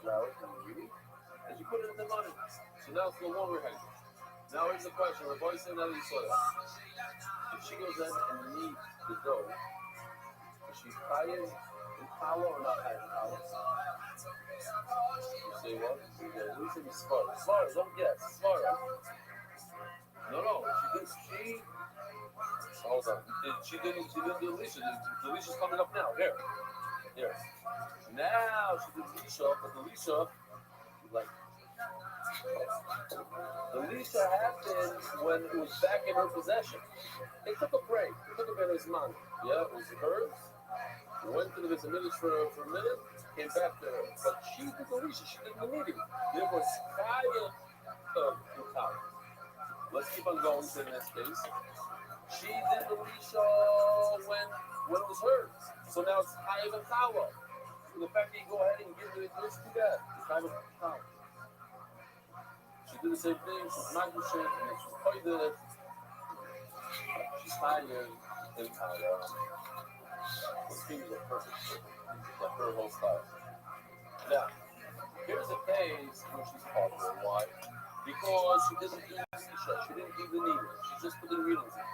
flowers from the reading, and she put it in the money. So now it's no longer hanging. Now here's the question: we're both saying that if she goes in and kneads the dough, is she chayiv in challah or not chayiv in challah? You say what? We say svara. Svara, don't guess. Svara. No. She hold on. She didn't do the Lisha. The Lisha's coming up now. Here. Now she did the Lisha, but the Lisha, like, the Lisha happened when it was back in her possession. It took a break. It took a bit of money. Yeah, it was hers. We went to the Vitaminish for a minute, came back to her. But she did the Lisha. She did the meeting. There was Kaya of Let's keep on going to the next case. She did the Lisha when it was hers. So now it's Chayiv and Challah. So the fact that you go ahead and give it, let's do that. It's Chayiv and Challah. She did the same thing. She's Magdushin, and she's Koyde. She's Chayiv and Challah. The things are perfect. Like her whole style. Now, here's a case in which she's popular. Why? Because she didn't do the Lisha. She didn't do the needle. She just put the readings in.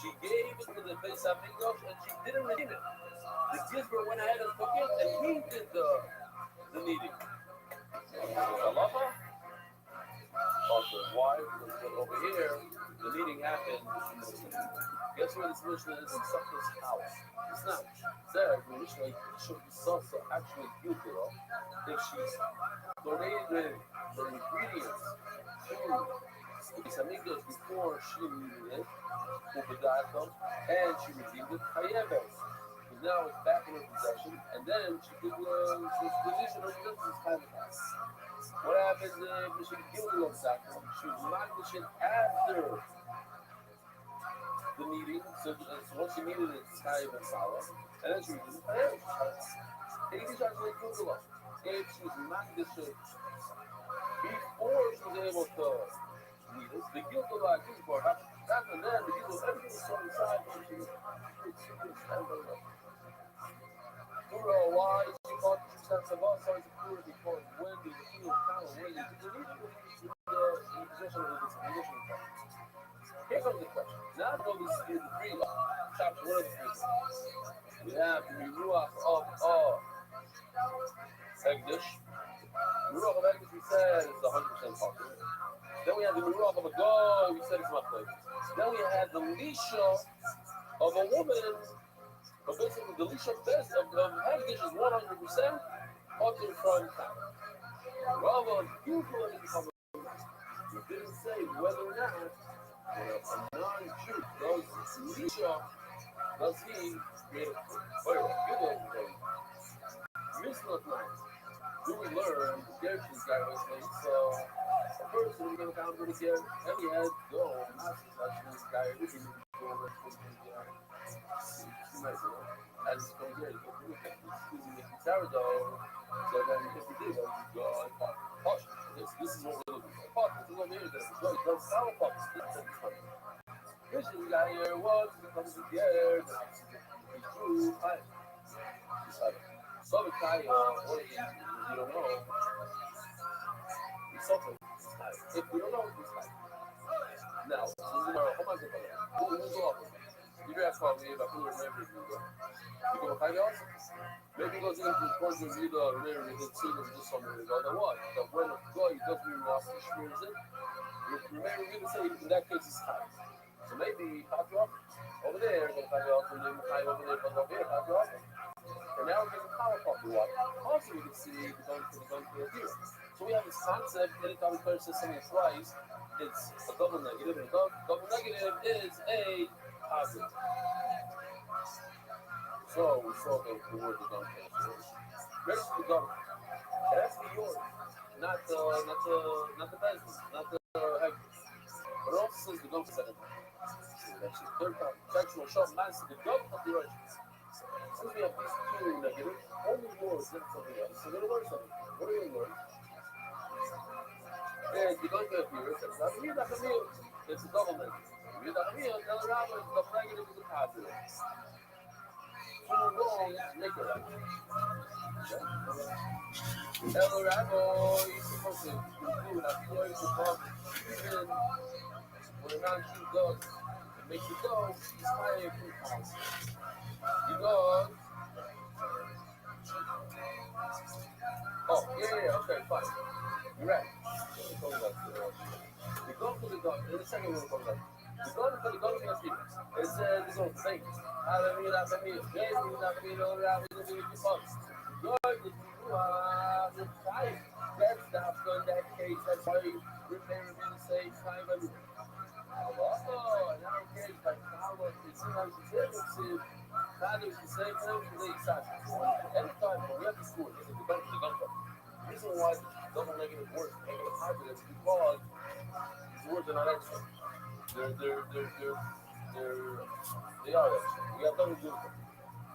She gave it to the Beis HaMikdash and she didn't read it. The Gizber went ahead and took it and he did the kneading. Halacha? Also, why? Because over here, the kneading happened. Guess where this Mishnah is? In Suffer's house. It's not. It says the Mishnah should be salsa actually guilty of if she's donated the ingredients to the Beis HaMikdash before she needed it. And she redeemed it, Chayeves. Because now it's back in her possession, and then she did she's position of this kind of house. What happens if she guilty of sacrifice? She was magdushin after the meeting, so once she needed it, it's Chayev and Salah, and then she redeemed it. If she was magdushin before she was able to need it, the guilt of our Gizbar happened. And then the people, everything was on the side, and she was why she called the sense of us, so it's pure because when the field kind of when they do the possession of this condition. Here comes the question. Now that we see the three chapter 1 of the three, we have the Ruach of Hegdish. Ruach of Hegdish, we said, is 100% popular. Then we have the Ruach of a God, we said it's not played. Then we had the Lisha of a woman, but basically the Lisha of Hegdish is 100% other from time. Rava, you didn't say whether or not a non-Jew does Lisha, does he create a Mishnah line. Do we learn the Gershon's guy was like, so a person who's going to come with a Gershon, and he has go, not such this guy, we can go over to the as it's going here, it's using the sourdough, so then if we do that, we go and pot. This is what we're looking for. Pot, this is what we're looking for. So it's sour pot. This guy here was, it comes together, it's true, fine. So the guy, what is it? You don't know. It's something. If we don't know, it's fine. Now, who's off? You ask for me if I put it in every video. You go to also? Maybe it goes into the point of view of later with the two of just something to go. Then what? The when of God, he doesn't even ask the shmears it. Remember, we would say in that case it's time. So maybe Patrick over there, go Patrick, and then Patrick over there, but over here, Patrick. And now we're getting power properly. Also, we can see the gun here. So we have this concept, anytime we says something twice, it's a double negative, and a double negative is a positive. So we saw the word the gun case. Rest of the government. It has to be yours, not the business, not the heavy. But it also says the gun case. That's the third time. Sexual shot, man, the gun of the right. Since we have these two negatives, only yours, not something else. So we're going to learn something. What are we going to learn? And you're going to appear, it's a double negative. The other rabbi, the double negative is a positive. Two wrongs make a right. El Rabo is supposed to conclude a flow to pump even when a non-team goes. It makes you go, he's higher from house. You go, oh, yeah, okay, fine. You're right. We go to the gun, in the second one comes up. We go to the gun against defense. It's this old thing. That's not good, that case, that's why you repair in the same time. Oh, now okay, but now it's sometimes the same, values the same thing, they exist. Anytime when we have to school, this is the gun. The reason why double negative words, negative positive, is because these words are not extra. They're, they are extra. We have nothing to do with them.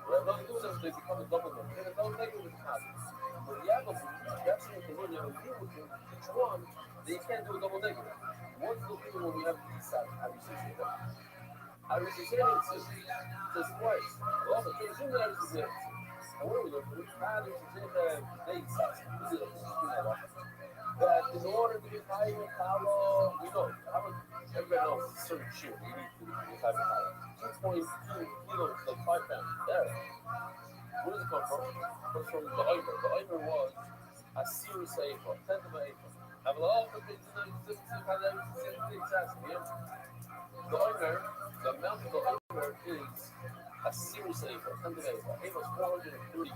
We have nothing to do with them, they become a double negative. And a double negative is a positive. But the apples, that's what the word you have to deal with them. Each one, they can't do a double negative. What's the reason when we have these sides? How do you say that? How do you say it? Says twice. Also, can you assume that I say it? And where we look, how do you say that they sides? That in order to be high in power, we know, everybody knows it's a certain shear you need to be high in power. 2.2 kilos, like 5 pounds. There. Where does it come from? It comes from the Omer. The Omer was a serious Eiffel, a tenth of an Eiffel. Have a lot of things in the the Omer, the amount of the Omer is a serious Eiffel, a tenth of an Eiffel. Eiffel is 433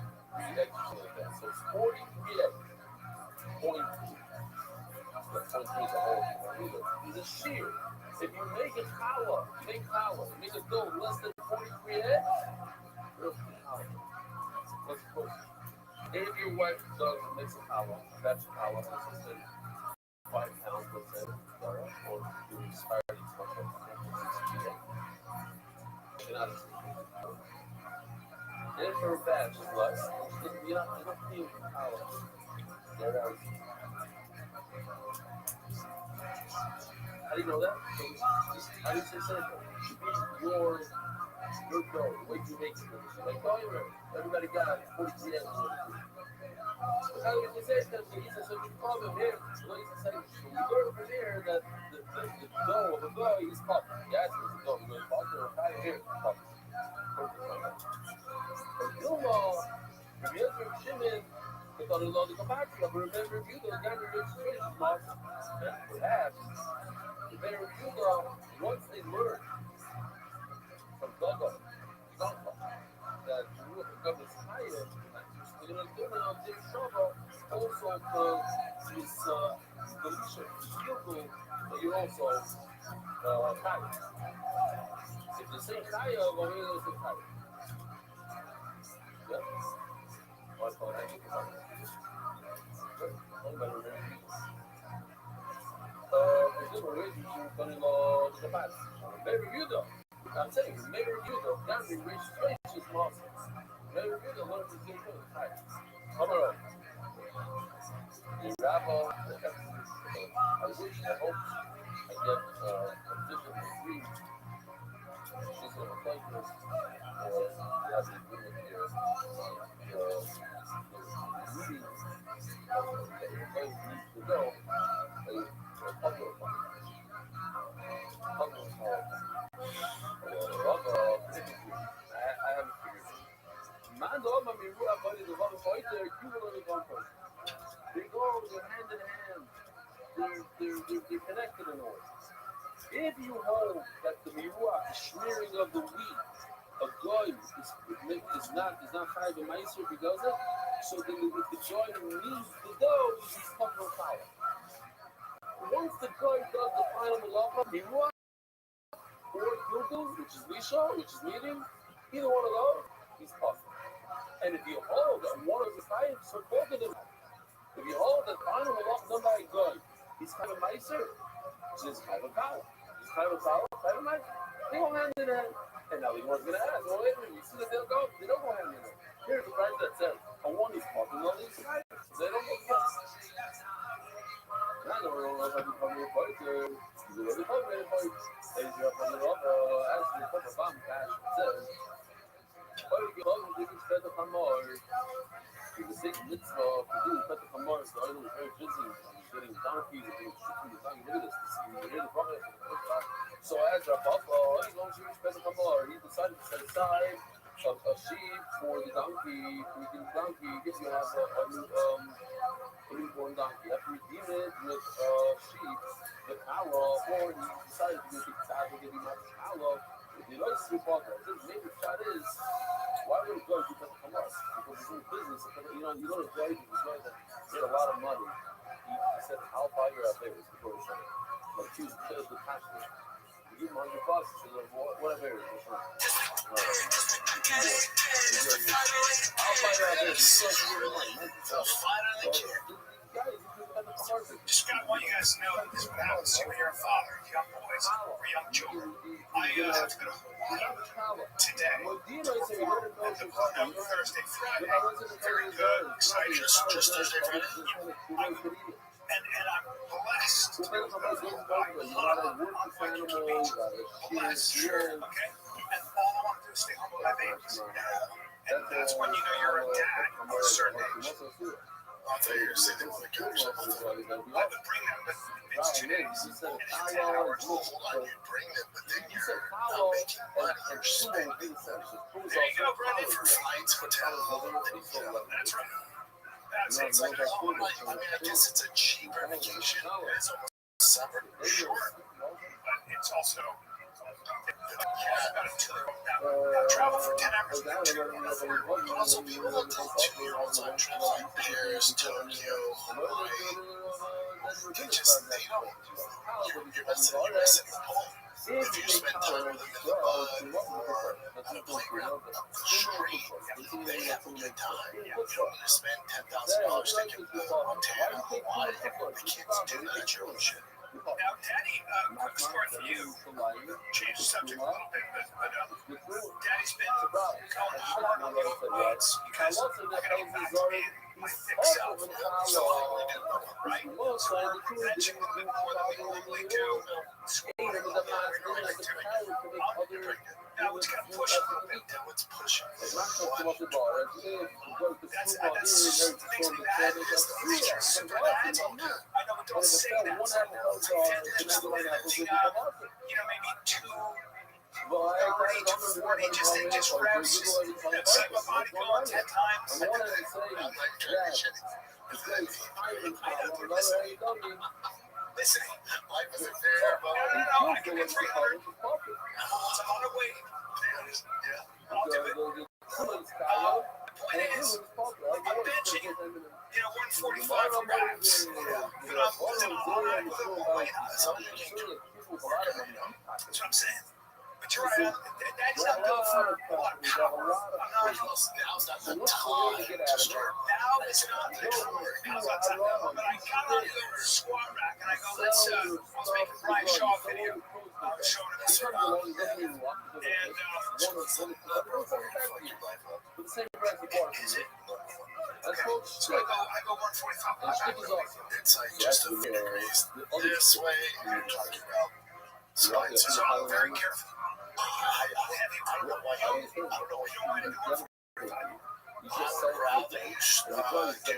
eggs, like that. So it's 43 eggs. Point is a shear. If you make a challah, make a dough less than 43 eggs, you're a let's put if your wife does makes a challah, that's challah, let's say 5 pounds, let's say, or you inspire these fucking 60 you're not if her batch is less, you're not paying for challah. They're out. How do you know that? How do you say simple? Should be your dough, the way you make it. Like, oh, everybody got 43 eggs. How do you say that? So you call them here. So you learn from here that the dough of the dough is puffed. Yes, it's the dough. It's puffed. Or kind of here, puffed. But Dilma, if you have Shimon, they thought it was all the capacity. But remember, if you don't get your registration marks, perhaps. The better you go, once they learn from Gaga, that you look at Gaga's higher, you're going to do it on their shovel, also to this deletion, skillful, but you're also higher. If the same higher, well, we're going to say higher. Yeah? What's called higher? Good. One better than maybe you though. I'm saying, maybe you though. That be registration muscle. Maybe you though. What is the difference? Right. Come on. The rabbi, I wish, I hope I get a different degree. She's going to thank us for the agreement here. The meeting that needs to go. They go, they're hand in hand. They're connected in a way. If you hold that the miruach, the smearing of the wheat, a goy is not high the meiser if he does it, so then if the goy needs the dough, he's covering fire. Once the goy does the final malacha, miruach or gilgul, which is lisha, which is kneading, either one of those, he's puffing. And if you hold that one of the five, so both of them. If you hold that final malacha done by a goy, he's kind of meiser, which is kind of a cow. He's kind of a cow, kind of meiser. They go hand in hand. And now the one's going to ask, well, wait a minute, you see that they don't go hand in hand. Here's the price that says, one is puffing on these guys. They don't go yes. I don't know if I can come here for it. You really come here for it. They drop on the rock, actually, put a bomb cash. It says, what do you get? You can spend the more. the big mitzvah to do cut the kamar. So I was very busy. I was getting donkeys and doing shit the donkey. Look at this. You hear the problem for the first time. So as Rabba, he's going to cut the kamar. He decided to set aside a sheep for the donkey. We can donkey if you have a newborn donkey. After redeem it with sheep, the cow, or he decided to do the cow to give him a cow. The nice sleep off. Maybe the shot is. Why would a guy do that come up? Because he's in business. You know the guy that made a lot of money. He said, I'll buy you out there. It's the first thing. Like, choose the pastor. You give him $100. He says, whatever it is. I'll buy you out there. He's like, you give him money. Just want you guys to know that this is what happens when you're a father, young boys, or young children. I have to go to Hawaii today. At the Bruno Thursday, Friday. Very good. Excited. Just Thursday, Friday. And I'm blessed. I'm blessed. Sure. Okay. And all I want to do is stay home with my babies. And that's when you know you're a dad of a certain age. I thought you were saying they want to go or something. I would bring them, but it's 2 days. And it's 10 hours. Well, hold on, you'd bring them, but then you're not making money. You're spending. There you go, Brendan. For flights, hotel, that's right. That's it's like, oh, I mean, I guess it's a cheaper vacation. It's almost summer, sure. But it's also... travel for 10 hours and 2 but also people that take 2-year-olds on trips like Paris, Tokyo, Hawaii, they don't. You're missing the point. If you spend time with them in the mud or on a playground on the street, they have a good time. You don't want to spend $10,000 taking the Montana, Hawaii. The kids do that your own shit. Now, Daddy, quick story for you. Change the subject a little bit, but Daddy's been going hard on the roads because I gotta get back to being my thick self. So I only do one, right? So we're benching a little bit more than we normally do. Squatting a little bit more than we normally do. I'll be pregnant. Now it's gonna push a little bit. Now it's pushing. That's basically that is the reason. Super dads. I know, but don't say that. Just the way that thing, maybe 2, 30 to 40, just reps. Suck my body going 10 times. I'm like tradition. Listen, life isn't fair, but no, I can get 300. It's a lot of weight. Yeah, I'll do it. The point is, I'm benching, 145 for reps. But I'm all right with a weight. That's all you can do. That's what I'm saying. But you're right. Daddy's not built for a lot of power. I'm not. Now's not the time to start. Now is not the time. Now's not the time. But I got on the squat rack and I go, I was making Brian Shaw video. I was showing him this and is it? Okay. So I go 145. It's like just a various this way you're talking about. So I'm very careful. I don't know why you don't want to do 145. Do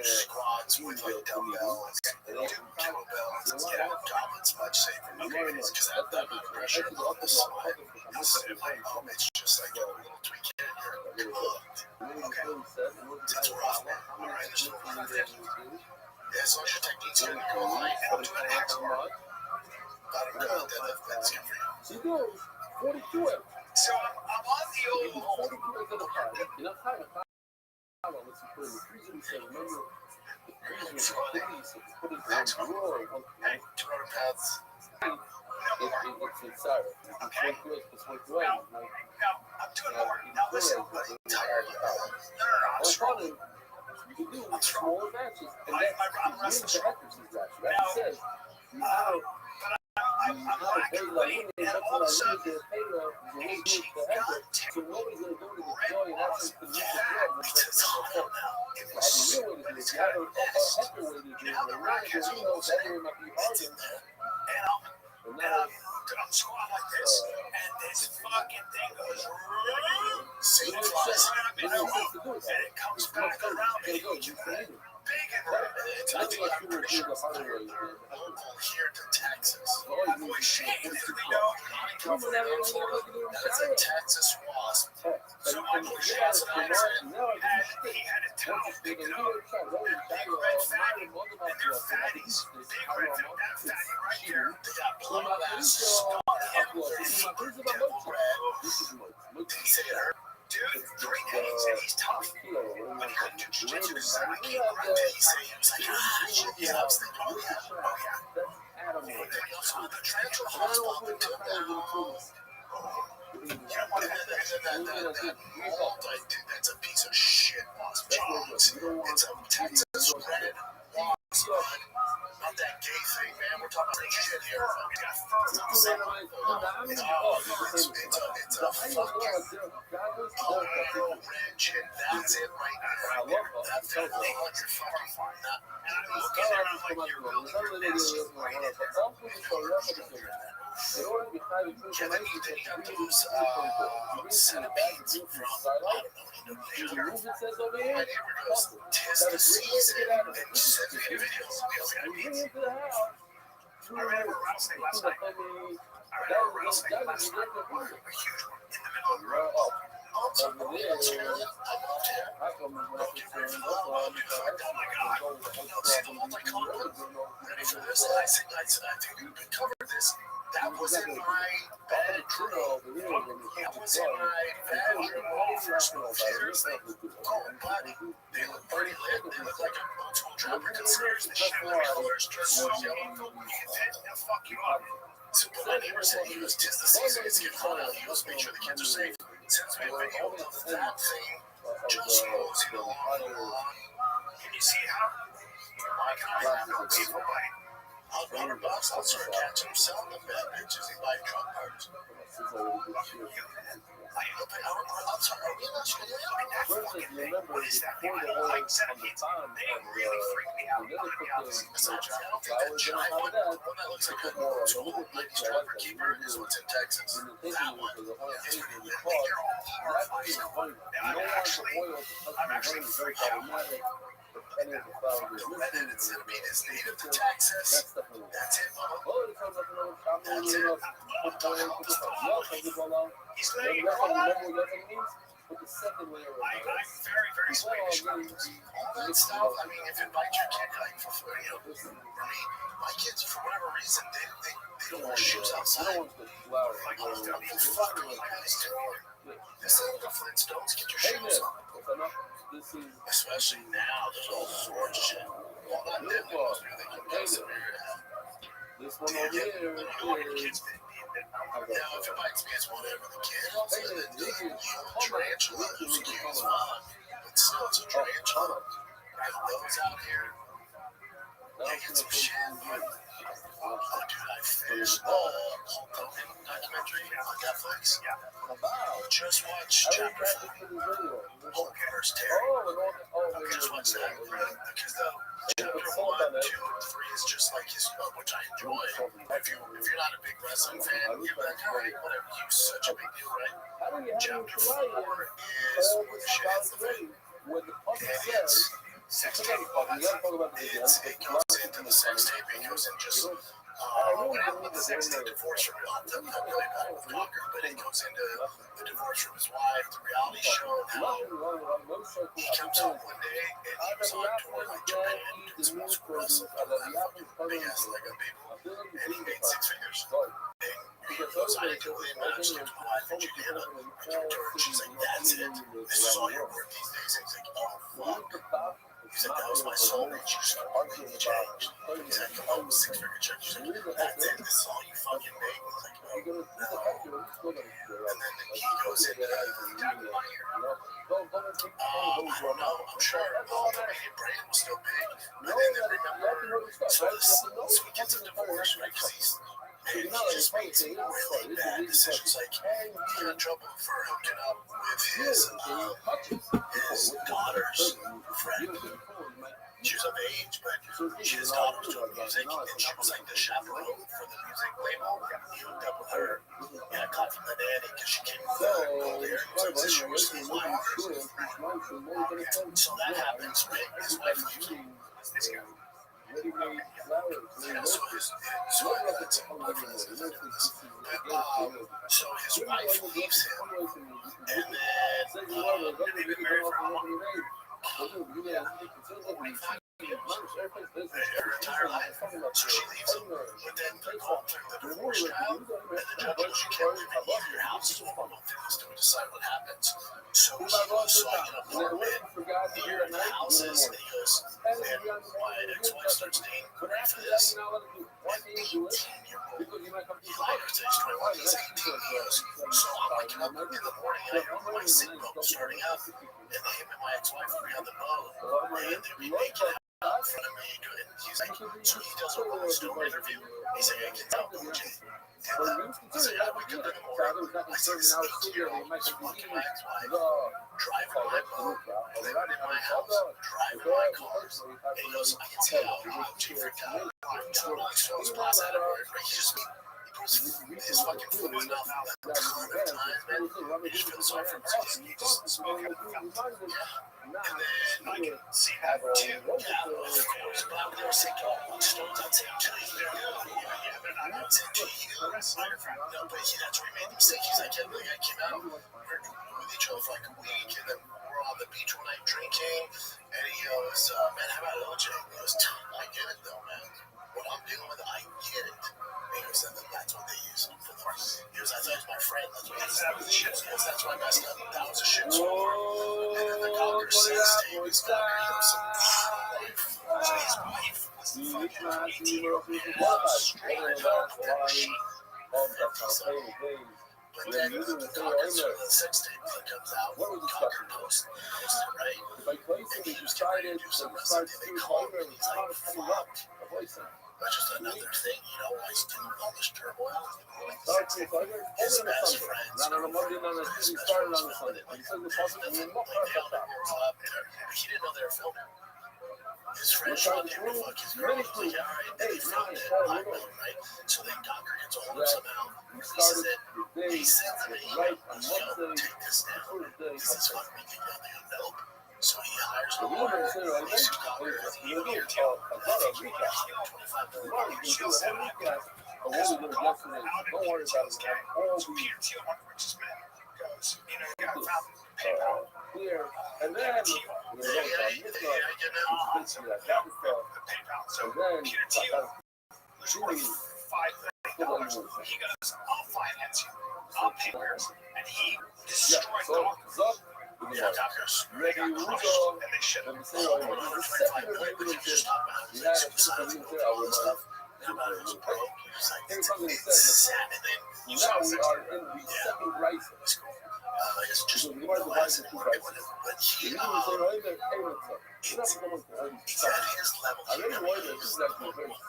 squats with like dumbbells, do kettlebells, goblets much safer. Because at that amount of pressure on the spine, instead of like, it's just like a little tweak here and you're cooked. Okay, that's rough, man. All right, there's no one there. Yeah, as long as your technique's good, you go light, and I'm doing a hex bar. Not a good deadlift, that's good for you. 42. So I'm on the old. 42 let's put in the freezer. We said, remember, the freezer, put it in the drawer. Hey, 200 pounds. It's inside. Okay. Now, I'm doing more. Now, listen. I'm tired. No, I'm strong. You can do smaller matches. And I'm that's wrestling. Now, I'm lacking weight, and all of a sudden, hey, Chief, God, so nobody's going to go to the Red joy and Balls, actually yeah, it's awful now. It was super, but it's got a nest. You know, the rack has a little thing, it's in there, and I'm squatting like this, and this fucking thing goes, see, it's It comes back around and you get big and I think I'm pretty sure local here to Texas. My boy Shane, we know that's a Texas wasp. So my boy Shane's an accident, and he had a towel big enough, big red fatty, and they're fatties, big red that fatty right there. They got blood glasses on him, they're devil red. He said it hurt. Dude, 3 days and he's tough. But he couldn't do jiu-jitsu this time. I came right there. He said, shit, yeah. I was thinking, oh yeah. And then he also had the tarantula hospital that took that. You know what? That mold, dude, that's a piece of shit, wasp jaws. It's a Texas red wasp. Not that gay thing, man. We're talking about shit here. We got fur outside. It's a fucking purple red shit. That's it right there. That thing will hunt your fucking fire. And I'm looking at it, I'm like, you're really this right in Kevin, you think you got those centipedes from, I don't know, Indonesia. My neighbor goes, 'tis the season, and she sends me videos. I remember rattlesnake last night. A huge one in the middle of the road. Oh my God. See the multicolored? Ready for this? I think we could cover this. That was in my bedroom. That was in my bedroom. When we first moved here, but they look pretty lit. They look like a old school trapper that scares the shit out of colors, turn one yellow, they'll fuck you up. So my neighbor said, he goes, 'tis the season, it's getting hot out. He goes, make sure the kids are safe. Since we've been able to, that thing just moseyed along. Can you see how? My God, I'm no people bite. I'll $100. I'll start catching him selling them bad bitches. He buy truck parts. I'm sorry, are we not sure? What is that? I don't like centipedes. They really freak me out. I don't think that giant one that looks like a tool, like trapper keeper, is what's in Texas. That one is really lit. They're all horrifying. I'm actually freaked out. The red-headed centipede is native to Texas. That's it, mama. That's it. What the hell is the ball? He's laying crawling. I'm very, very Swedish. All that stuff, I mean, if it bites your kid, like, for me, my kids, for whatever reason, they don't wear shoes outside. Like, fucking guys do. This ain't the Flintstones. Get your shoes on. Especially now, there's all sorts of shit. Well, not them, they can get severe. This one over here. Now, if it bites me, it's whatever the kids. The tarantula is cute as fuck. But still, it's a tarantula. Got those out here. Yeah, get some shit. Oh, dude, I finished the Hulk Hogan documentary on Netflix. Just watched chapter 5. Hulk vs. Terry. Okay, just watch that. Because the chapter 1, 2, and 3 is just like his, which I enjoy. If you're not a big wrestling fan, you're like, all right, whatever. He's such a big deal, right? Chapter 4 is where the shit hits the fan. And it's sex tape. It goes into the sex tape. It goes in just what happened with the sex tape divorce from I'm really bad with Walker, but it goes into the divorce from his wife, the reality show, and how he comes home one day and he was on tour like Japan, this most wrestling, big ass like a baby, and he made 6 figures. And he goes, I didn't really imagine it was my wife in Japan. I came to her and she's like, that's it. This is all you're worth these days. And he's like, oh fuck. He's like, that was my soulmate. She just completely changed. He's like, come on, 6-figure check. She's like, that's it. This is all you fucking make. He's like, oh, no. And then he goes into, you got any money here? I don't know. I'm sure the brand was still big. But then remember, so he gets a divorce, right? Because he just made some really bad decisions. Like, he got in trouble for hooking up with his daughter's friend. she was of age, but she just thought was doing music, and she was like the chaperone for the music label. He hooked up with her, and I caught from the nanny because she came with the gold earrings, and she was flying. So that happens when his wife leaves him. So his wife leaves him, and then they've been married for how long? Her entire life. So she leaves him, but then they're going through the divorce trial, and the judge goes, "You can't live in either your house for 4 months to decide what happens." So he goes, "So I get an apartment here in the houses," and he goes, "And my ex-wife starts dating for this 18-year-old. He lied to he's 21, he's 18. He goes, "So I'm waking up in the morning, and I hear my signal starting up, and him and my ex-wife are on the boat, and they be making out in front of me." And he's like, so he does a Rolling Stone interview. He's like, "I can tell OJ." He's like, "I wake up in the morning, I see this 18-year-old fucking my ex-wife driving my boat, living in my house, driving my cars." And he goes, "I can see how OJ freaked out. Rolling Stones pass out of her. He just puts his fucking foot in his mouth a ton of times, man. He just feels sorry for him. He just smoking. And then I can see that too. Yeah, of course. But I would never say Rolling Stones. I'd say to you. I'd say to you. No, but that's where he made the mistake. He's like, "Yeah, the guy came out. We were with each other for like a week, and then we're on the beach one night drinking." And he goes, "Man, how about OJ?" He goes, "I get it though, man. What I'm dealing with, I get it." And he goes, "And then that's what they use him for." He goes, "I thought he was my friend. That's what he was a shit." He goes, "That's why I messed up. That was a shit story." And then the Gawker sex tape is Gawker. He goes, so his wife was the fucking 18-year-old man. Straight up with that machine. But then Gawker's the sex tape that comes out. Gawker posts it, right? And he was trying to do some wrestling. They called him, and he's like, "Fuck. That's just another thing, you know, why he's doing all this turmoil." His best friends, his best friends filmed it. Like, they nailed it up. He didn't know they were filming. His friends showed him to fuck his girl. He was like, "Yeah, all right." And they filmed it. I know, right? So then Gawker gets a hold of him somehow. Releases it. He sends him an email. He goes, "Yo, take this down. This is fucking me taking down the envelope." So he hires a lawyer. He sues Gawker. He'll give him $25 million. She goes, "Don't worry about it." So Peter Thiel, one of the richest men, goes, "You know, you got to found PayPal." And then PayPal. So Peter Thiel was worth $5 million. He goes, "I'll finance you. I'll pay yours." And he destroyed Gawker. Yeah, Gawker's they got crushed, and they should have. $125 million, but you just talk about his suicide and all this stuff. And about his broke. He was like, it's sad. And then you saw we are in the second race. It's cool. It's just the last one. But he, it's at his level. I mean, he's like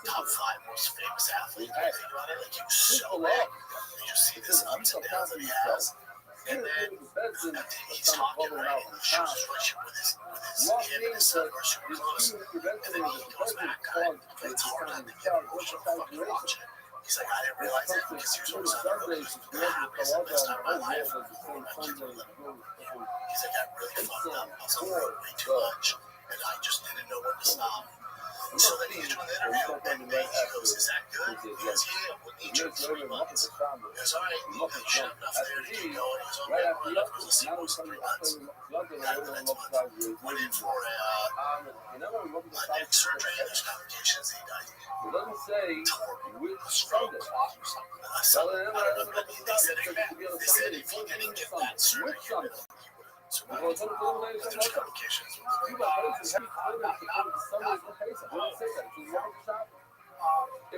top 5 most famous athlete. When you think about it, like, he was so big. And you see this ups and downs that he has. And then he's talking, right? And he shows his relationship with him and his son are super close. And then he goes back, it's hard not to get emotional fucking watching. He's like, "I didn't realize it because here's what son really was what happened. It's the best time of my life. He's like, "I really fucked up. I was on the road way too much. And I just didn't know when to stop." So then he's doing the interview, and he goes, "Is that good?" He goes, "Yeah, we'll need you in 3 months." He goes, "All right, you should have enough there to keep going." He goes, "Oh, man, we're enough to see us in 3 months." Not the next month. Went in for a neck surgery, and there's complications. He died. Torn. Stroke. So, I don't know, but they said if he didn't get that surgery, he would have. So there's complications. It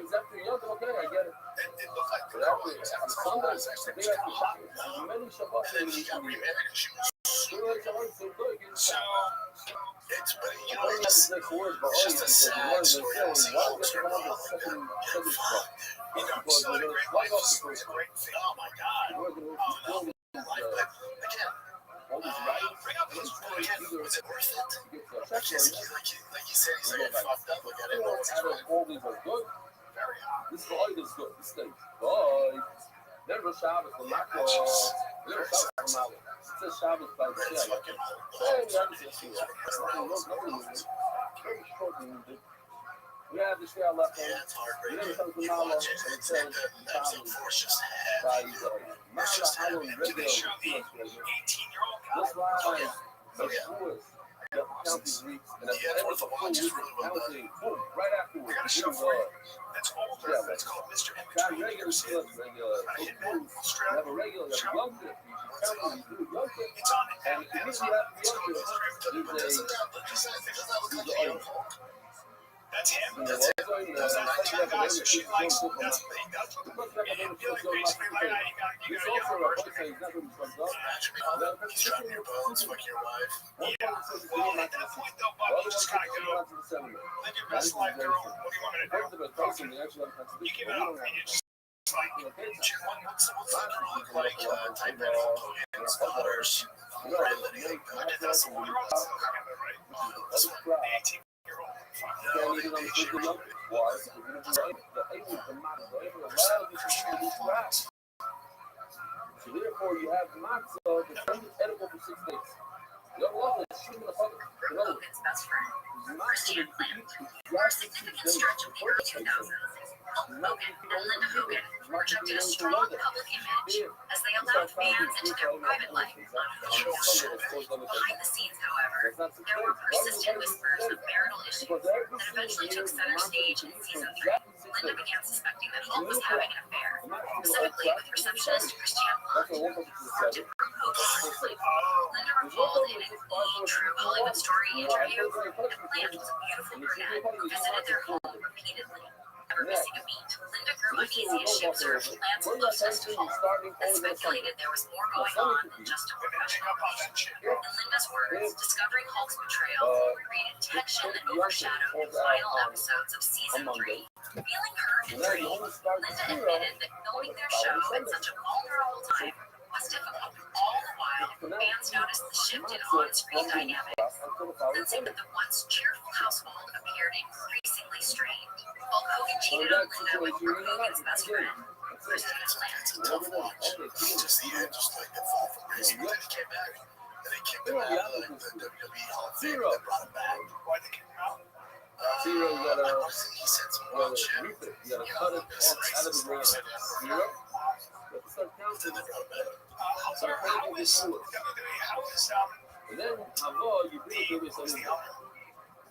was after young, okay, I get it. It looked like the girl was actually many Shabbat. And then he got remarried, and she was so it's, but you know, it's just a sad story. I was like, "Oh, sir, you know, so a great life, a great thing. Oh my God, oh no, life." But again, bring up this point again. Was it worth it? Like he said, he's like fucked up. Like I didn't know what he's doing. All these are good. Very hot. This Void is good. This thing. Void. Never Shabbos for Macro. Never Shabbos for Malo. It says Shabbos by the It's Shia. fucking Hey, we haven't seen it. Very short music. We have the Shia left on. yeah, it's hard, We right? never Shabbos for You Malo. watch it, And it it's says episode 4 is just by heavy. Mala Halon Do they show the regular. 18-year-old guy? That's why Oh, yeah. the Jewish count these weeks, and at the Yeah, end of it's the worth full watching. week, It's really well done. counting, boom, right I afterwards, got a show doing for you. That's older. Yeah, That's called Mr. In got Between. regular stuff, regular. You have a regular, you have a young kid. You count you do a young kid. It's on And if you usually have the young kid, there's a, That's him. you know, That's it. also in the Those are the two guys who she likes. It's That's what he does. You feel like basically like, you gotta get also her a first. boy saying he's not going to comes up. He's driving your boats, fuck your wife. Yeah. Well, at that point though, Bob, you just gotta go live your best life, girl. What do you want me to do? You give it up and you just like, what's the girl look like? Type in Hogan's daughters. Red Lydia. I did that some water on some kind of right. This one, the 18-year-old. Fuck no, they shit. So therefore, you have matzah that's only edible for 6 days. You don't love it. Shoot in the public. Hogan's best friend, Restream planned for a significant stretch of the early 2000s. Hogan and Linda Hogan projected a strong public image as they allowed fans into their private life on Hogan's show. Behind the scenes, however, there were persistent whispers of marital issues that eventually took center stage in season 3. Linda began suspecting that Hulk was having an affair, specifically with receptionist Christiane Plant. To prove Hogan's sleep, Linda recalled in an True Hollywood Story interview that Plant was a beautiful brunette who visited their home repeatedly. Never missing a beat, Linda grew uneasy as she observed Plant's closeness to Hulk and speculated there was more going on than just a professional relationship. In Linda's words, discovering Hulk's betrayal created tension that overshadowed the final episodes of season 3. Feeling hurt and grieved, Linda admitted that filming their show at such a vulnerable time was difficult. All the while, fans noticed the shift in on-screen dynamics, sensing that the once cheerful household appeared increasingly strained. Hulk Hogan cheated on Linda with Brooke Hogan's best friend, Christiane Plant. It's a tough watch. Just the end, just like the fall from grace. But then he came back. And they kicked him out of like the WWE Hall of Fame. They brought him back. Why'd they kick him out? Zero, you gotta, he said some wild shit. you gotta cut it off out of the ground. Zero. Start counting. Then they brought him back. How is and then you bring it to this.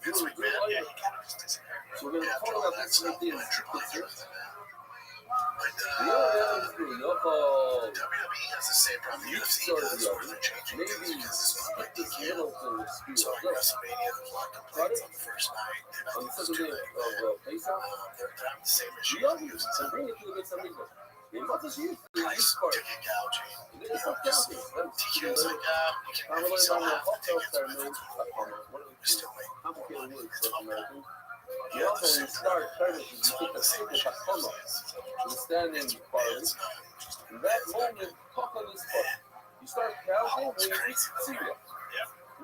Vince McMahon, yeah, he kind of just disappeared. So we're gonna talk about that stuff thing. when Triple H was in that. WWE has the same problem UFC does, where they're changing things because it's not like they can. So like WrestleMania, there's a lot of complaints on the first night. They're not On the used to second it. day of face-off, They're having the same issue. you bring it to the same people. You must just use the Price part. ticket gouging. It's not counting. TKO's like, you can I'm make learning so about the happy hotel tickets, ceremony. we still make Complicated words it's for all American. Yeah, You also, when you start services, you put the secret Hakama, the standing party. In that moment, talk on this part. You start counting when you reach zero.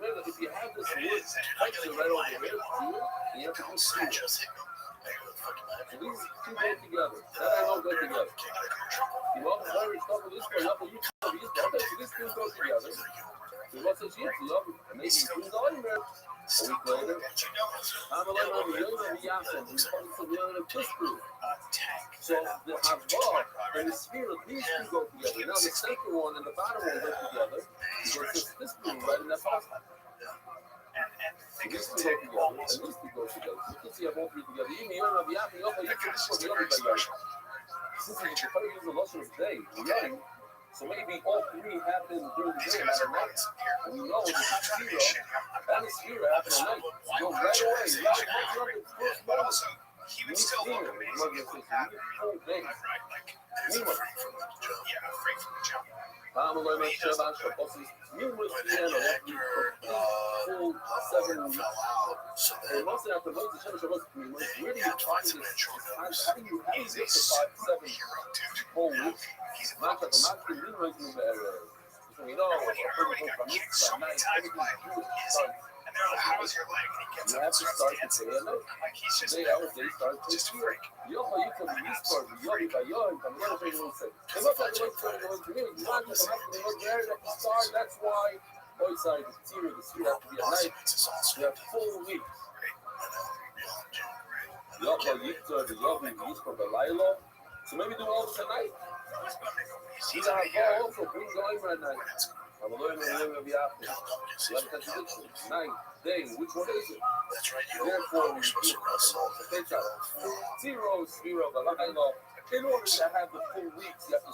Remember, if you have this word, type it right over here, zero, you have to do zero. just hit me. So these two go together. That I know go together. You know, the very stuff of this one, you have to use these. Okay, so these two go together. So what's this here? You have maybe two dollars there. A week later, I'm a little over the Yasin. He's coming to the other Pittsburgh. So the Havah and the spirit, these two go together. Now the second one and the bottom one go together. Because this two right in that pasta. These two go together, and these two go together. You can see them all three together. Even you don't have Yasin, you can just the other guy. Since you probably use the lesson of day, young. So maybe all three happen during the day, not at night. We know that the zero and the zero happen at night. You go right away. You got to wake up the first moment. He would still look amazing if like that. Right? Like, it's a freak from the jump. Yeah, a freak from the jump. I'm going to show about your bosses. Numerous piano full 7 fell out. So and most of that, most of the shows, where do you find this? How do you get to 5, 7 whole weeks? Not that the market is really moving there. You know, when he got kicked so many times by and they're like, how was your leg? And he gets You up have and to starts start the dancing. day and night. Like he's just Day out, day start to just a freak. Yo, you can be sport, yo, by yo, and come here, they will say. They look like the way to community. You want to come up to the look there at the start. That's why, boy, sorry, the theory of the street have to be at night. You have full weeks. Yo, but you could, yo, be used for the Lilo. So maybe do all this at night. You got to go also, bring going at night. I'm learning to live every after. Let me contradiction. Night, day, which one is it? That's right. Therefore, we do zero, the Lilo. In order to have the full weeks, you have to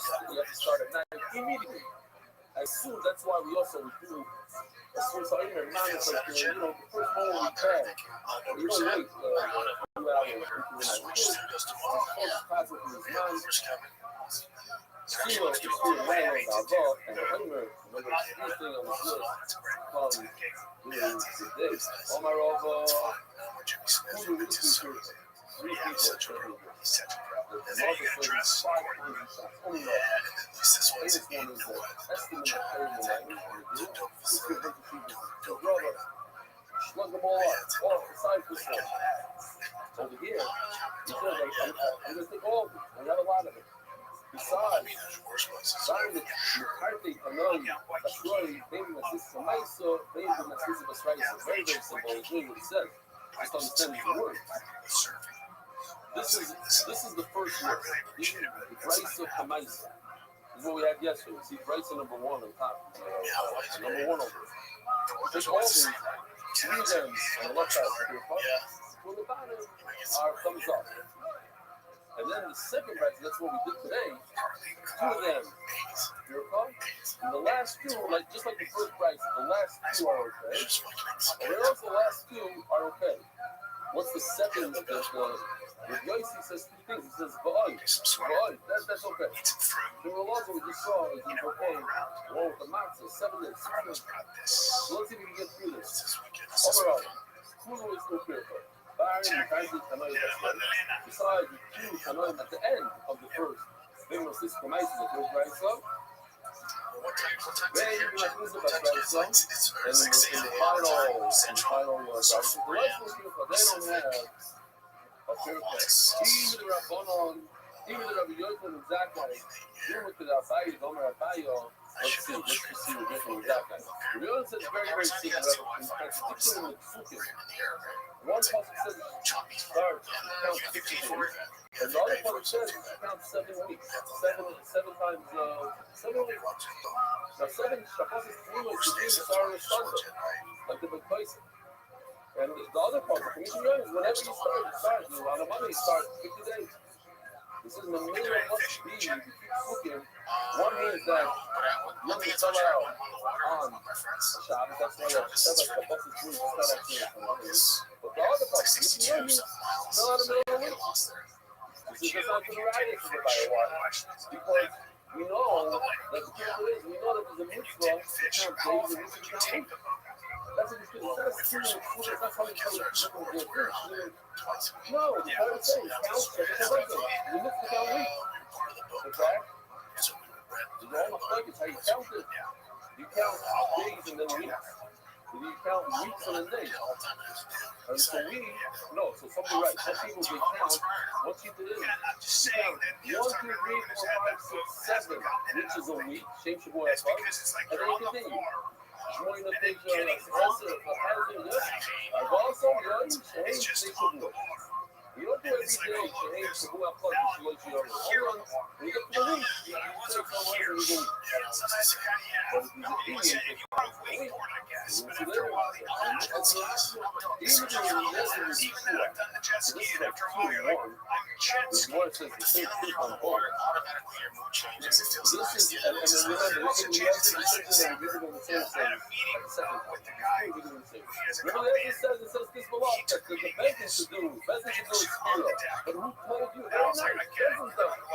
start at night immediately. As soon, that's why we also do as soon as I hear man, it's like, the first moment we can. You don't wait 2 hours. Zero is still laying on our and hunger, when the first thing on the list comes during the day. Omar of who do we see? 3 people. The market is 5 shots. Only no. Latest one is the estimate of payment in brother, slug them all up, off the side for some. Over here, he says, I'm going to take all of it. I got a lot of it. Besides, Simon McCarthy, Hanoi, Ashroy, Baby Nassis, Maiso, Baby Nassis of Australia. Very, very simple. It's really what it says. Just understand the word. This is the first word. The price of Hamaisa. This is what we had yesterday. See, price of number 1 on top. Number 1 over. Just all these, 3 of them on the left side of the front. On the bottom are thumbs up. And then the second price, that's what we did today. 2 of them. You recall? And the last 2, like just like the first price, the last 2 are okay. And then also the last 2 are okay. What's the second? With Yossi says 2 things. He says, Ba'oi. That's okay. The Rolazzo we just saw is in okay. One with the matzah, 7 days. So let's see if we can get through this. Overall, Kulu is still fearful. Besides, the 2 Tanoim at the end of the first. Then was this Kamais, the first right song. Then you have this about right song. And in the final right song, the rest was fearful. They don't have a fearful. Even the Rabbanon, even the Rabbi Yochanan and Zakkai, even with the Rabbi, Gomer Rabbayo, let's see what different with Zakkai. The Rabbi says very, very simple. In contradiction with Psukim. One pasuk says start count 54, and the other pasuk says count 7 weeks. 7 times 7 weeks. Now 7 pasuk is 3 weeks. The Saturday Sunday, like the big place. And the other pasuk, whenever you start. On a Monday you start 50 days. This is the middle of must be. If you keep cooking, one means that you have to sell out on Shabbos. That's why you have 7 pasuk is 3 weeks. Not actually. But the other part, you know, he's not in the middle of the week. This is just not to the right if you buy a water. Because we know that the truth is, we know that there's a mitzvah to count days and weeks to count weeks. That's what it's good. Instead of stealing the food, that's how you tell the people to do it. No, the Bible says, count 7 birthdays. You look to count weeks. Okay? The normal thing is how you count it. You count days and then weeks. You count weeks and then days. And so so something right. Some people they count, once you do this, you count 1, 2, 3, 4, 5, 6, 7, which is a week, Shem Shavuot HaPag, and then you continue. Shmoy Nefesh Esser, I've also done Shem Shavuot. You don't do every day Shem Shavuot HaPag, Hold on, when you get to the week, you take somewhere and you go. But if you get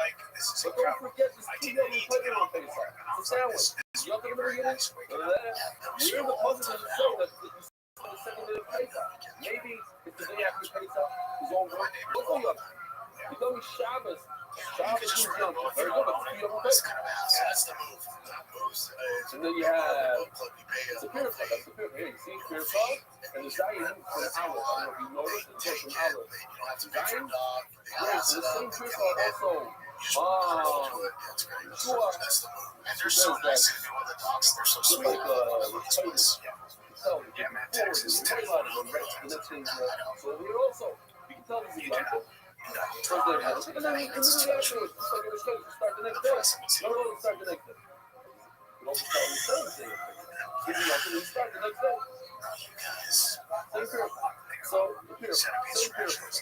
eating, but don't forget this key that we played on Facebook. It's a sandwich. You're not going to get it. We're the positive to say that the second day of Pesach. Maybe if the day after Pesach is over, look for you. You tell me Shabbos. Shabbos is young. Very good. But you have a Pesach. That's the move. That moves. And then you have it's a purifier. That's the purifier. Here, you see purifier, and the Zion from Olive. I don't know if you noticed, it's from Olive. Zion, yeah, so the same purifier also. Sure. And they're so nice to do with the dogs. They're so sweet. Like Yeah, man, Texas, so we're also, you can tell this is young. And then immediately afterwards, just like it was supposed to start the next day. No, start the next day. You also tell them the same thing. Give you up and then start the next day. Same purifier. So, the purifier. Same purifier.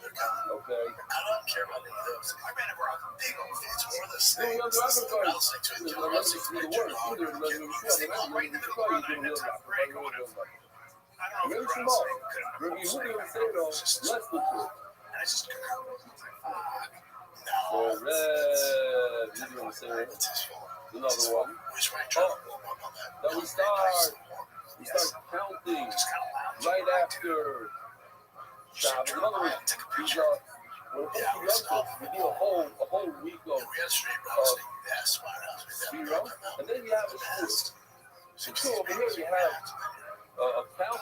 Okay. I don't care about any of those. I ran over a big old fence for this No, thing. you're I was like, to the word. Either the resident right in the middle of the road. That's a break or whatever. I don't know if Very the small. road could have Review who they say though, less than two. I just couldn't. So red, you doing the same. Another one. Then we start counting right after Shabbos. In other words, these are when it comes to Yom Tov, we do a whole week of zero, and then you have a shul. So over here you have a count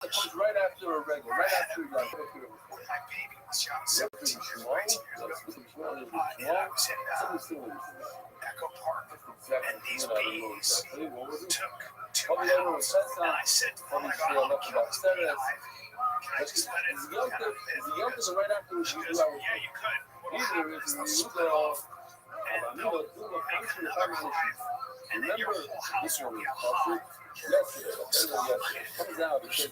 that comes right after a regular, right after like My baby was young, Echo Park, and these bees took 2 hours, and I said, oh my God, I'll kill this bee hive. Can I just let it kind of live? is right after She goes, yeah, you could. Either is They'll you split off, and they'll make another hive, and then your whole house will be a hive. yesterday, it comes out and says,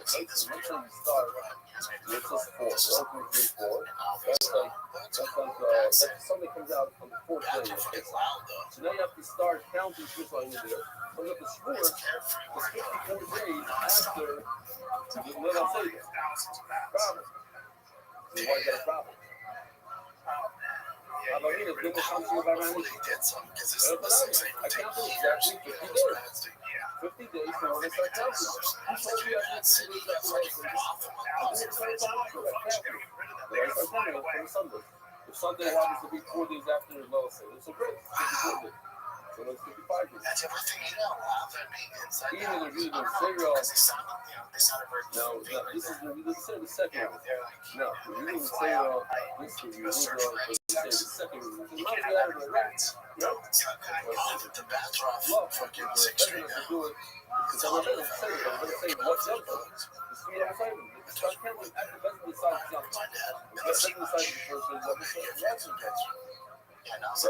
see this picture? it's just 4, 1, 2, 3, 4. Something comes out on the 4th day. So now you have to start counting just like you do. So you have to score it's 54 days after, let us say this. Problem. So why is that a problem? Yeah, you They will come to you by my mission. I counted exactly 50 days. 50 days for when they start counting. Who told you I had to do that for license? I didn't start counting. I counted. But I start counting from Sunday. If Sunday happens to be 4 days after his low sale, it's a great. 54 days. So that's 55 days. That's everything you know. Even if you do zero. No, this is the second one. No, you didn't say this is the second one. It's not the other way. No. The bathroom fucking 6 straight now. Because I'm going to say what's up. It's three other side. It's not counting after the best of the side. The best of the side is the first one. So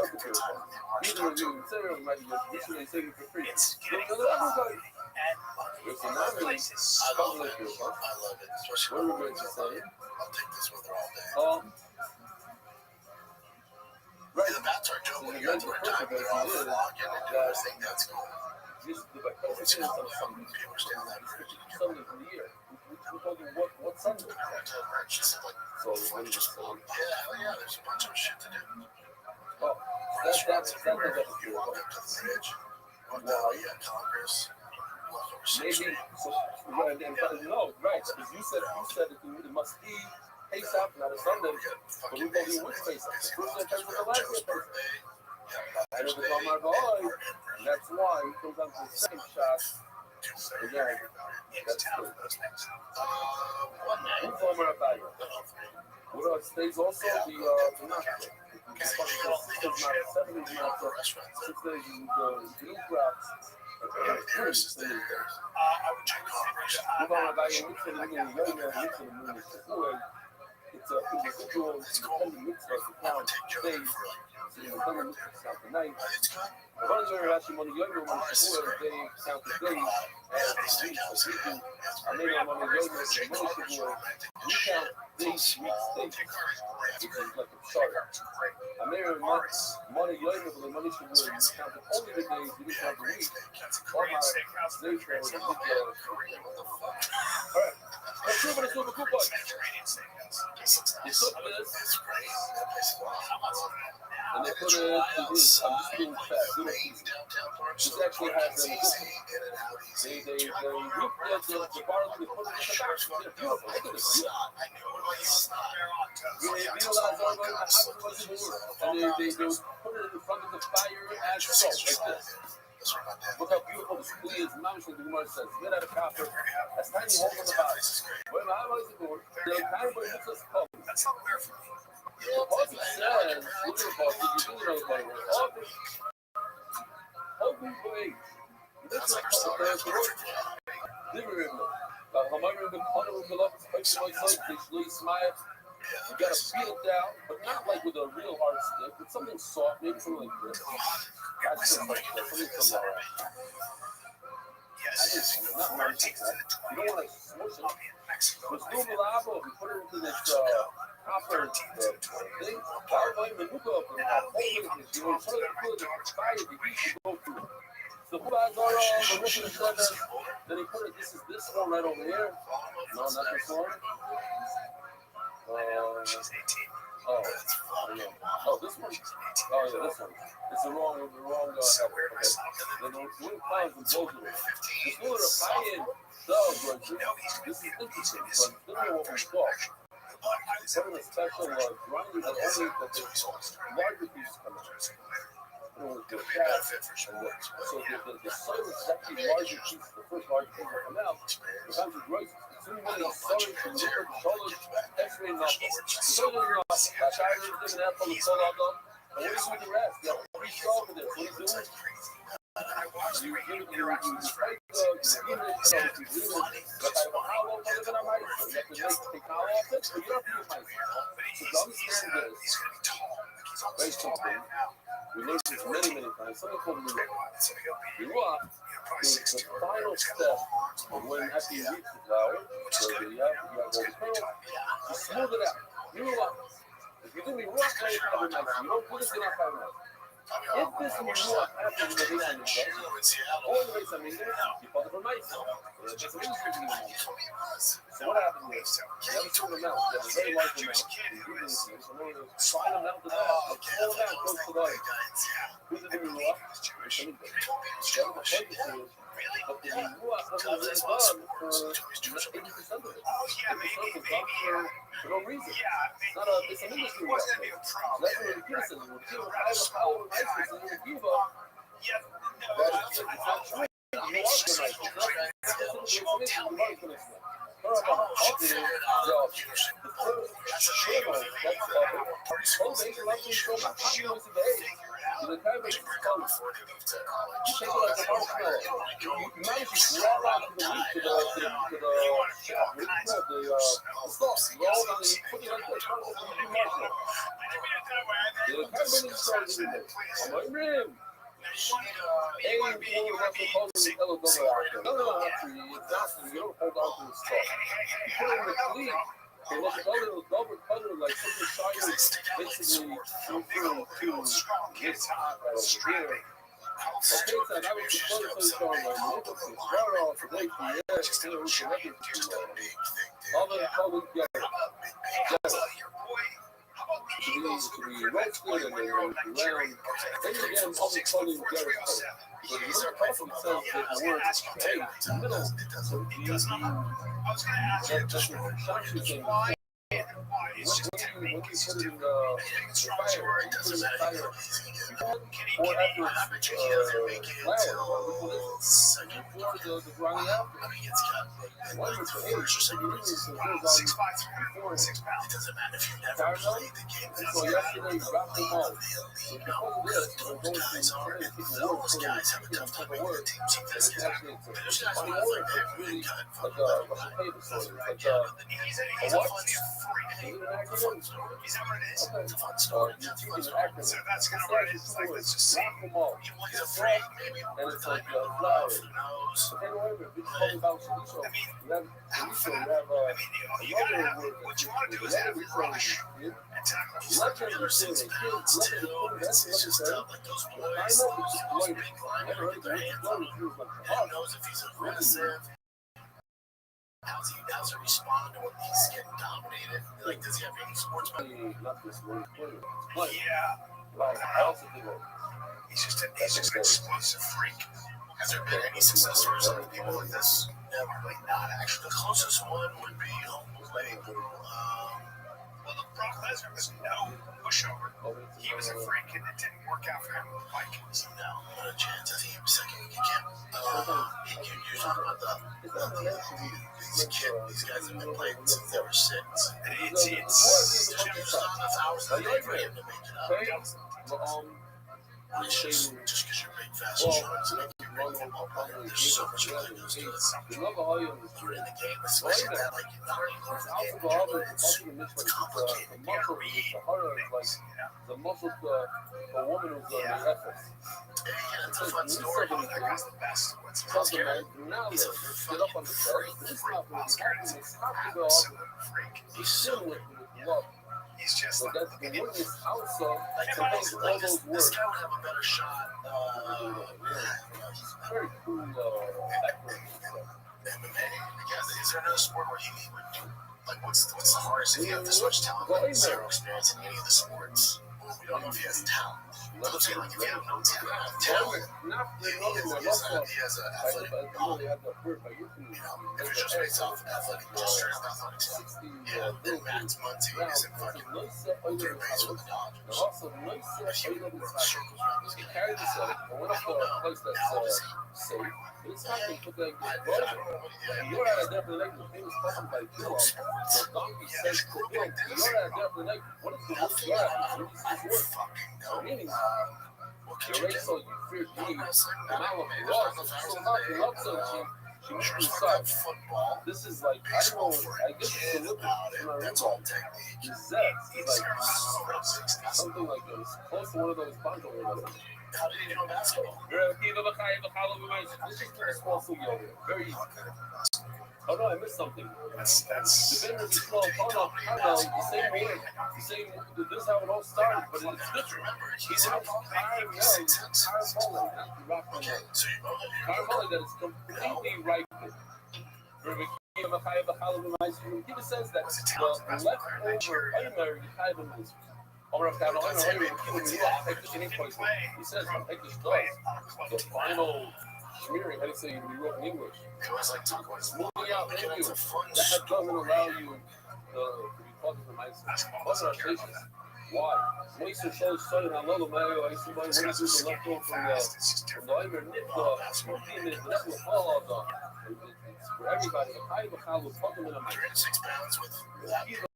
either you consider it like you're saving for free. It's getting It's a places. I love it. Especially what we're going to say. I'll take this with her all day. Right, the bats are doing when you go through a time, they're all vlogging and doing everything that's going on. It's common for some people to understand that bridge. Sunday for the year. We told you what Sunday. I went to the bridge, she said, like, So when you just hell yeah, there's a bunch of shit to do. oh, Restaurants that's everywhere. You walk up to the bridge, walk down Congress, walk over 6 maybe Street. so right and no, right, because you said it must be pace out, not a Sunday. But we told you which pace out. The first day pace with the last day pace. I know the my boy, and that's why he comes down to the second shot. Again, that's good. Who's on my value? What else stays also the knock. It's not 7 days not 6 days you do grabs. Harris is there. I would check Move on about your mix and the moon. It's a individual independent mix of the town stage. So you can mix out the night. It's good. The one year actually when the younger one is they count the days and the weeks. So we do I made it on the younger and the minister we count days, weeks, days. Which is like a chart. I made it money younger but the minister we counted only the days, we didn't count the weeks. Alright. Let's move on to Super Coupon. You took this and they put it in this. I'm just doing fast. This actually has an They whip the barley, they put it in the back. They're beautiful. Look at this. They realize all the and they put it in front of the fire as salt, like this. Look how beautiful this flea is. Mamish, the Gemara says, made out of copper, has tiny holes on the bottom. When I was born, the kind of makes us come. The Pasuk says, look at the Pasuk, you do know the Bible. Open for age. This is you gotta feel it down, but not like with a real hard stick. It's something soft, maybe something like this. That's something like that. Something from that. Not nice. You don't want to smush it. With no malabo, if you put it into this copper thing, I'll find the hook up and I'll hold it. You know, so you put it in the fire, the heat should go through. So who has our the roof of the shutter? Then he put it, this is this one right over here. No, not this one. She's 18. Oh, yeah. Oh, this one. Oh, yeah, this one. It's the wrong okay. Then the wind clouds and both of them. It's still a high-end dog, but this is interesting, but this is what we thought. It's having a special grinder that only that the larger pieces come out. The cat, so the sun is actually larger piece, the first larger piece that come out. Sometimes it grows. Too many sorry to look at the shoulders, X-ray knuckle. The shoulders are that guy is giving that from the soul out though. And what is with the rest? You have to be strong with this. What are you doing? You fight the but I will how long for the mice. You have to take how off it, but you don't have to use mice. So understand this. Very simple. We learned this many times. Something called Miruah is the final step of when after you reach the flower, so you have all the pearls, you smooth it out. Miruah. If you do Miruah, now you have a nice. You don't put it in a nice. If this Miruah happens in the base of the or the base of the you call it for mice. So what happens is, you have a certain amount, you have a very large amount, so in order to find amount of that, a small amount goes to the who's the Miruah? But the Miruah hasn't been done for 80% of it. 80% is done for no reason. It's an industry right there. So that's what the Kiva says. When Kiva has a power of ISIS in your Kiva, it's not true. You are the nice. She won't tell me. The first the kind of you take it like a marshmallow. You manage to grab onto the meat to the sauce. You roll on it, put it like that. You marshmallow. The kind of money started in there. I'm like, Rim. Hey, you have to hold the yellow double after. No, actually, it's not. You don't hold on to the stuff. You put it in the cleat. And let the double color like something shiny, basically referring to this hot right over here. Okay, so that was the color so strong like Nicholson. Right off the lake, yeah, still connected to all the colors together. Yes. To be roasted and then round. Then again, all the colors together. But the other person says that the word hey, middle, so just actually saying when you put it in the fire, or after flour, the brownie after. One was the age, so you really need to put it on before it. So yesterday you dropped them all. So because of this, we're going to try to keep the word so that we can keep the word. And it's actually, it's really like a potato sort of. It's like a what? Is it an acronym? Okay. So that's kind of what it is. Like, let's just see. It's freak, and it's like flour. Okay, wait a minute. We just talking about chorizo. You have chorizo. You have another word. What you want to do is have a brush and tackle circular since pounds too. It's just like those boys. Those big never heard their hands on him. And knows if he's aggressive. How's he respond to when he's getting dominated? Like, does he have any sports? Not this one. Yeah. Like, he's just an explosive freak. Has there been any success stories of people like this? Never. Like, not actually. The closest one would be well, Brock Lesnar was no pushover. He was a freak and it didn't work out for him with the Vikings. No, not a chance. I think he was second. You're talking about these guys have been playing since they were 6. It's not enough hours for him to make it up. It's just because you're big, fast, and strong, so make you a great football player. There's so much value goes to it. You're in the game, especially that, like, you're not even in the game, but it's complicated. You gotta read things, the muscle for a woman who's Yeah, it's a fun story. That guy's the best. What's scary? He's a fucking freak. Oscar is an absolute freak. He's so good. He's just like, look at him. Like, this guy would have a better shot. very cool MMA. Is there another sport where he would do? Like, what's the hardest if you have this much talent and zero experience in any of the sports? We don't know if he has talent. But I'm saying, like, if you have no talent, he has an athletic body. If it's just based off athletic, just straight up athletics. Yeah, then Max Muncy isn't fucking third base with the Dodgers. If he circles around this guy, I don't know. How old is he? It's happening to the I don't know what he you're at a different level. Famous person by Bill. The donkey says to Bill, you're at a different level. What is the most you're at? I don't fucking know. Meaning, What could you're you right, so do? you fear No me. wrestling, The no man of MMA, law, there's so nothing much today. love, so she Sure moves as fuck aside. up football. This is like, I don't Baseball know, for I a guess it's a kid little about bit it. That's all technique. It's like Around 60. something like this. Close to one of those poncho ones. How did he do in basketball? This is a small studio here. Very easy. Oh no, I missed something. That's The business is called the same way. The same. This is how it all started, but it's different. He's in Carmella, Okay, so you both Carmella that is completely right. He says that the leftover primary kind of is. He says, take this stuff. The final smearing, how do you say in Europe in English? it was like talking about Moving out, making thank it you. a fun That doesn't allow story. you to be talking to myself. Why? Moister shows started on Lolo Mayo. I used to buy one of the leftover from the Imer Nipta. That's what all of it's for everybody. The high Bachal was fucking in a mic. 306 pounds with Either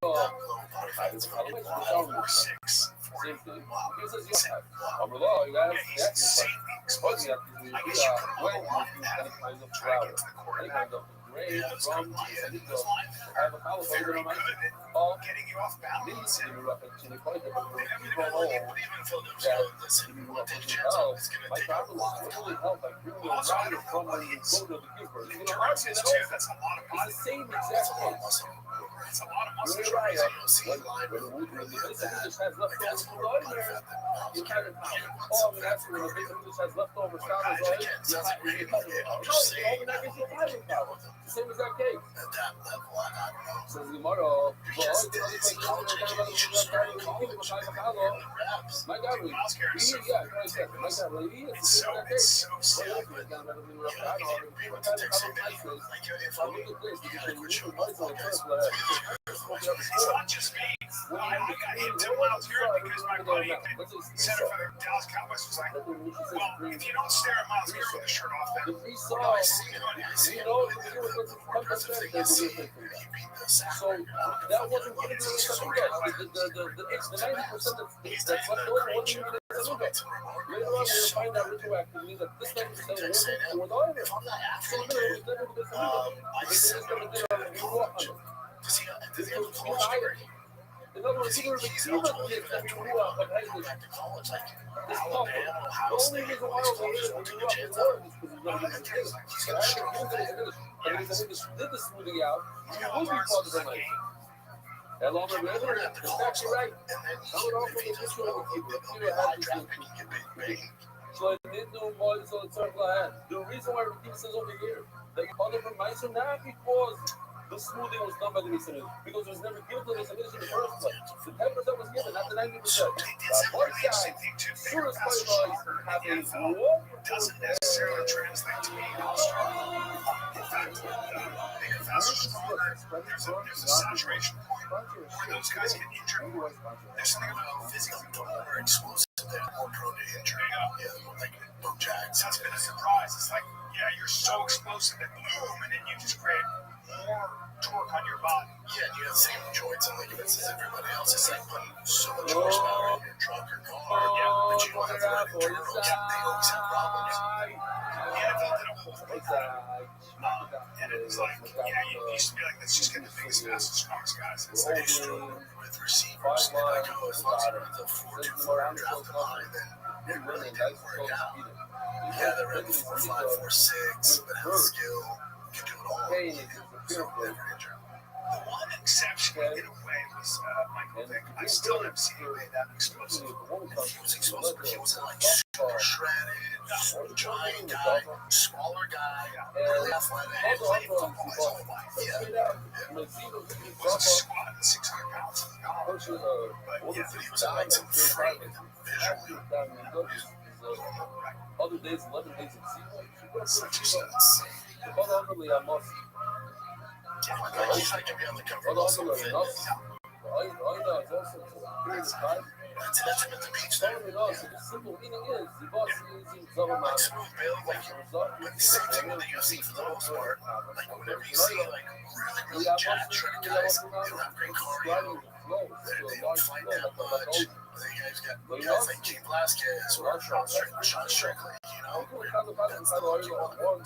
or 6. same thing. He says, yeah, I'm law, you guys. That's Exposing. any kind of travel, any kind of grade, from, and it goes. I have a college over on my all Getting you off balance. these you up actually quite a bit of Even people all Phil knows this, and you we'll up take a in chance hell. on it's going My to take a problem lot is of really time. help like bringing a Also, rider from when you go to the keeper. You know, Endurance is too. That's a lot of it's the muscle. same That's exact a lot of thing. muscle. It's a lot of muscle. You're right. You don't see a line When really, the really business that. just has Like, that's leftover more from body the fat than you kind of muscle. oh, I mean, that's when the business just has leftover salads on it. You cut it off. No, overnight is your fighting power. Same as that cake. At that level, I don't know. Says tomorrow. Because it's college again, you should start in college. Reps. My God, Oscar is so yeah, I said, my God, lady, it's so sad. But you know, be able to take something like if I'm you gotta quit showing off like guys. It's not just me. I got hit 2 miles here because my buddy, center for the Dallas Cowboys, was like, well, if you don't stare at Miles Garrett with the shirt off, then I see it, honey. I see it. It's more impressive thing I see. He beat the Sack. So that wasn't going to be something else. The 90% He's that's taking left a over great wasn't check. even That's what makes him later remarkable. on, He's we're going to so find out retroactively that this 90% wasn't for the other. if I'm not So African it was kid, never this I send him to college. Does he have a college degree? In other words, He's he was eligible kids even that at we 21 grew up to at go back to college, like This Alabama, Ohio the only State, reason all why these I was colleges here won't was take a because chance he on him. was not even And a he's like, he's gonna struggle. And he did the smoothing out. He's He got will be guards part of in the that night. game. That long Can we learn at the it's college actually level? right. And then How if he does well, he'll be a high draft pick and get big. So I didn't know why it's on the circle ahead. The reason why Ricky says over here that you call it from Meister, not because the smoothing was done by the Nissan, because it was never given to the Nissan in the first place. The 10% was given, not the 90%. So they did something One really guy, interesting thing too. They soon were as fast Playboys soccer in have the a NFL. war doesn't necessarily translate to being all strong. In fact, bigger, faster, stronger, there's a saturation point where those guys get injured more. There's something about physically more explosive, they're more prone to injury. Like Bo Jags. That's been a surprise. It's like, yeah, you're so explosive that boom, and then you just create more torque on your body. Yeah, and you have the same joints and ligaments as everybody else. It's like putting so much horsepower in your truck or car. But you don't have the right internals. They always have problems. The NFL did a whole thing. And it was like, you used to be like, let's just get the biggest, fastest, strongest guys. It's like, it's true with receivers. And like, oh, as long as you don't have the 4-2-4 draft them high, then it really didn't work out. Yeah, they're running 4-5, 4-6, but have skill, can do it all. So never injured. The one exception in a way was Michael Vick. I still haven't seen anybody that explosive. He was explosive, but he wasn't like super shredded, giant guy, smaller guy, really athletic. He played football his whole life. He wasn't squatting 600 pounds. But yeah, he was like some freak visually. Other days, 11 days of season. Such a insane. He's like to be on the cover of some of it. That's a detriment to beach there. The simple meaning is the boss using Like smooth build, like, but same thing with the UFC for the most part. Like, whenever you see, like, really jacked, shredded guys, they don't have great cardio. They don't fight that much. They guys got guys like Jay Blasquez or Sean Strickland, you know? That's the lucky one.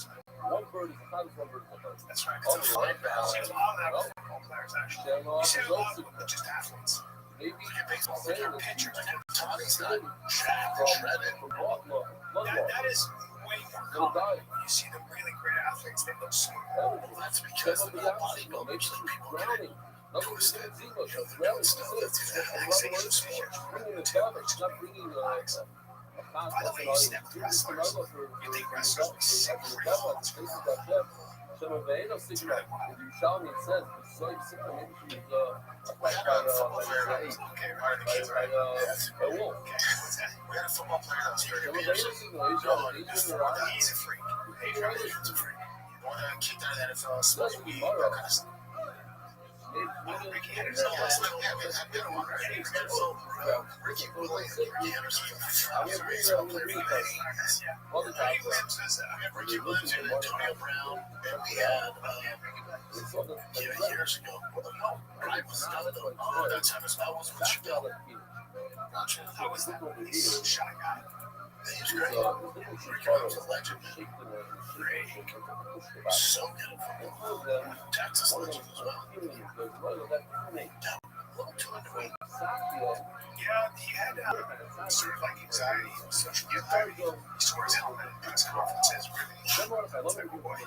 one bird is a title, one bird is a bird. That's right. It's a fine balance. You see a lot of that with football players, actually. You see a lot with just athletes. Maybe Look at baseball, look at pitchers. Tony's not jacked or shredded. That is way more common. You see the really great athletes, they look smooth. Oh, That's because they're not bodybuilders. Like people get it twisted. You know, they're doing stuff that's in that relaxation sport. Relax. By the way, you step with wrestlers. You think wrestlers be sick for real? It's Chama bem, não sei como é. O Xiaomi says, só simplesmente we had a football player that was okay, right? The kids, right? é wolf. We had a football player that was very abused. He's a freak. Adrian Peterson's a freak. One kicked out of the NFL, smoked weed, that kind of stuff. Ricky Henderson, I've been one, right? Ricky Williams, Ricky Henderson, Ricky Williams and Antonio Brown, and we had years ago. Right was done though. Oh, that time as well was with Chappelle. Gotcha. I was that shy guy. He was great. Ricky Williams was a legend. Great. So good at football. Texas legend as well. Yeah, he had sort of like anxiety, social anxiety. He wore his helmet at press conferences. Really, boy.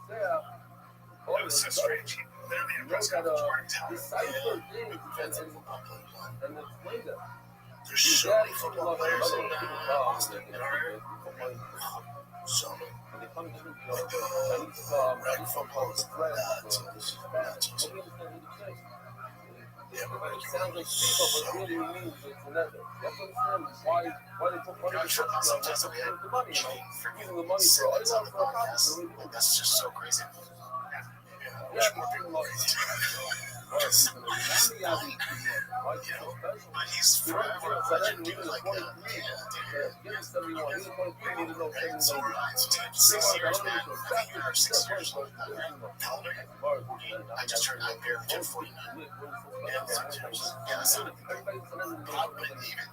That was so strange. He literally had a press conference wearing his helmet. There's so many football players in Boston in our area. So many. Like rec football is nuts. Everybody sounds like people, but really means it's another. You have to understand why they put money in the money, using the money for all the that's just so crazy. Yeah, more people crazy. But he's forever a legend, dude, like that. Yeah, so right, so 6 years, man. I think you're 6 years old. How old are you? I just turned my beer, turned 49. Yeah, 6 years. Yeah, so probably even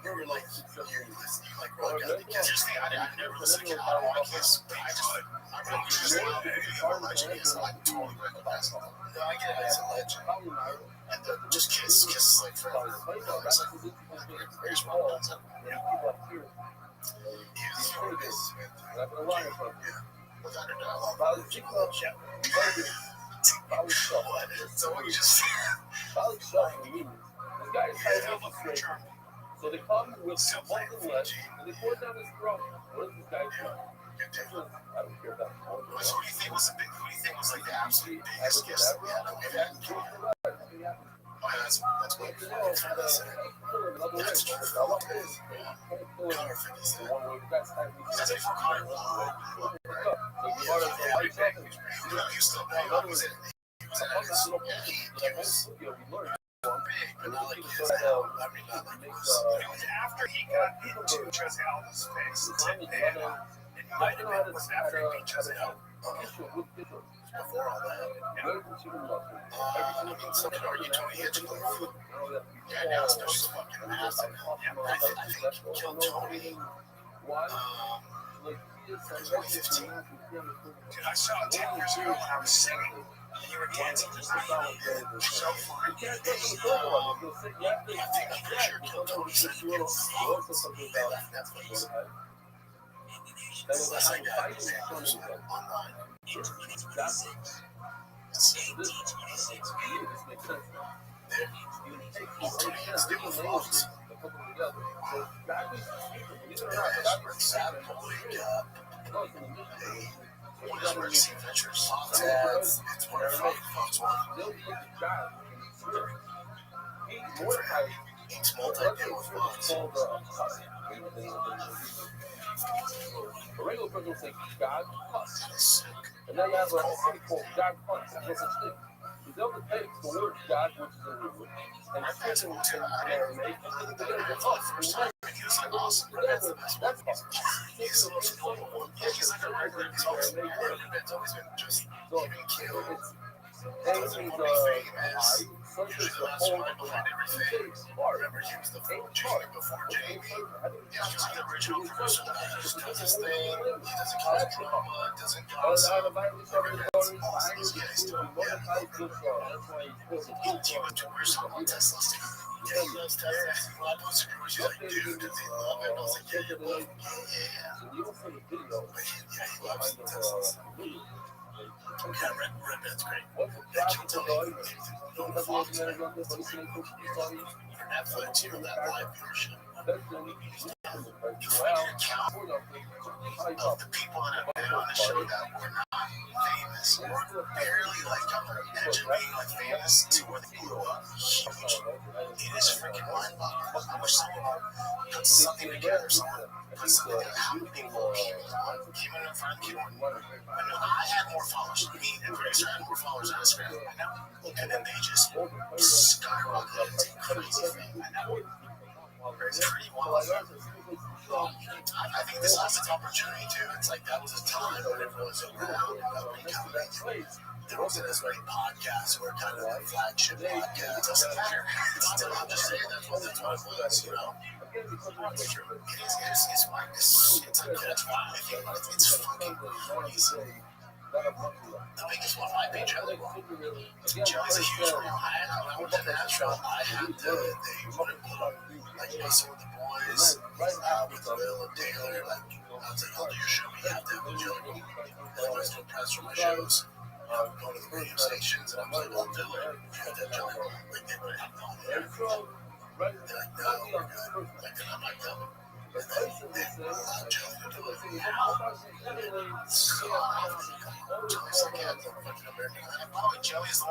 you were like, you like rock out the kids. Just think, I never listened to I don't want kids. I just legend is like totally great at basketball. No, I get it as a legend. And just kiss like forever. You know, it's like greatest one done ever. He's one of his, without a doubt. So what you just said? The guy is trying to straight. So they come with something less, and they pour it down his throat. What is this guy doing? I don't care about it. So who do you think was like the absolute biggest guest that we had? Oh, yeah, that's what I'm trying to say. another way. That's true. I love this. Counterfeit The one where the guys have me. Because if you call it wrong, you still pay off. He was but not like his now. I mean, not like this. It was after he got into Jesse Allen's face. And it might have been was after he beat Jesse Allen. Before all that. Something are you Tony Hitchcock? Yeah, now it's just fucking massive. Yeah, I think he killed Tony. 2015. Dude, I saw it 10 years ago when I was singing. And you were dancing just like so fun. I think I'm pretty sure killed Tony said he killed they left Netflix. Unless I got examples online. It's different folks. Whatever it's adventures. It's one of Fox One. It's multi-day with Fox. A regular person will say God plus. And then you have a thing called God plus. There's no such thing. They'll take the word God, which is in English, and twist it in Aramaic, and put it together with us. That's awesome. That's awesome. He's the most important one. He's like a regular. He's always been good. It's always been just giving kill. Doesn't want to be fake, man. Usually the last one behind everything. Remember, he was the full Jamie before Jamie. Yeah, he's the original person that just does his thing. He doesn't cause drama, doesn't gossip. He's still, he was too personal on Tesla too. Yeah, he loves Tesla. When I posted it, she was like, dude, does he love it? I was like, yeah, you love it. Yeah, he loves Teslas. Yeah, Red Man's great. That killed Tony. On Fox, for Netflix, you know, that live viewership. You find an account of the people that have been on the show that were not famous or barely like on the edge of being like famous to where they blew up. It is freaking mind-boggling. I wish someone put something together, someone put something together. How many people came in front of the keyboard? I know I had more followers than me, and Grace had more followers on Instagram. I know. And then they just skyrocketed into crazy fame. I know. It's pretty wild. I think this was its opportunity too. It's like that was a time when everyone was around and nobody coming. There wasn't as many podcasts. We're kind of a flagship podcast. It doesn't matter. Still, I'm just saying that's what it was, you know. It's fucking crazy. The biggest one might be Jelly Roll. Jelly's a huge one. I went to Nashville. I had they wanted to put up like some of the boys with the Bill and Taylor. Like I was like, I'll do your show. You have to have a Jelly Roll. And I was doing press for my shows. Going to the radio stations, and I'm like, well, Taylor, you have to have Jelly Roll. Like they would have no idea. They're like, no, we're good. Like, and I'm like, no. And then they allowed Jelly to do it. How? So, Jelly's like, yeah, the fucking American Idol. Oh, Jelly's the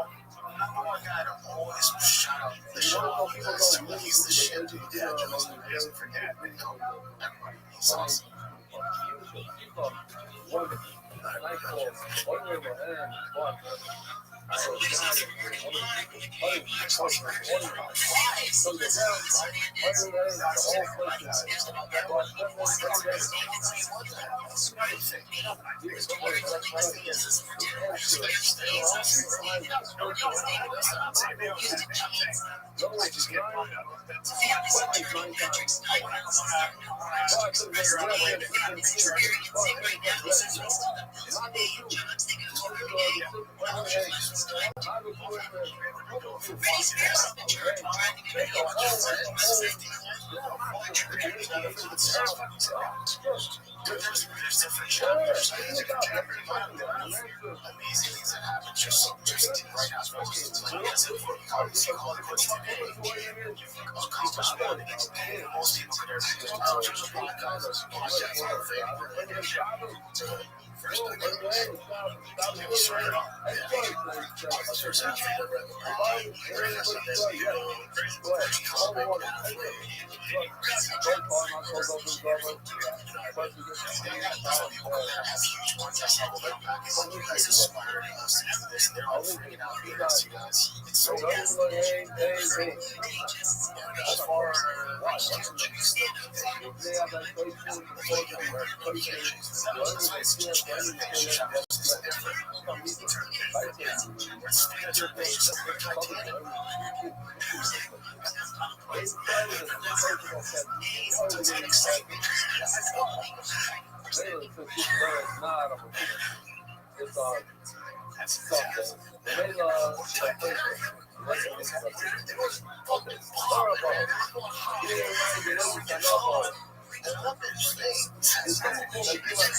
number one guy to always shout out the show because he's the shit, dude. Yeah, Jelly's the reason for that. He's awesome. There's different chapters. Amazing things that happen just right now. Like I said before, you call it quits today. Accomplish one. Most people could never do it. Podcasts are the thing. first thing I was started off. The first half I read the Bible, right as I did,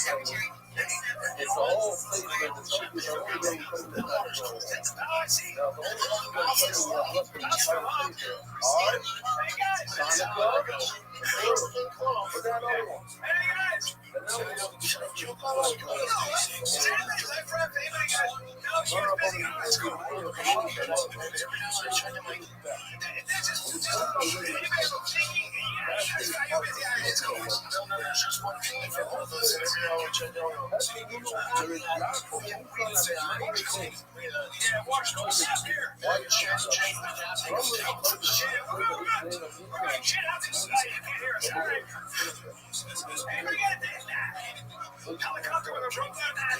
It's on Sunday. It's a whole statement. It's something that only really comes to that story. Now, the only thing I'm going to tell you is left in the entire statement are Sonic Club, or that other one. And now we're going to helicopter with a rope down that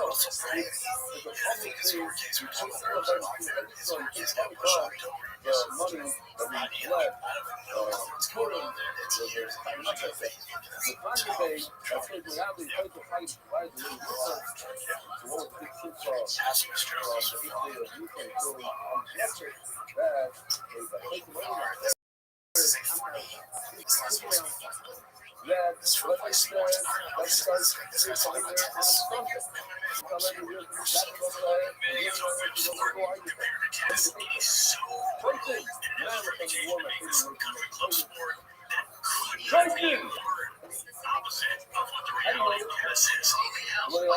Also, Frank, I think it's a court case where some of the girls are on there. His kids get pushed out the door. money that we collect, What's going on there? It's years. I'm not going to face the climate day, that's what we have. We fight the fight. Why is it research? So what was 6 Asking the girls if they are youth and so objective that is a place where that this for my sports and Ireland. This guy's only my tennis. Compared to tennis, it is so brutal. And it's a country club sport that could be more opposite of what the reality of tennis is. I don't know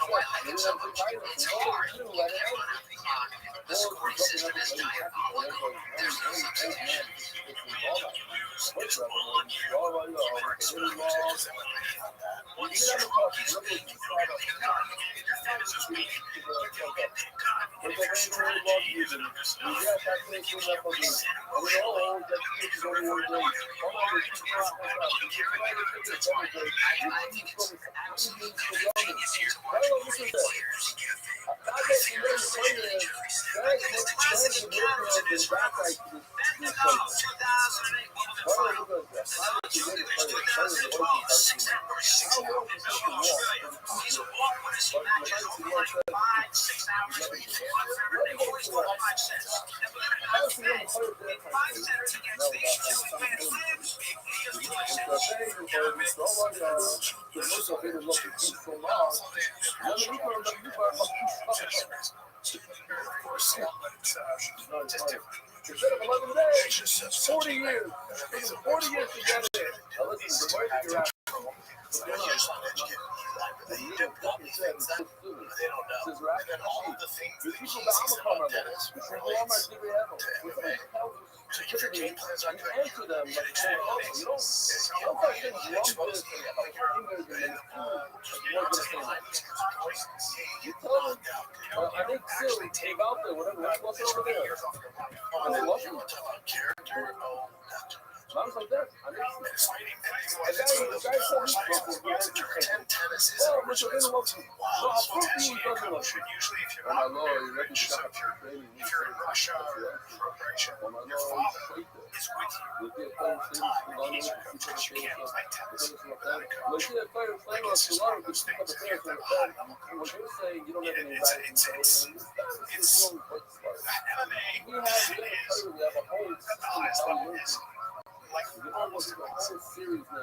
why I get so much. It's hard. You can't run out the scoring system is diabolical. There's no substitution. You lose, it's all on you. It's not much when you start walking, you don't get picked on. Your fitness is weak. You don't get picked on. And if your strategy isn't up to snuff, you can't reset it well. You can go to war and I think it's absolutely genius here to watch all these players get zero safety injuries. It's the classic character in this record. Then about 2008 Wimbledon final. Sunday, 2012 September 6th in Melbourne, Australia. These are all winners matches over like 5-6 hours before February 45 cents. And believe it or not, fans, 5 centers against these two fans lives equally as much as never miss the instead of 11 days, 40 years. 40 years together. Now listen, the way you're out. They don't know. And then all of the things that he sees about tennis relates to MMA. So you your game plans on good. You get extreme hobbies. You don't get exposed to it. Like you're not behind these kinds of poisons. You locked out. I think still take out there, whatever that's what's over there. And then you want to talk about character. Oh, not too much. I was like that. I mean, It's fighting. It's one of those before fights. Tennis is a wild sport. Usually, if you're not if you're in Russia or Croatia, your father is with you all the time. He's your coach because you can't play tennis without a coach. Like it's just one of those things that you have to hide on the coach. It's MMA is at the highest level is like almost impossible.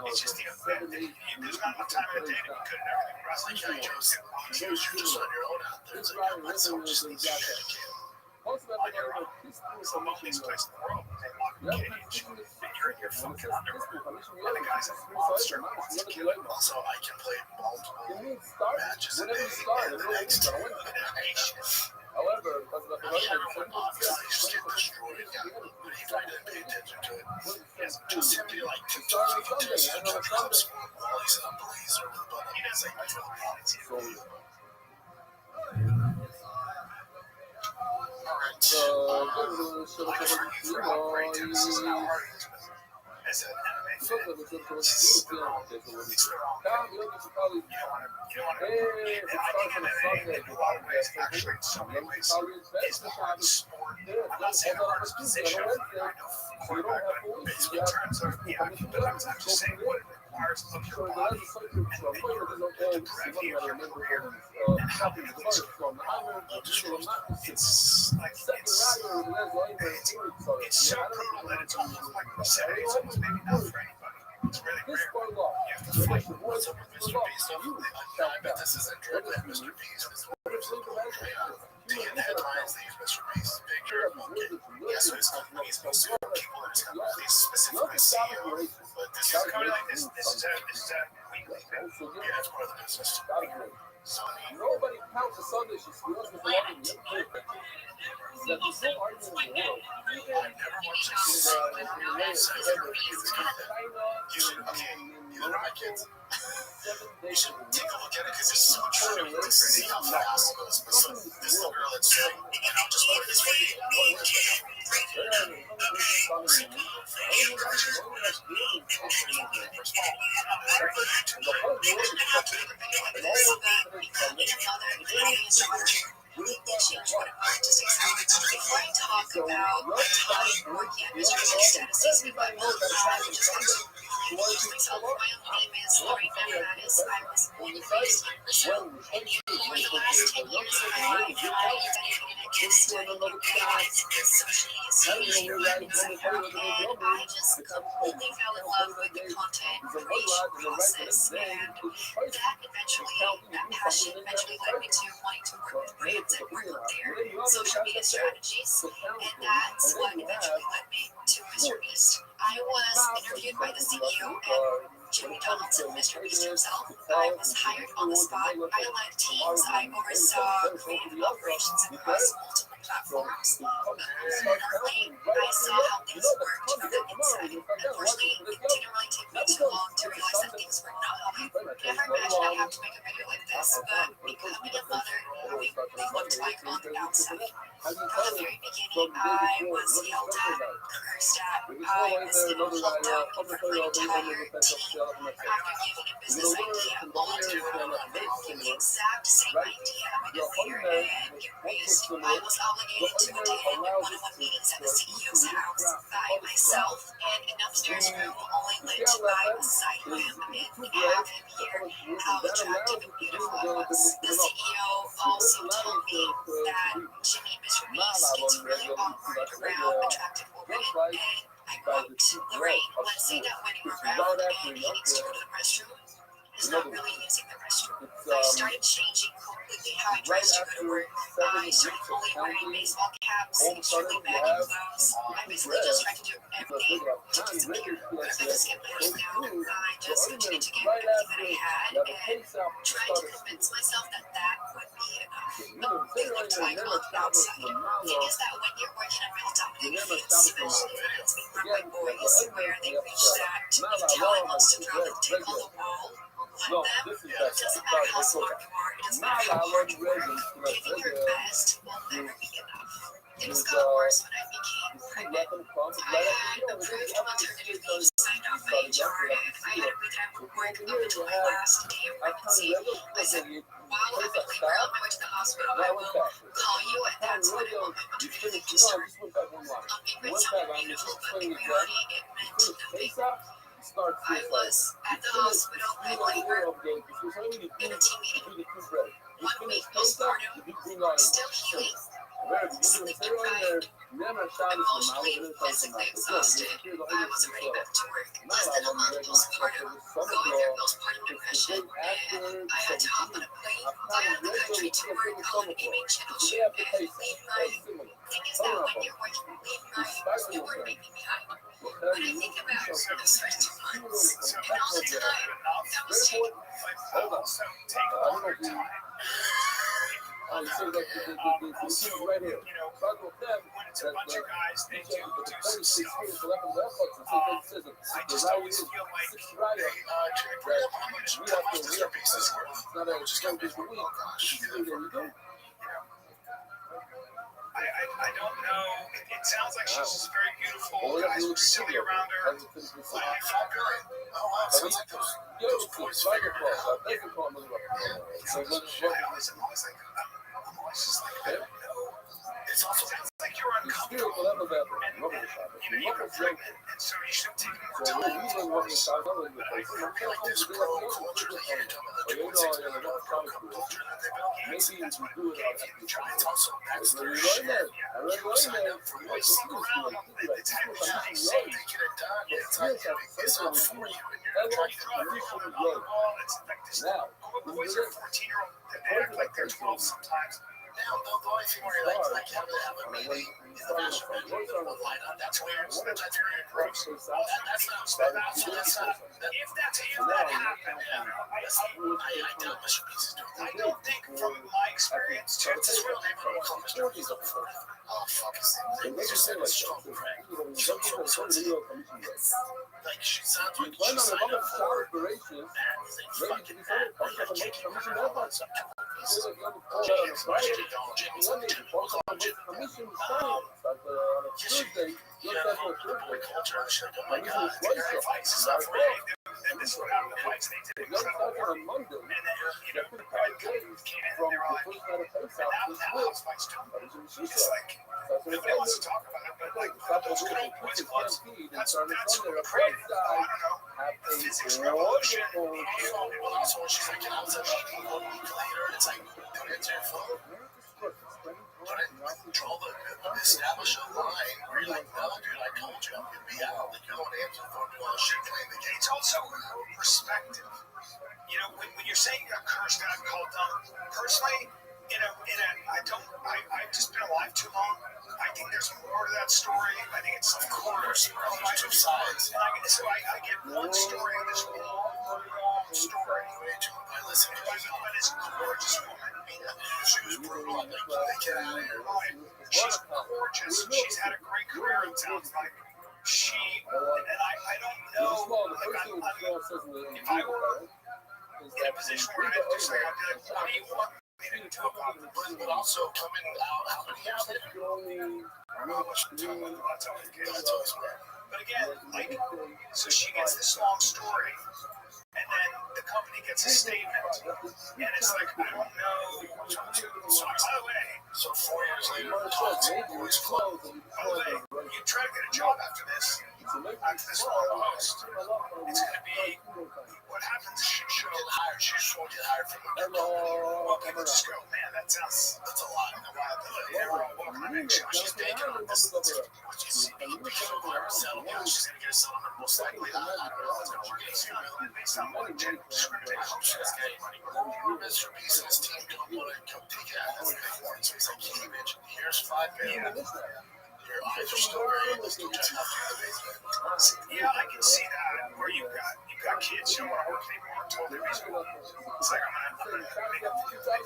It's just the event. There's not enough time in the day to be good at everything. Wrestling, you're just on your own out there. It's like, someone just needs to dedicate. Like you're some of these places in the world, they lock the cage, and you're in your fucking underwear. And the guy's a monster wants to kill you. Also, I can play multiple matches a day, and the next elimination. however, Obviously, just get destroyed. But if I didn't pay attention to it, just simply like 2 times a day, and the clubs, well, he's a blazer with a button. He doesn't feel the body. Alright, as an MMA fan, this is the wrong thing. It's the wrong thing. You don't want to and I think MMA, in a lot of ways, actually, in so many ways, is the hardest sport. I'm not saying the hardest position, kind of quarterback, but basically in terms of, but I'm just saying what it requires of your body and your to deprive you of your career and how you lose. It's like, it's so brutal that it's almost like we said, it's almost maybe not for anybody. It's really rare. You have to fight what's up with Mr. Beast. I bet this isn't true that Mr. Beast is one of the in the headlines, they use Mr. Beast's picture. Yes, so his company's supposed to people in his company, specifically CEO. But this is kind of like this is a weekly thing. Yeah, it's part of the business. So, I mean, nobody counts the Sunday she screws with the one that the same argument in the world. I've never watched this. Neither are my kids. You should take a look at it because it's so true to see how fast it goes. This little girl that's saying, just look at this video. Small Before I talk about my time working at Mr. Beast at a season by one, I would just like to introduce myself. My own name is Lorraine Mattis. I was born and raised in Brazil. And for the last 10 years of my life, I dedicated to studying AI and social media skills. And I just completely fell in love with the content creation process. And that passion eventually led me to wanting to work with brands and work on their social media strategies. And that's what eventually led me to Mr. Beast. I was interviewed by the CEO and Jimmy Donaldson, Mr. Beast himself. I was hired on the spot. I led teams. I oversaw creative operations across multiple platforms. Currently, I saw how things worked from the inside. Unfortunately, it didn't really take me too long to realize that things were not how I never imagined I'd have to make a video like this, but becoming a mother really looked like on the outside. From the very beginning, I was yelled at, cursed at. I was even pulled out in front of my entire team after giving a business idea all to the exact same idea in a fear and get raised. I was obligated to attend one-on-one meetings at the CEO's house by myself, and an upstairs room only lit by a side lamp, and have him hear how attractive and beautiful I was. The CEO also told me that Jimmy, Mr. Beast, gets really awkward around attractive women, and I quote, Lorraine, let's say that when you're around and he needs to go to the restroom, is not really using the restroom. I started changing completely how I dressed to go to work. I started fully wearing baseball caps, extremely baggy clothes. I basically just tried to do everything to disappear. But as I just get better now, I just continued to get everything that I had and tried to convince myself that that would be enough. But it looked like on the outside. The thing is that when you're working in real dominating fields, especially if it's being run by boys, where they reach that if talent wants to drop and take on the wall, let them. It doesn't matter how smart you are, it doesn't matter how hard you work. Giving your best will never be enough. Things got worse when I became pregnant. I had approved maternity leave signed off by HR, and I had agreed that I would work up until my last day of pregnancy. I said, while I'm in labor on my way to the hospital, I will call you, and that's when I want my maternity leave to start. It may sound beautiful, but in reality, it meant nothing. I was at the hospital in labor in a team meeting. 1 week postpartum, still healing, sleep deprived, emotionally and physically exhausted. I was already back to work. Less than a month postpartum, going through postpartum depression, and I had to hop on a plane, fly out of the country to work on a main channel shoot, and leave my. Thing is that when you're working, leave my newborn baby behind. When I think about those first 2 months and all the time that was taken. So take a longer time. Right here. When it's a bunch of guys, they do some stuff. I just always feel like they pretty much how much does their pieces worth? Which is going to be, oh gosh, I don't know. It sounds like she's just very beautiful. Guys were silly around her. But I felt good. Oh wow, sounds like those boys figured it out. I'm always just like, I don't know. It also sounds like you're uncomfortable. And you're pregnant, and so you should have taken more time to rest. But I feel like this grow culture that you're talking about, the 26 million grow culture that they built, that's what gave you try. It's also that's their shit. You signed up for it, stick around. It's advertised. They get it done. It's like it's all for you, and you're trying to throw everything on the wall. It's like this. Boys are 14-year-old. They act like they're 12 sometimes. Now, the only thing where you like have a baby in the national lineup, that's weird. That's very gross. That's not spelled out, so that's not. If that happened, I doubt Mr. Beast is doing that. I don't think, from my experience, chances real name will call Mr. Beast over for it. Oh, fuck his name. They just said it's strong, right? Like, she sounds like she signed up for it. And they fucking mad. Like, I can't keep her out on some pieces. James, Jimmy's like, Jimmy, what's on Jimmy? Yesterday, my culture, I should have, oh my god, their advice is not for me. And this is what happened to fights. They did incredible work. And then, the guy came in, they're all like, and now the house fights too. It's like, nobody wants to talk about it, but like those good old boys clubs, that's what created. I don't know. The physics revolution, the phone, people also, she's like, get outside meeting, go later. It's like, don't answer your phone. Don't draw establish a line where you're like, no, dude, I told you I'm gonna be out. Like, you're the one to answer the phone, do all this shit, playing the game. It's also perspective. You know, when you're saying you got cursed out, called dumb, personally, I've just been alive too long. I think there's more to that story. I think it's of course, two sides. So I get one story of this long story. I listen to this gorgeous woman. She was brutal. I'm like, get out of here. She's gorgeous. She's had a great career, it sounds like. I don't know. Like, if I were in a position where I had to do something, I'd be like, what do you want me to do about this? But also coming out, how many years later? I don't know how much time that's always good. That's always good. But again, like, so she gets this long story, and then the company gets a statement, and it's like, I don't know. So by the way, so 4 years later, boys club. By the way, you try to get a job after this long host. It's going to be what happens. She won't get hired. She just won't get hired from the company. Well, people just go, man, that's a lot. They're all walking on eggshells. She's banking on this. She's going to get a settlement most likely. I don't know what's going to work. It's going to be based on what general scripting. I hope she doesn't get any money. Mr. Beast and his team don't want to come take it out. That's what they want. So he's like, hey, bitch, here's $5 million. Your eyes are still red. Let's go check out the basement. Yeah, I can see that. Where you've got kids who don't want to work anymore. Totally reasonable. It's like, I'm gonna make a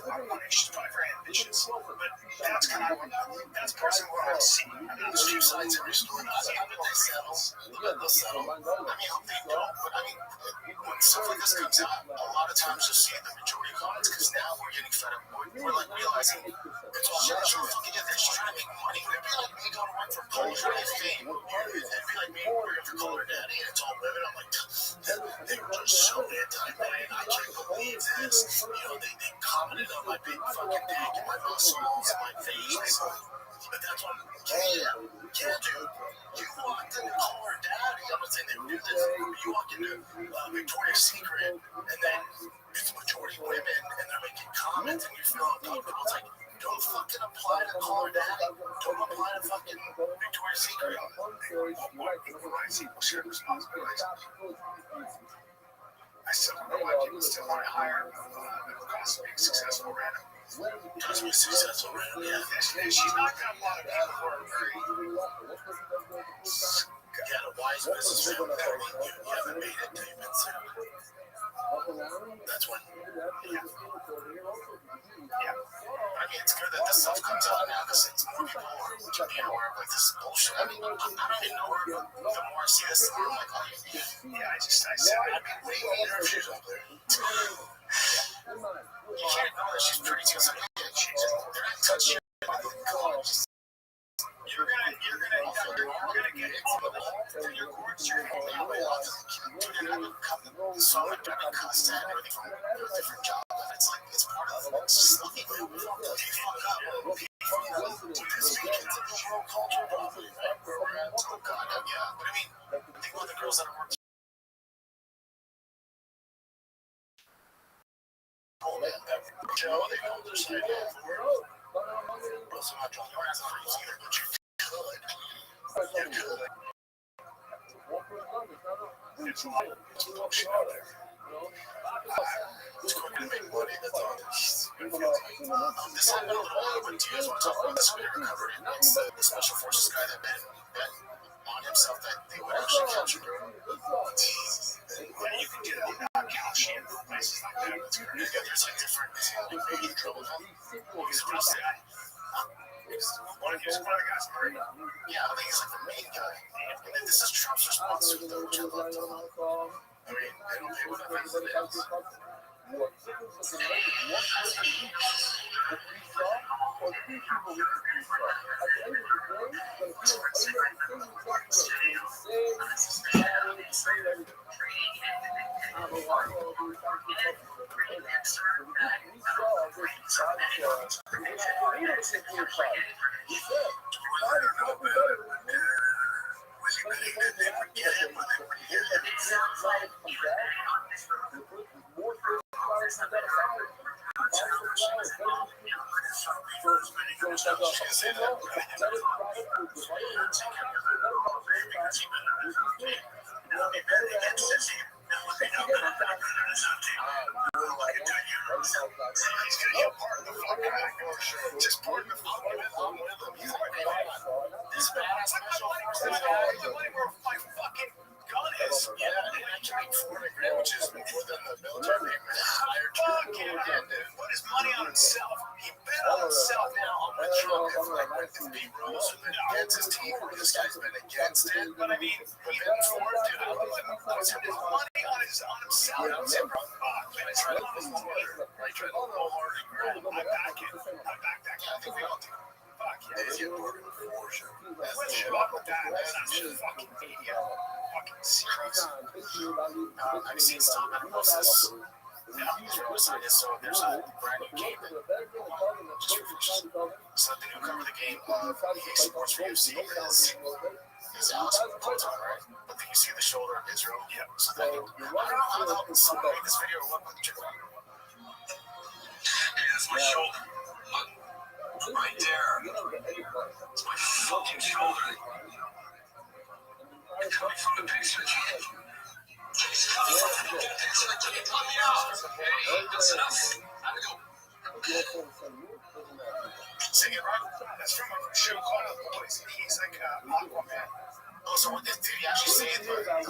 lot of money. She's probably very ambitious. But that's kind of that's personally what I see. I mean, there's two sides to every story. I hope they settle. They'll settle. I mean, hope they don't. But I mean, when stuff like this comes out, a lot of times you'll see the majority of comments because now we're getting fed up. We're like realizing it's all shit. She's fucking get there. She's trying to make money. It'd be like me going to work for Culture and Fame. It'd be like me working for Color Daddy and it's all women. I'm like, they were just so anti-man. I can't believe this. You know, they commented on my big fucking dick and my muscles and my face. But that's what can't do. You walked into Color Daddy. I'm not saying they would do this. You walk into Victoria's Secret and then it's majority women and they're making comments and you feel uncomfortable. It's like, don't fucking apply to Color Daddy. Don't apply to fucking Victoria's Secret. Share responsibilities. I still don't know why people still want to hire middle class being successful random. Because we're successful random, yeah. She's not got a lot of people who are very. You had a wise business family. You haven't made it till you've been set. That's when. Yeah. I mean, it's good that this stuff comes out now because it's more people who are being aware of like this bullshit. I mean, I don't even know where the more I see this, I'm like, oh, yeah, I said, I'd be way meaner if she was up there. You can't know that she's pretty too. Like, she just, they're not touching shit. You're gonna get it. You're gorgeous. You're gonna have a so much better cussed at everything from a different job. It's like it's part of the slugging. You fuck up. This weekend's a general culture problem, right? Where we're at. Oh God, yeah. But I mean, think about the girls that are working. Oh man, that Joe, they know their side of also not drawing your ass for either, but you could. You could. It's bullshit out there. It's going to make money, that's all. This happened a little while, but do you guys want to talk about the spirit recovery? It's the special forces guy that bet on himself that they would actually capture him. Yeah, you can do that without Calcium places like that. That's great. Yeah, there's like different major trouble. He's a real guy. One of the guys married. Yeah, I think he's like the main guy. And then this is Trump's response to the which I love to them. I mean, they don't pay whatever it is. He's gonna get part of the fucking act for sure. Just part of the fucking along with him. He's like, this badass special forces guy, the money where my fucking gun is. Yeah, and actually 400 grand, which is more than the military hired. Fuck yeah, dude. Put his money on himself. He bet on himself now. I'm with Trump. If like with Pete Rose and against his team, or this guy's been against it. But I mean, even for it, dude, I would like puts his money on himself. Yeah, bro. Man, I tried on his Twitter. I tried to go hard and grab. I back it. I back that guy. I think we all do. Fuck yeah. He's getting more for sure. Let's fuck with that, man. I'm just fucking media. Fucking secrets. I've seen some analysis. Yeah, so there's a brand new game that just refreshed. So the newcomer of the game, EA Sports for UFC is awesome. Right? But then you see the shoulder of Israel. Yeah. So then I don't know how to make this video or what, but check it out. Hey, that's my shoulder. Look, right there. It's my fucking shoulder. It's coming from the picture. It's coming from the picture. Can you put me out? Hey, that's enough. Time to go. Sing it, right? That's from a show called The Boys. He's like Aquaman. Oh, so what did he actually say in the line?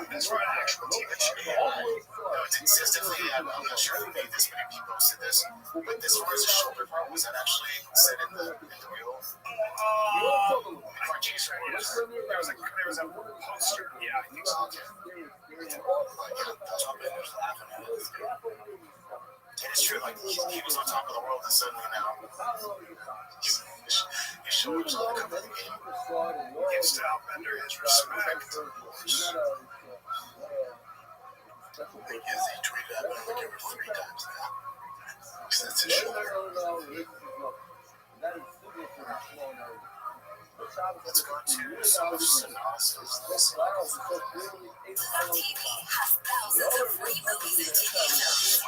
That's right, an actual TV show. No, it's consistently, I'm not sure who made this, but he posted this. But this far as the shoulder part, was that actually said in the real? Cartoons, right? There was a poster. Yeah, I think so. Okay. That's what I was laughing at. And it's true, like, he was on top of the world, and suddenly now, his shoulders all come in the game. Gives Stylebender his respect, of course. They tweeted at me like every 3 times now. Because that's his shoulder. Let's go to some synopsis. TV has thousands of free movies and TV shows.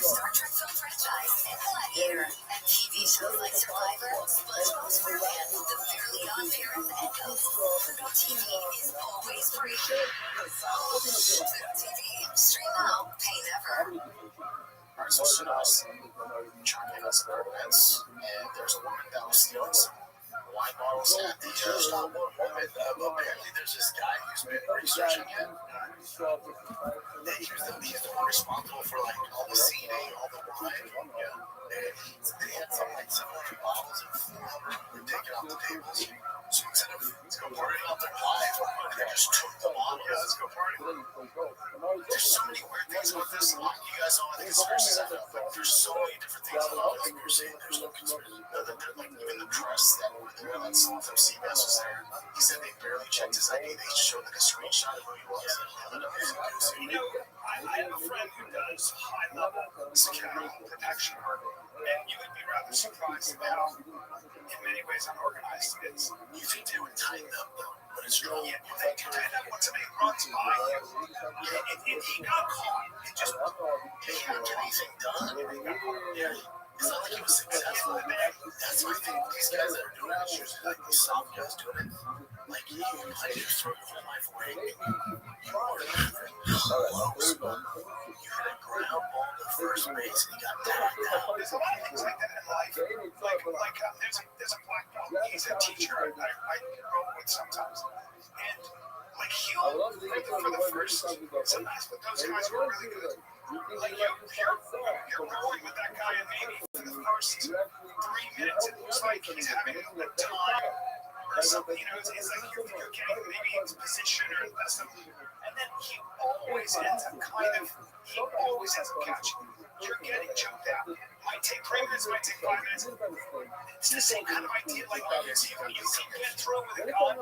Star Trek film franchise and Gladiator, and TV shows like Survivor, SpongeBob SquarePants, The Fairly Odd Parents, and Ghost. Pluto TV is always free. Pluto TV, stream now, pay never. Alright, so synopsis. Trying to us events, and there's a woman that was stealing some wine bottles at the stop woman. Apparently, there's this guy who's been researching it. He's the one responsible for like all the seating, all the wine. Yeah. And they had some like 700 bottles and 400 were taken off the tables. So instead of partying out their life, they just took the bottles. Yeah, let's go party. There's so many weird things about this. You guys know the conspiracies I know, but there's so many different things about it. You're saying there's no conspiracy. Like even the press that were there, like some of them CBS was there. He said they barely checked his ID. They showed like a screenshot of who he was. You know, I have a friend who does high-level security protection work, and you would be rather surprised at how, in many ways, unorganized it is. You think they would tighten up, though, but it's really they do tighten up when somebody runs by you. Yeah, he got caught. It just he didn't get anything done. Yeah. It's not like he was successful. That's my thing. These guys that are doing it, usually like these soft guys doing it. Like you play your throw your life away. You are laughing. You hit a ground ball to first base and you got tagged out. There's a lot of things like that in life. Like there's a black belt. He's a teacher I roll with sometimes. And like he'll like for the first sometimes, but those guys were really good. Like you're rolling with that guy and maybe for the first 3 minutes it looks like he's having a time or something, you know, it's like you're getting maybe into position or the best of, and then he always ends up he always has a catch. You're getting choked out. Might take 3 minutes, might take 5 minutes. It's the same kind of idea like you can get thrown with a gun.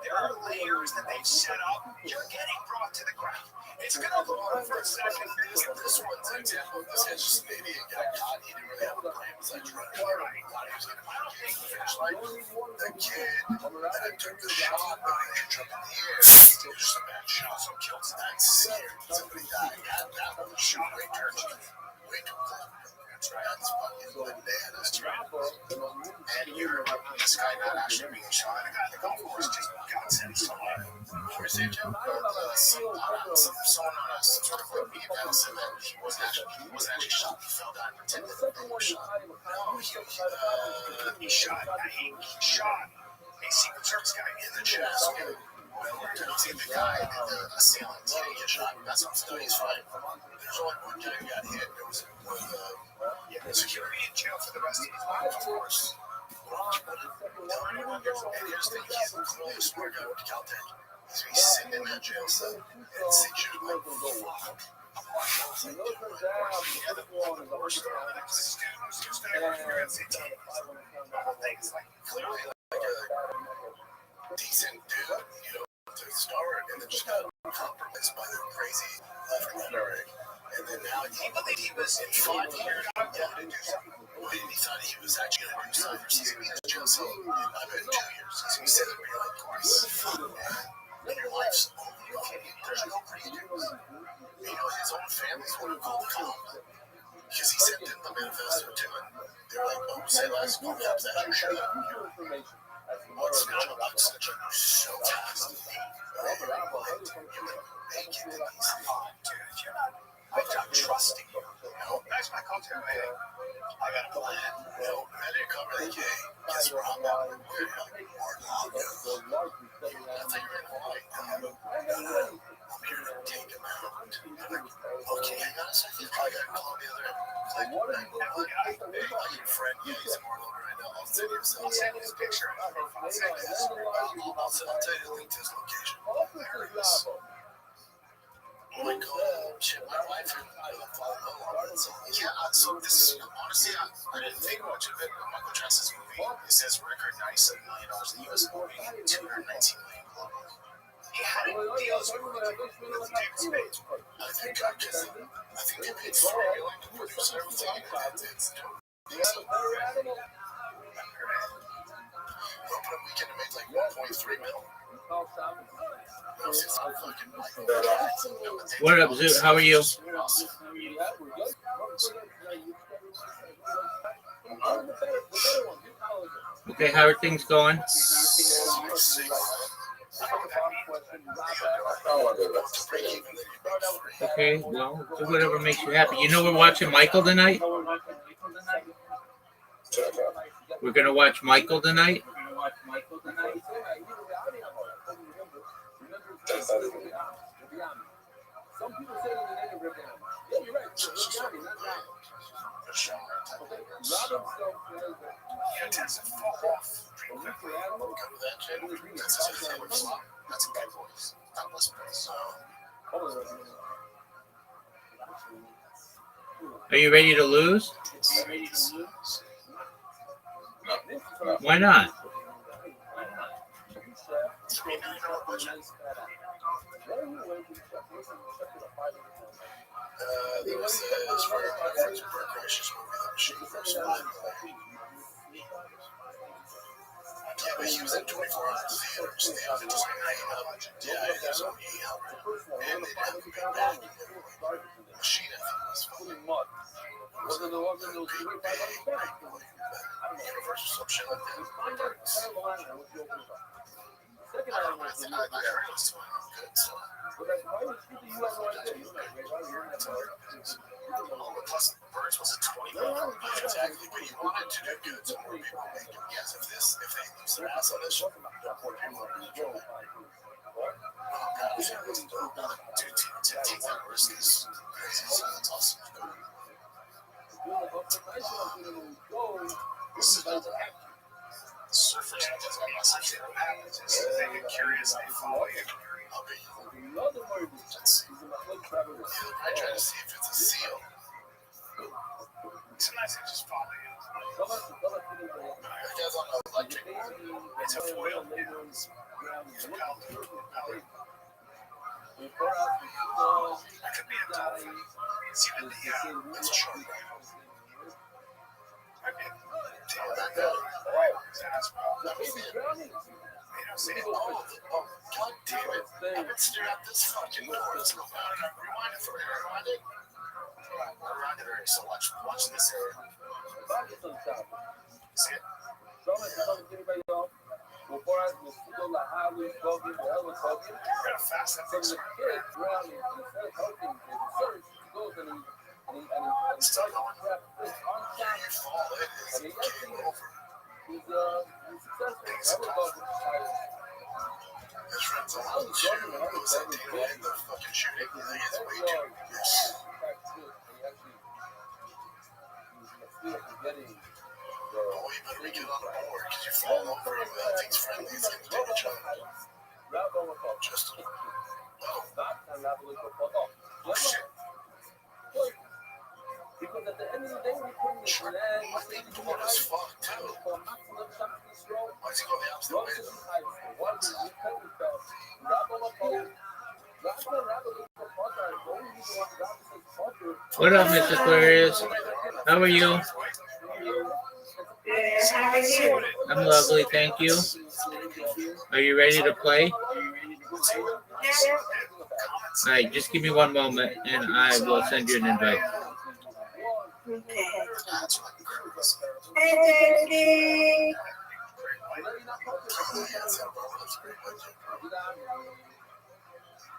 There are layers that they've set up. You're getting brought to the ground. It's gonna go on for a second. This one's an example. This guy's just an idiot. Got caught. He didn't really have a plan besides running. He thought he was gonna get to the finish line. The kid that took the shot, but he could jump in the air. It was just a bad shot, so it killed. That's scared. Somebody died. That was shot way too close. That's fucking bananas. And you're like, this guy not actually being shot. The guy at the golf course just got sent somewhere. Where's he, Jim? Someone on some sort of like email said that he wasn't actually shot. He fell down and pretended that he was shot. No, he shot a Secret Service guy in the chest. Well, I don't see the guy, the assailant, he didn't get shot. That's what I'm saying. He's fine. There's only one guy who got hit. It was one of the security in jail for the rest of his life, of course. And here's the thing, he's the closest smart guy went to Caltech. He's sitting in that jail cell and St. Jude like, fuck. Clearly like a decent dude, you know, to start, and then just got compromised by the crazy left rhetoric. And then now he believed he was in 5 years to do something. He thought he was actually going to do something versus being in jail cell in 2 years. So he said that we're like, and your life's over. There's no pretense. You know, his own family's going to call the cops because he sent in the manifesto to him. They're like, oh, say less, call the cops, that's your shit. What's not about such a so fast? I'm trusting you. No, that's my contact. I got a plan. No, I didn't cover the K. Guess where I'm at? We're like, Mar-a-Lago. I think you're in Hawaii. I'm here to take him out. I'm like, okay, hang on a second. I got to call the other end. Like, your friend, yeah, he's in Mar-a-Lago right now. I'll send you his picture. I'll tell you the link to his location. There it is. I'm like, oh, shit, my wife and I fall in love with it. So, yeah, so this is, honestly, I didn't think much of it. Michael Jackson's movie, it says record $97 million in the US movie and $219 million globally. He had deals with big space. I think they paid $4 million to produce everything. It's totally open a weekend to make like 1.3 million. What up, Zoot? How are you? Okay, how are things going? Okay, well, do whatever makes you happy. You know we're watching Michael tonight? We're going to watch Michael tonight? Some people say the name of Rihanna. Yeah, you're right. Rihanna, not Rihanna. Robin Stone says that he tends to fall off. That's a good voice. That was voice. Are you ready to lose? Why not? There was this very gracious movie that she was yeah, but he was in 24 hours theaters. They had to just hang up. Yeah, it was on and they had to go back. Machine, I think, was filming. Wasn't the one that was Universal, some shit like that. I heard it was good, so. Plus, Birds was a 20-minute exactly, but you wanted to do good, so more people make it. Yes, if they lose their ass on this show, more people are going to join. Oh, God, to take that risk is crazy, so that's awesome. This is another surfer changes. I'm not saying what happens. They get curious, they follow you. I'll be. Let's see. I try to see if it's a seal. Sometimes they just follow you. I guess on the electric, it's a foil. It's a powder. That could be a dolphin. See, it's a shark. I mean, tail that guy. His ass. Oh, god damn it. I've been staring at this fucking door. Let's go. Rewind it for me. Rewind it. Rewind it very so much. Watch this area. See it? Por fora do escudo la água e fogo e ela fogo. We're gonna fast that thing. So the kid drowning, instead of helping him search, he goes and It's still going. traps fish on Yeah, you fall. It is game over. he's successful. Never goes with the His friends all on the shoot. Goes that data in the fucking shooting. I think it's way too. Yes. Oh, you better make it on the board because you're falling over. That thing's friendly. It's going to damage on it. Just a little. Oh, shit. Because at the end of the day, we couldn't Sure. My big board is fucked too. Why is he going the opposite way? What up, Mr. Aquarius? How are you? I'm lovely, thank you. Are you ready to play? Alright, just give me one moment and I will send you an invite. That's fucking crazy.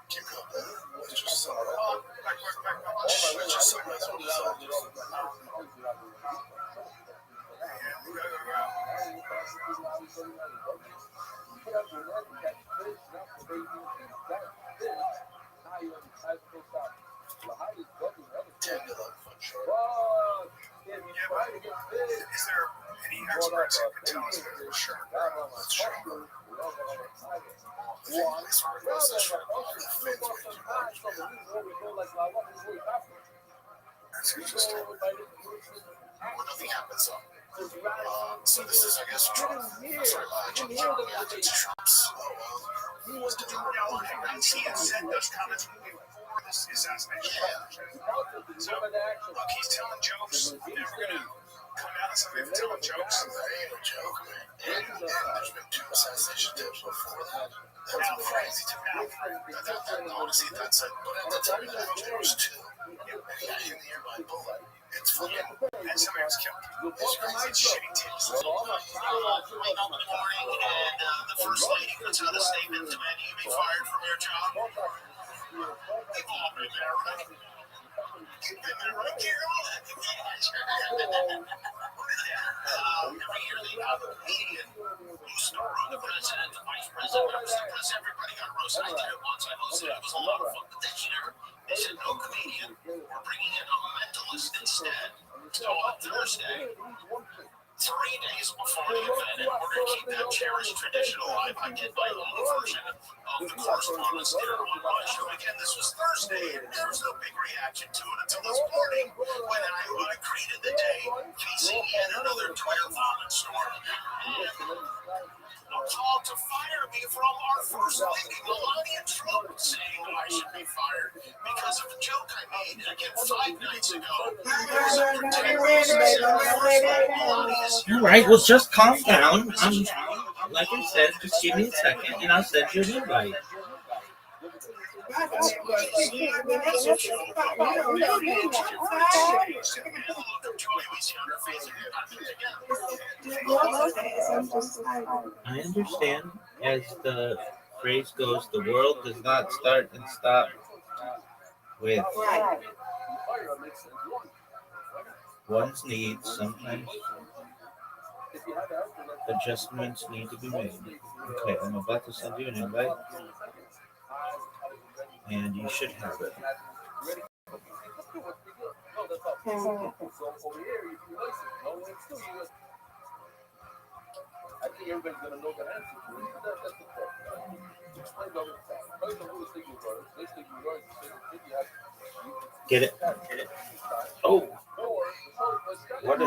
Keep going, man. It's just so it's just so nice on the side. Is there any experts who can tell us for sure? That's true. That's interesting. Well, nothing happens though. So this is, I guess, Trump. Sorry, Trump reacted to Trump's. He had said those comments before this assassination. So, look, he's telling jokes. They're going to come out and say they're telling jokes. That ain't a joke, man. And there's been 2 assassination attempts before that. That's crazy to me. Honestly, that's it. But at the time, there was 2. And he got hit in the ear by a bullet. It's funny. And somebody was killed. It's crazy. It's shitty taste. Wake up in the morning and the first lady puts out a statement demanding you be fired from your job. They've all been there, right? You've been there, right? You're all that. Every year they have a comedian who snore on the president, the vice president, Mr. President. Everybody got roasted. I did it once. I hosted it. It was a lot of fun. But this year, they said no comedian. We're bringing in a mentalist instead. So on Thursday, 3 days before the event, in order to keep that cherished tradition alive, I did my own version of the correspondence there on my show. Again, this was Thursday, and there was no big reaction to it until this morning when I greeted the day facing yet another Twitter vomit storm. A call to fire me from our first lady, Melania Trump, saying I should be fired because of a joke I made again 5 nights ago. All right, well, just calm down. Like I said, just give me a second and I'll send you an invite. I understand, as the phrase goes, the world does not start and stop with one's needs. Sometimes adjustments need to be made. Okay, I'm about to send you an invite, and you should have it. I think everybody's gonna know the answer to it. That's the question. Get it? Oh, what a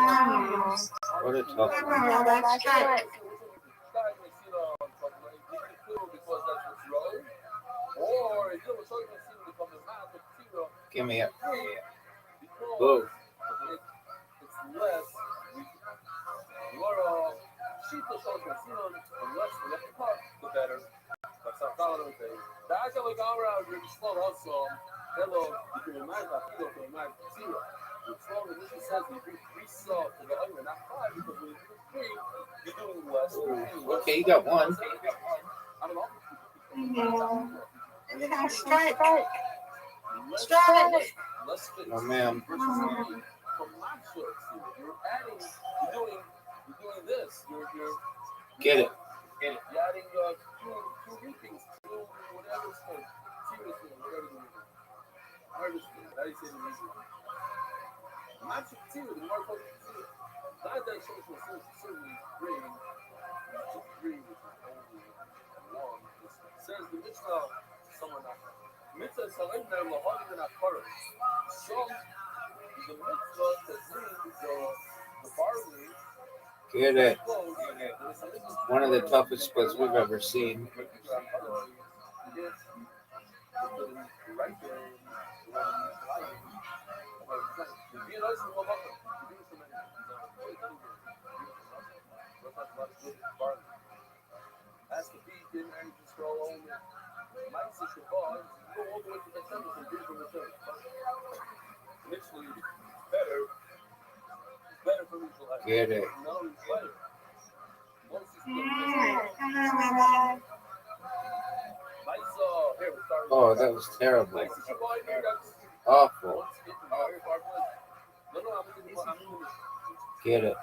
talk. Or Give me it. Because Whoa. it's less. Laura, she puts on the less the better. That's our dollar day. That's how we go around with the slow also. Hello, you can remind that you can remind zero. With slow, the mission says we do three saw to the other, not five, because when you do three, you're doing less. Okay, you got one. I don't know. You're gonna strike. Less Strike. less space. Oh, man. From my shorts, you're adding, you're doing this. You're Get it. you're adding two reapings, two whatever it's called, seriously, whatever you do. Harvesting, that is the reason. Not to zero, the more called zero. Not that shows was certainly green, to green, which is only one. It says the Mishnah, someone not. Mitzvah Salim there, Lahadi and Akara. So, the mitzvah that brings the barley. Get it. One of the toughest splits we've ever seen. As the beat didn't just go over. Mike says you go all the way to the center and bring from the center. Literally better for mutual life. Get it. No, it's better. Once it's here we start. Oh, that was terrible. Mike says you go in here, that's Awful. once it's very far place. No, I'm Get it.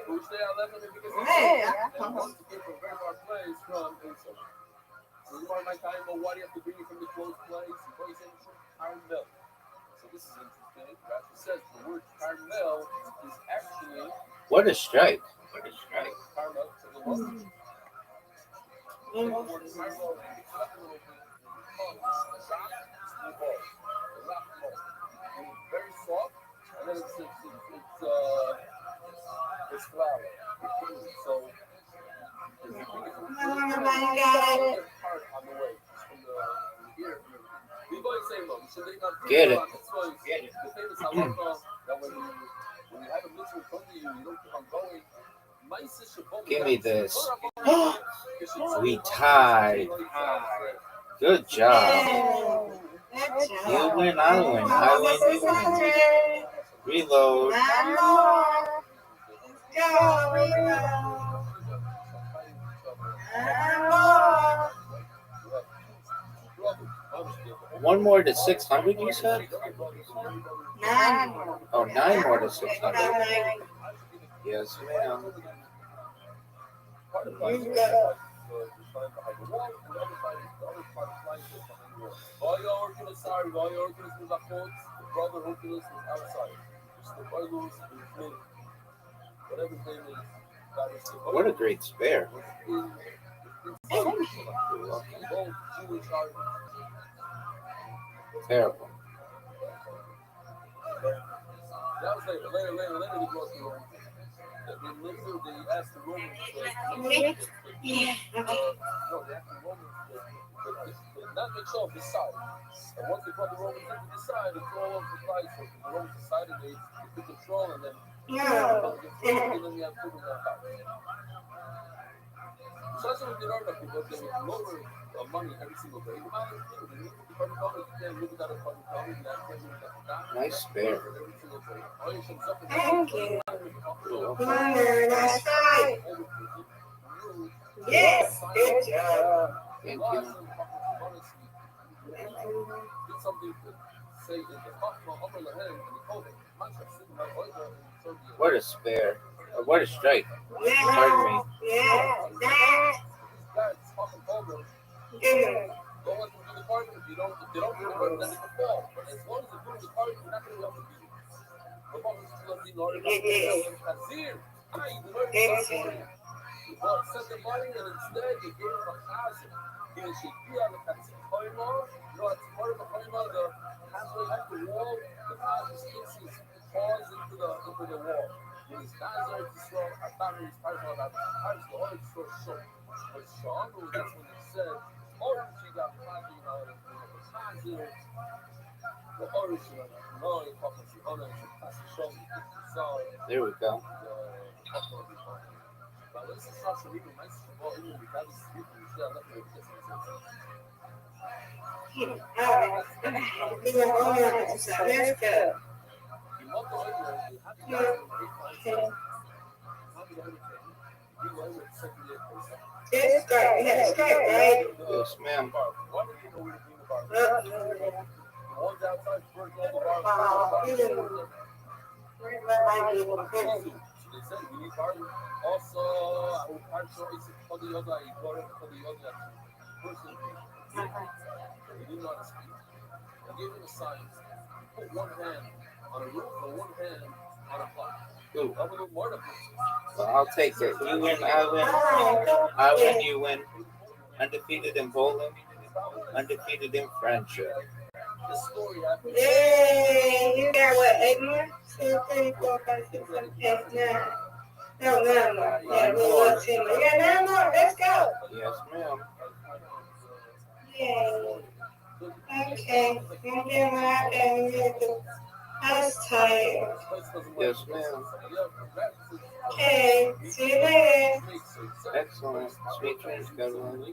Which they are left because and once you get from very far place from inside. So you are my time, but why do you have to bring it from the close place? You place in caramel. So this is interesting. Rashi says the word caramel is actually What a strike. caramel. So the word caramel, you mix it up a little bit, and it becomes rock ball. The rock ball. And it's very soft, and then it's flour. So Get it. The famous halacha that when you have a mitzvah in front of you, you don't keep on going. Give me this. We tied. Good job. You win, I win. I win, you win. Reload. One more to 600, you said? Oh, 9 more to 600. Yes, ma'am. Brother Hercules was outside. Whatever his name is. What a great spare. Terrible. That was later the grocery Romans. They asked the Romans no, they asked the Romans to not make sure of this side. And once they brought the Romans into the side, they threw all over the price. So the Romans decided they took control and then and then we have food in their house. So that's what we did our because they would lower money every single day. Nice spare. Thank you. Yes, good job. Thank you. Did something to say in the upper hand and the cover. What a spare. Or what a strike. Yeah. Pardon me. Yeah. Guys, fucking cover. Yeah. Don't let them do the card if they don't do it, then they can fall. But as long as they're doing the card, you're not going to be able to beat it. But send the money and instead they gave him a chazan. He was shakia the katzim koima. It's part of the koima, the halfway up the wall, the chazan sticks his paws into the wall. When he's nazar to throw, I thought he was talking about the times the oil to throw short. But Shamu, that's when he said, oh, she got 5 million dollars. There we go. It's great. Yes, right? Yes, ma'am. Ooh. Well, I'll take it. You win, I win. I win, you win. Undefeated in bowling, undefeated in friendship. Yay! You got what, 8 more? 2, 3, 4, 5, 6, 7, 8, 9. No, 9 more. Yeah, we got 10 more. Yeah, 9 more. Let's go. Yes, ma'am. Yay. Okay. I'm getting my iPad. I was tired. Yes, ma'am. Okay. See you later. Excellent. Sweet dreams, Governor.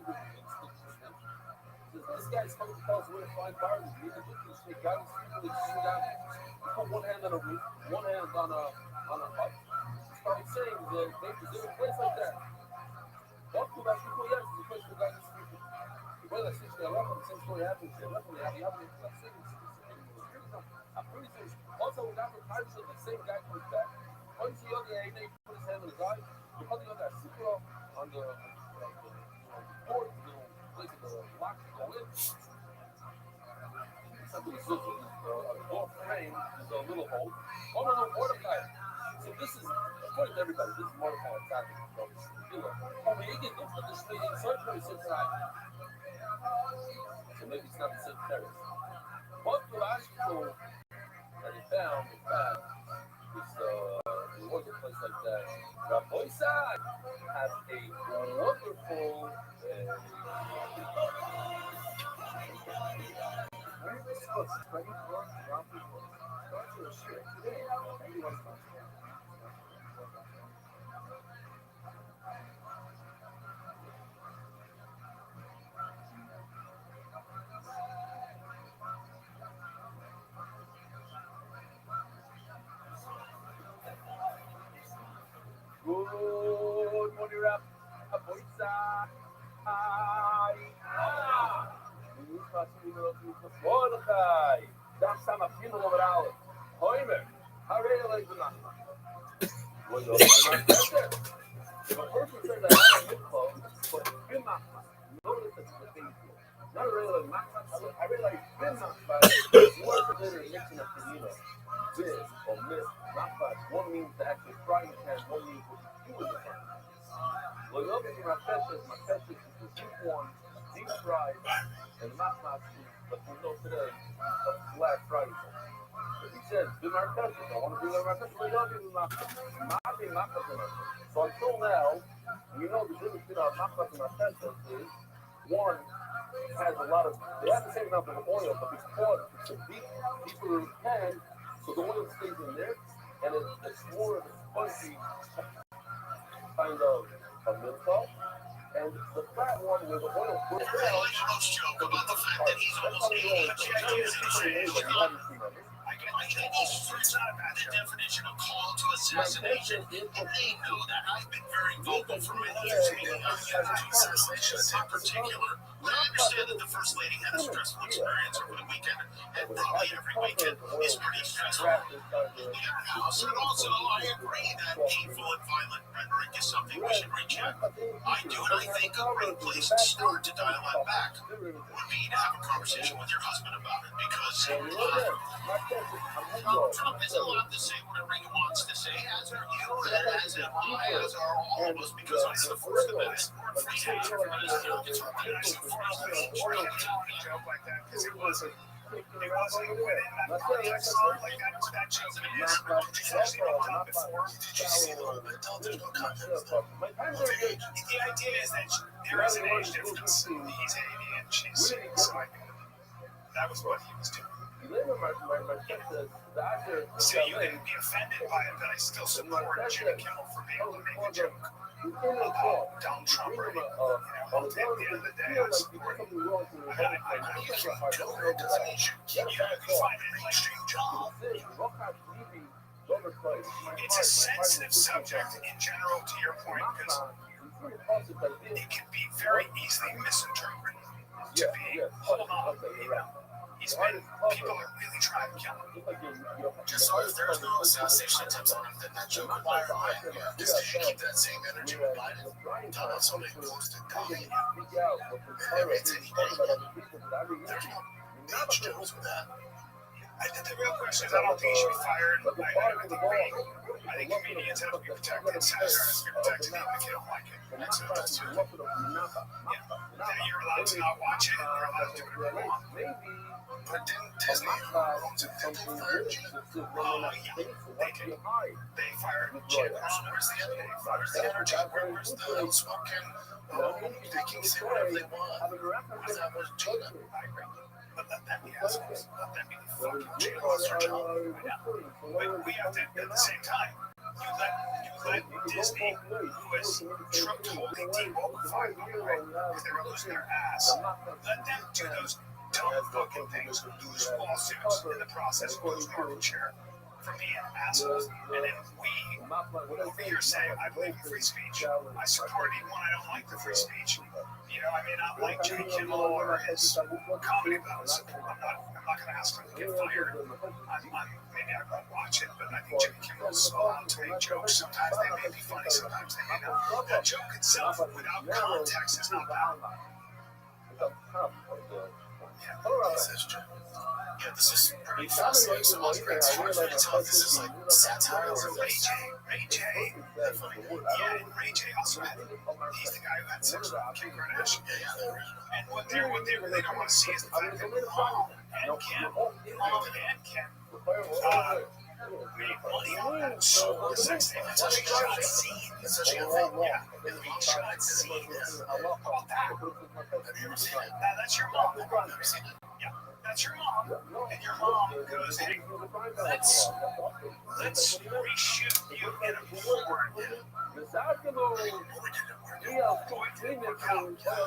Joke about the fact that he's almost 80, but you use it saying, I can imagine these fruits not have had the definition of call to assassination, and they know that I've been very vocal for my understanding on the other two assassinations in particular. But I understand that the First Lady had a stressful experience over the weekend, and probably every weekend is pretty stressful in the house. And also, I agree that painful and violent rhetoric is something we should reject. I do, and I think a great place to start to dial that back would be to have a conversation with your husband about it, because Trump is allowed to say whatever he wants to say, as are you, as am I, as are all of us, because it's the First Amendment. Joke like that, because it wasn't a win. That shows that it is. Did you actually know Trump before? Did you see the whole bit? There's no context. The idea is that there is an age difference. He's 80 and she's 6. That was what he was doing. Later, my friend says, the actor, So you can be offended by it, but I still support Jimmy Kimmel for being able to make a joke about Donald Trump. Or, at the end of the day, I support him. I know you can't do it. It doesn't mean you can find a mainstream job. It's a sensitive subject in general, to your point, because it can be very easily misinterpreted to be, hold on, people are really trying to kill him. Just so if there's no assassination attempts on him, then that joke would fire away. Because they should keep that same energy with Biden. Talk about somebody close to dying. Maybe it's any day. There's no age jokes with that. The real question is, I don't think he should be fired. I think comedians have to be protected. Senators have to be protected even if you don't like it. That's true. You're allowed to not watch it, and you're allowed to do whatever you want. But didn't Disney own to people fired Jim? They fired Jim. Where's the energy? Where's the smoking? They can say whatever they want. Where's that was Gina? I agree. But let them be assholes. Let them be fucking jail. That's their job. But we have to, at the same time, you let Disney, who is totally demotivated, right? Because they're losing their ass. Let them do those dumb fucking things, lose lawsuits in the process, lose market share from being assholes. And then we, over here, say, I believe in free speech. I support it even when I don't like the free speech. You know, I may not like Jimmy Kimmel or his comedy vows. I'm not going to ask him to get fired. Maybe I won't watch it, but I think Jimmy Kimmel's allowed to make jokes. Sometimes they may be funny, sometimes they may not. That joke itself, without context, is not valid. Yeah, this is pretty fascinating. So much great. It's hard for me to tell if this is like satire or Ray J. Yeah, and Ray J also had, he's the guy who had sex with Kim Kardashian. And what they really don't want to see is the fact that Mom and Kim made money on that sold sex tape. That's how she got seen. That's how she got seen. Yeah, and he shot seen. How about that? Have you ever seen it? That's your mom. I've never seen it. Yeah. That's your mom, and your mom goes, hey, let's reshoot you in a forward. But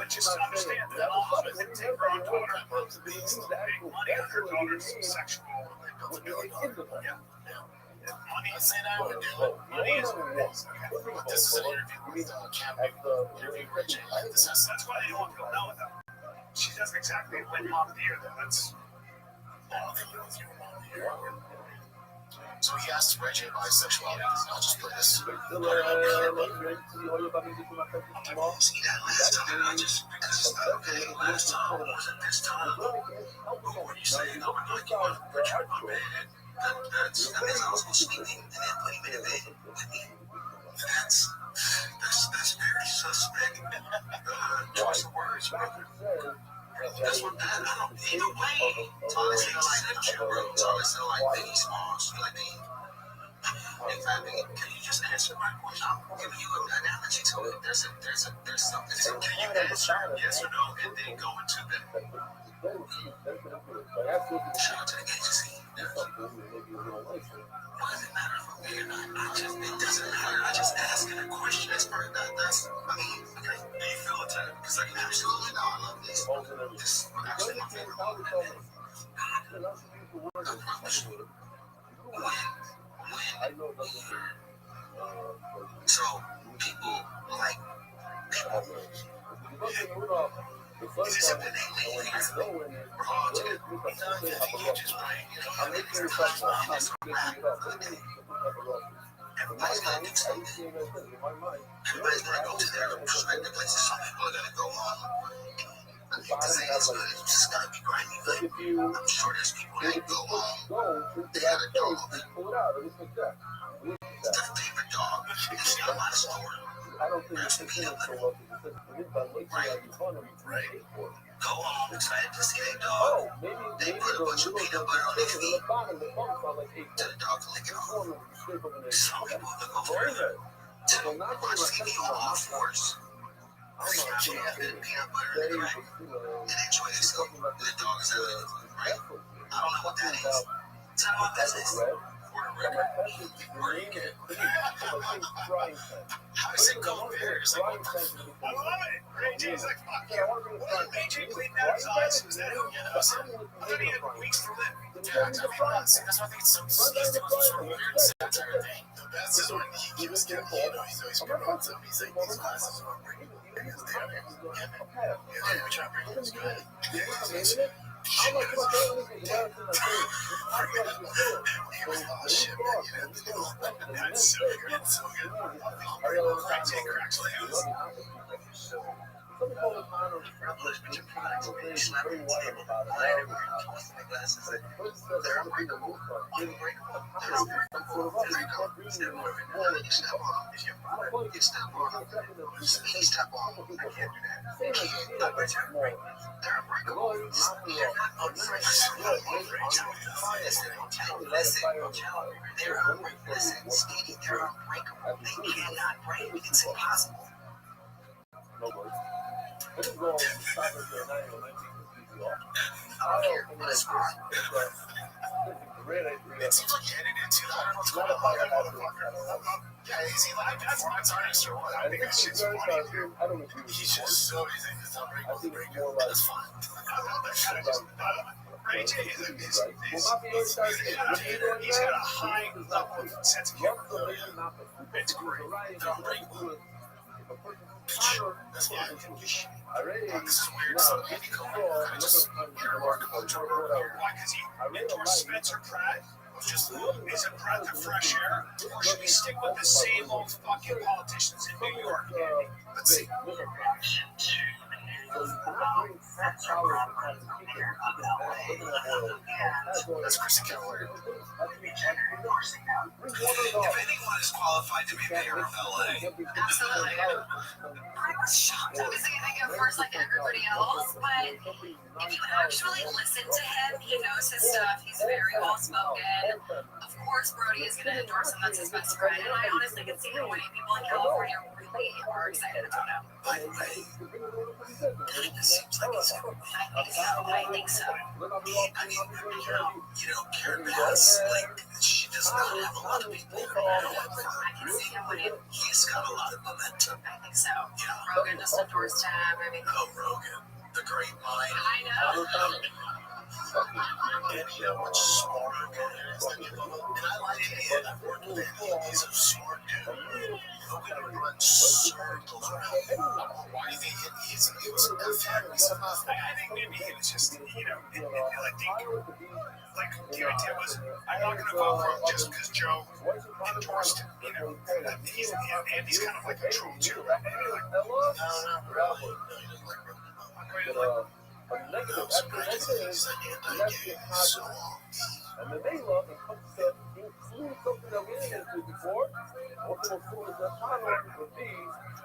just understand that mom doesn't take her own daughter and make money on her daughter's sexual money. Money is what it is. Okay. This is an interview with Cameron. Interview Rich. That's why they don't want people to know it, though. She doesn't exactly win Mom of the Year, though. That's. I don't think it was your Mom of the Year. So he asked Reggie about his sexuality. I'll just put this. I didn't see that last time. I just because it's not okay. Last time wasn't this time. But when you say, no, we're like, you want Richard in my bed, that means I was supposed to be sleeping and then put him in a bed with me. That's very suspect. Choice of words, brother. That's what I don't. Either way, Thomas ain't like that shit, bro. Thomas ain't like Biggie Smalls. Like Biggie. In fact, Biggie, can you just answer my question? I'm giving you an analogy to it. There's something. So can you answer yes or no, and then go into the shout out to the agency. Why does it matter for me or not? It doesn't matter. I just asking a question. That's okay. Do you feel attacked? Because I can absolutely no. I love this. This is actually my favorite moment. I promise you. So people like is it something they leave here? We're all together. I think you just right. I think it's everybody's gonna do something. Everybody's gonna go to their respective places. Some people are gonna go home. I hate to say this, but it's just gotta be grimy. But I'm sure there's people that go home. They got a dog. It's a favorite dog. You see a lot of store. There's some peanut butter. Right. Go home excited to see their dog. They put a bunch of peanut butter on their feet. To the dog to lick it off. Some people that go further to watch TV on all fours. They actually have the peanut butter in the crack and enjoy themselves. The dog is having right? I don't know what that is. It's none of my business. Where you get? How does it compare? It's like, what the fuck? I love it. Ray J's like, fuck yeah. What did AJ bleeding out his eyes? Is that who? I thought he had weeks to live. Yeah, that's what I think it's some he's doing some sort of weird satire thing. The best is when he was getting, he's always been on something. He's like, these glasses are breaking. Because they are. Yeah, we try to bring this good. Yeah, how much of a thing is it? Oh shit, man, you have to do it. That's so good. It's so good. Are you all right? Take cracks like this. Privilege, but your products are really slapping the table. I ain't ever tossed my glasses. They're unbreakable. Unbreakable. They're unbreakable. There you go. Step on it. You step on them. If your product, you step on them. He step on them. I can't do that. I bet you're unbreakable. They're unbreakable. They're not unbreakable. Listen, they're unbreakable. Listen, Stevie, they're unbreakable. They cannot break. It's impossible. No words. This is going to stop at the 9 I don't care. Let's go. It seems like you headed into that. I don't know what's going on with that motherfucker. Yeah, is he like, that's artist or what? I think that shit's funny. He's just so, he's unbreakable. That's fine. I love that shit. Ray J is he's got a high level of sense of humor. It's great. They're unbreakable. That's why this is weird. So Andy Cohen kind of just remarkable to why? Because he endorsed Spencer Pratt. Isn't Pratt the fresh air? Or should we stick with the same old fucking politicians in New York, Andy? Let's see. That's Kristen Keller. If anyone is qualified to be mayor of LA. Absolutely. I was shocked. I was thinking at first like everybody else, but if you actually listen to him, he knows his stuff. He's very well spoken. Of course, Brody is going to endorse him. That's his best friend. And I honestly can see how many people in California really are excited about him. By the way, it seems like he's I think so. I mean, Karen Bass, like, she does not have a lot of people. I can see him winning. He's got a lot of momentum. I think so. Rogan just endorsed him. I mean, Rogan, the great mind. I know. And you know what's smart? And I like it. I've worked with him. He's a smart dude. Rogan runs circles around him. Why do you think he was a fan? I think maybe he was just, I think, like, the idea was, I'm not going to vote for him just because Joe endorsed him, Andy's kind of like a troll too, right? No, not really. No, he doesn't like Rogan. Negative affirmation is anti-gay, so and the main law is concept includes something that we didn't do before. What the most cool is that honor would be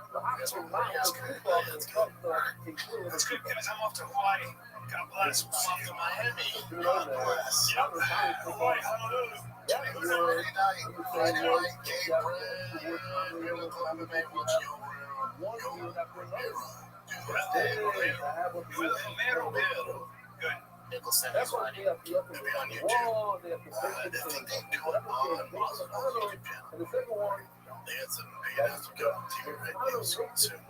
the actual amount of people and stuff that include. That's good because I'm off to Hawaii. God bless. I'm off to Miami. God bless. Hawaii, Honolulu. Friday night, gay brand, Real Club and May, what's your room? Good. Nickel That's why they have to up on the wall, they have to and the second one, they had some good TV radio screens too. We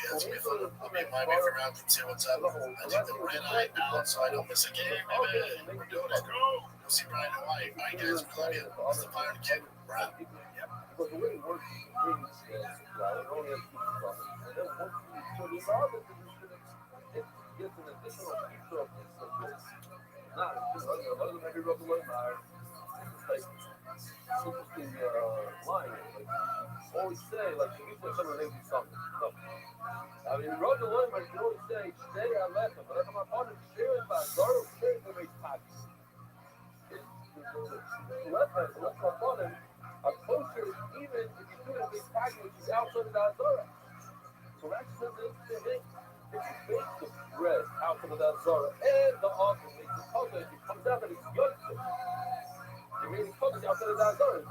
had some fun. I mean, my way around and see what's up. I take the red eye now, so I don't miss a game. Baby, we're doing it. Go see Brian Hawaii. My guys from Columbia. He's the fire kid. Brian. Yep. Because the way it works is it only has two problems. And then once you solve it, it gets an additional feature of this. Not maybe rub the way by. It's like interesting line. Like always say, like you say someone names you something. No. I mean, rub the line, you always say, today I left him, but I'm my partner sharing by Zardo sharing the race pockets. Left my partner are closer, even if you do it in a big package, which is outside of that Zara. So that's the thing. If you bake the bread outside of that Zara and the offer makes the color, it comes out that it's yogurt. It really comes outside of that Zara. It's a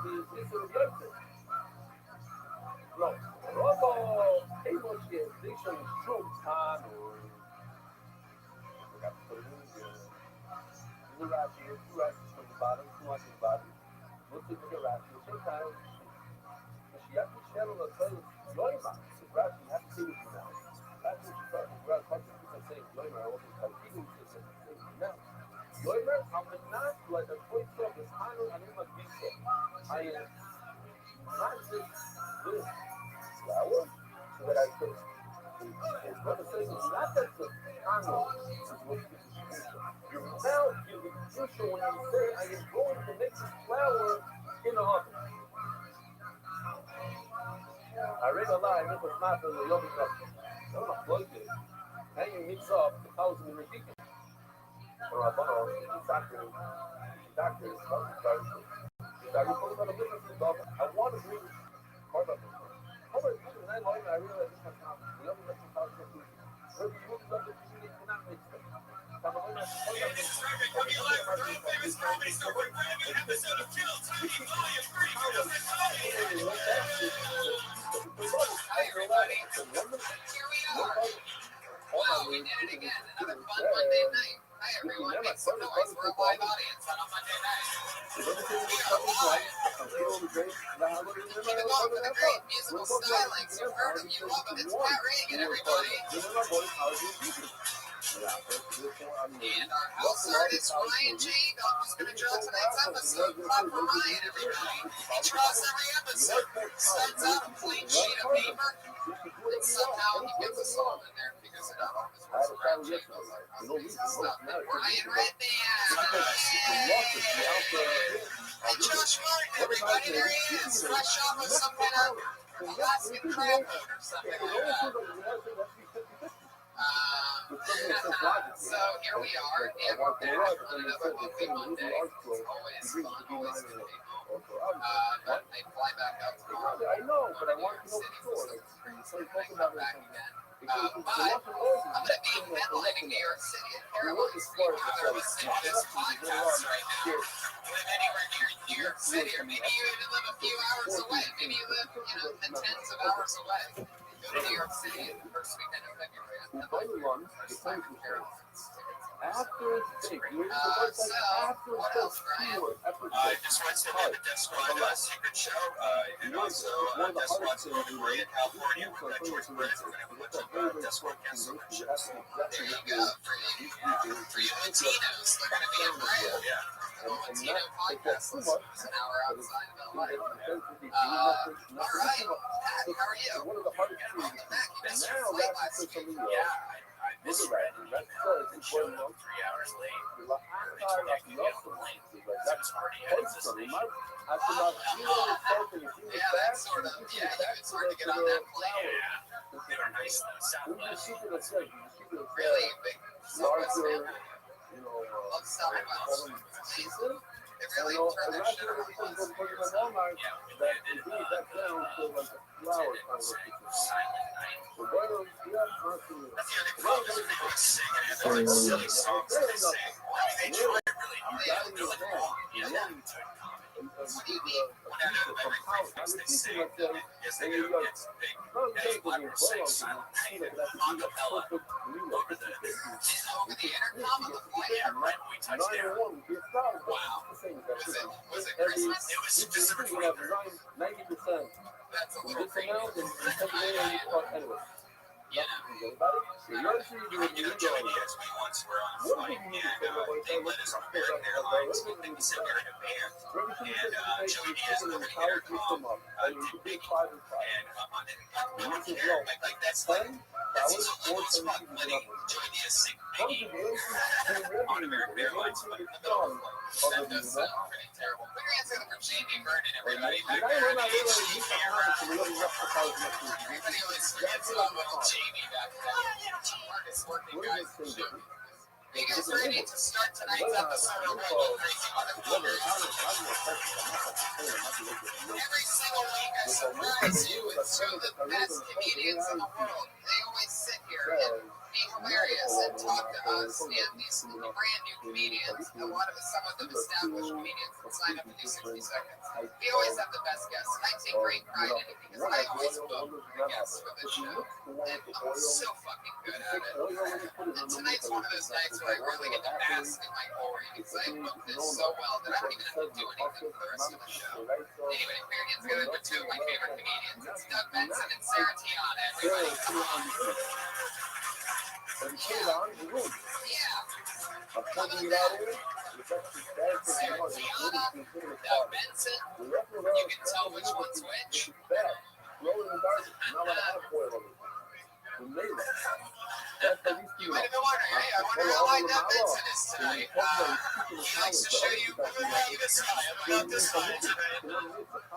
yogurt. No. Robo, able to get they show you true time or I forgot to put it in again. the Rashi, two Rashis from the bottom, two on the bottom. Look at the Rashi. Sometimes, Mashiach Michelle will tell you, Yoima, Rashi, you have to see this now. Rashi is talking about people saying, Yoima, I wasn't talking to you now. Yoima, I'm not like a point of this honor and in my visa. I am not just this flower that I took. What I'm saying is not that the honor is what gives you your mouth gives you crucial when you say, I am going to make this flour in the oven. I read a lie, I make a math in the yogurt cup. I'm not plugged in. And you mix up the thousand in the chicken. Or I don't know, doctor, I want to bring part of it. How about you? And I realized this has happened. The other person thought it was whether you look up the TV, you cannot mix them. Coming live from the famous comedy store for a brand new episode of Kill Tiny Volume 3 Hi everybody, here we are. Wow, we did it again, another fun Monday night. Hi everyone, make some noise, we're a live audience on a Monday night. We are live. Keep it going for the great musical stylings. You've heard of you love it. It's Pat Reagan, everybody. And our house artist Ryan J. who's going to draw tonight's episode. Clap for Ryan, everybody. He draws every episode, sends out a blank sheet of paper, and somehow he gets a song in there because it not always works around J. Stuff. Ryan Redman. Hey, Josh Martin, everybody. There he is, fresh off of some kind of Alaskan crab boat or something like that. So here we are, and we're back on another Movie Monday. Always fun, always good people. But they fly back out tomorrow. I know, but I want to know for sure. So they come back again. But I'm going to be headlining New York City at Caroline's Theater. They're listening to this podcast right now. Live anywhere near New York City, or maybe you even live a few hours away. Maybe you live, the tens of hours away. Go to New York City in the first weekend of February. I'm headlining the first time in Caroline's. After So, what else, Brian? I just watched him at the Death Squad secret show, and also Death Squad's in Korea, California. We're going to George Brett. We're going to have a bunch of Death Squad guests on the show. There you go. For you Latinos, they're going to be in Brian. Yeah. The Latino podcast listeners an hour outside of LA. All right, Pat, how are you? Welcome back. You missed your flight last week. Yeah, I missed Brett. He showed up 3 hours late. He told me I could get on the plane. It was already headed to the station. Yeah, that's sort of, it's hard to get on that plane. Yeah, they were nice though. Southwest. Really big Southwest fan. Love Southwest. They really turn their shit around the last few years. Yeah, we landed Silent Night. That's the other problem is when they sing and have like silly songs that they sing. They try really hard. They're like wrong. Yeah, What do you mean? one out of every three things they sing is they go get some big elaborate sing Silent Night and acapella over the Over the intercom on the flight? yeah, right when we touched down. Wow. Was it Christmas? It was December 23rd. That's a little crazy. Yeah. We joined the XP once. We're on a flight, and they let us on American Airlines. They said we were in a band, and Joey Diaz over the intercom did big, and like that's his whole spot letting Joey Diaz sing Biggie on American Airlines, but in the middle of the flight. That does sound pretty terrible. Put your hands together for Jamie Vernon, everybody. Back there in the HD era. Everybody always forgets about little Jamie back then. Hardest working guys in the show. Are you guys ready to start tonight's episode of Red Bull Crazy Motherfuckers? Every single week I surprise you with two of the best comedians in the world. They always sit here and me be hilarious and talk to us and these brand new comedians. A lot of some of them established comedians that sign up to do 60 seconds. We always have the best guests. I take great pride in it because I always book the guests for this show. And I'm so fucking good at it. And tonight's one of those nights where I really get to bask in my glory because I booked this so well that I don't even have to do anything for the rest of the show. Anyway, we're getting together with two of my favorite comedians. It's Doug Benson and Sarah Tiana. Everybody, come on. Sarah Tiana, Doug Benson. You can tell which one's which. You might have been wondering, hey, I wonder how light Doug Benson is tonight. He likes to show you this guy about this guy tonight. I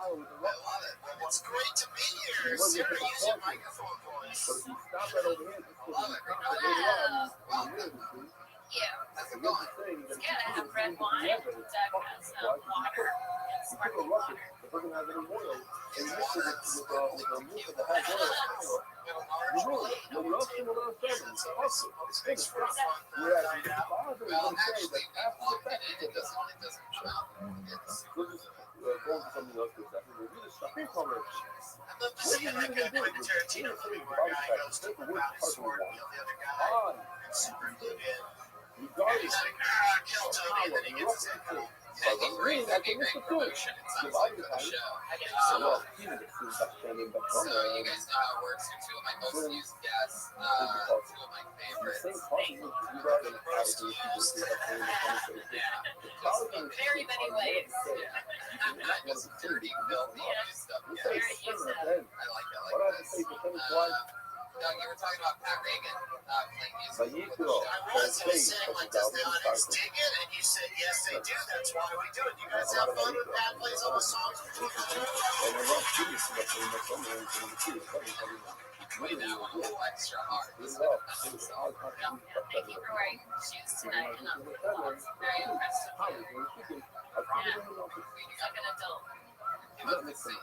love it. It's great to be here. Sarah, use your microphone voice. I love it. Welcome. Yeah, how's it going? It's good. I have red wine. Doug has water and sparkling water. Well, actually, we plugged it in. It doesn't come out. I'd love to see like a Quentin Tarantino movie where a guy goes to the battle sword and kill the other guy. Super glued in. He's like, kill Toby, and then he gets his head cut. That'd be great promotion. It sounds like for the show. So you guys know how it works. You're two of my most used guests. Two of my favorites. Very many ways. I'm not just dirty, filthy, stuff. Very useless. I like that. Doug, you were talking about Pat Reagan playing music. I was saying, like, does the audience dig it? And you said, yes, they do. That's why we do it. You guys have fun when Pat plays all the songs for you. Putting that one a little extra hard. Thank you for wearing shoes tonight and not the gloves. Very impressive. Yeah, like an adult. You must be seeing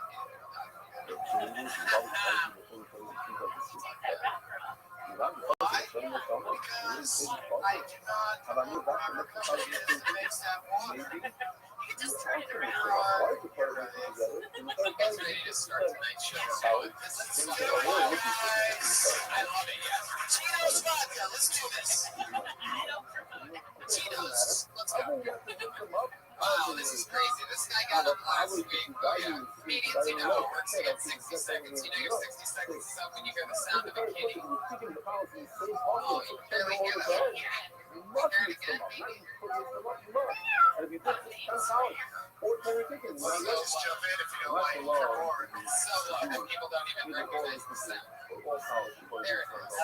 why? Because I do not remember company that makes that water. You can just turn it around. You guys ready to start tonight's show? Because let's get it on, guys. I love it, yeah. Tito's vodka, let's do this. Tito's, let's go. Wow, this is crazy. This guy got up last week. Oh, yeah. Comedians, you know how it works. You get 60 seconds. You know your 60 seconds is up when you hear the sound of a kitty. Oh, you barely hear that. You barely get it, baby. Well, just jump in if you don't like it. So low that people don't even recognize the sound. There it is.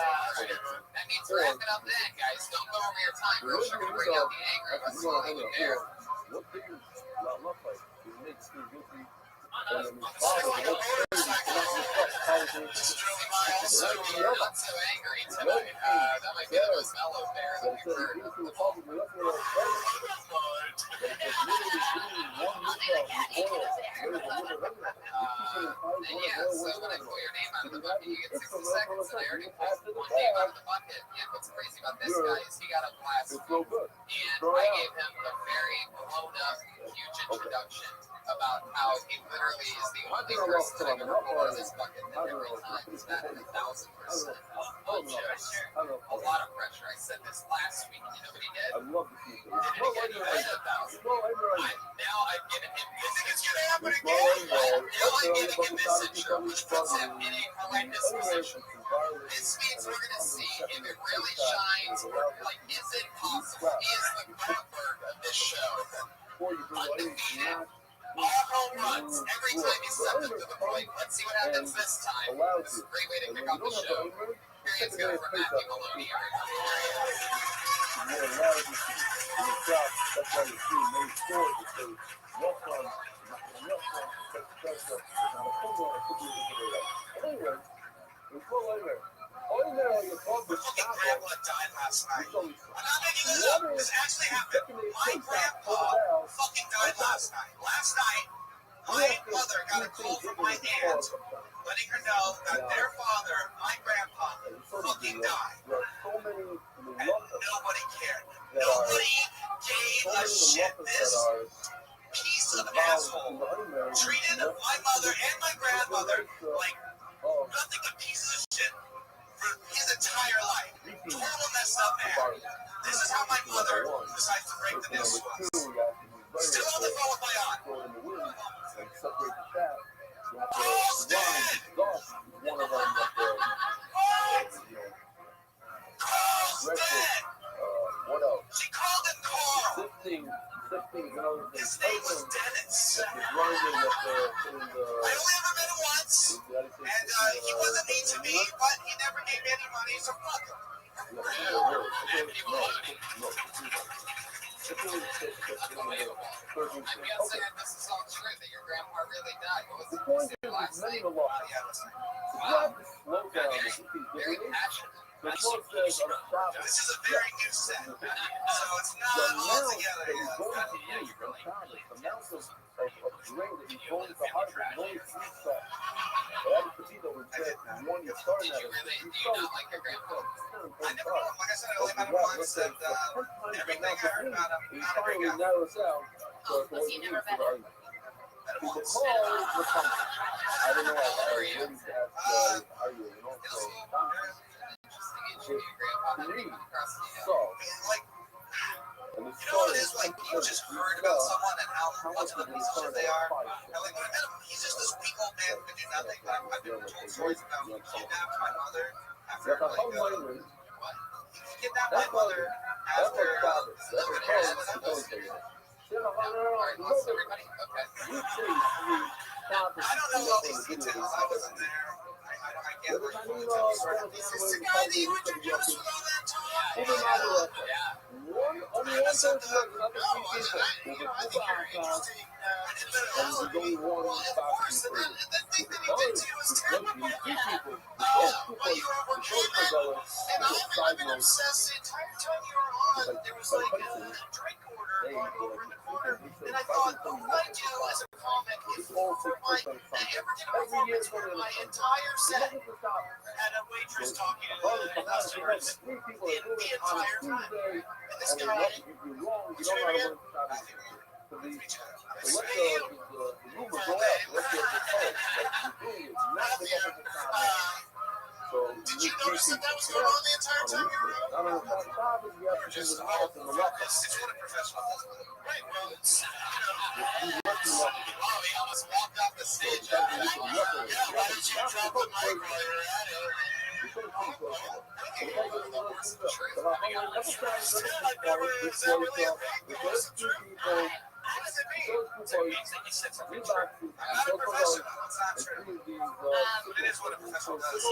That means we're wrapping up then, guys. Don't go over your time. Real sugar bring out the anger. Let's see what we can do. What figures not look like? It makes me guilty. On the motorcycle. Mr. Miles, you're not so angry tonight. That might be the most mellow bear that we've heard. Yeah, so when I pull your name out of the bucket, you get 60 seconds, and I already pulled one name out of the bucket. And what's crazy about this guy is he got up last week, and I gave him a very blown up, huge introduction about how he literally is the only person that I've ever put on this bucket that every time is batted 1,000%. A lot of pressure. I said this last week, and you know what he did? I love to see He didn't get even 1,000. Now I've given him this. It's going to happen again. Now I've given him this intro, which puts him in a horrendous position. This means we're going to see if it really shines, or like, is it possible? Is the Goldberg of this show undefeated? All home runs every time he stepped up to the plate. Let's see what happens this time. This is a great way to kick off the show. Here it's going from Matthew Maloney. Fucking grandpa died last night. I'm not making this up. This actually happened. My grandpa fucking died last night. Last night, my mother got a call from my aunt letting her know that their father, my grandpa, fucking died. many Nobody cared. that are Nobody gave so a many shit. that This are piece of involved in asshole the unmarried treated my mother and my grandmother like of nothing but pieces of shit for his entire life. repeat Total messed up man. about This is how my mother decides to break the news to number us. two, you have to be very Still on the phone with my aunt. throw it in the wind and separate the chaff. You have to Austin! run exhaust one of them that Austin! what else? She called him Carl. Sifting another thing. His name was Dennis. That the grinding that I only ever met him once, and he wasn't mean to me, but he never gave me any money, so fuck him. I'm guessing this is all true that your grandpa really died. What was The the point is, last many name? of us, Yeah, listen. you have to slow down and repeat Very differently. passionate. The quote says on a stop, This is a very new set, so it's the not all amount together that he's yet. going to use, the amount of drink that he's going to harvest is only 3 shots. That potato was just one you're starting at. Do you not like your grandpa? I never know him. Like I said, I only met him once, and everything I heard about him, he not a great finally guy. narrows down Oh, to was he never met him? People call the company. I don't know. I really asked are you know, so Your grandpa to me, across the so, Like, and the you know what story it is? Like, you just heard about someone and how much of a piece of shit they are. And like, when I met him, he's just this weak old man who could do nothing. Like, I've been told stories about he kidnapped my mother after, That's a like, whole language. he kidnapped my mother That's after, what that's no, what but here's what That's happens. Most everybody? Okay. You chase me. I don't know all these details. I wasn't there. I can't really fully tell you. Is this the guy that you introduced with all that talk? Even my Yeah. only one person does another 3 people. Over 2 podcasts, and there's only one spot to be The thing that he did to you was terrible. people. The While you were gaming, and I've been obsessed the entire time you were on. There was like a drink order going over in the corner, and I thought, what I do as a comic is for my every year for my entire set had a waitress talking to the customers. The entire time. And this guy, did you notice that was going on the entire time you were out? Just it's what a professional does. Right, well, it's, wow, he almost walked off the stage. Yeah, why did you drop the mic while you were at it? I've never, is that really a thing? What is it true? What does it mean? It means that you said something true. I'm not a professional. It's not true. It is what a professional does.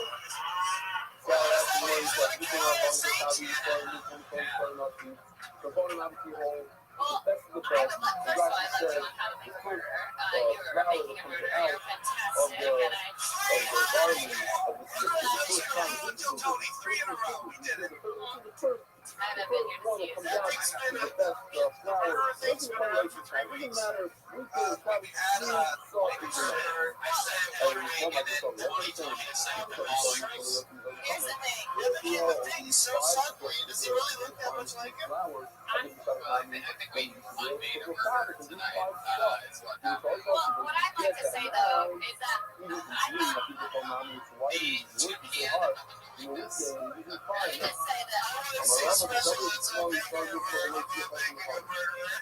Well, I would like, first of all, I'd like to know how to make a murder. You were making a murder. You're fantastic, and Tony, 3 in a row. We did it. I haven't been here to see you. Here's the thing. The thing is so suddenly. Does he really look that much like him? I think we made a murder tonight. Is what happened. Well, what I'd like to say though is that I thought the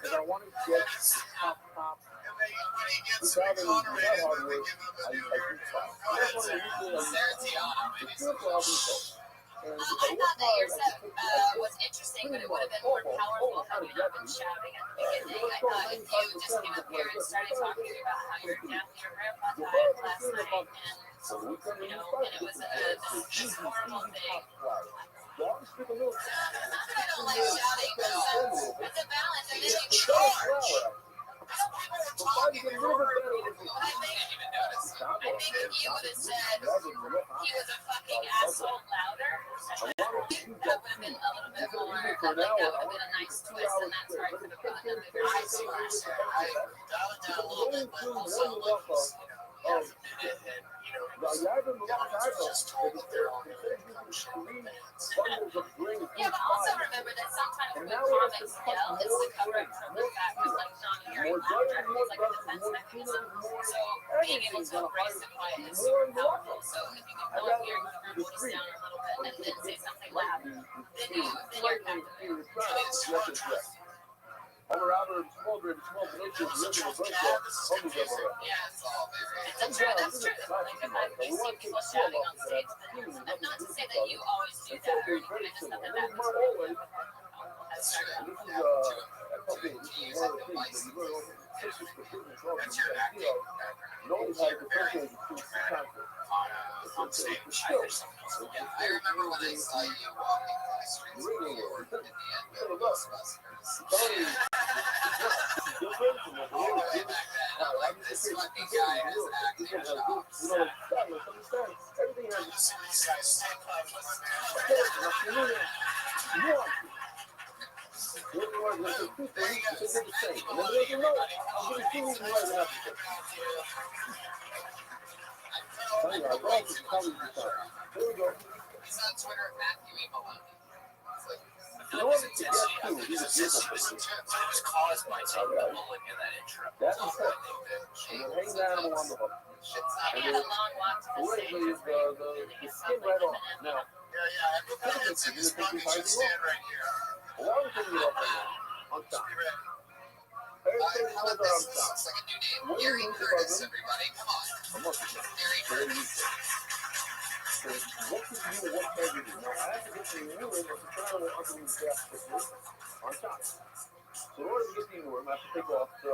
I want to get top. When he gets exonerated, then they give him a new haircut. Go ahead, Sarah. I thought that your set was interesting, but it would have been more powerful had you not been shouting at the beginning. I thought if you just came up here and started talking about how your grandpa died last night, and and it was this horrible thing. Not that I don't like shouting, but it's a balance, and then you charge. I think if you would have said he was a fucking asshole louder, that would have been a little bit more, like that would have been a nice twist, and that's where I could have gotten a bigger response. I dialed it down a little bit, but also like just told that they're all going to come show me. like a defense mechanism. So being able to embrace and quiet is more super and more. powerful. So if you can go in here, kind of voice down a little bit, and then say something loud, then you're effective. Yeah. That's true. That's true. Like if you see people shouting on stage, and not to say that you always do that or anything. I just thought that that was really powerful. Has started off with that. On stage. Yeah, I remember when I saw you walking through the streets of New York in the end of Ghostbusters. Way back then, I'm like, this fucking guy is acting a job. He's on Twitter, Matthew E. Maloney. You know what? This was caused by taking a bullet in that intro. That's a fact. And then hang the animal on the hook. And he had a long walk to the stage. The skin right off. Now, It's in this bucket should stand right here. why would you get off right now? On top. How about this? Looks like a new name. Gary Curtis, everybody. Come on. Gary Curtis. What could you do? What can you do? Now, I have to get to the new room, but the trial will underneath the gas on top. So in order to get to the new room, I have to take off the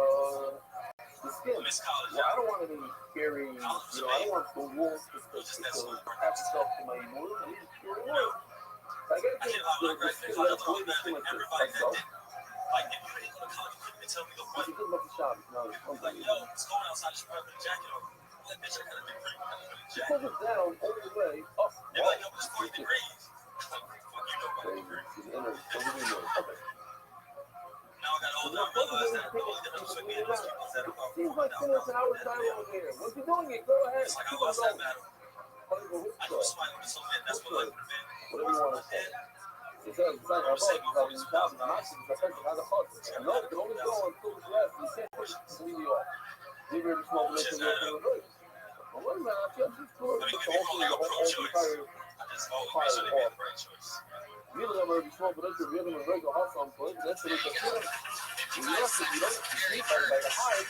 skin. Well, I don't want any hairy, I don't want the wool to attach itself to my wound. I need hairy wool. So I gotta get the skin right away the skin like so. Like, if you ain't gonna come, you couldn't tell me the But you didn't look the shop. No, it's like, yo, it's going outside, just put a jacket on. That bitch, I could have been pretty much with a jacket. pull it down all the way up. They're like, yo, it's 40 degrees. Fuck you know about degrees. Okay. Now I got all the umbrellas that are the only difference between me and those people that are about Seems like Phyllis and Howard time over here. Once you're doing it, go ahead. It's like, I Keep on lost that going. battle. I know somebody would have told me that that's what life would have been. Whatever you want to say. It's like our boss, because thousand massive, the person has a hug. And no, it can only go until the last. You can't push it completely off. Leave it small to make it look good. Well, wait a minute, I can't just pull it. The whole entire I just always make sure they made the right choice. really I'm already small, but that's the rhythm of regular hot song play. That's what it's a feeling. You don't sleep like a high.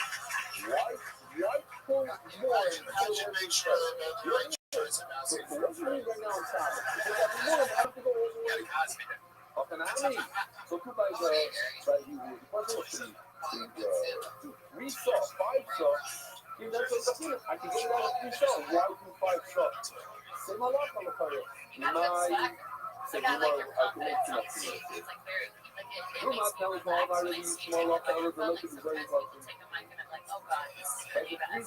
Why pull more and How'd you make sure they made the right choice about so what you need right now on top? Because at the moment, I have to go all the way. Okay, now I mean, so put like you person the 3 saw, 5 saw. See, that's what I'm I can get it out of 3 saw. Why do 5 saw? Say my life on the fire. I got like your confidence on stage. It's like very, like it makes me relax when I see you like in public. Sometimes people take a mic and I'm like, oh god, this is gonna be bad.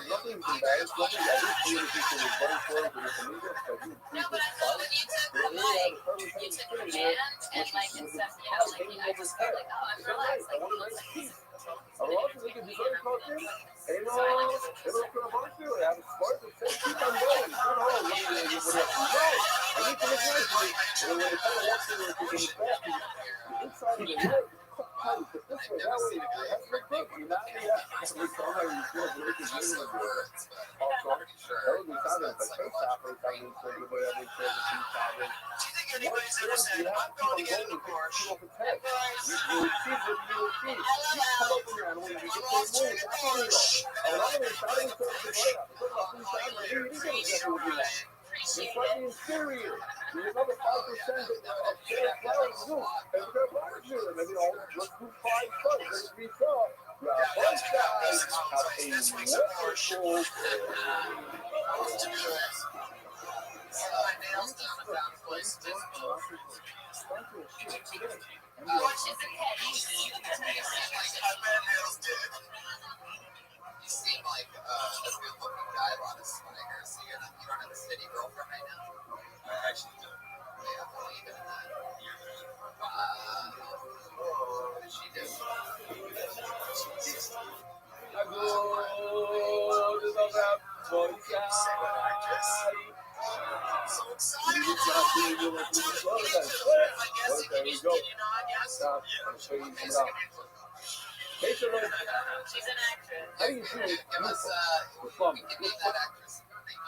Nothing embarrassed, nothing I didn't feel as if it was very close to the media, but No, but I thought when you took the mic, you took command and like and stuff, I just felt like, oh, I'm relaxed. Like, he looks like he's otherwise we could just talk to him. Hey, no, they don't put a bunch of it. I have a spark that says keep on going. No, I need to look nice. And when it kind of walks in there, it's back. The inside of the head, but this way, that way, that's the thing. You're not the every time I use it, it's a unit of words. Also, that would be kind of like face opera, kind of like whatever it says, it's kind of. Do you think anybody's ever said, I'm going to get in the Porsche? You see what you see. You come up in there and when you get to the moon, that's all you know. A lot of it, I didn't put it right up. It's like a free time, but you didn't get exactly what you want. It's like the interior. There's another 5% of sales flowers to do. And we're going to buy it. Maybe let's do 5 bucks. Let's be soft. Yeah, one guys have a wonderful my nails done without voice. Which is okay. I've been nails did. You seem like a good looking guy, a lot of swagger. So you don't have a steady girlfriend right now? I actually do. Yeah, how long you been in that? What did she do? I go to the back for you. So excited! I guess if you just, There we go. I guess. Stop. I'm sure you come out. Keisha Love, She's an actress. how do you do it? Give us, The plumbing. give me that actress.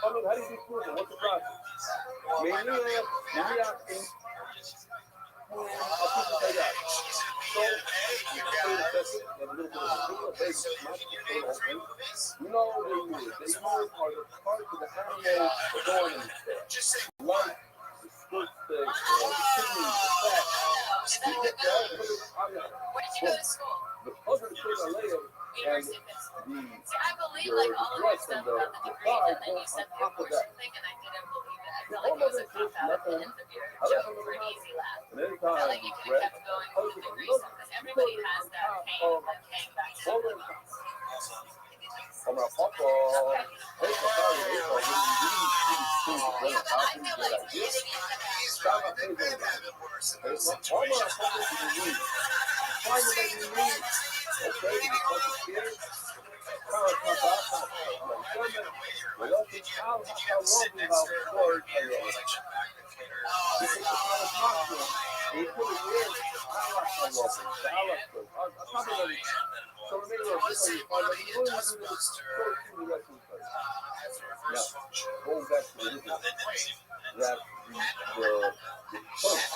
Plumbing, how do you do plumbing? What's the process? Find out the Maybe asking. I'll put this like that. So, you play the session, you have a little bit of a video, basic, not the whole thing. You know what they use. They use are the parts of the animal that go on in the tail. Like the split stick, the kidneys, the fat. You get that, put it on there. Where did you go to school? The other thing I lay and University of Pittsburgh. the See, I believe your like all of your dress stuff and the about the degree, thigh and then go you said on the top of abortion that. thing, and I didn't believe it. I The felt like it was a almost cop out at the end of your joke for an easy laugh. And I felt anytime like you you could have breath, kept going hold with the it, degree look, stuff, because everybody has that pain that came back to hold them. it. Oh my papa, hey, sorry, hey, really Yeah, but I feel like getting into that. Stop my face on that. Hey, my mama, I'm supposed to be weak. Why would they be weak? Okay, you fucking scared? How it's not that time. I'm like, damn it. Well, that's just how long we have stored a lot. You take the kind of monster, and you put it in. I like the love. I like the. I probably let it. So maybe we'll just like, oh, but you really do this. Go through the rest of the place. Now, going back to the original. That the first,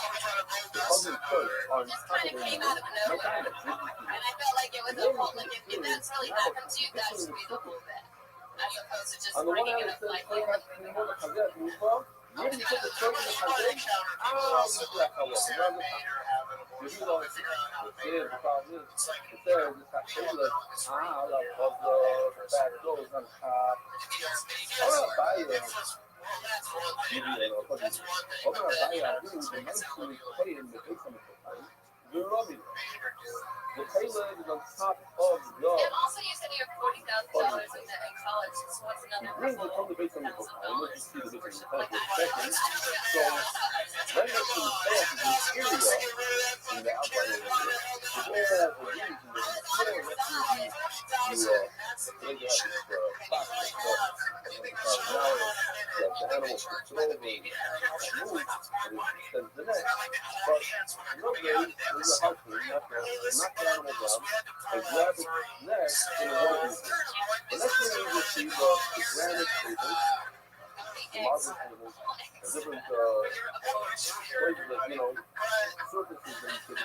the other first on Just top kind of of the came out of my nowhere. diamond. And I felt like it was a whole, like, if that's really happened to you, that should be the whole bit. As opposed to just On the one bringing hand, it it up says, like, "Take out the water, Kazet, move on." When you put the shirt in the Kazet, you black color. You know the you do all this. It says the problem is, it says it's got Taylor. I like of the back doors on top. I'm gonna buy you. You know, but I'm gonna buy you. I do the nice thing is pay in the base on the time. You love it. The Taylor is on top of the. and also you said you have $40,000 in debt in college, so what's another Brings it from the base on the book. I want you to see the base on the book for a second. So, right next to the top is this area in the outline of the book. The wall, the leaves, and the floor next to the, then you have this box like that. Now, the animal flips it over and moves, and it extends the neck. But no way, there's a harpoon, knock the animal down, and grab its neck in one piece. The next thing you will see the granite tables, the marble tables, and different places that, you know, surfaces that you could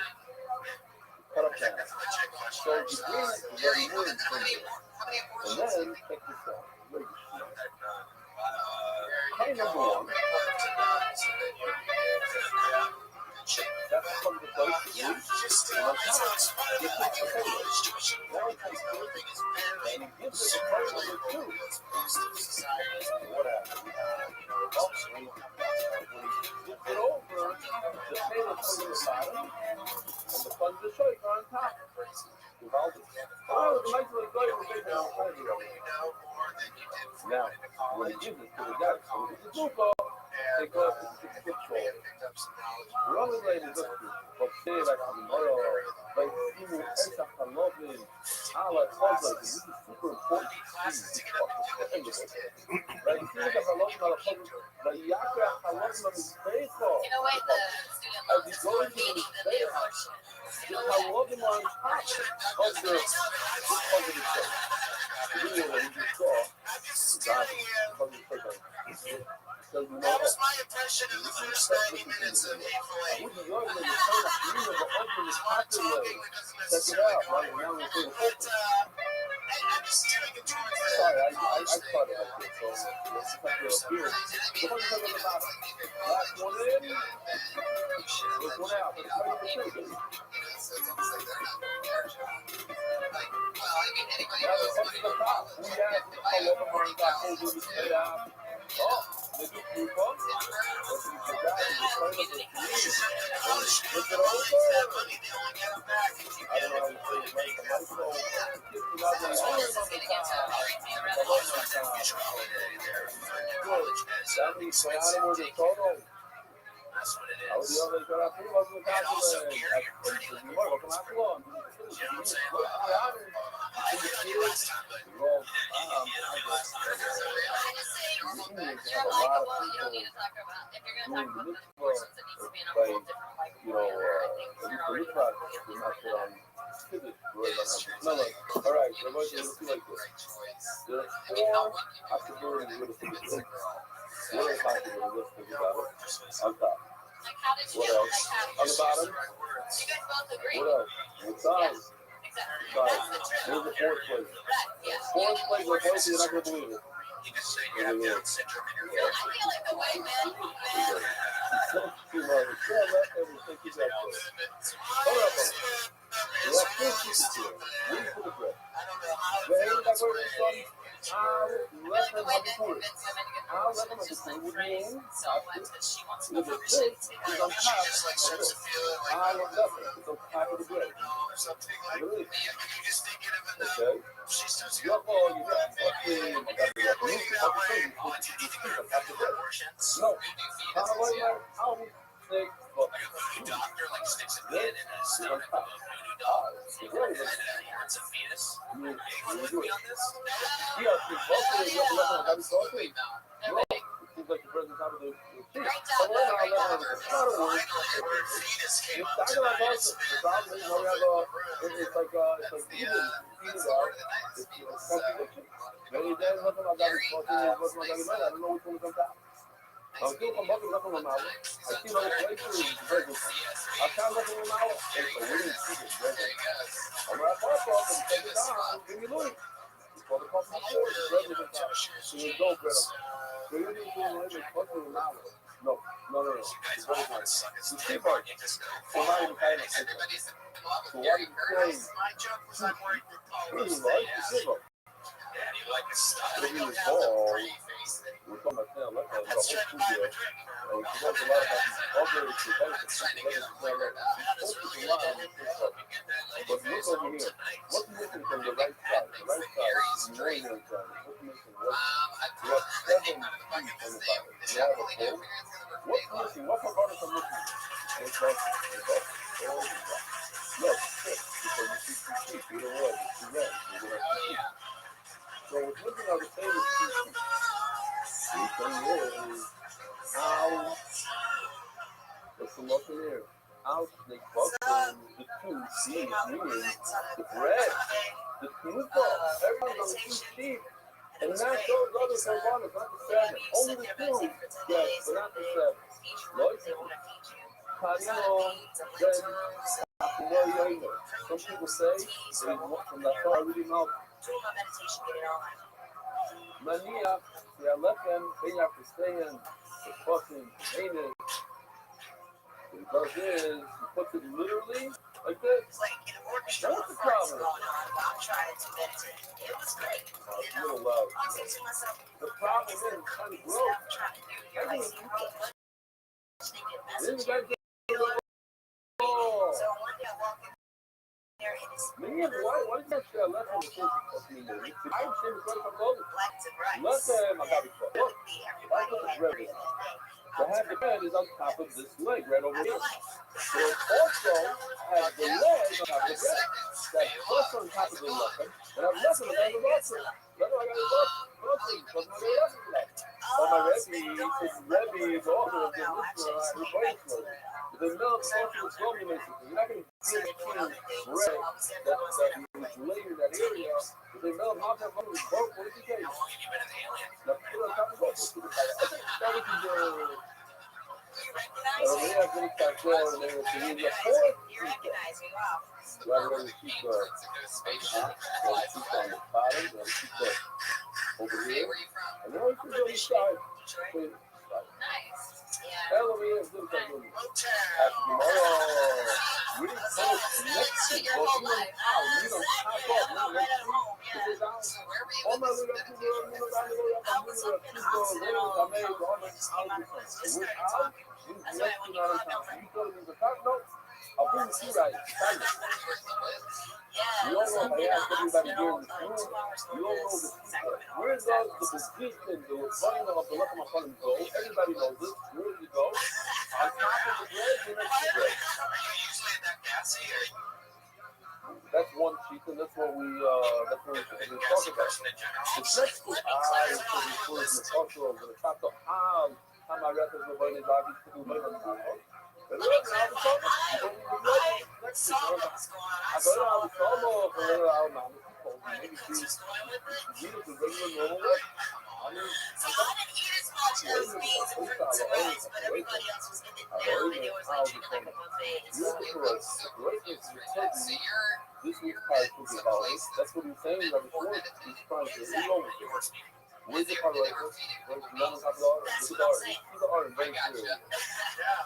cut up down. So the green is very wood in there. And then, check this out. Wait, Hey, number one. That's from the boat to and on top, you put the potato. Now it takes two, and it gives us a part number two. What happened? Oh, when he flips it over, the potato comes on the bottom, and the funds of the shake are on top. Oh, the nice little guy was making out of it. Now, when he gives it to the guy, so it's a football, they go up to the football. We're only going to look for like tomorrow, like Simu Esa Kalovin, Ala Puzzle, this is super important. Right? Simu Kalovin, Ala Puzzle, like Yaka Kalovin is faithful. in a way, the student loans is more meaning than the abortion. The Kalovin on top of the puzzle itself. The video that we just saw, That was my impression of the first 90 minutes of Hateful Eight. I'm talking because it doesn't necessarily go anywhere. But I'm just steering it towards the college thing. I thought it like this, so let's cut it up here. The one talking about last one in, this one out. It's like the truth. Now the fuck is the top? We have all over our got hold of this head out. Oh, they do you fun? Let's see the guy who's playing with the community. Look it over. I don't know how to say it right. The microphone. That means play out of the total. That's what it I was is. the other guy who was with And also Castle. carrying a pretty good You want to come out along. You know what I'm saying? I didn't get it last time, but Well, you know, last time. I just say, you're likable, you don't need to talk about, if you're going to talk about the abortions, it needs to be in a whole different, like, you know, manner. I think at you're least the already new project, we're not put on pivot right behind you. No, like, all right, so let's do like this. There are 4 possibilities with a pivot. What are possibilities? Let's think about it. On top. Like, how did you What get else? like how On the bottom. you guys both agree? What else? What size? Exactly. Size. That's the trick. Here's the fourth place. Right, yeah. Fourth place, we're close, you're not going to believe it. You just say you have Down syndrome in your I feel like the way men So, you know, the chair left and we'll take you back there. Hold up, hold up. We have 2 pieces here. Read for the bread. The hand that we're in son, I'll let them have the food. I'll let them have the food with me. so much that she wants to With the fish is on top of just like the starts bread. to feel like I will nothing. It's on top of the bread. or something like Really? you're just thinking of enough. Okay? She starts to You're go, all you got fucking, I got the bleeding revolution. that I'll way. tell you, Oh, it's do you need to on go to top of the bread. abortions? No. Maybe How fetuses, do I yeah. know? How we think, but Like a voodoo doctor like sticks a this pin in a is on stomach top. of a voodoo doll. The bread is on top. And it's a fetus. You You want will to do me it. on this? Yeah, the buffalo is nothing like that. Buffalo. No, it seems like the bread's on top of the cheese. So we're not letting it. It's not a word. Finally, a word fetus came It's up not tonight. like us. The problem is we have it's like feeding out. It's contradiction. Many days nothing like that is fucking is what's not like that. I don't know which one is on top. I'm still come up with nothing on my mouth. I see other places is bread on top. I found nothing on my mouth. And so we didn't see this bread on top. I'm gonna pop off and take it down. Give me Louis. It's called the coffee before. The bread is on top. So there's no bread on top. So you need to do it fucking on my mouth. No. It's very nice. You see, Mark. So now you kind of say that. So what do you say? My joke was I'm worried that Paul Really was like the silver. and you like his style. If he You was have the bald, pretty face that we're talking about now, like the that's whole trying to food buy him deal. a drink. And she knows a lot about these other benefits. Trying to get him figured out. How does really A lot get of him this there? stuff. We get that lady But face look over home here. tonight. What's missing from the right side? The right side is more than the side. What's missing? You have 7 feet on the bottom. You have a pole. What's missing? What components are missing? It's up. Look, six. Because you see 2 sheep. You don't know. It's 2 red. You're going to have 2 sheep. So what's missing are the same as 2 sheep. The thing is, how, what's the motion here? How they buckle the 2 sheep, meaning the bread, the tufa, everything's on the 2 sheep. And not those other components, not the 7. Only the 2, yes, but not the 7. Look, Karino, then, some people say, they want from that far, I really know. Mania, see, I left them, they have to stay in the fucking anus. The verse is, he puts it literally like this. What's the problem? It's a little loud. The problem is, it's kind of gross. Then you guys get Many of why did that say I left him the first fucking minute? I was saying right from Logan. Let them, I got it. Look, I put the bread in. The half the bread is on top of this leg right over here. So it also has the leg on top of the bread. That plus on top of the muffin, and I've left it on the muffin. That's why I got it muffin, because my leg is left. Oh, my Rebbe is author of the Restream. The milk culture is going basically. You're not going to get a clean bread that is laid in that area. If they milk half that one is broke, what did you say? Now put it on top of that. That would be the... we have to start there and then to use the fourth pizza. Rather than keep the top, keep on the bottom, and keep the over here. And then we can really start. Halloween is good. After tomorrow, we post next week. Well, you know how we don't pop up. All my little people, I'll bring the tea right. You don't know if I ask everybody here in this room. You don't know the secret. Where does the position, the running of the left of my phone go? Everybody knows this. Where does it go? On top of the bread, or next to the bread? That's one sheet, and that's what we talk about. The next to I is for the culture of the top of how my records are going to be able to do. But look, now the Restream. saw what was going on. I Agora saw ela toma o nome que pode, I maybe was she just going with it. vira do regular normal way. I mean, So I didn't eat as much as beans and fruits and rice, but everybody else was getting it down, and it was like treated like a buffet. you So look it at was the so rest it of was the good. So turkey. you're This was part of the holiday. That's what he was saying right before. He's trying to read over it. Where's the part right there? Where's the lemon top of the order? Look at the order. This is the order very clearly.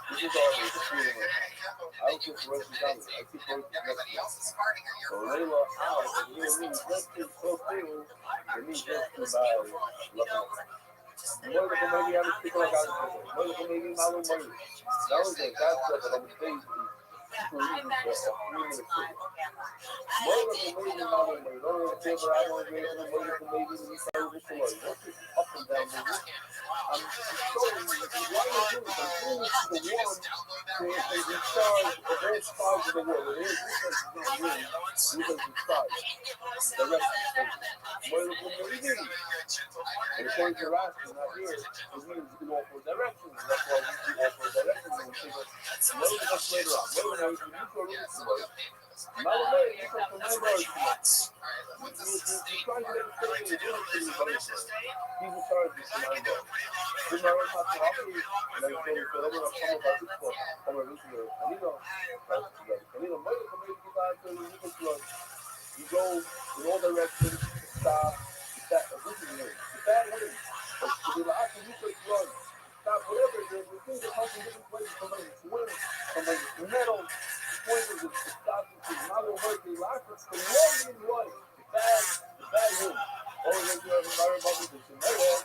This is the order with the feeling right now. I don't think the rest is coming. I see for next week. So Layla out, and he means let's do so cool. It means let's do by Muero con maybe I'm speaking like I'm speaking. Muero con maybe malo muero. That was it. That's what I'm saying. People eat for a few minutes. Muero con maybe malo muero. Don't really care what I don't agree with. Muero con maybe we try to wish muero. What's this up and down the roof? I'm showing you why I'm doing this. I'm doing this to the one who is in charge of both sides of the world. And his defense is not winning. Defense is side. The rest is winning. Muero con maybe. And according to Restream, not here, it means you can offer directions. That's why we do offer directions. And we say that Muero is just later on. Muero now is the neutral route to work. Malo muero, you come from $9 to month. You're trying to get a thing and you're doing it to your buddy. He's in charge of this $9. Then my own house offer, and I told him, pero bueno, como para tu como el uso de camino, camino, muero, como el que va a hacer el único plug. You go in all directions, stop, this is new. The bad wins. But to the option, you take run. Stop, whatever it is, the things that come from different places, somebody's swim, somebody's metal, pointers, it's the stop, it's not going to work, the last it's the long in run. The bad wins. Always make sure everybody about this, it's no way.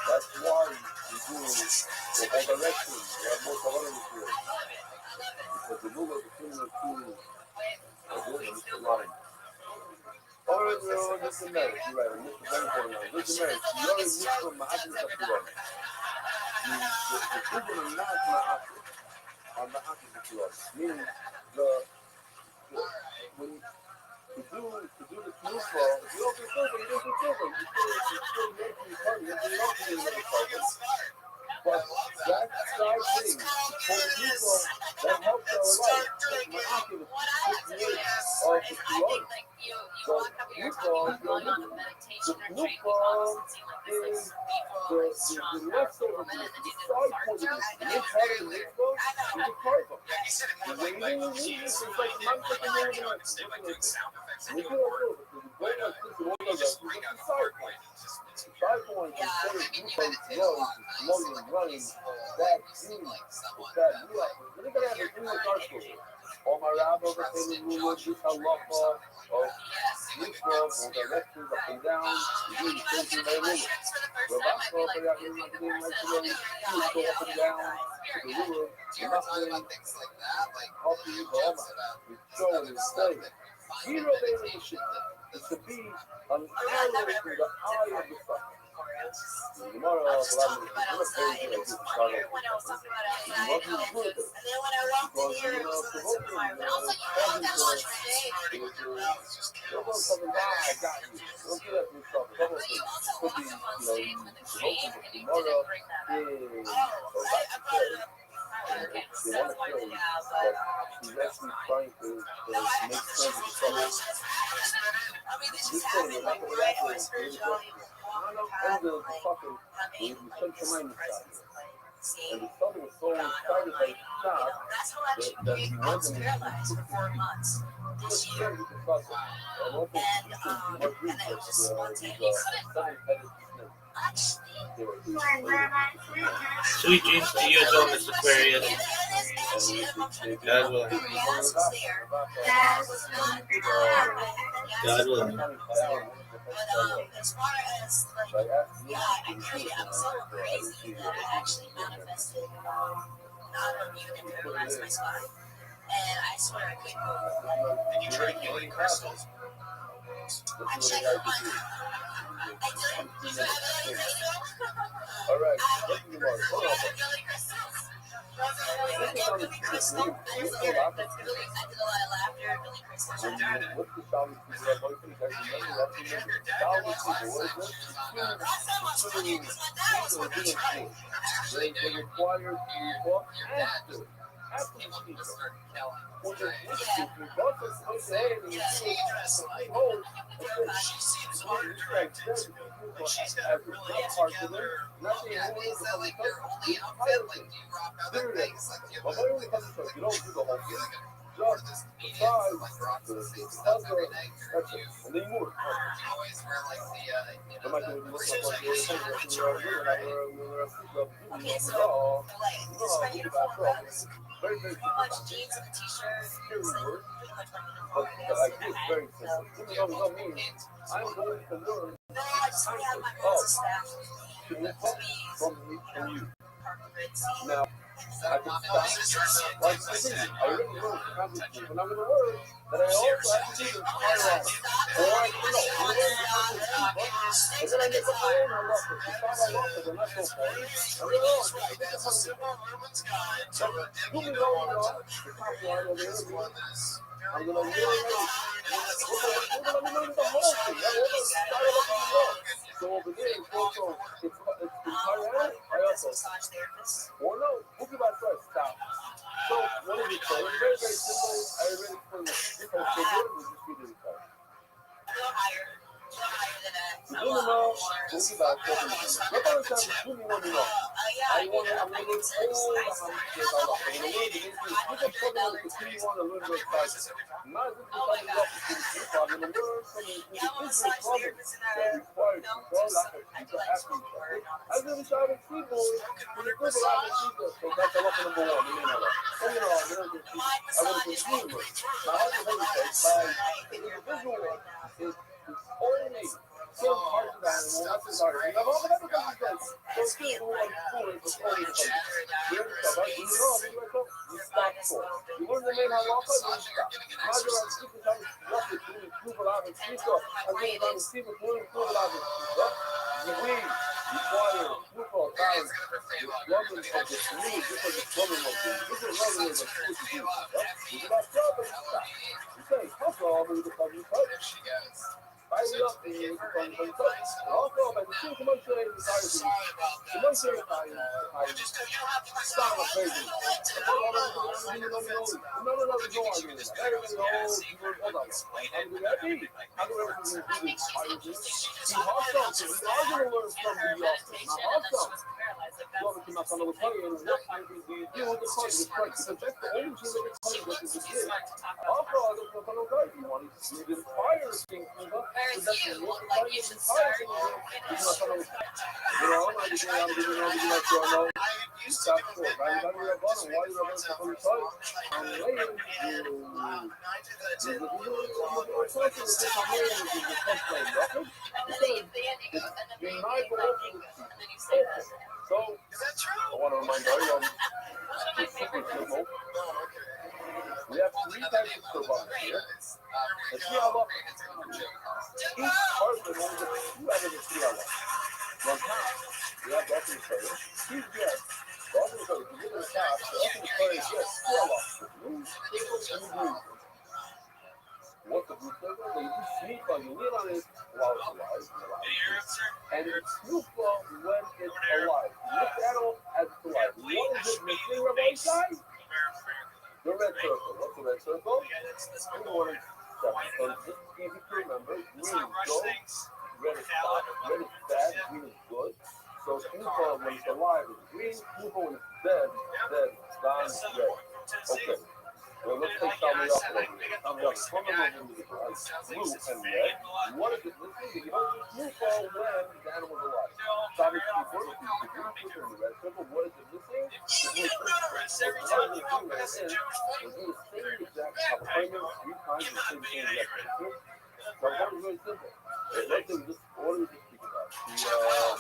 That's why we do the whole direction. We have more tolerance here. Because the rule of the thing is too line. Or this is marriage, you're right, and this is very important now. This is marriage. You already need from Ma'akim Safirah. The children are not Ma'akim. Are Ma'akim Safirah. Meaning, when to do the knufa, if you don't do knufa, you don't do knufa. You still make your party. You don't do the party. But that side thing, for the knufa, that helps our life. That's Ma'akim. It's 58 of the Qiyam. So is the leftover meat, the side part of it, the next part of the mitzvah is a karma. The waiting is like the man's like a million and a half. We do our good, but the brain like this and all the rest is like the side point. The side point is instead of you from rows, flowing and running, bad dreams, bad ruach. Then you're going to have a English art school. All my rabbis are saying the rule, this halacha of mitzvah, or directions up and down, you do the same thing by women. The last one, but I didn't like to do like today, you go up and down, the rule, the nothing, help you, the Oma, you show and you say. Zero day is to be an arrow in the eye of the sun. Tomorrow, I'm going to pay you to start off. What is good? Because you know, the whole thing, everyone's coming down, I got you. Don't do that to yourself. The whole thing could be, the whole thing tomorrow is, or like you said, they want to show that he's actually trying to make sense of the trouble. This thing, you're not going to laugh at it. And the fucking, we spent some money inside. And the son was so excited by the shot that he went and he took 4 months. This year. And I don't think he should be much research. He's a 7-headed Sweet dreams to you as well, Mr. Aquarius. God willing. God willing. As far as I carried it up so crazy that I actually manifested not a unit paralyzed my spine. And I swear I couldn't move. And you tried healing crystals? I checked on I did. You have any crystals? All right. Billy crystals. Billy crystal. I did a lot of laughter. Billy crystals. What's the sound of people that boy can guys remember? That's remember. Sound of people. What is this? They require to walk after. absolutely neither. When you're listening, you bust us in the head and you see it, oh, She seems hard to like direct that, but she's got as it really not part of them, together. nothing Yeah, more is than that like something your only outfit? Like, do you rock other things? Like, do you but have when it comes to you don't do the whole feel thing. like part of this media, like rock the same stuff every night? Or do you And then you move. always wear like the, I'm not going to look up like you're saying that you're Okay, so like this is my uniform, but very, very pretty much jeans and a t-shirt. It's like pretty much my But uniform. like this, very simple. You know, means I'm going to learn No, I just want to have my own staff to live to be, from me and you. Now, Now, I can stop. Like I said, I already learned the concept, and I'm going to learn that I also have to do this firearm. Or I can know, you learn the concept, and then I get the phone, I love it. It's not I love it, and that's so funny. I mean, oh, that's a simple woman's guide. So, you can go on the copyright of the interview. I'm going to learn it. We're going to learn the whole thing. I want to start it up in the world. So over there, it's also, it's entirely, I also, or no, we'll give our first stop. So, what is it? So, it's very, very simple. I already explained this. If I say good, we'll just read it. No, we'll give our first. What about the time you want to know? I want to, I'm going to learn all the hands that I love. I'm going to learn the English. You can probably continue on and learn those types. Not just because you love to do this, I'm going to learn from the individual problems that require to grow like a teacher after each other. I really try to see boys, when you put a lot of people, so that's a lot of number one, you know. So, you know, I'm going to continue with. Now, I just hesitate by the individual is only some part of the animal, that's his art. You have all the other things, those people who are foolish, but only the focus. You understand, right? You know, you stop for. You learn the name how long, you stop. Now you're on super time, rough it, you improve a lot of speak up. I'm going to see the doing improve a lot of speak up. You win, you fire, you call time. It's loving of the community, this is the loving of the, this is loving of the community. It's about problem, you stop. You say, first of all, I'm going to come you touch. Fire it up and you come you touch. Also, by the team, come on, say, it's hard to be. Come on, say, stop a crazy. No, go on, you know. Everybody knows, you know, hold on. I'm going to be. I'm going to be awesome. I'm going to learn from the awesome. Now, awesome. You obviously not going to play and what I think you do with the play is correct because that's the only thing that can play with is this. Also, I don't know if you want to see the fire thing come up. Whereas you look like you should Fire start thing, you know, I'm not just going to do that, so I know. You stop for it. Right? Why you're about why you're about to come inside? I'm waiting. So, I want to remind everyone, it's super simple. We have three types of turbines here. The Tiawa, each part of the one is two out of the Tiawa. One top, we have the ultimate player. He's good. The ultimate player, if you look at the top, the ultimate player is just Tiawa. Blue, silver, and blue. What's the blue silver? Well, you sneak on, you lean on it while it's alive. And it's neutral when it's alive. Look at it as it's alive. What is it missing, Rabbi Shai? The red circle. What's the red circle? I'm going to so it's just easy to remember. Green is go, red is stop, red is bad, green is good. So info when it's alive is green, info when it's dead, gone, red. Okay. Well, let's take Tommy off of it. Tommy off. Some of them individuals blue and red. What is it missing? You don't just info when the animal's alive. Tommy, before you the green circle and the red circle, what is it missing? The blue circle. We'll do the same exact appointment 3 times the same thing exactly. So that was very simple. Let's do this order we just speak about. The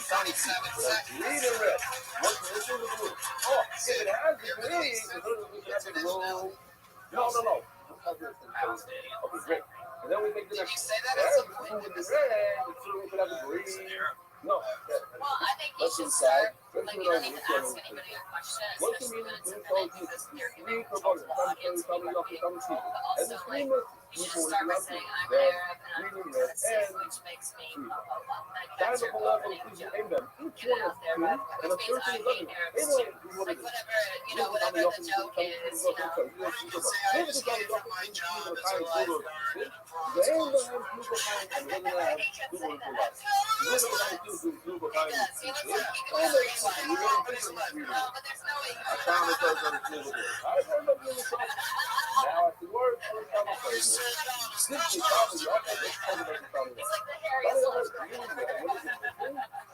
Tommy green and red. What's missing? The blue. Oh, if it has the green, it's literally have the row. No. Okay, great. And then we take the next one. There's the blue and the red. So we could have the green. No. Well, I think you Let's should inside. start Like, you don't need to ask anybody a question, especially when it's a minute, because you're giving total the audience what you believe. But also, like, you should start by saying, I'm Arab and I'm from Tennessee, which makes me like, that's your opening joke. Get it out there, but which means I hate Arabs too. Like, whatever, you know, whatever the joke is, you know. Or you can say I just came from my job as a lifeguard in a bronze concert. He can say that. He does. He looks like he could literally like, but there's no way I found it goes on the table. I turned up in the top. Now I can work for the summer place. Simply comedy. I think it's comedy. It's like the hairiest celebrity.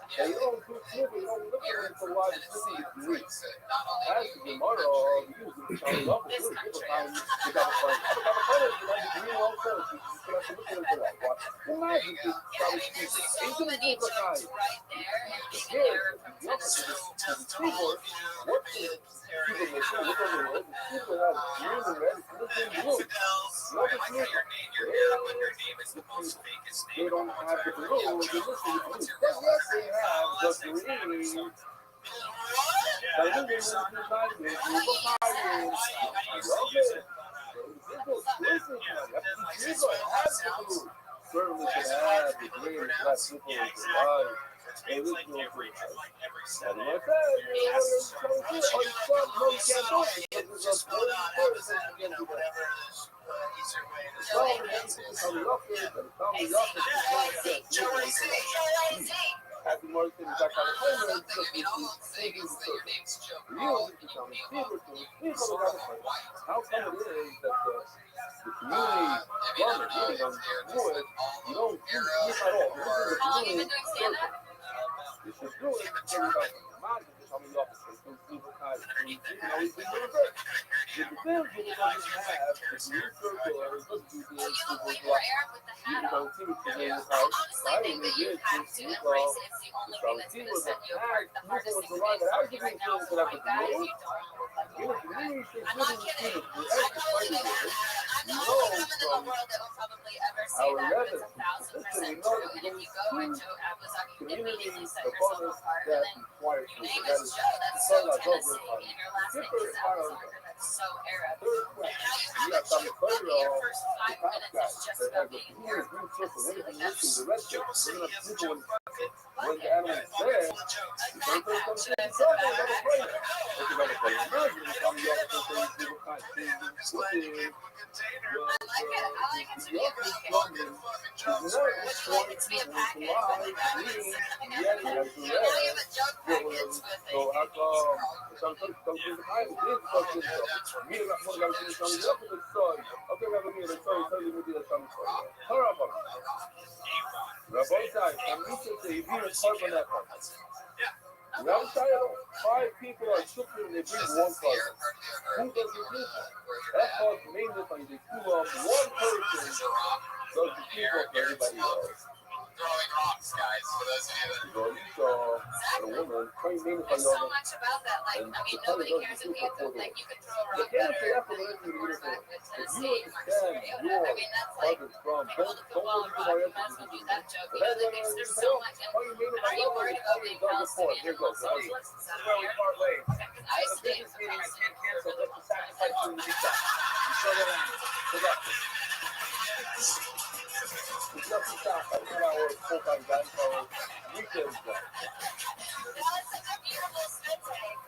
They don't do it. They don't look at it for why the city is great. As the motto of music, I love it. People find you got a friend. I got a friend. You like the green one first. You can have to look at it for that. Watch. Imagine this. So many jokes right there and being an Arab from Tennessee. Keyboard. What is people make sure look over the road? People have green and red. Look in blue. Love it. They don't have the blue. They listen to the blue. But yes, they have the green. I love it. Certainly can have the green and black people in the life. Hey, this is going to be happy Mother's Day back on the home. How come it is that the community government meeting on wood, you don't do this at all. This is a community circle. You should do it. Everybody, imagine this how many officers from people kind of you can always be doing good. The defense will not have the community circle or the people you don't see what you're doing. I think that you have to embrace it. It's the only thing that's going to set you apart. The hardest thing for me right now is for white guys, you don't look like a white guy. I'm not kidding. I totally know that. I'm the only woman in the world that will probably ever say that, but it's 1,000% true. And if you go into Amazon, you immediately set yourself apart. And then your name is Joe. That's so Tennessee. And your last name is Alexander. That's so Arab. And now you have a joke on your first 5 minutes. It's just about being Arab. Like, that's when the animal is dead, you don't take some shit and tell them about the play. If you got to play imagine you tell me you have to say people kind of things with it. Five people are shooting and they bring one cousin. Who does it do? That causes mainly by the two of one person does the people of everybody else. Throwing rocks, guys, for those of you that So you saw a woman trying mainly by there's so much about that. Like, I mean, nobody cares if you could, like, you could throw a rock better if you quarterback with Tennessee versus Florida. I mean, that's like people to football and rock. You might as well do that joke. You know, there's so much. And are you worried about being Palestinian and also socialists out here? Because I used to date some Palestinians. It's nothing stop. I know our full-time guys are weekends guys. That was such a beautiful spit take.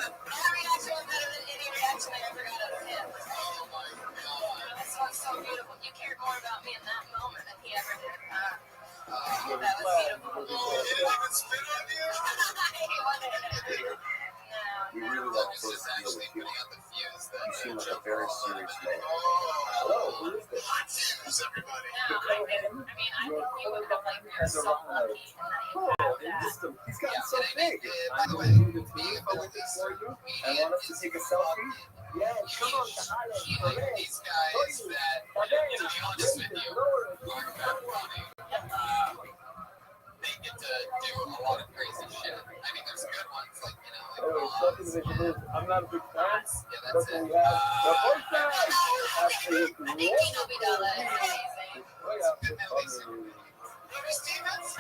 That reaction was better than any reaction I ever got out of him. oh my god. That song's so beautiful. You cared more about me in that moment than he ever did. You're That was beautiful. He didn't even spit on you? We really like He's to just deal actually with you. putting out the fuse that You seem like a very serious man. Oh, Hello, who is this? who's everybody? No, I mean, I think you would have, like, you're so lucky in that you have that. He's gotten so big. By the way, I'm going to team for you. I want us to take a selfie. Yeah, come on, the highlight. These guys that, to be honest with you, are kind of funny. They get to do a lot of crazy shit. I mean, there's good ones, like, you know, like, I'm not a big fan. yeah, But that's we it. have the first guy. Actually, I think Kino Vidala is amazing. Louis Stevens?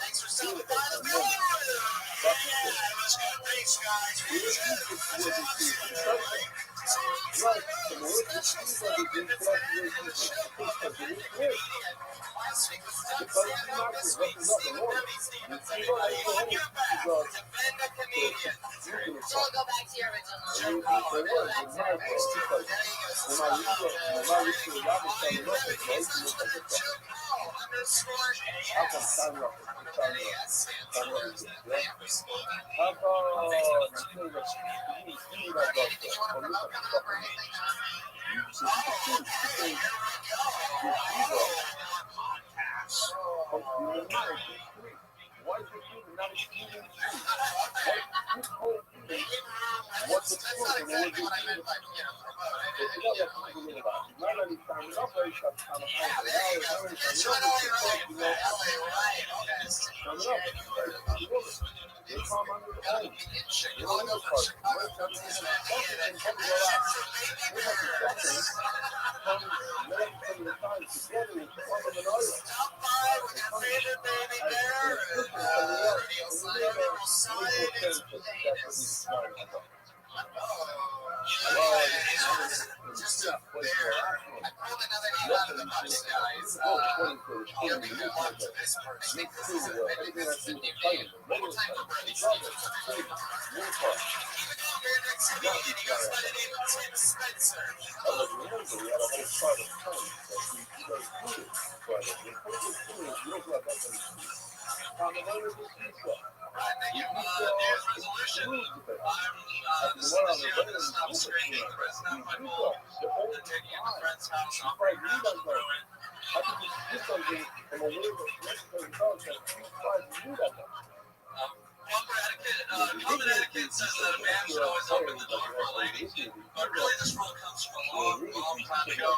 Thanks for stopping by the building. Let's go. Thanks, guys. So we'll go back to your original. Common etiquette says that a man should always open the door for a lady, but really this rule comes from a long, long time ago.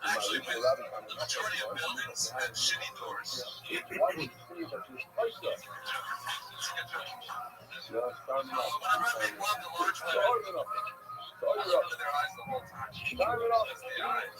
Actually, when the majority of buildings had shitty doors. Whenever they loved a large women, under their eyes the whole time. Just the eyes.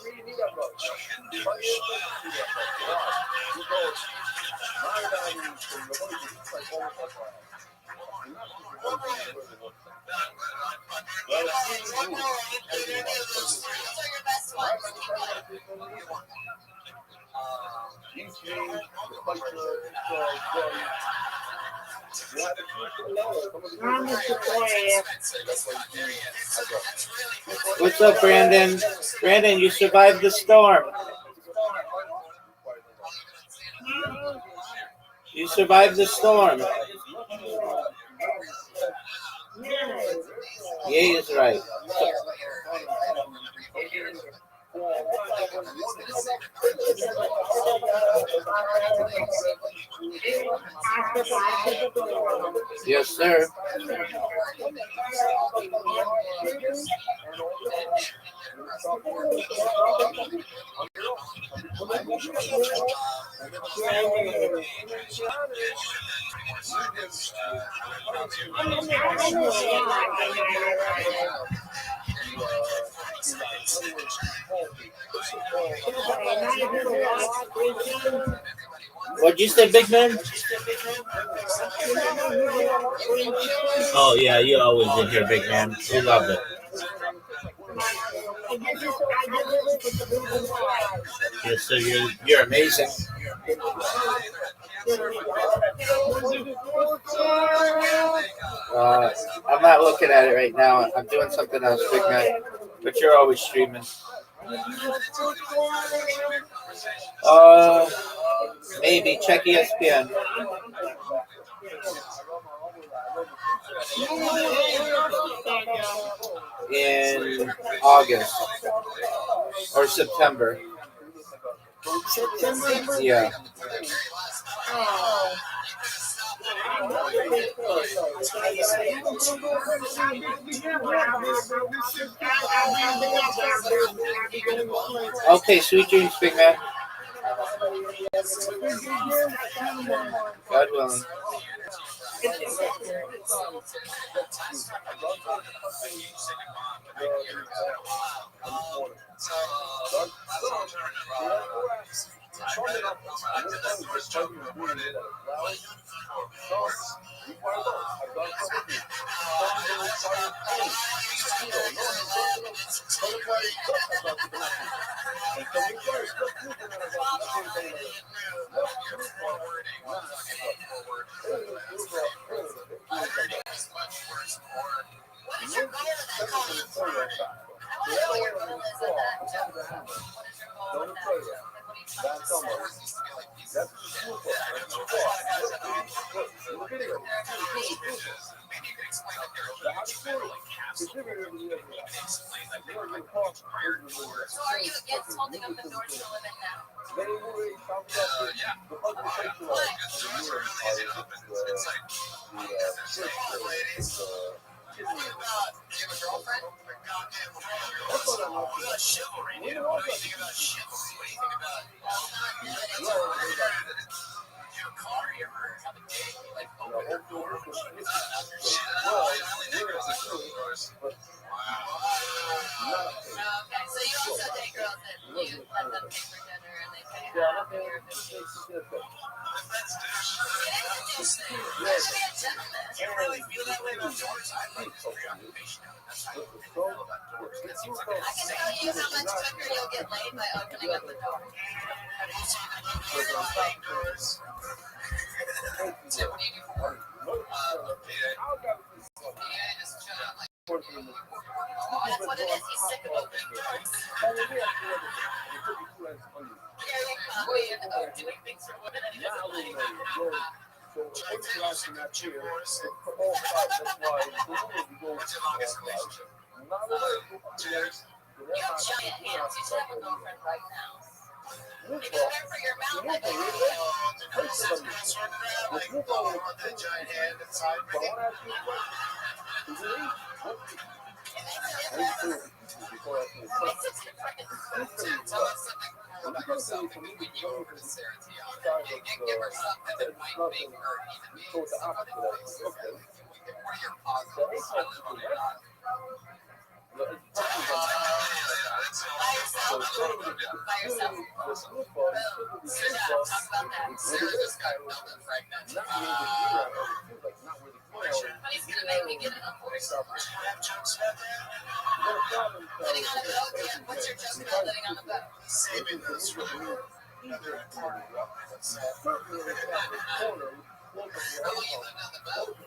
What's up, Brandon? Brandon, you survived the storm. You survived the storm. Yeah, is right. Yes, sir. What'd you say, big man? Oh yeah, you're always in here, big man. We love it. Yes, sir. You're amazing. I'm not looking at it right now. I'm doing something else, big man. But you're always streaming. Maybe check ESPN. In August or September. Yeah. Okay, sweet dreams, big man. God willing. So are you against holding up the doors to live in now? Do you have a girlfriend? Chivalry, dude. What do you think about chivalry? What do you think about do you have a car? You ever have a date? Like open her door when she gets out after shit? I only date girls that close doors. Okay, so you also date girls that you let them pay for dinner and they pay half of your vacation. That's douche. Actually, a gentleman. Do you really feel that way about doors? I like the preoccupation of it. That's how you feel about doors. It seems like I can tell you how much quicker you'll get laid by opening up the door. Have you seen the movie Sliding Doors? Tim, what do you do for work? PA just shut up. Like, that's what it is. He's sick of opening doors. Doing things for women and he doesn't like that. What's your longest relationship? You have giant hands. You should have a girlfriend right now. Maybe better for your mouth. I think. That giant hand inside me. Tell us something more about yourself and we win you over to Sarah Tiana. Give her something that might make her even be some other places. What are your positives? I live on your island. By yourself. Sit down, talk about that. Sarah just got double pregnant. Honey's gonna make me get an abortion. Living on a boat? Yeah. What's your joke about living on a boat? Saving this from another important reference. How long you lived on the boat? 2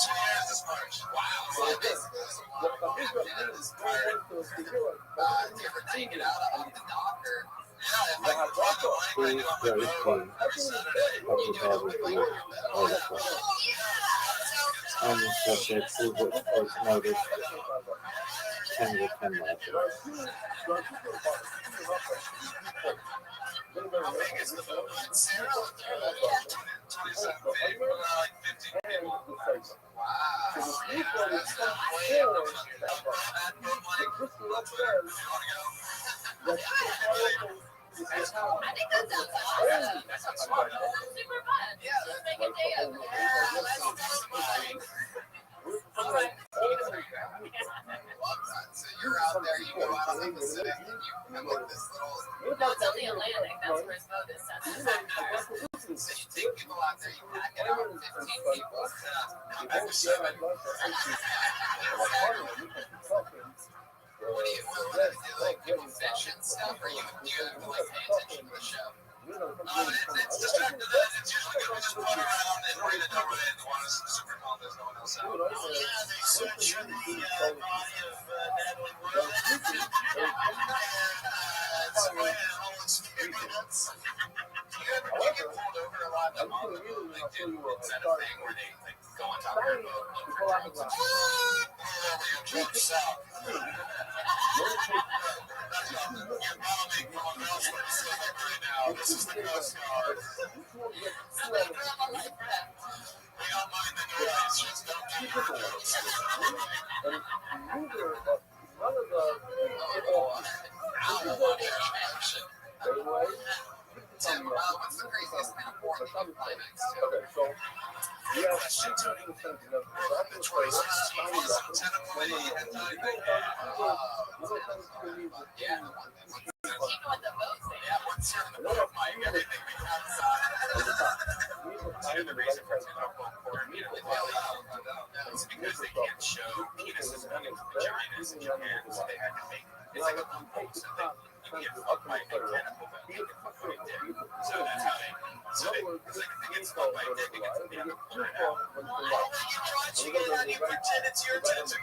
years this March. Wow. So basically, there's a lot of captain this pirate. Do you ever take it out on the dock or? Yeah, if I can find the money when I do on my boat every Saturday, you do it for like your bed. Oh, yeah. On the subject, who was noted 10 to 10 matches. How big is the boat? Sarah looked there like 27 feet, like 15 people. Wow. Yeah, that's way up. That boat like, you want to go? I think that sounds awesome. That sounds smart. That sounds super fun. Yeah, let's make a day of it. Yeah, let's do some fun. All right. So you're out there, you go out on the Pacific, and you like this little. No, it's on the Atlantic. That's where his boat is set. So you take people out there, you pack it out, 15 people. Back to 7. What do you do? Like people fish and stuff, or you like pay attention to the show? It's distracted. It's usually good. We just run around and read it over there. The water's super calm. There's no one else out. Oh yeah, they search for the body of Natalie Wood. It's quite a whole experience. Do you get pulled over a lot on the boat? Like, is that a thing where they like go on top of your boat, look for drugs? Check this out. You're probably going else right now. This is the Coast Guard. We got different one. And neither of none of the people anyway. Tim, what's the craziest thing on board the climax? Okay, so you have two different things. You have The choice was equals 10 of my and yeah, Even with the votes, they yeah, what's your Mike? Everything becomes the reason for it's because they can't show penises moving from vaginas in Japan, so they had to make it's like a pump, so they get fucked by a mechanical vet, they get fucked by a dick. So that's how they it's like if they get fucked by a dick, they get to pull it out. You get it on, you pretend it's your tits are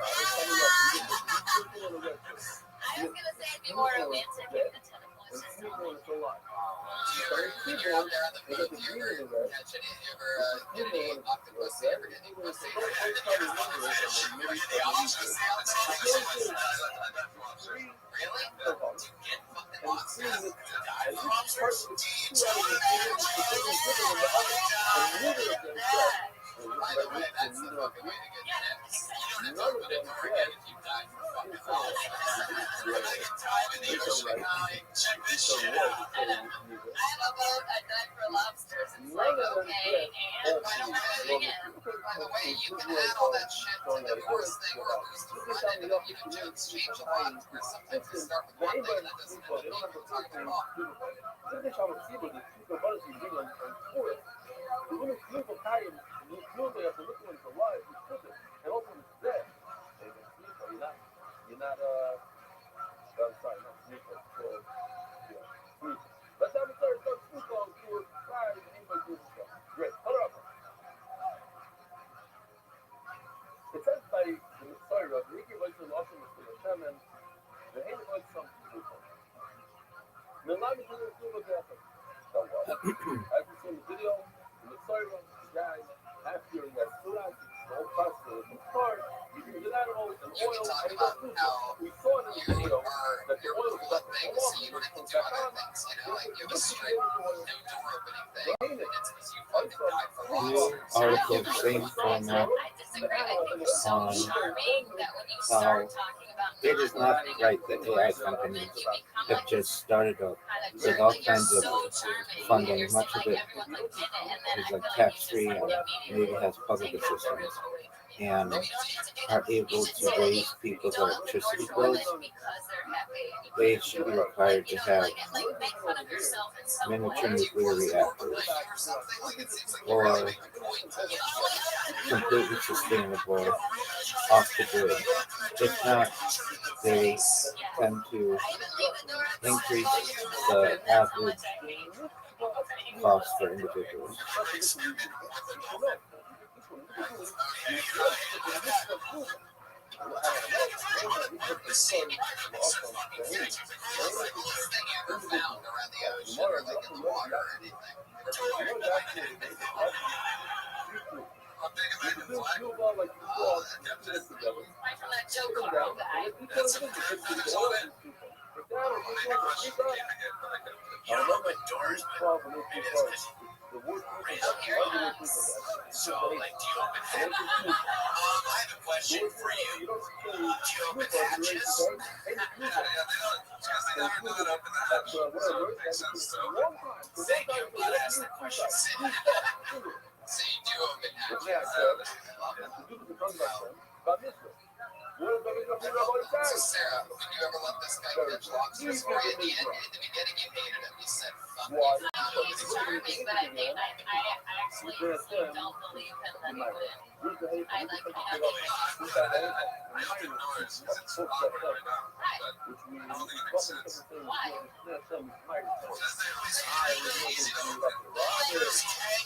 I was gonna say it'd be more romantic if the tentacle was just Do you ever, when you're out there on the beach, do you ever catch any, get any octopus? You ever get any pussy? They also say on the really? To get fucking lobsters? To dive lobsters? By the way, that's the fucking way to get tips. You don't have to put it to forget if you dive for fucking lobsters. Dive in the ocean, check this shit out. I have a boat, I dive for lobsters. It's like, okay, and By the way, you can add all that shit to the course thing or lose the front end of it, jokes change a lot, where sometimes you start with one thing and that doesn't have anything to talk at all. You're not I'm sorry, not sneaker. So, yeah, sneaker. Let's have a third sneaker on tour. Sorry, anybody do this stuff. Great. Hold up. It says by the Messiah, the Ricky was an awesome Hashem, and the Hated was some people. Milani did a super graphic. So what? As you see in the video, the Messiah, the guy, after you got stood out, the whole process of the car, you can get out of oil, and You can talk about how we saw in the video that the you're oil cool was at things, so you don't have to do other things, like you have a straight no door opening thing, and it's because you fucking died for New lobsters. article, same format, I disagree. I think it's so on charming that when you how start talking about it is not right that AI companies have just started up with all kinds of funding. Much of it is like tax-free and maybe has public assistance, and are able to raise people's electricity bills. They should be required to have miniature nuclear reactors or completely sustainable off the grid. If not, they tend to increase the average cost for individuals. The sea is so fucking huge. It's like the coolest thing you ever found around the ocean or like in the water or anything. It's weird. How big of a flag? Oh, that definitely. That's some good footage on it. You don't open doors, but maybe it's because so, like, do you open hatches? I have a question for you. Do you open hatches? Because they never know how to open the hatch. So it makes sense to open. Thank you. I'm glad I asked that question. So you do open hatches. So Sarah, did you ever let this guy catch lobsters for you? In the beginning, you hated him. You said, "Fuck you." He's charming, but I actually don't believe him that he would. I like him. I open doors because it's awkward right now. But I don't think it makes sense. Why? Because they always find it easy to open. Liars hang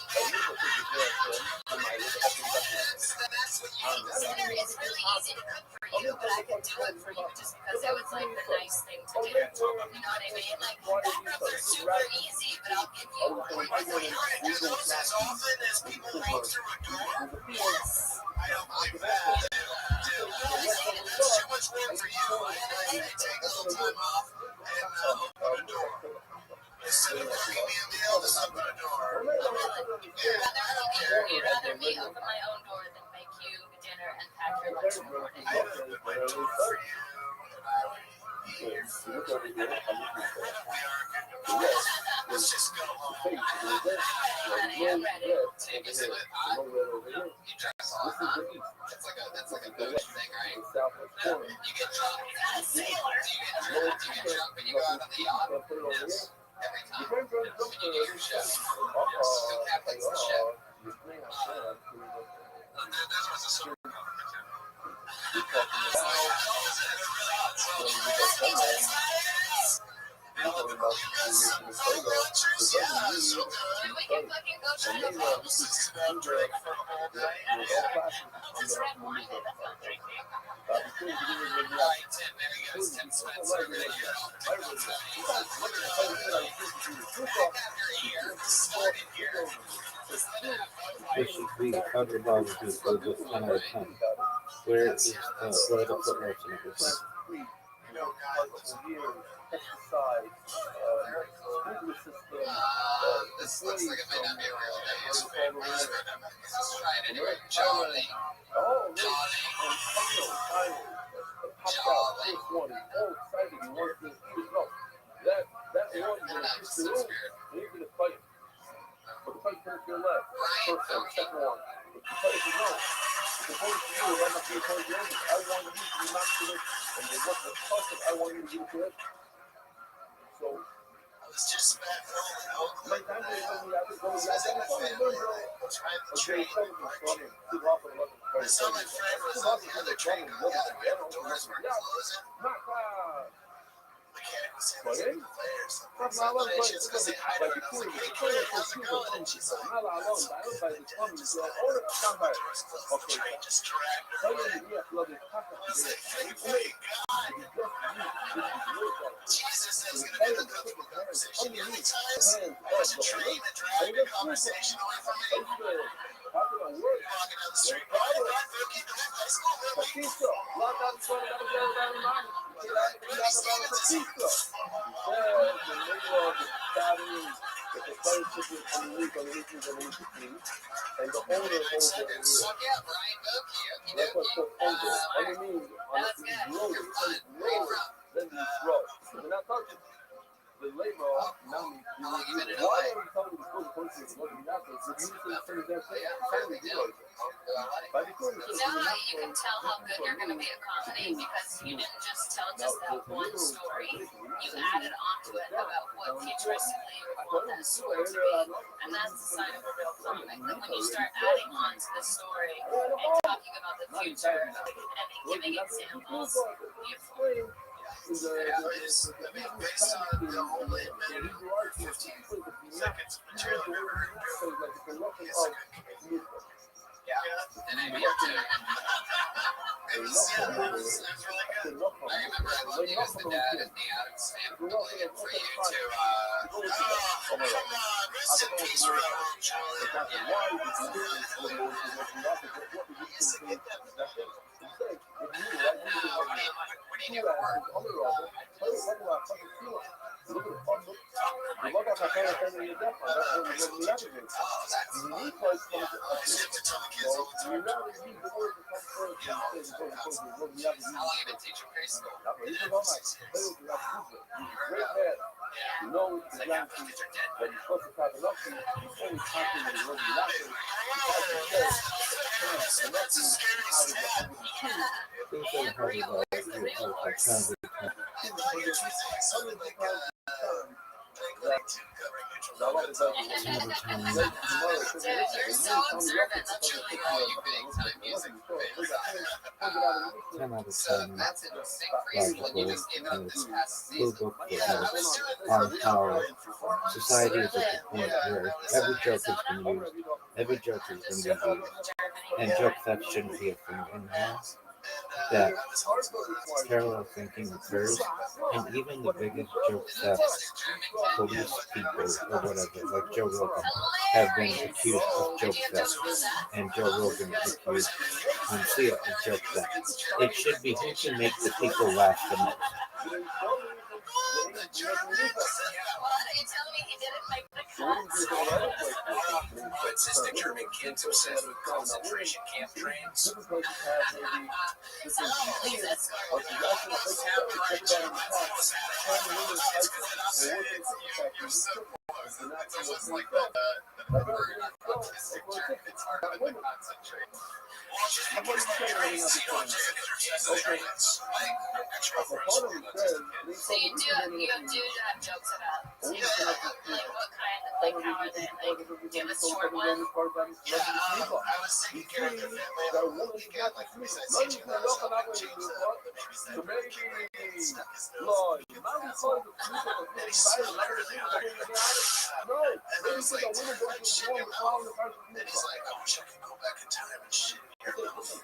that's what you do. Dinner is really easy to cook for you, but I can do it for you just because it was like the nice thing to do. You know what I mean? Like, they're super easy, but I'll give you one. Do those as often as people walk through a door? Yes. I don't believe that. It's too much work for you. I take a little time off and open a door. Instead of cooking me a meal, just open a door. You'd rather me open my own door than make you dinner and Look over here. Let's just go home. Take it over here. That's like a boat thing, right? Southwest corner. You get drunk. You get drunk when you go out on the yacht. Put it over here. Every time. You bring When you do your show. Still captains the ship. There's a sort of It should be $100 for this 10 out of 10. Where is what are the footnotes and everything? This looks like it might not be a real name. It's just try it anyway. Johnny. So I was just back home in Oakland. my time I was was visiting a family. Trying to train in March. I saw my friend was on the other train going the other way. The doors were closing. Mechanic was saying the players. Congratulations, because they hired her. And I was like, hey, kid, how's it going? And she's like, the doors closed. The train just dragged her away. I was like, thank God. Jesus is going to be the comfortable conversation. The only times there's a train that dragged a conversation away from me. Walking down the street, Brian, keep it in high school, really. And the owner holds it. Suck out, Brian. That's what put over. Underneath, on That's the good. road, You're fun. then you throw. We're not touching the labor. Now How long you been in why LA? are we telling the school person looking at this? If you say things that say, kindly do it. By the time Now you can tell how good you're going to be at comedy because you didn't just tell just that one story. You added onto it about what futuristically you would want that story to be. And that's the sign of a real comic. Like when you start adding on to the story and talking about the future and giving examples, beautiful. Based on the whole minute 15 seconds of material I've ever heard do. It's a good game. Yeah, and I beat too. It was really good. I remember I loved you as the dad in the Addams Family, and for you to, come on, rest in peace, Railroad Charlie. When you do work, how long you been teaching preschool? You know, the young people that you're supposed to talk about, you only talking to the room you like it. You're so observant. That's really all you big time music Ten out of So 10 that's interesting for you when you just gave it up this past Blue season. Book on how society is at the point where every joke has been used, every joke has been used, and joke theft shouldn't be a thing anymore. That parallel thinking occurs, and even the biggest joke theft police people or whatever, like Joe Rogan, have been accused of joke theft, and Joe Rogan is accused on Sia of joke theft. It should be who can make the people laugh the most. What? Are you telling me he didn't make the Autistic German kids obsessed with concentration camp trains. So you do have jokes about like what kind of like how are they like give us short one? I was taking care of the family. I'm looking at like messaging that was helping change the he's like, I wish I could go back in time and shit in your mouth.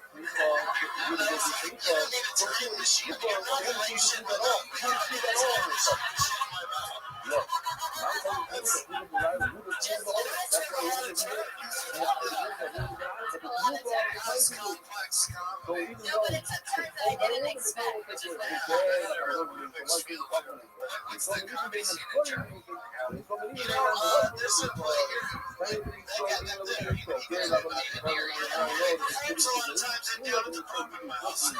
No, but it's a term that I didn't expect, which is what I love. What's the comedy scene in Germany? This is like they got that there. Frames a lot of times and down at the front of my house.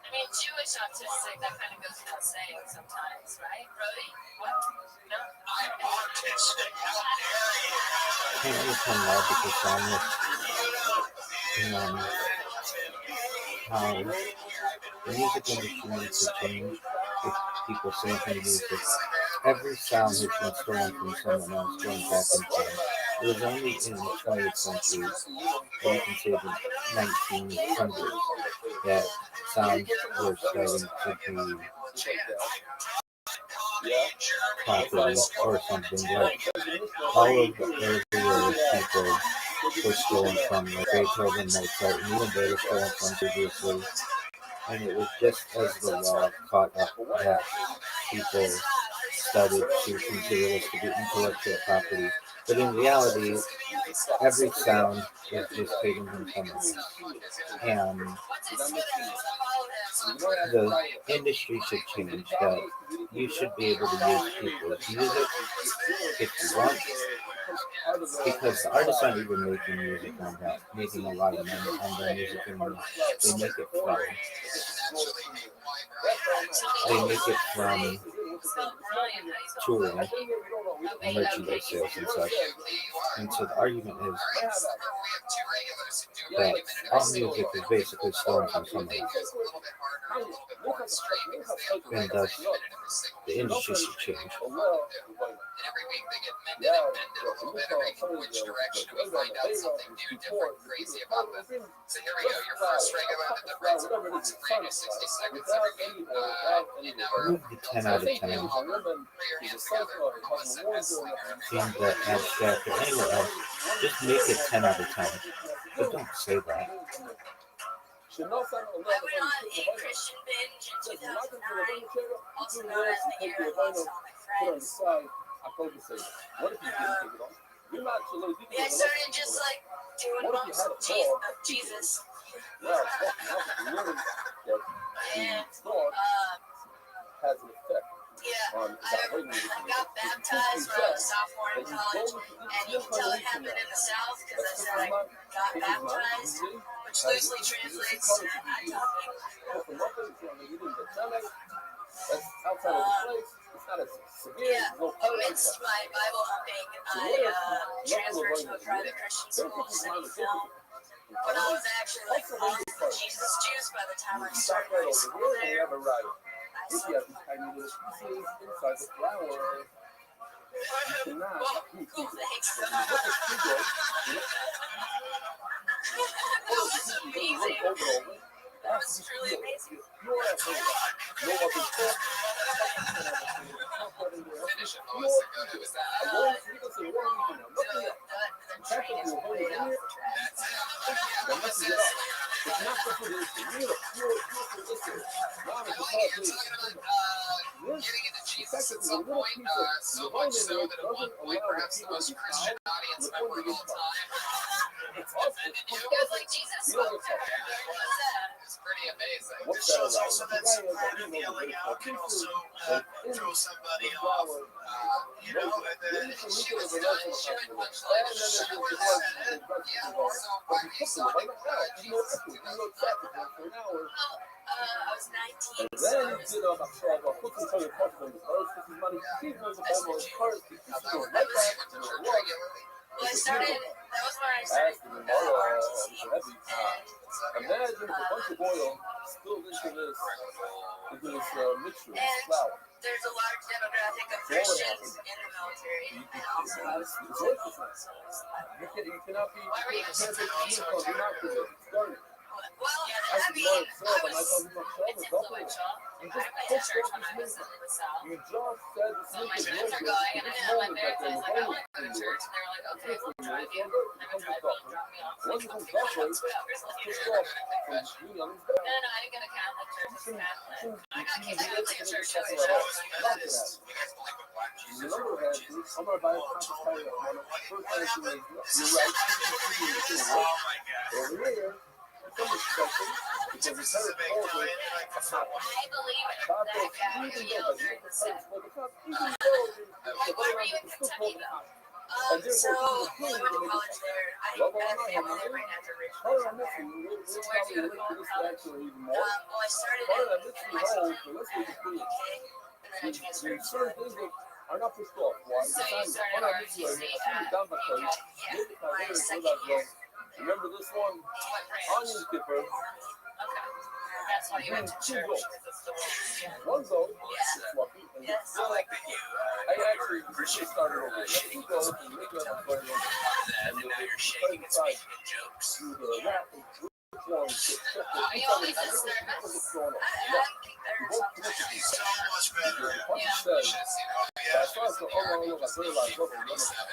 I mean, Jewish autistic, that kind of goes without saying sometimes, right, Brody? What? No? Can't really come out because I'm how the music industry needs to change. If people say from music, every sound has been stolen from someone else going back in time. It was only in the 20th century, or you can say the 1900s, that sounds were starting to be property or something. Like all of the earlier people were stolen from, like Beethoven, Mozart, and even they were stolen from previously. And it was just as the law caught up that people started to consider this to be intellectual property. But in reality, every sound is just taken from someone else. And the industry should change that you should be able to use people's music if you want, because the artists aren't even making music on that, making a lot of money on their music anymore. They make it from touring, merchandise sales and such. And so the argument is that all music is basically stolen from someone else. And thus, the industry should change. Every week they get mended and mended a little bit every which direction we find out something new, different, crazy about them. So here we go, your first regular at the Reds of Awards, 60 seconds every week. You know, Move the 10 out of 10 in the abstract or anywhere else. Just make it 10 out of 10. But don't say that. I went on a Christian binge in 2009, also known as the year I lost all my friends. I started just like doing bumps of Jesus. And yeah, I got baptized when I was a sophomore in college, and you can tell it happened in the South because I said I got baptized, which loosely translates to I talk English. Yeah, amidst my Bible humping, I transferred to a private Christian school studying film. When I was actually like off the Jesus juice by the time I started high school there, I said, cool, thanks. was amazing. That was truly amazing. Finish it. What was it? It was that. The train is way off the track. That's it. That messes it up. It's not just for this. You need a pure listen. Mom I is like a it. You're talking about getting into Jesus at some point. So much so that at one point, perhaps the most Christian audience member of all time. It's us. Offended you? You guys like Jesus? You don't get What is that? It's pretty amazing. What's This that shows also that support and yelling out can also throw somebody off. You know, and then she was done. She didn't look like she was sad. Yeah, so Barbie saw it. I was 19, And so then I you was get up, I'm sure, about 15 20 questions. This is money. She knows the family is hard. This is Although like she that. went to church regularly. well, that was when I started ROTC, and Imagine a bunch of oil spilled into this mixture, this flour. there's a large demographic of Christians in the military, and also I was You cannot be. Why were you can't take the uniform. You're not for this. It's dirty. well, I I mean, I was, it's it's influential. You I just went to pushed church off when I this was movement. in the South. You just said the So my sneakers friends are look going, good. and This then my moment that parents they're was like, I want holding to go to to you. church, and they were like, okay, we'll drive you. And I drive, they'll drop me off. Once Like, it we'll comes figure that out way, 2 hours push later. off from being on his back. No, I didn't go to Catholic church. It's Catholic. I got kicked out of the church. I was a Methodist. You guys believe in black Jesus You or remember white that? Jesus? I'm gonna buy a conscious fire of money. First thing she was, you're right. Oh my God. Over here, some discussion because it's This is a very big cold. deal. Like, that's not one. I believe God that knows, guy even yelled though during the set. the Why were you in Kentucky though? So I went to college there. I have family there right after Richmond. So where'd you go to college? Well, I started in high school at UK, and then I transferred to are not pushed off. Why? So you started ROTC at my second year. Remember this one? What branch? Onion skipper. Okay. That's why you went to church. One goal. Yeah. Fluffy. And Yes. I like that you I actually started over. Two goals and make it up that, and now you're shaking and speaking in jokes. through the rap and one. You always just nervous. I think there's something. So much better. Yeah. You should have seen how we That's had why I realized 47 is fire.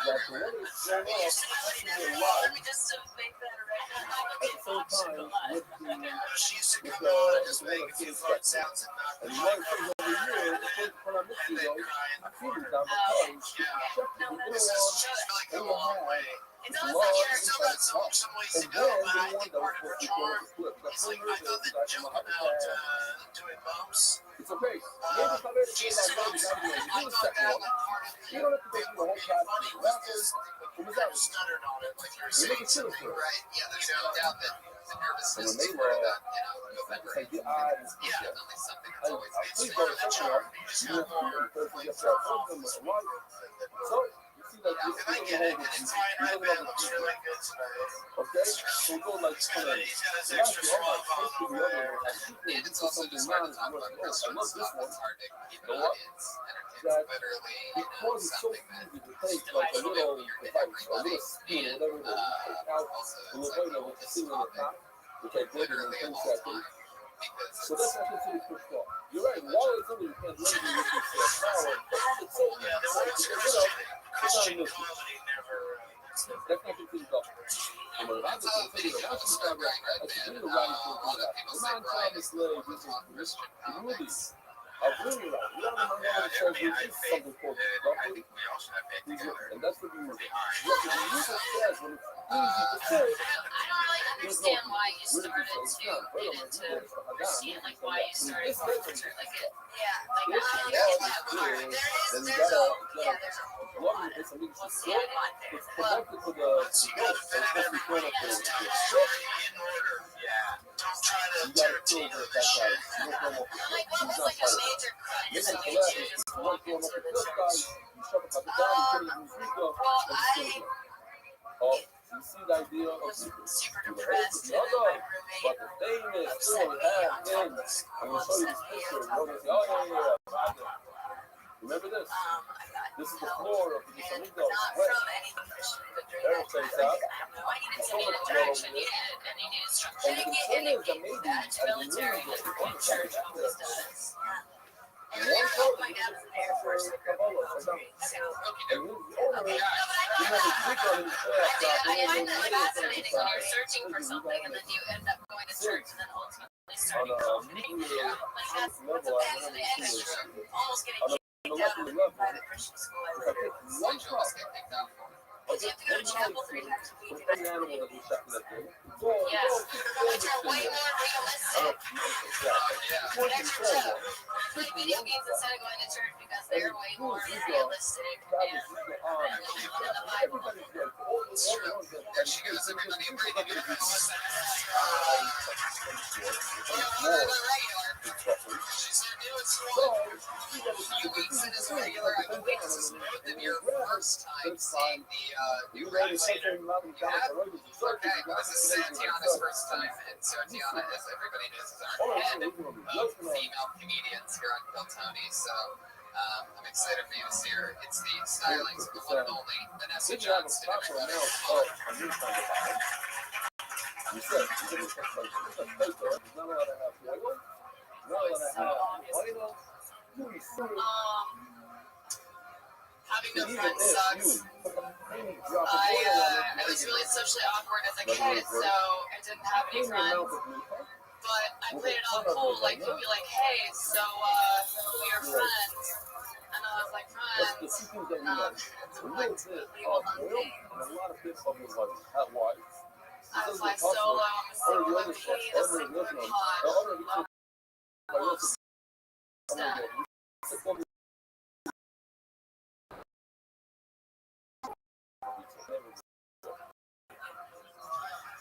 that the way it's going You're on, saying actually like, a lot. let me just make that a record. At the same time, with the She used to come on and just make a few fun sounds and knock and them the out. one thing over here, the thing when I miss And you, then cry in I the feel corner. it down because check the No, This middle has on really come a long way. It's almost like There's you're still got some ways to and go, then but I the think one part that of her was charm flip. is like, I thought that jumping out doing bumps, It's okay. she's doing bumps. I thought that was part of You don't have to it go through the whole being process. funny was just when you kind of stuttered on it, like you were saying something right. Yeah, there's no doubt that the nervousness And when is they part of were, that, it's right? like the eyes. Yeah, definitely something I that's always been It's please part go of the to charm. something You just else. have more Because you like get throw that off. from the right. So you see that this And I get it. And it's fine. Red Man looks really good tonight. okay? So we go like He's got his extra suave on there. And it's also just hard to talk about Restream stuff. It's hard to keep an audience entertained. Literally, because it's so something that easy to take like a little device, a little spoon, or whatever it is, you take out also the little bit of it, see on the top, which I did in 10 seconds. So that's not considered pushed off. You're right, while it's under your head, let me with this power, it's so easy Yeah, the to words get rid of. Christian comedy never. That's not considered off. And when I was considered a Russian fabric, I consider the writing for that. The non-Thomas slave, this is movies. Really right. You don't know what it says, which is something called discovery. And that's what you use. What the user says when it's easy to say, I don't really understand why you started to get into understand like why you started going to church. Like it, yeah, like I don't get that part. There's a whole lot of it. We'll see a lot there. it's Well, connected to the Once you gotta fit everybody into a story in order. Yeah. Don't try to you gotta tear kill the that shit. guy. You don't know like what was like a major crutch This is that the made last you one. just You walk want to into go the this guy, church? you shove it at the down, put it in his Rico, Well, and I still oh, you see the idea of was people. super You know, depressed, the and then my other, roommate but the thing is, upset still me have on top been, of this. I'm going to show you this picture. You're going to say, oh, yeah. I know. Remember this? I got This is the help, floor of the and Amigo. not Right. from any Christian, but during There that it plays time, out. I have no idea. just needed direction, you needed structure. And that military church always does. And my dad was in the Air Force for almost 3 weeks, so okay. No, but I find that fascinating when you're searching for something and then you end up going to church and then ultimately starting something. Like that's amazing. And it's true. Almost getting kicked out of a private Christian school. I was you have to go to chapel 3 times a week. Yeah. Which are way more realistic. But extra tough. Like video games instead of going to church because they're way more realistic and in the Bible. It's true. There she goes, everybody. I'm ready to get her. She's our newest one. A few weeks in as a regular. I would wait to put them your first time seeing the new Restream. Okay, this is Santiana's first time, and Santiana, as everybody knows, is our head of female comedians here on Kill Tony, so I'm excited for you to see her. It's the stylings of the one and only Vanessa Johnston, everybody. Having no friends sucks. I was really socially awkward as a kid, so I didn't have any friends. But I played it all cool, like he'd be like, "Hey, so who are your friends?" And I was like, "Friends." I was like, "Solo, I'm a single MP, the single and hot."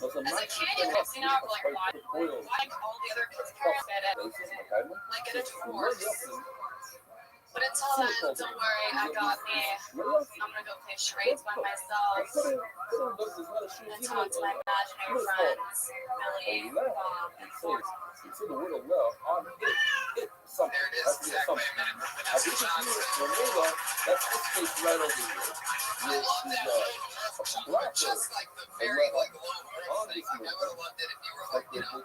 As a kid, you would see now, like, why all the other kids get it? Like, get a divorce. But until then, don't worry, I got me. I'm gonna go play charades by myself and talk to my imaginary friends, Billy, Bob, and Ford. There it is, exactly a minute for Vanessa Johnson. I love that. Just like the very, like, low voice thing. Like, I would have loved it if you were, like, I don't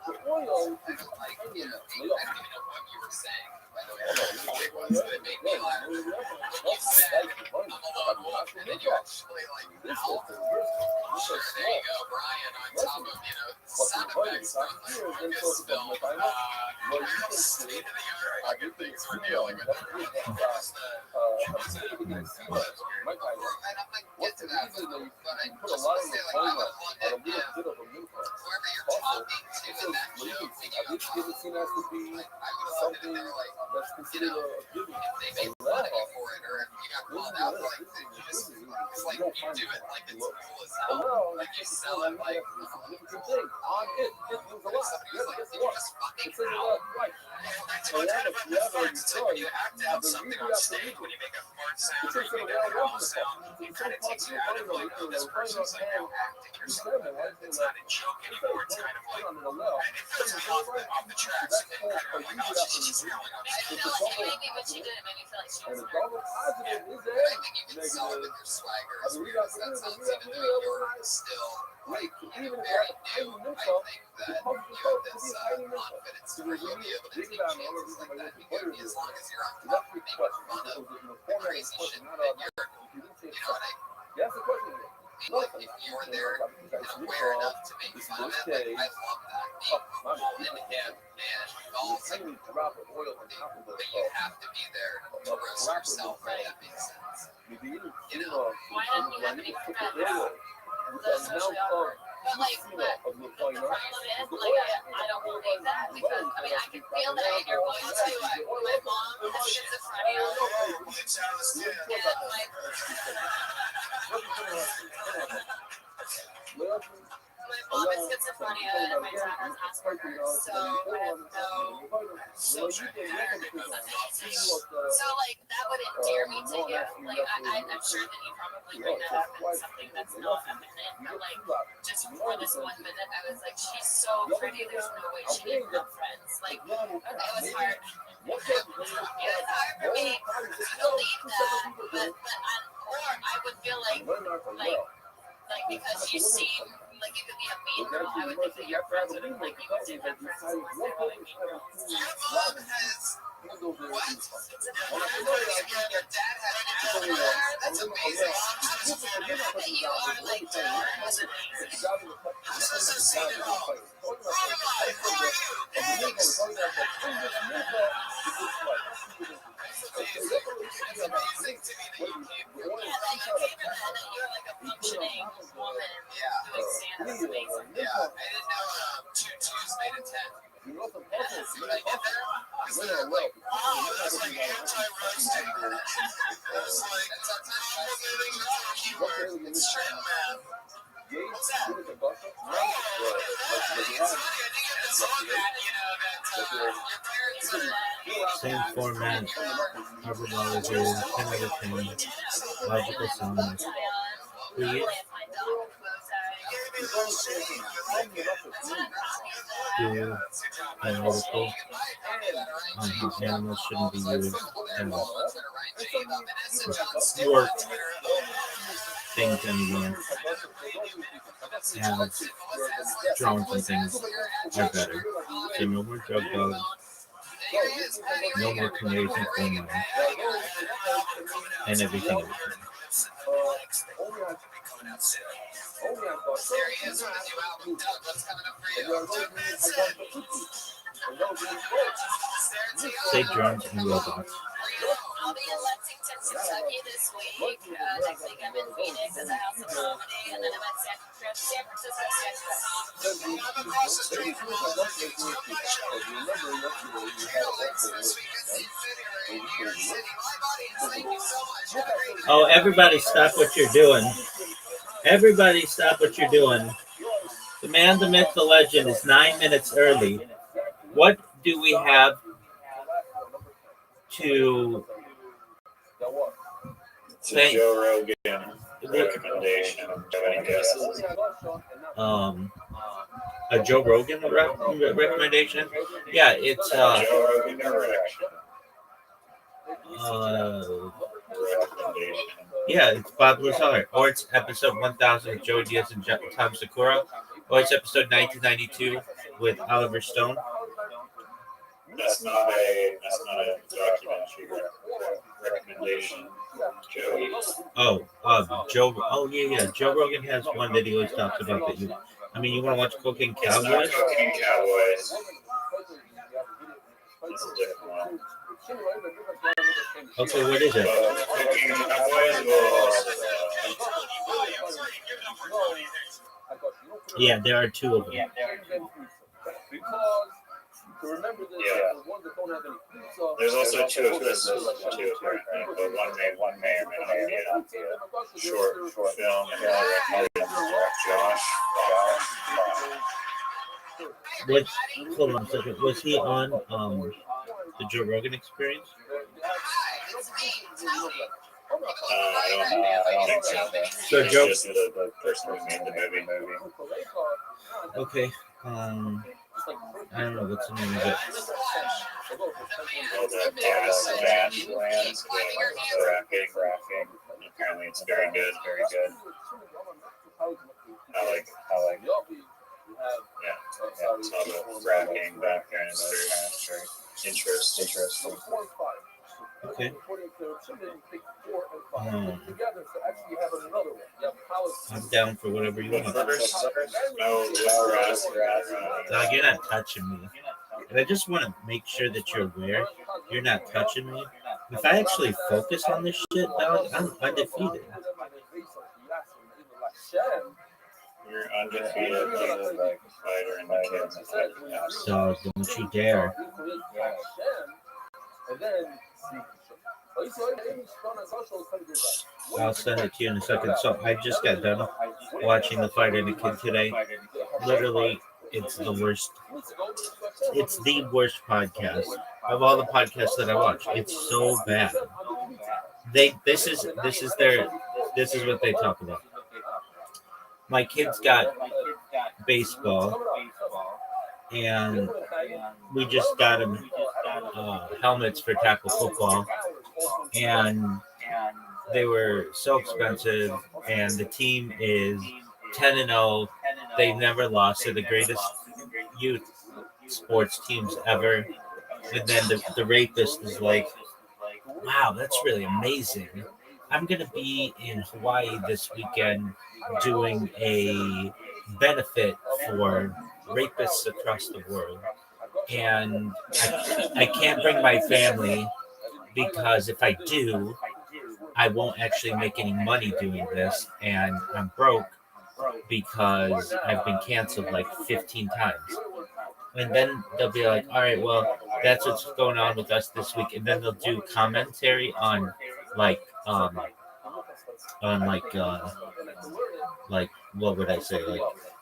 like, I don't even know what you were saying. By the way, it was, but it made me laugh. You said, I'm a lone wolf, and then you actually, like, mouthed. Sure, there you go, Brian, on top of, sound effects from, like, Lucasfilm. State of the art, good things we're dealing with. There's the, and I'm like, get to that, but I just want to say, like, I would have loved it if whoever you're talking to in that joke, thinking of like, I would have loved it if they were like, if they made fun of you for it, or if you got called out, like, you just, it's like, you do it like it's cool as hell, like, you sell it like, but if somebody was like, you just fucking out. That's what kind of effects too. When you act out something on stage, when you make a fart sound or you make a cough sound, it kind of takes you out of like, oh, this person's like now acting or something. It's not a joke anymore. It's kind of like, and it puts me off the tracks. And then kind of like, oh, she's going on stage. I feel like maybe what she did, it made me feel like she was nervous. But I think you can sell it with your swagger as weird as that sounds, even though you're still like very new. I think that you have this confidence where you'll be able to take chances like that. You can, as long as you're on top of making fun of the crazy shit that you're, what I mean, like if you're there and aware enough to make fun of it, like I love that. Being cool and hip and ballsy, but you have to be there to roast yourself, if that makes sense. Why didn't you have any friends? That's socially awkward. But like, the problem is, like, I don't believe that because, I mean, I can feel that in your voice too. My mom has schizophrenia, and my mom has schizophrenia and my dad has Asperger's, so I have no social characteristics. So, like, that would endear me to you. Like, I'm sure that you probably bring that up as something that's not feminine, but, like, just for this 1 minute, I was like, she's so pretty, there's no way she didn't have friends. Like, it was hard. It was hard for me to believe that, or I would feel like because you seem like you could be They decided one person had a Your mom has what? Your dad had an Asperger? That's amazing. I'm trying to support you. You are like dad. That's amazing. I'm supposed to see it all. Who am I? Who are you? Thanks. That's amazing. It's amazing to me that you came from Yeah, that you came in and that you're like a functioning woman doing stand-up. It's amazing. Yeah, I didn't know 2 2s made a 10. See what I did there? Because they're like, wow, that's like anti-roasting. I was like, complimenting the keyword. It's true, man. What's that? Oh, it's funny. I think it's on that, that your parents are Same format, cover volleyball, 10 out of 10, logical sound. Please do an article on how animals shouldn't be used and more things anymore. As drones and things are better. So no more drug dogs, no more Canadian phone and everything else. There he is with his new album, Doug. What's coming up for you? Doug Benson. Say drones and robots. I'll be in Lexington, Kentucky this week. Next week I'm in Phoenix at the House of Comedy, and then I'm at San Francisco sketch. I'm across the street from all the things we're my show. This week in New York City. Live audience, thank you so much. Have a great day. Oh, everybody stop what you're doing. Everybody stop what you're doing. The man, the myth, the legend is 9 minutes early. What do we have to It's a Joe Rogan recommendation. Do you have any guesses? A Joe Rogan recommendation? Yeah, it's Joe Rogan recommendation. yeah, it's Bob Lazar, or it's episode 1000 with Joey Diaz and Tom Segura, or it's episode 1992 with Oliver Stone. That's not a documentary recommendation. Joey. Joe. Oh yeah. Joe Rogan has one that he always talks about that you. I mean, you want to watch Cocaine It's not Cowboys? Cocaine Cowboys. It's a different one. Okay, what is it? Cocaine Cowboys will Yeah, there are two of them. There's also two of this too, apparently, but one may or may not be a short film. Josh. What? Hold on a second. Was he on the Joe Rogan Experience? I don't think so. So It's Joe. just the person who made the movie. Okay. I don't know what's the name of it. Well, the lands, racking. Apparently, it's very good. I like. Yeah. It's all the racking background is very interesting. Okay. I'm down for whatever you want. No, Dog, you're not touching me. And I just want to make sure that you're aware you're not touching me. If I actually focus on this shit, dog, I'm undefeated. You're undefeated like a fighter in my kids. Dog, don't you dare. I'll send it to you in a second. So I just got done watching The Fighter and the Kid today. Literally, it's the worst. It's the worst podcast of all the podcasts that I watch. It's so bad. This is what they talk about. My kids got baseball, and we just got them helmets for tackle football, and they were so expensive. And the team is 10-0. They've never lost. They're the greatest youth sports teams ever. And then the rapist is like, wow, that's really amazing. I'm going to be in Hawaii this weekend doing a benefit for rapists across the world. And I can't bring my family because if I do, I won't actually make any money doing this. And I'm broke because I've been canceled like 15 times. And then they'll be like, all right, well, that's what's going on with us this week. And then they'll do commentary on like, on like what would I say?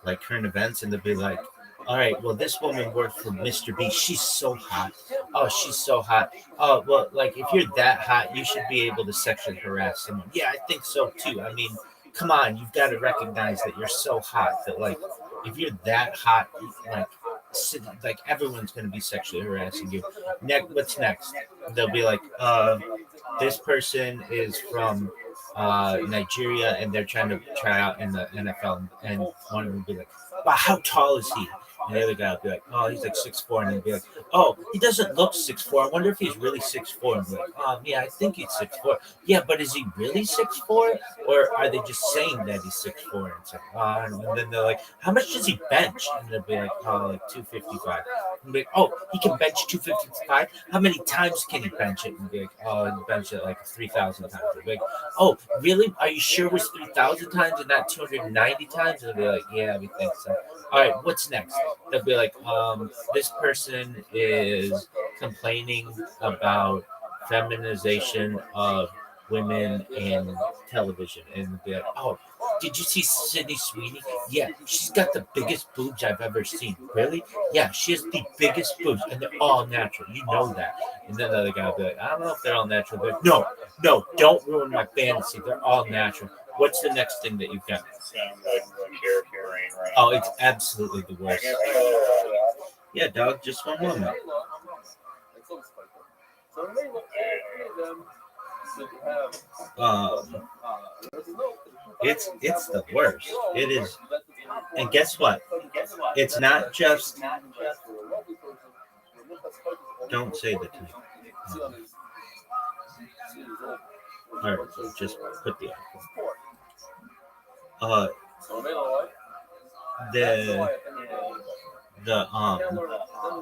Like current events. And they'll be like, all right, well, this woman worked for Mr. B. She's so hot. Oh, she's so hot. Oh, well, like if you're that hot, you should be able to sexually harass someone. Yeah, I think so too. I mean, come on, you've got to recognize that you're so hot that like if you're that hot, like everyone's going to be sexually harassing you. What's next? They'll be like, this person is from Nigeria and they're trying to try out in the NFL, and one of them will be like, wow, how tall is he? And the other guy will be like, oh, he's like 6'4", and they'll be like, oh, he doesn't look 6'4". I wonder if he's really 6'4". And be like, yeah, I think he's 6'4". Yeah, but is he really 6'4", or are they just saying that he's 6'4"? And it's like, and then they're like, how much does he bench? And they'll be like, like 255. And be like, oh, he can bench 255. How many times can he bench it? And be like, oh, he bench it like 3,000 times. And be like, oh, really? Are you sure it was 3,000 times and not 290 times? And they'll be like, yeah, we think so. All right, what's next? They'll be like, this person is complaining about feminization of women in television. And they'll be like, oh, did you see Sydney Sweeney? Yeah, she's got the biggest boobs I've ever seen. Really? Yeah, she has the biggest boobs, and they're all natural. You know that. And then the other guy will be like, I don't know if they're all natural. They're like, no, don't ruin my fantasy. They're all natural. What's the next thing that you've got? Oh, it's absolutely the worst. Yeah, dog, just one moment. It's the worst. It is. And guess what? It's not just. Don't say the time. All right, so just put the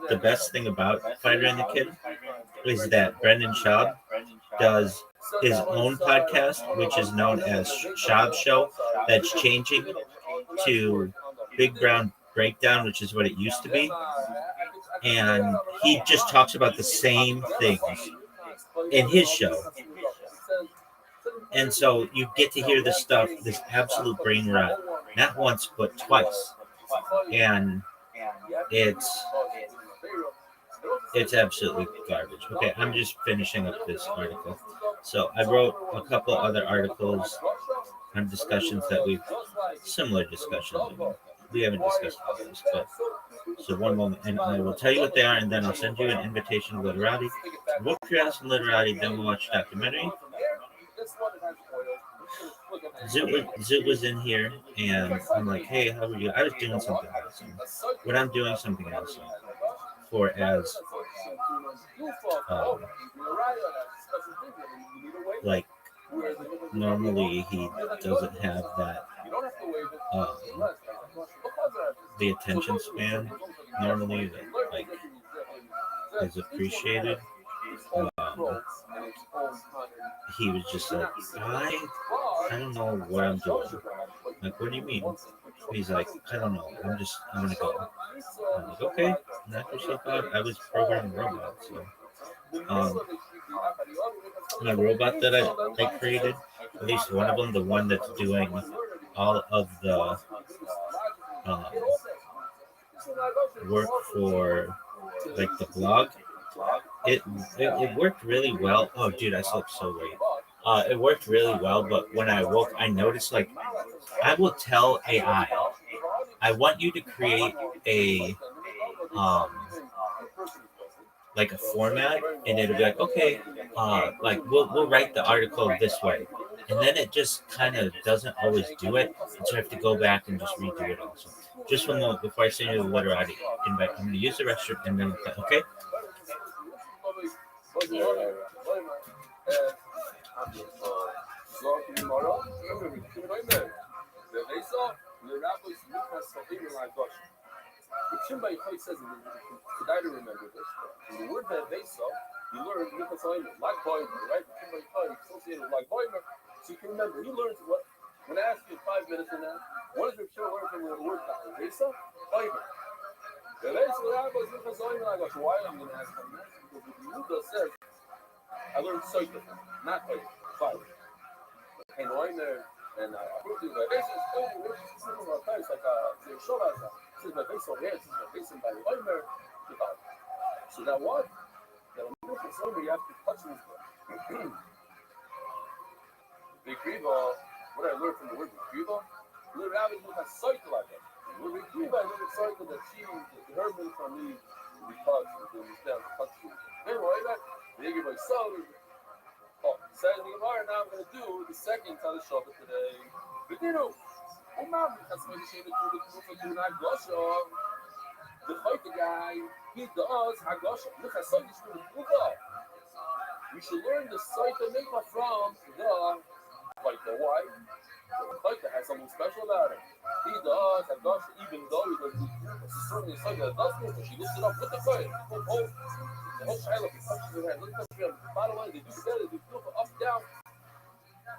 the best thing about Fighter and the Kid is that Brendan Schaub does his own podcast, which is known as Schaub Show, that's changing to Big Brown Breakdown, which is what it used to be. And he just talks about the same things in his show. And so you get to hear this stuff, this absolute brain rot, not once, but twice. And it's absolutely garbage. Okay, I'm just finishing up this article. So I wrote a couple other articles on discussions that similar discussions. We haven't discussed all this, but so one moment, and I will tell you what they are, and then I'll send you an invitation to Literati. Whoop your ass in Literati, then we'll watch a documentary. Zoot was in here, and I'm like, hey, how are you? I was doing something else. When I'm doing something else, for as like normally he doesn't have that the attention span normally that like is appreciated. He was just like, I don't know what I'm doing. Like, what do you mean? He's like, I don't know. I'm gonna go. I'm like, okay, knock yourself out. I was programming robots, so my robot that I created, at least one of them, the one that's doing all of the work for like the blog, it worked really well. Oh, dude, I slept so late. It worked really well, but when I woke, I noticed like I will tell AI, I want you to create a like a format, and it'll be like, okay, like we'll write the article this way, and then it just kind of doesn't always do it, and so I have to go back and just redo it also. Just one note before I send you the letter, I invite. I'm going to use the restroom and then okay. Shimbai Chai says, could I remember this? In the word Vesa, you learn Nikas Oimer, like Boimer, right? Shimbai Chai associated with like Boimer. So you can remember, you learned what? When I ask you 5 minutes from now, what does Reb Shimon learn from the word Vesa? Oimer. The Vesa, the Rabbi is Nikas Oimer. I go, why I'm going to ask him that? Because the Yehuda says, I learned Soita, not Oimer, 5. And Oimer, and I proved it, Vesa is Oimer, which is similar to like a Shoraza. This is my base over here. This is my base in by Oimer. So that what? That when you look at you have to touch this one. Big Griva, what I learned from the word Big Griva, the rabbi look at cycle like that. The Big Griva, I learned a cycle that she, her milk from me, we touched, and we stand to touch you. Then what I they give my son. Oh, says the Gemara, now I'm going to do the second Tali Shabbat today. But you know, that's maybe she the Hagosha. The fight guy, he does Hagosha. Look, I saw this from the Kuba. We should learn the site of Mikvah from the fighter. Why? The fighter has something special about it. He does Hagosha, even though he does certainly a site that does Mikvah. She lifts it up with the fight. The whole Shiloh, he touches her head. Look at the bottom line, they do together, they do up, down.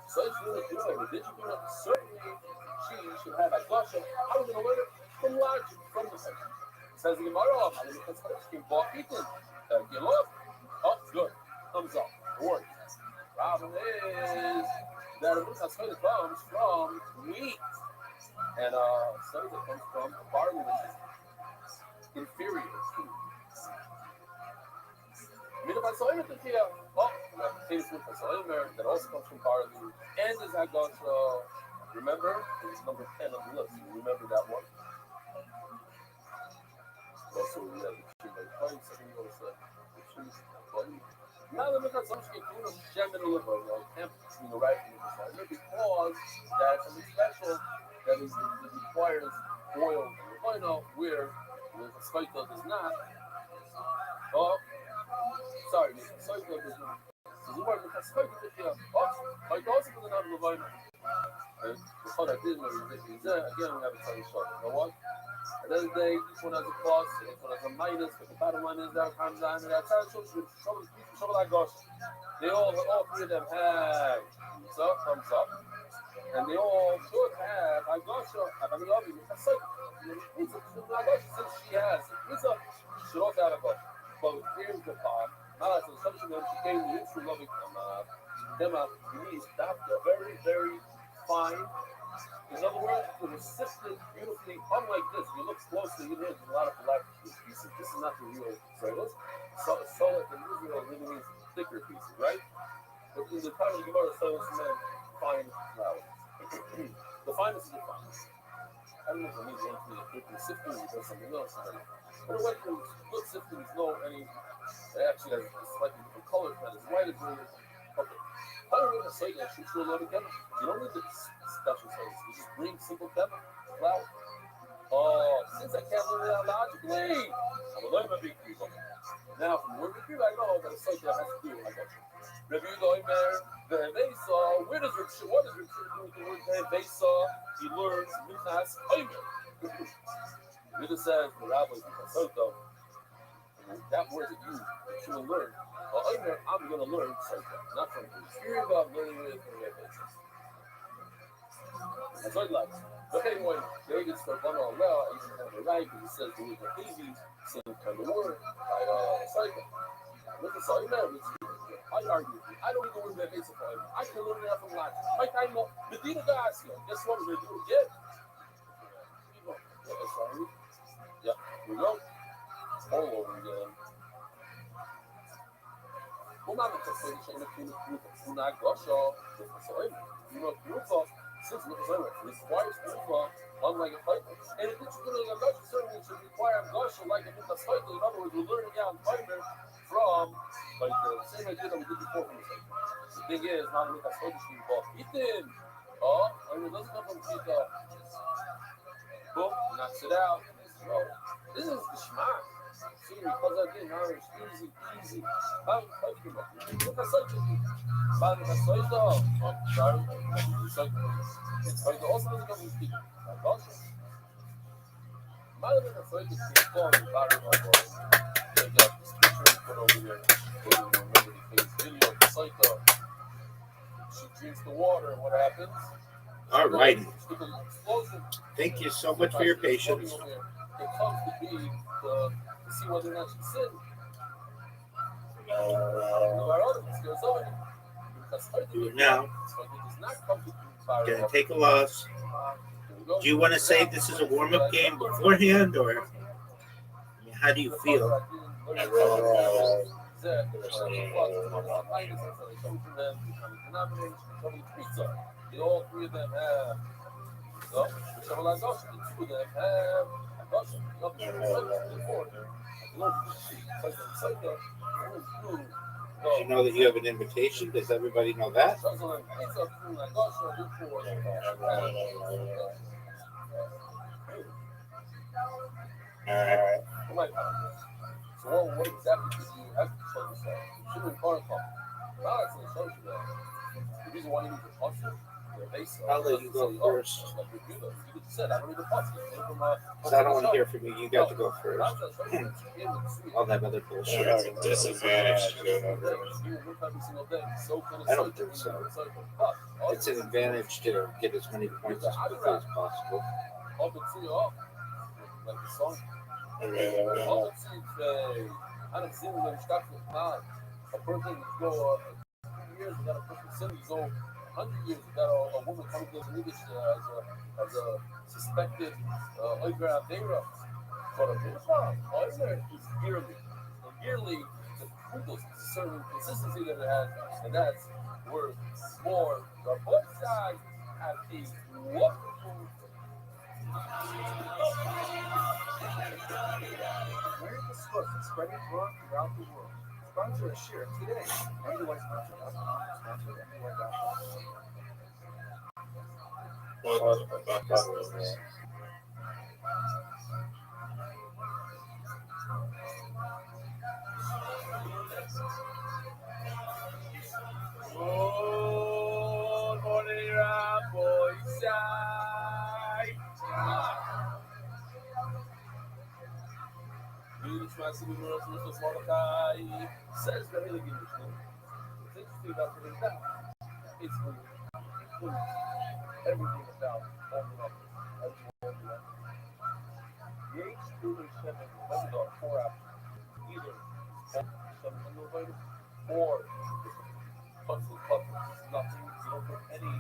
So it's really good. Did you do it? Certainly, she should have a gusha. How are we going to learn it? From logic, from the section. Says the Gemara, I mean, it's can walk eating. Get off. Oh, good. Thumbs up. It works. Problem is that a Mikhatzchayla comes from wheat. And says it comes from barley, which is inferior to that also comes from barley and is Hagosha. Remember, it's number 10 on the list. You remember that one? Also, we have the tree by Christ, and we also the trees by now the Mikhatzchayla can shem in the liver, between the right and the side, because that's something special that requires oil and refino, where the Mikhatzchayla does not. Oh, sorry, sorry, so the word Mikhatzchayla is here. Oh, I also doesn't have refino. And the I did again, we have a tiny shot. You know what? At the end of the day, each one has a plus, each one has a minus, but the bottom line is that comes down, and that's how it shows like gosh. They all three of them have thumbs up, and they all should have a gosh. I mean, obviously, that's like, since she has it, she should also have a gosh. But here's the part. Now, so something that she came in through loving them up, you need to very, very fine. In other words, it was sifted beautifully, unlike this. If you look closely, you know there's a lot of black pieces. This is not the real sodas. So in Israel really means thicker pieces, right? But in the time of the Gemara, sodas meant fine flour. The finest is the finest. I don't know if it means anything thicker. Sifting is something else. But it went through good sifting, there's no any. It actually has a slightly different color, not as white as it is. Okay. I don't know say that you should load again. You don't need the special sauce. You just bring simple pepper, flour. Oh, since I can't learn it out logically, I'm gonna learn my big people. Now, from where we I know that a site that has to do. I got you. Review going there. The Vesa. What does Reb do with the word Vesa? He learns Minchas Oimer. It says the rabbi is Minchas that word that you should learn. Well, I'm going to learn something, not from you. Hear about learning it from your basis. That's what I like. But anyway, David started one on well, he's on the right, because he says the word Hazy, same kind of word, by cycle. Look at Cycle, I argue with you. I don't even learn that basic for him. I can learn that from Latin. My time, Medina Garcia. Guess what we're going to do again? Sorry. Yeah, here we go. All over again. Since it requires Kufa, unlike a Piper. And if it's going to Gosha, certainly it should require a Gosha like a Mikas Piper. In other words, we're learning out Piper from like the same idea that we did before from the same. The thing is, not a Mikas Piper should be called Ethan. Oh, I mean, it doesn't come from Pita. Boom, knocks it out. Bro, this is the schmack. See, because I did Irish, easy. How you look? Look at such a thing. But the Soito, sorry, it's by the also the government speaking. Mother of the Soito is called the Barry They got this picture put over here. Maybe you remember the famous video of the Soito. She drinks the water, and what happens? All righty. Explosion. Thank you so much for your patience. It comes to be to see whether or not she's sinned. Do it now. Gonna take a loss. Do you want to say this is a warm-up game beforehand, or I mean, how do you feel? All three of them have. So, whichever one goes, the two of them have. Did you know that you have an invitation? Does everybody know that? Alright. So what exactly did you have to show yourself? You shouldn't protocol. Not actually show you that. The reason why you need to touch it, I'll let you go first. You said I don't need to touch it. Because I don't want to hear from you. You got to go first. All that other bullshit. That's a disadvantage to go over. I don't think so. It's an advantage to get as many points as quickly as possible. Like the song. A person go 2 years, you got a person sin, so 100 years, you got a woman coming to the English as a suspected Oigra Aveira. But a Bilfa, Oigra is yearly, the kudos, a certain consistency that it has, and that's worth more. The both sides have these wonderful. Where is the smoke spreading throughout the world? Sponsor a share today. Otherwise, sponsor Good morning, boy side. Says very good. It's interesting about putting down. It's everything about everyone. Yates, Truman, Shepard, Wendell, 4 after. Either 7 innovative or puzzle. Nothing. You don't put any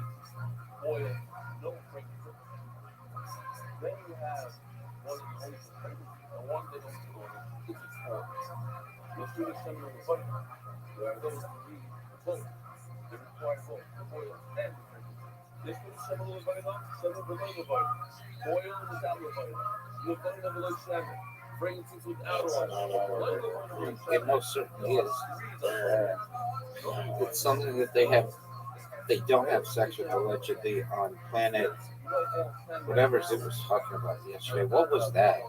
oil, no fragrance. Then you have one of the only fragrance, and one they don't put oil. It's its form. The Truman, Shepard, and Wendell. There are those who read both. They require both the oil and the fragrance. This one is several of several below oil without Leviathan. You'll find them below Shannon. Fragrances without oil. It most certainly is. It's something that they don't have sex with allegedly on planet whatever it was talking about yesterday. What was that?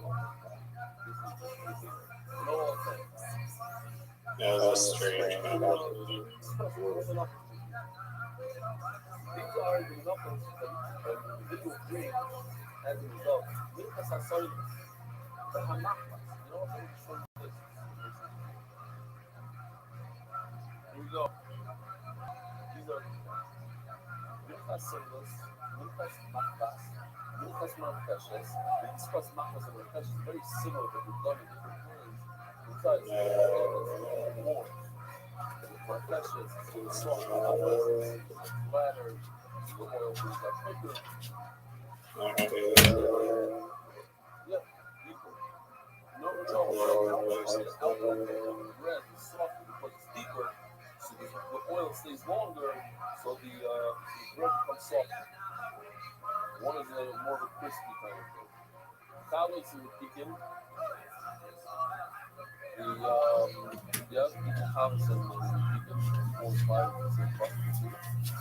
Yeah, that's strange. These are the numbers that individual dream as a result. Minkas HaSolim, the Hamachmas. You know what I'm show you this? Here we go. These are Minkas Solos, Minkas Machmas, Minkas Markashes. We discuss Machmas and Markashes very similar, but we've done in different ways. Because more. Markashes, soft, flatter, the oil moves up quicker. Yeah, equal. No, red is softer because it's deeper, so the oil stays longer, so the bread becomes softer. One is more of a crispy kind of thing. Colleagues in the pecan, the Ja, people comes and people 4, 5, 6 bucks.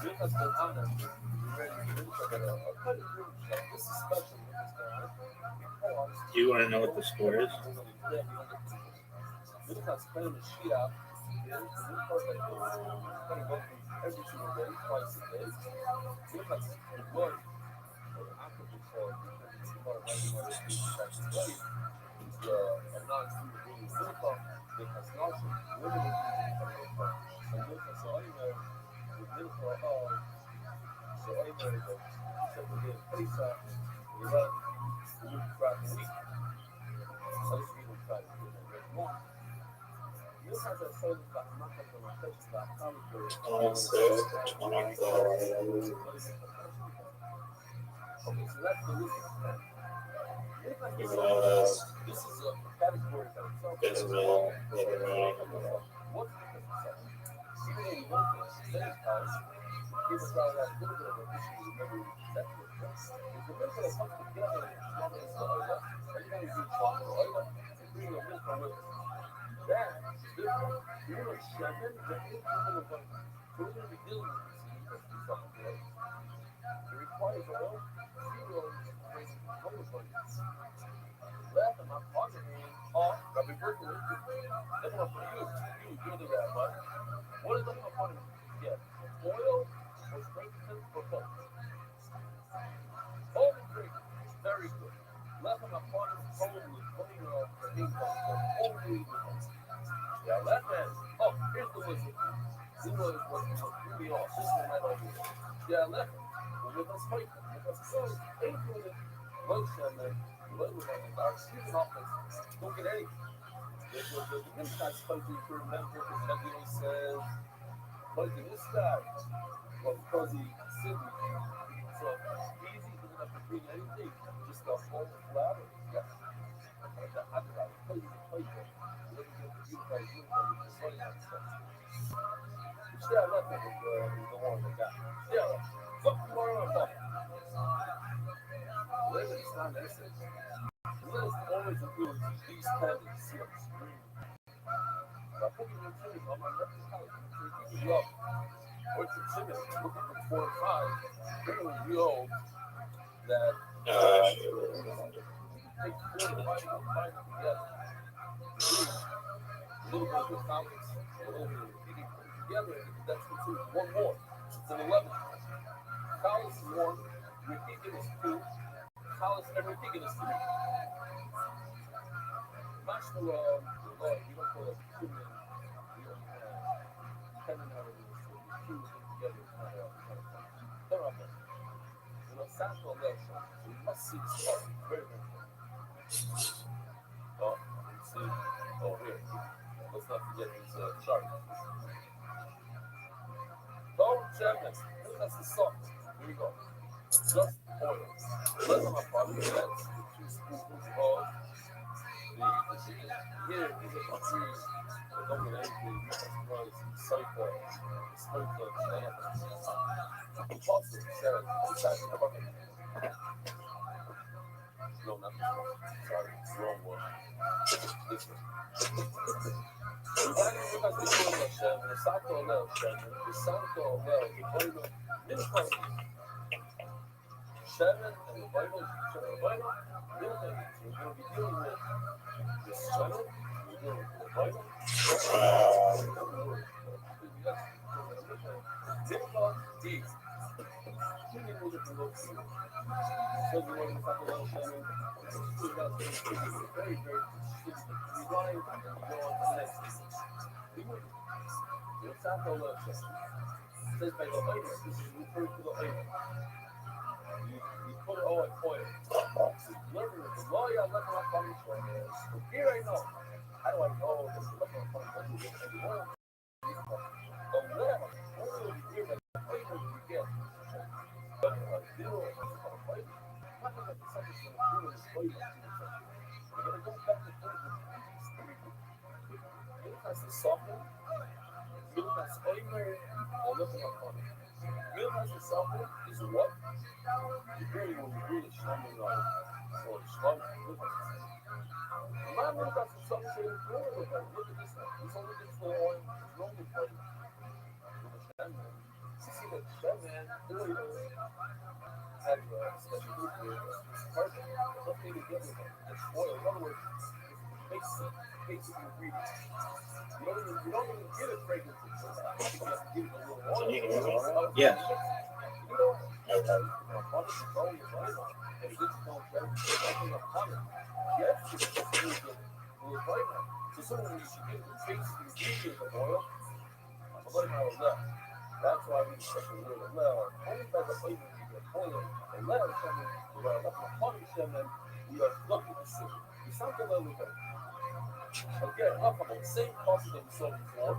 Look at the honor. You ready to look at a kind of group like this is special. Do you want to know what the score is? Look at spending the shit out. Yeah, look at like kind of go through every single day, twice a day. Look at the blood or the alcohol for because it's about right now it's being blood. It's a non-food really milk that has nothing. Limited milk. And milk has all in there. The milk so all there is except for the pizza, the run, the milk fat week. So this is milk fat one. Milk has a certain fat, not like the fish fat, One six, 24. okay, so that's the list. Yes. This is a category that itself. Bismillah, liver meal. What's the even though you want to save house, people probably have a little bit of an issue with memory executive. If the milk that comes together in one is the oil, everybody do chocolate oil, to bring a milk with it. That is different. You know, shaman, the milk people are going to really deal with this something. It requires oil, zero, no abundance. Left and my partner off, I've been working with you. That's what for you. You do the that, but what is that my partner get? Oil or strengthen or both? All the three, very good. Left and my partner totally putting off the income for only the both. Yeah, left hand. Oh, here's the wizard. Zero is what really off. This one right over here. Yeah, left hand. Well, with us fight, with us so included motion and little and our season offense don't get anything. The Democrats fight to remember because everyone says, but this guy, well, because he Sydney, so easy, he doesn't have to bring anything, just a whole flower. Yeah. I play the playbook. Let me get the beautiful uniform with the sunny on stuff. Which I left it with the one that got. Yeah, fuck you are on fuck. Later, it's not necessary. Let us always include these pennies. See, I'm screaming. By putting your team on my left house, you can love. What's your timid? Looking for 4 or 5. You're going to know that take 4 or 5 together. A little bit of good comments, a little bit of repeating together, that's considered one more. It's an 11. College is 1, repeating is 2. College and repeating is 3. National law, you don't call it human, you don't have 10 and out of this, so you together, it's not they're up there. You know, Santo election, so you must see this part, very, very important. Oh, you see, oh, here, let's not forget this chart. Power Chapman, that's the salt. Here we go. Just oil. Let's have a problem. That's 2 spoonfuls of the chicken. Here, these are the 3. Don't get anything. That's rice, sofa, smoker, pasta, salad. What's that? How about that? No, not this one. Sorry, it's the wrong one. This one. The Santo Leo, the Santo Leo, the Bueno, Minimum 7 and the Bueno, Minimum. We're going to be dealing with the 7, we're dealing with the Bueno, Minimum D. So you want to talk about Shannon? Very, very relying on the next. The Santo Leo says by the labor, this is referred to the labor. You put it all in oil. The lawyer let my funny show. Here I know. How do I know this? Let my funny show. But whatever. Only here that the flavor you get. But deal with the flavor. Not that the subject is going to do this flavor. We're going to go back to flavor. Milk has to soften. Milk has flavor. Or let my funny. Milk has to soften is what? You really want to do is showing on. or Shlomo. Man, look at some shade of oil. Look at this one. It's only good for oil. It's only for see that man oil has special carbon. Nothing to get with it. It's oil. In other words, it's basic ingredient. You don't even get it fragrance. You have to give it a little oil. Can you hear me? Yeah. You know, Okay. and it gets called everything upon it. Yes, it's really good. So someone you should give the basic ingredient of oil. That's why we special word of love. Only by the flavor you get oil. And love shaman, we are not upon shaman, we are lucky to see. We sound a little bit. Again, up on the same process that we saw before.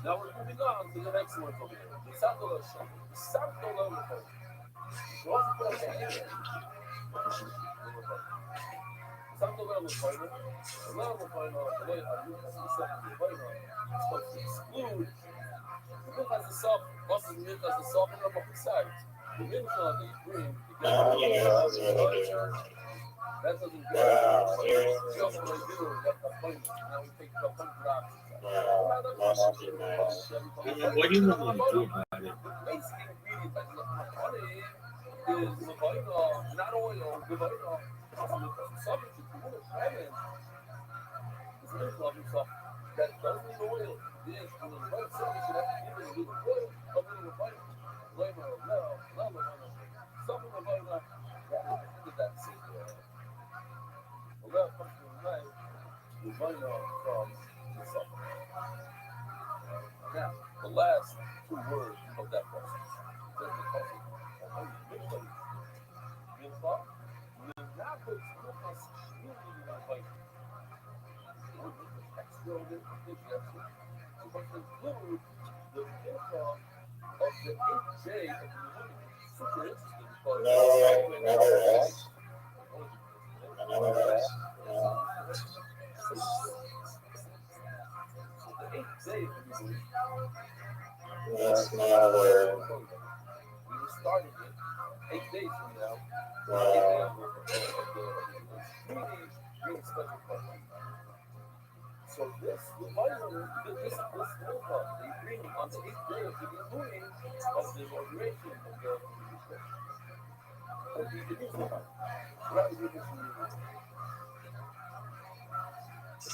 Now we're moving on to the next word over here. The sound of love shaman. The sound of love shaman. You also put up a hand. Sound of love shaman. The love shaman, the way I use it, it's supposed to exclude. The milk has the soft, also the milk has the soft and rubber sides. The milk on the green, That's really good. that doesn't get Wow, it. here. We also like do what appointment. Now we take the appointment options. Wow, must be nice. What do you want me to do about it? The basic ingredient that you have on it is the not oil, the subject to the shaman. It's milk loving stuff that doesn't need oil. Yes, when the right somebody should have to give it a little oil, a little vitamin, flavor of love, something about that seed. The love comes from the night, the vitamin from the sun. Now, the last two words of that process. There's the process of milk. Milk. Now, puts milk as really vitamin. Extra digestion. To include the milk of the 8J of the woman. Super interesting because Another S. Another S. so the 8J of the woman. That's not a word. We were starting it 8 days from now. Wow. Really special part. So this revival, this milk the agreement on the 8th day of the renewing of the inauguration of the Jerusalem. That was the initial.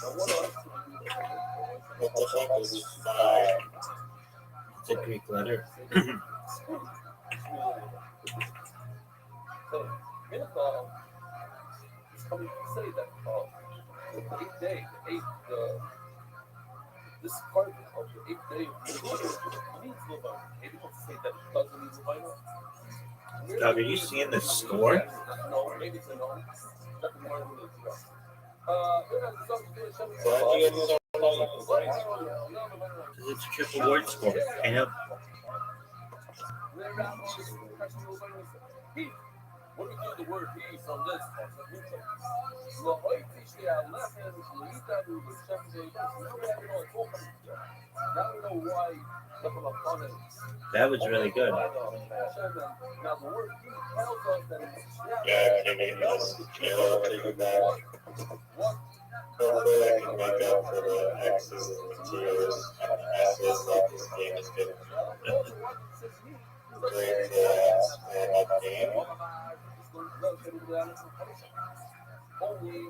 Now what else could we do? What the fuck is fire? It's a Greek letter. So, Mincha is coming to say that the 8th day, this part of the 8th day needs Levine. Maybe to say that it doesn't need Levine. Doug, are you seeing the score? No, maybe it's a no. Nothing more than this. Why do you get It's a triple word score. I know. What do you do the word he from this? Now we know why. That was really good. Now the word he tells us that it's Yeah, take it back. Hopefully I can make up for the X's and the T's and the S's that this game is getting. Clear the ass and up the game. Only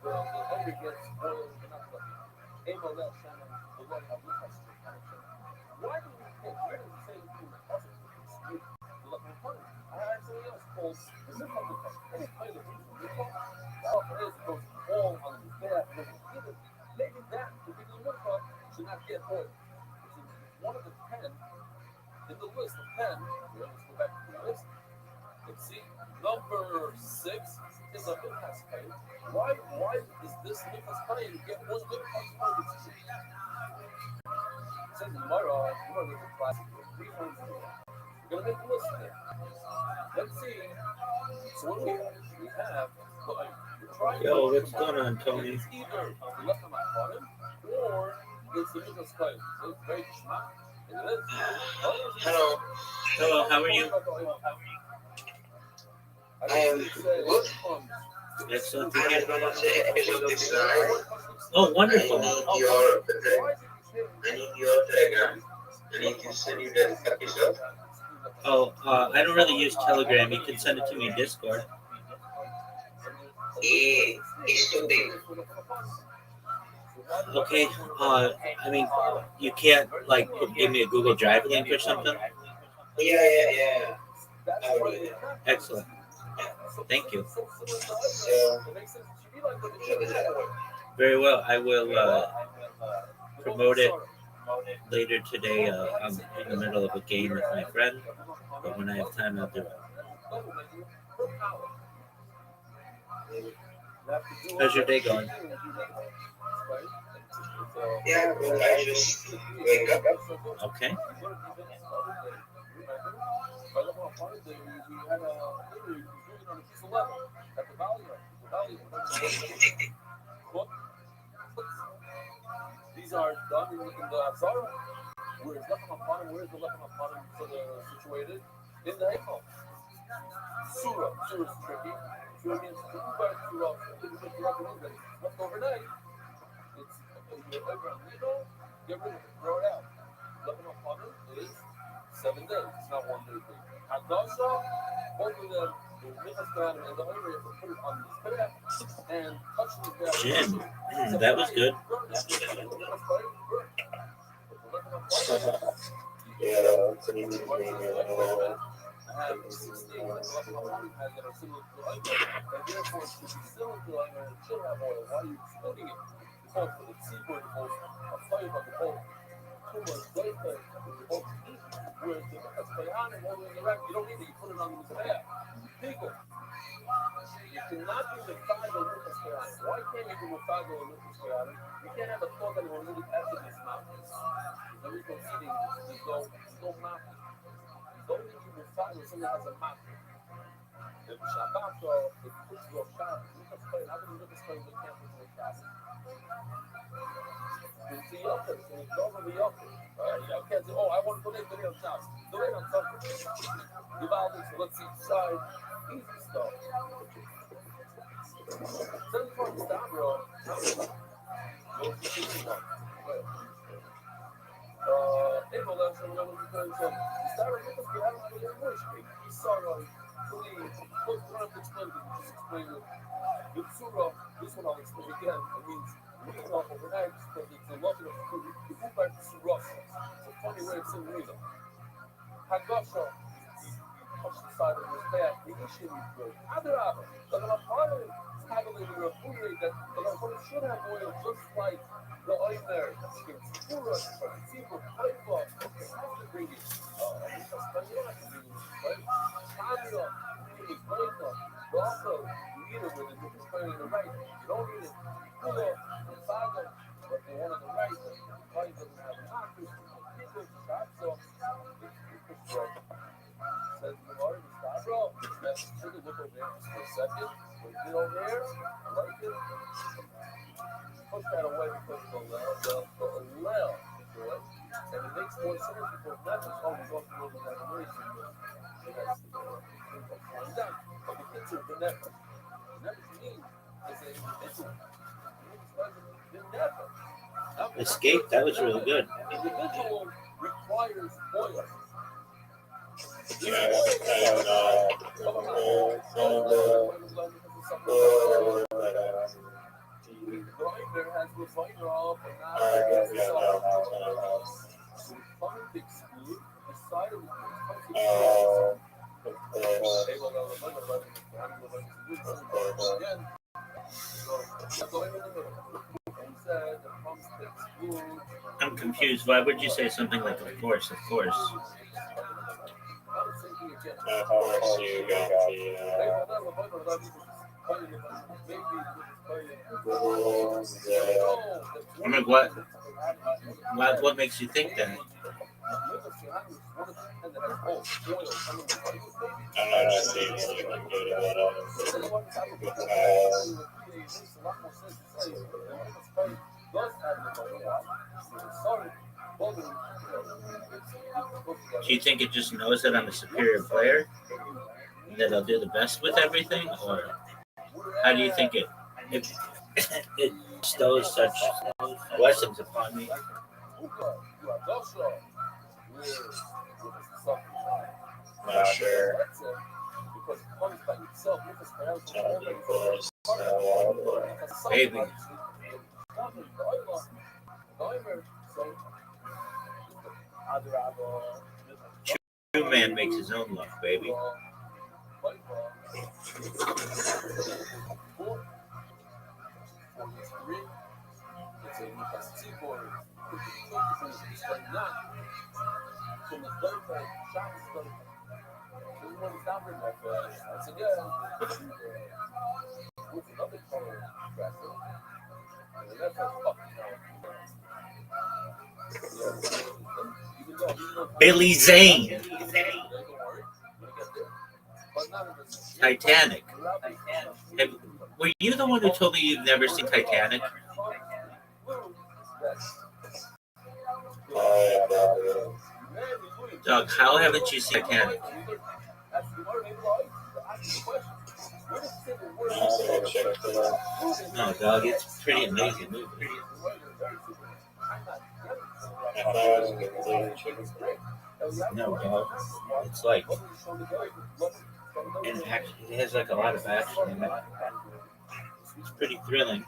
the hungry gets spoiled and not lucky. Why do we think where does it say that you possibly the lucky opponent? I had something else called the simple any kind of reason. All it is goes all on the back. Maybe that particular milk should not get oil. It's one of the 10 in the list of 10. Let's go back to the list. Let's see. Number 6 is a Minchas Kain. Why is this Minchas Kain get one Minchas Kain? It says in Gemara, there's a class 3 times a day. We're going to make a list there. Let's see. So what do we have? We have Yo, what's going on, Tony? It's either the left of my bottom or it's the Minchas Kain. So it's very smart. Hello. Hello, how are you? I am good. Excellent. I just want to say episode this side. Oh, wonderful. I need your Telegram. I need to send you the episode. Oh, I don't really use Telegram. You can send it to me in Discord. It's too big. Okay. I mean, you can't like give me a Google Drive link or something. Yeah. I will do that. Excellent. Thank you. So, Very well. I will promote it later today. I'm in the middle of a game with my friend, but when I have time, I'll do it. How's your day going? yeah, well, I just wake up. Okay. These are done in the Zara. Where's left on bottom? Where's the left on bottom situated? In the Echo. Surah is tricky. Surah means left overnight. It's get rid of it, throw it out. Left on bottom is 7 days. It's not 1 day. Hadasha, both of them, the Mitzvah and the Omer, you have to put it on the spit and touch the Jim, that was good. Yeah, I have 16 that are similar to the Omer, and therefore it should be similar to the Omer and should have oil. Why are you excluding it? Because for the seaboard, a fire on the boat. Too much daytime, the boat eat. Whereas the Kaspayana and all in Iraq, you don't need it, you put it on the Mizbeah. People, you cannot do the Fado with Kaspayana. Why can't you do the Fado with Kaspayana? You can't have a thought that will really after this mountains. There is no eating, there's no mountain. The only thing you will find is something that has a mountain. If Shabbat or if it puts your Shabbat, you can explain, how do you explain the can't put your Shabbat? It's the upper, so it's over the upper. I can't say, I want to donate on Shabbos. Donate on Sunday. Divided, so let's see, side, easy stuff. Send for the stop, bro. April, that's what we're going to do. Start with us, we have a little worship. We saw fully, close to run up explain it. Just explain it. The Surah, this one I'll explain again. It means reading off overnight because it's a lot of food. You move back to Surah. It's a funny way of saying reading. Hagasha, touch the side of his back. The issue is good. Adarabba, the Lamapanim is having a food rate that the Lamapanim should have oil just like the Oimer. It's Surah, it's Tzibur, Haifa. It has to bring it. It's a Spanish, right? Tanya, it's Boita. But also, you need it with it. If it's going on the right, you don't need it. Kula, and Saga, but the one on the right, the right doesn't have an octave. People stop, so it's bro. Says the Lord, stop, bro. Let's take a look over there just for a second. What you did over there, I like it. Push that away because the Lel is good. And it makes more sense because Nefesh always goes through the generation. So that's the point down. But the kids are the Nefesh. Nefesh means it's an individual. Escape, that was really good. Individual requires oil. Grinder has refiner up and now exclude the side of I'm confused. Why would you say something like of course, of course? Of course, you got I mean, what makes you think that? I'm not saying anything good about Do you think it just knows that I'm a superior player? That I'll do the best with everything? Or How do you think it bestows such blessings upon me? Not sure. Maybe. True man makes his own luck, baby. Billy Zane. Titanic. Were you the one who told me you've never seen Titanic? Doug, how haven't you seen Titanic? No, Doug, it's a pretty amazing movie. No, Doug, it's like, and actually, it has like a lot of action in it. It's pretty thrilling.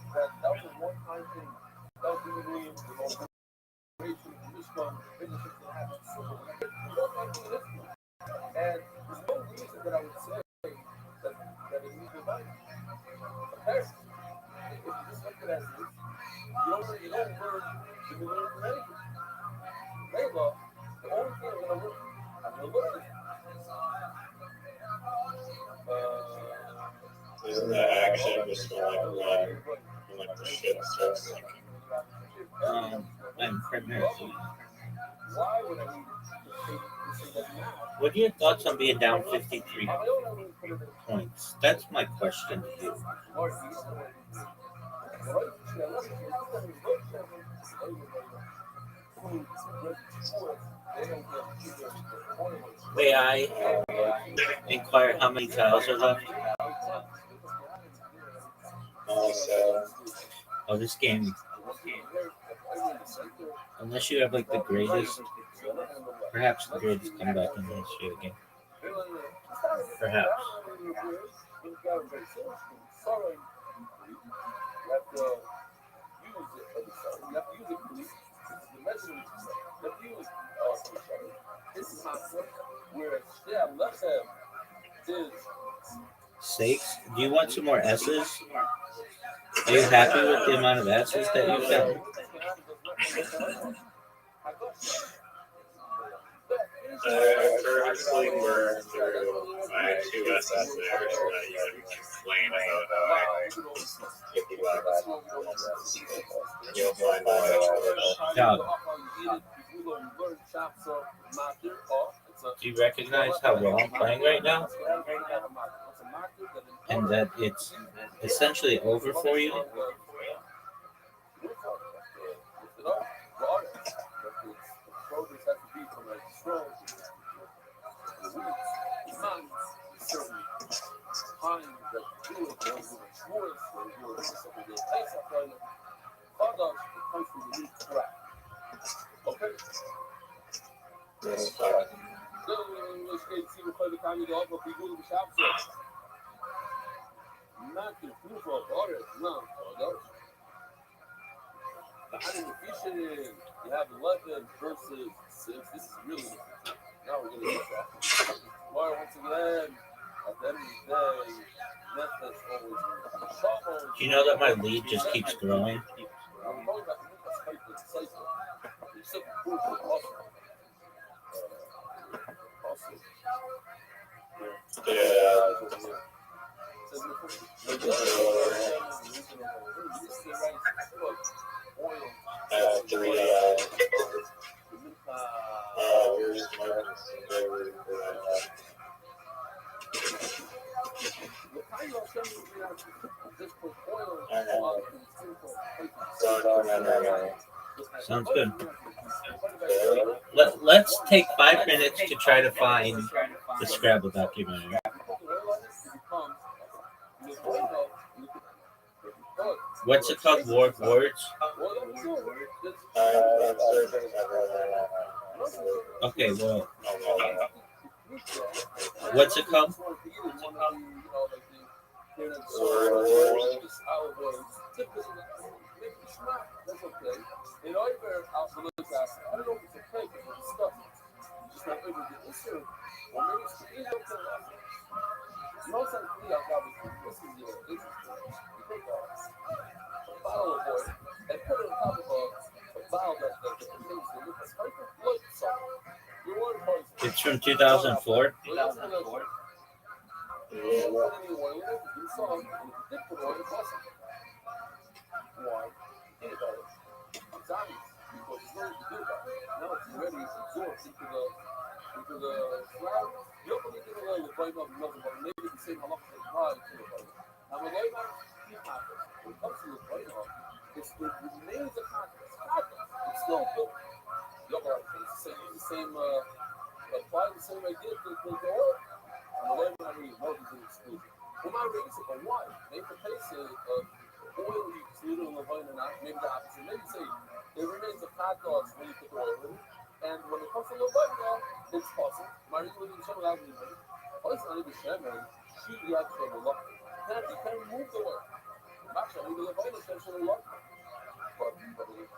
Isn't the action just going like the shit starts sinking? I'm primarily. What are your thoughts on being down 53 points? That's my question to you. May I inquire how many tiles are left? Oh, this game. Unless you have like the greatest, perhaps the greatest comeback in the history of the game. Perhaps. Sakes, do you want some more S's? Are you happy with the amount of S's that you've done? I purposely burned through my 2 SS there so that you can complain about how I get the you'll find out. Doug, do you recognize how well I'm playing right now? And that it's essentially over for you? You have 11 versus 6. This is really now we're going to get that. Tomorrow, once again, at the end of the day, Memphis always wins. Do you know that my lead just keeps growing? Sounds good. Let's take 5 minutes to try to find the Scrabble documentary. What's it called? War of Words? Okay, well, what's it called? It's from 2004.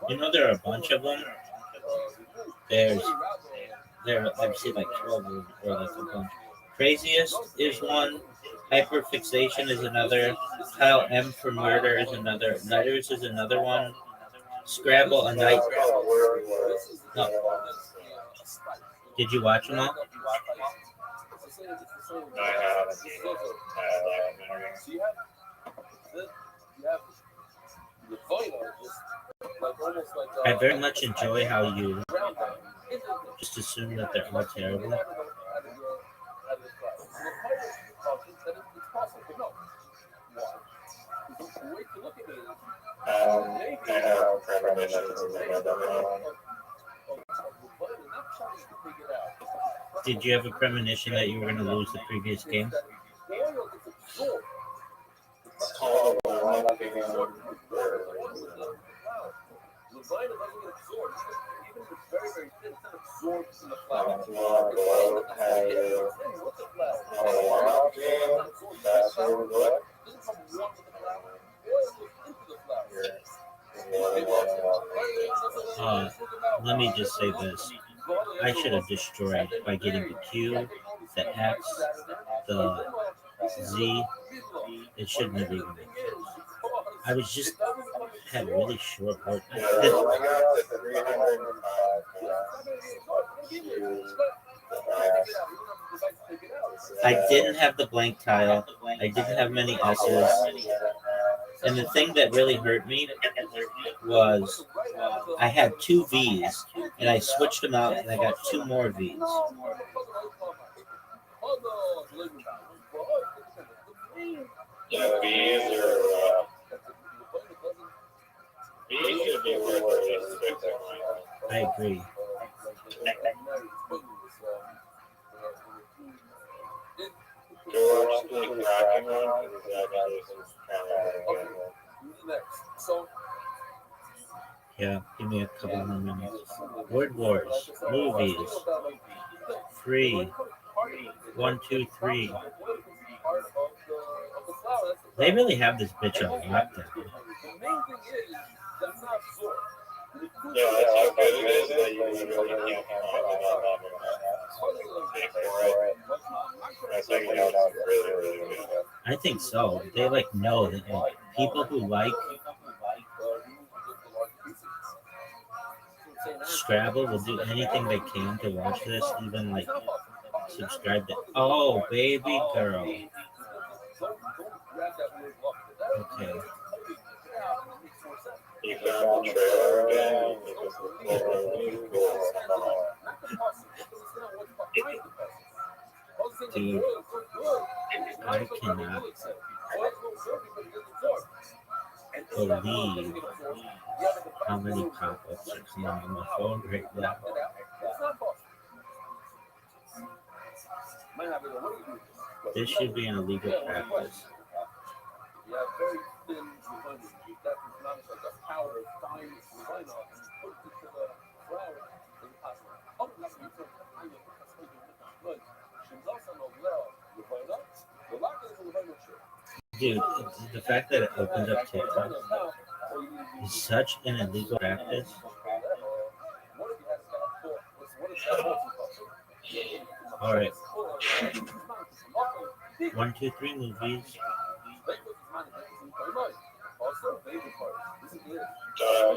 You know, there are a bunch of them. I've seen like 12 or like a bunch. Craziest is one. Hyperfixation is another. Kyle M for murder is another. Letters is another one. Scrabble a night. No. Did you watch them all? No, I haven't. I very much enjoy how you just assume that they're all terrible. I have premonitions in another one. Did you have a premonition that you were going to lose the previous game? Oh, the one game Let me just say this. I should have destroyed by getting the Q, the X, the Z. It shouldn't have even been killed. I was just had really short work. I didn't have the blank tile. I didn't have many S's. And the thing that really hurt me was I had 2 V's, and I switched them out, and I got 2 more V's. Yeah, V's should be worth it. I agree. Yeah, give me a couple more minutes. Word Wars, movies, free, 1, 2, 3. They really have this bitch on lockdown. Yeah, that's how good it is that you really can't find it. I think that's really, really good. I think so. They like know that like, people who like Scrabble will do anything they can to watch this, even like subscribe to. Oh, baby girl. Okay. You found the trailer again. Dude, I cannot believe how many pop-ups are coming on my phone right now. This should be an illegal practice. thin lavender. That is not like a powder, fine lavender. And you put it into the flour in the pasta. Oh, that's what you put in the pasta. But she's also no lavender. The lack is a lavender chip. Dude, the fact that it opens up TikTok is such an illegal practice. All right, 1, 2, 3 movies. We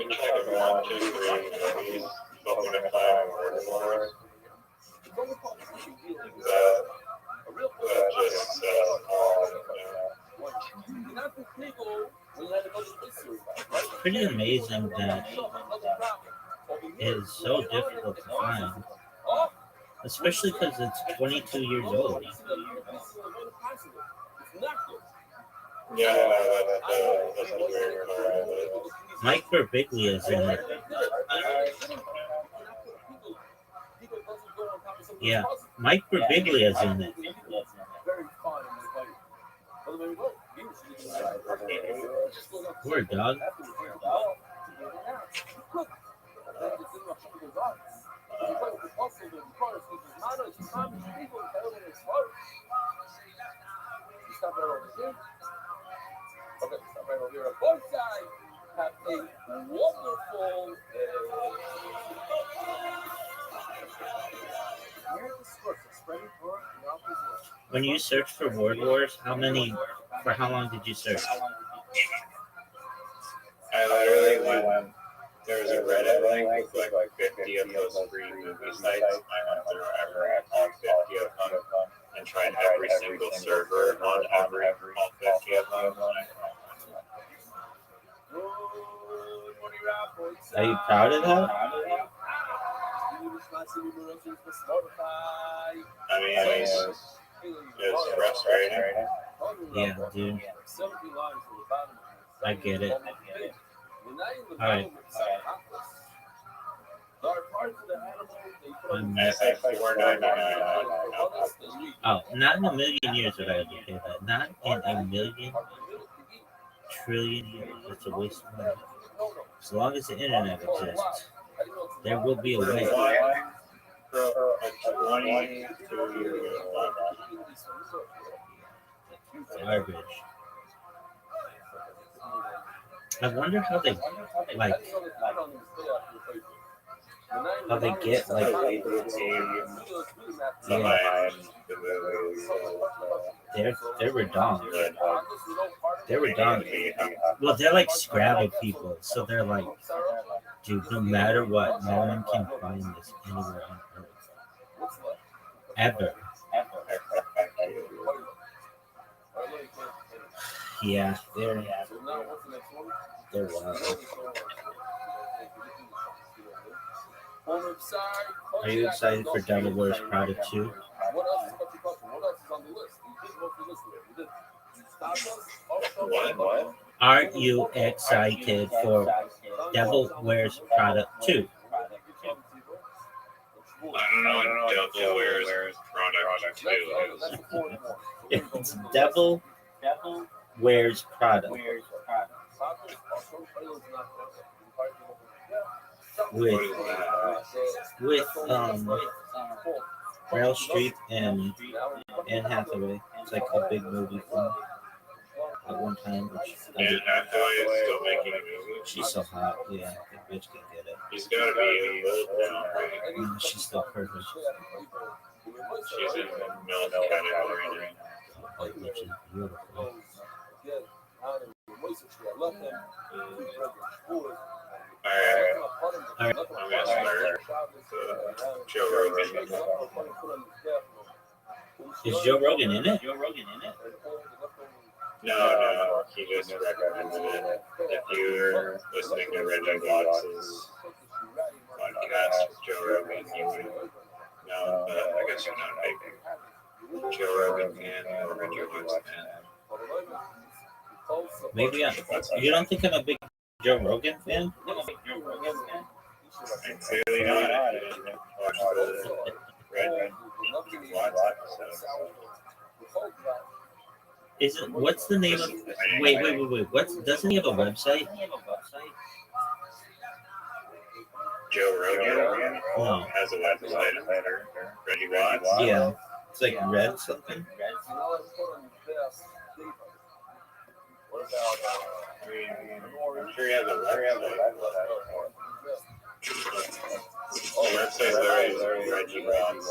check it 1, 2, 3 movies. Open a time or more. Just Pretty amazing that it is so difficult to find, especially because it's 22 years old. yeah, that's a weird part. Mike Birbiglia is in it. Yeah, Mike Birbiglia is in it. Poor dog. Okay, stop right over here. Both sides have a wonderful When you search for Word Wars, for how long did you search? I literally went, there was a Reddit link with like 50 of those free movie sites. I went through every 50 of them and tried every single server on every all 50 of them. Are you proud of that? I mean, it's frustrating. Yeah, dude. I get it. Alright. It's like $4.99. Oh, not in a million years would I ever pay that. Not in a million trillion years. It's a waste of money. As long as the internet exists, there will be a way. Garbage. I wonder how they get they're redundant. They're redundant. Well, they're like Scrabble people, so they're like, dude, no matter what, no one can find this anywhere on Earth. Ever. Yeah, they're wild. Are you excited for Devil Wears Prada 2? What? Are you excited for Devil Wears Prada 2? I don't know what Devil Wears Prada 2 is. It's Devil Wears Prada. With Meryl Streep and Anne Hathaway. It's like a big movie film at one time. Anne Hathaway is still making a movie. She's so hot. Yeah, the bitch can get it. She's gotta be old now, right? No, she's still perfect. She's in the milk category now. Oh, which is beautiful. Alright, I'm gonna start Joe Rogan. Is Joe Rogan in it? No, he just recommended it. If you're listening to Reggie Watts' podcast with Joe Rogan, you would know, but I guess you're not a big Joe Rogan fan or Reggie Watts fan. Maybe you don't think I'm a big Joe Rogan fan? I'm clearly not. I didn't watch the Reggie Watts episode. Is it? What's the name of? Wait. What's? Doesn't he have a website? Joe Rogan No. has a website. Reggie Watts. Yeah. It's like Red something. I mean, I'm sure he has a website. The website Larry Reggie Watts.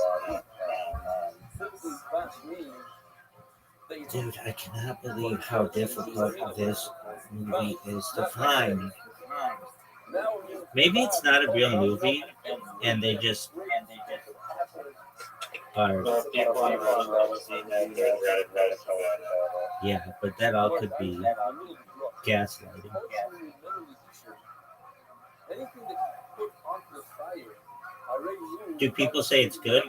Dude, I cannot believe how difficult this movie is to find. Maybe it's not a real movie, and they just are. Well, people have seen that Reddit post about Yeah, but that all could be gaslighting. Do people say it's good?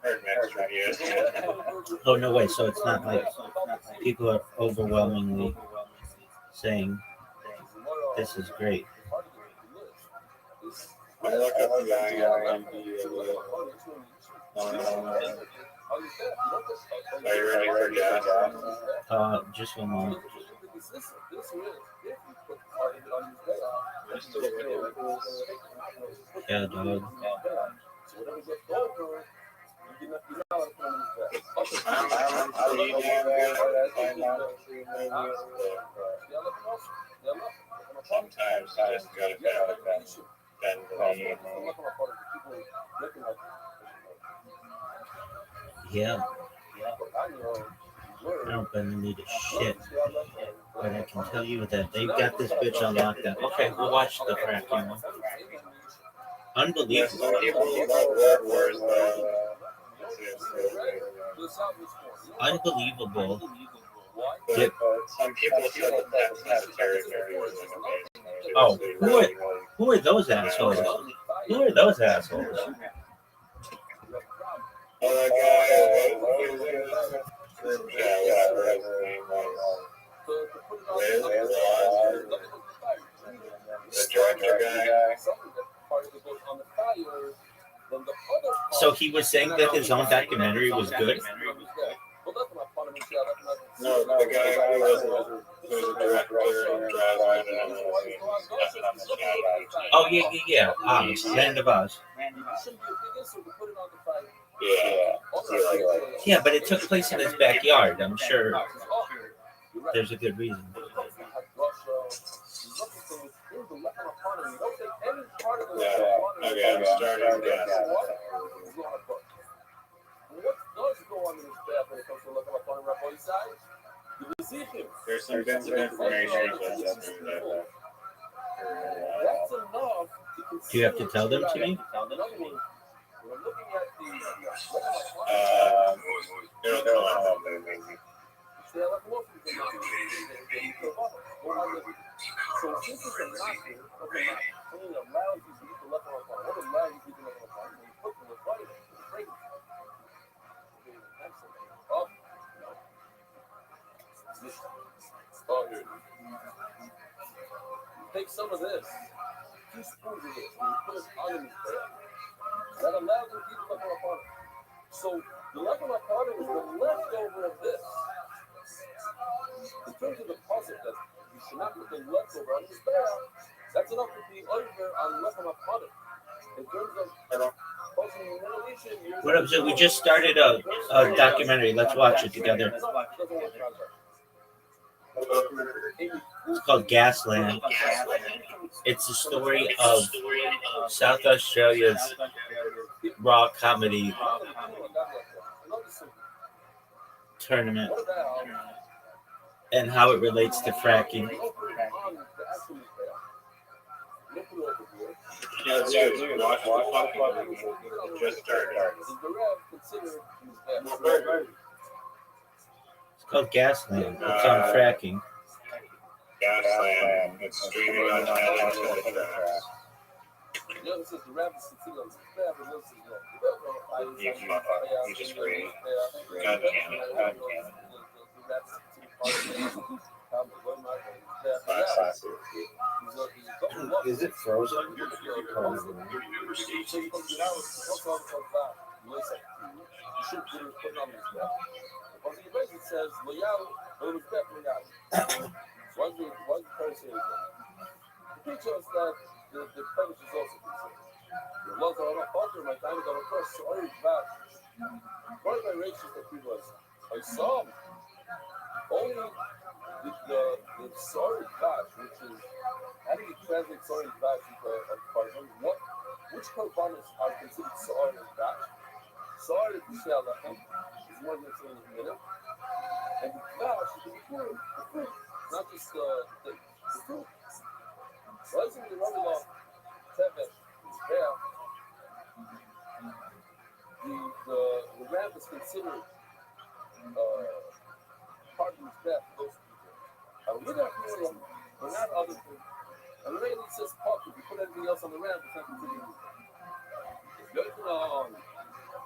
heard mixed reviews. Oh, no way. So it's not like people are overwhelmingly saying this is great. I look up the guy on IMDb. Are you ready for gas? Just one moment. Yeah, dog. I'm reading sometimes you just gotta bend the knee. Yeah. I don't bend the knee to shit. But I can tell you that they've got this bitch on lockdown. Okay, we'll watch the fracking one. Unbelievable. Some people where's the Unbelievable. but some people said that's not territory was in the basement. Oh, who are those assholes? Who are those assholes? Oh, that guy, whatever his name was. The director guy. So he was saying that his own documentary was good? No, the guy who was a director and drives around in a limousine. Oh, yeah. Land of Oz. Yeah, but it took place in his backyard. I'm sure there's a good reason. Yeah, okay, I'm starting gas. There's some bits of information that's up there Do you have to tell them to me? They'll come up there. Take some of this, 2 spoons of this, and you put it on his bed. That allows him to eat the leftover. So the leftover part is the leftover of this. In terms of the puzzle, that you should not put the leftover on his bed. That's enough to be over on leftover part. In terms of What up, so we just started a documentary. Let's watch it together. It's called Gasland. It's the story of South Australia's raw comedy tournament and how it relates to fracking. Yeah, dude, watch the fucking movie. It just started. It's called Gasland. It's on fracking. Gasland. It's streaming on Netflix. You just read. God damn it. Is it frozen? listen, you should put it on his back. On the base it says loyal, on his back loyal. Why the Torah say it? To teach us that the punish is also considered. The laws are not falter, my time is on a cross, so I back. One of my ratios that he was, I saw him. Only the sorry bash, which is, how do you translate sorry bash into a parsum? Which korbanos are considered sorry bash? Sorry to say Alachem is more than saying a minute. And the bash is the fruit, not just the thing, the fruit. Rising the Rabbah Tevet is there. The ramp is considered part of his death for those people. With our Miriam, we're not other things. And the Rayleigh says, Puck, if you put anything else on the ramp, it's not considered anything. Yochanan,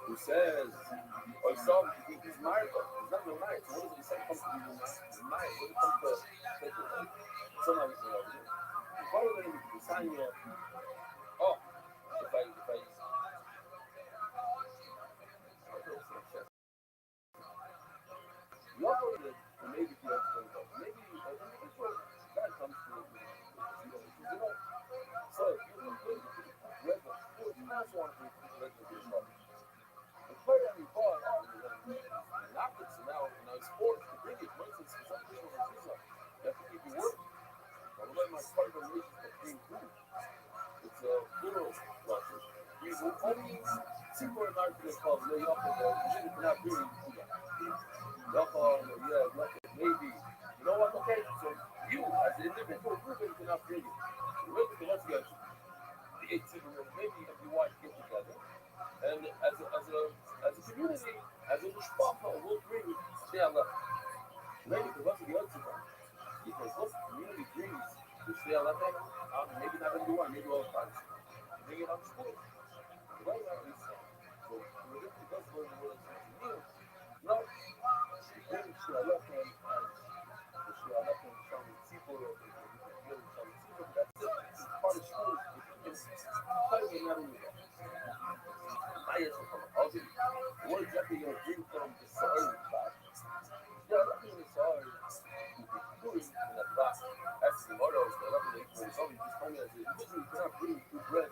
who says, I saw him, he's married, he's not even married. So what does he say? Comes to be married. What does it come to take it? Sometimes, what are they going to sign you up? Oh, if I you also did, maybe if you have to maybe an individual guy comes to so if you read the food, you also want to read the food. The player that we bought, knocked it, so now it's forced to bring it. For instance, for some people, you have to keep your work. I would like my part of the relationship of being food. It's a plural process. We will only see for an argument called lay up and you cannot really do that. Maybe. You know what? Okay, so you as an individual person cannot bring it. Let's get the 18 maybe if you want to get together. And as a community, as a mishpacha, we'll bring stay on left. Maybe because what's the other one? Because what the community brings to stay on left, maybe not every one, maybe all the time. Bring it on school. Right now, so we're going to go for the world. No, bring Shialachem as the Shialachem Shalom Tzipor, or the Gilin Shalom Tzipor, that's it. It's part of school. It's part of the matter with that. What exactly you're going to bring from the soil back? Yeah, I mean, the soil is in the back. That's the motto. So I don't think it's only just coming as it is. You cannot bring good bread.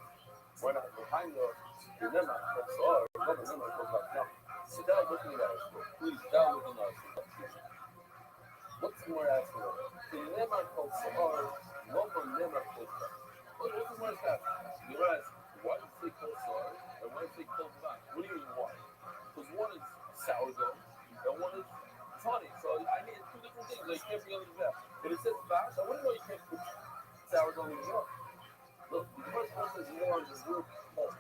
Why not behind the dilemma of soil? So that was looking at us. Please, that was looking at us. What's more asking? The lemma called soil, Loma lemma called soil. What's more asking? You're asking, why do you say cold soil? And why do you say cold back? What do you mean why? Because one is sourdough and one is honey. So I mean, it's two different things. Like, you can't be on the back. But it says back, I wouldn't know you can't put sourdough in the milk. Look, the first one says more on the word cold.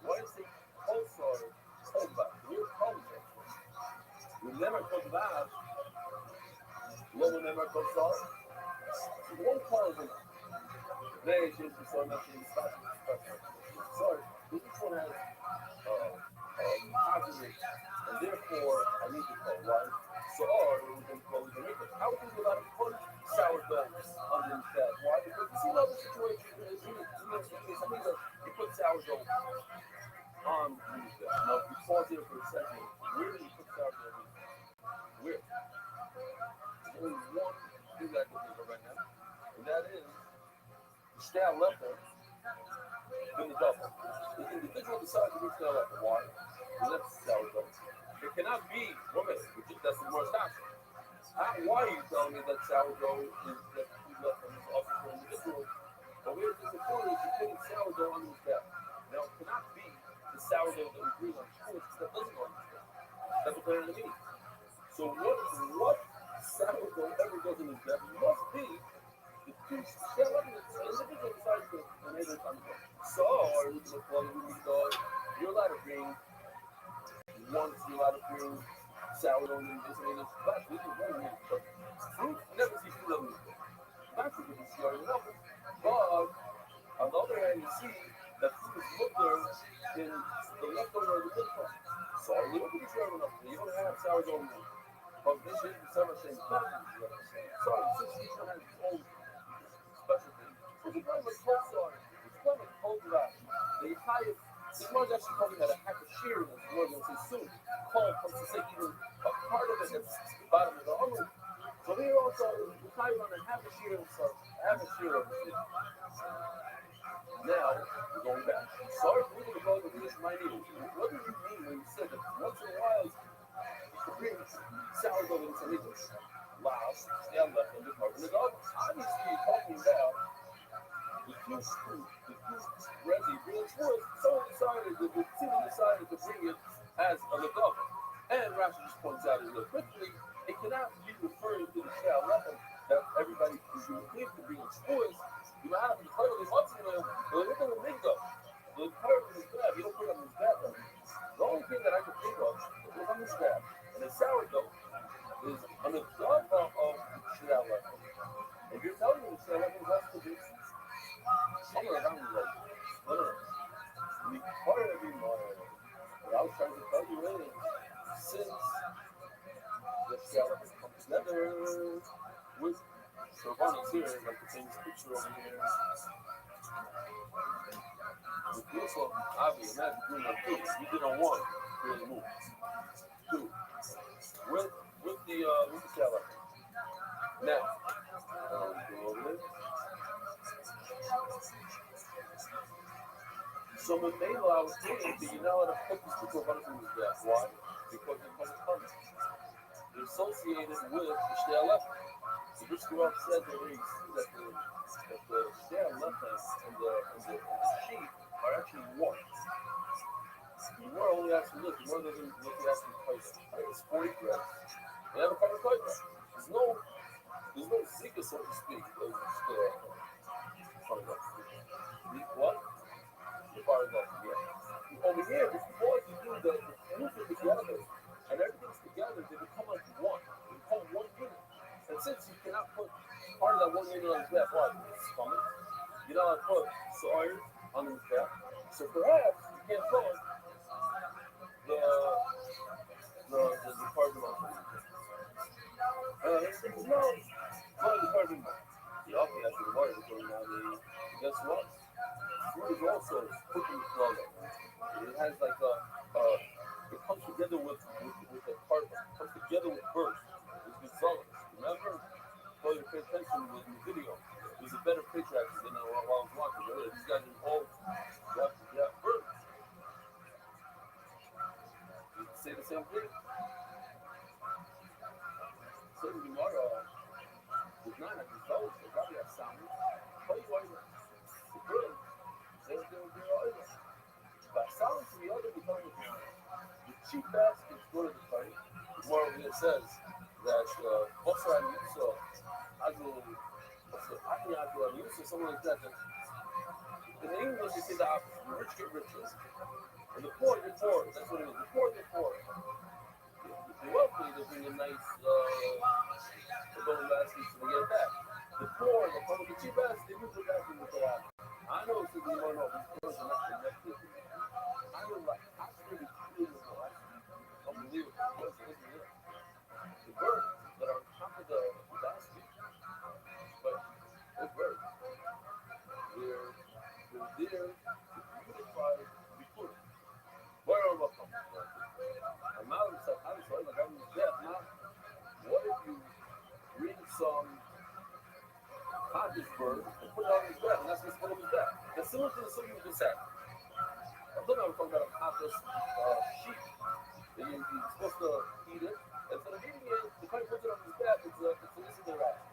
Why do you say cold soil, cold back? The word cold is actually. Remember cold back, Loma lemma called soil. One call is enough. Sorry, this one has positive, and therefore I need to call why. So we're going to call it the maker. How can you allow to put sourdough underneath that? Why? Because you see another situation is you put sourdough on underneath that. Now if you pause here for a second, where do you put sourdough underneath that? Where? There's only one thing that I can think of right now, and that is stay on level in the double. The individual decides to stay on level. Why? Because that's sourdough. It cannot be woman, that's the worst option. Why are you telling me that sourdough is that you left on this offer for individual? But we're disappointed if you're putting sourdough on his back. Now, it cannot be the sourdough that we bring on Jewish that doesn't go on his back. That's what they're mean. So what sourdough ever goes in his back must be the two individual decides to enable it on the back. So, you're allowed to bring once you're allowed to bring sourdough and this and this. But this is very weird. But fruit, you never see fruit on the back. Not fruit, you see on the back. But on the other hand, you see that fruit is mutter in the leftover of the milk part. So you don't put sourdough enough. You don't have sourdough in there. But this is the summer saying, sorry, since each one has its own special thing. So it's kind of a cold soil. It's kind of a cold grass. The highest, this Shmuel is actually talking about a half a shear, as we're going to say soon. Call comes to say even a part of it that's the bottom of the Amud. So here also, we're talking about a half a shear of the shear. Now, we're going back. Sorry for looking at the British Mining. What did you mean when you said that once in a while to bring sourdough into English? Last, stand left, and the carbon is up. Obviously, you're talking about the two Resi bring it forth. Someone decided, the team decided to bring it as a Nagava. And Rashi just points out real quickly, it cannot be referring to the Shal Lechem that everybody is clear to bring its voice. You have to play with the ultimate, but look at the Mingo. The part of his bad, you don't put it on his bad. The only thing that I could think of was on his bad. And the sourdough is on the dog of Shal Lechem. If you're telling me the Shal Lechem has to be somewhere around the leg, no. The part of him, what I was trying to tell you is, since the Shal Lechem comes together with Shorbanos here, like the famous picture over here. With this one, obviously, imagine doing on two. You did on one, really move. Two. With the Shal Lechem. Now, go over there. So when they allow us doing it, you're not allowed to put these two Shorbanos in his death. Why? Because they're coming. They're associated with the Shal Lechem. So this girl said that we see that the Shal Lechem and the sheep are actually one. The Gemara only asking this. The Gemara doesn't look at asking twice. It's 40 grams. They have a part of twice. There's no zika, so to speak. What? The part of that. Yeah. Over here, before you do the movement together and everything's together, they become like one. They become one unit. And since you cannot put part of that one unit on his back, why? It's coming. You know, I put soil on his back. So perhaps you can't put the carbon on his back. No, the carbon. The okay, after the water is going on, guess what? Fruit is also cooking flour. It has like it comes together with the carbon. It comes together with birds. With solids. Remember? So you pay attention with the video. There's a better picture actually than while I was watching. These guys are all birds. You say the same thing? So tomorrow, there's not a result. They probably have sound. Tell you why the birds, they're all but sound to the other becoming the cheap baskets go to the party. More of it says that also I saw something like that. In English, they say the opposite. The rich get richer. And the poor get poor. That's what it is. The poor get poor. The wealthy, they bring a nice golden baskets and they get it back. The poor, the public, the cheap baskets, they lose the baskets with their eyes. I know it's because you don't know these birds are not connected. I know, like, I really unbelievable. The birds that are on top of the basket, but those birds, they're there to unify the food. Where are we from? And now it's like, I'm sorry, like I'm deaf. Now, what if you bring some cottage bird and put it on his back, and that's what's put on his back? That's similar to the singing you just had. I'm talking about a cottage sheep. You're supposed to eat it. Instead of eating it, the kind puts it on his back, it's a listen to their eyes.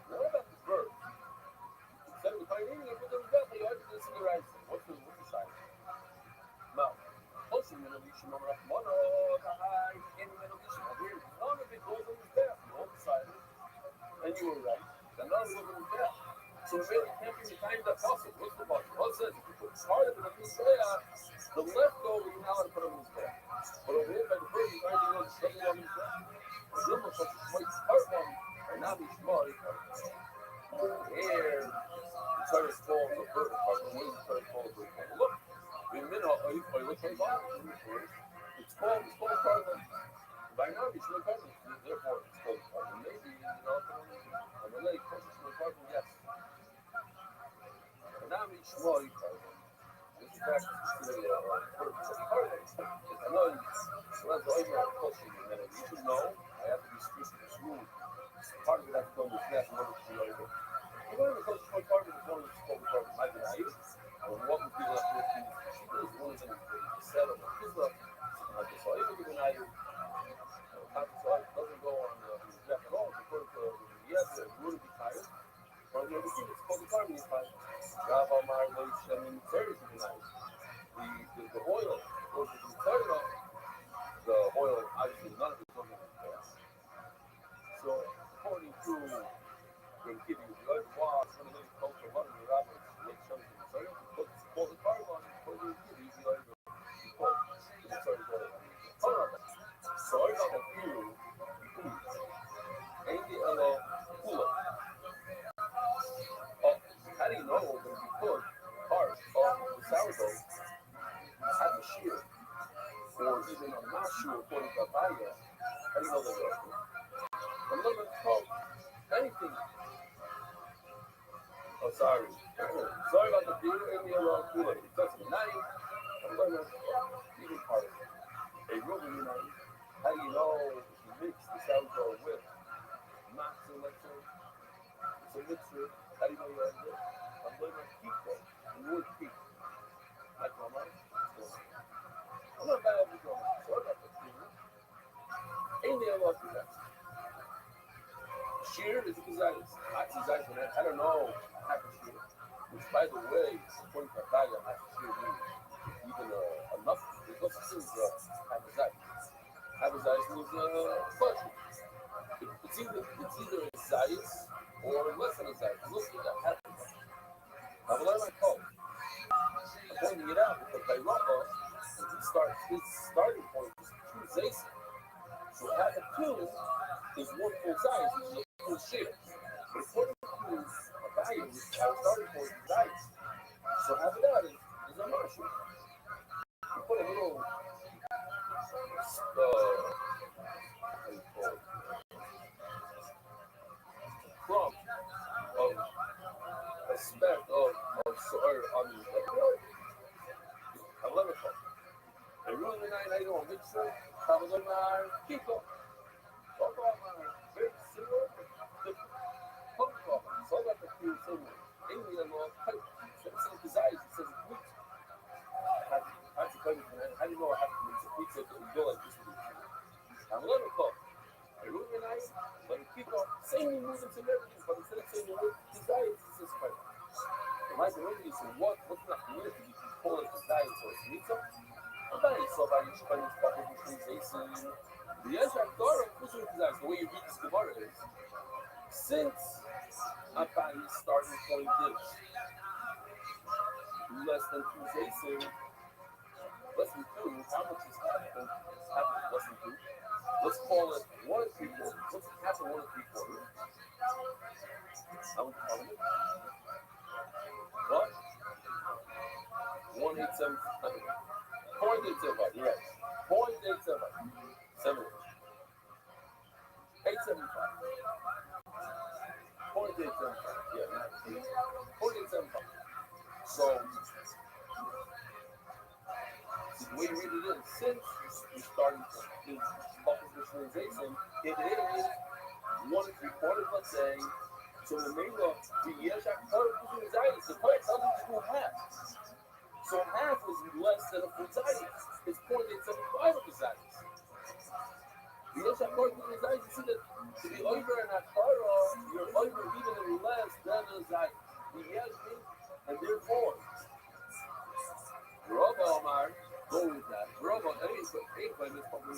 Now, what about this bird? Instead of the kind eating it, puts it on his back, you always listen to their eyes. What's the side? Now, also, you know, you should know that one, you can't even know this one. None of it goes on his back. You all decided, and you were right. Then none of it goes on his back. So it really can't be the kind that possible. What's the possible? What says if you put part of it on his back, the leftover you know how to put on his back. But over here by the bird, you already know the stuff on his back. The little such a quite part one, and now he's smart. Here, the turret falls the bird part. When the turret falls the bird part. Look, in a minute, are you looking at it? It's called carbon. By now, it's no carbon. Therefore, it's called carbon. Maybe, you know, on the lake, closest to the carbon, yes. And now it's small carbon. This back to the I know well, the only question that you should know, I have to be strict to this rule. Part of it has to go with that in order to be over. Even if it's one part of the phone is called the like an eye, or what would be left with the she is one of them settle. This is so even if an eye doesn't go on the jack at all, because yes, it would be tired. Or the other thing, it's called the carbon fire. Rabba Mar Leisha in very nice. The oil goes to the third the oil obviously none of it's going to be so according to the giving the oil was when they told the one of the rabbis make something so but for the carbon for the giving the oil so I got a few and the other cooler how do you know when you put part of the sourdough have a shear or even a mashu according to Abaya how do you know they're good? I'm not going to call anything. Oh, sorry. Sorry about the beer in the cooler. It doesn't night. I'm going to even part of it. A ruby night. How do you know if you mix the sourdough with matzo lecture? It's a mixture. How do you know you're good? I'm going to keep it. Wood keep. I come on. I'm not bad at the drum. Sorry about the beer. Ain't there a lot of that? Shear is a desire. I don't know half a shear. Which, by the way, according to Abaya, half a shear means even enough. There's no such thing as half a zayis. Half a zayis means budget. It's either a zayis or less than a zayis. Look at that half a zayis. Now, what am I called? I'm pointing it out because by Rafa, his starting point is two zayis. So half a two is one full zayis, which is a full shear. But according to Abaya, which is our starting point is zayis. So half of that is a marshal. You put a little crumb of a speck of soil on the a lemon cup. And really the night I don't mix it, have a little keep up. Talk about my very similar the pump cup. So I got the few similar. Amy and all type. So it says desires, it says wheat. How do you know I have to mix it? Wheat said that we go like this with it. I'm a lemon cup. Ruben and I, but keep on saying you move into everything, but instead of saying you move, desire is just kind of. My community says, what's not community? You can call it desire, so it's pizza. I'm not so by each Chinese couple between Jason. The answer I thought of was desire. The way you read this Gemara is, since Abai's starting point is less than two Jason, less than two, how much is happening? Less than two. Let's call it 1 and 3 quarters. What's half of 1 and 3 quarters? How would you call it? What? 187. 0.875. You're right. 0.875. 7. 875. 0.875. Yeah. 0.875. So the way you read it is, since you're starting to focus visualization, it is 1 and 3 quarters, let's say. So the main of the years I thought visualization, the part doesn't equal half. So half is less than a full zayis. It's 0.875 of the zayis. The years I thought visualization, you see that to be over and akara, you're over even less than a zayis. The years and therefore, Rabba Omar, go with that. Rabba, ain't by this public.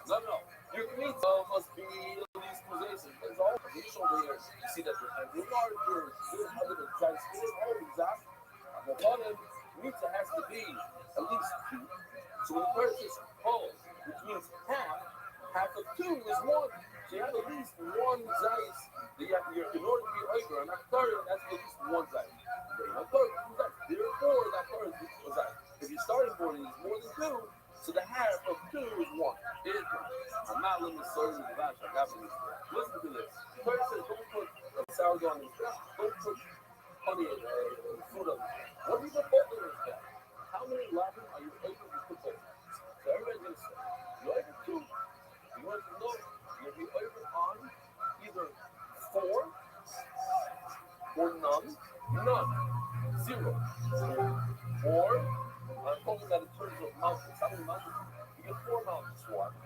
No. Your pizza must be at least possessive. That's all. Initial layers. You see that the larger, other than giant scale, all exact. The bottom pizza has to be at least 2. So when the person says whole, which means half of 2 is 1. So you have at least 1 zayis. In order to be over, and that third has to be at least 1 zayis. Therefore, that third is a zayis. If your starting point is more than 2, so the half of 2 is 1. I'm not limiting serving the batch. I got to listen to this. The person says, don't put sourdough on this. Don't put honey and food on this. What do you put in this guy? how many lavin are you able to put over? So everybody's going to say, you're able to, you want to know, you'll be over on either 4 or none, zero. Or, I'm talking about in terms of mountains. How many mountains? You get 4 mountains. One.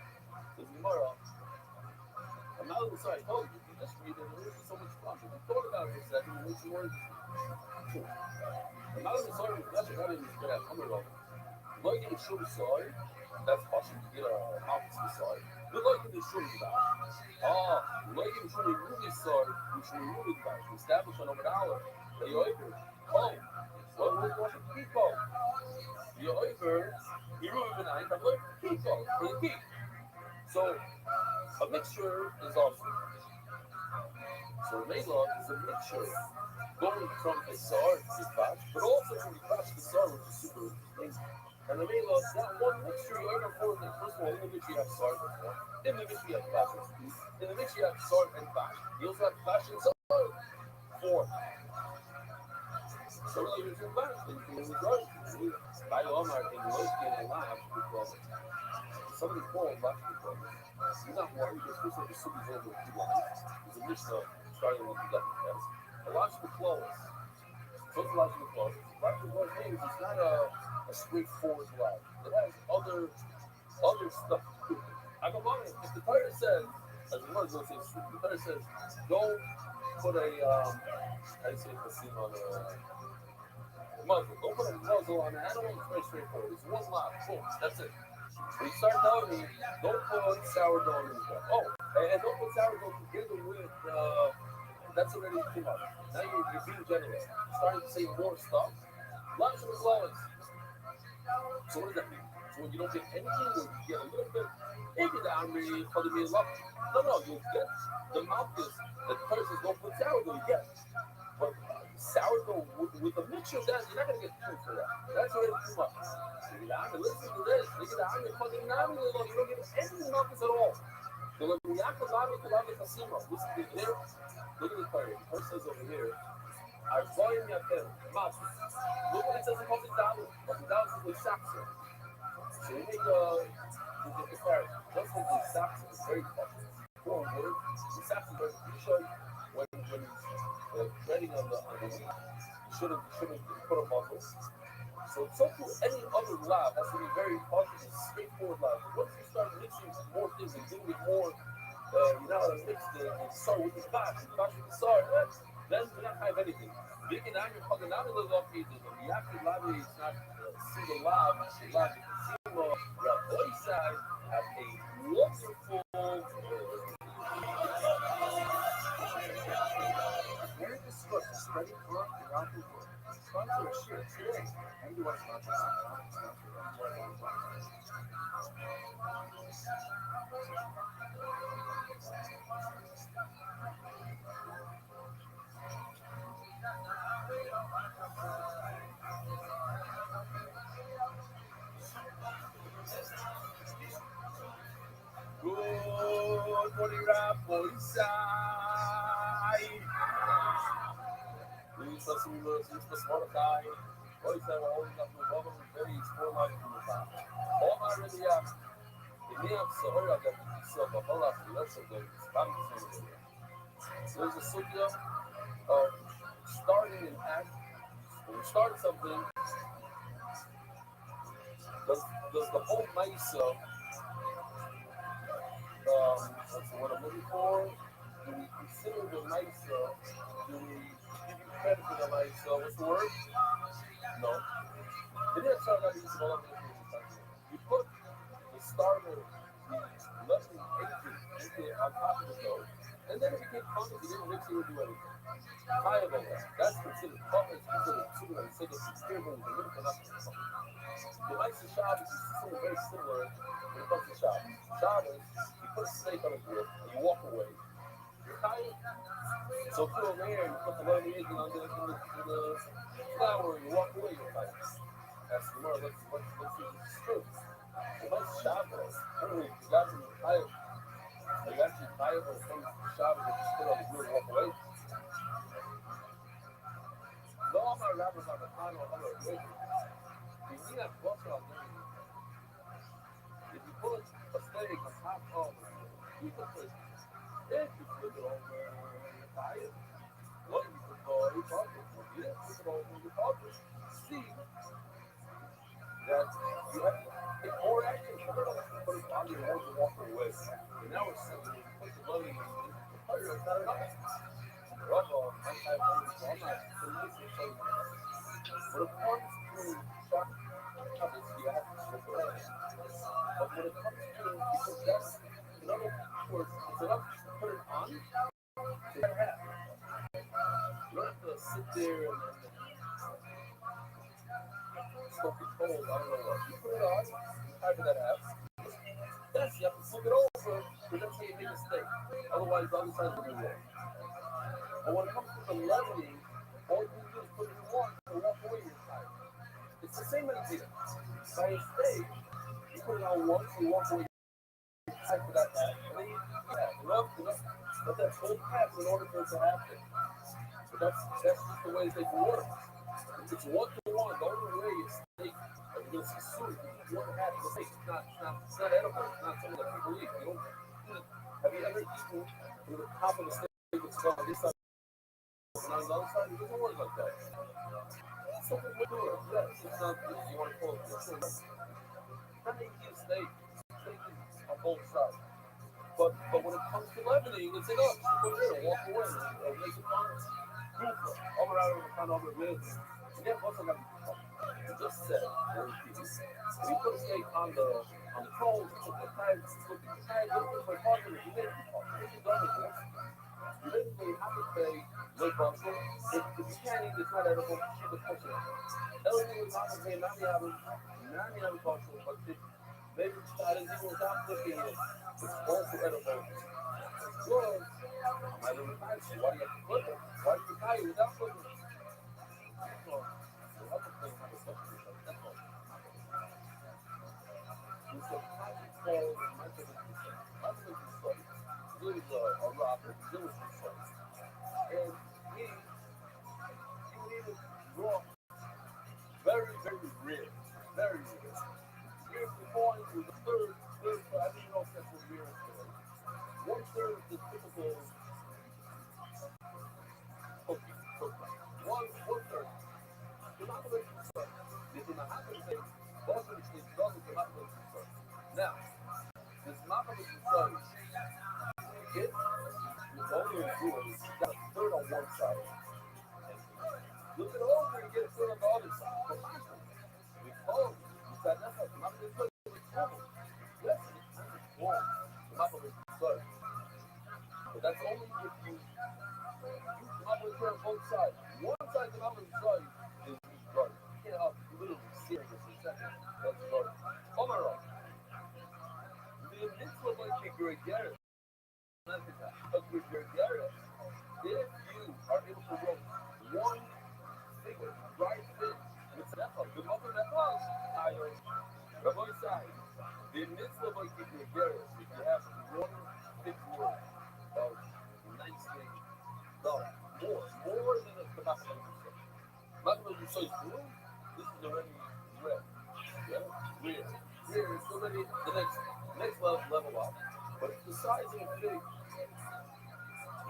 Because Gemara, a mountain, sorry, I told you, you just read it, and it won't be so much fun. If you thought about it for a second, it makes it more interesting. A mountain, sorry, that's what that is going to come along. Like in the shul side, that's possible. You get a mountain side. But like in the shul side, like in the shul movie side, which we movie side, we establish on over dollar. The over, what was watching people? The over, you move in nine, but look, people, for the key. So a mixture is awesome. So Mela is a mixture going from the Sar to the Bash, but also from the Bash to the Sar, which is super amazing. And the Mela, that one mixture you ever for the first of all, in the mixture you have Sar before, in the mixture you have Bash, in the mixture you have Sar and Bash. You also have Bash and Sar. 4. So really, if you're Bash, then you can only go. By Omar, in the most getting laugh because somebody called Bash because you're not worried because first of all, the city's over a few lines. There's a Mishnah starting with the double test. A logical clause. So it's a logical clause. Logical clause means it's not a straightforward lie. It has other stuff to it. I go on it. If the Torah says, as the Lord will say, the Torah says, don't put a how do you say it, on a muzzle. Don't put a muzzle on an animal. It's very straightforward. It's one lie. Boom. That's it. When you start telling me, don't put sourdough in the and don't put sourdough together with that's already too much. Now you're being generous. Starting to say more stuff. Lots of clause. So what does that mean? So when you don't get anything, or you get a little bit, maybe the army for the meal up. No, you get the malchus that the person don't put sourdough, you get. But sourdough with a mixture of that, you're not going to get food for that. That's already too much. So you know, listen to this. Look at the army fucking nami, you don't get any malchus at all. So when we have to love it, listen to here. Look at the Torah. The Torah says over here, I volume yatem, malchus. Look what it says in Pasuk Daled. Pasuk Daled says with Shaksa. So you make the comparison. Just like the Shaksa is very popular. One word, the Shaksa is very crucial when treading on the wheat. You shouldn't put a muzzle. So too, any other lab has to be very positive, straightforward lab. Once you start mixing more things and doing it more, you know how to mix the sar with the bash with the sar, then you don't have anything. Big and I'm fucking not a little off either. The active lab is not single lab, it's a lab. The boy side have a wonderful. Very discussed the spreading corrupt throughout the world. Sponsor a share today. And you want to sponsor Good morning, Rabbi Isai. Please, let's see the smart guy. Boys that were holding up the bubble, very small life in the top. All my really in the Sahara that we saw the whole of the rest of the Spanish. There's a sugya of starting an act. When you start something, does the whole Maisa, that's what I'm looking for? Do we consider the Maisa? Do we give you credit for the Maisa? What's the word? No. You put the starter, the lesson into on top of the dough, and then it became pumpkin. You didn't mix it or do anything. That's considered pumpkin. It's considered super. It's like a experiment with the milk and nothing. The Mice of Shabbos is something very similar when it comes to Shabbos. Shabbos, you put a steak on a grill and you walk away. You're tired. So put over here, you put the lemon agent on the flour and you walk away, you're tired. That's the more, let's see if it's true. The Mice of Shabbos, literally, you got to be tired. Are you actually tired when it comes to Shabbos and you put on the grill and walk away? No, I'm not rapping on the panel. I'm not waiting. You see that bus out there. If you put a steak on top of you put the if you flip it over your tire, what you put your pocket, you didn't flip it over your pocket. See that you have to take more action. You put it on your own to walk away. And now it's sitting there, you put the money in the tire, it's not enough. Rubber, I'm not the listen. So when it comes to shop habits, you have to slip it over. But when it comes to because that's in other words, it's enough to put it on. You gotta have. You don't have to sit there and smoke it cold. I don't know what. You put it on, however that happens. Yes, you have to flip it over, but that's how you make a mistake. Otherwise, the other side will be wrong. But when it comes to the leavening, all you do is put it in one and walk away your side. It's the same idea. By a steak, you put it on once, you walk away your side for that half, and then you enough. Let that whole pass in order for it to happen. But that's just the way they work. It's one to one. The only way is steak. You're gonna see soon. One half of the steak. It's not edible. It's not something that people eat. You don't eat it. Have you ever eaten with the top of the steak that's on this side and on the other side? It doesn't work like that. Some people do it. Yes, it's not. You want to call it this. Not that you eat steak. Steak is on both sides. But when it comes to leavening, it's enough. You put it in, walk away, and make it fun. Over out of the front over with. And then also like you just said, if you put a steak on the coals, you put the tag, you put the partner, you make it this is done with this. You basically have to say, no buffalo. If you can't eat, it's not edible, keep it pushing it. Everything is not okay, now you have a buffalo, but if maybe starting even without flipping it, it's also edible. Good. I don't know why do you have to flip it? Why do you tie it without flipping it? So, the other thing I was talking about, that's all. It's a project called Michael Study. Really a rapper, really study. And he would even draw very, very rare. Very rare. Years before, it was a third, I didn't know if that's what rare is today. One third of the typical cookie. One third. You're not going to start. If you're not going to say, those are the things, you're not going to start. Now, this not going to start. If you're only doing, you got a third on one side. Look it over and get a third on the other side. Because you said that's not going to start. Yes, it's kind of warm. You're not going to start. But that's only if you not going to turn both sides. One side the not going to start is garden. You can't have literally searing this in a second. That's garden. Omar, the mitzvah might be gregarious. But gregarious, if you are able to roast one figure, right fish, with nefal, the mother nefal, Rabbi side, the mitzvah might be gregarious if you have one figure of nice thing. No, more than the maximum you say. Maximum you say is blue, this is already red. Yeah, rare. Rare is already the next level up. But the size of a fig,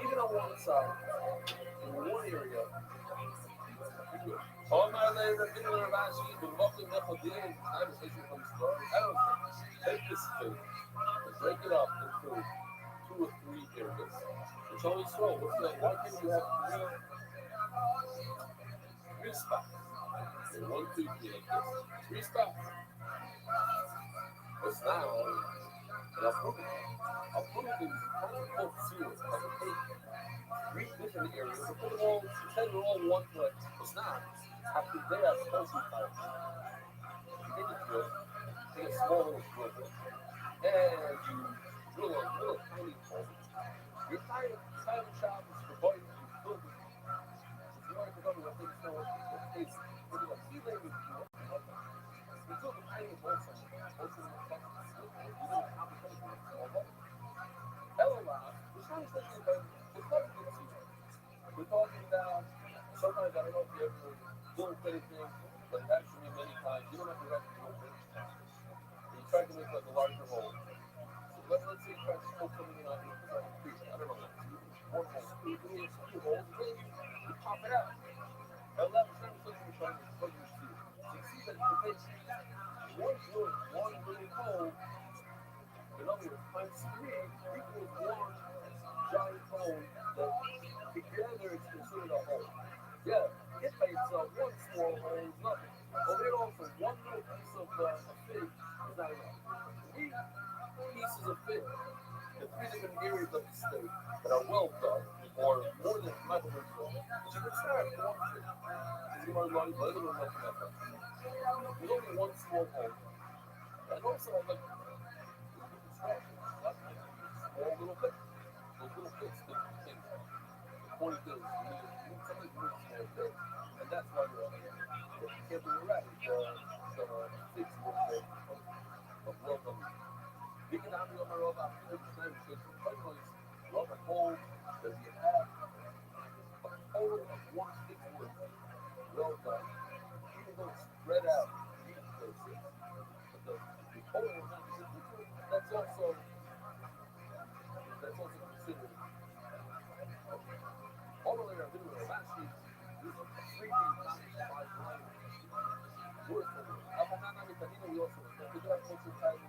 even on one side, in one area, all my labor, in the Rashi, the Muslim Nechadim, conversation from the story. I don't know. Take this fig and break it up into 2 or 3 areas. It's only so. Why can't you have three spots? Okay, 1, 2, 3, like this. 3 spots. But now, and I'll prove it. I'll put it in kind of series, like a cake. 3 different areas. I'll put them all, pretend they're all one place. But now, after they are supposed to be take a drill, take a small little drill, and you drill a little tiny hole. Your time shop is for boys to build it. If you want to go to a big store, it's a feeling with you. You build a tiny hole somewhere. Also, you don't have to pay for a small hole. Ella, it's not especially about it's not good to you. We're talking about sometimes I don't know if you ever do anything. but actually many times you don't have to wrap the whole thing. You try to make like a larger hole. So let's say you try to pull something in on your creek. I don't know. One hole, two holes, and then you pop it out. And that was kind of something you're trying to see. So you see that you make one little hole. In other words, times three equals one giant hole that together it's considered a hole. Yeah, it by itself, one small hole is nothing. But then also, one little piece of a fig is not enough. Three pieces of fig in three different areas of the state that are well done, or more than metaphors, but you can start with one fig. Because you might like later or nothing else. There's only one small hole. And also, like, construction, like, small little bits. Those little bits that you think. The point is, you need something to move small bits. And that's why you can't be right. The fix of welcome. You can have your robe after every time because the point is, love a hole that you have a total of one fix worth. Well done. Even though it's spread out in each places. But the total amount is that's also considered all the way around the actually this is a freebie by line word for word. Amanana Vitamina we also we do have also title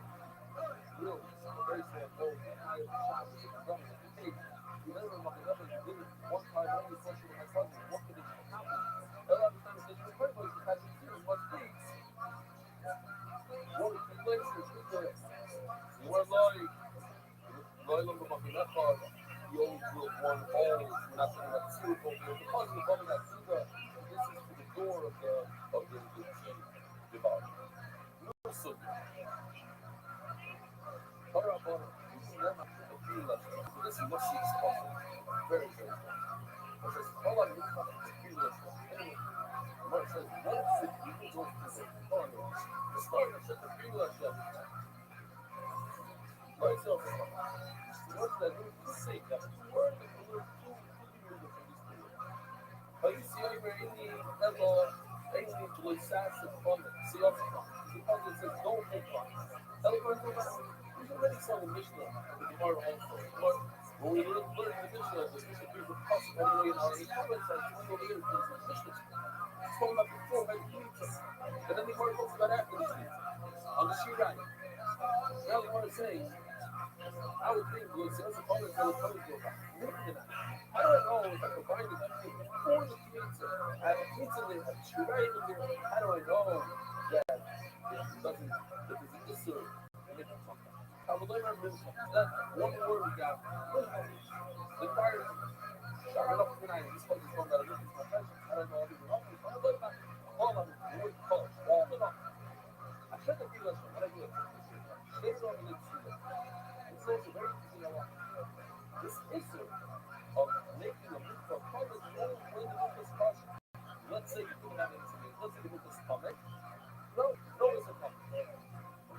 really very small goals and high shop with the government. Hey, you never know you did it one time only question with my cousin, what could it happen? A lot of times they just purpose it has to what things. What is the place is there? You are like Loyal of the Makinaka, you always drill one hole, you're not talking about two holes. Because you're bumping that suga, this is to the door of the tea divided. No suga. Para para. You see them after the few left. So this is what she's possible. Very, very good. It says, all I need is a few left. Anyway, what it says, one six, you can go to the corner. The starter said the few left. By itself, what does that mean? To say that word is the word two from this word. But you see over any level, any Luisas and Common, see also because it says don't take one. There's already some in Mishnah, the Gemara also. But when we learn the Mishnah, the Mishnah gives a cost anyway in our comments and 20 years is the Mishnah. It's talking about before by the Mitzvah. And then the Gemara talks about after the Mitzvah. On the Shirai. Now the Gemara is saying, I would think we'll see us a comment that will come to about. I don't know if I combine the two or the pizza. I have a pizza that has Shirai in there. How do I know that it doesn't, that there's an issue? I would like to remember that one word we got. The fire shot up tonight. This was going to look at my fashion. I don't know if it's wrong. I don't know all of it. The word called. All of it. I said the people what I do. They don't really see it. It's also very interesting. This issue of making a book for public when the book is caution. Let's say you put that into me. Let's say the book is public. No, it's a public.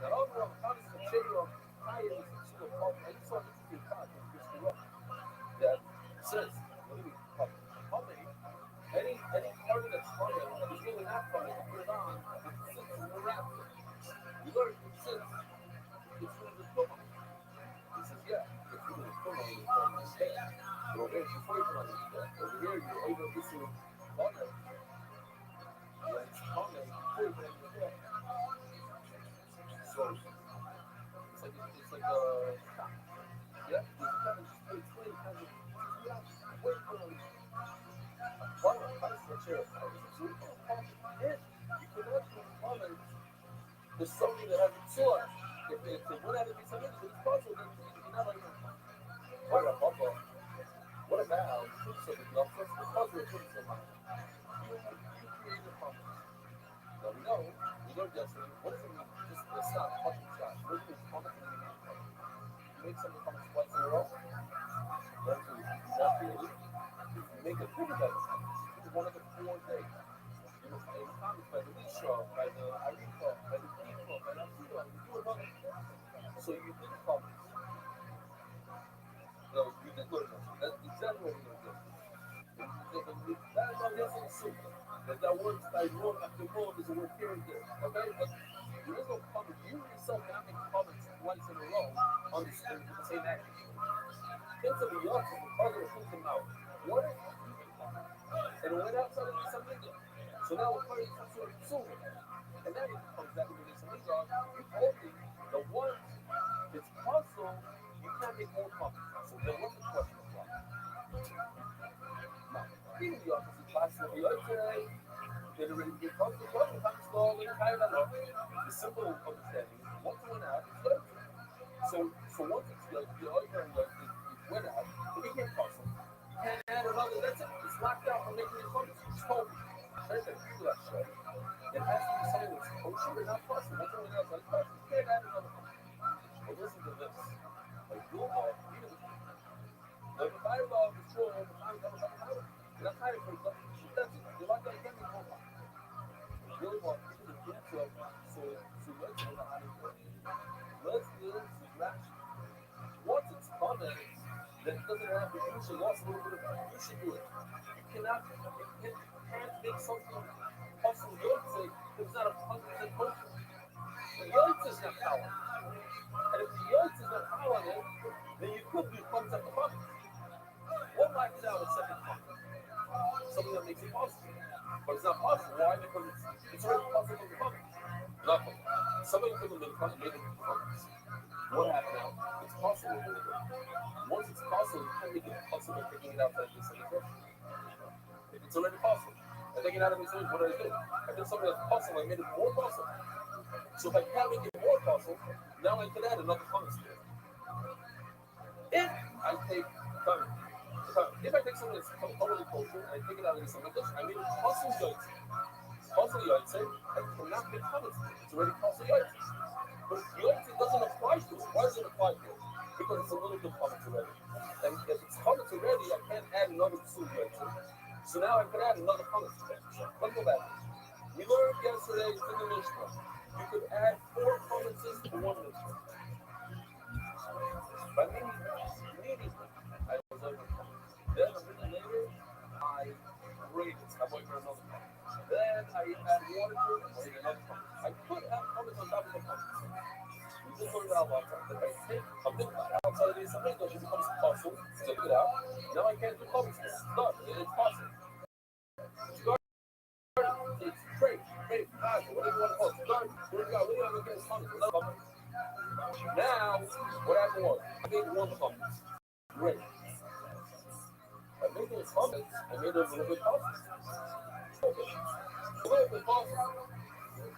Now, overall, how does the chair of higher is to a public? I just saw this in your part that says, what do you mean public? Public. Any part of that's funny is really not funny. You put it on, it sits in the wrapper. You learn it sits. It's really the cover. He says, yeah, it's really the cover is on the stand. But over here, before you put on the stand, over here, you're over this one. Yeah, it's common before you put on the stand. So it's like a shop. Yeah, you can kind of just explain kind of yeah, wait for them. One of the chair. It's super important. And you can also comment there's something that has a sword. If it would have to be something that is possible, then you know like what a bubble. What about something else? It's possible to put something. You create a comment. Now we know, we learned yesterday, what does it mean? Just stop, fucking stop. What does it mean? Comment and then you make something comment twice in a row. That's really, if you make a thing about it, this is one of the 4 days. You know, in comments by the Lisha, by the Arika, by the Kiko, by the Akira, you do another. So you did comments. No, you did learn that. That's exactly what we're going to do. That's not the super. that word by word after word is a word here and there. Okay? But there is no comment. You yourself cannot make comments twice in a row on the same action. Kids of the young from the other shoot them out. What if and it went outside of something? So now we're playing some sort of consumer. And then it comes back into this amigo. You told me the one it's puzzle, you can't make more comments. So then what's the question about? Now, even the opposite class will be okay. They're ready to get comfortable. The time slow and kind of low. The simple understanding is once it went out, it's good. So once it's good, the other and it went out, it became puzzle. You can't add another, that's it. It's locked out from making your comments. It's told you. There's a few that show. It has to be something that's kosher and not puzzle. Once it went out, it's like, you can't add another comment. But listen to this. Like, you'll know, even like if I love the show, I'm going to have it. And I'm tired of it. That's it. You're like, I can't make more comments. Really want people to get to so let's know how to do it. Let's live some rational. Once it's commented, then it doesn't have to you should lost a little bit of it. You should do it. You cannot make something possible good say it's not 100% kosher. The yolk is not power. And if the yolk is not power then you could do comes at the comment. What lacks out a second comment? Something that makes it possible. But it's not possible. Why? Because it's already possible in the comments. Nothing. Somebody could have been made it in the comments. What happened now? It's possible. Once it's possible, you can't make it possible by taking it outside this situation. It's already possible. I take it out of this what do I do? I did something that's possible, I made it more possible. So if I can't make it more possible, now I can add another comment to it. If I take comment, if I take something that's totally kosher and I take it out of this dish, I made it possible yoitze. Possible yoitze, I cannot make comments to it. It's already possible yoitze. But yoitze doesn't apply to it. Why does it apply to it? Because it's a little bit comments already. And if it's comments already, I can't add another psul yoitze. So now I could add another comment to that. Let's go back. We learned yesterday in the Mishnah, you could add 4 comments to one Mishnah. But immediately, I was overcome. Then a minute later, I graded. I went for another comment. Then I add water to it, I made another comment. I could add comments on top of the comments. We just learned out about that. If I take a bit outside of this, it becomes possible. Take it out. Now I can't do comments now. It's done. It's possible. It's great, whatever you want to call it. Garden, what do you got? What do you have against comments? Now, what happened was, I made one comment. Great. I made those comments, I made them a little bit possible. A little bit possible.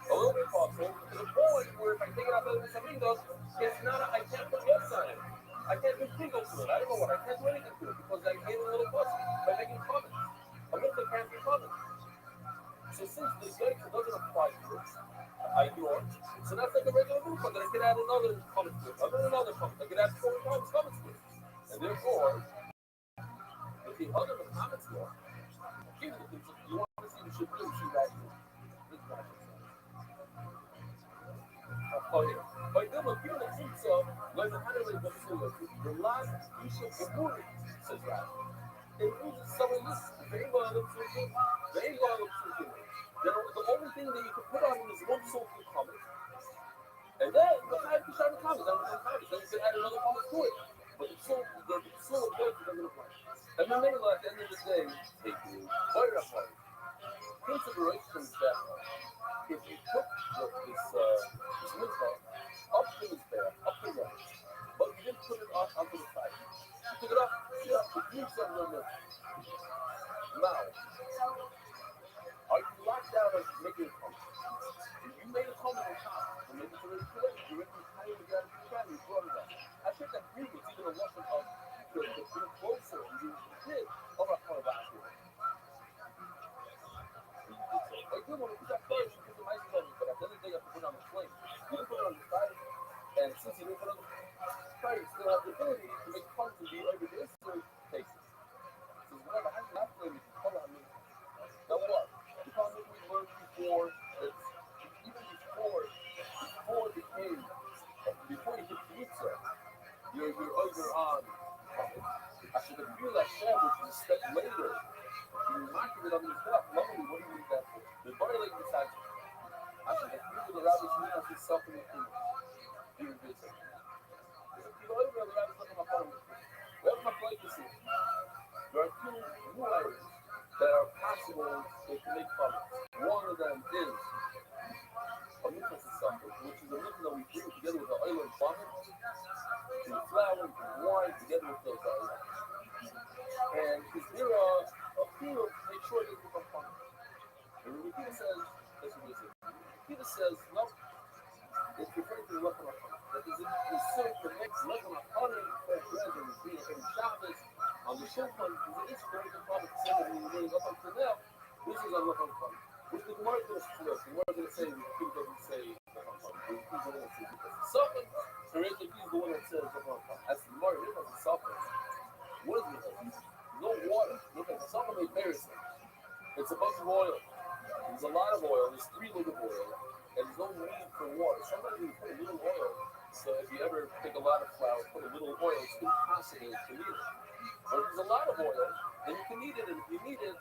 A little bit possible to the point where if I take it out of the amigos, it's not, I can't put yes on it. I can't do singles to it. I don't know what, I can't do anything to it because I made it a little possible by making comments. A little bit can't be comments. So since the yolk doesn't apply to it, I ignore it. So that's like a regular rule, but then I can add another comment to it, another comment. I can add 4 times comments to it. And therefore, if the other comments law, you want to see the should do, should write it. This is right. By them, if you're the pizza, like the hundred of the last piece of the morning, says that. It means someone is very well of something, very well of something. The only thing that you can put on is one social comment. And then the 5% of comments, then you can add another comment to it. But the soul of God doesn't apply. And then maybe at the end of the day, take you, fire up fire. Consideration is that if you took this mitzvah up to the spare, up to the right, but you didn't put it onto the side. You took it up, it means something. Now, are you locked out of making a comment? If you made a comment on top, and maybe it's already too late, you're already tired of that, you brought it up. I think that really was even a lesson of the being closer and you did all that part of that. Like, you want to put that first, you put the ice on it, but at the end of the day, you have to put it on the flame. You didn't put it on the side, and since you didn't put it on the side, you still have the ability to make fun to be over this cases. So whatever, I have to hold on me. Now what? The problem we learned before that even before the cave, before you get pizza, you're on. I should have feel that sandwich a step later. You're knocking it on your step. Lovely, what do you need that the rabbis mean as his self in the kingdom. We have a place to see. There are two ways that are possible to make comments. One of them is a mitzvah suffering, which is a mitzvah that we bring together with the oil and shaman, to flour, to wine, together with those oils. And is there a field to make sure it doesn't become funny? And when Peter says, that's what he says. Peter says, no, it's referring to the lechem hachanim. That is assumed to make lechem hachanim for bread and being in Shabbos on the shulchan, because it is very important to say that when you're up until now, this is a lechem hachanim. Which the Gemara is going to split. The Gemara is going to say, Peter doesn't say lechem hachanim. He's the one that says because it's something. So he's the one that says lechem hachanim. As the Gemara, it doesn't suffer. What is it? No water. Look at the suffer made embarrassing. It's a bunch of oil. There's a lot of oil. There's 3 liters of oil. And there's no need for water. Sometimes you put a little oil. So if you ever take a lot of flour, put a little oil, it's impossible to knead it. But if there's a lot of oil, then you can knead it. And if you need it,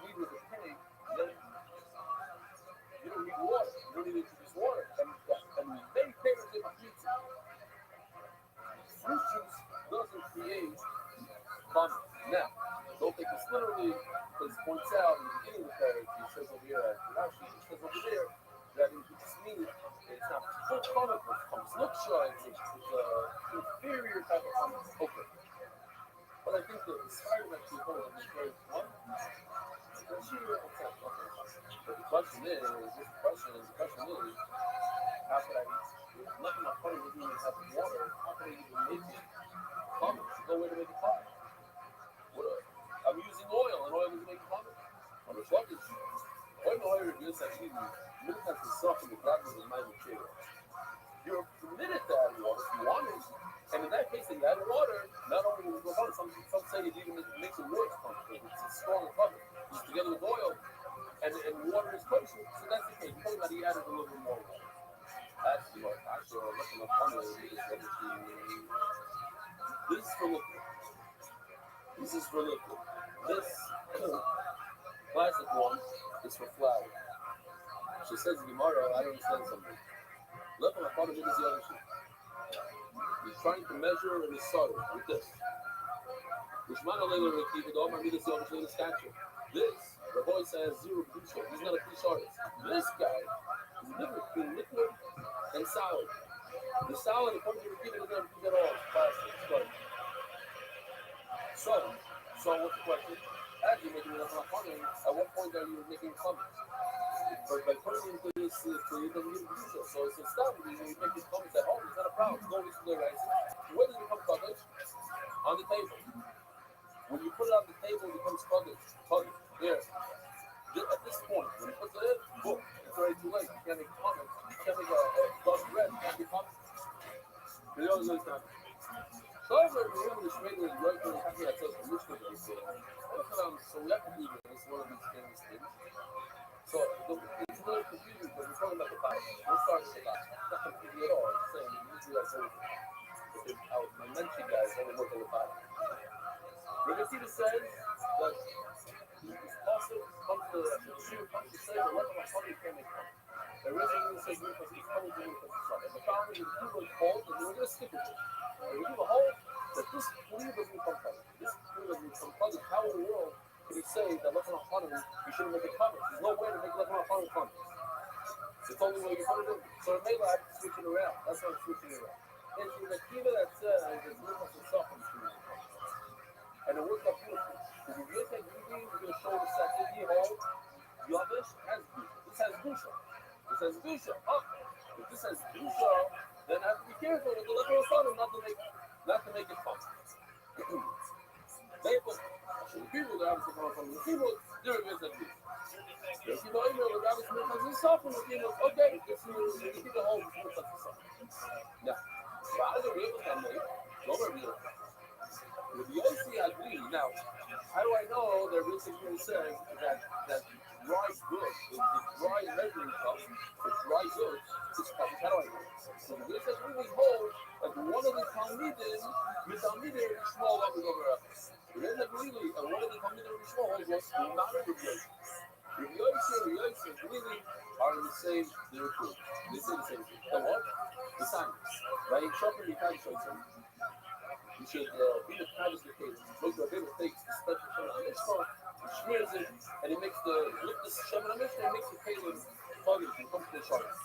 knead with a penny, then you don't need water. You don't need to introduce water. And many favorites in pizza. Fruit juice doesn't create vomit. Now, don't take this literally, because it points out in the beginning of the paragraph, he says over here, Rashi, he says over there, that it just means it's not full vomit, it's luxury, it's an inferior type of vomit. Okay. But I think the spirit actually holds in verse 1. But the question is, how could I eat? Nothing my funny would even have water, how could I even make it vomit? There's no way to make it vomit. I'm using oil, and oil doesn't make it vomit. On the shortage, oil reduces actually milk has to soften the gravity of my material. You're permitted to add water if you want it, and in that case, they add water, not only will it go vomit, some say it even makes it worse vomit. It's a stronger vomit. It's together with oil, and water is kosher, so that's the case. You probably he added a little bit more water. That's what actually looking up on this is for liquid. This is for liquid. This plastic one is for flour. She says in Gemara, I don't understand something. Lechem hachanim is the other shit. He's trying to measure in his soil with this. Which man alone will keep it all. My midas the other shit in stature. This, the boy says 0 kedusha. He's not a kedusha artist. This guy is different between liquid and solid. The solid, according to the Kiva, doesn't have to do at all. It's plastic. It's good. So what's the question? As you're making lechem hachanim, at what point are you making comments? But by putting into this, you don't need to do so. So it's a stop. You make these comments at home. It's not a problem. It's no reason to rice. Where does it become covered? On the table. When you put it on the table, it becomes covered. There. At this point, when you put it in, boom, it's already too late. You can't make comments. You can't make a glass of bread. You can't make comments. The other way is not. So I was remember this radio is right when I said the Mishnah that he said. So we have to do this, one of these famous things. So it's a little confusing because we're talking about the Bible. We'll start with the Bible. It's not confusing at all. I'm saying usually I say my mention guys only work on the Bible. Restream says that it's possible comes to say the lechem hachanim can't make fun. The Restream says because it's coming to me because it's something. The problem is the people hold and we're going to stick with it. And we give a hold that this clear doesn't become covered. This clear doesn't become covered. How in the world can you say that lechem hachanim you shouldn't make it covered? There's no way to make lechem hachanim covered. It's only way you put it in. So it may like switch it around. That's why I'm switching it around. It's the Kiva that says it's lechem hachanim and it works out beautifully. Because if you take reading, you're going to show the second you hold Yavish has Gusha. This has Gusha. This has Gusha. If this has Gusha, then I have to be careful with the lechem hachanim not to make it fun. People, the people that have from the people, they're against that people. If you know email, the rabbi Smith has his stuff from the people, okay, if you keep the home, it's not the stuff. Now, rather than be able to make, don't be able to. With the OC, I agree. Now, how do I know that Restream says that dry goods, the dry measuring cup, the dry goods, is covered? How do I know? So the Restream hold that one of the Talmidim, small that was over us. And one of the Talmidim Rishma holds was not a replacement. Rabbi Yosef and really are in the same direction. They say the same thing. The what? The science. By interpreting the kind of you should be the kindest of cases. Make Rabbeinu takes the special Shemana Mishpah, he smears it, and he makes with the Shemana Mishpah, he makes the kalim foggy and comes to the shards.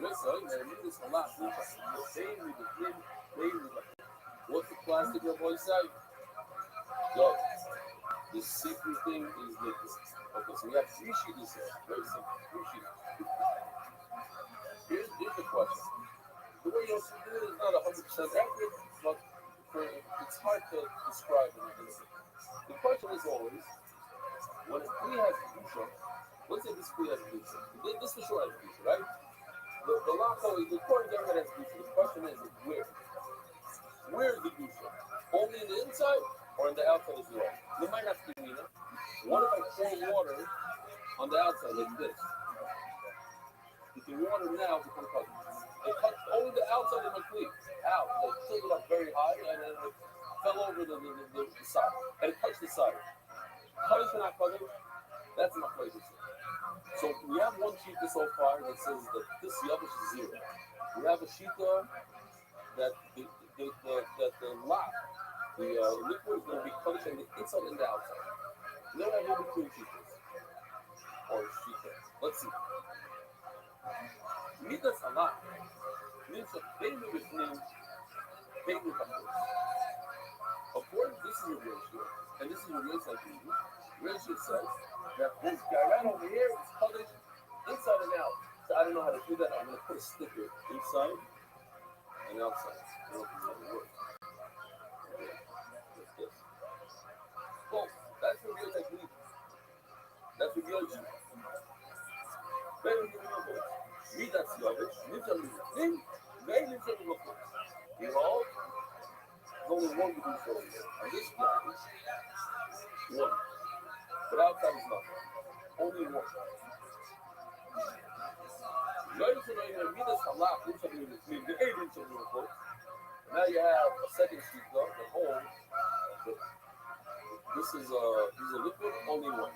Listen, and you this a lot. What's the plastic your boy say? Yo, this secret thing is like this. Okay, so we have three sheets here. Very simple. Three sheets. Here's the question. The way you do it is not 100% accurate, but it's hard to describe it. The question is always, when a Kli has Kedusha, let's say this Kli has Kedusha. This for sure has Kedusha, right? The Lacho is the core game that has Kedusha. The question is, where? Where is the Kedusha? Only in the inside or on the outside as well? You might have to mean it. What if I pour water on the outside like this? If the water now becomes covered. It touched only the outside of my Kli. Out. It filled it up very high and then it fell over the side. And it touched the side. Colors are not covered. That's not place. So we have one shita so far that says that this yavish is zero. We have a shita that the lot, the liquid is going to be punished on the inside and the outside. We don't have in between shitas or shita. Let's see. Midas a lot means that they live between baby couples. Of course, this is a ratio, and this is a ratio like you. Ratio says that this guy right over here is punished inside and out. So I don't know how to do that. I'm going to put a sticker inside and outside. I don't know if it's going to work. Like this. Well, that's what real technique. That's what real technique. Better than your voice. Read that sluggish. Live on the thing. They live on the local. Behold, there's only one to do so here. And this guy is one. But outside is nothing. Only one. Notice that when you read this halach, live on the thing. The 8 inch of the local. Now you have a second sheet though, the whole. This is a liquid, only one.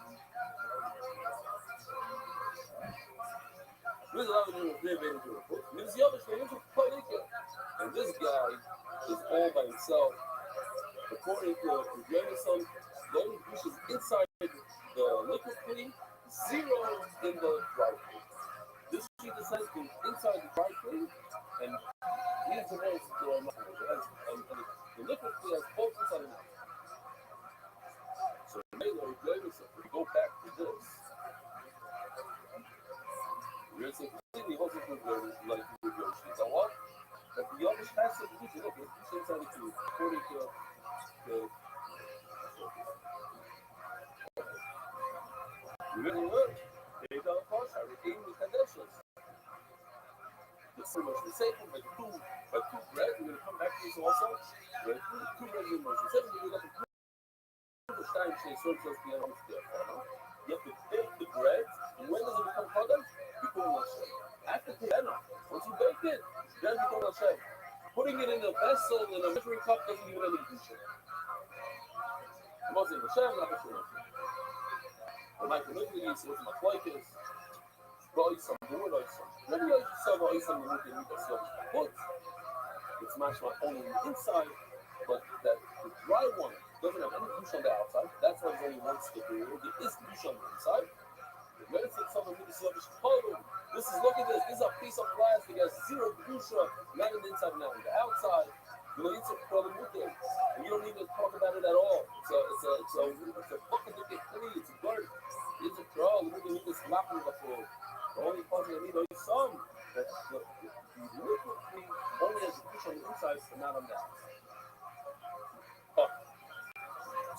There's another thing with very beautiful. Means the other thing is and this guy is all by himself. According to Jameson, the only juice is inside the liquid clean, zero in the dry clean. This sheet decides to inside the dry clean, and he's the most the liquid clean has both inside and out. So later, Jameson, we go back to this. There's a completely also like with your sheets. And what? That the other has to do, look, it's inside the two, according to the. You really look, they don't cost her, they gave me conditions. This is much the same by two bread. We're going to come back to this also. With two bread in motion. Seven, you look at two times, they sort of be on the you have to bake the bread, and when does it become product? After Piyana, once you bake it, then you become Hashem. Putting it in a vessel, in a measuring cup, doesn't give it any Kedusha. I'm not saying Hashem, not Hashem. But my community is what's my flight is. Roisam, do it Roisam. Maybe I just saw Roisam and look at me, that's what it's matched my only on the inside, but that the dry one doesn't have any Kedusha on the outside. That's why there's only one sticker here. There is Kedusha on the inside. This is, look at this. This is a piece of plastic. It has zero kedusha, not on the inside, not on the outside. You know, it's a problem with it, and you don't even talk about it at all. It's a fucking get clean. It's a dirt. It's a troll. Look at this lapping the floor. The only person that needs is some that the liquid clean only has kedusha on the inside, but not on the outside. Oh.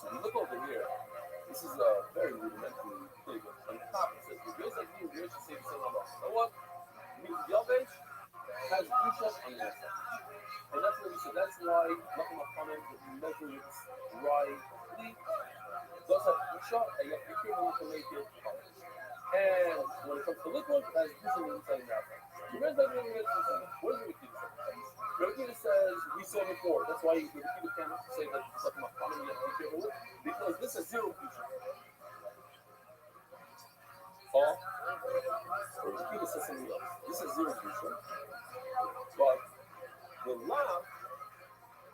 So you look over here. This is a very rudimentary thing. On the top, it says, the grace of you, grace of Savior, son of Allah. You know what? Yahweh has Kedusha on the outside. And that's what we said. That's why, nothing of comment, if you measure it rightly, does have Kedusha, and you have to be careful to make it polished. And when it comes to liquid, it has Kedusha on the inside and the outside. So where's that really Kedusha? Where's the Kedusha? Rebbe says, we saw before. That's why the Rebbe cannot say that it's something of comment you have to be careful with. Because this is zero Kedusha. Paul, or Peter says something else. This is zero Kedusha. But the Lav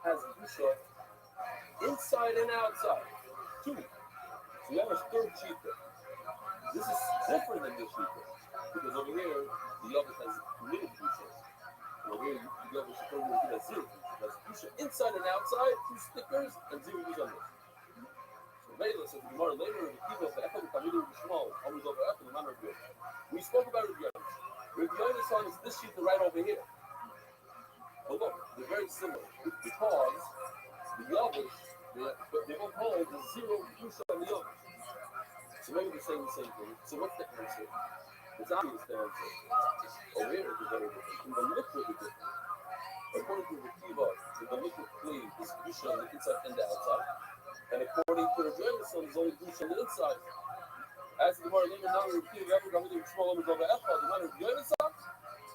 has Kedusha inside and outside. Two. So you have a third Shita. This is different than this Shita. Because over here, the Yavis has little Kedusha. Over here, the Yavis has zero Kedusha. That's Kedusha inside and outside, two stickers, and zero Kedusha on this. Later, says Gemara later, we spoke about it again. Rabbi Yona's son is this sheet right over here. But look, they're very similar because the Yavish, they both hold the zero Kedusha on the Yavish. So maybe they're saying the same thing. So what's the answer? It's obvious the answer. Over here is very different. And the liquid is different. According to the Kiva, the liquid clay is Kedusha on the inside and the outside. And according to the Jameson, there's only Kedusha on the inside. As the Gemara later now repeated, every time we do small numbers over Echad, the matter of Jameson,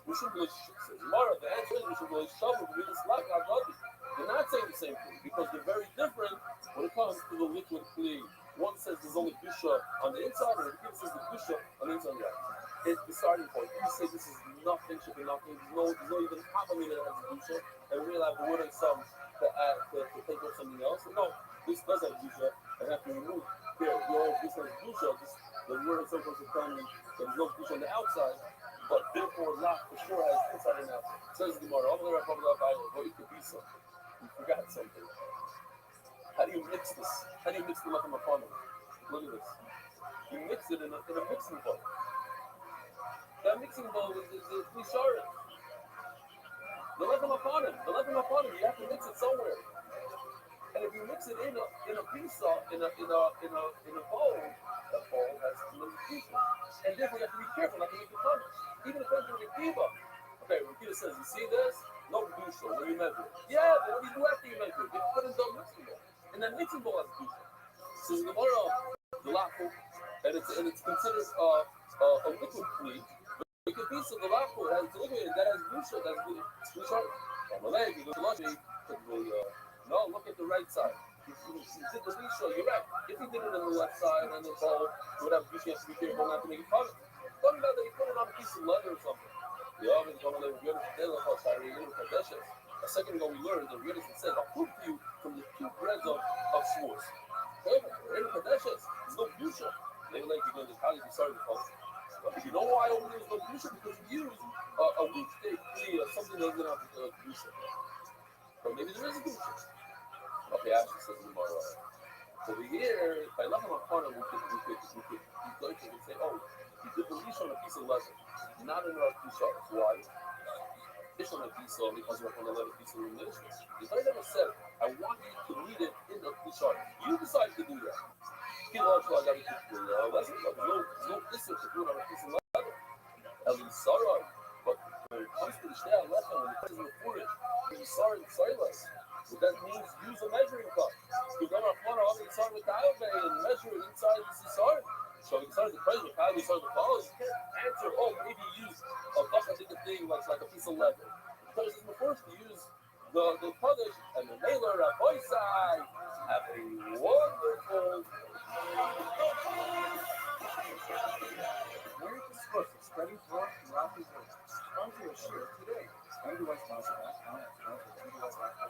we should really Gemara. The answer is we should really shovel with this like Agadi. They're not saying the same thing because they're very different when it comes to the liquid clay. One says there's only Kedusha on the inside, and the other says the Kedusha on the inside. It's the starting point. You say this is nothing, should be nothing. There's no even half a minute that has Kedusha, and we have the word and some to add to take up something else. No, this does have Kedusha and have to remove. Here, this has Kedusha. The word and some person telling me there's no Kedusha on the outside, but therefore not for sure has inside and outside. Says the Gemara, you could be some. You forgot something. How do you mix this? How do you mix the lechem upon it? Look at this. You mix it in a mixing bowl. That mixing bowl is Nisharim. The lechem upon it. You have to mix it somewhere. And if you mix it in a pizza, in a bowl, that bowl has little pieces. And therefore you have to be careful not to make the pumice. Even according to Rekiva. Okay, Rekiva says, you see this? No Kedusha when you measure it. Yeah, but what do you do after you measure it? You put it in the mixing bowl. And that mixing bowl has Kedusha. So the Gemara, the lachol, and it's considered a liquid fleet. But you can piece of the lachol has liquid that has Kedusha, that's Kedusha. You go to Lashi, no, look at the right side. He did the Risha, you're right. If he did it on the left side and the bowl, you would have you have to be careful not to make it fun. Talking about that he put it on a piece of leather or something. The oven is going to let you a second ago we learned that Riddick said, I'll prove to you from the two breads of s'mores. There's no Kedusha. Maybe like you're going to tell you started the culture. But you know why over there is no Kedusha? Because we use a weak steak, something that doesn't have Kedusha. But maybe there is a Kedusha. Okay, actually says the Gemara. Over here, by lechem upon we could say, oh, he did the leash on a piece of leather, not in a piece of why? Fish on a piece of because we're going to let a piece of illumination. If I never said, I want you to read it in a piece of you decide to do that. People also got to keep the lesson, but no issue to do it on a piece of leather. At least sorrow. But when it comes to the Shnei Lechem, when it comes to the Purish, you're sorry and sorryless. So that means use a measuring cup. You don't have fun of inside with the Alvey and measure it inside the Sisar. So inside the president, how you start the followers, you can't answer, oh, maybe use a bucket thing like a piece of leather. Because it's the first to use the Kaddish and the mailer at boy side. Have a wonderful Merry Christmas, spreading forth throughout the world. Come to a share today. MWSPonsor.com and MWS.com.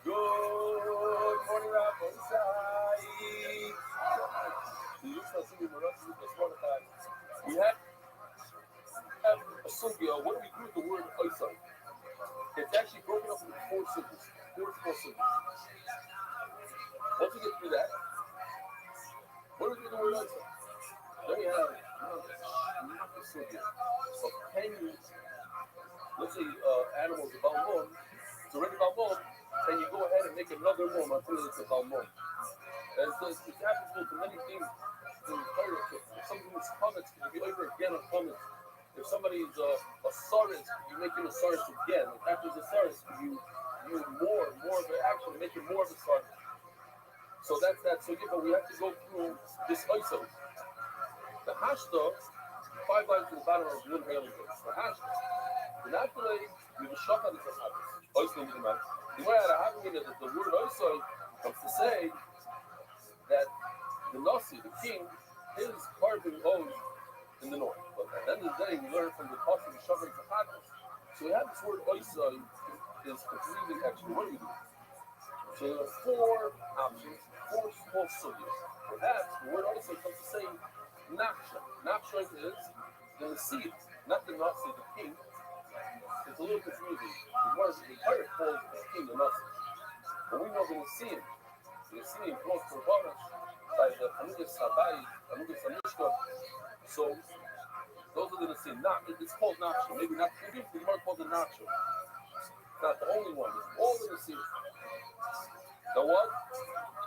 Good morning, Rabbi Sai. We have a sugya. What do we do with the word Isai? It's actually broken up into four symbols. Four symbols. Once we get through that, what do we do with the word Isai? Then we have not the sugya. So can you, let's say animals about one, it's already about one, and you go ahead and make another one until it's about one. And so it's applicable to many things. If something is comments, can you be over again on comments? If somebody is a saris, you make him a saris again. After the saris, you more of the action, make him more of a saris. So that's that. So yeah, but we have to go through this iso. The hashta, 5 lines from the bottom of one hailing base. The hashta. The naturally, we have a shachar that says happens. Oisay with the man. The way I have that the word oisay comes to say that the Nasi, the king, his carbon owes in the north. But at the end of the day, we learn from the Pasuk of Shavim Zachatas. So we have this word oisai is completely extra. What do we do? So there are 4 options, 4 small sugyas. Perhaps the word oisai comes to say naksha. Naksha is the seed, not the Nasi, the king. It's a little confusing. The pirate calls the king the Nasi. But we know the Nisim close to Barash by the Anugas Habai, Anugas Anishka. So those are the Nisim. It's called Naksha. Maybe not, maybe the Gemara calls it Naksha. It's not the only one. It's all the Nisim. Now what?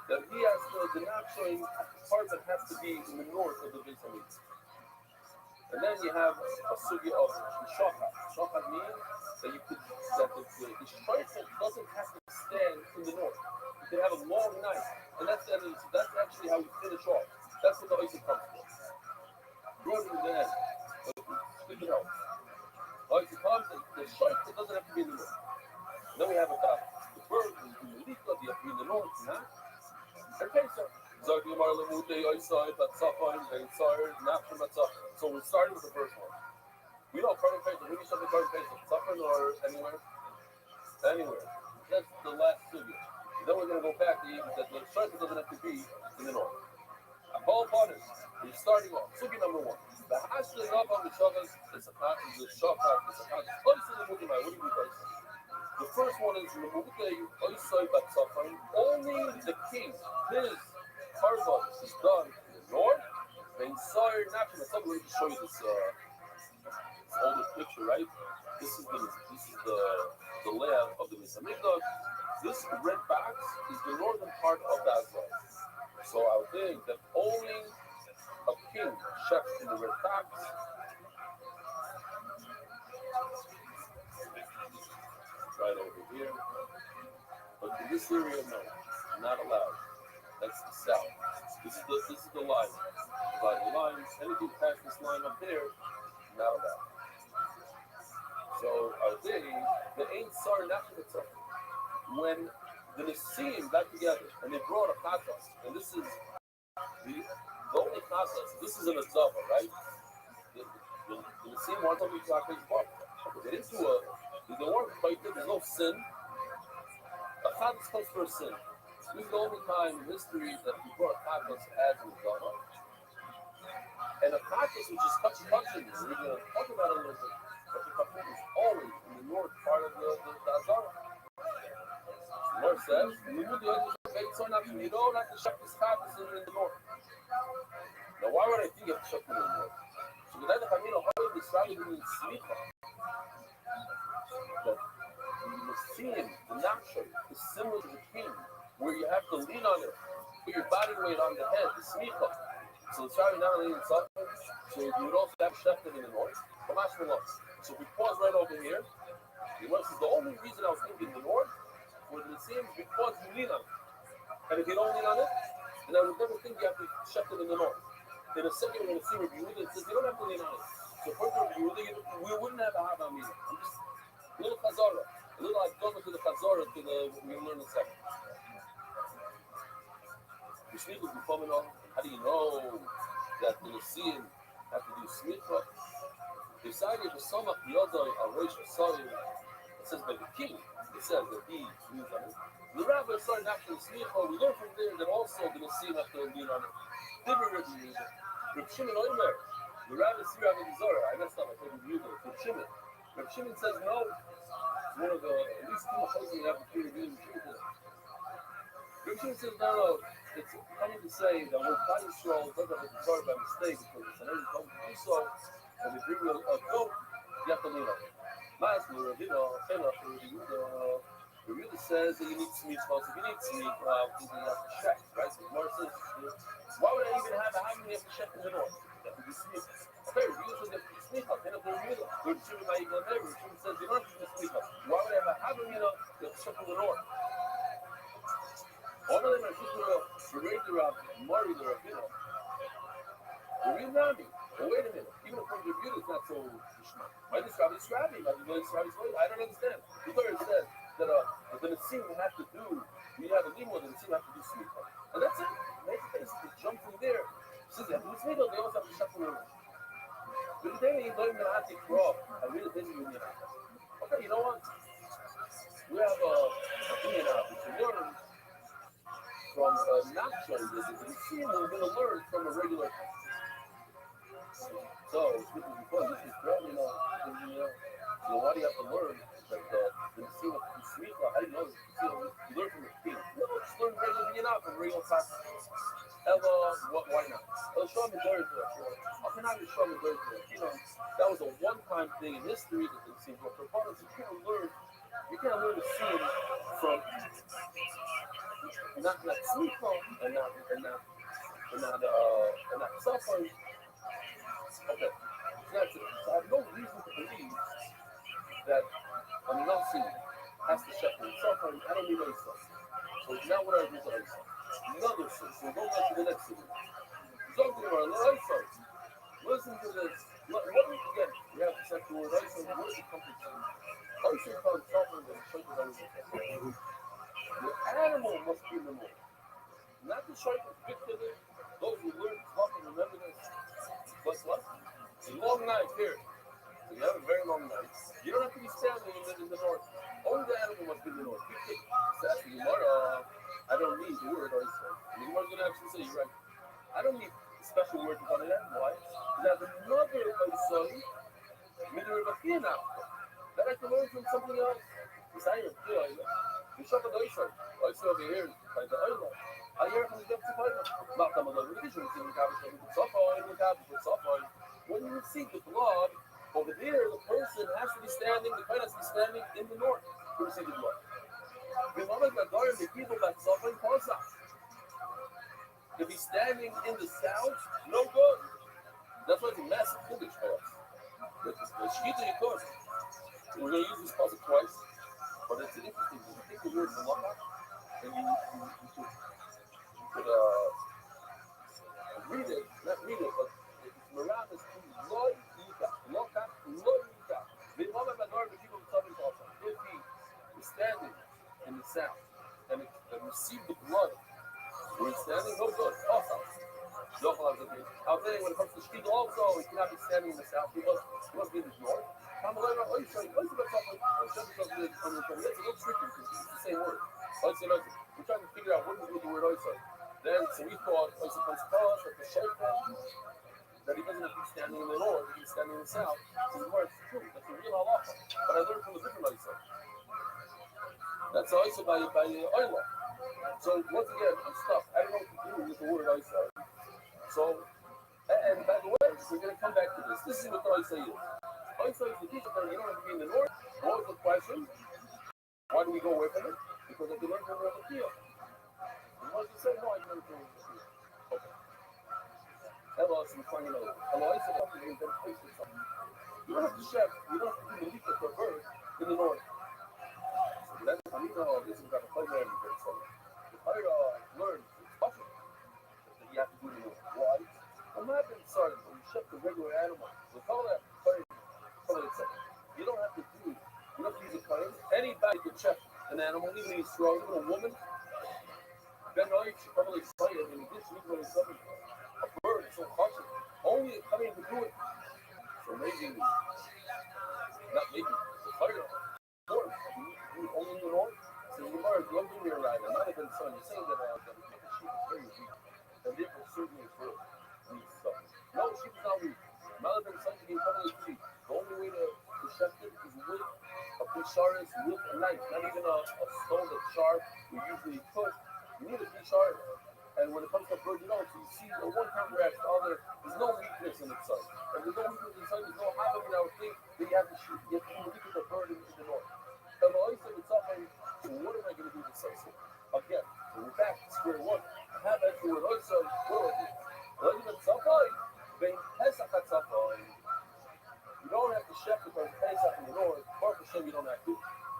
That he has the Naksha part that has to be in the north of the Beis Hamikdash. And then you have a sugi of shachar. Shachar means that the shaykhah doesn't have to stand in the north. You can have a long night, and that's actually how we finish off. That's what the oisay comes from. Brought in the end, speaking of, oisay comes, the shaykhah doesn't have to be in the north. Then we have about the bird in the lika, they have to be in the north, nah? Okay, so. So we're starting with the first one. We know carbon paper. Who needs something carbon paper? Suffering or anywhere? Anywhere. That's the last sugi. Then we're going to go back to that the shaykhah doesn't have to be in the north. A ball bonus. We're starting off. Sugi number 1. The hashli of the shachas is a shachar. What do you mean by this? The first one is only the king, his carbon is done in the north. Then sorry, naturally, I'm going to show you this older picture, right? This is the layout of the Beis Hamikdash. This red box is the northern part of that zone. So I would think that only a king chef in the red box. Right over here. But in this area, no, not allowed. That's the south. This is the line. Dividing lines. Anything past this line up there, not allowed. So I would say the ain't sorry not to itself. When the Nisim got together and they brought a chatas, and this is the only chatas. This is an atzava, right? The Nisim want to be chatas, but they didn't do they weren't fighting. There's no sin. A chatas comes for a sin. This is the only time in history that we brought chatas as an atzava. And a chatas which is touching. We're going to talk about it a little bit. But the chatas is always in the north part of the azara. The Lord says, you don't have to shut this chatas in the north. Now, why would I think you have to shut it in the north? So, without the Hamina, how would this rally mean smicha? That the seeing, the natural, is similar to the king, where you have to lean on it, put your body weight on the head, the smicha. So, it's rally not only in suffering, so you would also have shafted in the north. So, we pause right over here. This is the only reason I was thinking the north. With the same because you lean on it. And if you don't lean on it, then I would never think you have to shut it in the north. In a second, we're going to see Rabbi Yehuda. It says you don't have to lean on it. So according to Rabbi Yehuda, we wouldn't have a Hava Amina. Just a little Chazara. A little like going to the Chazara to the, we'll learn in a second. The Shmicha will be coming on. How do you know that the Nisim have to do Shmicha? They decided to sum up the other Rosh Hashanah. It says by the king. It says that he leans on it. The rabbi started after the smicha. We learn from there that also the Nisim have to lean on it. Different Rabbi Yehuda. Reb Shimon Omer. The rabbi see Rabbi Zara. I messed up. I told Reb Yehuda. Reb Shimon. Reb Shimon says no. It's one of the at least 2 houses you have to fear Reb Shimon. Reb Shimon says no. It's coming to say that when Klal Yisrael does have a Zara by mistake because it's an enemy don't do so, and they bring you a goat, you have to lean on it. Maslow, Yehuda says that you need smicha. If you need smicha, you have to check, right? So Gemara says, why would I even have a having you have to check in the north? You have to do smicha. Okay, Yehuda says you have to do smicha. Then if Yehuda, Shimon says you don't have to do smicha. Why would I have a having you have to check in the north? All of them are just Mari the Rabbino. real Nami. But wait a minute. Even according to Review, it's not so Shema. Why describe it Rabbi? Like you describe it I don't understand. The Torah says that the Nassim will have to do, you have a limo, the Nassim have to do smicha. And that's it. They basically jump from there. Since they have to do smicha, they also have to shut the room. But the day you learn the Ati Kro, I really busy with me. Okay, you know what? We have a opinion out to learn from not showing this. If you see we're going to learn from a regular. So, this is fun. This is fun, so why do you have to learn that the Messina is sweet? How do you know? You learn from the king. No, just learn regular Binyanah from regular practice. Ella, why not? Show me dirty to that. How can I just show me dirty to that? That was a one-time thing in history that didn't seem for proponents. You can't learn the scene from not sweet and not suffering. Okay, so that's it. So I have no reason to believe that I'm not seeing has to shut me suffering. I don't need any suffering. So it's not what I do with Isa. Another sin. So we're going back to the next thing. Something about Isa. Listen to this. What do we get? We have to set the word Isa. What does it come from? Isa comes suffering and shaping everything. The animal must be the more. Not the shape of victim. Those who learn to talk and remember this. But what? A long night here. So you have a very long night. You don't have to be standing in the north. Only the animal must be in the north. So that's the Gemara. I don't need the word Isa. The Gemara's going to actually say, you're right. I don't need a special word to call it that. Why? Because another Isa, that I can learn from something else. Besides, the shop of the Isa. Isa over here is by the Oila. I hear from the depths of Oila. Not the Malay religion. When you receive the blood, over there, the person has to be standing, the person has to be standing in the north to receive the blood. The people that suffering to be standing in the south, no good. That's why it's a massive foolish for us. The Shkita Yikon. We're going to use this puzzle twice, but it's interesting. If you take the word Malaka, and you could read it, not read it, but it's Miramis to Loi Yika. Loka, Loi Yika. The people of Southern Tulsa, if he is standing in the south and receive the blood, we're standing, no good, awesome. I'll tell you when it comes to Shkita also, he cannot be standing in the south, he must be in the north. That's a little tricky because it's the same word. We're trying to figure out what is with the word oisai. Then, so we thought oisai comes to us that the shaitan, that he doesn't have to be standing in the north, he's standing in the south. So the word is true. That's a real halacha. But I learned from a different oisai. That's the oisai by oila. So once again, I'm stuck. I don't know what to do with the word oisai. So, and by the way, we're going to come back to this. This is what the oisai is. Also, if you teach them, you don't have to be in the north. What was the question? Why do we go away from it? Because if you learn from the field. And once you say, no, I learned from the field. Okay. Hello, some finding out. Hello, I said, okay, you've been placed with something. You don't have to chef, you don't have to do the leap for a bird in the north. So that's how you know this is got a pleasure everything. So the Torah learns it's possible that you have to do the north. Why? I'm not been sorry when you chef the regular animal. We call that you don't have to do, you don't have to use a claim. Anybody could check an animal, even he's strong, even a woman. Ben Oich should probably say it, in addition, even when he's something, a bird, it's so cautious. Only a claim to do it. So maybe, not maybe, the fire, north, only in the north. So the bird, one thing you're right, it might have been son, you're saying that the sheep is very weak, and therefore certainly is bird needs something. No, sheep is not weak. It might have been something you probably see. The only way to shut it is with a pisharis, with a knife, not even a stone that's sharp. We usually put. You need a pisharis. And when it comes to bird, you don't. So you see, the one counteracts the other. There's no weakness in its side. And there's no weakness in its side. There's no habit in our thing that you have to shoot. You have to look at the bird in the north. And the oyster itself, so what am I going to do this oyster? Again, we're back to square one. I have actually an oyster. What do I do? Oyster itself, then Pesach itself, you don't have to chef because Pesach in the north, Baruch Hashem, you don't have to.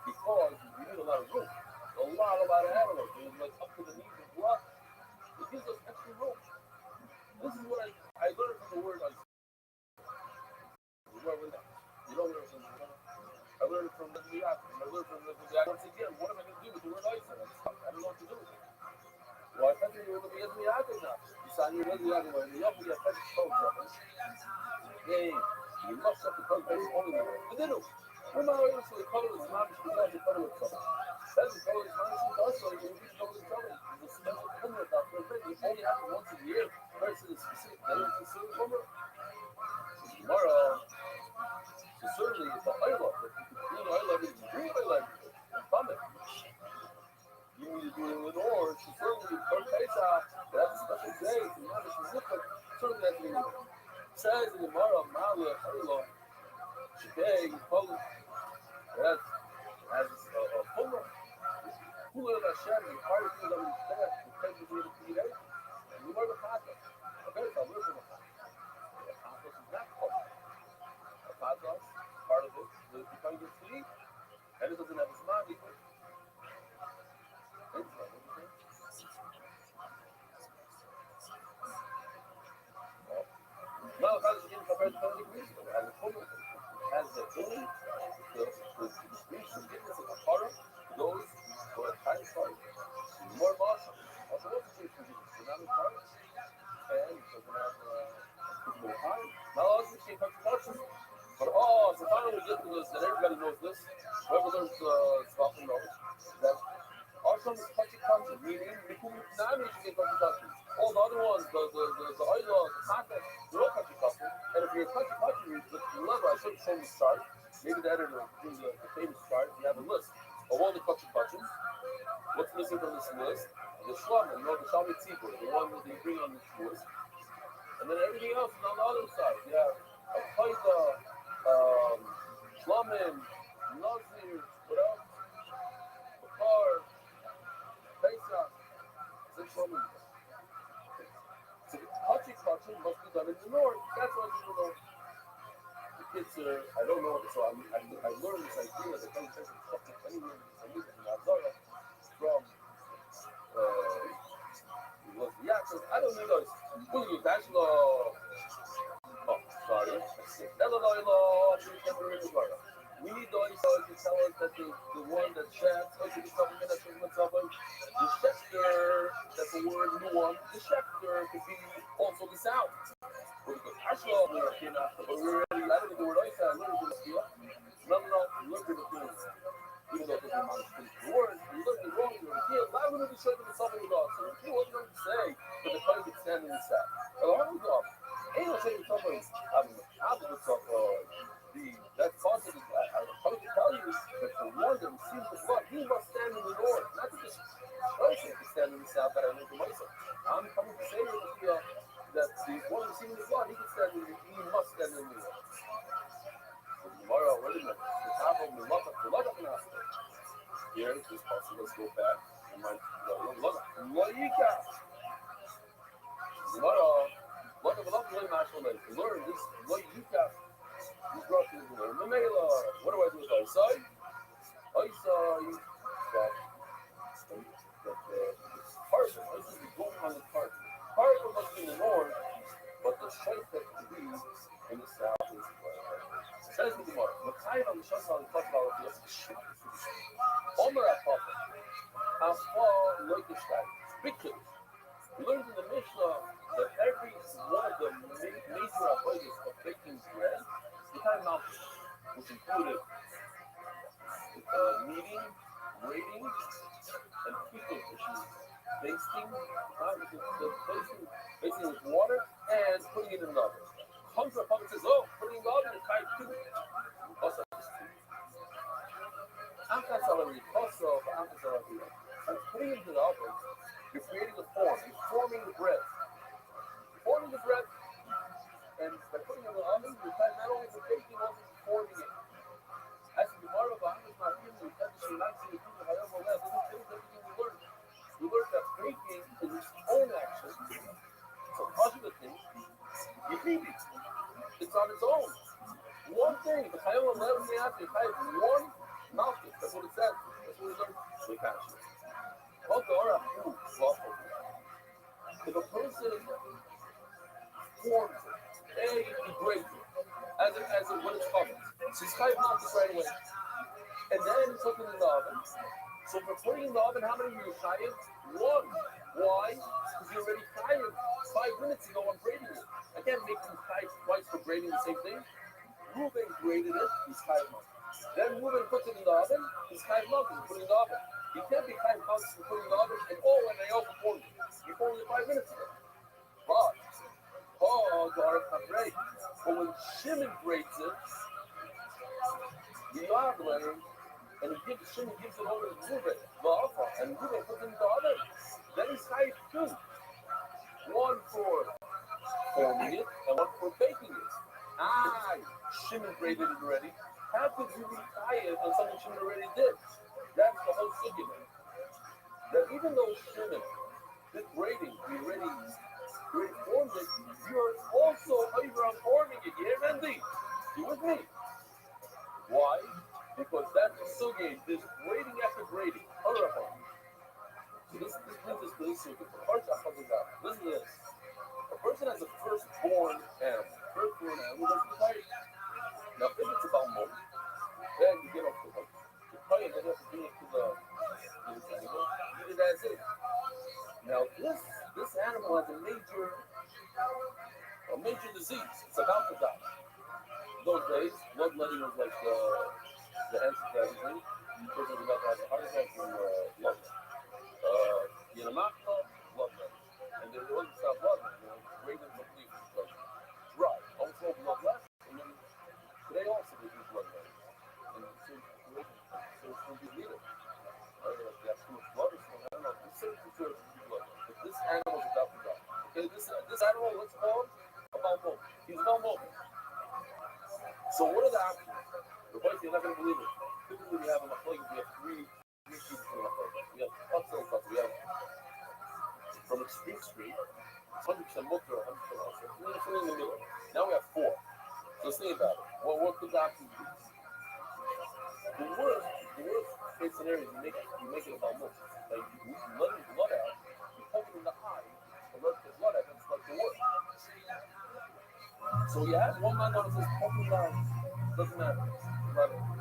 Because you need a lot of room. A lot of animals. There's like up to the knees of blood. It gives us extra room. This is what I learned from the word ice. You know it from I learned it from the Miyagi. I learned from the Miyagi. Once again, what am I going to do with the word ice? I don't know what to do with it. Well, I thought you were going to be in Miyagi now. You saw you were Miyagi when you have to get a coach of it. Hey, you must have the coach base only the word. But they do. We're not always for the color of the map, because the color of trouble. That's the color of the map, also, you will be color of trouble. There's a special color about the thing. It only happens once a year versus a specific day of the certain color. Tomorrow, so certainly it's a highlight. Green highlight is green highlight. Comment. You need to do it in order. So certainly it's per Pesach. That's a special day. So now it's specific. Certainly that's what it says in the Gemara, Ma'aleh, Highlight. Today, you call it. That's as a fuller. Fuller of Hashem, the hard things that we expect. The things we need to be there. And you learn the Pathos. Okay, so I learned from the Pathos. The Pathos is not full. The Pathos, part of it, the becoming a sleep, and it doesn't have a smile either. Now, how does it get compared to 10 degrees? As a fuller, has the ability to reach forgiveness of the horror to those who are trying to fight. More awesome. Also, what's the case forgiveness? We're not in part, and it doesn't have more time. Now, also, we can't touch it. But so finally we get to this, and everybody knows this. Whoever learns Tzvachim knows that our son is touchy, meaning Nami should get touchy. All the other ones, the oil, the contact, they're all touchy. And if you're touchy, the level, I should show you the chart. Maybe the editor will do the famous chart. You have a list of all the touchy. What's missing from this list? The Shlamim, the Shalmi Tzibur, the one that they bring on this list. And then everything else is on the other side. You have a Paida, Shlamim, Nazir, what else? Bakar, Pesach, Six Shlamim. So touching must be done in the north. That's why people know. The kids are, I don't know, so I learned this idea that don't take something anywhere in the music in Azara from Yaakov. I don't know this. That's law. Oh, sorry. We need the Oisah to tell us that the one that shafts, the shefter, that's the word new one, the shefter could be also the sound. But the Ashla, but we're already, I don't know the word Oisah, I learned this here. No, look at the thing. Even though it doesn't amount to the word, you look at the wrong, you're here. Why would it be certain that something is awesome? So you wasn't going to say that the Kohen could stand in the sack. Well, how is it? Ain't no saying something. That's positive. I'm coming to tell you that the one that receives the blood, he must stand in the north, not just Kohen can stand in the south. That I learned from myself. I'm coming to say that the one receiving the blood, he can stand in the, he must stand in the north. Tomorrow, wait a minute. The top of the Lugak now. Here, this possible. Let's go back. Loika. Tomorrow, learn this. Loika. You brought to the learn. What do I do with Oisai? Oisai. That Harper. This is going on the Harper. Harper must be in the north, but the shape that could be in the south is says the Gemara. Makai on the Shasal talk about the Omer Apapa. How far Loikishtai. Big things. We learned in the Mishnah that every one of the major avoidance of baking bread, the kind of mountain, which included kneading, grating, and cooking, which is basting with water and putting it in the oven. Comes to a public says, oh, putting it in the oven is kind of too. Also, putting it into the oven, you're creating a form. You're forming the bread. And by putting it in the oven, you're not only for baking, also for forming it. As the Gemara of Ahmed Ma'akim, we tend to not see the people Hayam Oleh. This is everything we learned. We learned that baking is its own action. It's a positive thing. You keep it. It's on its own. One thing, the Hayam Oleh, when they have to have one mouthful. That's what it says. That's what we learned. We catch it. If a person forms it, great. As it when it's covered. So he's kind of not this right away. And then put it in the oven. So for putting in the oven, how many are you chayiv? One. Why? Because you already chayiv 5 minutes ago on braiding it. I can't make him chayiv twice for braiding the same thing. Reuben braided it, he's chayiv not. Then Reuben puts it in the oven, he's chayiv not, he's putting it in the oven. He can't be chayiv not for putting it in the oven, and and they overboard it. You formed it 5 minutes ago. But, Gareth Habrei. But when Shimon braids it, the Yavle, and Shimon gives it over to Reuben, and Reuben puts it in the oven. Then he's chayiv two. One for forming it, and one for baking it. Shimon braided it already. How could you be chayiv on something Shimon already did? That's the whole argument. That even though Shimon did braiding, he already formed it, you're also over on forming it. You hear, Mendy? You with me? Why? Because that's the sugya, this braiding after braiding. So this brings us to this sugya. Listen to this. A person has a firstborn animal. Firstborn animal doesn't fight. Now, if it's about milk, then you get off the hook. You probably then have to do it to the animal. Eat it as is. Now, this animal has a major disease. It's about to die. Those days, bloodletting was like the answer to everything. The person was about to have a heart attack from bloodletting. Bloodletting. And there wasn't stop bloodletting. Ravens don't believe it because dry. Almost no blood left. And then today also they do bloodletting. And so you need it. I don't know if that's too much blood or something. I don't know. This certain situation you do blood. But this animal is about to die. Okay, this animal, let's call him a Balmon. He's a Balmon. So what are the options? The boys, you're not going to believe it. Typically, we have a machloek. We have three pieces in the machloek. We have Patzal. We have from extreme street, 100% mutter, 100% also. We're in the middle. Now we have four. So let's think about it. What could the options be? The worst case scenario is you make it about mutter. Like you let the blood out, you poke it in the eye, and let the blood out. That's like the worst. So you have one man that says poking down, doesn't matter.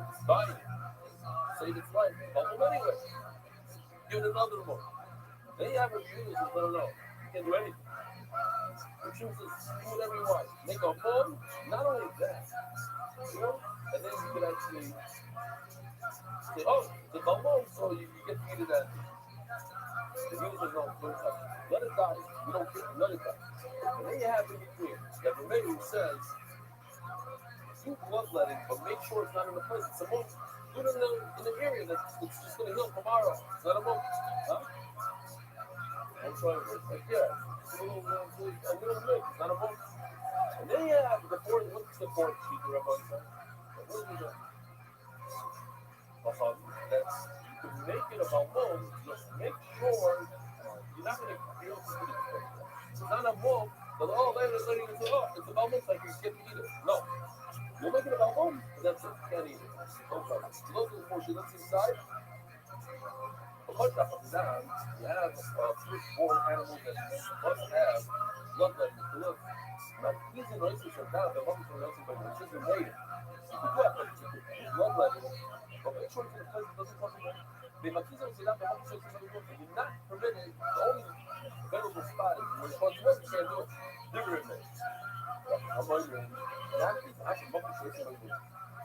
It's dying. Save its life. Bubble anyway. Give it another one. Then you have a few that says, no. You can't do anything. The truth is, do whatever you want. Make a home, not only that, and then you can actually say, the bubble, so you get to eat it as the users don't touch it. Let it die. You don't care. Let it die. And then you have in between. You have a mayor who says, do bloodletting, but make sure it's not in the place. It's a monk. Do it in the area that's just going to heal tomorrow. It's not a monk. Huh? I'm sorry, it's like, it's a little milk. It's not a monk. And then you have the fourth, what's the fourth sheet you're up on? What is it? That's, you can make it about monk, just make sure you're not going to feel it. It's not a monk, but later you say, it's about monk, like you get to eat it. No. You'll make it about monk, that's it. You can't eat it. No problem. So those are the four sheets. Let's inside. You have firstborn animals that must have bloodletting to live. Now, these are noises are down, the monkeys are noises, but it's just related. You do have bloodletting, but make sure it's in a place that doesn't cause you. The monkeys are down, the monkeys are you're not permitted, the only available spot is where it's called you can't do it. They're in there. I'm wondering,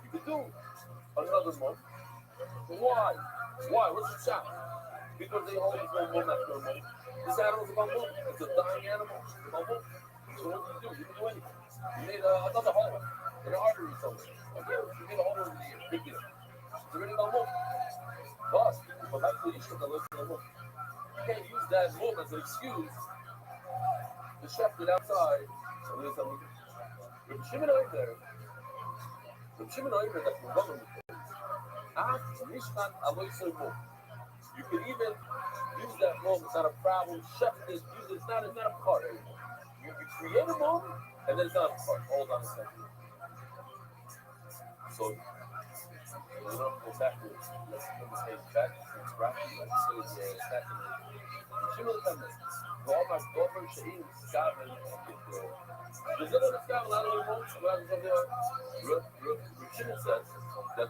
you could do another month. Why? What's the challenge? Because they always go one after a month. This animal's about one. It's a dying animal. It's about one. So what do? You can do anything. You made another hole in an artery somewhere. Okay, you made a hole in the ear. Big deal. It's already about one. But that's the issue that lives in the month. You can't use that month as an excuse to chef it outside. And there's something. Reb Shimon Oimer, that's from government. You can even use that moment, it's not a problem. Chef this, use it, it's not a part anymore. You create a moment, and then it's not a part. Hold on a second. So, we're not going backwards. Let's put this page back. It's Rashi. Let's say it's back in the Shimon Tamas. Walmart Dover Shein Scotland. Brazil and Scotland, a lot of them Shimon says that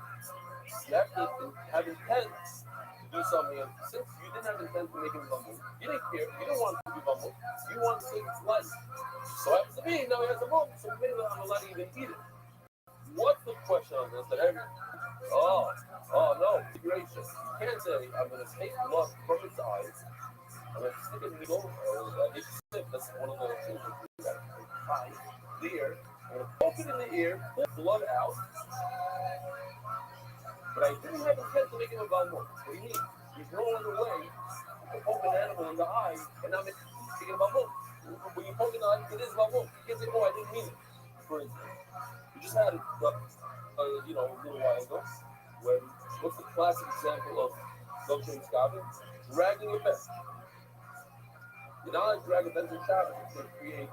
you have to have intent to do something. And since you didn't have intent to make him bumble, you didn't care. You didn't want to be bumble. You want to save his life. So happens to be now he has a mom, so maybe I'm allowed to even eat it. What's the question on this? That every no, gracious. You can't say I'm going to take blood from its eyes. I'm going to stick it in the nose. That's one of the things that you got to hide the ear. I'm going to poke it in the ear, pull blood out. But I didn't have intent to make him a balmor. What do you mean? He's no other way to poke an animal in the eye and not make it a balmor. When you poke in the eye, it is balmor. You can't say, I didn't mean it. For instance, we just had it, a little while ago. What's the classic example of Dr. Scotland? Dragging a bed. You're not allowed to drag a bed in Shabbos to create a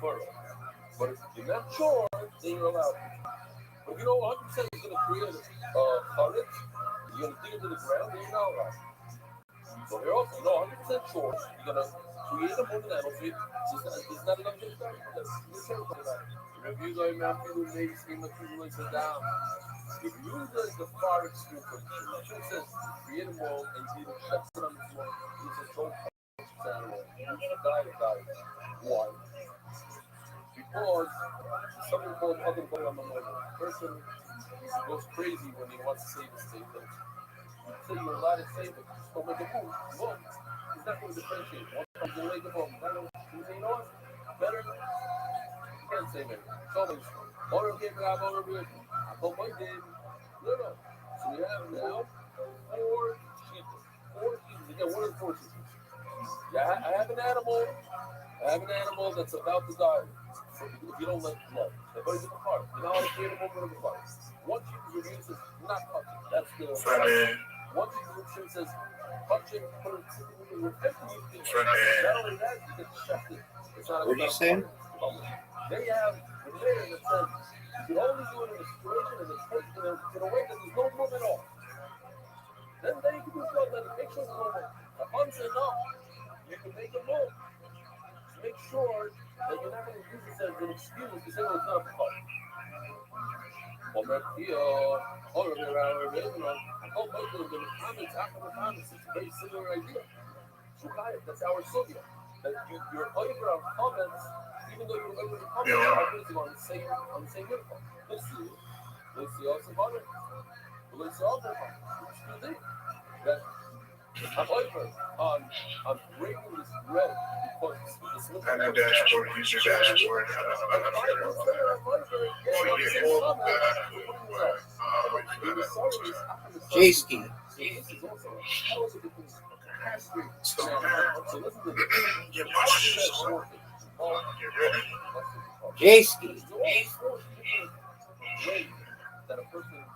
furrow. But if you're not sure, then you're allowed. But if you know 100% it's going to create a current, you're going to dig into the ground, then you're not allowed. So you're also 100% sure you're going to create a moving animal. It's not enough to start. Reviews are not people maybe scheme accumulation down. If you use the far extreme for it says create a mold and see the shuts it on the floor, it's a total animal. Die. Why? Because something called other body on the moment. The person goes crazy when he wants to save his thing. You say you're allowed to save it, just don't make a move. Well, he's not going to differentiate. One comes to make a move. You say, better. You can't save it. So much. Order game, order game. I hope I did. No. So we have now four sheep. Again, what are 4 sheep? Yeah, I have an animal that's about to die. So if you don't let blood, they're going to the heart. You're not allowed to create a movement of the heart. One sheep is reviewed says not touching. That's the one sheep is says touching, put it in your every thing. Not only that, you can check it. It's not What are you saying? Then you have the layer that says you can only do it in a situation and it's taken in a way that there's no move at all. Then you can do blood letting. Make sure there's no move. The hunts are not. You can make a move. Make sure that you're not going to use this as an excuse to say, it's not a cut. It's a very similar idea. That's our sugya. That you're over on comments, even though you're over the comments, on the same uniform. Let's see also about it. Let's see also about it. That I'm over on breaking this bread because this little and the dashboard, use your dashboard. J-Ski. J-Ski. That a person is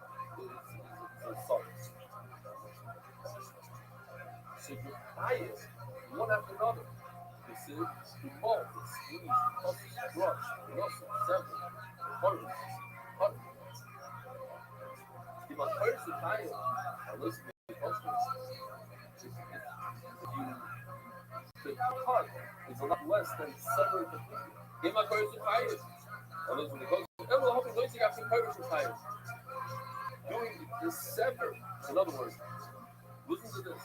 sorry. So you buy it one after another. This is the mold, the squeeze, the puzzle, the brush, the muscle, sample, the colors, cut. The most first time I listen to the customers. The cut is a lot less than separate completely. Give my first tires. I listen to the customers. Everyone hoping noisy got some first tires. Doing the sever, in other words, listen to this.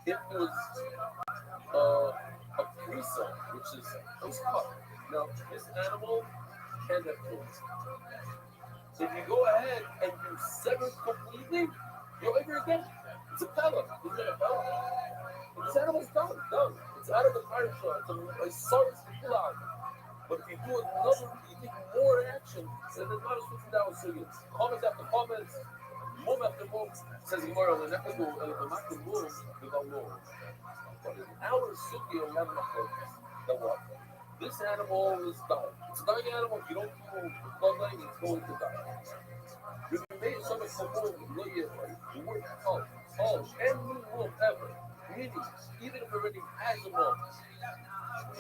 It was a prisa, which is cut. Now, this animal can have kids. If you go ahead and you sever completely, you'll ever again. It's a pella. Isn't it a pella? This animal's done. It's out of the fire shot. It's a service to pull out. But if you do another, you take more action, then there's not a switching down with Sugya. Comments after comments, move after move, says Gemara, the next move, the macro move, the move. But in our Sugya 11 the what? This animal is dying. It's a dying animal. You don't do bloodletting, it's going to die. If you made something so good, the word any wolf ever, meaning even if it already has a wolf,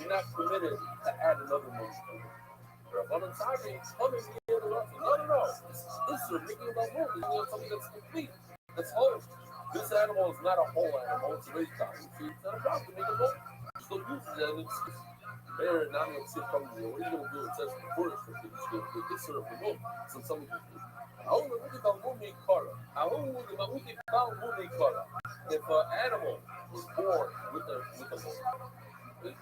you're not permitted to add another wolf. No, no. This is making about movie. You want something that's complete, that's whole. This animal is not a whole animal. It's a race dog. See, it's not a problem to make it whole. Just don't use it as an excuse. Mayor now you see from you. What are you gonna do? It says the first for things to do. This sort of remove. So something can do. How would you call movie color? How would you call movie color? If an animal was born with a moon.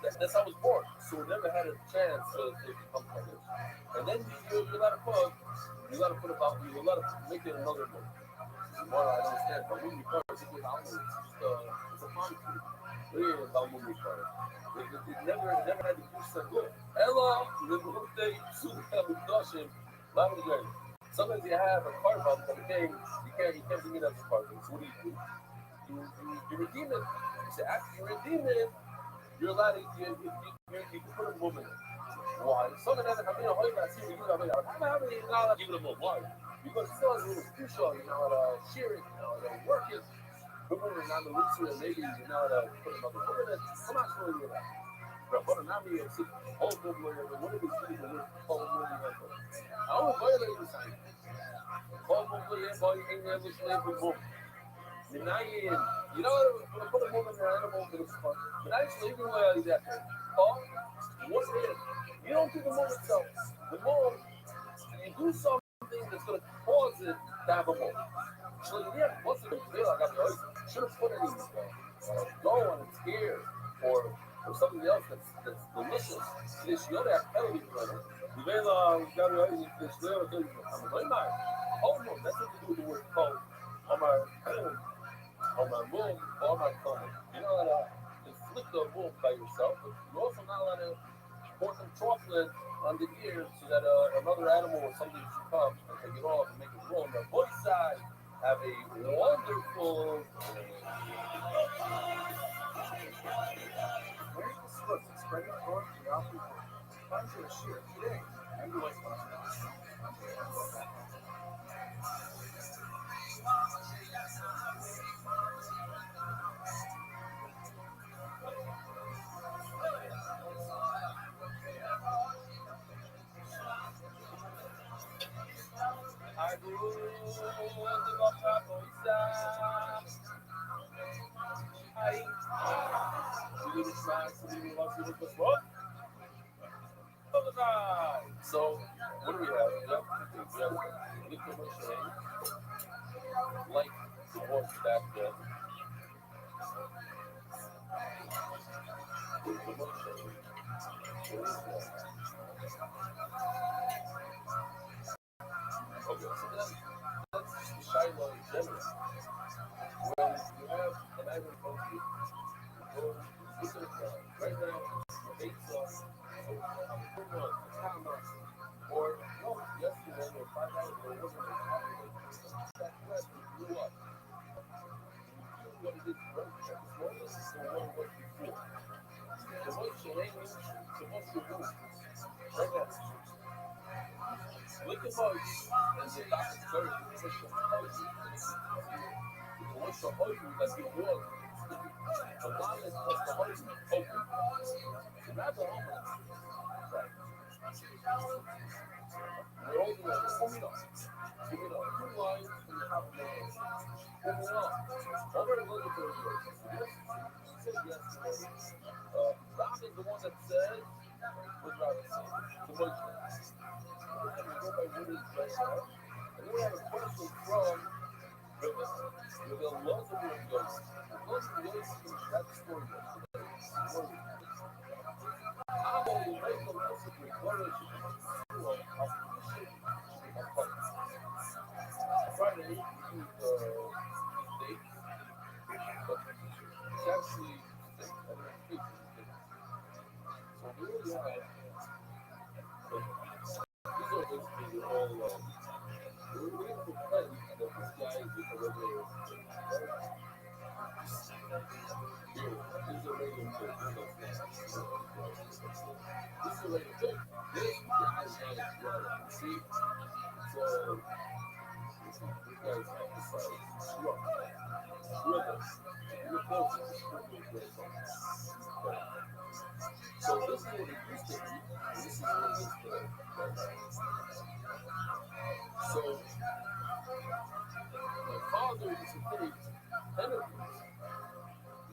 That's how it was born. So it never had a chance to become pregnant. And then you let it put, you let it put about, you let it make it another moon. Well, I understand, but when you color, it's it's a palm tree. Really, about when we color. It never had the use of good. Ella, the whole thing, soon have a caution, loud and ready. Sometimes you have a card problem, but again, you can't bring it as a card. So what do? You redeem it. You say after you redeem it, you're allowed to you can put a woman in. Why? Some of them have been a whole lot of you know, how many not give it a move? Why? Because it still has a little crucial, you know, shear it, you know, work it. Women are not the roots to it, maybe you know, put another woman in. I'm not sure you that. But not me, it's all good lawyer, but what are these people with call movie like that? I don't violate the sign. Call movie, boy, ain't never slave with boom. Minayin, you know, when I put a woman in an animal in the spot, but actually, even when I that, Paul, what's it? You don't do the move itself. The move, you do something that's going to cause it to have a move. So, yeah, what's it going to feel? I got the should have put any dough on its ear or something else that's delicious. This yoda penalty for it. You may got this little thing. I'm like, my, oh, no, that's what you do with the word called on my room or my phone. You're not allowed to inflict a wound by yourself, but you're also not allowed to pour some chocolate on the ear so that another animal or something should come and take it off and make it roll. On the both side, have a wonderful. Where is the source of spreading forth throughout the world? Find your share today. And the West Coast. I grew the Bacaboisa. I really try to be what you look for. So, what do we have? We have liquid machine, like the horse back there. Liquid machine. What is that? Okay, so that's Shiloh in general. When you have an agriculture, well, this is right now, based on a time or no, yesterday or 5 hours ago, it wasn't that fast, it blew up. What it is right at this moment is the one was before. The moisture hanging, the moisture move. Right now. Look at moisture and the back of the bird, the moisture moisture. The moisture moisture that you want. The line is supposed to moisture open. Imagine how much. Right. We're holding it. Moving on. Moving on. Two lines and the top of the line. Moving on. Over and look at the words. Yes. She said yes today. Rob is the one that said, what Robert said? The moisture. And we go by what is right now. And then we have a question from the laws of the ghost. The laws of the ghost is that story yesterday. I'm only making a message with flourishing. Friday, we use dates, but it's actually so we really have these are basically all we have to pretend that this guy is just a regular here. This is a regular chick. This is a regular chick. This guy is right. See? So this guy's emphasized strong. Rhythm. You're close to the script with so this is what it used to be, and this is what it is today. So my father used to take penalties,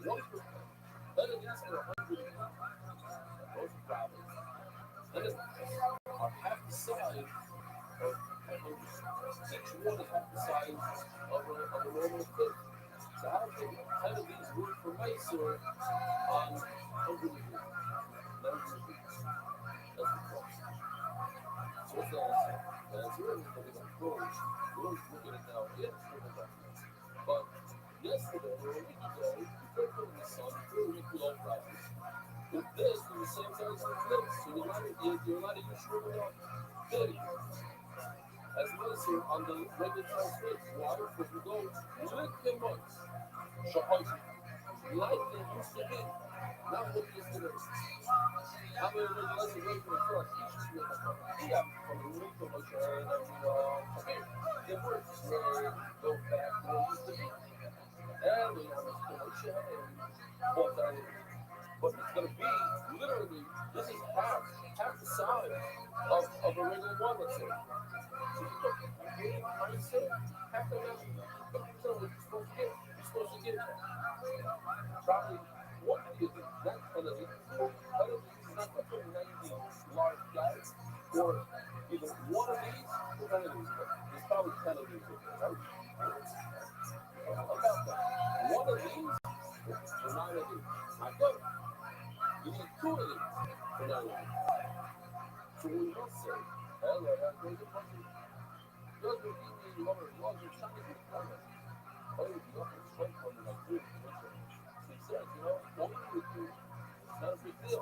1%. Penalties for 100 those problems. Penalties are half the size of 100. Each one is half the size of a normal clip. So how can penalties work for Mysore on 100 of these? 90 of these. That's the question. So what's the answer? The answer is that we don't know. We don't look at it now. Yes, we're going to. But yesterday or a week ago, you could put in the sun, you could make the old practice. With this, in the same size as this, so you're not even sure about big. As Minister on the regular translate, why? Because we go lick him up. Shahaj, like they used to be. Not what they used to be. How many regulars are regular for us? Yeah, from the week of a share, and okay, they work where go back where it used to be. And we have a promotion and both are but it's going to be literally, this is half the size of a regular one, let's say. So you put game mindset, half the amount, but you know what you're supposed to get. You're supposed to get probably one of these, not penalty. Penalty is not to put 90 large guys, or either one of these or none of these. But there's probably 10 of these, right? About that. One of these or 9 of these. Not good. You need 2 of these for 9 of these. So we must say, hello, there's a person. Does the evening lover love your Chinese requirement? Oh, you got the strength from the Nigeria. So he says, only with you, not a big deal.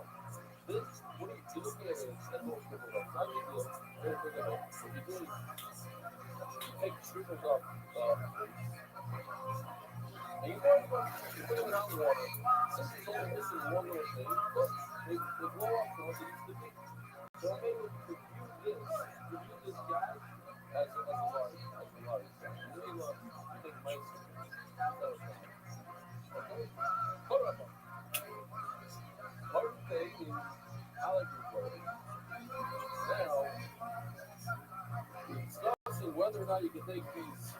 This, what do you look at it as most people go, not a big deal. Very big deal. What you do is you take the sprinkles off, and you put them in hot water. Since it's only missing one little thing, but they blow up to what they used to be. So I mean, if you view this guy as a large. You may not think mice okay? Hold up. Hard thing is allergy clothing. Now, we're discussing whether or not you can take these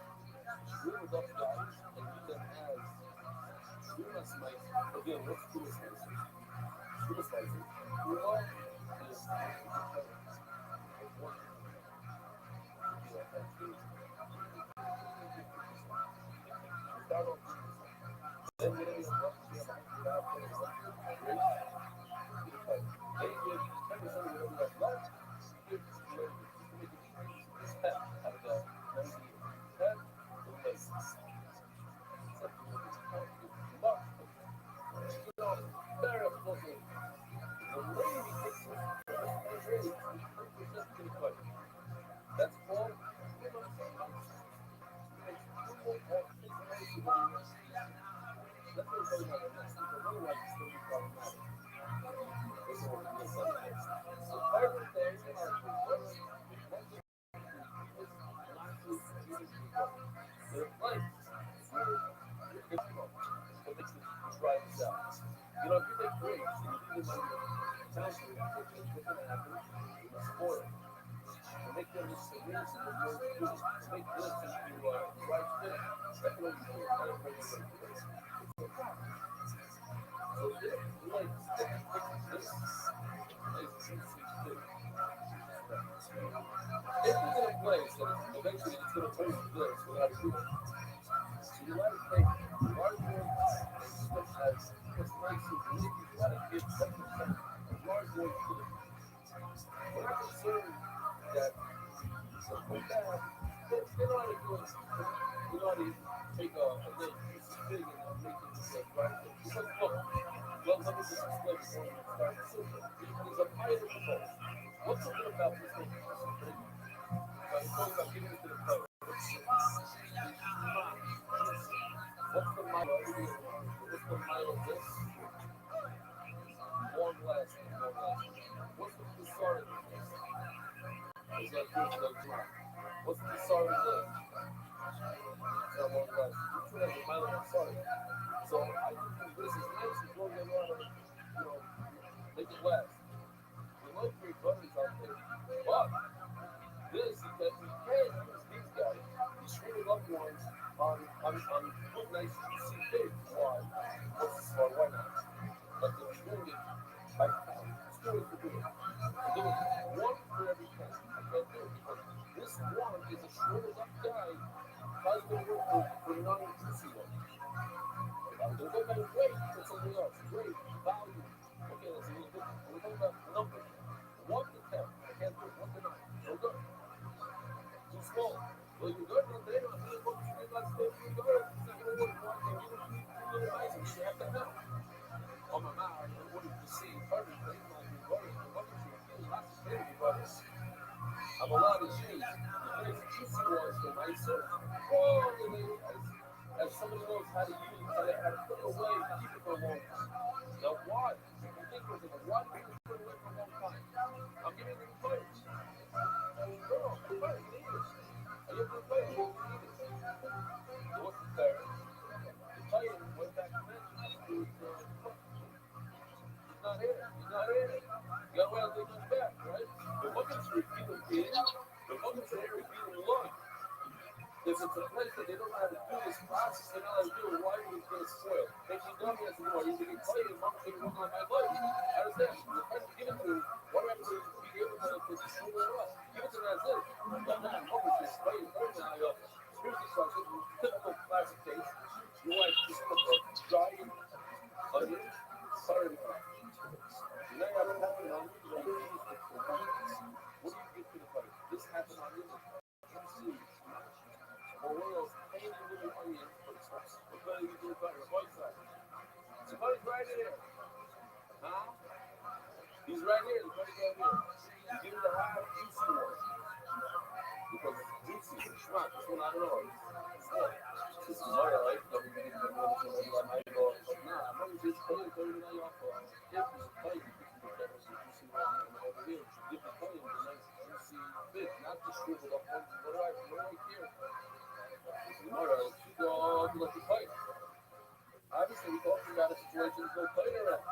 shriveled up guys and use them as Schumas mice. Again, what's Schumas mice? Schumas mice. Schuma is then what is that's all. You know, if you make grapes and you leave them on your township, what's going to happen? It's spoiled. And make them serene so the more you do, make this into rice fish. That's what you do. That's what you do. So this, like, this is juicy fish. If it's in a place that eventually it's going to hold this without food, so you let it take large ones and stuff as nice and believe you got to give 10% of large ones to the we're not concerned that something bad, they know how to do it. They know how to take a little piece of pig and make it look right. Because look, let me just explain before we start. There's a pilot proposal. What's so good about this thing? It's talking about giving it to the player. What's the mile? What's the mile of this? One last. What's the start of this? Is that good? What's the start of this? One last. Which one has a mile of start? So I think this is nice as long as they want to, make it last. We like great butters out there, but this is that we pay on good, nice, juicy fish. Why? What's the smart? Why not? But they're doing it by pound. It's doing it to do it. They're doing one for every 10. I can't do it because this one is a shriveled up guy. How's it going to work for non-juicy ones? I'm going to go by weight for something else. Weight, value. Okay, that's a little different. We're talking about numbers. 1 to 10. I can't do it. 1 to 9. No good. Too small. Well, you're good. Well, they don't really want you to get lots of stuff. You're good. It's not going to work. Why? And you don't need 2 little items. You have to have. On my mouth, what did you see? Perfect. They might be running. They're looking to a lots of things, brothers. I'm a lot of cheese. The crazy juicy ones for myself. As somebody knows how to use, how to put it away, keep it for a long time. Now, why? You think for a second, why do you put it away for a long time? I'm giving you the players. No, the players, you need it. I give the players, you need it. So what's the third? The player went back to Memphis. He's not here. He's not here. You gotta wait until he comes back, right? The buckets are feeding in. The buckets are here feeding lunch. If it's a place that they don't know how to do this process, they don't know how to do it, why would it get spoiled? If you dummy has to do it, you can play it, mom should work on my life. I understand. The price you give it to him, what do I have to be able to screw it up? Give it to him as is. But now, what was this play? Now, I go, here's the question. Typical classic case. Your wife just put a giant onion, sorry, now you have a happening on you, what do you get to the plate? This happened on you. Or one of those tiny little onions, but better you do it better. White side. So buddy's right here. Huh? He's right here. The buddy's right here. You give him the high juicy one. Because it's juicy. It's schmuck. This one I don't know. This is my life. Don't be getting the one to let my go. Nah, I'm going to just play it. Play it off. If there's a play, you can get that juicy one over here. You give the play the nice juicy bit, not just shriveled up one. What do I care? Tomorrow, she go to let you fight. Obviously, we talked about a situation to go play around.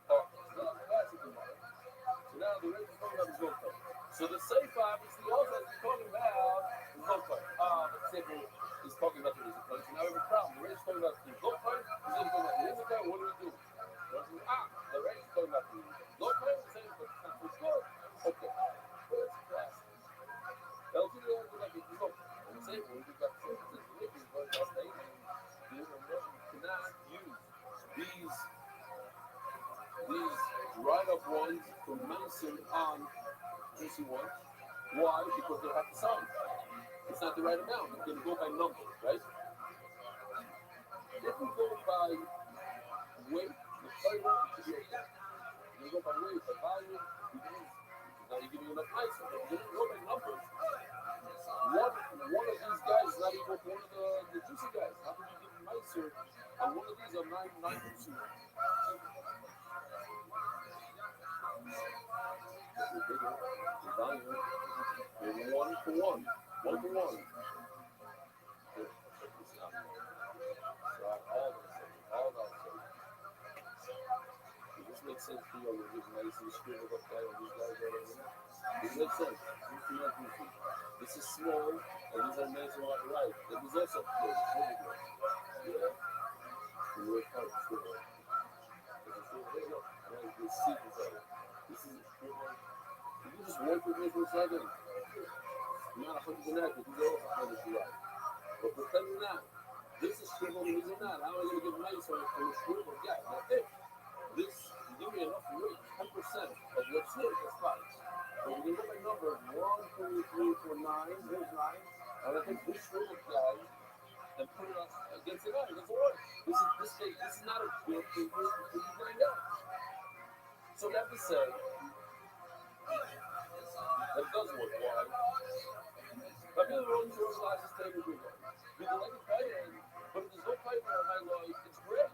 Oh, it's not classic tomorrow. So now the race is talking about the go play. So the safe obviously also is talking about the go play. But the safe is talking about the reason play. So now we have a problem. The race is talking about the go play. The safe is talking about the reason play. What do we do? The race is talking about the go play. The safe is talking about the go. Okay. Well, that's classic. LT goes like it's go. And the safe we've got sentences religions, but that's they you cannot use these dried up ones from Mason on juicy ones. Why? Because they have the size. It's not the right amount. It's going to go by number, right? If we go by weight, the flavor should be okay. If we go by weight, by volume, we can use. Now you're giving enough nice. But if you go by numbers, one of these guys is not equal to one of the juicy guys. How can you give him nicer? And one of these are 9 juicy. Volume. Maybe 1 to 1. 1 to 1. Check this out. So all that stuff. Does this make sense to you? I'm going to give Mason scribble up there on these guys right over here. Does it make sense? Juicy, not juicy. This is small, and these are Mason right. That is also good. Really good. Yeah. The word part is scribble. There you go. Right, this sequence of it. This is a scribble. You can just work with me for a second. You're not 100% accurate. These are also 100% right. But pretend you're not. This is scribbled and these are not. How am I going to get nice on a scribble? Yeah, now if this, you give me enough weight, 10% of what's here, that's fine. But when you look at numbers 1, 2, 3, 4, 9, here's 9. And I take this scribble guy and put it against the 9. That's all right. This is not a good thing for you to find out. So we have to say that does work. Why? I feel the only source lies is taking good one. You can like a player, but if there's no player in my life, it's great.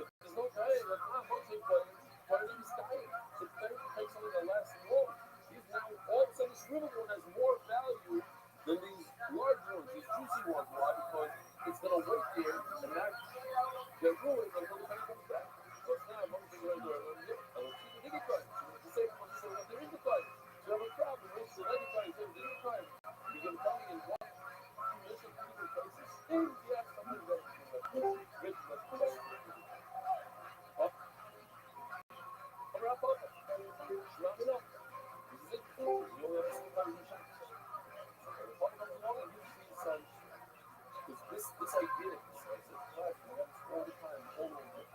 If there's no player, like I'm not a player, player is dying. So the player can take something that lasts long. He's now all of a sudden the shriveled one has more value than these large ones, these juicy ones. Why? Because it's gonna wait there and not get ruined until the player comes back. So it's not one thing right there. I will keep the nigga cut. The same one said that there is the cut. So you have a problem. Once the nigga cut is in the cut. You're going to tell me in what two different places And yeah, something that rich that up, wrap up, wrap it up. This is it. You only have a single time to shine. And the part comes along and gives you some, because this idea is class, we have this all the time, over and over.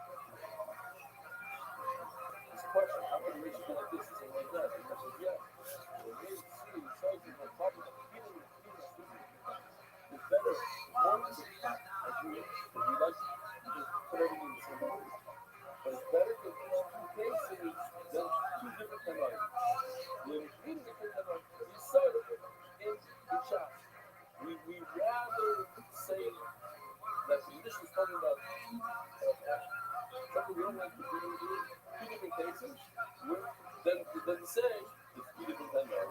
This question, how can you make it like this and something like that? And he says, yeah. So when you see the size of the problem, the feeling is better, more as you, if you like, you just put everything in the same place. But it's better to use two cases than two different kind of items. When it's really different kind of decide in the chat. We rather say that the English is talking about something we don't like to do in two different cases, than to say it's two different kind of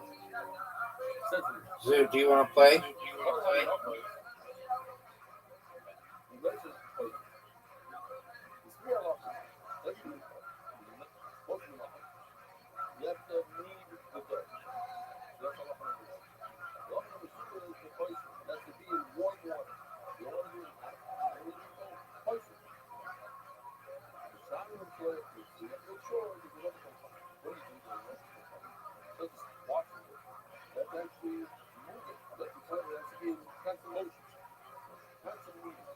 sentiments. Zoo, do you want to play? You have to need the dirt. That's all I'm doing. The other number two is the poison. That's to be in warm water. You don't want to do it hot. You want to do it poison. The shining of the you have to make sure that you want to come from. What do you do? So just watching it. You have to actually move it. You have to tell it has to be in constant motion. Constant movement.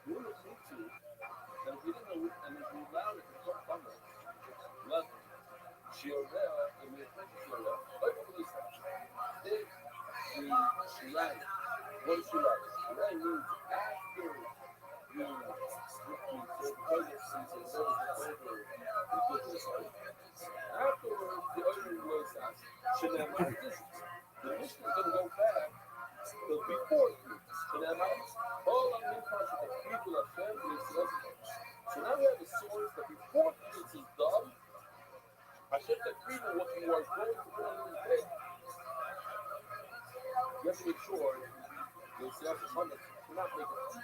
You don't need to. And if you didn't know it, and if you allowed it to come from it, let שיודע, אם יחליט שיודע, לא יכול להסתכל. If the Shirai, what is Shirai? Shirai means after you afterwards, the other was Shinamar dishes. The Mishnah is going to go back to before food. Shinamar, all of the concept of people are family. So now we have a source that before this is done, Hashem that freedom what you are going to do in the day. You have to make sure you see out the conduct. You're not making it.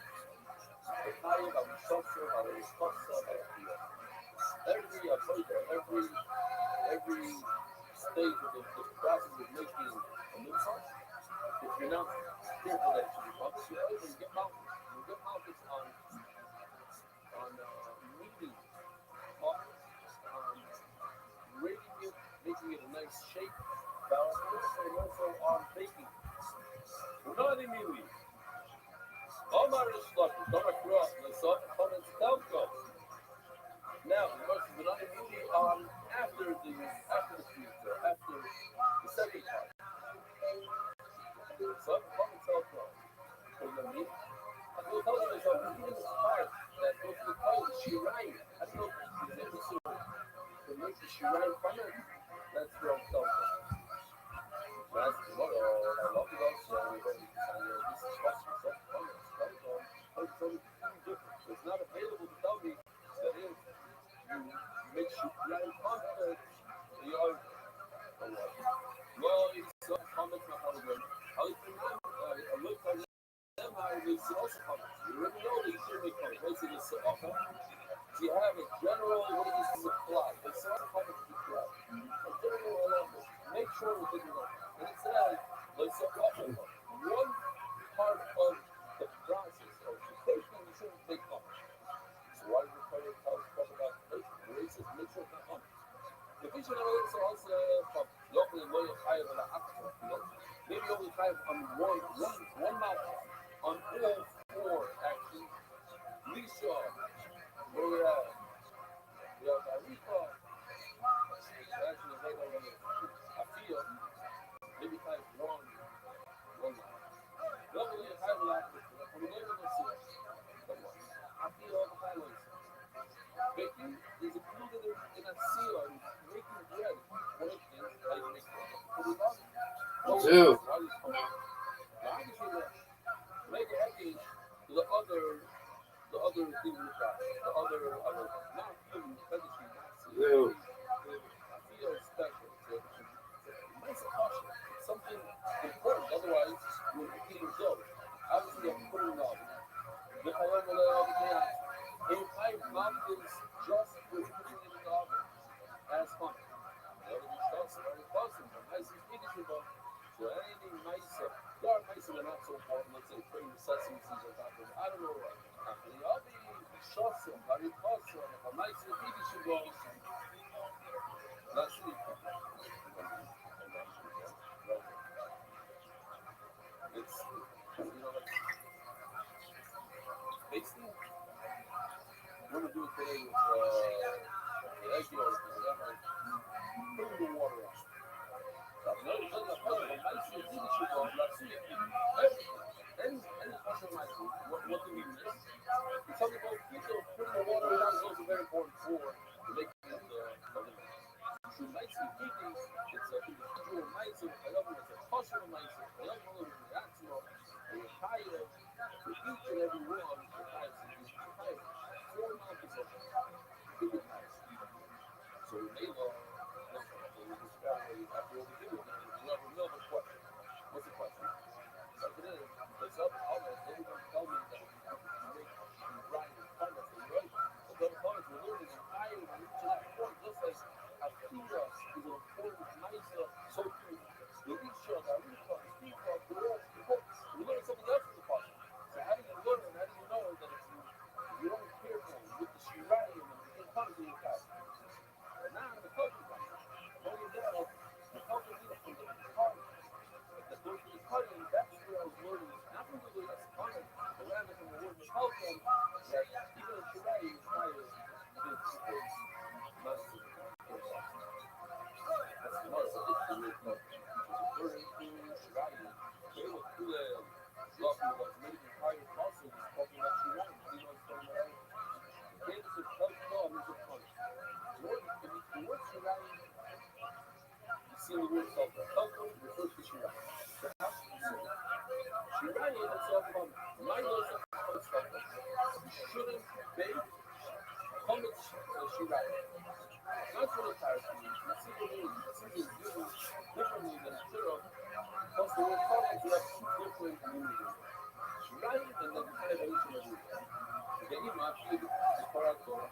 The time that we suffer, how we suffer, every stage of the process of making a new part, if you're not careful that you become, you get mountains. You get mountains on kneading, on rating it, making it a nice shape, and also on baking. Not immediately. Omar is lucky. Omar cross. Let's up. Comments down cross. Now, the verses are not immediately on after the feast, or after the second part. So, comments down cross. What does that mean? I will tell you myself, even this part that goes to the part of Shirai, I don't know if it's necessary to make the Shirai from it. That's where I'm coming from. That's what I love about so this is possible. It's not available to tell me that if you make Shirai content, you are well, it's some comments on how to go. I look for them how they also comments. You already know that you should make comments. What's in the offer? So you have a general, what is this supply? It's also comments to supply. A general make sure we're thinking about it. And it says, let's offer one part of the process of education you shouldn't take comments. So why do you require to talk about education? The races, make sure it's not comments. The vision of it is also from local and loyal higher than maybe only five on one mountain. On all four, actually. Lisa, where we have Arifa, actually right over here. I feel maybe type one mountain. Lovely and high mountain. I'm going to see it. I feel all the highlights. Baking is included in a seal on making bread. One of the things how you make bread. Zoo. Make it happy to the other things in the shop. The other not even medicine. Zoo. I feel special. Nice caution. It's something important. Otherwise, you're eating dough. Obviously, you have to put it in the oven. The in 5 mountains just for putting it in the oven. As fun. The other stuff's very awesome. Nice and eatable. So anything nicer. There are nicer than not so important. Let's say putting the sesame seeds on top of Maisa, Hari Kosa, Maisa, Pidi Shibo. Let's see. It's, like, basically, what we're doing today with the egg yolk, like, putting the water on. Any what do we miss? Some people putting the water on is also very important for making it limit. So nice and keeping it's an individual nice and it's a cultural nice and and higher for each and every one the nice is higher 4 mountains of bigger nice. So they love so we discover after what we do with it, we never know the question. What's the question? Like it is, it's up almost everyone tell me that you make right and find us the right. But the comments we're learning and higher and reaching that point, just like Akira is an important nicer so too the Isha, the Arika, the Steve, the Lord, the book. We learn something else in the question. So how do you learn? How do you know that if you don't care for with the Shirayim and the comes in your past? Now the culture comes. Not only that, the culture is from the heart that goes to the heart, and that's where I was learning. Not from the last comment, but rather from the word of culture, that even a Shirayim is higher than people's master. That's the most of the word culture. Referring to Shirayim, they were through the lawful was making higher also was talking about Shirayim. How do you know it's talking about it? Again, it's a culture, means a punch. The word Shirayim, you see the word Kalka. Kalka refers to Shirayim. So how should you say it? Shirayim is talking about my nose of Kalka. You shouldn't bake Chometz Shirayim. That's what it's hard to me. You see the name, it seems it's differently than it should have. Plus the word Kalka, you have two different meanings. Shirayim and then kind of each and every one. Again, you might feel the Korakor,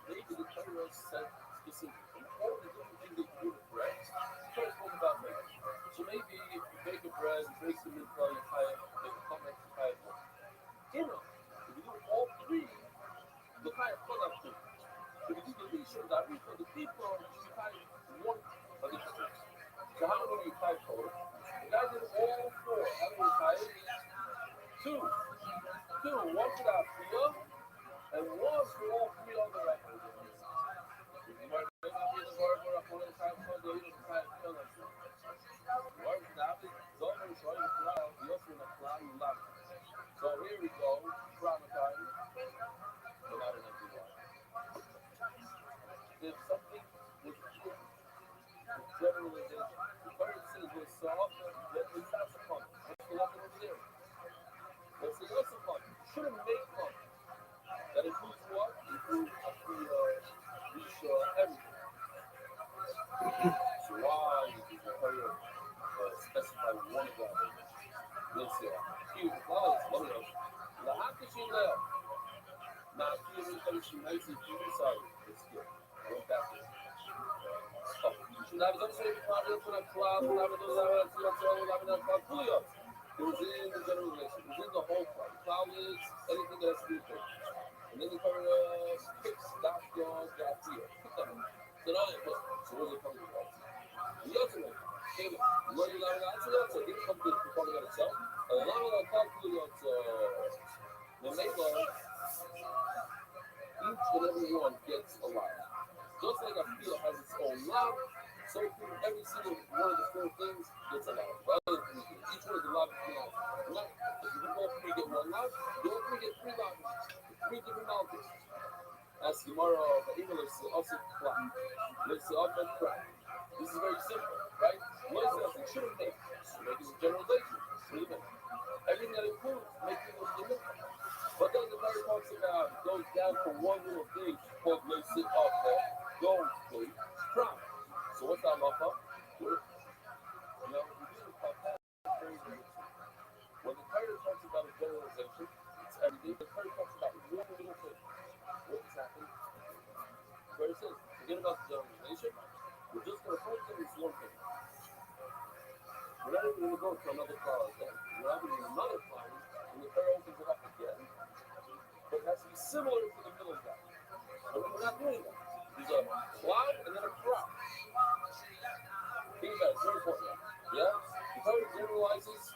maybe the Torah said specifically all the different things that you do with bread. Try to talk about bread. So maybe if you bake a bread, you bake some milk, you tie it, make a comment, you tie it. If you do all three, the tie of product too. If you do the issue that we for the people, you tie one of the things. So how many you tie total? The guy did all four. How many you tie? Two. One for the Afiyah, and one for all three other records. So here we go, traumatized, but not an empty one. If something was pure, with generalization, the Torah says was soft, then we start to fun. What's the lesson over there? What's the lesson fun? You shouldn't make fun. That includes what? Includes everything. So why did the Torah specify one of them? Let's say, huge flowers, one of them. The Hakashim left. Now, if you have some nice and cute inside, it's good. I went back there. You should have some sort of problem for a cloud, it was in the general relation, it was in the whole cloud. The cloud is anything that has to do with it. And then the Torah picks that God, that fear. Pick them up. So now it was, so where's it coming from? The other one came up. What do you like that? So it didn't come to the calling on itself. And a lot of the cloud when they go, each and every one gets a lot. Just like a field has its own love, so every single one of the four things gets a love. Each one is a love of the love. If you all three get one love, you all three get three loves. Three different mountains. As Gemara, the English is also flat. Let's say up and crack. This is very simple, right? What is that? You shouldn't make. So making a generalization. Everything that includes making a limit. But then the Torah talks about it goes down for one little thing called let's sit up there. Don't play crap. So what's that lapa? We didn't talk that very good. When the Torah talks about a generalization, it's everything. The Torah talks about one little thing. What is happening? The Torah says, forget about the generalization. We're just going to focus on this one thing. We're not even going to go to another clause then. We're not even another clause, and the Torah opens it up again. But it has to be similar to the middle guy. But we're not doing that. There's a cloud and then a crop. Think about it, it's very important. Yeah? The Torah generalizes,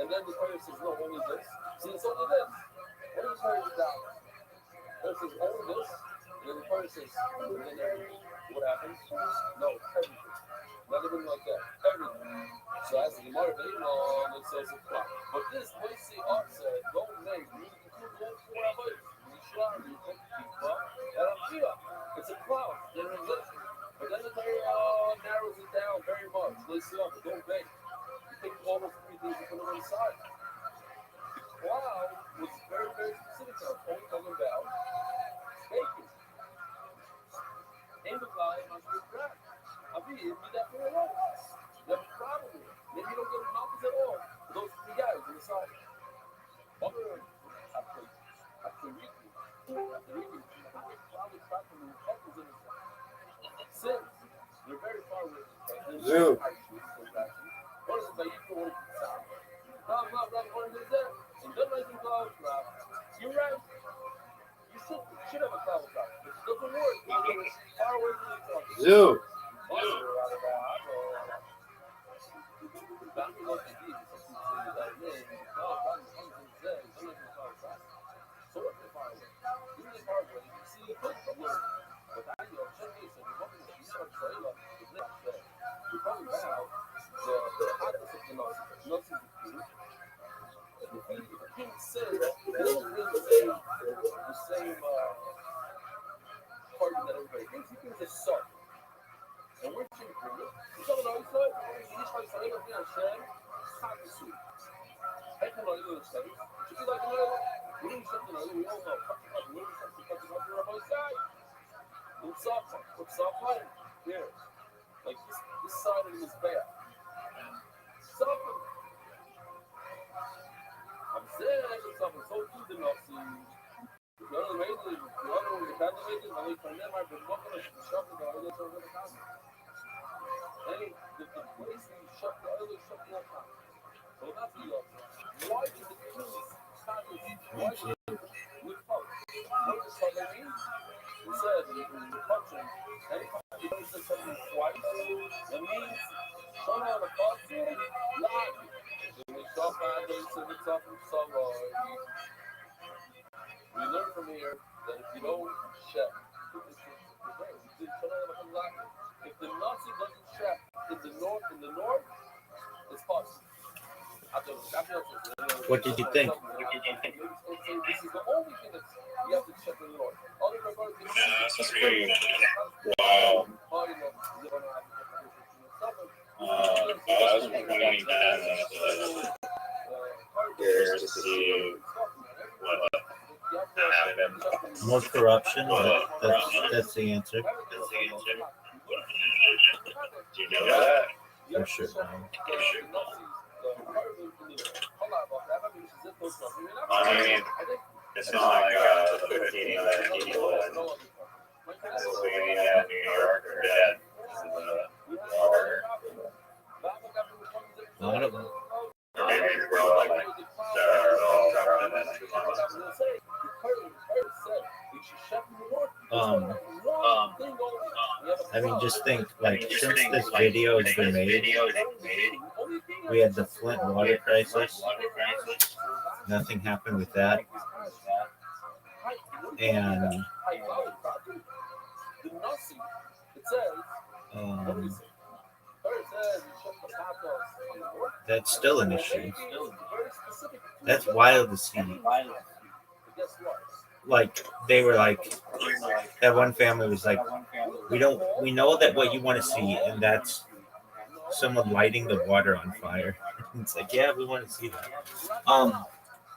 and then the Torah says, no, only this. See, it's only this. What is Torah about? The Torah says, only this, and then the Torah says, and then everything. What happens? No, everything. Not even like that. Everything. So as the Gemara Beimon, it says a cloud. But this, we see said, don't make, you include all four Avodas. It's a cloud, generalization. But then the Torah narrows it down very much. Listen up, don't bake. You take all those three things and put them inside. The cloud was very, very specific now. It's only talking about baking. In the cloud, I'm not sure crack. I'll be here, be that for a while. You have a problem with it. Maybe you don't get mountains at all. For those three guys on the side. Other after reading, since you're very far away from the Zoo. what is it that you can want to sound? You're right. You should have a cloud top. But it doesn't work because you're far away from the top. Zoo. And we're thinking, you don't know, it's like, you try to say, look, yeah, Shem, hot to soup. I can only do this thing. It should be like, you know, we need something, we all know, we need something, you're on my side. It's soft line. Here. Like this side of this bear. Something. I'm saying something so good enough to the other lady, the other one, the kind of lady, and we can never be walking and shopping the other side of the house. Hey, the place we shop the other shop the other. So that's the other. Why did the kings start with why did we fuck? What does that mean? We said in the function, anytime you say something twice, that means someone on the function lied. We shop and they said it's up from somewhere. We learn from here that if you don't check, if the Nazi doesn't check in the north, it's possible. What did you think? This is the only thing that you have to check in the north. That's pretty wild. I was wondering that to see what happened. More corruption. That's the answer. Do you know that? For sure. I mean, it's not like 15 people in Pennsylvania, New York, or dead. I don't know. Or maybe we're all like, they're all government and I mean, just think, like, since this video has been made, we had the Flint water crisis. Nothing happened with that. And that's still an issue. That's wild to see. Like, they were like, that one family was like, we know that what you want to see, and that's someone lighting the water on fire. It's like, yeah, we want to see that.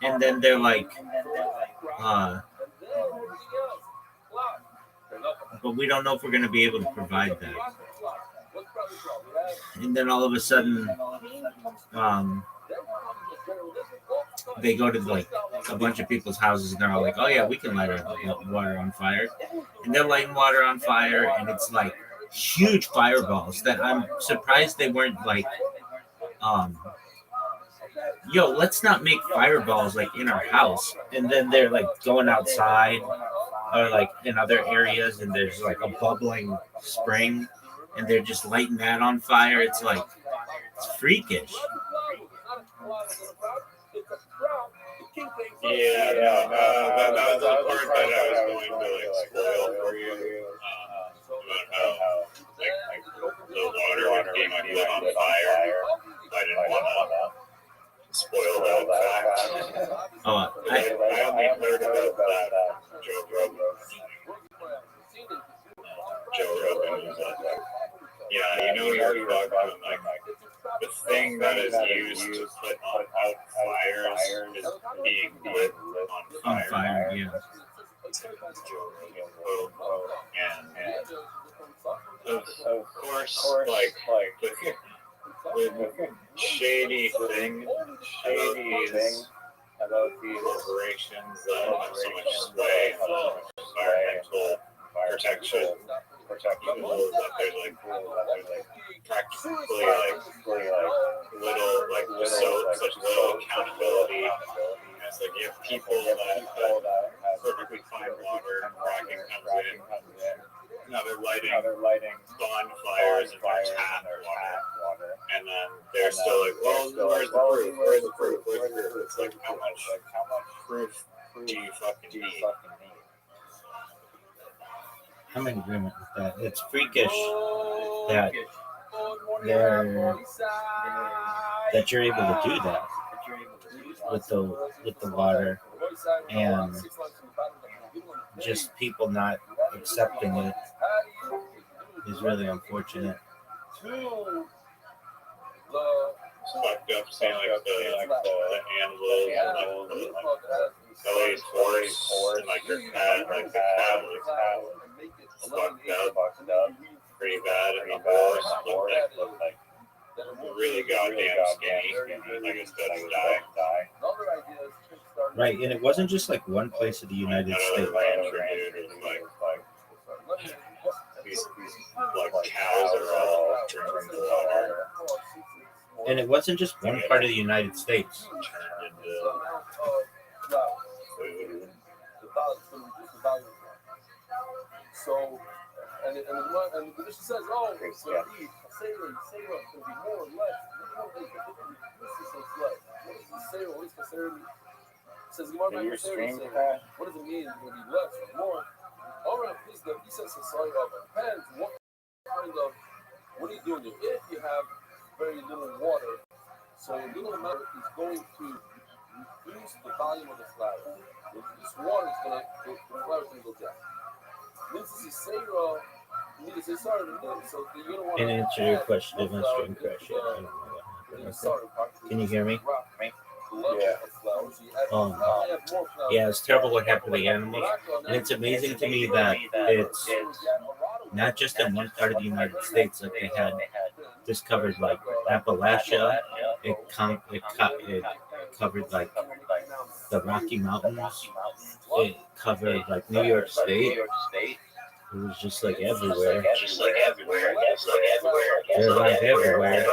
And then they're like, but we don't know if we're going to be able to provide that. And then all of a sudden, they go to like a bunch of people's houses and they're all like, oh yeah, we can light our water on fire. And they're lighting water on fire, and it's like huge fireballs that I'm surprised they weren't like, yo, let's not make fireballs like in our house, and then they're like going outside or like in other areas, and there's like a bubbling spring, and they're just lighting that on fire. It's like it's freakish. Yeah, that was the part that I was going to like spoil for you. About how like the water came like lit on fire. I didn't want to spoil that fact. Oh, I only heard about that Joe Rogan was like, yeah, you know you're fucked when like the thing that is used to put out fires is being lit on on fire, yeah. And of course, like the shady thing about these corporations that have so much sway on environmental protection. That there's like practically little such little accountability. And it's like you have people that have perfectly fine water, fracking comes in. Now they're lighting bonfires in their tap water, and then they're still like, well, where's the proof? Where's the proof? It's like how much proof do you fucking need? I'm in agreement with that. It's freakish that that you're able to do that with the water, and just people not accepting it is really unfortunate. Fucked up, saying like the animals and like LA forest and like their cat, like the cat was fucked up pretty bad, and the horse looked like really goddamn skinny, like it's gonna die. Right, and it wasn't just like one place of the United States. These cows are all drinking water. And it wasn't just one part of the United States. So, and the condition says, oh, it's going to be, say what's going to be more or less. This is so slight. What does this say? What is considered? It says, what does it mean? It's going to be less or more? All right, please, the says society depends what kind of, what are you doing there? If you have very little water, so a little amount is going to reduce the volume of the flower. This water is going to, the flower is going to go down. This is say, you need to say sorry to them, so you're going to want to answer your question, it went straight crash. I don't know what happened. Can you hear me? Yeah, it's terrible what happened to the animals. And it's amazing to me that it's not just in one part of the United States, like they had discovered like Appalachia, it covered like the Rocky Mountains, it covered like New York State. It was just like everywhere. They're like everywhere.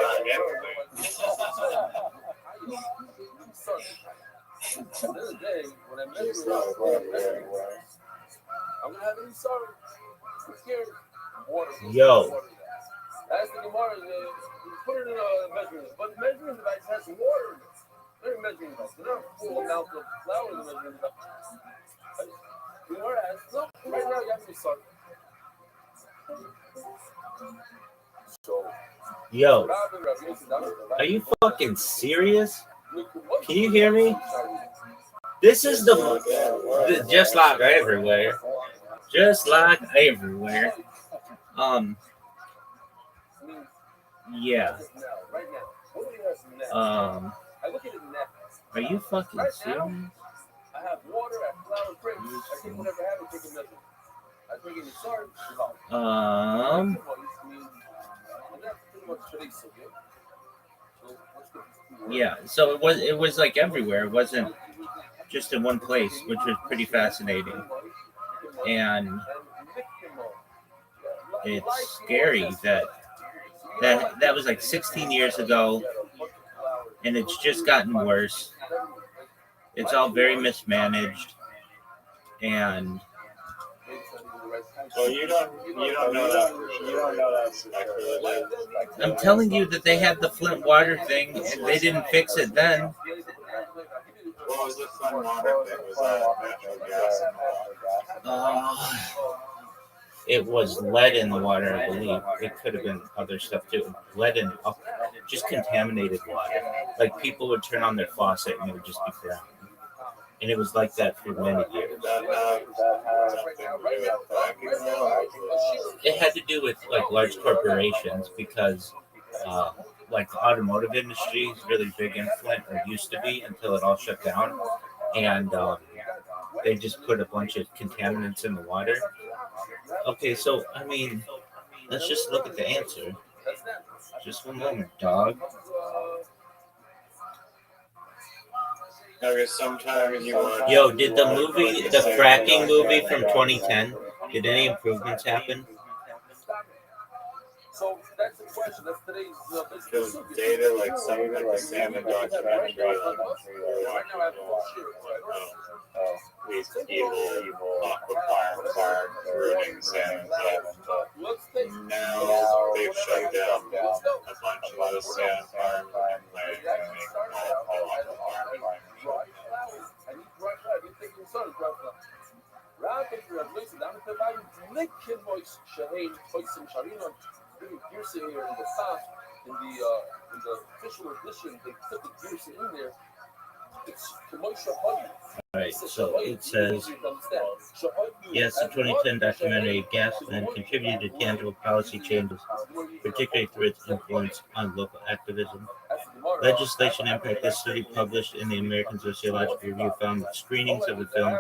At the end of the day, when I measure it, I'm gonna have any sorry. I'm scared. Water. Yo. That's the Gemara. Put it in a measuring device, but the measuring device has water in it. They're a measuring device. They're not full amount of flour in the measuring device. The Gemara has no. Right now, you have to be sorry. So. Yo. Are you fucking serious? Can you hear me? This is the just like everywhere. Just like everywhere. Yeah. Are you fucking serious? I have water, I have flour, grapes. I take whatever I have and take a measure. I take any sorry. And that's pretty much today's subject. Yeah, so it was like everywhere. It wasn't just in one place, which was pretty fascinating. And it's scary that was like 16 years ago, and it's just gotten worse. It's all very mismanaged, and Well, you don't know that for sure. You don't know that's actually I'm telling you that they had the Flint water thing, and they didn't fix it then. What was the Flint water thing? Was that natural gas in the water? It was lead in the water, I believe. It could have been other stuff too. Lead in just contaminated water. Like people would turn on their faucet and it would just be brown. And it was like that for many years. It had to do with like large corporations because like the automotive industry is really big in Flint, or used to be until it all shut down. And they just put a bunch of contaminants in the water. Okay, so I mean, let's just look at the answer. Just one moment, dog. Okay, sometimes you want. Yo, did the fracking movie from 2010, did any improvements happen? So that's the question. That's today's Because data, like some like the salmon documentary, right now I have bullshit. these evil aqua farms ruining salmon. Now they've shut down a bunch of those salmon farms and planning to make all aqua farms. Here in the top, in the official edition, they put the juice in there. It's commercial honey. Alright, so it says, yes, the 2010 documentary Gasland contributed to tangible policy changes, particularly through its influence on local activism. Legislation impact. This study published in the American Sociological Review found that screenings of the film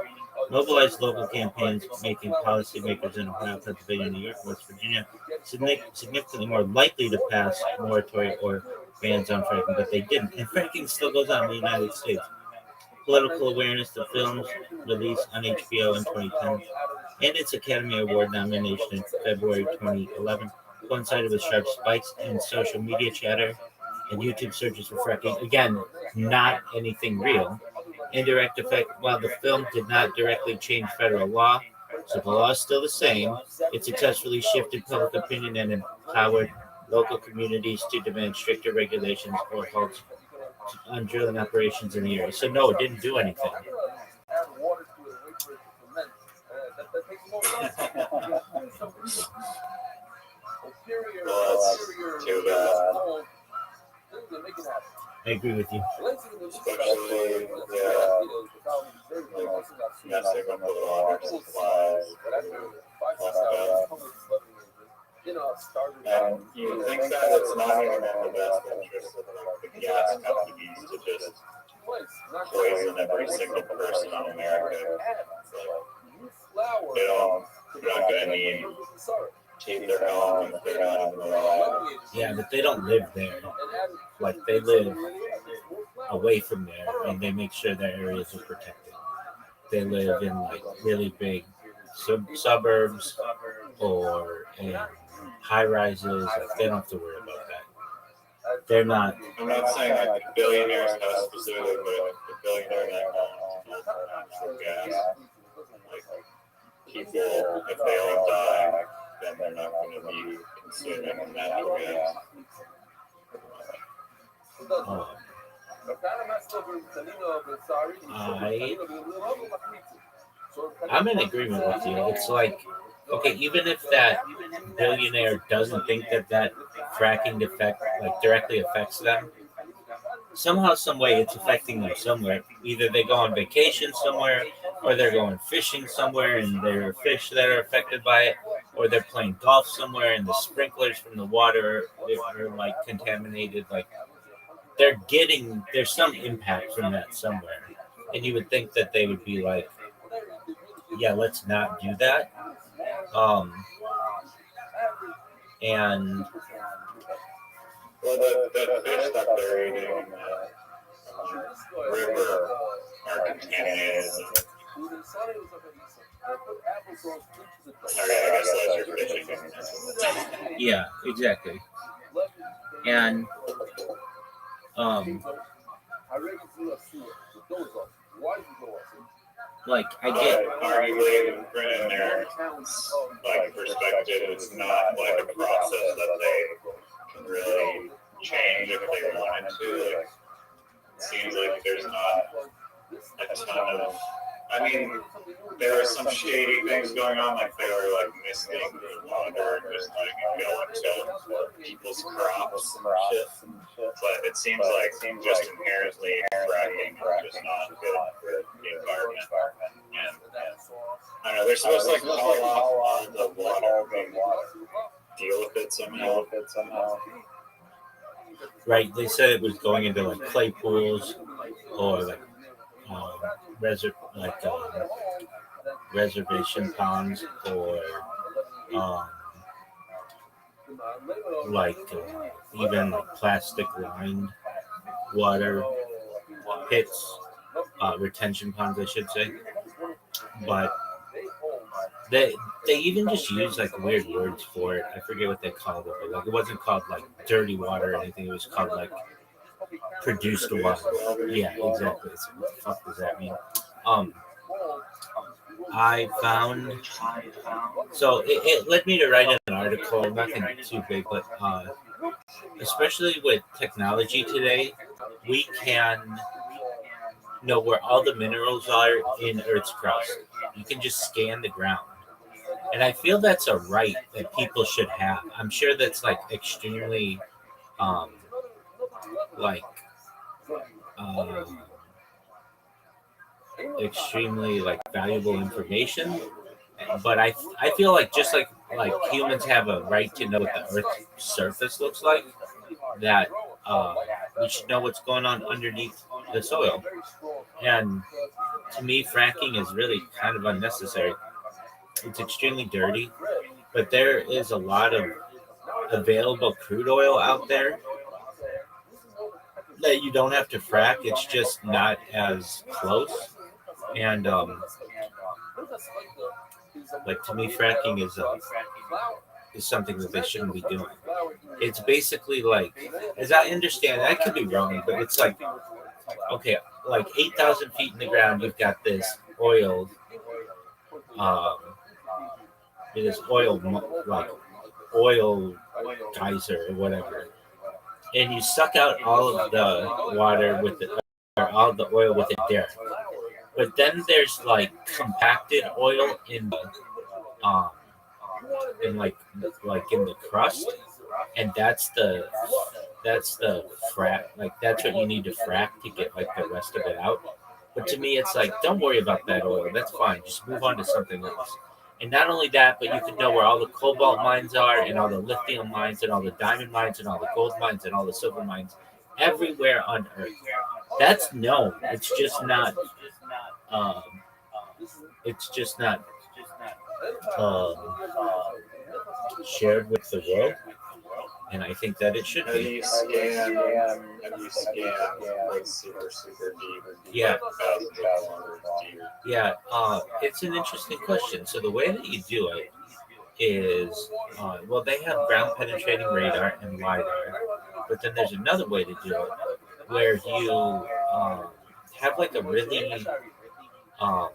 mobilized local campaigns, making policymakers in Ohio, Pennsylvania, New York, and West Virginia significantly more likely to pass moratorium or bans on fracking, but they didn't. And fracking still goes on in the United States. Political awareness, the film's release on HBO in 2010, and its Academy Award nomination in February 2011 coincided with sharp spikes in social media chatter and YouTube searches for fracking. Again, not anything real. Indirect effect. While the film did not directly change federal law, so the law is still the same, it successfully shifted public opinion and empowered local communities to demand stricter regulations or halts on drilling operations in the area. So no, it didn't do anything. Well, that's too bad. I agree with you. Especially, messing with the water supplies. And you think that it's not even in the best interest of like, the gas companies to just poison every single person in America. They're not going to need keep their home if they're not in the lab. Yeah, but they don't live there. Like, they live away from there, and they make sure their areas are protected. They live in, like, really big suburbs or in high-rises. Like, they don't have to worry about that. They're not... I'm not saying, like, the billionaires have specifically, but the billionaires that own natural gas, like, people, if they all die, then they're not going to be consuming natural gas. I'm in agreement with you. It's like, okay, even if that billionaire doesn't think that fracking effect like directly affects them, somehow, some way, it's affecting them somewhere. Either they go on vacation somewhere, or they're going fishing somewhere, and there are fish that are affected by it, or they're playing golf somewhere, and the sprinklers from the water are like contaminated. Like, there's some impact from that somewhere, and you would think that they would be like, yeah, let's not do that. And well, the fish that they're eating in the river are contaminated. Okay, I guess that's your fishing. Yeah, exactly. And Like I get arguably in their like perspective, it's not like a process that they can really change if they wanted to. Like, it seems like there's not a ton of. I mean, there were some shady things going on, like they were like misting the water and just letting it go into people's crops and shit. But it seems like just inherently fracking is just not good for the environment. And I don't know, they're supposed to like haul on the water, deal with it somehow. right. They said it was going into like clay pools or like um, reservation ponds or um, even like plastic lined water pits, retention ponds, I should say. But they even just use like weird words for it. I forget what they called it, but like it wasn't called like dirty water or anything. It was called like produced water. Yeah, exactly. So what the fuck does that mean? I found so it led me to write an article, nothing too big, but especially with technology today, we can know where all the minerals are in Earth's crust. You can just scan the ground. And I feel that's a right that people should have. I'm sure that's like extremely um like uh extremely like valuable information. But I feel like just like humans have a right to know what the Earth's surface looks like, that uh, we should know what's going on underneath the soil. And to me, fracking is really kind of unnecessary. It's extremely dirty, but there is a lot of available crude oil out there that you don't have to frack. It's just not as close. And like to me, fracking is something that they shouldn't be doing. It's basically like, as I understand, I could be wrong, but it's like, okay, like 8,000 feet in the ground, you've got this oil, um, like oil geyser or whatever, and you suck out all of the water with it, or all the oil with it there. But then there's like compacted oil um, in like in the crust, and that's the frack. Like that's what you need to frack to get like the rest of it out. But to me, it's like don't worry about that oil. That's fine. Just move on to something else. And not only that, but you can know where all the cobalt mines are, and all the lithium mines, and all the diamond mines, and all the gold mines, and all the silver mines, everywhere on Earth. That's known. It's just not. Um, it's just not um, shared with the world, and I think that it should Have be. you scanned like super deep? Yeah, Thousands of kilometers deep. yeah. It's an interesting question. So the way that you do it is, well, they have ground penetrating radar and lidar, but then there's another way to do it where you have like a really um,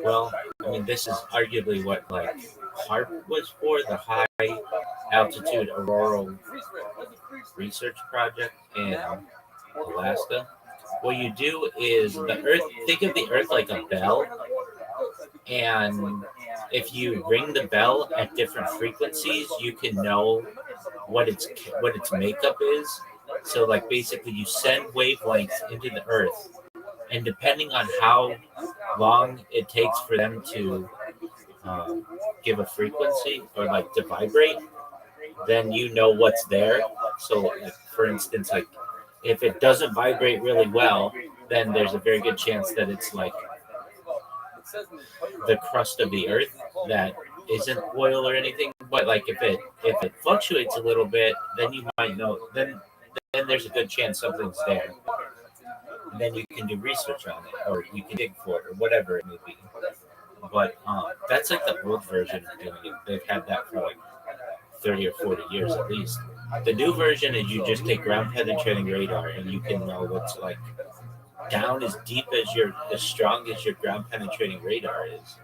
well, I mean, this is arguably what like HARP was for, the High Altitude Auroral Research Project in Alaska. What you do is the Earth. Think of the Earth like a bell, and if you ring the bell at different frequencies, you can know what its makeup is. So, like basically, you send wavelengths into the Earth, and depending on how long it takes for them to um, give a frequency or like to vibrate, then you know what's there. So, like, for instance, like if it doesn't vibrate really well, then there's a very good chance that it's like the crust of the Earth that isn't oil or anything. But like if it fluctuates a little bit, then you might know. Then there's a good chance something's there. And then you can do research on it, or you can dig for it, or whatever it may be. But that's like the old version of doing it. They've had that for like 30 or 40 years at least. The new version is you just take ground penetrating radar and you can know what's like down as deep as strong as your ground penetrating radar is.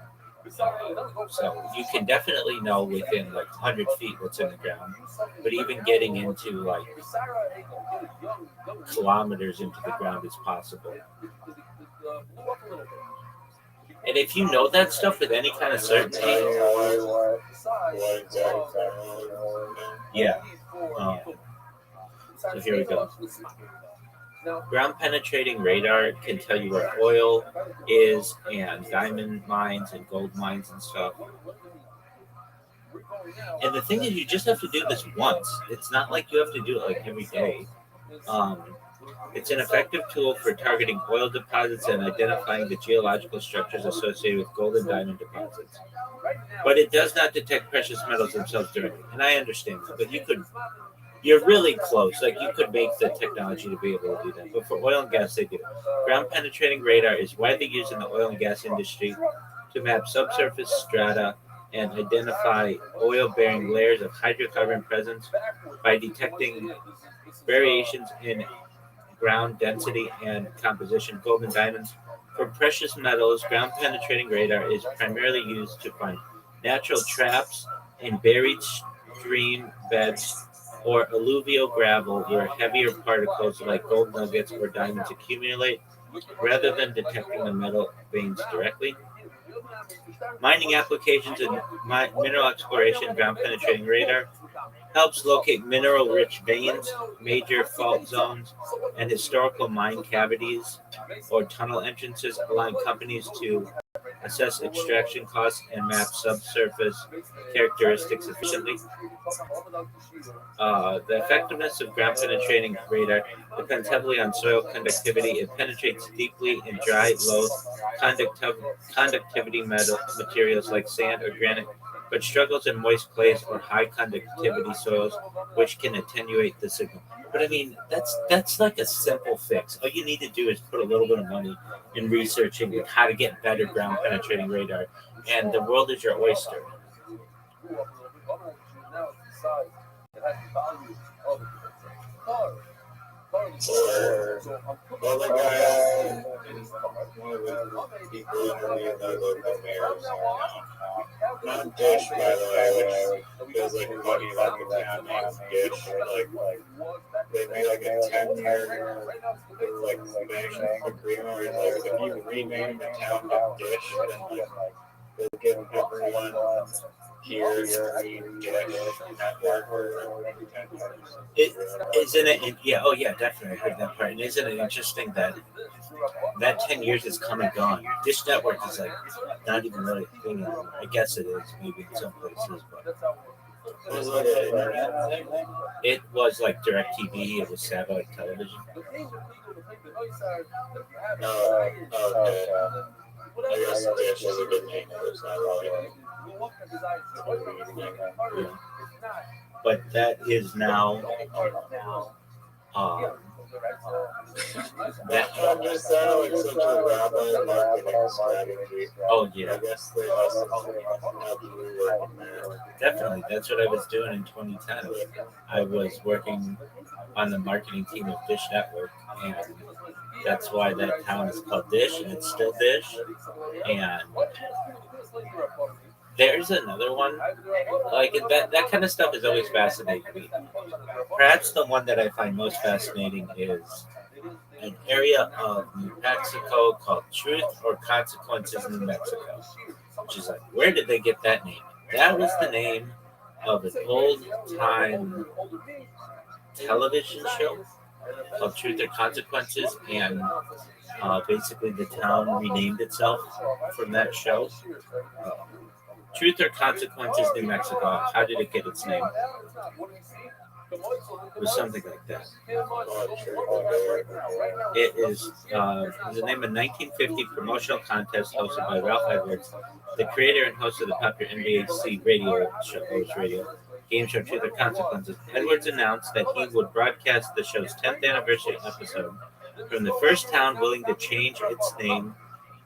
So you can definitely know within like 100 feet what's in the ground, but even getting into like kilometers into the ground is possible. And if you know that stuff with any kind of certainty, yeah. So here we go. Ground penetrating radar can tell you where oil is and diamond mines and gold mines and stuff. And the thing is, you just have to do this once. It's not like you have to do it like every day. It's an effective tool for targeting oil deposits and identifying the geological structures associated with gold and diamond deposits. But it does not detect precious metals themselves directly. And I understand that, but you're really close. Like you could make the technology to be able to do that. But for oil and gas, they do. Ground penetrating radar is widely used in the oil and gas industry to map subsurface strata and identify oil-bearing layers of hydrocarbon presence by detecting variations in ground density and composition. Gold and diamonds. For precious metals, ground penetrating radar is primarily used to find natural traps in buried stream beds or alluvial gravel where heavier particles like gold nuggets or diamonds accumulate, rather than detecting the metal veins directly. Mining applications and mineral exploration. Ground penetrating radar helps locate mineral-rich veins, major fault zones, and historical mine cavities or tunnel entrances, allowing companies to assess extraction costs and map subsurface characteristics efficiently. The effectiveness of ground penetrating radar depends heavily on soil conductivity. It penetrates deeply in dry, low conductivity materials like sand or granite, but struggles in moist clays or high conductivity soils, which can attenuate the signal. But I mean, that's like a simple fix. All you need to do is put a little bit of money in researching how to get better ground penetrating radar, and the world is your oyster. Well, the guy, one of the people interviewed the local mayors not Dish, by the way, which feels like a funny that the town names Dish. Like, they made like a 10-year like thing agreement where like if you rename the town to Dish, then like they'll give everyone here Dish network for 10 years. Isn't it? Yeah. Oh, yeah. Definitely, I heard that part. And isn't it interesting that 10 years is come and gone? Dish Network is like not even really a thing anymore. I guess it is, maybe in some places, but Was like an internet thing? it was like DirecTV. It was satellite television. Okay. I guess Dish is a good name. It's not really Yeah. But that is now. That. just sounded like such a rabbi marketing strategy. Oh yeah. I guess they also help you work there. Definitely, that's what I was doing in 2010. I was working on the marketing team of Dish Network, and that's why that town is called Dish, and it's still Dish. And there's another one, like that kind of stuff is always fascinating me. Perhaps the one that I find most fascinating is an area of New Mexico called Truth or Consequences, New Mexico, which is like, where did they get that name? That was the name of an old-time television show called Truth or Consequences, and basically the town renamed itself from that show. Truth or Consequences, New Mexico. How did it get its name? It was something like that. It is the name of a 1950 promotional contest hosted by Ralph Edwards, the creator and host of the popular NBC radio show, game show Truth or Consequences. Edwards announced that he would broadcast the show's 10th anniversary episode from the first town willing to change its name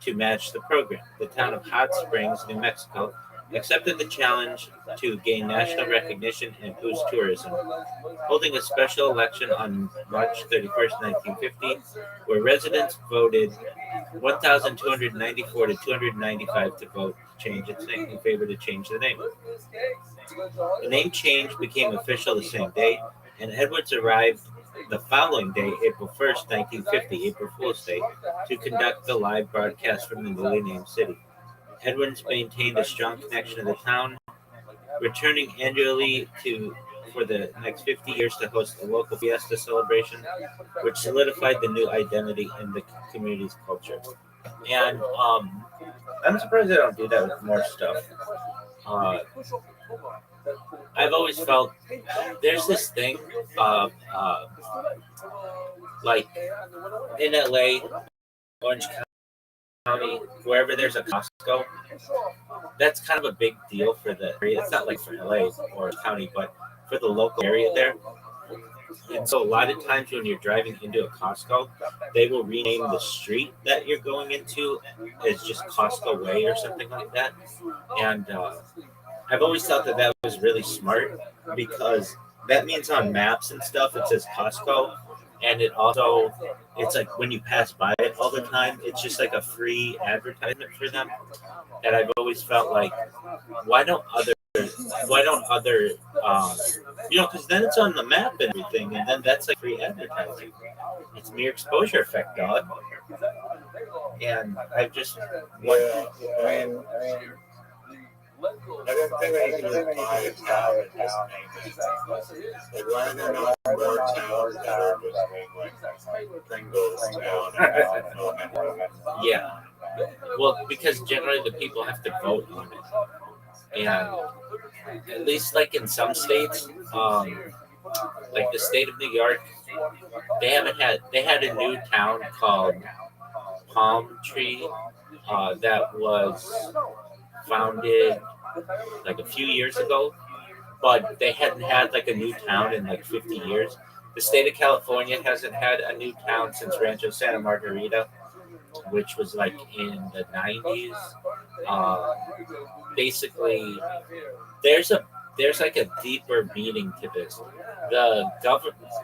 to match the program, the town of Hot Springs, New Mexico, accepted the challenge to gain national recognition and boost tourism, holding a special election on March 31st, 1950, where residents voted 1,294 to 295 to vote to change its name in favor to change the name. The name change became official the same day, and Edwards arrived the following day, April 1st, 1950, April Fool's Day, to conduct the live broadcast from the newly named city. Edwards maintained a strong connection to the town, returning annually for the next 50 years to host the local fiesta celebration, which solidified the new identity in the community's culture. And I'm surprised they don't do that with more stuff. I've always felt there's this thing of like in LA, Orange County, wherever there's a Costco, that's kind of a big deal for the area. It's not like for LA or county, but for the local area there. And so a lot of times when you're driving into a Costco, they will rename the street that you're going into as just Costco Way or something like that. And I've always thought that that was really smart because that means on maps and stuff it says Costco, and it's like when you pass by it all the time, it's just like a free advertisement for them. And I've always felt like, why don't other because then it's on the map and everything, and then that's like free advertising. It's mere exposure effect, dog. And I've just I mean, I didn't think that you could buy a town and just name it. Like, why are there not more towns that are just named like Pringles Town? yeah. Well, because generally the people have to vote on it, and at least like in some states, like the state of New York, they had a new town called Palm Tree that was founded like a few years ago, but they hadn't had like a new town in like 50 years. The state of California hasn't had a new town since Rancho Santa Margarita, which was like in the 90s. Basically, there's like a deeper meaning to this. The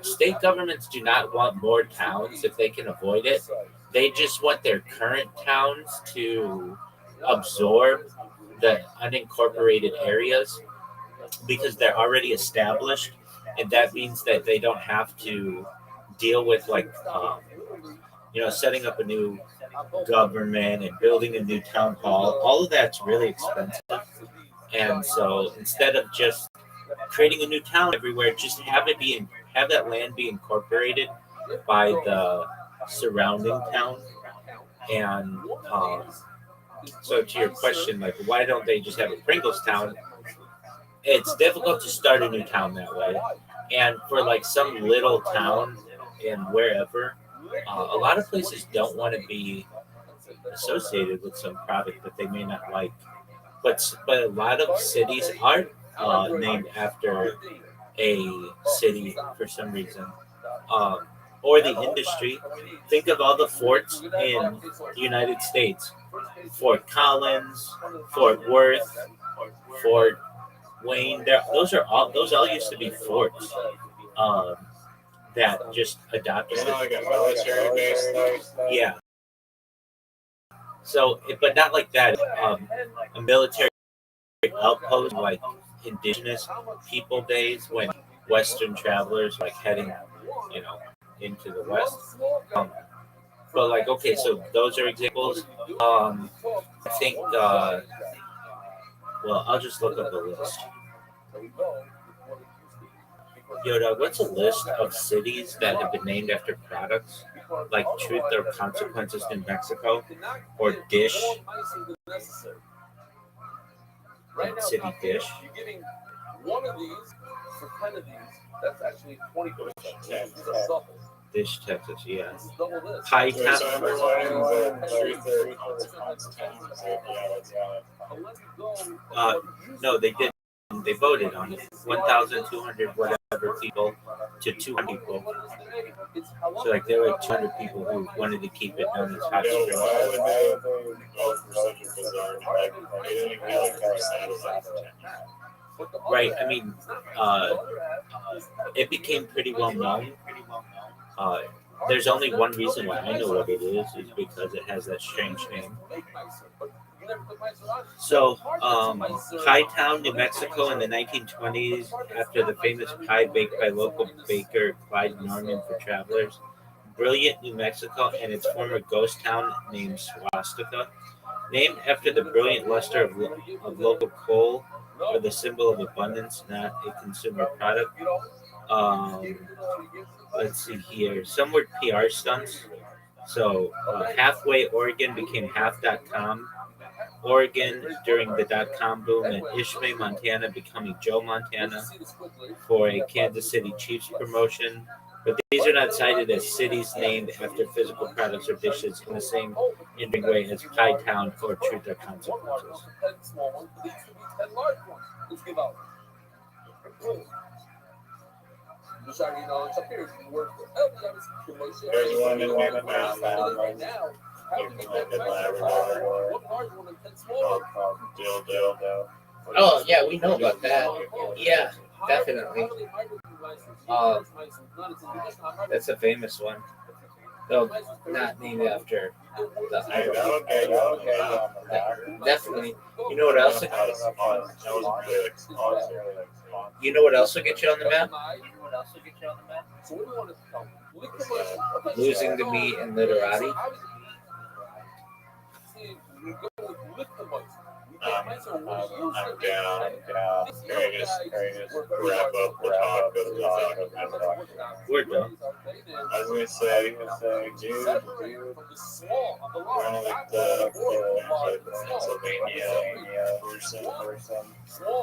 state governments do not want more towns if they can avoid it. They just want their current towns to absorb the unincorporated areas because they're already established, and that means that they don't have to deal with like setting up a new government and building a new town hall. All of that's really expensive, and so instead of just creating a new town everywhere, just have that land be incorporated by the surrounding town. And so to your question, like, why don't they just have a Pringles town? It's difficult to start a new town that way. And for like some little town in wherever, a lot of places don't want to be associated with some product that they may not like. But a lot of cities are named after a city for some reason. Or the industry. Think of all the forts in the United States. Fort Collins, Fort Worth, Fort Wayne. Those all used to be forts that just adopted. It's not like a military base though. Yeah. So, but not like that. A military outpost like indigenous people days when Western travelers like heading, into the West. But like, okay, so those are examples. I think. Well, I'll just look up the list. Yoda, what's a list of cities that have been named after products like Truth or Consequences in Mexico or Dish? That city Dish. You're getting one of these for 10 of these. That's actually 20%. Dish, Texas, yeah. Double this. High So Town. everyone is Truth or Consequences. No, they didn't. They voted on it. 1,200 whatever people to 200 people. So like there were 200 people who wanted to keep it known as hot So springs. why would they vote for such a Right. I mean, uh, it became pretty well known. Uh, there's only one reason why I know what it is because it has that strange name. So, Pie Town, New Mexico, in the 1920s, after the famous pie baked by local baker Clyde Norman for travelers. Brilliant, New Mexico, and its former ghost town named Swastika, named after the brilliant luster of local coal, or the symbol of abundance, not a consumer product. Um, let's see here. Some were PR stunts. So, halfway Oregon became half.com. Oregon during the .com boom, and Ishmael, Montana, becoming Joe Montana for a Kansas City Chiefs promotion. But these are not cited as cities named after physical products or dishes in the same enduring way as Pie Town or Truth or Consequences. There's one in Mountain. Dildo. Oh, yeah, we know about that. Yeah, definitely. That's a famous one. Though not named after the Definitely. You know what else? You know what else will get you on the map? Losing to me in literati. I'm down. Can I just wrap up the talk of We're done. I was gonna say, dude, one of the Pennsylvania person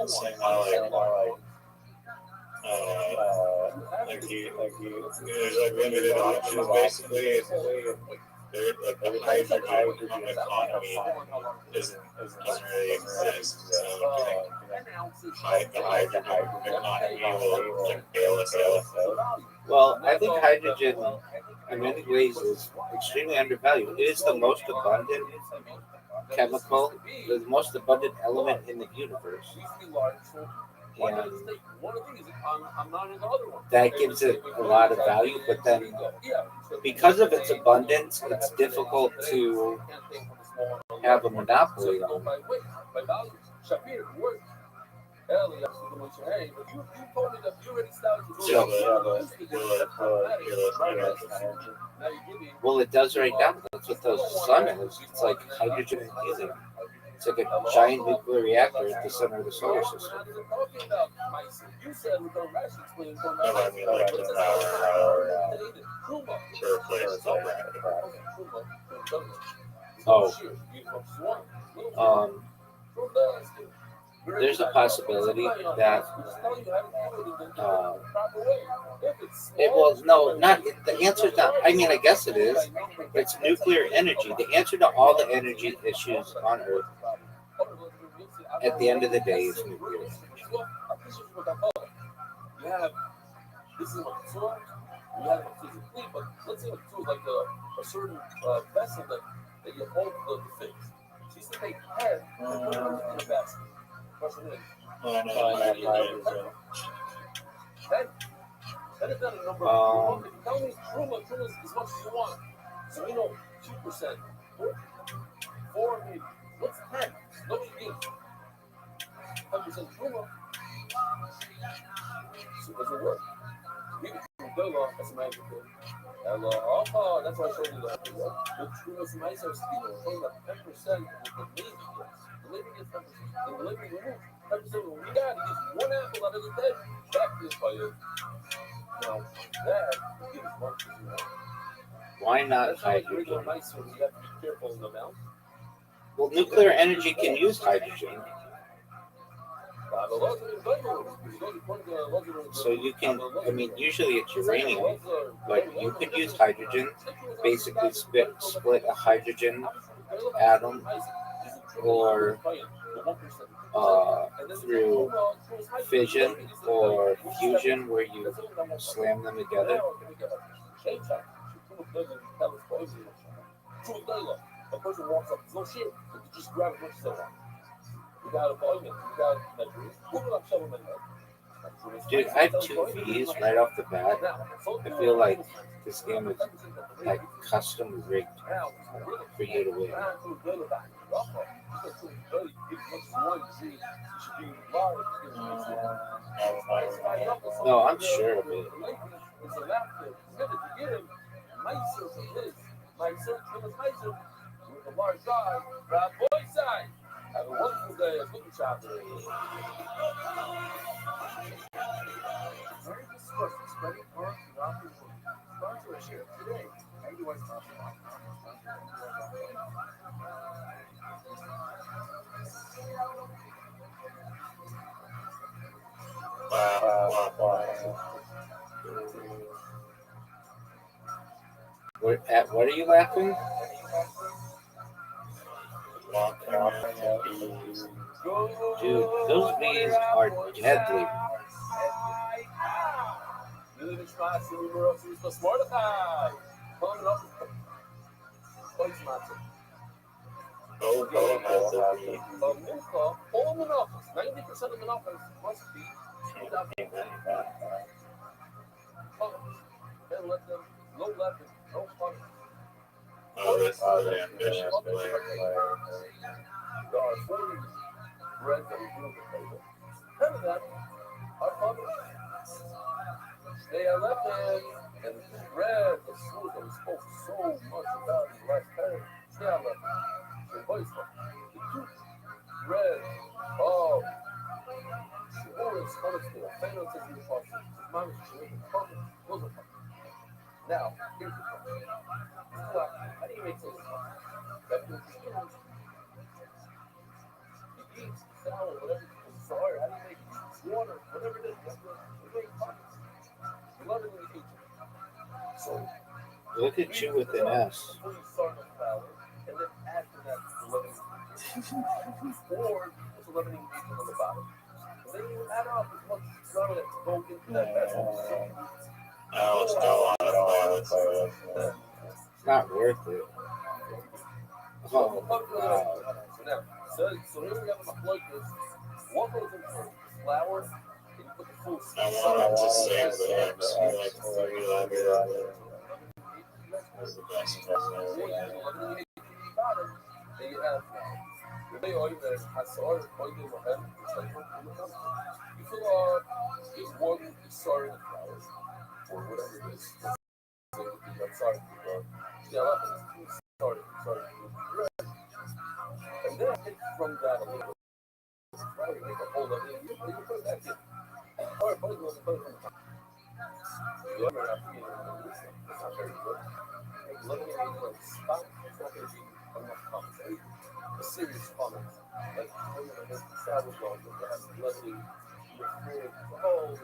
saying there's like limited options basically. Like the hydrogen economy doesn't really exist. So the hydrogen economy will like bail us out. Well, I think hydrogen, in many ways, is extremely undervalued. It is the most abundant chemical, the most abundant element in the universe. And that gives it a lot of value, but then because of its abundance, it's difficult to have a monopoly on. Well, it does right now. That's what the sun is. It's like hydrogen and helium. It's like a giant nuclear reactor at the center of the solar system. No, I mean like the power to replace there's a possibility that the answer's not. I mean, I guess it is. It's nuclear energy. The answer to all the energy issues on Earth, at the end of the day, is nuclear energy. You have it physically, but let's say it's like a certain vessel that you hold the things. So you take head and put it in a basket. Question is, that is not a number of tell me truma is as much as you want. So we know 2%. 4 maybe. What's 10? Nobody gives 10% truma. So does it work? That's a magic thing. That's why I showed you that. The truest mice are speaking. We're talking about 10% with the baby gets. The baby gets 10%. And the baby removes 10% when we got it. Gets one apple out of the 10. That is by it. Now, that you get as much as you want. Why not That's why hydrogen? regular mice, you have to be careful in the mouth. Well, nuclear energy can use hydrogen. So you can, I mean, usually it's uranium, but you could use hydrogen, basically split a hydrogen atom, or through fission or fusion where you slam them together. A person walks up, there's no shit, you just grab as much as they want. You got a volume, you got measure it, move it up, shove them in there. Dude, I have 2 Vs right off the bat. I feel like this game is like custom rigged for you to win. No, I'm sure of it. Have a wonderful day at Cookie Shop. Very dispersed, spreading arms throughout the world. Sponsor a share today. What are you laughing? Dude, those V's are deadly. All monopolies, 90% of monopolies must be without and let them no leverage, no fun. Oh, this is an ambitious player. There are 40 breads that we do in the table. 10 of them are published. They are left hand and the bread, the food that we spoke so much about in the last paragraph, they are left hand. The voice of the two bread of Shimura's Huddersfield, Phantom City Department, Mama's Children, Public, those are public. Now, here's the question. How do you make those public? That means you eat sour, whatever, sorry, how do you make it? Water, whatever it is, you have to make pockets. You love it when you eat it. So, Look at you with an S. before you start on flour, and then after that, the leavening agent. Or just a leavening agent on the bottom. And then you add up as much flour that go into that vessel. Oh, it's still a lot of players. It's not worth it. Oh, wow. So here we have a plug this. What goes into flour? And you put the full I wanted to say that I'm so like 3 was the best president. Then you have the oil that has oil, oil in the head. You fill up this one sorry the flour or whatever it is. I'm sorry, sorry. And then I take from that a little bit. Right, you make a whole other you put it back in. All right, put it on the top. The other after you it's not very good. Looking at it like spot, it's not going to be enough comments. A serious comment. Like, we're going to make the salad going, we're going to have bloody, oh,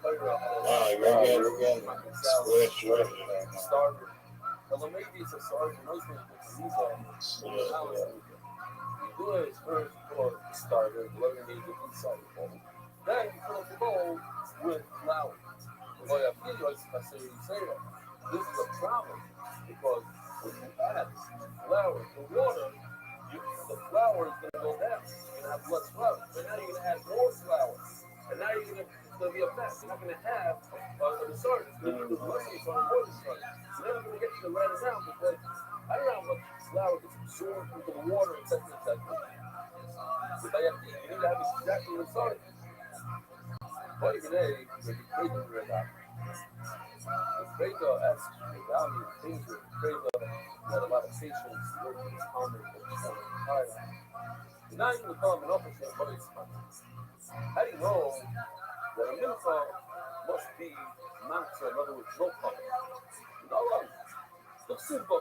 You're getting squished. starter. Well, maybe it's a starter, most people use a you do it first for the starter, learning the inside the bowl. Then you fill up the bowl with flour. Well, I feel like I say that. This is a problem because when you add flour to water, the flour is going to go down. You're going to have less flour. But now you're going to add more flour. And now it's going to be a mess. You're not going to have the starter. It's going to be less of the more than starter. You're never going to get to the right amount because I don't know how much flour gets absorbed into the water, etc., etc. So you need to have exactly the starter. But today, when you create the red eye, the Vega asks the value of things with Vega that a lot of patients work in this common for now you will come and offer you what is how do you know that a miracle must be not, in other words, no common? No one. The super.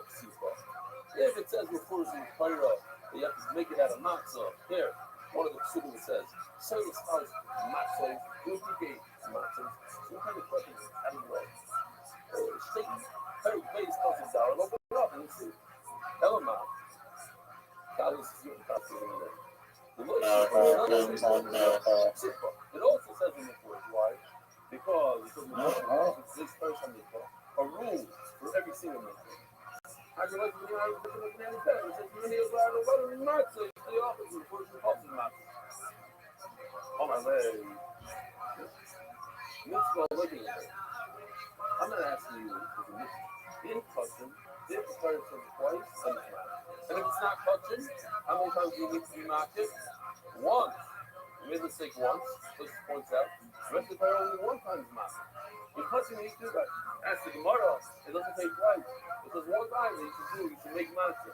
If it says refers to Pyra, you have to make it out of matzah. Here, one of the psukim says, so it's out matzah, duplicate matzah. So what kind of question is how do you know? State, very base comes down, open it up and you see. Elama, God is your calculating there. The Lord it also says in the word, why? Because this person a rule for every single maker. can like to be out of the banana pen. It says many of our other remarks, so the office is first and possible marks. Oh my leg. Let's go looking at it. I'm not asking you in custom, if the started from twice, then it's not. And if it's not touching, how many times do you need to be knocked it? Once. You made a mistake once, this points out. The rest of the player only one time is knocked. In custom, you need to do that. Ask the Gemara, it doesn't take twice. It says one time that you should make matzah.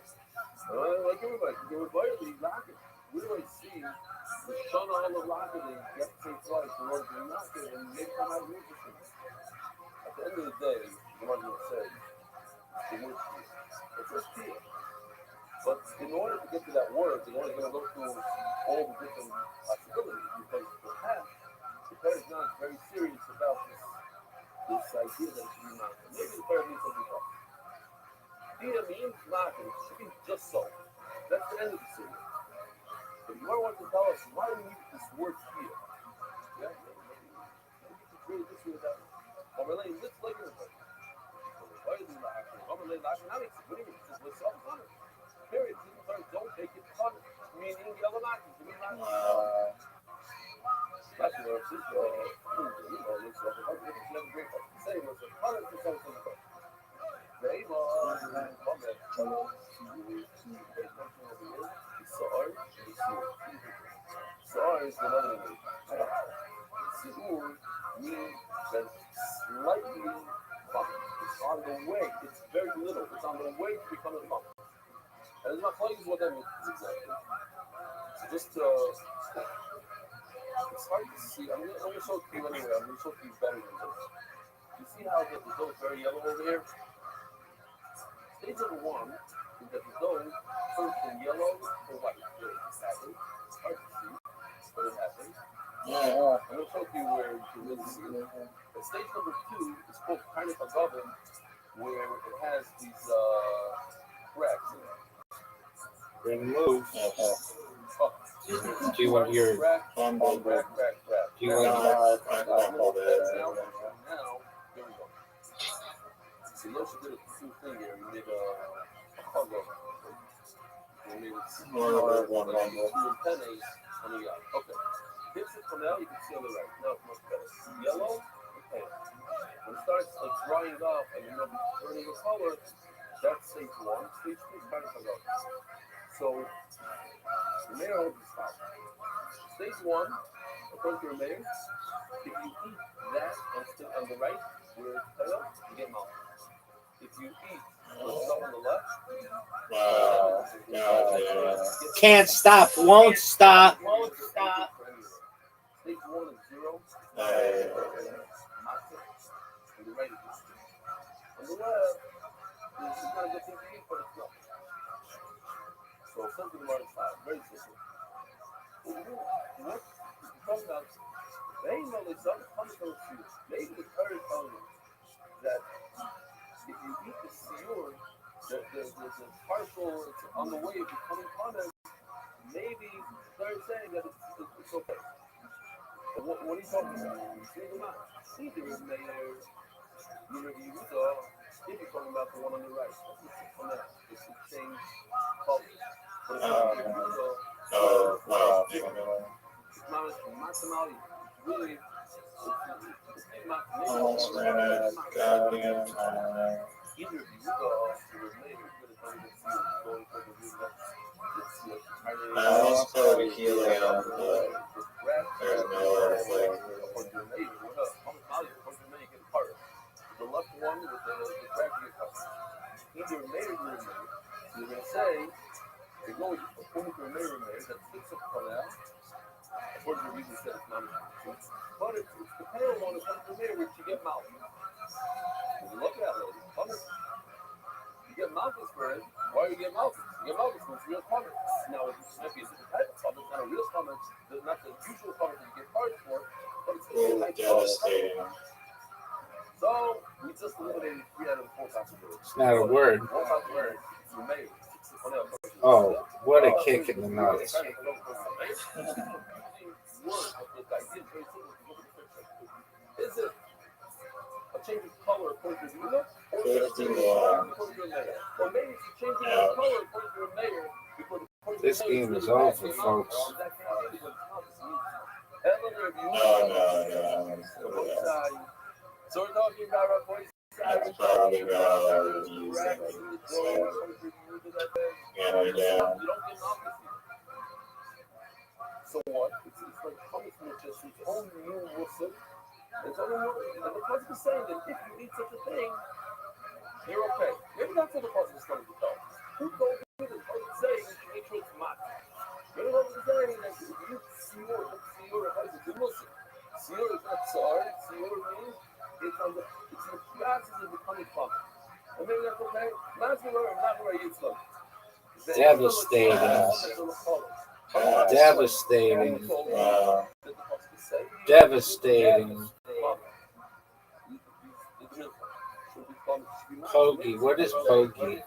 Like everybody, you can avoid it, you lock it. We don't see the son on the lock it, and you have to take twice in order to knock it, and make come out of interesting. At the end of the day, the one going to say, the word fear. It's just fear. But in order to get to that word, they're only going to go through all the different possibilities, because perhaps the parent is not very serious about this idea that it should be knocking. Maybe the parent needs something else. Fear means knocking. It should be just so. That's the end of the series. But you want to tell us why we need this word fear. Yeah? Maybe you could create this with that. Or relate this like it. Why is it knocking? I'm relate knocking. Now it's what do you mean? It's just what's up on it. Period. Don't take it fun. Meaning yellow knocking. To me, knocking. That's what it's just, looks like a hundred. It's never great. Say it was 100% of the book. They love Sa'ar is another name. Si'ur means that slightly bumped. It's on the way. It's very little. It's on the way to become a bump. And it's not quite what that means exactly. So just it's hard to see. I'm going to show it to you anyway. I'm going to show it to you better than this. You see how the dough is very yellow over here? Stage number one is that the dough turns from yellow to white. It's happening. It's hard to see, but it happens. I'm going to show you where you can really see it. But stage number two is called kind of a govern, where it has these cracks in it. We're gonna move. Oh. Do you want your crack? Do you want your Now, here we go. See, Losha did a cool thing here. He made a hug over. He made it two antennae on the yacht. Okay. This is from now, you can see on the right. Now it's much better. Yellow, okay. When it starts like drying up and you're turning the color, that's stage one. Stage two is kind of hug up. So, the mayor holds the spot. Stage one, according to your mayor, if you eat that on the right, where it's cut up, you get mouth. If you eat what's up on the left, can't stop, won't stop. Stage one is 0. And the right is 0. On the left, it's not a good thing to eat, but it's not. So something about it, very simple. What? Talking about, they know there's some fundamental truth. Maybe the Torah tells you that if you eat the siyur, the partial, it's on the way of becoming honest, maybe they're saying that it's okay. But what are you talking about? Single man. Either is mayor, either you saw, if you're talking about the one on the right. On that, it's the same color. But it's not mathematically, really, either of you go off to the mayor, you're going to tell me that you're going to the view that the left one with the crack you cut. Either mayor or mayor. So you're going to say, you're going according to a mayor that sticks up for now. According to the reason said it's not a but it's the pale one that comes to the mayor which you get mouth. If you look at it, you get mouth spread. Why do you get mouth? You get mouth spread, it's real comment. Now, it might be a different type of comment, not a real comment, not the usual comment that you get cards for, but it's a different type of comment. So, we just eliminated 3 out of the 4 possibilities. It's not a word. One possibility is you may. Oh, what a kick in the nuts. Is it a change of color according to Vila, or 51. Or maybe if you change it in color according to your mayor, This game is over, folks. No. So we're talking about our voice. That's probably about using yeah. So what? It's like punishment, just its own new Muslim. It's only new. And the Prophet is saying that if you eat such a thing, you're okay. Maybe that's what the Prophet is going to tell us. Who told you the Prophet is saying you should make sure it's mat? Maybe the Prophet is saying that if you eat siur, is a Muslim. Siur is not tsar. Siur means it's in the classes of becoming father. And maybe that's okay. Last year, I'm not where I eat them. Devastating. Devastating. Wow. Devastating. Pogie. What is pogie?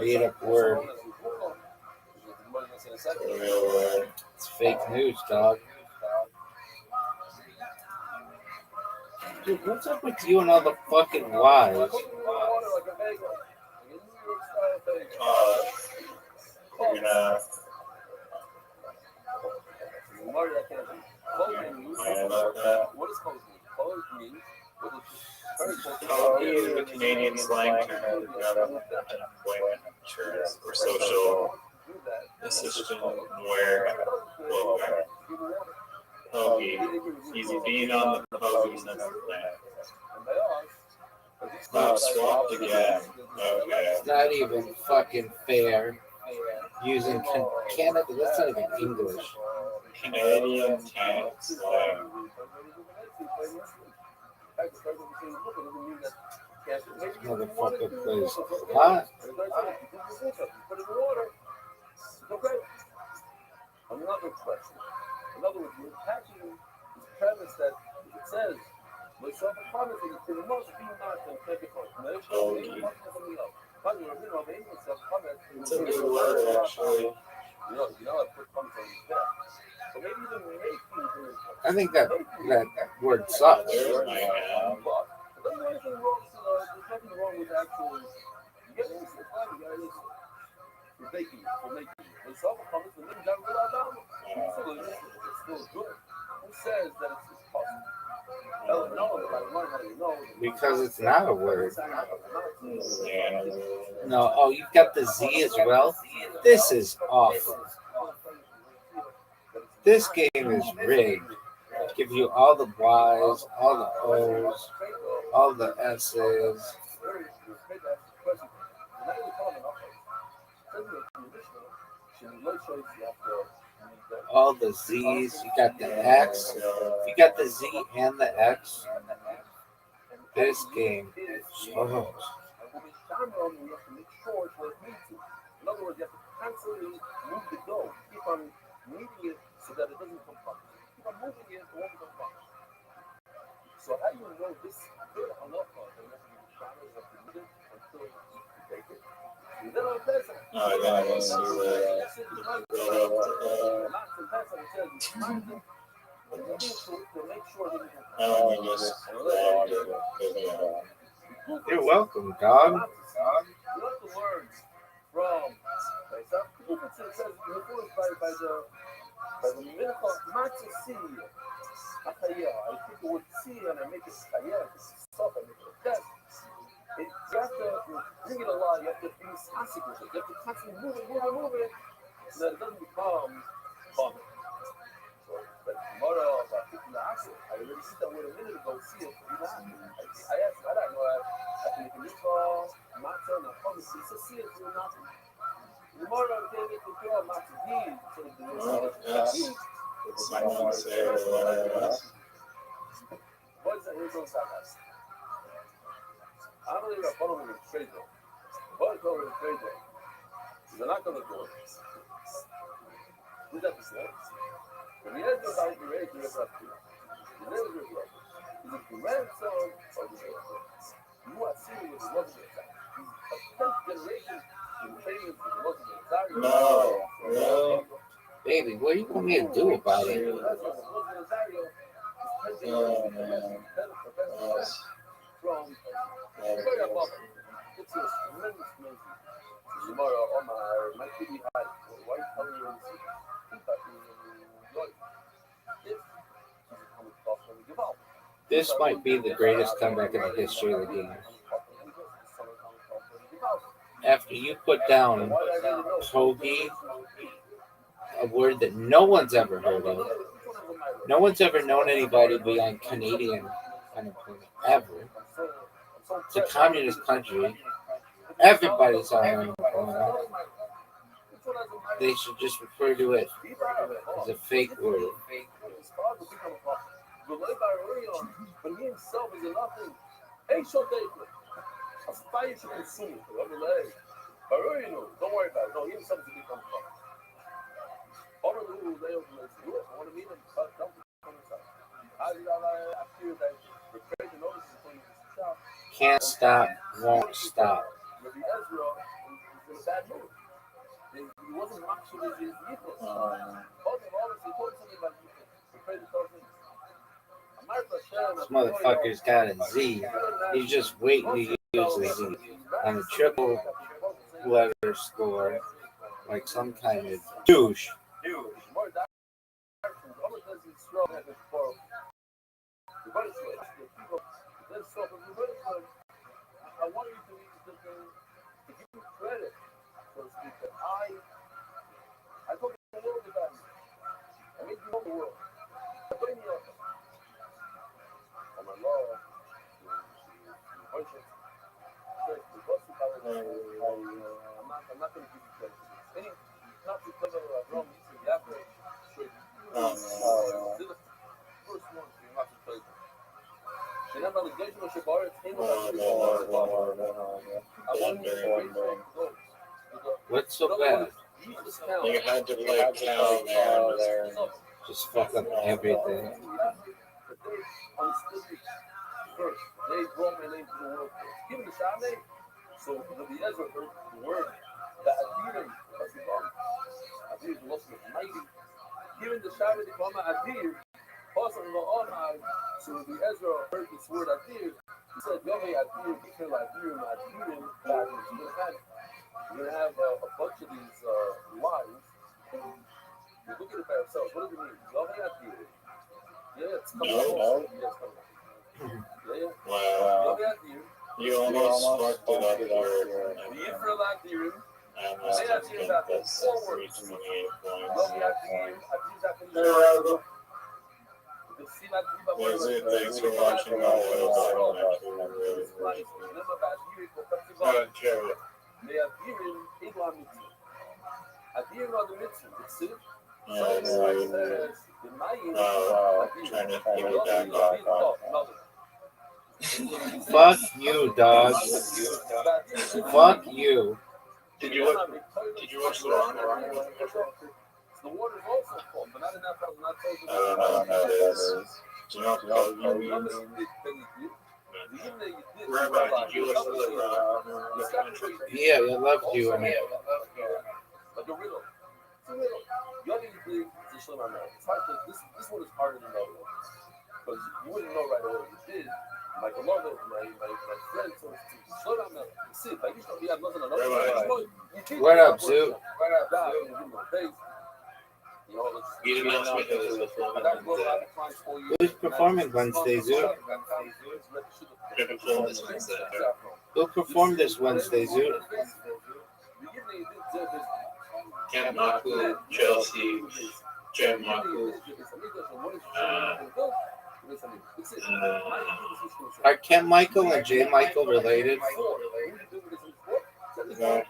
Made up word. It's fake news, dog. Dude, what's up with you and all the fucking lies? You're gonna What is called means? Pogie is the Canadian slang term denoting unemployment insurance or social assistance where Pogie. He's being on the Pogie since the plan. Oh, swapped again. Okay. It's not even fucking fair. Using Canada, that's not even English. Canadian tank slang. Motherfucker plays hot. Another question. In other words, you're attacking this premise that it says, myself a promise that you can most be not and take it from It's a new word, actually. You know, I put comments on his back. So maybe even making I think that word sucks. There's my hand. There's nothing wrong with actually getting this for making. Myself a promise and then down with our down. It's still good. Who says that it's possible? Because it's not a word. Yeah. No, oh, you've got the Z as well? This is awful. This game is rigged. Give you all the Y's, all the O's, all the S's. All the Z's. You got the X. You got the Z and the X. This game sucks. In other words, you have to constantly move the dough. Keep on moving it so that it doesn't come back. Keep on moving it, it won't come back. So how do you know this good halacha that you have to be the shadows of the middle until you take it? And then on Pesach, You're welcome, dog. You have the words from Pesach. It says by the miracle of matzah seed. I take the word seed and I make it chayah. It's soft. I make it a test. You have to bring it alive. You have to be sassy with it. You have to constantly move it, so that it doesn't become vomit. So, but tomorrow, I already said that word a minute ago. See it. I asked. I don't know. I can make a mitzvah, matzah, and a hummus. It's a see it. It's nothing. Tomorrow, I'm going to get the girl matzah deed. So what is that? Here's what's that. I don't even follow me with trade though. What is over the trade though? They're not going to do it. Who's that to say? When you ask about your age, you're about to. Your name is your brother. He's a grandson of the brother. You are seeing with the Muslim attack. He's a 10th generation in trading with the Muslim attack. No. Baby, what do you want me to do about it? Oh man. Yes. From very above. It's a tremendous amazing. Gemara Omar, my kitty high. Why telling you this? This might be the greatest comeback in the history of the game. After you put down Togi, a word that no one's ever heard of, no one's ever known anybody beyond Canadian unemployment ever. It's a communist country. Everybody's on unemployment. They should just refer to it as a fake word. But he himself is nothing. Hey, show David. As pai should consume. Don't worry about it. No, he himself is a big company. All of the rules they open to do it. I want to meet him, but don't come inside. I feel that the crazy notices for you to shop. Can't stop, won't stop. Rabbi Ezra is in a bad mood. He wasn't actually his equals. He told something about the crazy things. This motherfucker's got a Z. He's just waiting to use the Z on a triple letter score like some kind of douche. I want you to give you credit, so to speak, that I told you the world about you. I made you know the world. I put in the office. On my law, I'm not going to give you credit. Any, not because of wrong, the average should be the first one to not to play. And I'm not going to bar it. What's so bad? You had to play Cal there. Just fuck up everything. First, they brought my name to the world. Give me the shot name. So the Ezra heard the word that Adir, that's the bomb. Adir is the loss of mighty. Given the shot name, Adir, also in the honor. So the Ezra heard this word Adir. He said, Yohe Adir, Bikil Adir, Adir, you're going to have a bunch of these lines. We look at it by ourselves. What does it mean? Yohe Adir. Yeah, it's coming out. Yeah, it's coming out. Wow. You almost sparked it up there. I must have think that's 328 points. Was it? Thanks for watching my trying to keep it back. Fuck you, dog. Fuck you. Did you watch the wrong one? The water is also cold, but not enough. I don't know how it is. Do you know what you mean? Rabbi, did you listen to the wrong? Yeah, I loved you in it. Like a riddle. It's a riddle. You have to be to show my mind. It's hard to, this one is harder than the other one. Because you wouldn't know right away what you did. Like a lot of my friend told me to slow down now. See, like you know, he had nothing on another. What up, Zoo? You didn't know Who's performing Wednesday, Zoo? Who performed this Wednesday, Zoo? Ken Maku, Chelsea, Jen Maku. Are Ken Michael and J. Michael related? No.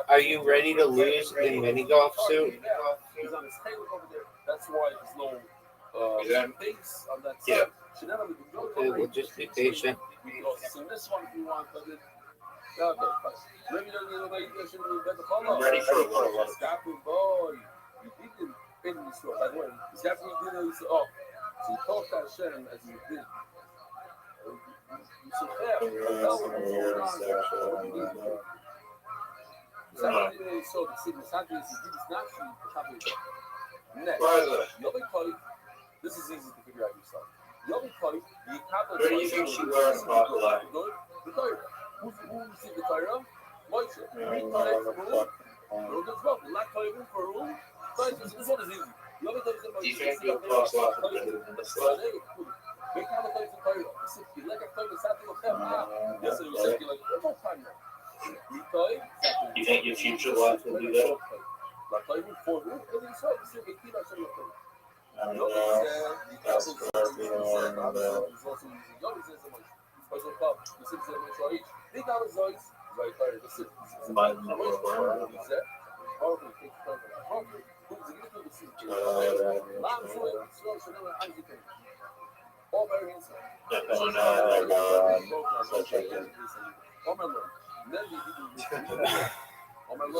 Are you ready to lose in mini golf, Sue? That's why there's no base on that Yeah. Okay, we'll just be patient. So this one, if you want, but I'm ready for a little one. Boy, you didn't in this show, by the way. It's definitely did this. Oh, so you talked to Hashem as you did. This is easy to figure out yourself. Where do you think she learned about life? The Torah. Who received the Torah? Moshe. Read Torah for who? For who? This one is easy. Do you think your past life is better than this life? Do you think your future life will be better? That's correct.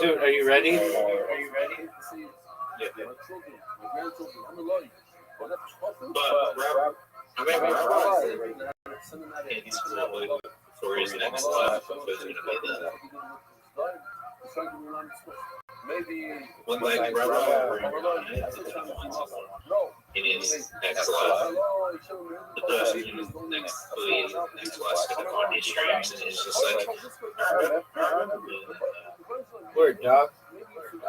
Dude, are you ready? Yeah. I mean, he's probably for his next life, if it's going to be there. When they grab over in his next life, the person in his next life is going to find his streams, and it's just like, Word, dog.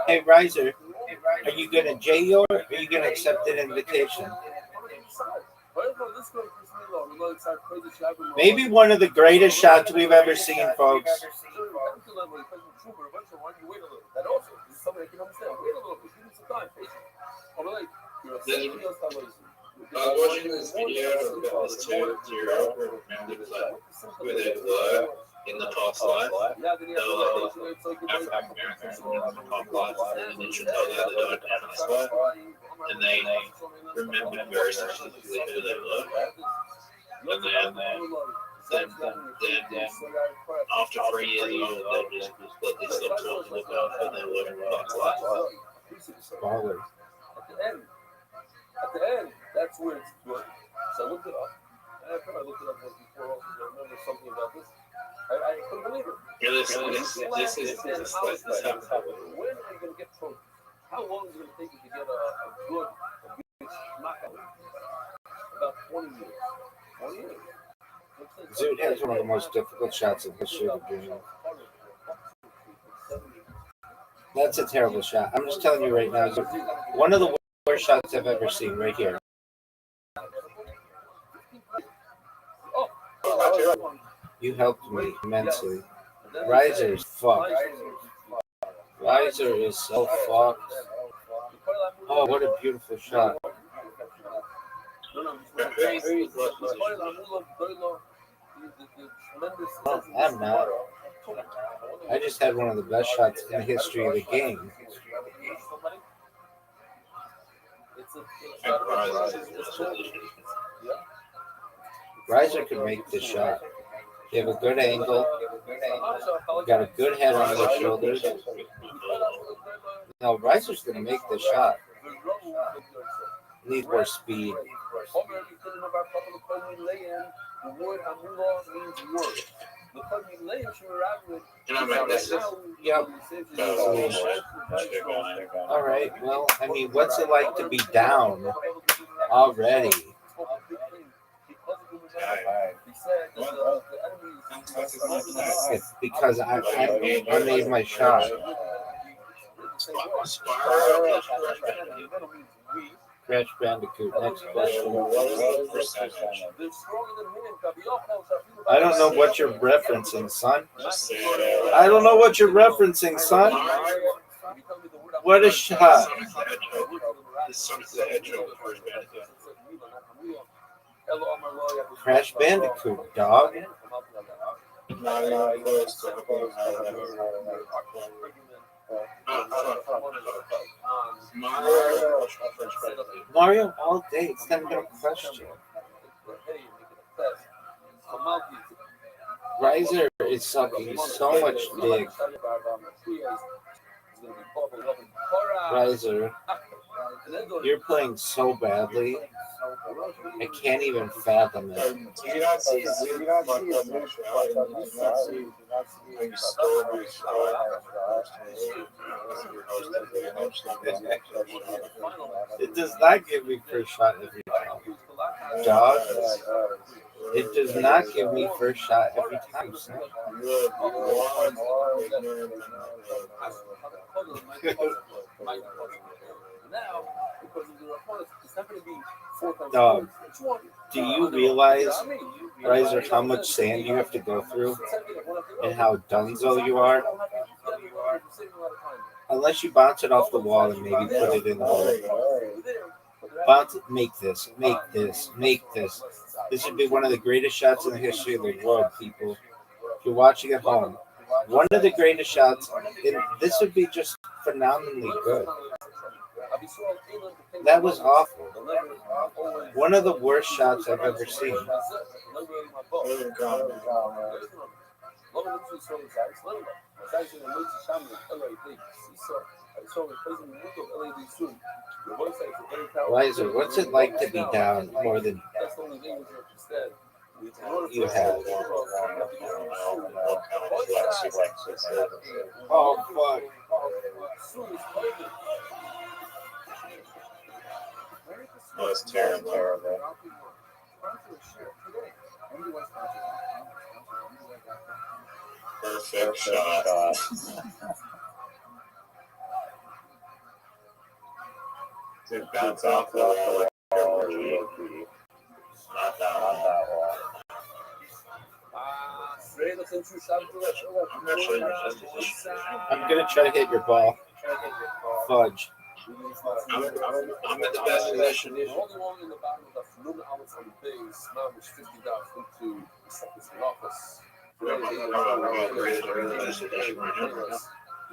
Hey, Riser, are you going to J-Yor or are you going to accept an invitation? Maybe one of the greatest shots we've ever seen, folks. I was watching this video about this 2-year-old where they were in the past life. They were like African Americans in the past life, and then she told how they died in the past life, and they remembered very specifically who they were. And then after 3 years old, they stopped talking about who they were in the past life. Baller. At the end, that's where it's good. So I looked it up. I looked it up once before also to remember something about this. I couldn't believe it. This is happening. When are you going to get from? How long is it going to take you to get a good knockout? About 20 years. 20 years. Dude has one of the most difficult shots in history of the game. That's a terrible shot. I'm just telling you right now. One of the worst shots I've ever seen right here. You helped me immensely. Riser is fucked. Riser is so fucked. Oh, what a beautiful shot. Oh, I'm not. I just had one of the best shots in the history of the game. Riser could make this shot. They have a good angle. Got a good head on their shoulders. No, Riser's going to make this shot. Need more speed. Yep. All right. Well, I mean, what's it like to be down already? It's because I made my shot. Crash Bandicoot. Next question. I don't know what you're referencing, son. I don't know what you're referencing, son. What a shot. Crash Bandicoot, dog. Mario all day. It's not even a question. Riser is sucking so much dick. Riser, you're playing so badly. I can't even fathom it. Do you not see it? Do you not see it? Do you not see when you store my It does not give me first shot every time. Dog, it does not give me first shot every time, son. Dog, do you realize, Riser, how much sand you have to go through and how dunzo you are? Unless you bounce it off the wall and maybe put it in the hole. Bounce it, make this. This would be one of the greatest shots in the history of the world, people. If you're watching at home, one of the greatest shots, and this would be just phenomenally good. That was awful. One of the worst shots I've ever seen. Liza, what's it like to be down more than you have? Oh, fuck. Oh, it's terrible. Perfect shot. Dude, bounce off the wall. Not that one. I'm gonna try to hit your ball. Fudge. I'm in the best position.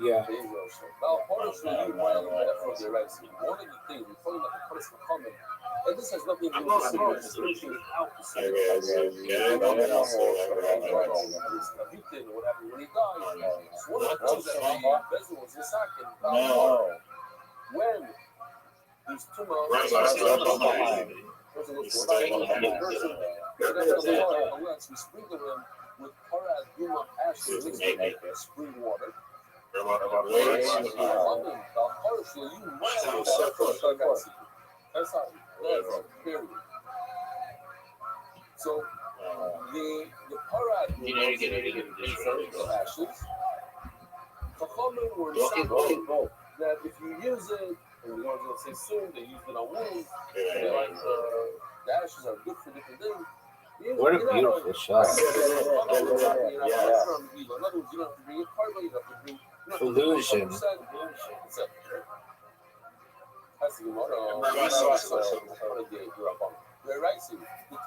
Yeah. And this has nothing to do with switching out the same when he died. So one of the things that Bezel was attacking when these two men we sprinkle him with Parad Duma ashes mixed with spring water. So the Parad ashes, Chachamim were saying that if you use it, and we're going to say soon, they used it on wounds, they like the ashes are good for different things. What a beautiful shot. Illusion. The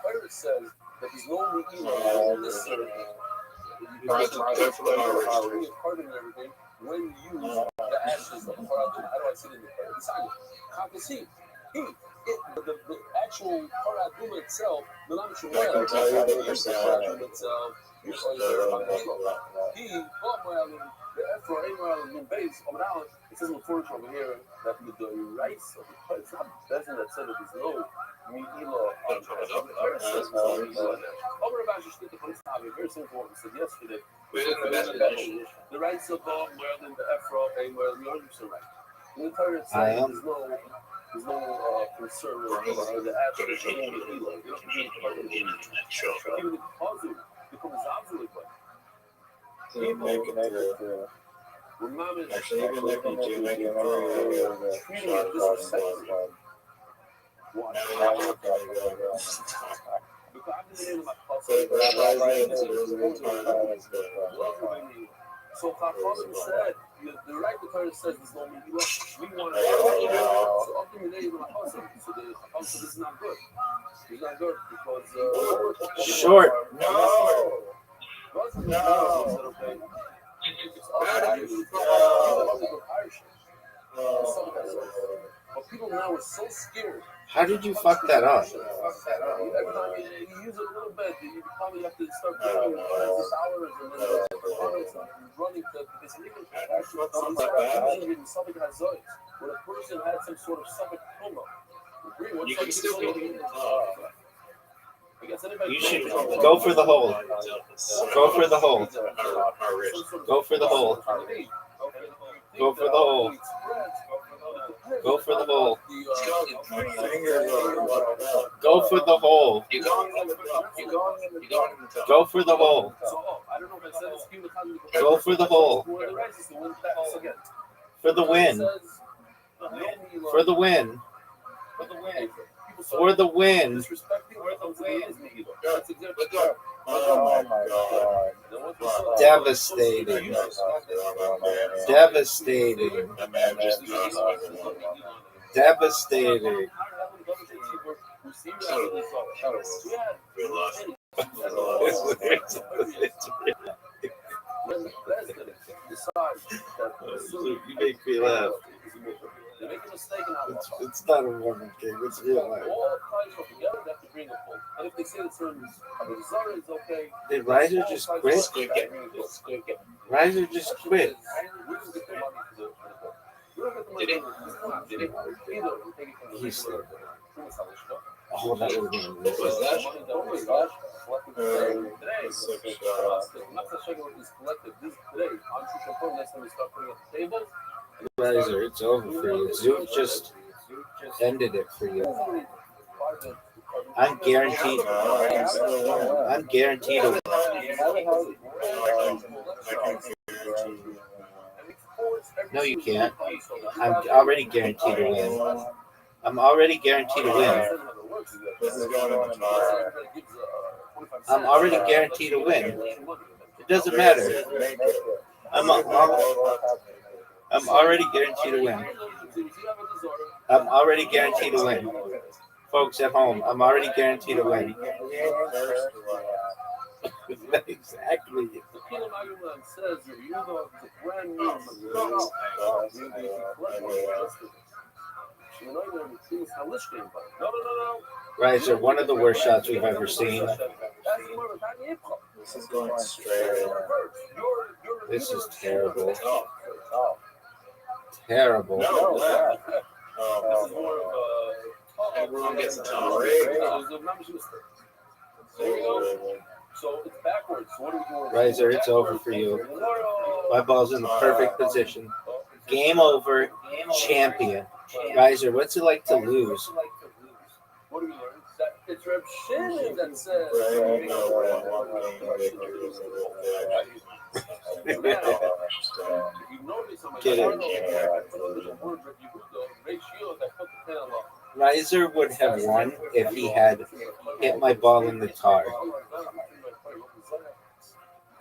Torah says that there's no Me'ila in this ceremony. You can pardon everything when you use the ashes of the Paraduma. How do I say it in the Torah? Because the actual Paraduma itself, the Lam Shemuel, the Paraduma itself, he bought the Ephraim base of an hour. It says in the Torah over here that with the rice of the Torah, it's not Bezin that said that there's no Me'ila on the Torah says very simple what we said yesterday. The rights of God more than the Ephraim, where the others are right. In the Torah it says there's no concern over the ashes of the Me'ila. You don't need part of the even the positive becomes absolutely good. People Actually, even if you do make it treating it disrespectfully. What? So Chachamim said, the right the Torah says there's no Me'ila. We want to so ultimately so the Chachamim said this is not good. It's not good because Short. But people now are so scared. How did you fuck that up? Every time you use it a little bit, you probably have to start doing hours and then running because even when a person had some sort of stomach coma, You can still get it. You should go for the hole. Go for the hole. Our wrist. Go for the hole. Go for the hole. Go for the hole. Go for the hole. You go in the top. Go for the hole. Go for the hole. For the win. For the win. For the win. Oh my God. Devastating. Devastating. That man just Devastating. we lost. You make me laugh. It's not a woman game. It's real life. Did Riser just quit? Riser just quit. Did it? He's still there. Oh, that would have been Was that? Riser, it's over for you. Zoot just ended it for you. I'm guaranteed. I'm guaranteed to win. No, you can't. I'm already guaranteed to win. I'm already guaranteed to win. This is going on tomorrow. I'm already guaranteed to win. It doesn't matter. I'm already guaranteed to win. I'm already guaranteed to win. Folks at home, I'm already guaranteed to win. Exactly. Riser, one of the worst shots we've ever seen. This is going straight. This is terrible. Terrible. Everyone gets a top rig. So it's backwards. So what are we doing? Riser, it's over for you. My ball's in the perfect position. Game over. Champion. Riser, what's it like to lose? What do we learn? It's Reb Shimon that says. Get it. Riser would have won if he had hit my ball in the tar.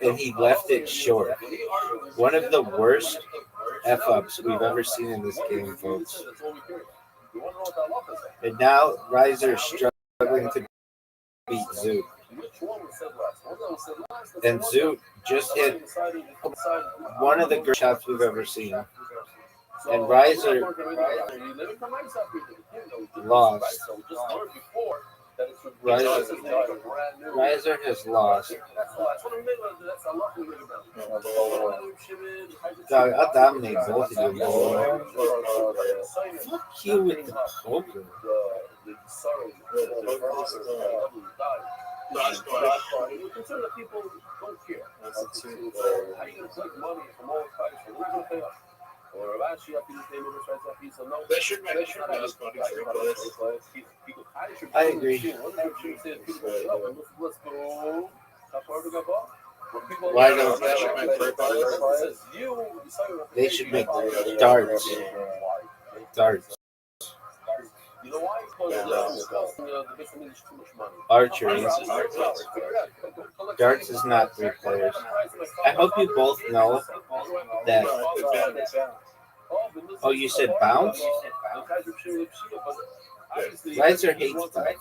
And he left it short. One of the worst F-ups we've ever seen in this game, folks. And now Riser is struggling to beat Zoot. And Zoot just hit one of the great shots we've ever seen. And Riser lost. Riser has lost. Dog, I'll dominate both of you. Fuck you with the poker. They should make us money for this. I agree. Why don't they should make darts? Darts. Archery. Darts is not 3 players. I hope you both know that. Oh, you said bounce? Riser hates bounce.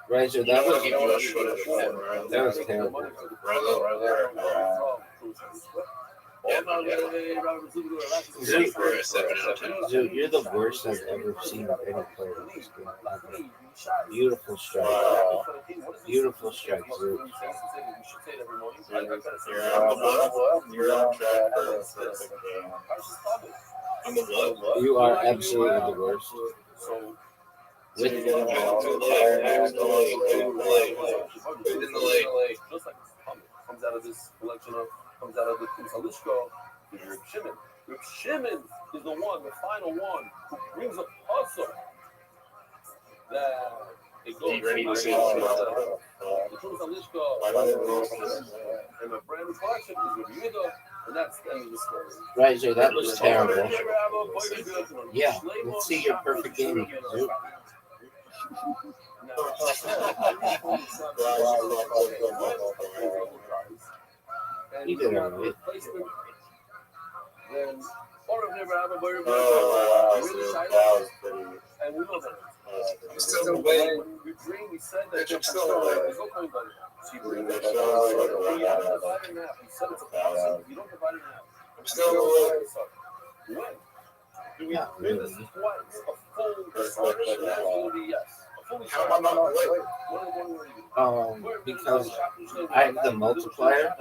Riser, that was terrible. Dude, for a 7 out of 10. dude, you're the worst I've ever seen of any player in this game. Ever. Beautiful strike. Wow. Beautiful strike, dude. You're on track for a perfect game. I'm a what? You are absolutely the worst. With In the lake. Just like comes out of this collection of comes out of the Salishko, is Reb Shimon. Reb Shimon is the one, the final one, who brings a puzzle that it goes Ready to see the Truth Salishko and a brand new collection is Reb Yehuda, and that's the end of the story. Right, Jay, that was terrible. Yeah, let's see your perfect game again, dude. You did all right. Then, or if never have a very That was pretty. and we know that. Still waiting. When we dream, we said that I'm still waiting. there's no point about it. So you bring that Still shot, waiting. you have to divide it in half. You said it's a thousand, you don't divide it in half. I'm still waiting. When? Do we Not do this really. twice? A full starter? The answer will be yes. A fully How starter. am I not waiting? What are you? Because I have the multiplier.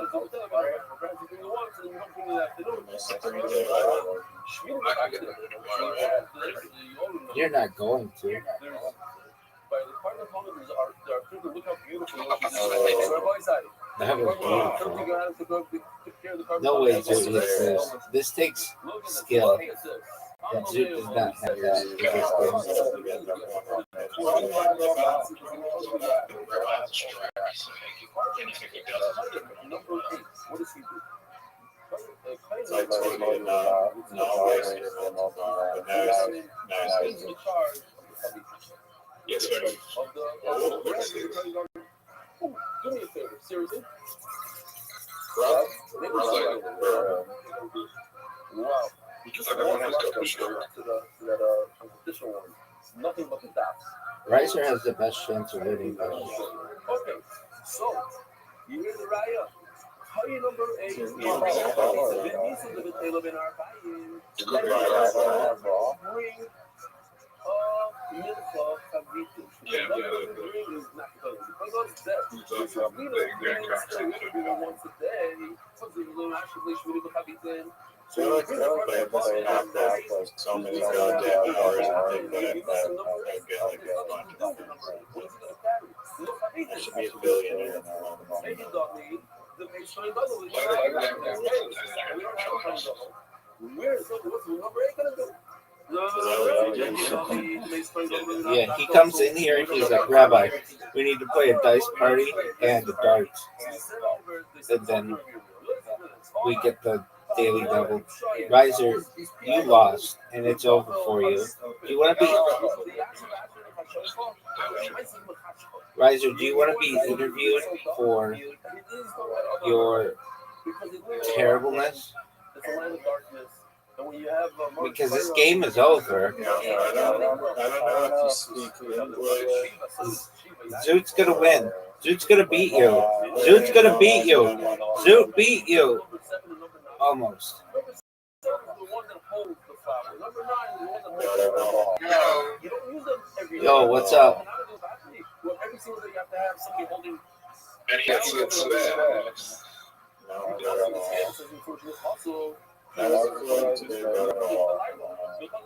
You're not going to. By the part of the moment, there are people look how beautiful it That was beautiful. No way, dude, it's this. This takes skill. And Zoot does not have that in this What does he do? It's like totally not wasting your multiplier. But now He's in charge yes, sir. of the do me a favor, seriously. Wow. Just Everyone has walk to to push through. that competition one. It's nothing but the dots. Riser has the best chance of winning. Okay, so you hear the Raya. High number 8 is So I like to play so many goddamn hours and think that I get like I should be a billionaire now. Yeah, he comes in here and he's like, Rabbi, we need to play a dice party and a darts. And then we get the daily double. Riser, you lost, and it's over for you. Do you want to be Riser? Do you want to be interviewed for your terribleness? Because this game is over. I don't know if you speak English. Zoot's gonna win. Zoot's gonna beat you. Zoot's gonna beat you. Zoot beat you. Almost. Yo, what's up?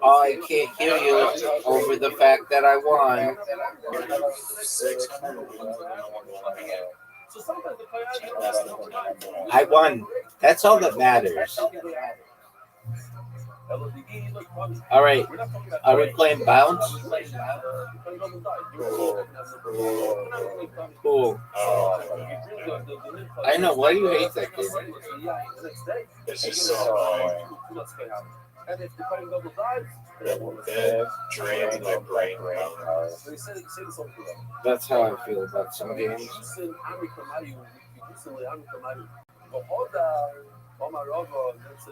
Oh, I can't hear you over the fact that I won. I won. That's all that matters. All right. Are we playing bounce? Cool. I know. Why do you hate that game? It's just so drains my brain power. That's how I feel about some games.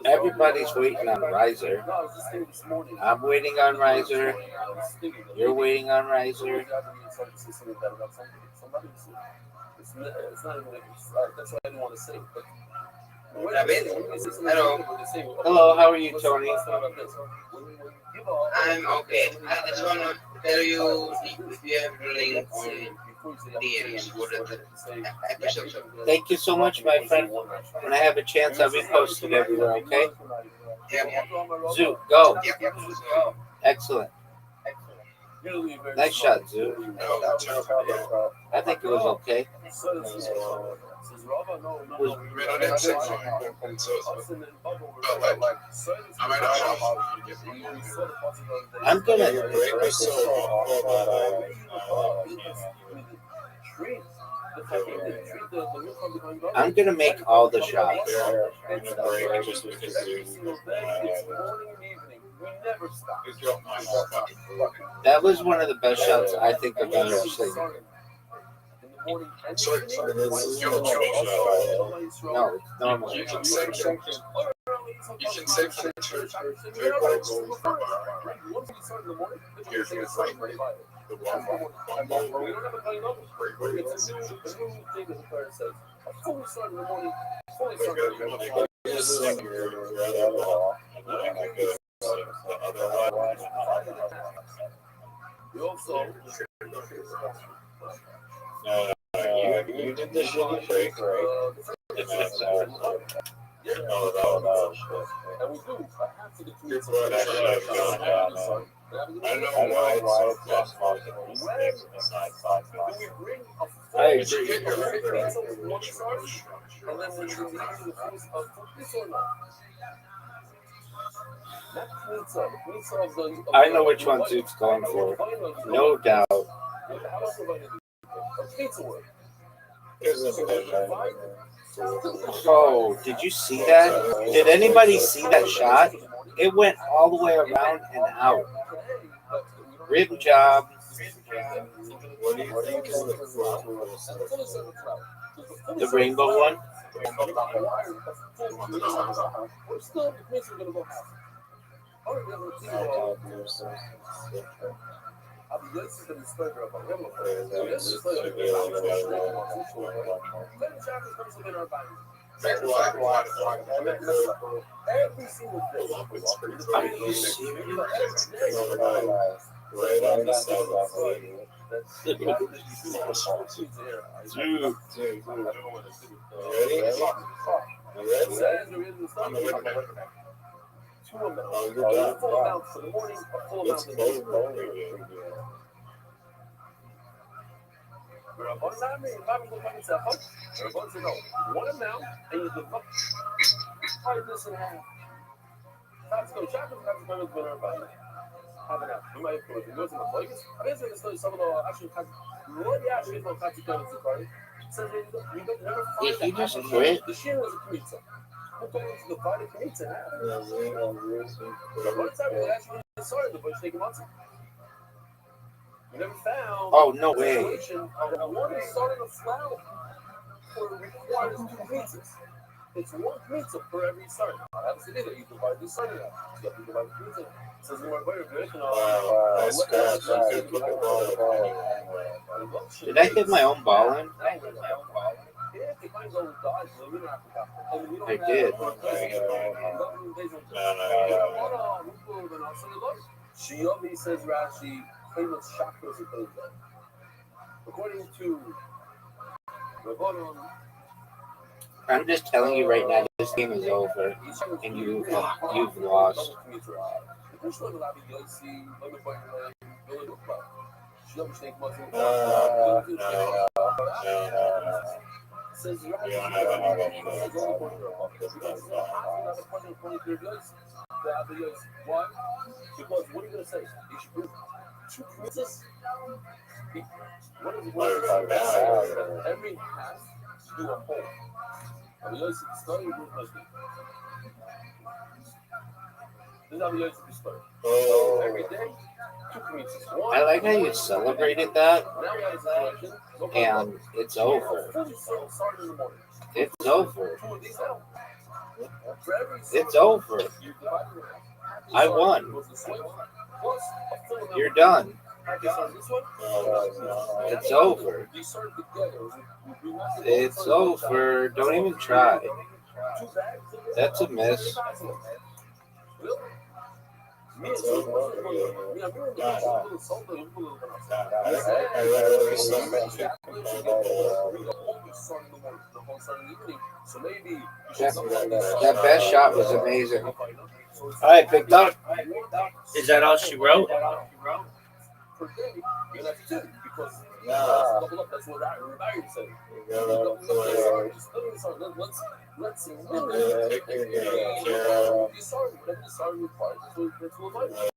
Everybody's waiting on Riser. I'm waiting on Riser. You're waiting on Riser. Hello. Hello, how are you, Tony? I'm okay. I just want to tell you if you have the link on DMs for the episode. Thank you so much, my friend. When I have a chance, I'll be posted everywhere, okay? Yeah. Zoo, go. Yeah. Excellent. Nice shot, Zoo. I think it was okay. Was I'm gonna make all the shots. That was one of the best shots I think I've ever seen. No, it's normal. You did the shitty break, right? I don't know why it's I agree. I know which one Zoot's going for. No doubt. Oh, did you see that? Did anybody see that shot? It went all the way around and out. Rim job. What do you think is The rainbow one? Are you serious? Right on the side. Did he just quit? Oh, no way. It's one pizza per every start. You divide the starting out. You have to divide the pizza. Says more better. Did I hit my own ball in? I did. She only says Rashi, famous chakras of those. According to I'm just telling you right now, this game is over, and you've lost. Why? Because what are you going to say? You should prove two pizzas. What is every half do a whole. I mean, it's not even good husband. This is how we used to start. Every day, two pizzas. I like how you celebrated that, and it's over. It's over. It's over. I won. You're done. It's over. It's over. Don't even try. That's a miss. That best shot was amazing. All right, big dog. Is that all she wrote?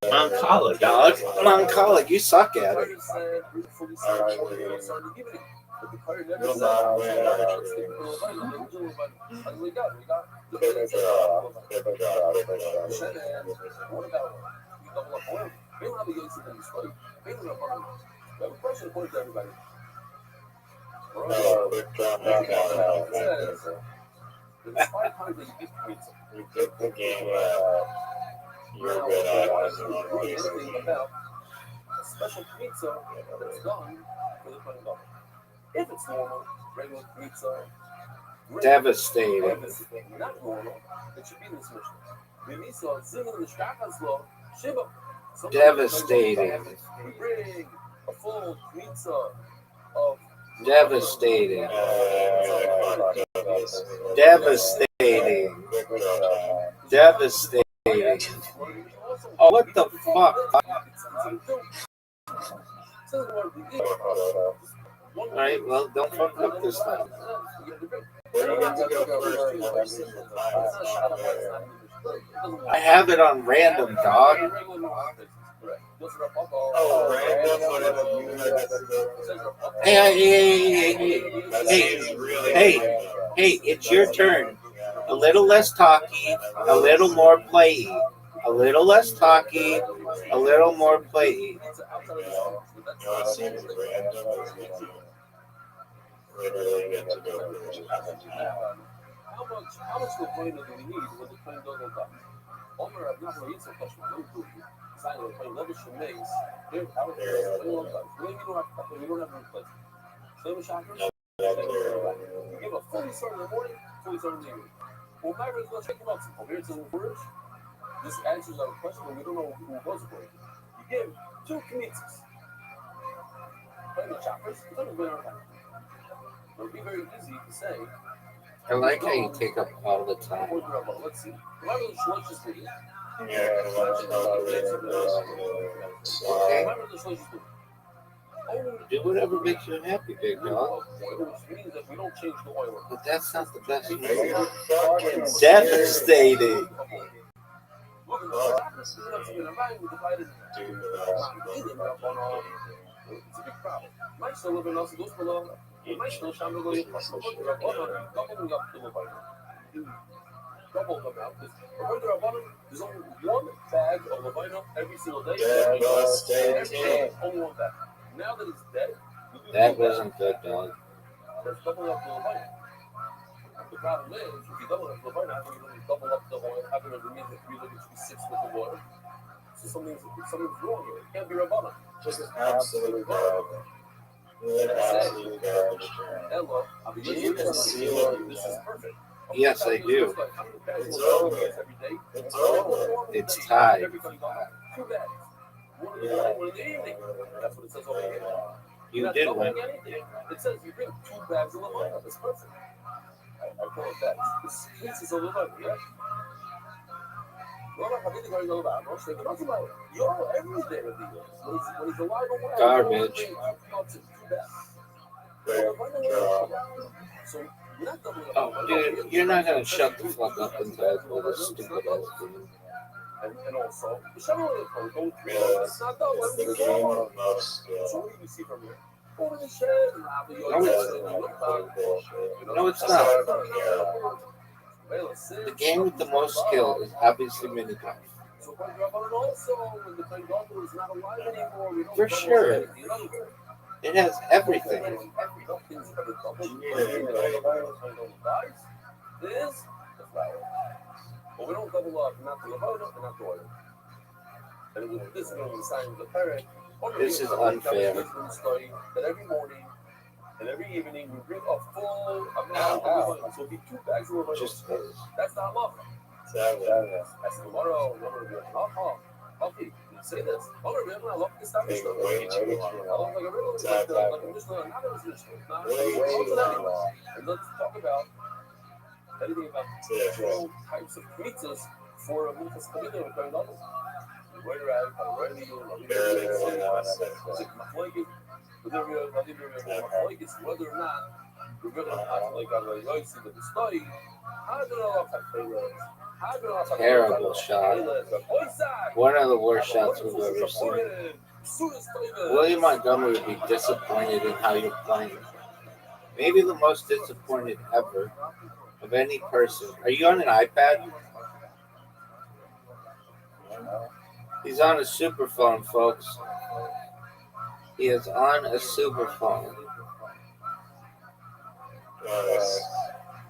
Mancala, dog. Mancala, you suck at it. You're good at special pizza that's done for the $20. If it's normal, regular pizza, Devastating. if it's not normal, it should be in this mission. Devastating. We bring a full pizza of Devastating. Devastating. Devastating. Oh, what the fuck? Alright, well, don't fuck up this time. I have it on random, dog. Hey, it's your turn. A little less talky, a little more playy. A little less talky, a little more playy. How much Lavina do we need when the plane doesn't come? Omer, I've not really so much for food. Sign of the plane, level Shemeis. Here, out there, a long time. We don't have any place. Same shockers? You give a fully start in the morning, fully start in the evening. Well, my is going to check them out. From here to the words, this answers our question, but we don't know who was for it. You give 2 kmitzes. Play the choppers, it's only been our time. It would be very easy to say. I like how you take up all the time. Let's see. Remember the Schleusches movie? Okay. Do whatever makes you happy, big dog. But that's not the best movie. Devastating. It's a big problem. Mais still living us dos below. Mais still shamble going double them out. There's only one bag of Levina every single day. Only one bag. Now that it's dead, that wasn't good, dog. Let's double up the Levina. The problem is, if you double up the Levina, how can you double up the oil? How can it remain that 3 litres be 6 with the water? So something's wrong here. It can't be Rabbana. Just an absolute garbage. Absolute garbage. Hello. This is perfect. Yes, I do. It's over. It's over. It's tied. 2 bags. One in the morning, one in the evening. That's what it says over here. You did win. It says you bring 2 bags of Levina. That's perfect. I call it bags. This is a Levina, yeah? Garbage. Oh, dude, you're not gonna shut the fuck up and talk with a stupid ass game. And also, The game of most skill. so what do you see from here? No, it's not. The game with the most skill is obviously mini golf. For sure. It has everything. But we don't double up, not the Levona and not the oil. And this is going to be the sign of the parent. This is unfair. That every morning And every evening we bring a full amount of money. So it'd be 2 bags of money. Just his. That's the halacha. That's tomorrow. Okay, you say this. I love this stuff. Take way too long. And let's talk about anything about different types of pizzas for a minchas chalila with going on. Whether or not we're going to act like the study. Terrible shot. One of the worst shots we've ever seen. William Montgomery would be disappointed in how you're playing. Maybe the most disappointed ever of any person. Are you on an iPad? He's on a superphone, folks. He is on a superphone.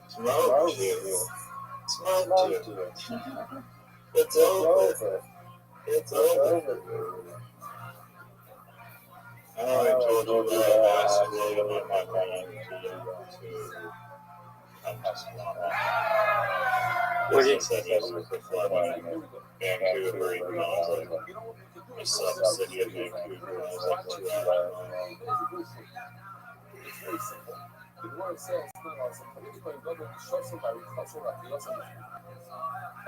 Smoke you. Smoke you. It's over. It's over. I already told you that I asked William and my friend to come to Solana. What did he said yes to performing in Vancouver, even though it was like a sub-city of Vancouver, and it was like 2 hours long. It's very simple. The word says,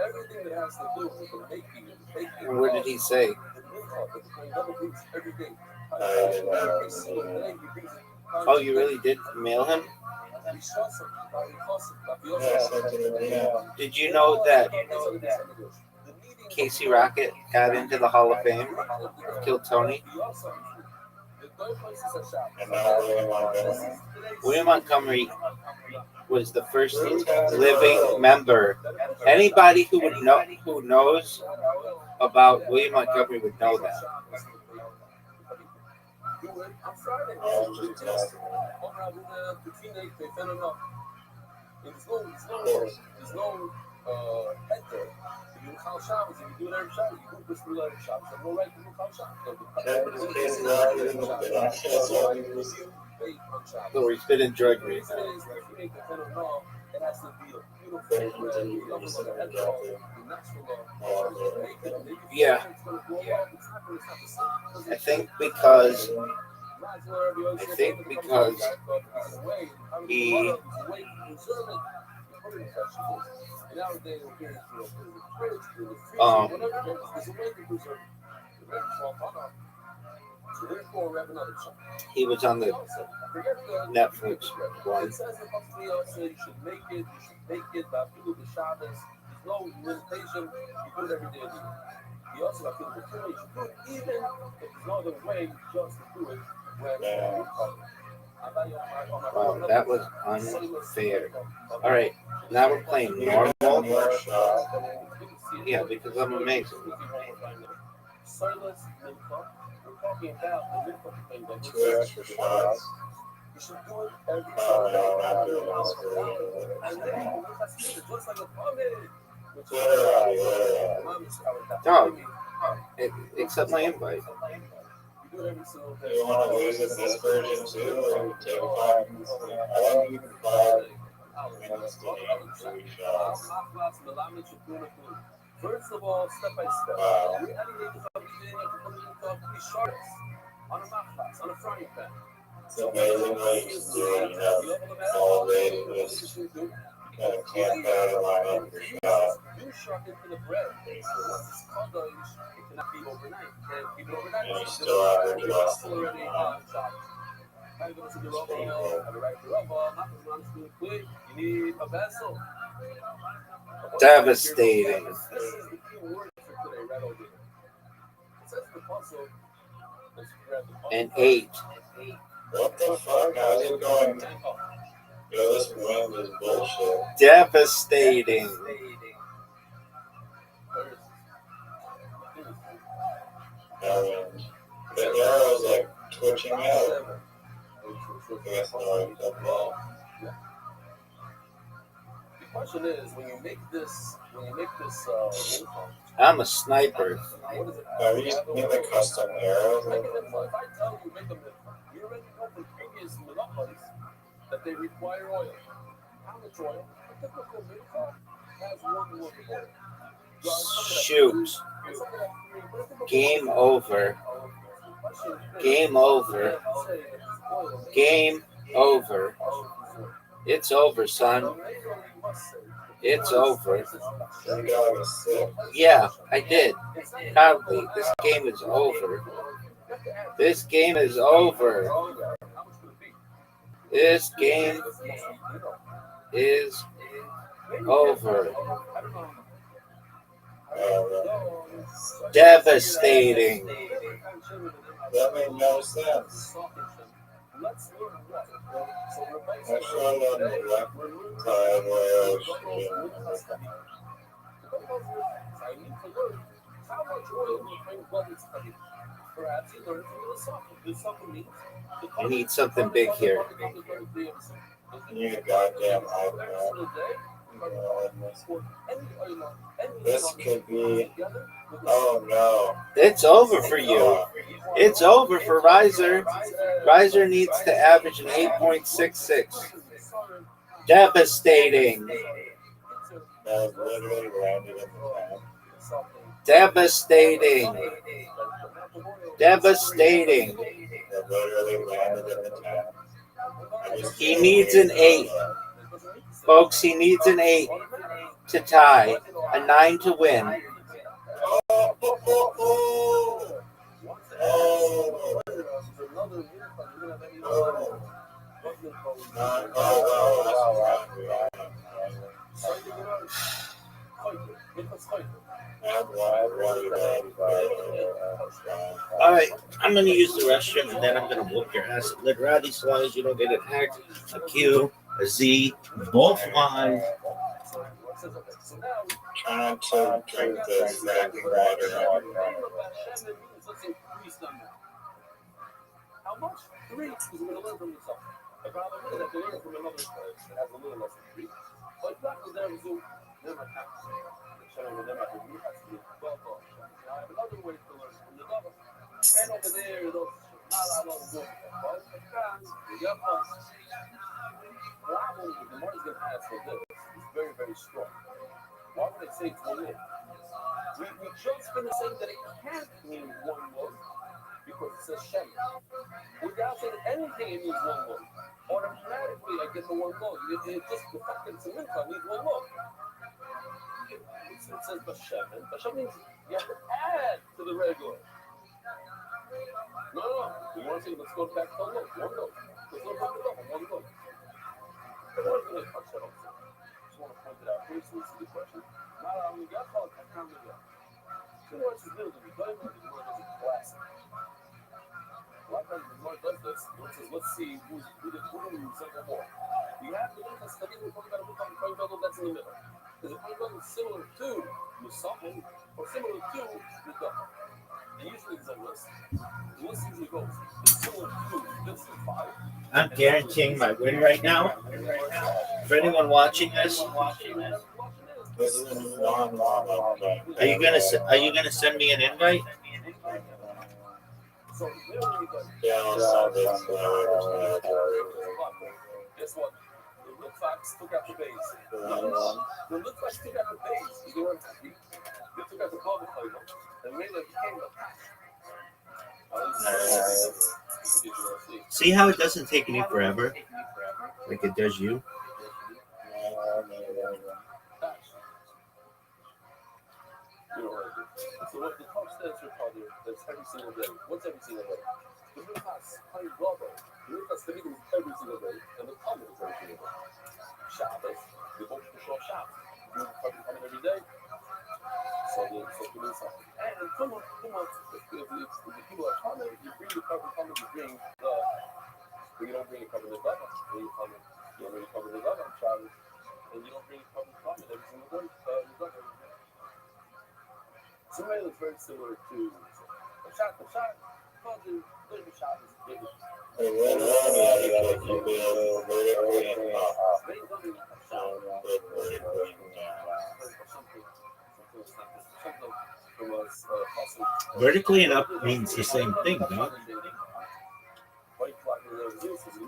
everything that has to do with the making. And what did he say? Oh, you really did mail him? Did you know that Casey Rocket got into the Hall of Fame? Killed Tony? William Montgomery was the first living member. Anybody who would know, who knows about William Montgomery would know that. There's no head there. You do Kal Shabbos, if you do it every Shabbos, you do Bristol every Shabbos. You have no right to do Kal Shabbos. So he's been in drudgery. It has to be a beautiful Yeah. I think because he he was on the Netflix one. It says you should make it, there's no limitation, you do it every day of the year. You also got people to you should do it even if there's no other way just to do it when you come. Wow, that was unfair. Alright, now we're playing normal. Yeah, because I'm amazing. We're talking about the mincha thing that 2 extra shots. you should do it every No, accept my invite. You want to lose it this version too, or take 5 minutes? I think you can 5 minutes to aim 3 shots. First of all, step by step. Wow. On a machlas, on a frying pan. It's amazing what you can do when you have all day to just kind of camp out and line up your shot. You shark into the bread. Once it's cooked, it cannot be overnight. You can't keep it overnight. And you still have your It's job. already chopped. How you going to do the rubber? Have a right to rubber. Not to run through quick. You need a vessel. Devastating. This is the key word for today, right over here. It says the puzzle. Let's grab the puzzle. An 8. What the fuck? How's it going? Yo, this wind is bullshit. Devastating. That wind. The arrow's like twitching out. I guess no, The question is, when you make this I'm a sniper. what is it? Are you using the custom arrows? If I tell you make a mincha, you already know from previous minchas that they require oil. How much oil? A typical mincha has 1 load of oil. Shoot. Game over. Game over. Game over. It's over, son. It's over. Yeah, I did. Proudly. This game is over. This game is over. This game is over. Devastating. That made no sense. Actually, on the left side where I was shooting. I need to learn how much oil will bring blood into the body. Perhaps you learn from the soccer. The soccer means I need something big here. You goddamn iPad. This could be. Oh no. It's over for you. It's over for Riser. Riser needs to average an 8.66. Devastating. That literally landed in the tap. Devastating. Devastating. That literally landed in the tap. He needs an 8. Folks, he needs an 8 to tie, a 9 to win. All right, I'm going to use the restroom, and then I'm going to whoop your ass at literati as long as you don't get an X, a Q, a Z, both Y's. Trying to drink this exactly water. How much? 3 is going to learn from yourself. I'd rather win that they learn from another player that has a little less than 3. But that was their Zoom. Never happens. Showing them at the root has to be 12 off. I have another way to learn from the double. And over there, those problem with the Marty's going to ask for this is very, very strong. Why would I say it's 1 load? We just finished saying that it can't mean 1 load because it says Shem. Without saying anything, it means 1 load. Automatically, I get the 1 load. It just, the fact that it's a mincha means 1 load. It says Bashem, and Bashem means you have to add to the regular. No. We want to say, let's go back to 1 load. 1 load. Let's go back to 1 load. One thing I touched on, just want to point it out here so we see the question. Not only got called, I can't really go. So, what's his middle? The Gemara does a classic. A lot of times the Gemara does this. It says, let's see who did second more. You have to look at studying the point about the point bubble that's in the middle. Because the point bubble is similar to Musafin or similar to Mudaf. And usually it's a list. The list usually goes, it's similar to this is 5. I'm guaranteeing my win right now. For anyone watching this, This is long. are you gonna send me an invite? Yeah, I'll send it. Guess what? The Litvax took out the base. The Litvax took out the base. They weren't happy. They took out the bubble title and made it became a pack. See how it doesn't take me forever? Like it does you? So what the top stands for father, that's every single day. What's every single day? The Minchas, Chaim Rava, the Minchas Tamidim is every single day, and the Talmud is every single day. Shabbos, the Book of Shal Shabbos. You probably come every day. So the Minchas. And come on, if the people are coming, you bring the cover, you bring the, you don't bring the cover the Dava. You don't bring the cover the Dava on Shabbos, and you don't bring the cover the Talmud every single day. So it looks very similar to a shot, causing a little shot is bigger. Vertically and up means the same thing, no?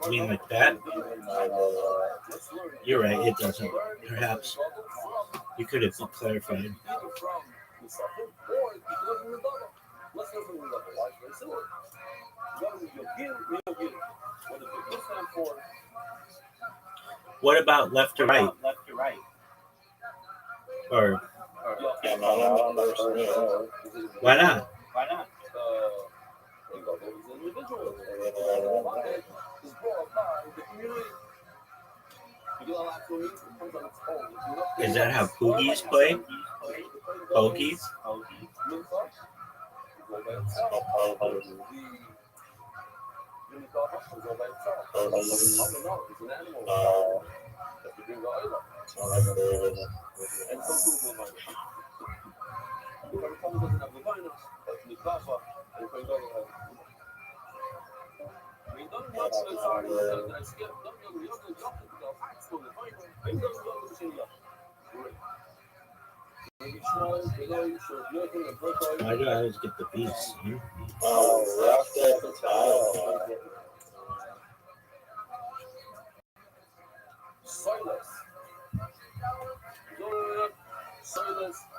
I mean, like that? You're right, it doesn't. Perhaps you could have clarified. What about left to right? Or why not? Is that how Poogies play? Pogies? Why do I always get the beats? Silas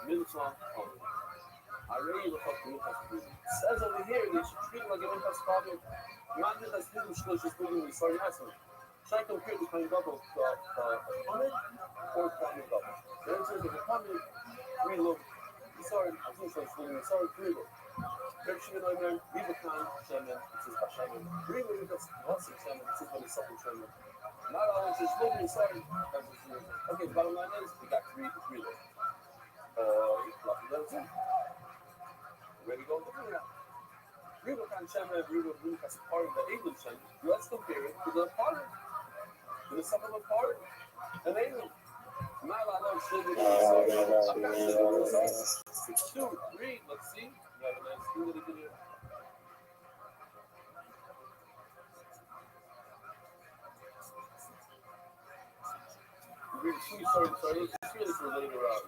Milton. I really look up to Milton. Says over here they should treat it like an impasse problem. Imagine that's the English is speaking with sarcasm. Try to compare the kind of double comment or kind of double. The answer is the comment, reload. Sorry, I think so. Sorry, reload. Berkshire Neumann, Riverkan, Chairman, it says Bashaman. Reload is just once a chairman, it says when the second chairman. Not all is looking sorry. Okay, the bottom line is we got three reload. Ready to go? Riverkan Chairman, Riverkan as part of the English chain. Let's compare it to the part. To the supplement part. And then, Malala should be it's 2, 3, let's see. You have a nice student here. Sorry, it's really for later on.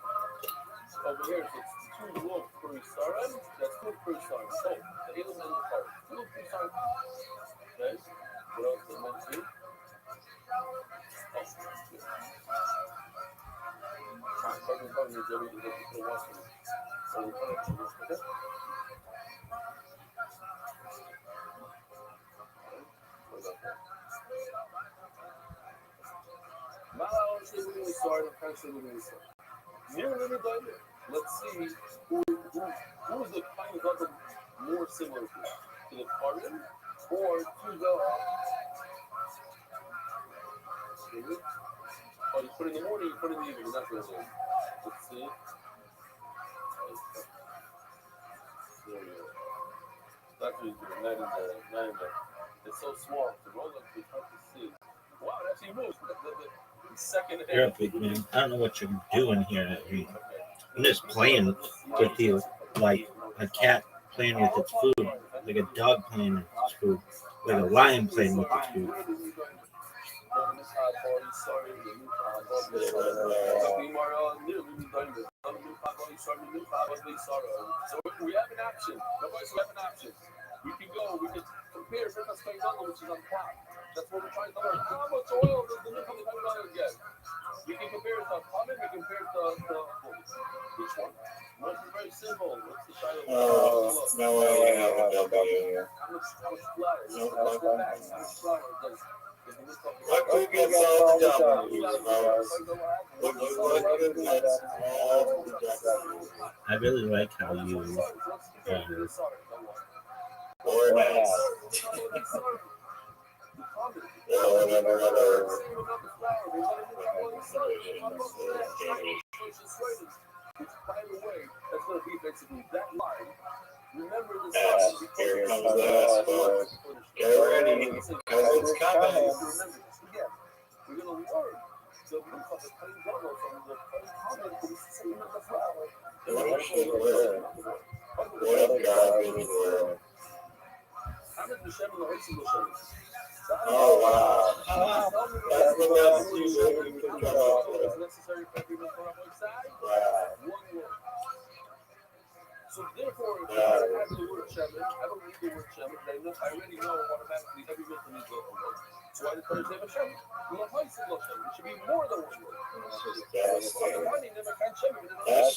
Over here, so it's 2 wolf per star. That's 2 per star. So, the alien and the part. 2 per star. Okay. What else did I mention? Let's see who is the kind of other more similar to the Cardin or to the oh, you put it in the morning, you put it in the evening, that's what it is. Let's see. There you go. That's what he's doing, not in there. It's so small, the roll up is hard to see. Wow, it actually moves. The second You're a big man. I don't know what you're doing here at me. I'm just playing with you like a cat playing with its food, like a dog playing with its food, like a lion playing with its food. So we have an option. Nobody have an option. We can go, we can compare Rivers Paisano, which is on top. That's what we're trying to learn. How much oil does the Newfoundland $100 get? We can compare it to common, we can compare it to which one? One's very simple. What's the title? No way you have a W. How much flour? Let's go back. How much flour does I could get all the W's, I really like how you or nice. By the way, that's going to be basically that line. Remember this Here comes the last one. Get ready, because it's coming. Remember this. Again, we're going to learn the move of the plain double from the plain common to the same of the flower. What a garbage world. How did the Shem and the Hurts of the Shem? Oh, wow. That's the best you can cut off. Necessary for everyone to come outside. Wow. One word. So So therefore, if I have the word shaman, I don't need the word shaman. I already know automatically every mental needs local word. So I encourage them a shaman. It should be more than one word. That's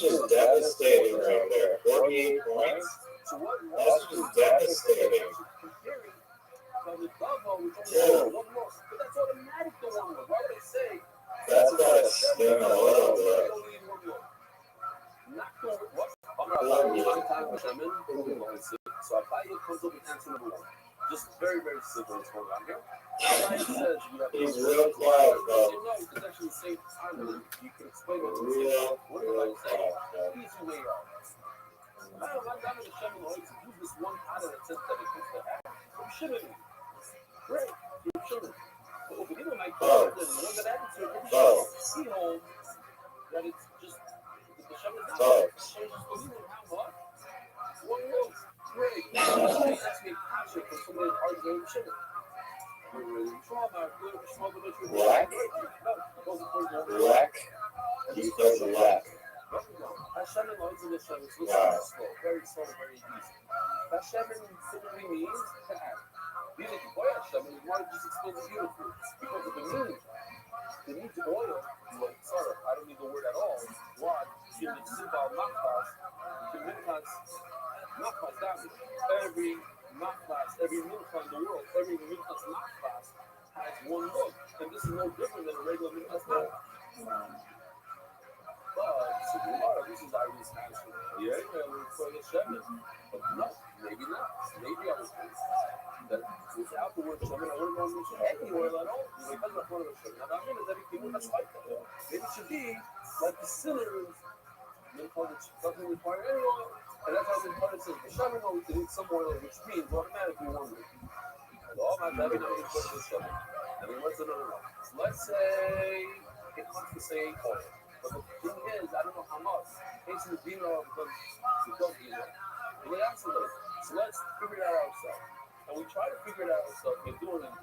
just devastating right there. 48 points? So what? That's just devastating. Comparing the Davo, which only has one loss, but that's automatic to one word. Why would I say? That's gonna sting a little bit. Not the what? I'm time with shaman. So Abaye comes up with answer number one. Just very, very simple what's going on here. Abaye says you have He's real quiet, though. You know, it's actually the same time. You can explain it. Real What did I say? quiet. Easy way out. I'm down in the shaman always to use this one pattern that says that it comes to act. From shimmy. Great. From shimmy. But if you might call it, the one that happens to it, he holds that it's just the shaman is not changes for you and how much. One look. Great. That's me passion from somebody that argues over shimmy. Black? Black? He says black. Hashem loads in the Shem. It's slow, very slow, very easy. Hashem simply means to act. These are the boy Hashem, and we want to just explain it beautifully. Because of the meaning. It needs oil. Like, sorry, I don't need the word at all. Why? You need Sibal Machas. You can Minchas, Machas, that means every Machas, every Minchas in the world, every Minchas Machas has one look. And this is no different than a regular Minchas Machas. But this is Iris answer. Yeah, for the shaman. But no, maybe not. Maybe I was that without the word shaman, I wouldn't want to mention any oil at all. Because of one of the shaman. Now, I'm going to everything with a spike. Maybe it should be like the sinners. Doesn't require any oil. And that's how the part says the shaman always needs some oil, which means automatically one word. And all my having nothing to the shaman. I mean, what's another one? Let's say it wants to say oil. But the thing is, I don't know how much. It's in the Dino because Dino. We answer it. So let's figure it out ourselves. And we try to figure it out ourselves. We're doing it.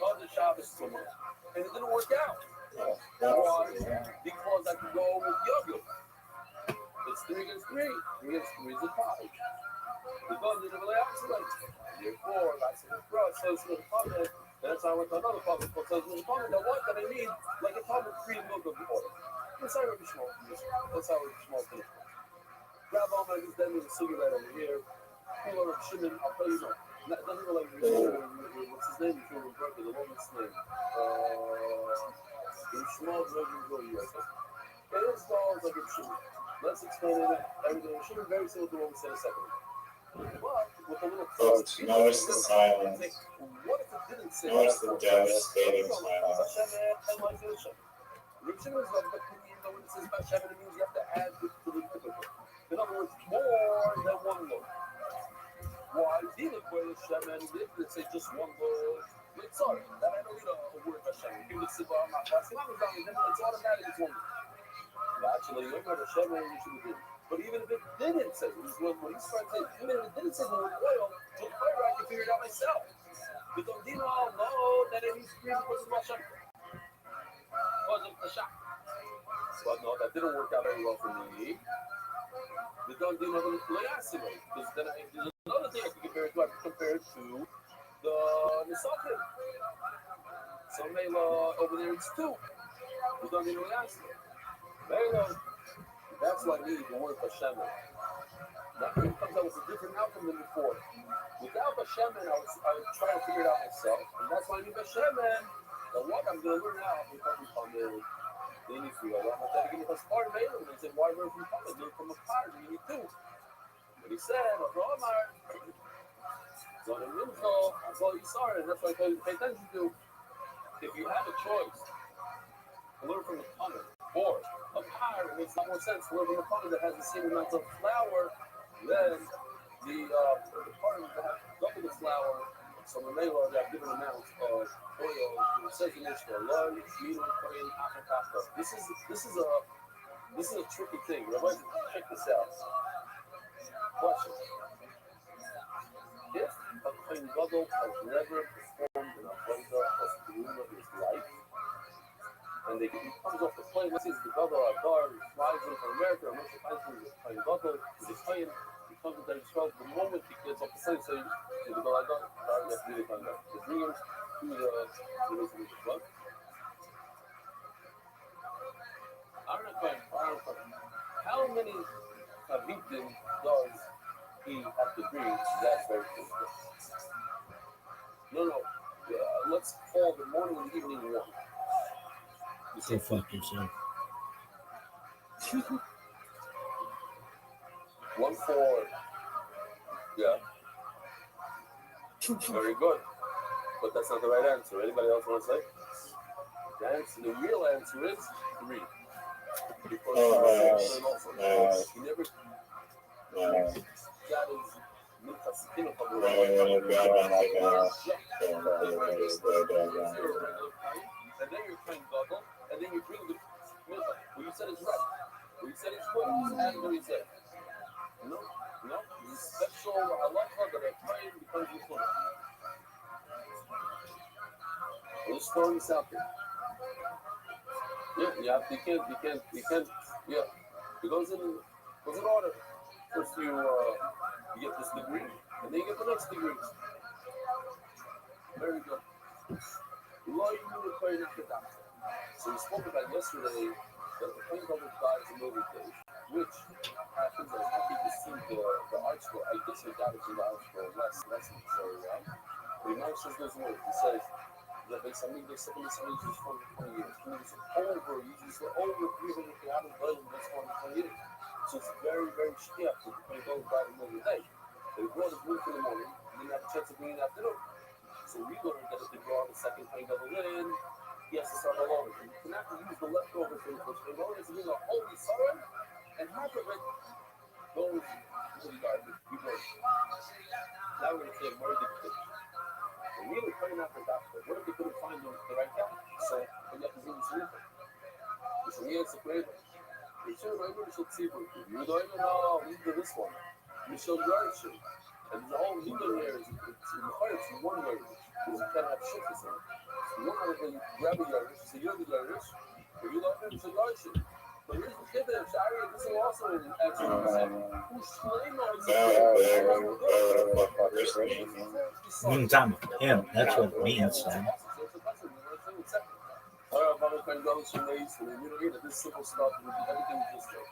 Called the Shabbos tomorrow. And it didn't work out. Why? Because I could go with yo-yo. It's 3 against 3. 3 against 3 is a 5. Because it really accident. Therefore, I said, bro, it says to the comment. That's how I went to another public book. So there's a comment that what that I need, like a tub of cream milk of the oil. That's how it be small. That's how it be small. Grab all my then there's a sugar right over here. Pull over Shimon, I'll tell you no. That doesn't look like what's his name? If you remember the longest name. In small version go yes. It is called like a Shimon. Let's explain it. Everything Shimon very similar to what we said a second ago. But with a little Folks, notice the silence. What if it didn't say? Notice the devastating silence. Rib Shimon is like the opinion that when it says Hashem, it means you have to add to the typical. In other words, more than one word. Why did it for Hashem? It say just one word. It's sorry, that I don't need a word Hashem. Give it Sibah, I'm not passing on, it's automatic, it's one word. Actually, you know Hashem, you should be. But even if it didn't say, what he's trying to say, even if it didn't say the word oil, just fire, I can figure it out myself. Because you all know that it needs 3 because of Hashem. Because of the shot. But no, that didn't work out very well for me. Because you know the Layasime. Because then there's another thing I can compare it to. I can compare it to the Nisakim. So Mela over there it's 2. We don't need Layasime. Mela. That's why I need the word Hashem. That comes out with a different outcome than before. Without Hashem, I was trying to figure it out myself. And that's why I need Hashem. The what I'm going to learn now because we come in. They need 3. I'm not going to give you a part of it. And they said, why learn from Papa? Learn from a part. You need 2. But he said, Abraham, Zonim Yimcho, that's all you saw. And that's why I told you to pay attention to. If you have a choice to learn from the Papa or a pie, it makes a lot more sense to live in a pie that has the same amount of flour than the part that has double the flour. So when they were that given amount of oil, it says in Mishnah, large, medium, plain, apple. This is a tricky thing. Rabbi, check this out. Question: if a kohen gadol has never performed an avodah of Teruma in his life, and and he comes off the plane, sees the Gadol Adar, flies in from America, and Moshe finds him playing Gadol, he's Italian, he comes into Israel, the moment he gets off the plane, so the Gadol Adar, you have to really find out. They bring him to the resident club. How many Havitim does he have to bring that very thing? No. Let's call the morning and evening one. Go fuck yourself. One for, yeah. Very good. But that's not the right answer. Anybody else want to say? The real answer is 3. Because he never got his and then you're playing Gadol, and then you bring the milk. What you said is right. What you said is good. And what you said. No. It's special halacha that a kohen becomes Muslim. I'm just throwing this out there. Yeah, you can't, yeah. It goes in order. First you get this degree, and then you get the next degree. Very good. So we spoke about yesterday that the plane double dies in movie days, which happens. I'm happy to see the art school. I guess I got it from the art school lessons very well. But he now says those words. He says that they send me the second uses for 20 years. Uses for over 300 Kianim Berlin this 20 years. So it's very, very shtiach that the plane double died in movie day. They brought his milk in the morning, and then you have a chance to bring it in the afternoon. So we learned that if they draw the second plane double in, he has to start all over. You cannot use the leftovers from the first plane. Only has to bring a holy sorrow, and half of it goes into the garbage. You burn it. Now we're going to say a murder fish. And we were praying after doctor. What if they couldn't find the right guy? So we have to do this with him. So we had to pray. We should have remembered to see you don't even know we did this one. We showed Yarshim. And the whole human there is it's one word. Because you can't have shit the same. So one out of them, grab a Yardish, you say, you're the Yardish, or you love him, you say, Yarshim. But here's the kid there, Shari, this will also answer the same. Who's Shleimo is him, that's what it means, son. This simple stuff, everything is just there.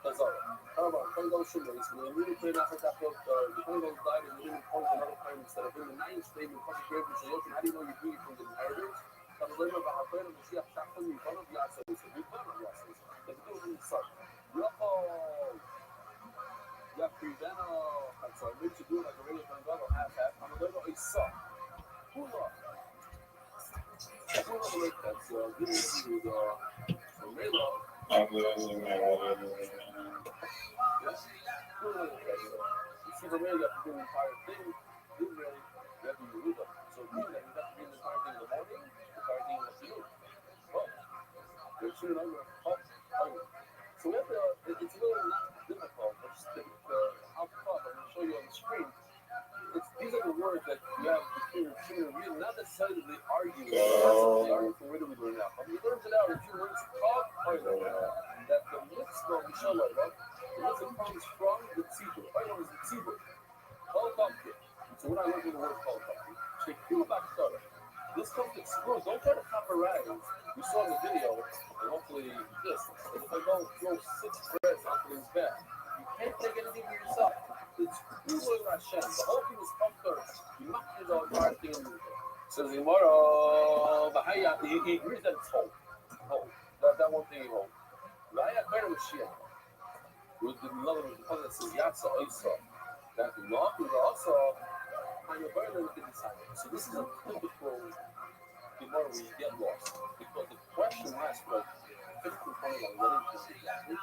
That's all right. How about Kongo Shumays? When we really played out that book, the Kongo's died and we didn't point another time instead of in the 9th statement, Pasuk Rebbe Shayot, how do you know you're doing it from the inheritance? Kavalema Bahapen and Mashiach Shachtan, you one of Yasas, you one of Yasas. They do it in the sun. Yoko! Yakrivena, that's all. Maybe you do it like a regular Kongo, half. I'm going to go a son. Hula! That's good with Rayla. I'm losing my water. Yes. You see the way you have to do the entire thing, you have to do it. So meaning that you have to do the entire thing in the morning, the entire thing in the afternoon. Well, there's your number. So we have to, it's a little difficult, but just how tough, I'm going to show you on the screen. These are the words that you have between Shimon and Reuben, not necessarily they argue. They argue for where do we learn now. But we learned it out in 2 words called that the mitzvah of Mishalah, the mitzvah comes from the tzibur. Oilam is the tzibur. Kol Kamke. So when I look at the word Kol Kamke, Shekiu Bakhtara. This comes to explore. Don't try to copyright. We saw in the video, and hopefully this. If I don't throw 6 breads onto his back, you can't take anything for yourself. It's Kulo Hashem. The whole thing is Kamkar. You must do the entire thing. Says the Gemara, he agrees that it's whole. That one thing he holds. Vaya Kara Mashiach. With another one that says Yatsa Isa. That the law is also kind of better than the disciple. So this is a typical Gemara where you get lost. Because the question asks like 15, 20 what is exactly?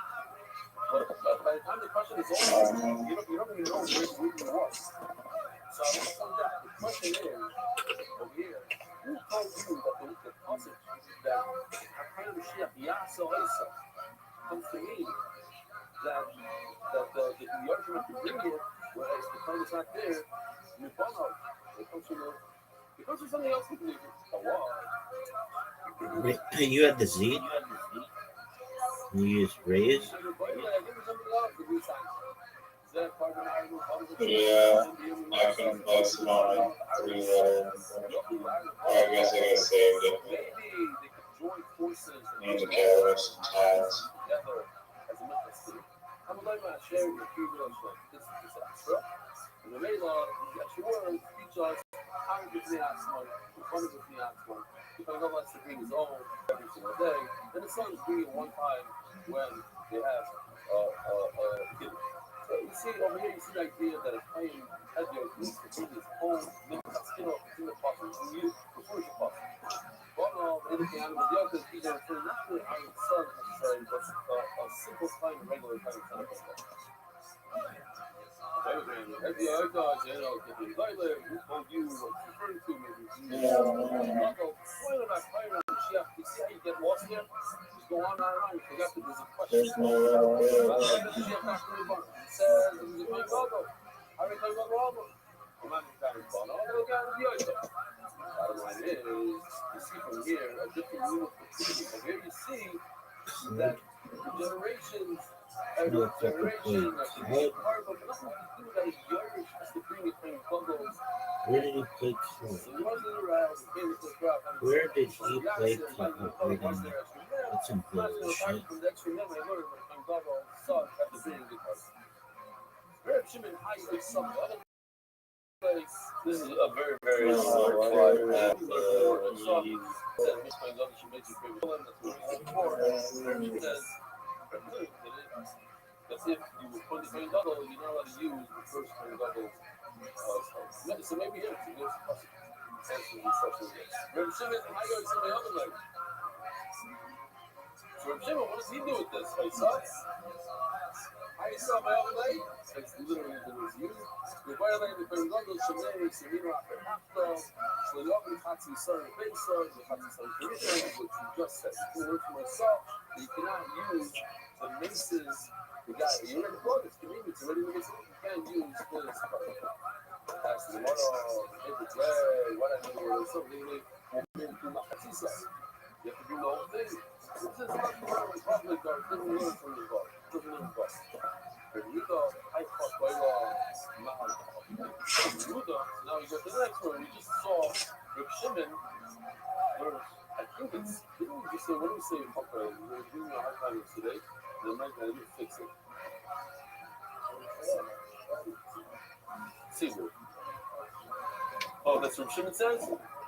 But by the time the question is over, you don't even know where you was. So I want to find out. The question is, over here, who told you that the passage that Hakayim Mashiach Yasa Isa comes to mean that the argument to bring it, whereas the claim is not there, it comes from something else we believe in. A law. You had the Z? You used raise? Yeah, I can place them on 3 there. I guess I gotta save it. Need to gather some tiles. Then the sun is bringing one time when they have kid. So you see over here, you see the idea that a claim had the needs to bring his own skin off in the pot to use before the pot. Well, anything out of the other is either for not the iron sun necessarily, but a simple kind of regular kind of sun. There's no That generations No, it's like a play. Where did he play club? Where did he play club? Oh, wait a minute. That's some bullshit. This is a very, very slow flight. That's if you were $20 double, you're not allowed to use the first $20. So maybe it's a good answer these questions. Reb Shimon, how you some of the other legs? So Reb Shimon, what does he do with this? He sucks. How you saw my other leg? It's literally the was used. The violate the Bengal Shimon, Serena After so the other Hatsi Sun Besa, the Hatsi Sun Commission, which you just said. You can work for myself, but you cannot use the maces. You got you're in the plug, it's convenient, it's already in the maces. You can't use this. As the mother, it's red, whatever, something like you have to do the whole thing. This is not the public or doesn't learn from the book. Doesn't learn book. But you go, I fought by law, now we go to the next one. We just saw Reb Shimon, I think it's, didn't we just say, what do we say, we're doing a hard time today, they might not even fix it. See, oh, that's what Shimon says?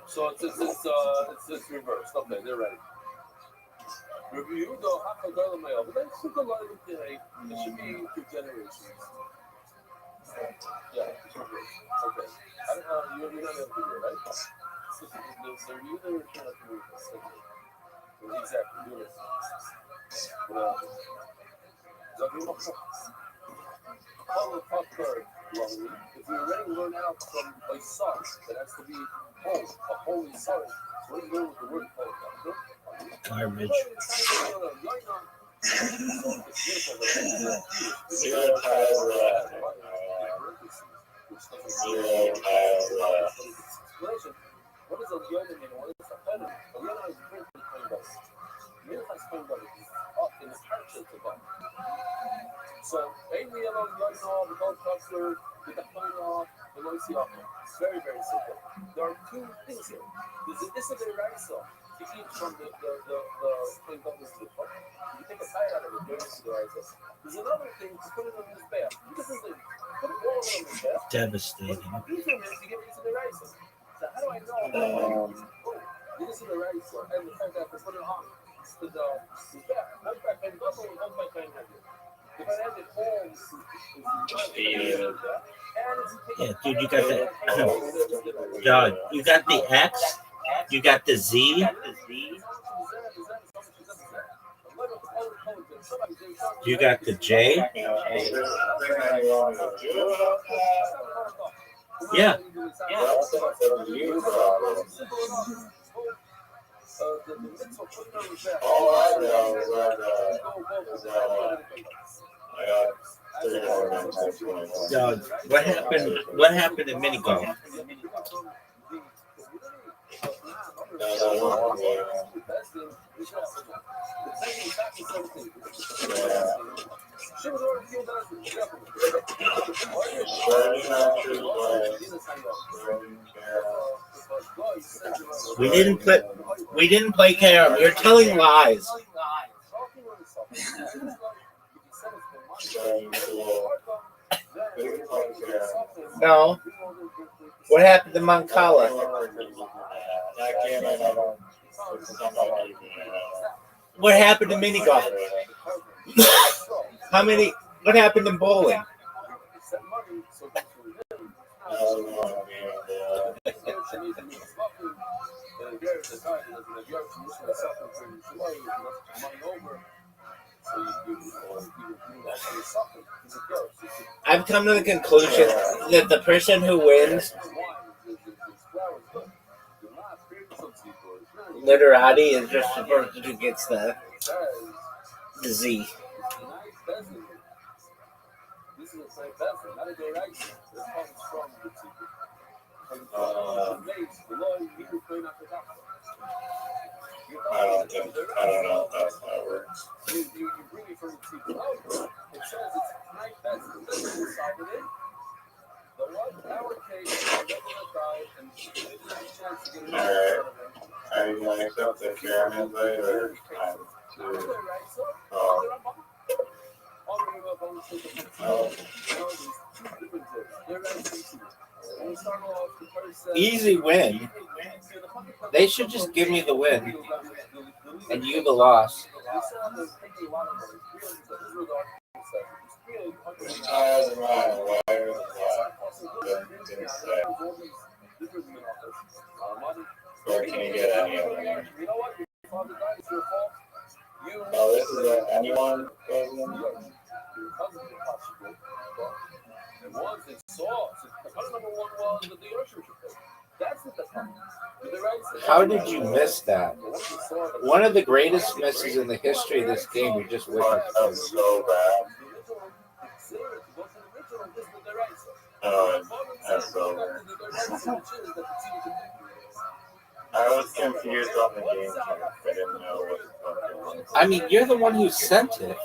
So it's reversed. Okay, they're right. Review the Hakadala Mail, but that's super light today. It should be through generations. Yeah, it's reversed. Okay. I don't know, you're not able to do it, right? The review they were trying to do it. Exactly, do it. Follow the top card, lovely. If you're ready to learn out from a song that has to be whole, a holy song, what do you know with the word called? Garbage. Zero tiles left. Zero tiles left. What is a yoga mean? What is a feather? A yoga is very kind of. Minchas kind of up in the churches above. So, mainly along the line the gold cluster, with the point off, the noisy off. Very, very simple. There are two things here. There's a disciplinary right side. To eat from the plain bubbles to the top. You take a side out of it, bring it to the right side. There's another thing to put it on this bath. Different thing. Put it all on this bath. Devastating. These are meant to get into the right side. So how do I know this is the right side? And the fact that I can put it on to the bath. One back and double, one back and heavy. If I have it home, Yeah, dude, you got the John, you got the X, you got the Z, you got the J. Yeah. All I know is John, what happened? What happened in mini golf? We didn't play Carom. You're telling lies. No. What happened to Moncala? What happened to mini golf? What happened in bowling? I've come to the conclusion that the person who wins literati is just the person who gets the Z. I don't know if that's how it works. Alright. Are you going to accept the Carom invite or time to... Easy win. They should just give me the win and you the loss. Or can you get any other one? Oh, this is anyone goes in? How did you miss that? One of the greatest misses in the history of this game. You just witnessed. That was so bad. Oh, that's over. I was confused on the game type. I didn't know what the fuck it was. I mean, you're the one who sent it.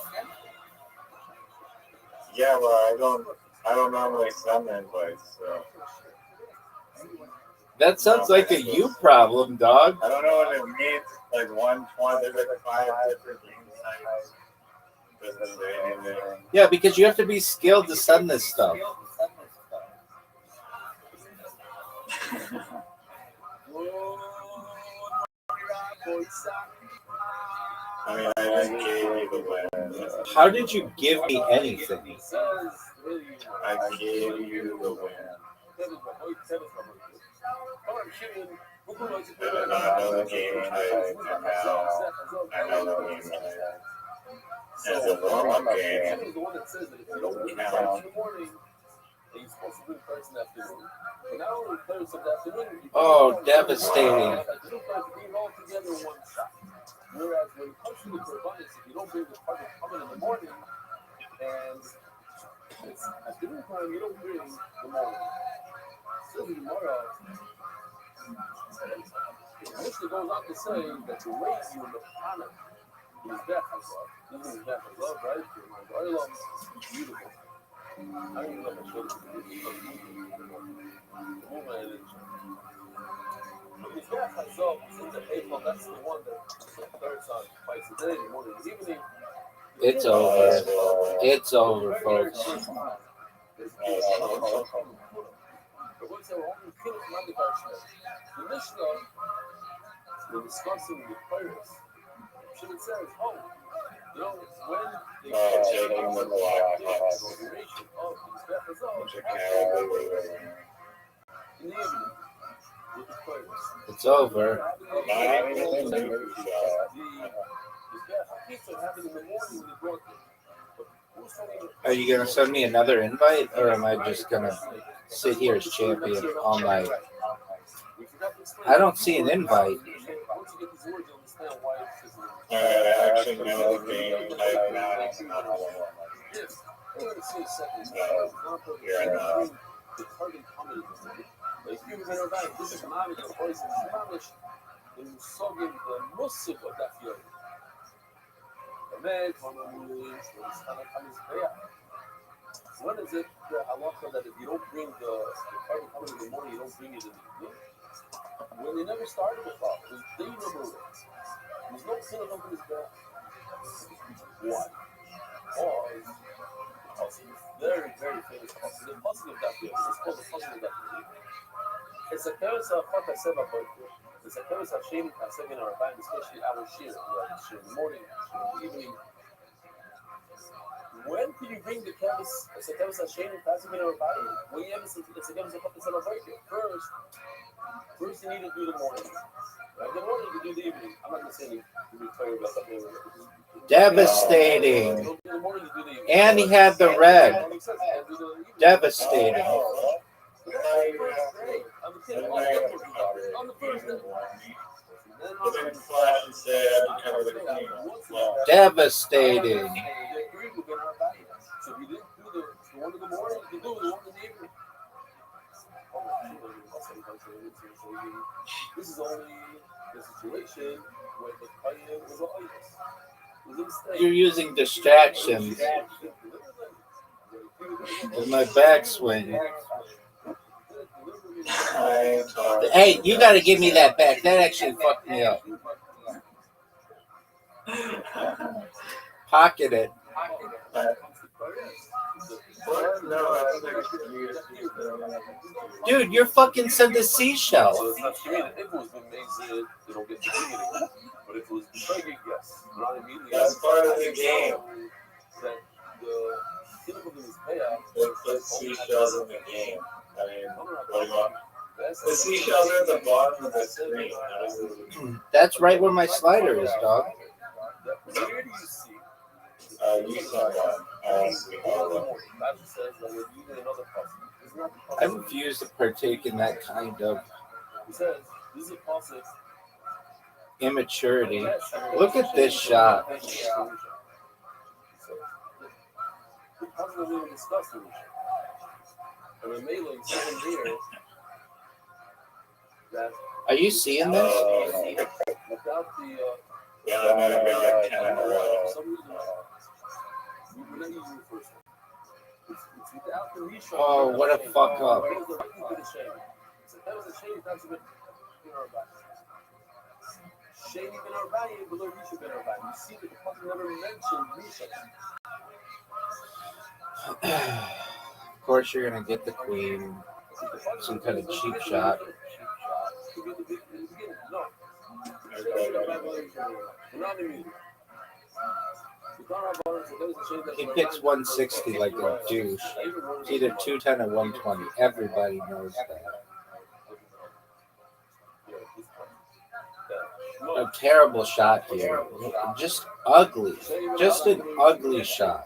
Yeah, well, I don't normally send invites, so. That sounds like a you problem, dog. I don't know what it means. Like 120, there's like 5 different game types. Doesn't say anything. Yeah, because you have to be skilled to send this stuff. I mean, I just gave you the win. How did you give me anything? I gave you the win. I did not know the game type, and now I know the game type. As a warm-up game, count. Oh, devastating. Whereas when it comes to the abundance, if you don't bring the target coming in the morning, and it's at dinner time, you don't bring the morning. So tomorrow, Mishnah goes on to say that the way you look on it is that as love. This is that as love, right? I love beautiful. I don't even know if I showed it to you. That's the one that starts on twice a day, morning and evening. It's over. It's over, folks. The Mishnah, we're discussing the players. It says, oh, you know, when they Taking the block off. in the evening with the players. It's over. Are you going to send me another invite, or am I just going to sit here as champion all night? I don't see an invite. I actually know the game type now. You're in סוגים במוסק או דף יומי. באמת, when is it the halacha that if you don't bring the carbon coming in the morning, you don't bring it in the evening? When they never started the clock, it was day number one. There's no sin of this bad. Why? Because very, very famous pasuk. The pasuk of that year. It's called the pasuk of that year. It's a keres of Chaka Seva Boker. It's a keres of Shem Kasem in our time, especially our shir. Shir in the morning, shir in the evening. When can you bring the keres? It's a keres of Shem Kasem in our body. When you have it's a keres of Chaka Seva Boker. First you need to do the morning. Right? The morning you do the evening. I'm not going to say you tell you about that. Devastating. You don't do the morning, you do the evening. And he had the red. Devastating. Devastating. So if you didn't do the one in the morning, you can do the one in the evening. This is only the situation when the Qayyim was an itis. You're using distractions. With my backswing. Hey, you gotta give me that back. That actually fucked me up. Pocket it. Dude, you're fucking sent a seashell. So it's not community. If it was amazing, they don't get the community. But if it was the trade, yes. Not immediately. That's part of the game. That the chemical is payout. They put seashells in the game. I mean, what do you want? The seashells are at the bottom of the screen. That's right where my slider is, dog. Where do you see? You saw that. I refuse to partake in that kind of immaturity. Look at this shot. Are you seeing this? Yeah, I'm going to be like 10 in a row. Oh, what a fuck up. Of course, you're going to get the queen. Some kind of cheap shot. He picks 160 like a douche. It's either 210 or 120. Everybody knows that. A terrible shot here. Just ugly. Just an ugly shot.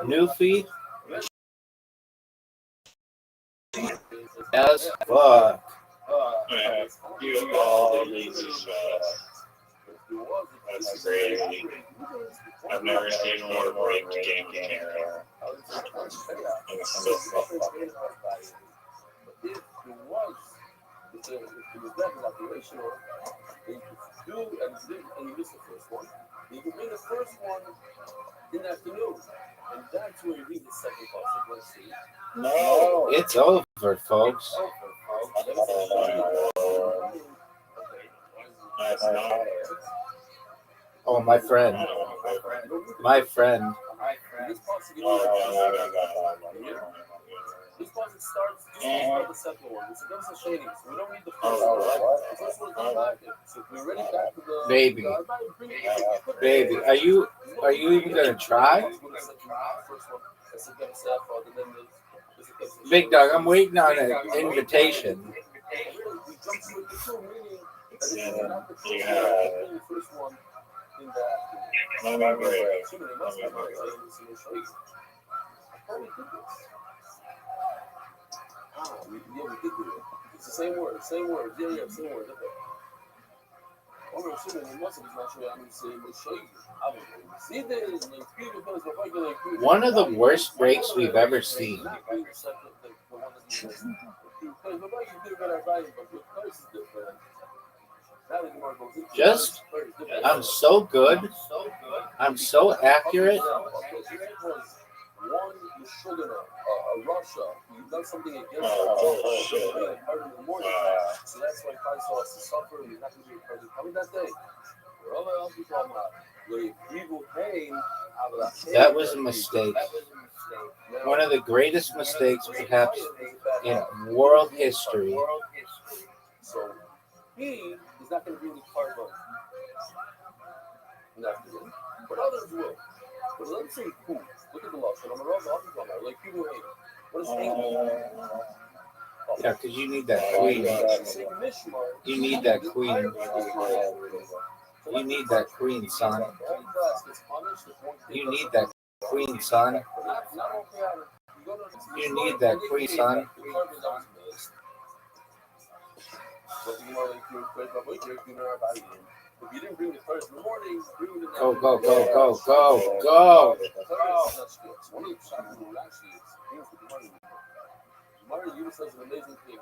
Newfie? As fuck. You all these shots. That's crazy. I've never seen more raped game camera. It's so fucking you can bring the first one in the afternoon, and that's where you read the second passage. No, it's over, folks. Oh, my friend. My friend. This passage starts the second one. It's against the shading, so we don't need the first one. The first one is back. So if we're already back to the Baby, are you even gonna try? Big dog, I'm waiting on an invitation. We did do it. It's the same word. Yeah, same word. Okay. One of the worst breaks we've ever seen. Just, I'm so good. I'm so accurate. Russia, you've done something against Oh, shit. So that's why Faisal has to suffer. He's not going to be present coming that day. That was a mistake. One of the greatest mistakes, perhaps, in world history. So he is not going to be any part of nothing. But others will. But let's say who? Look at the law. Like people hate. What is hate? Yeah, because you need that queen. You need that queen. You need that queen, son. You need that queen, son. You need that queen, son. If you didn't bring the first in the morning, bring it in the Go, go, go, go, go, go. One of the shots will actually experience with money. Money Yunus says an amazing thing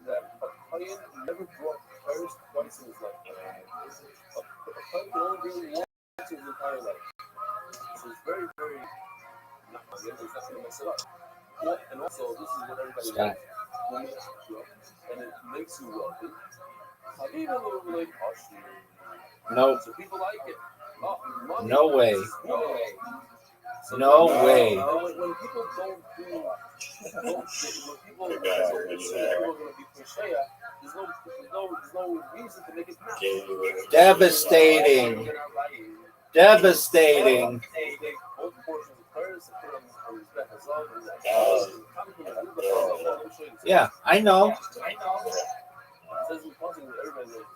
that a Kayan never brought first twice in his life. A Kayan can only bring one in his entire life. So it's very, very not going to mess it up. And also, this is what everybody likes. And it makes you wealthy. Even a little like No. So people like it. No way. So No way. When people don't do, when people are going to be cliche, there's no reason to make it count. Devastating. Devastating. Both portions of curse on his back as well. Yeah, I know. It says in passing with everybody knows.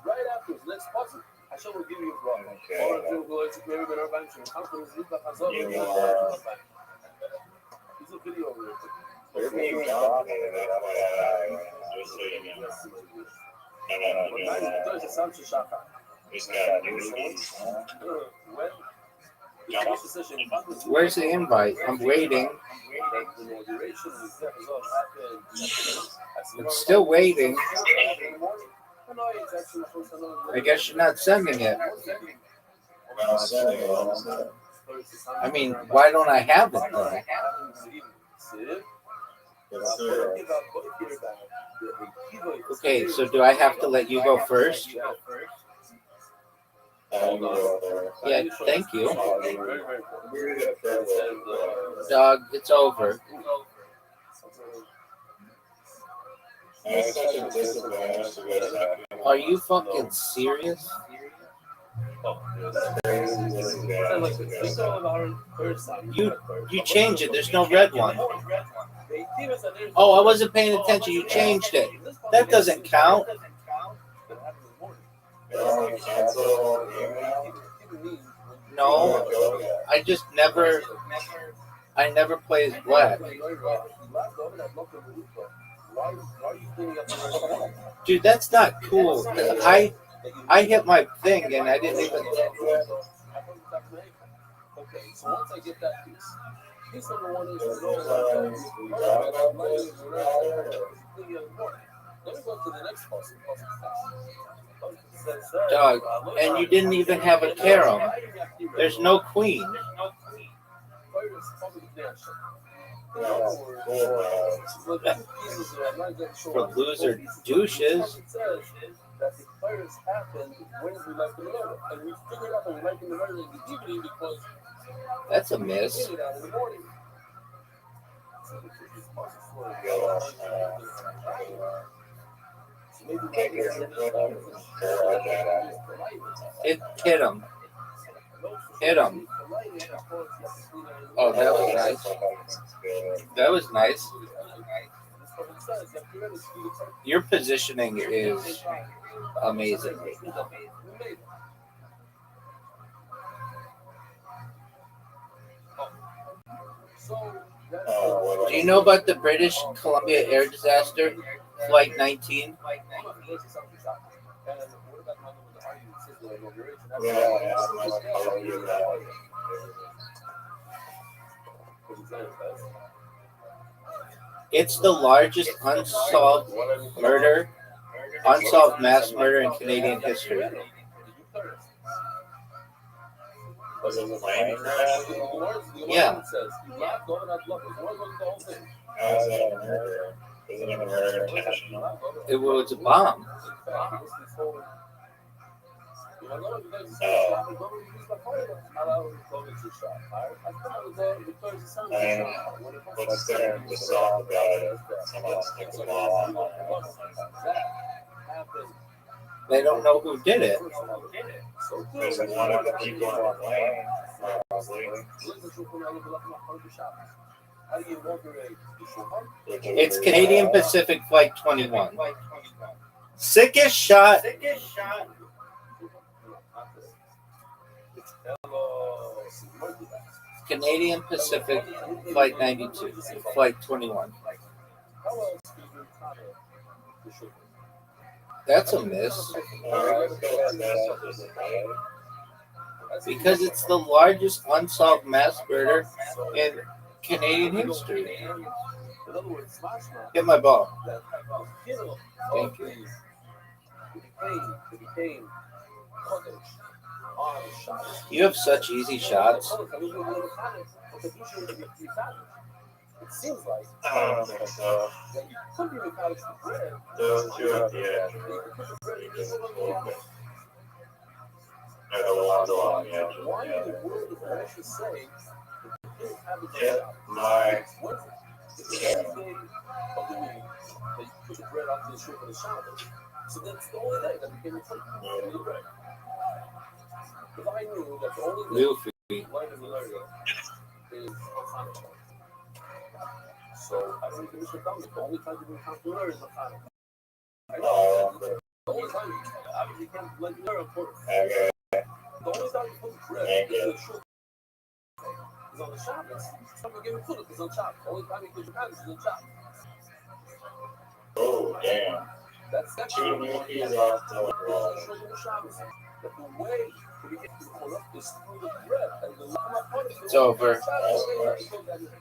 Right after the next passage, Hashem will give you a bracha. There's a video over They're being dominated, FYI, just so you know. No. He's got newbies. Where's the invite? I'm waiting. I'm still waiting. I guess you're not sending it. I mean, why don't I have it though? Okay, so do I have to let you go first? Yeah, thank you. Dog, it's over. Are you fucking serious? You change it. There's no red one. Oh, I wasn't paying attention. You changed it. That doesn't count. No, I just never. I never play as black. Dude, that's not cool. I hit my thing and I didn't even. Okay, so once I get that piece number one is let me go to the next person. Dog, and you didn't even have a carom. There's no queen. For loser douches. That the players happened when we like the middle. And we figured out that we like the middle in the evening because that's a miss. We figured out in the morning. It hit him. Hit him. Oh, that was nice. That was nice. Your positioning is amazing. So Do you know about the British Columbia air disaster, Flight 19? It's the largest unsolved mass murder in Canadian history. Was it the plane crash? Yeah. How is that a murder? Isn't it a murder intentional? It was a bomb. What's there to solve about it? Someone else takes a bomb on They don't know who did it. There's one of the people on the plane, probably. It's Canadian Pacific Flight 21. Sickest shot. Canadian Pacific Flight 92, Flight 21. That's a miss. Because it's the largest unsolved mass murder in Canadian history. Hit my ball. Thank you. You have such easy shots. It seems like I don't think so. you could be metallic to bread. Those two at the edge. They're the ones along the edge. Why in the world did Russia say that they didn't have it? Yeah, my. It's the day of the week that you put the bread onto the ship in the shower. So that's the only day that became a trick. If I knew that the only day light in the area is Hanukkah. So I don't even wish to come. The only time you can come to her is Hanukkah. I know. The only time you can't let me learn for Okay. the only time you put bread is the shul is on the Shabbos. Some you give me food is on Shabbos. The only time you put your hands is on Shabbos. Oh, damn. That's 2 Milkies off the wall. But the way we get to the corner is through the bread and the It's over.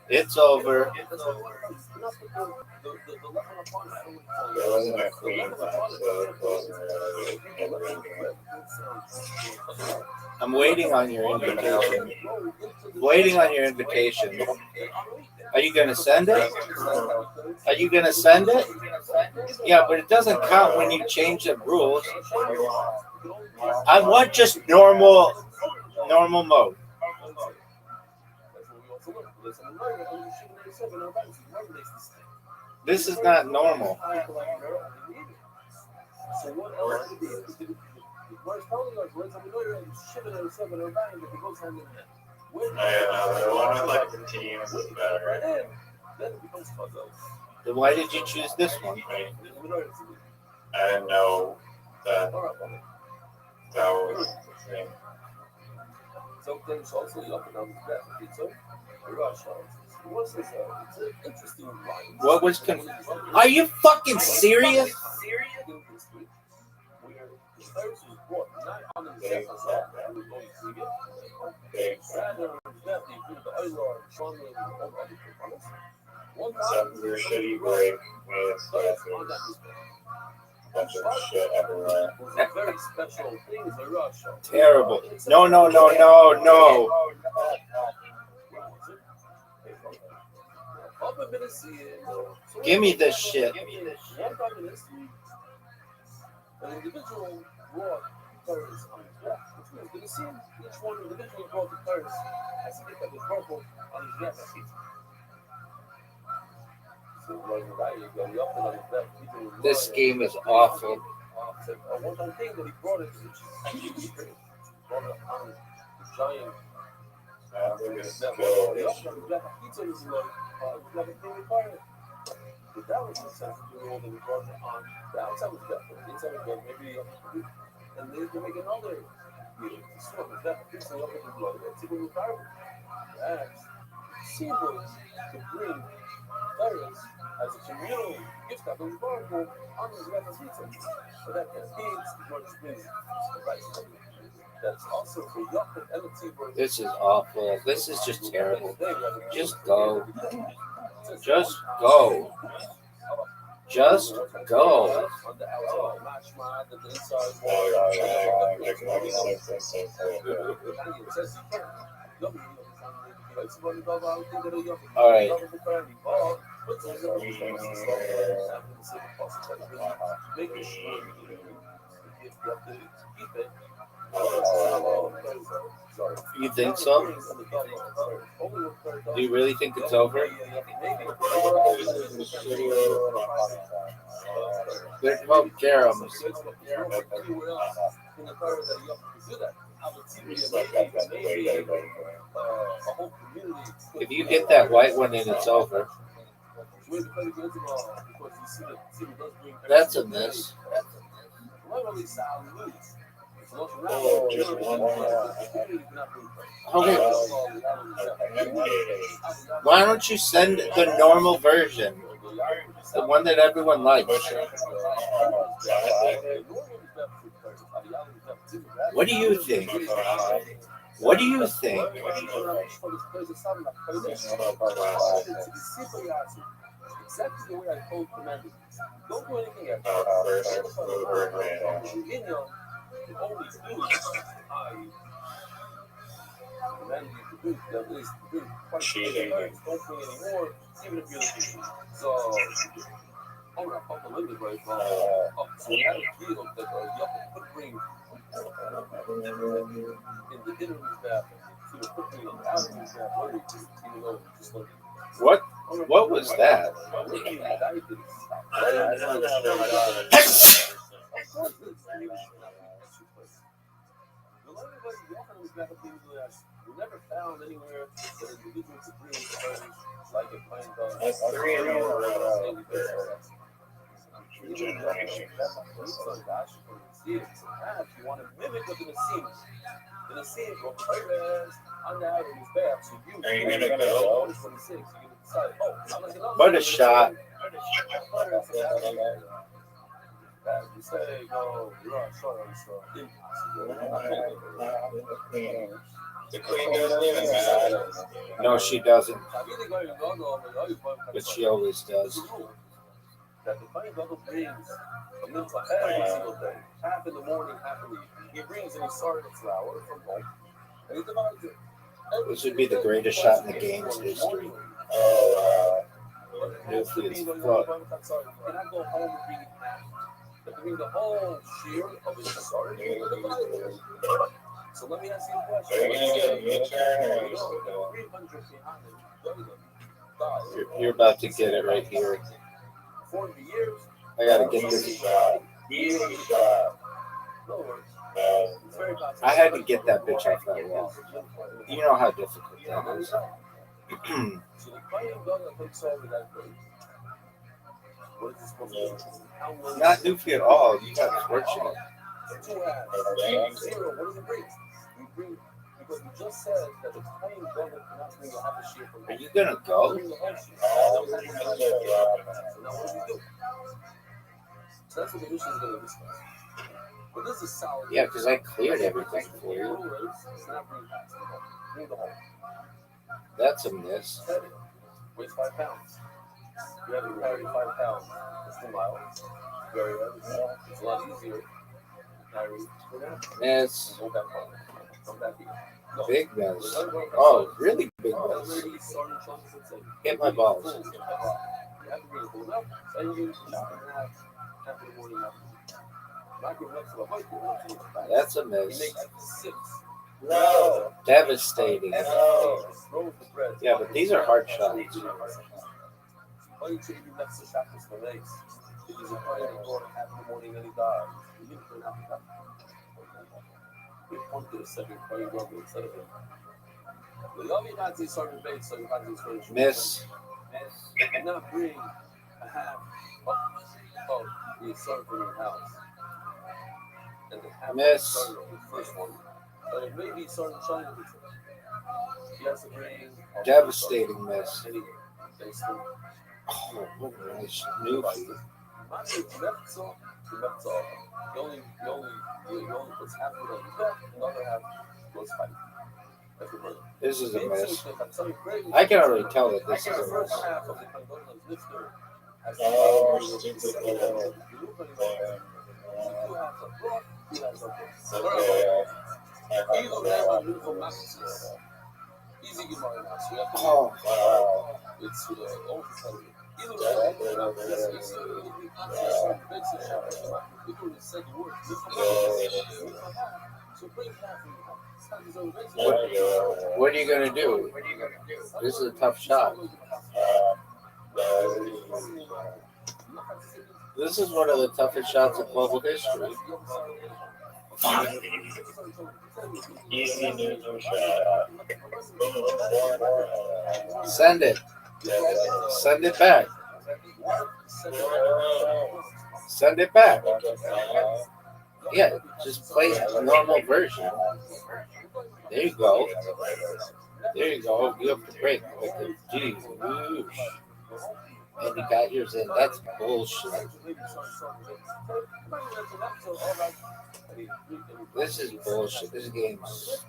It's over. There wasn't a queen left, so it wasn't I'm waiting on your invitation. Waiting on your invitation. Are you gonna send it? Are you gonna send it? Yeah, but it doesn't count when you change the rules. I want just normal mode. This is not normal. So what else did he do? Where's telling us where's the minority shipping and seven or nine that goes hand in hand? I wanted like the team was better. Then it becomes puzzle. Then why did you choose this one? I didn't know that was the thing. Sometimes also you up and down the back pizza. What's this? It's an interesting line. What was Are you fucking serious? Some of your shitty break made it so there's a bunch of shit everywhere. Very special things in Russia. Terrible. No. Give me this shit. An individual brought terrorists on his back, which means the Nassim, each one individually brought the terrorist has to get that was purple on his back. This game is awful. One time thing that he brought it, he brought it on the giant. But that was the second rule that we brought it on. The outside was definitely, the inside was definitely, maybe, and they can make another meeting. The swim is definitely fixing up with the blood. It's even with carbon. That's symbols to bring as a communal gift that goes vulnerable on the Rebel pizza. But that campaigns George Springs rights. That's also for Yup and MT. This is awful. This is just terrible. Just go. Just go. Just go. All right. You think so? Do you really think it's over? They're called Jerem's. If you get that white one in, it's over. That's a miss. Okay. Why don't you send the normal version? The one that everyone likes. What do you think? What do you think? Exactly the way I told Commander. Don't do anything else. Only do I command you to do that is to do quite cheating. Don't bring any more, even if you're the so I'm not fucking living right now. So we had a deal that Yup could bring in the dinner bathroom. So you put me in the outer bathroom, even though just like What was that? We never found anywhere that individuals agree with like a pine dog. That's 3 in a row. Generation. If you want to mimic what the scene, in the scene, go players on the out of his back. So Are you gonna go? 26. You can decide. Oh, I'm like, What a shot. You say, no, you're not sure. The queen doesn't even matter. No, she doesn't. But she always does. That the funny bubble brings a milk every single day. Half in the morning, half in the evening. He brings in his started flour from home. And he divides it. This would be the greatest shot in the game's history. Nucleus fuck. Can I go home and bring half? Bring the whole shear of his started. So let me ask you a question. Are you gonna get a midterm or are you still going? You're about to get it right here. 40 years. I gotta get this. Easy shot. I had to get that bitch off that wall. You know how difficult that is. So the playing gun that takes over that bird. What is this supposed to be? Not Doofy at all. You got fortunate. 2 halves. 0. What does it bring? We bring because we just said that the playing gun cannot bring a half a shear from. Are you gonna go? Bring the whole shear. So now what do we do? So that's what the mission is going to discuss. But this is solid. Yeah, because I cleared everything for you. Bring the whole. That's a miss. Weighs 5 pounds. You have to carry 5 pounds. It's 2 miles. Very heavy. It's a lot easier. Carry. Miss. Go back home. Come back here. No. Big miss. Oh, really big miss. Hit my balls. You have to bring it full up. And you after the morning after. That's a miss. 6. No. Devastating. No. Yeah, but these are hard shots. Miss. You cannot bring a half of the sun from your house. And the half Miss. of the first one. But it may be sun shining. You have to bring Devastating miss. Thanks to Oh, what a nice movie. Mezzo. He only puts half of it on his back, and the other half goes fight. That's the brother. This is a miss. I can already tell that this is The a first miss. half of the Condona's lifter has Oh, two stupid. halves of broad, two halves of broad. Okay. Either they have a beautiful masterpiece. Easy Gemara now, so you have to Oh, Wow. it's overselling. Either they have a beautiful masterpiece. People will say the word. So bring that from what are you gonna do? This is a tough shot. This is one of the toughest shots in global history. Easy neutral shot. Send it. Send it back. Send it back. Yeah, just play a normal version. There you go. There you go. You have to break with the G. Whoosh. And you got yours in. That's bullshit. This is bullshit. This game's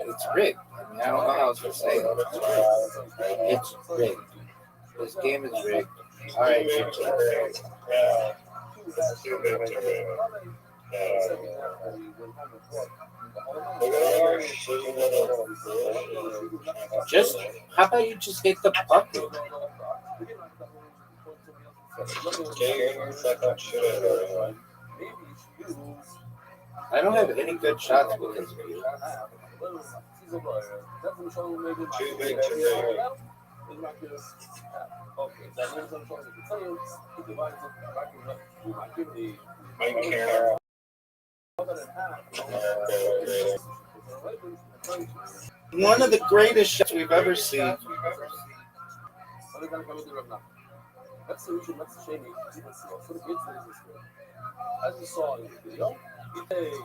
it's rigged. I mean, I don't know how else to say it. It's rigged. This game is rigged. All right, just how about you just hit the bucket? I don't have any good shots because of you. One of the greatest shots we've ever seen. As you saw in the video, he takes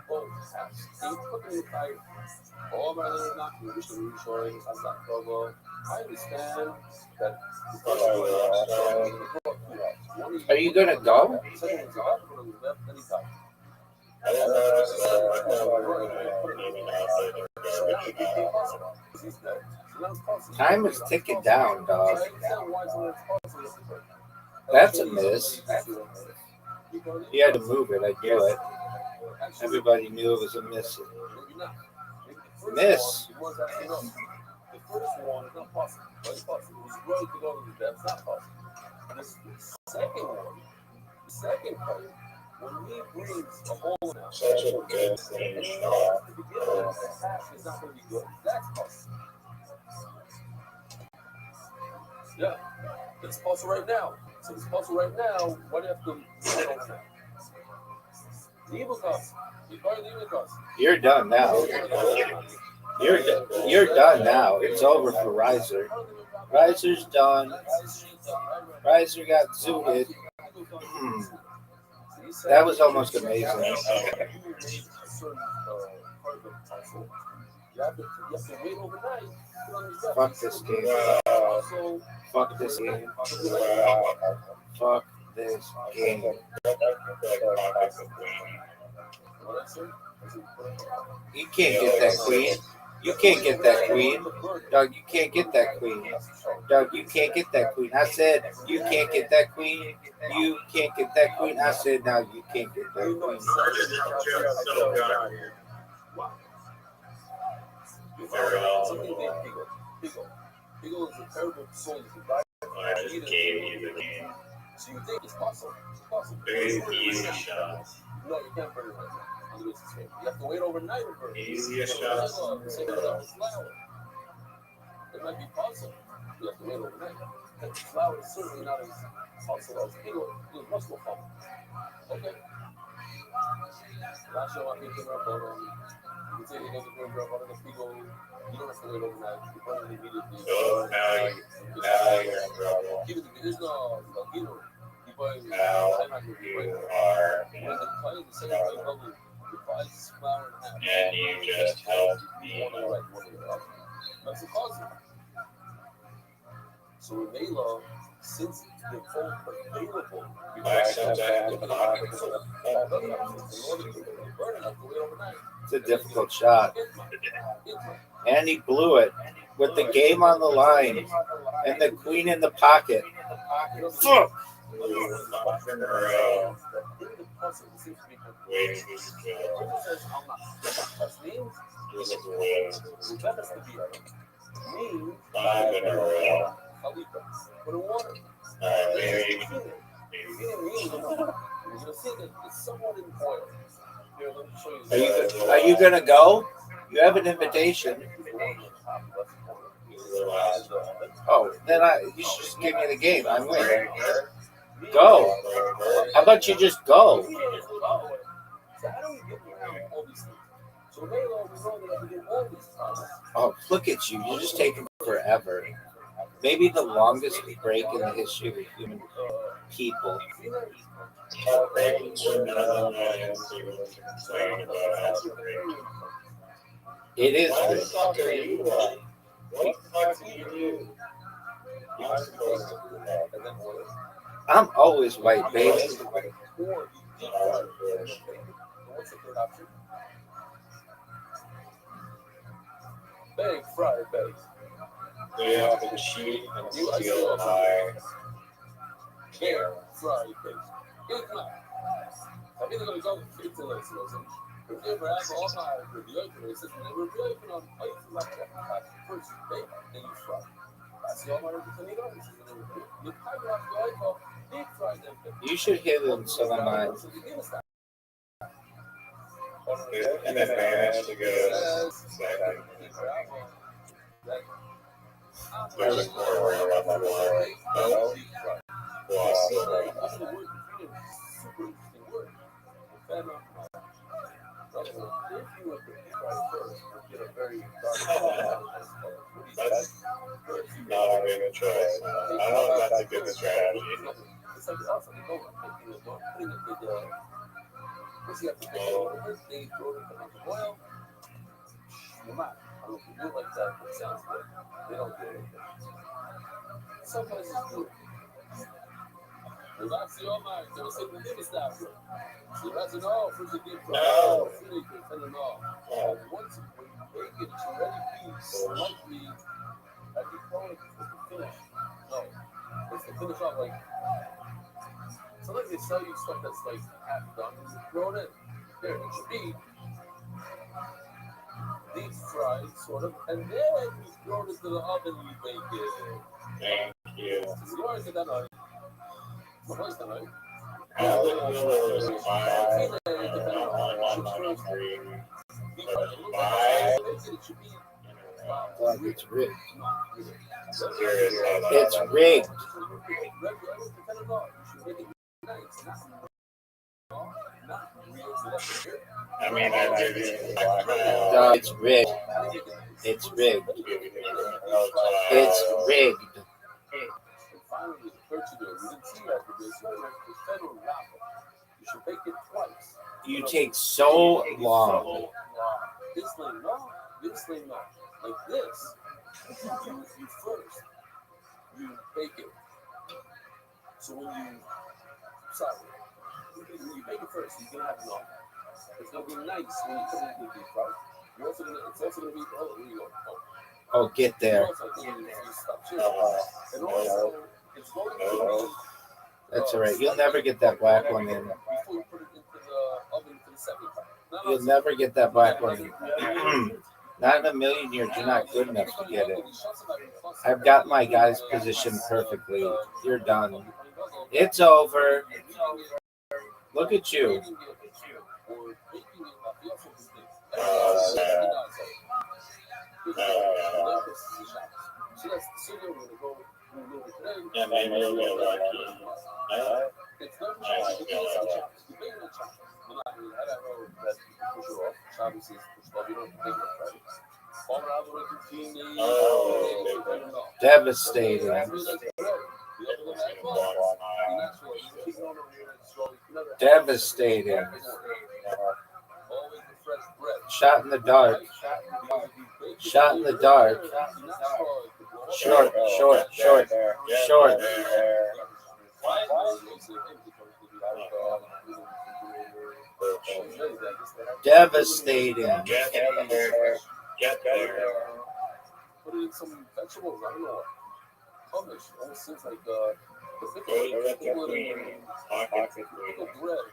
both halves. He put in the fight. All my little knock, you wish to be showing as that logo. I understand that. Are you gonna go? Time is ticking down, dog. That's a miss. He had to move it. I knew it. Everybody knew it was a miss. Miss. The first one is not possible. It's possible. It was really to go to the depth. It's not possible. The second one, the second part, when he brings a hole in it, Such a good thing. at the beginning, the half is not going to be good. That's possible. Yeah, it's possible right now. So it's possible right now. Why do you have to sit over there? The evil cost. You buy the evil cost. You're done now. You're done now. It's over for Riser. Riser's done. Riser got zooted. That was almost amazing. Fuck this game. Fuck this game. Fuck this game. You can't get that queen. You can't get that queen. Dog, you can't get that queen. Dog, you can't get that queen. I said you can't get that queen. You can't get that queen. I said now you can't get that queen. Pigo is a terrible soul. I just gave you the game. So you think it's possible. It's possible. Very easy shot. No, you can't burn it right now. You have to wait overnight to burn it. Easiest shot. It might be possible. You have to wait overnight. The flour is certainly not as possible as Pigo. It was much more common. Okay. Last show I think you can say it doesn't burn up on the Pigo. You don't have to wait overnight. You burn it immediately. Oh, now you're in trouble. There's no, you know, Now you are in, and you just helped me. So in Maylaw, since the phone available, It's a difficult shot. And he blew it with the game on the line and the queen in the pocket. Fuck! Are you gonna go? You have an invitation. Oh, then you should just give me the game. I'm winning. Go. How about you just go? Oh, look at you. You're just taking forever. Maybe the longest break in the history of human people. It is rigged. I'm always white, baby. Big fried bake. Yeah, the cheat and steal my Big fried bake. Big Mac. Heb je er wel eens over friet te lezen? We hebben allemaal een review geweest. En we review van een uitgemaakte first bake en you fry. That's all my review. You kind of have to go deep fried them. You should hit him some of mine. and then manage to go there's more worry about my boy. No. Not a good choice. I don't know if that's a good strategy. I don't know if you do like that, but it sounds good. They don't do anything. Some places do. Relax your mind. They were saying the name is that. So that's an all for the gift. No. Once when you make it, it's already piece. Might be at the point of the finish. No. It's the finish off like. Sometimes they sell you stuff that's like half done. You throw it in. There, it should be deep fried, sort of, and then you throw it into the oven and you bake it. Thank you. So you already did that night. So what's the night? It's rigged. It's rigged. I mean, I did No, it's rigged. It's rigged. It's rigged. You take so long. This lane, no. This lane, no. Like this. You first. You bake it. So when you bake it first, you're gonna have it on. It's gonna be nice when you put it in the deep fry. You're also gonna. It's also gonna be. Oh, here you go. Oh, get there. And also, it's going to be. That's all right. You'll never get that black one in. Before you put it into the oven for the second time. You'll never get that black one in. Not in a million years. You're not good enough to get it. I've got my guys positioned perfectly. You're done. It's over. Look at you. and then you'll get lucky. Devastating. Devastating. Shot in the dark. Shot in the dark. Short, short, short. Short. Devastating. Get there. Put it in some vegetables. I don't know. Hummus. Almost seems like the pickle in pickled bread.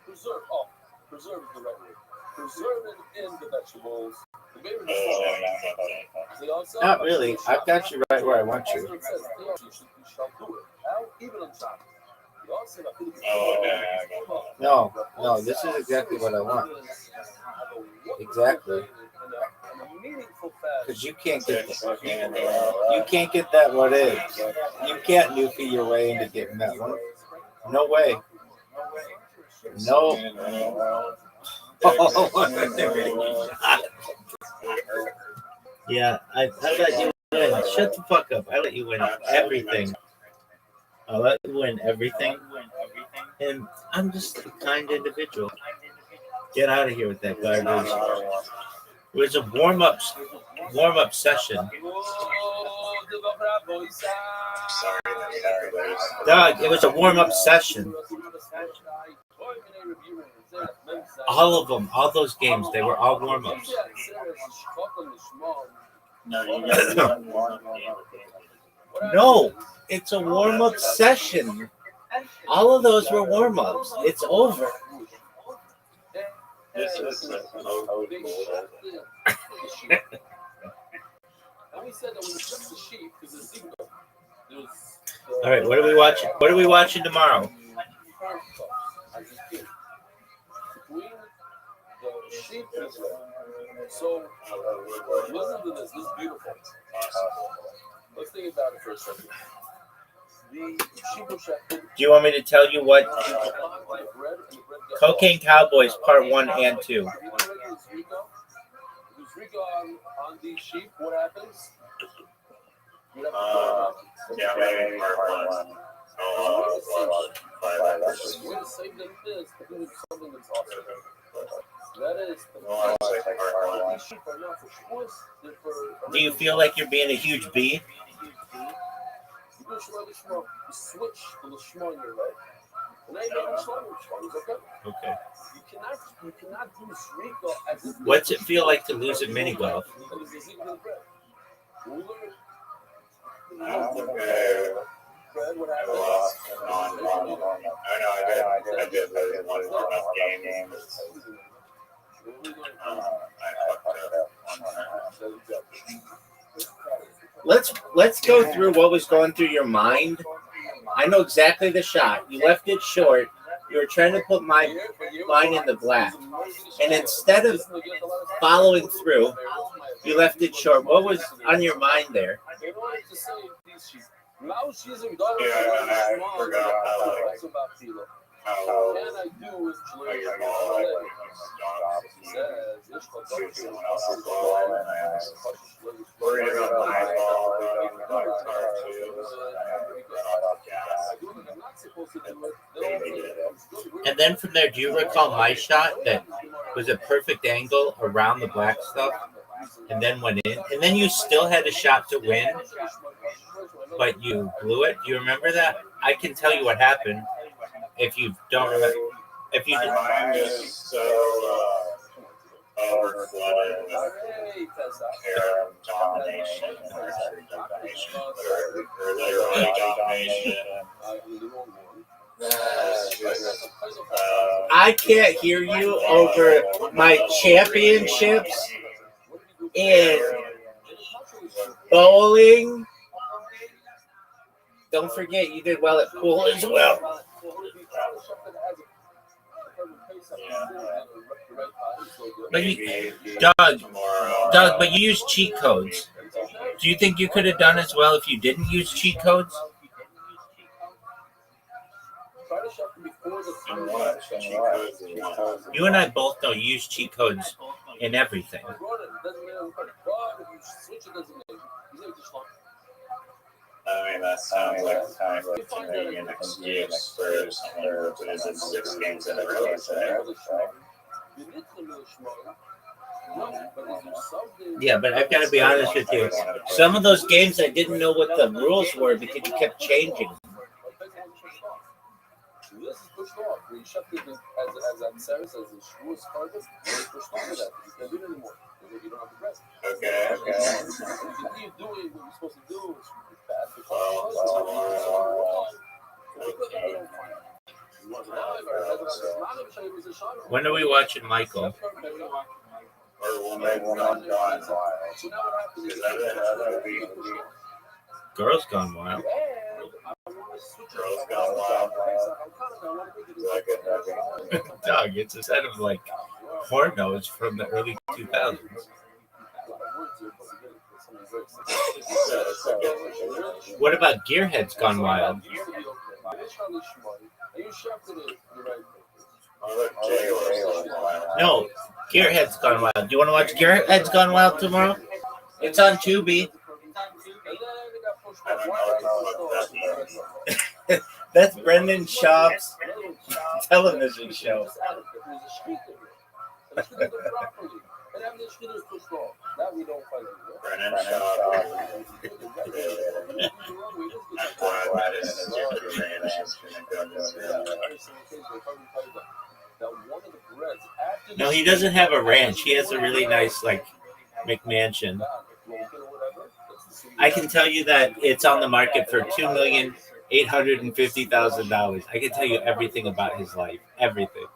Preserve. Oh, preserve is the right word. Preserve it in the vegetables. The baby is also. Not really. I've got you right where I want you. You shall do it. Even on top. No, this is exactly what I want. Exactly. Because you can't get that. You can't get that what is. You can't newfie your way into getting that one. No way. No. Yeah, I let you win. Shut the fuck up. I let you win everything. I let you win everything. And I'm just a kind individual. Get out of here with that garbage. It was a warm-up session. Doug, it was a warm-up session. All of them, all those games, they were all warm-ups. No, it's a warm-up session. All of those were warm-ups. It's over. This is All right, what are we watching? What are we watching tomorrow? So, listen to this. This is beautiful. Let's think about it for a second. Do you want me to tell you what Cocaine Cowboys Part 1 and 2? On these sheep, what happens? Yeah, maybe part 1. We're the same thing is to do something that's awesome. That is these sheep are not for sports, they're for. Do you feel like you're being a huge bee? You switch to the schmong in your life. And I know schmong, okay? Okay. You cannot do Srika as if. What's it feel like to lose at mini golf? Fred, what happened? I did one enough games. Let's go through what was going through your mind. I know exactly the shot. You left it short. You were trying to put mine in the black. And instead of following through, you left it short. What was on your mind there? Yeah, I forgot And then from there, do you recall my shot that was a perfect angle around the black stuff and then went in? And then you still had a shot to win, but you blew it. Do you remember that? I can tell you what happened if you don't remember. If you didn't. mine is so overflooded with harem domination, or literally domination. I can't hear you over my championships in bowling. Don't forget, you did well at pool as well. But Doug, but you used cheat codes. Do you think you could have done as well if you didn't use cheat codes? You and I both know you use cheat codes in everything. I mean, that sounds like kind of like maybe an excuse for someone who loses 6 games in a row. Yeah, but I've got to be honest with you. Some of those games I didn't know what the rules were because you kept changing. This is pushed off. We shut it as Sarah says, the screw is started. We pushed off of that. You can't do it anymore. You don't have to press. Okay. Continue doing what you're supposed to do. It's bad. When are we watching Michael? Or we'll make one on Gone Wild. Girls Gone Wild. Girls Gone Wild. Dog, it's a set of like pornos from the early 2000s. What about Gearheads Gone Wild? No, Gearheads Gone Wild. Do you want to watch Gearheads Gone Wild tomorrow? It's on Tubi. That's Brendan Schaub's television show. Brennan Schaub. No, he doesn't have a ranch. He has a really nice, like, McMansion. I can tell you that it's on the market for $2,850,000. I can tell you everything about his life. Everything.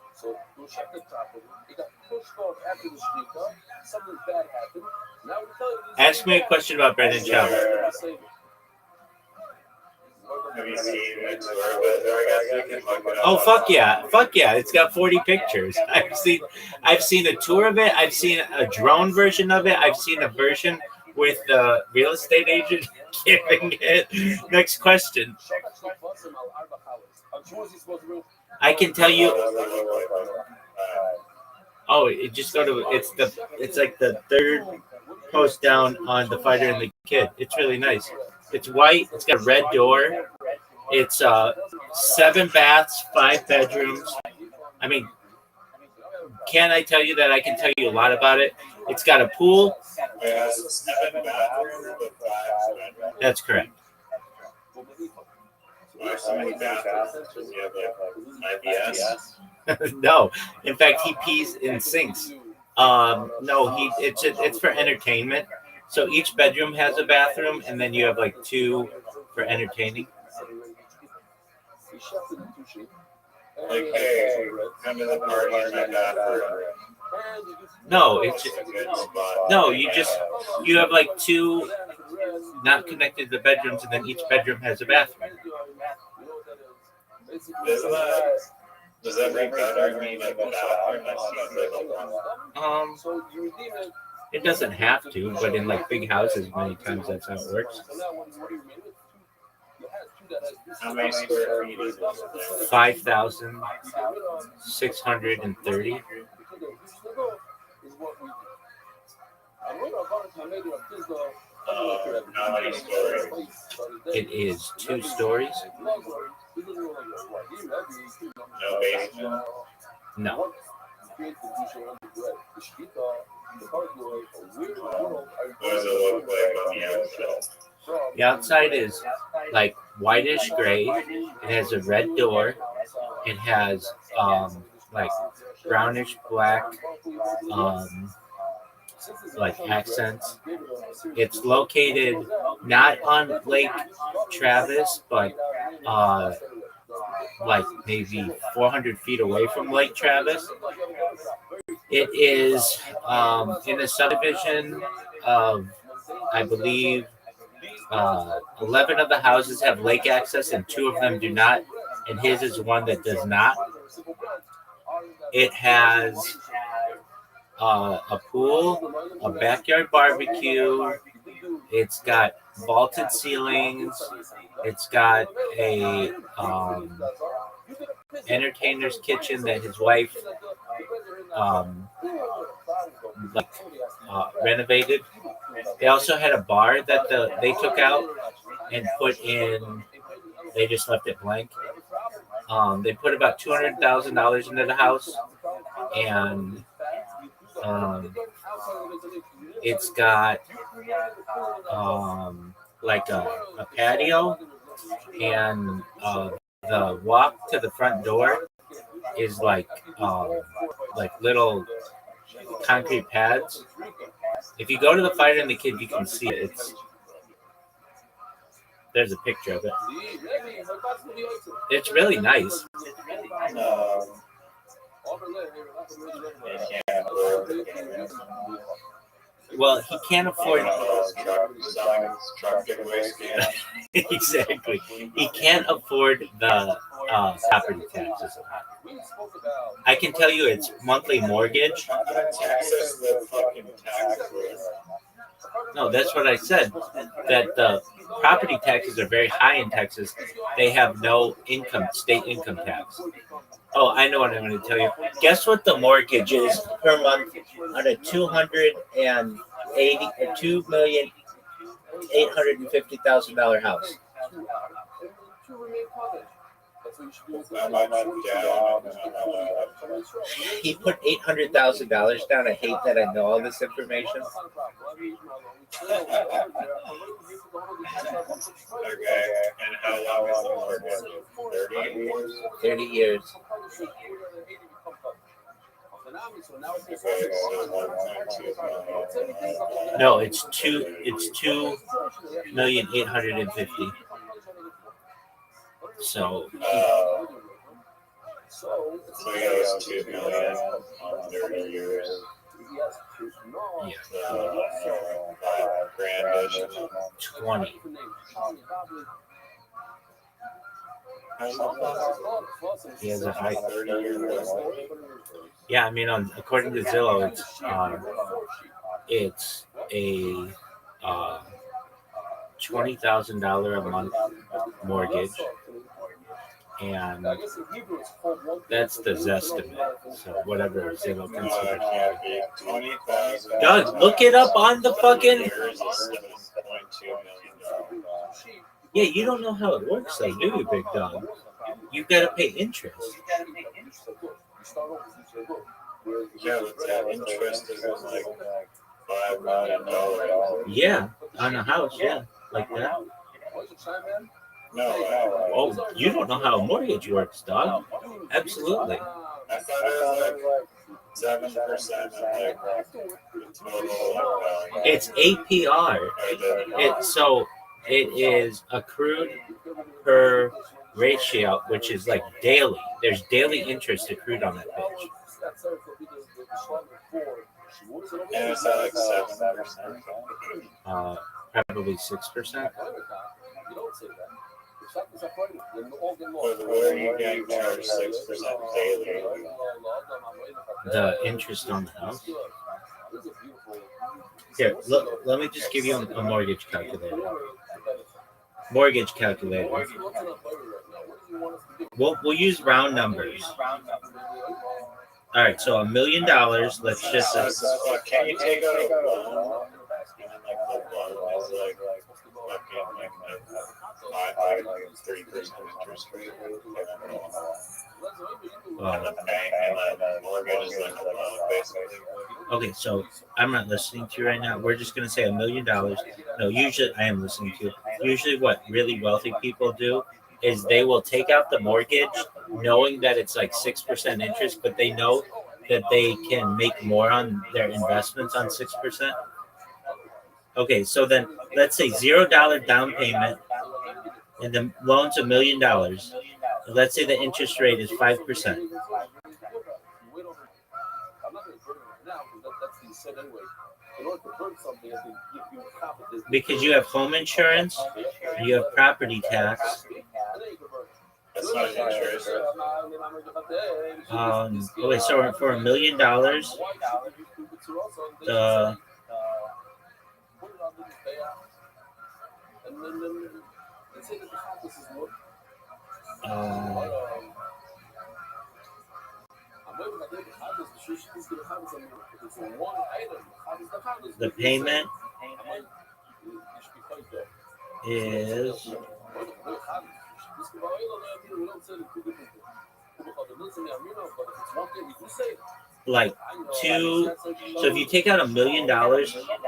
Ask me a question about Brendan Schaub. Have you seen it? I guess you can look it up. Oh fuck yeah. It's got 40 pictures. I've seen a tour of it. I've seen a drone version of it. I've seen a version with the real estate agent giving it. Next question. I can tell you. Oh, it just go to it's like the third post down on The Fighter and the Kid. It's really nice. It's white. It's got a red door. It's 7 baths, 5 bedrooms. I mean, can I tell you that I can tell you a lot about it? It's got a pool. That's correct. No, in fact, he pees in sinks. No, it's for entertainment. So each bedroom has a bathroom, and then you have like 2 for entertaining. Like, hey, come to the party in my bathroom. No, you have like 2 not connected to the bedrooms, and then each bedroom has a bathroom. Does that bring better meaning of the bathroom? It doesn't have to, but in like big houses, many times that's how it works. How many square feet is it? 5,630. How many stories? It is 2 stories. No basement? No. What does it look like on the outside? The outside is like whitish gray. It has a red door. It has like brownish black like accents. It's located not on Lake Travis, but like maybe 400 feet away from Lake Travis. It is in a subdivision of, I believe, 11 of the houses have lake access and 2 of them do not, and his is one that does not. It has a pool, a backyard barbecue. It's got vaulted ceilings. It's got a entertainer's kitchen that his wife renovated. They also had a bar that they took out and put in. They just left it blank. They put about $200,000 into the house, and It's got like a patio, and the walk to the front door is like little concrete pads. If you go to the Fighter and the Kid, you can see it. There's a picture of it. It's really nice. Well, he can't afford exactly. He can't afford the property taxes. I can tell you, it's monthly mortgage. No, that's what I said. That the property taxes are very high in Texas. They have no state income tax. Oh, I know what I'm going to tell you. Guess what the mortgage is per month on a $2,850,000 house? He put $800,000 down. I hate that I know all this information. Okay, and how long was it? 30 years? 30 years. No, it's 2,850,000. So he owes $2 million on 30 years. Yeah. $5,000. 20. He has a high 30-year. Yeah, I mean, according to Zillow, it's a $20,000 a month mortgage, and that's the Zestimate. So whatever Zillow considers. Doug, look it up on the fucking. Yeah, you don't know how it works, though, do you, big dog? You gotta pay interest. Yeah, but that interest is like $5 million. Yeah, on a house, yeah, like that. No. Oh, you don't know how a mortgage works, dog. Absolutely. I thought it was like 7% of like the total. It's APR. It is accrued per ratio, which is like daily. There's daily interest accrued on that bitch. And it's at like 7%. Probably 6%. Where are you getting charged 6% daily? The interest on the house. Here, look, let me just give you a mortgage calculator. Mortgage calculator. We'll use round numbers. All right, so $1 million. Let's just. Can you take out a loan? And then like the loan is like fucking like 3% interest rate. And the bank and the mortgage is like a loan basically. Okay, so I'm not listening to you right now. We're just gonna say $1 million. No, usually I am listening to you. Usually, what really wealthy people do is they will take out the mortgage, knowing that it's like 6% interest, but they know that they can make more on their investments on 6%. Okay, so then let's say $0 down payment, and the loan's $1 million. Let's say the interest rate is 5%. Because you have home insurance, you have property tax. That's not interest. Okay, so for $1 million, the the payment is like two. So if you take out $1 million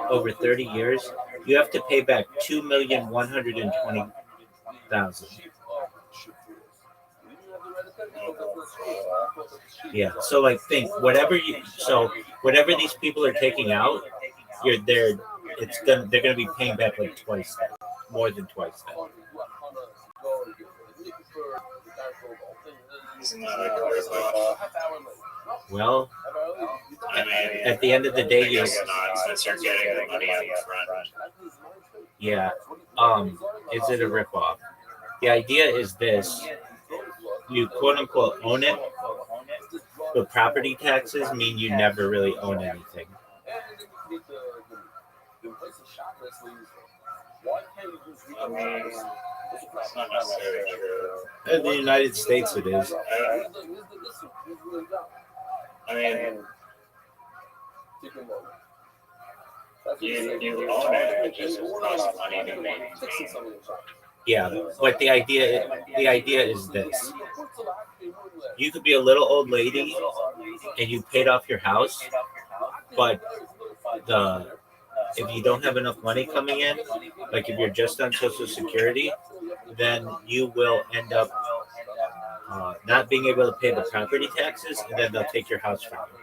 over 30 years, you have to pay back 2,120,000. Yeah. So like think whatever these people are taking out, they're gonna be paying back like twice that, more than twice that. Isn't that like a rip-off? Well, I mean, at the end of the day, I guess not, since you're getting the money up front. yeah. Is it a ripoff? The idea is this: you quote unquote own it, but property taxes mean you never really own anything. I mean, it's not necessarily true. In the United States, it is. I mean, you own it, it just costs money to maintain. Yeah, but the idea is this: you could be a little old lady and you paid off your house, but if you don't have enough money coming in, like if you're just on Social Security, then you will end up not being able to pay the property taxes, and then they'll take your house from you.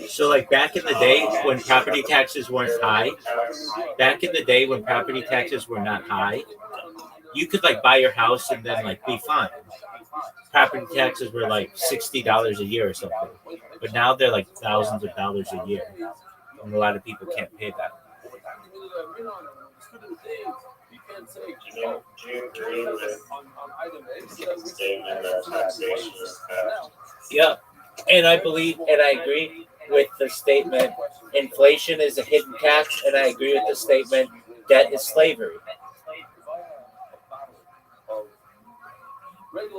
So like back in the day when property taxes weren't high, not high, you could like buy your house and then like be fine. Property taxes were like $60 a year or something, but now they're like thousands of dollars a year, and a lot of people can't pay that. Do you agree with the statement that taxation is bad? Yeah, and I agree with the statement inflation is a hidden tax, and I agree with the statement debt is slavery. Well,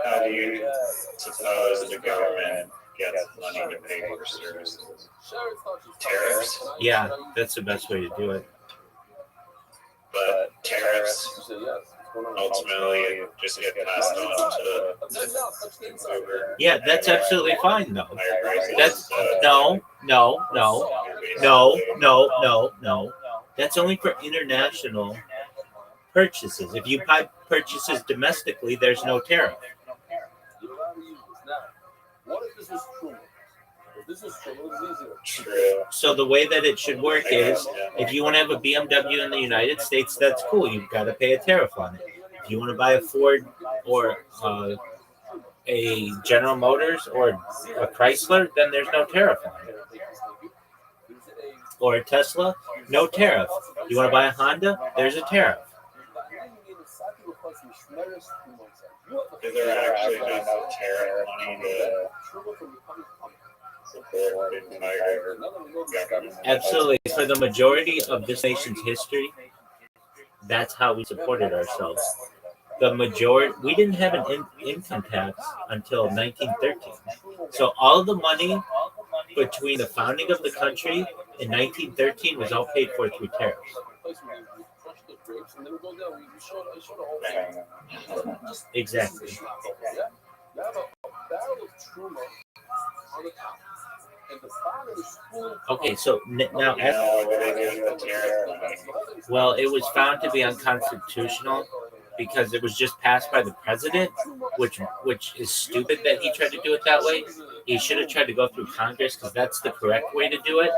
how do you suppose the government gets money to pay for services? Tariffs? Yeah, that's the best way to do it. But tariffs ultimately just get passed on to consumer. Yeah, that's absolutely fine though. Higher prices. That's no. That's only for international purchases. If you buy purchases domestically, there's no tariff. True. So the way that it should work is, if you want to have a BMW in the United States, that's cool. You've got to pay a tariff on it. If you want to buy a Ford or a General Motors or a Chrysler, then there's no tariff on it. Or a Tesla, no tariff. You want to buy a Honda, there's a tariff. Is there actually just tariff money to support the entire government? Absolutely. For the majority of this nation's history, that's how we supported ourselves. We didn't have an income tax until 1913. So all the money between the founding of the country in 1913 was all paid for through tariffs. Exactly. Okay, so now, well, it was found to be unconstitutional because it was just passed by the president, which is stupid that he tried to do it that way. He should have tried to go through Congress because that's the correct way to do it.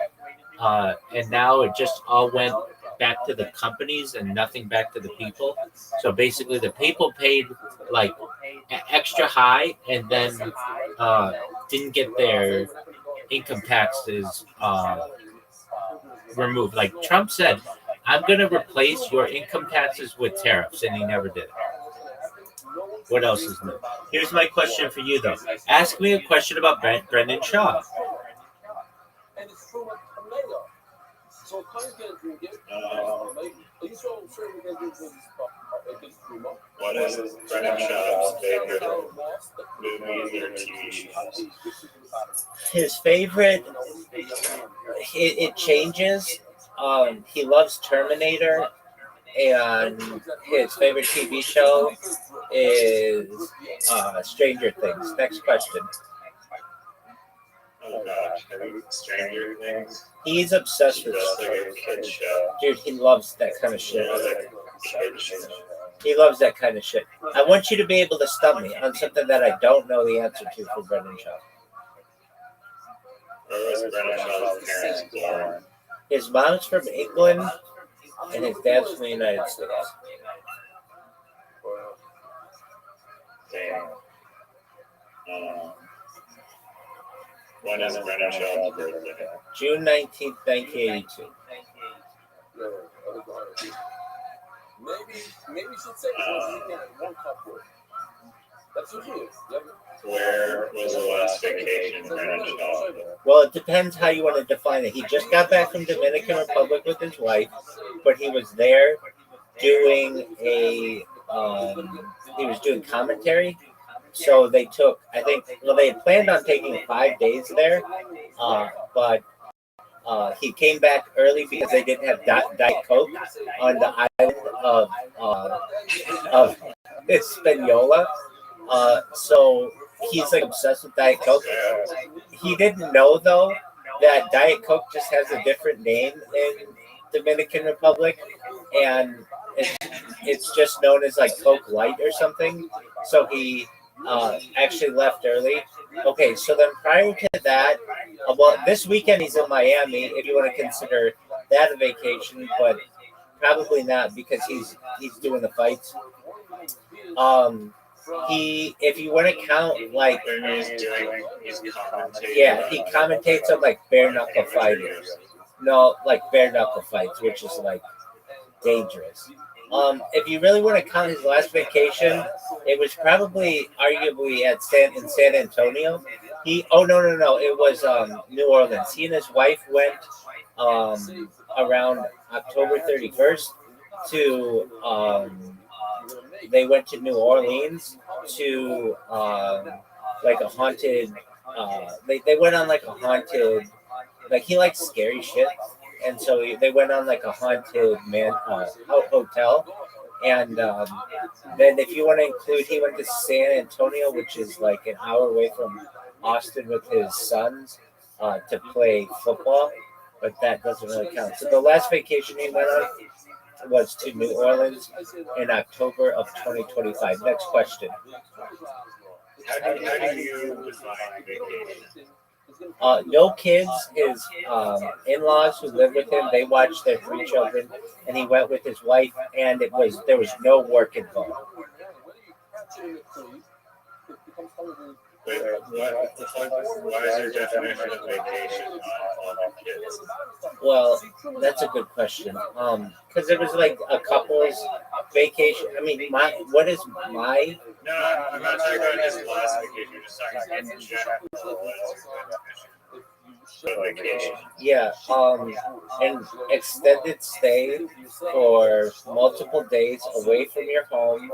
And now it just all went back to the companies and nothing back to the people. So basically, the people paid like extra high and then didn't get their income taxes removed. Like Trump said, I'm going to replace your income taxes with tariffs, and he never did it. What else is new? Here's my question for you, though. Ask me a question about Brendan Shaw. What is Brendan Shaw's favorite movies or TV shows? His favorite, it changes. He loves Terminator and his favorite TV show is Stranger Things. Next question. Oh gosh, have you Stranger Things? He's obsessed with That's like a kid show. Dude, he loves that kind of shit. Yeah, like a kid show. He loves that kind of shit. I want you to be able to stump me on something that I don't know the answer to for Brendan Shaw. Where was Brendan Shaw's parents born? His mom's from England, and his dad's from the United States. Damn. When is Brendan Shaw's birthday? June 19th, 1982. Maybe you should say one cup worth. That's what it is. Where was the last vacation Brendan Shaw? Well, it depends how you want to define it. He just got back from Dominican Republic with his wife, but he was there doing he was doing commentary. So they took, I think, they had planned on taking 5 days there, but he came back early because they didn't have Diet Coke on the island of Hispaniola. So he's like obsessed with Diet Coke. He didn't know though that Diet Coke just has a different name in Dominican Republic, and it's just known as like Coke Light or something. So he actually left early. Okay, so then prior to that, well, this weekend he's in Miami. If you want to consider that a vacation, but probably not because he's doing the fights. If you want to count like, yeah, he commentates on like bare knuckle fighters. No, like bare knuckle fights, which is like dangerous. If you really want to count his last vacation, it was probably arguably in San Antonio. It was New Orleans. He and his wife went around October 31st to they went to New Orleans to like a haunted they went on like a haunted, like he likes scary shit, and so they went on like a haunted hotel, and then if you want to include, he went to San Antonio, which is like an hour away from Austin with his sons to play football, but that doesn't really count. So the last vacation he went on was to New Orleans in October of 2025. Next question. How do you define vacation? No kids. His in-laws who live with him, they watched their 3 children, and he went with his wife, and there was no work involved. Wait, why is your definition of vacation on kids? Well, that's a good question. Because it was like a couple's vacation. I mean, what is my? No, I'm not talking about his last vacation. You're just talking in general. Vacation. Yeah, an extended stay for multiple days away from your home.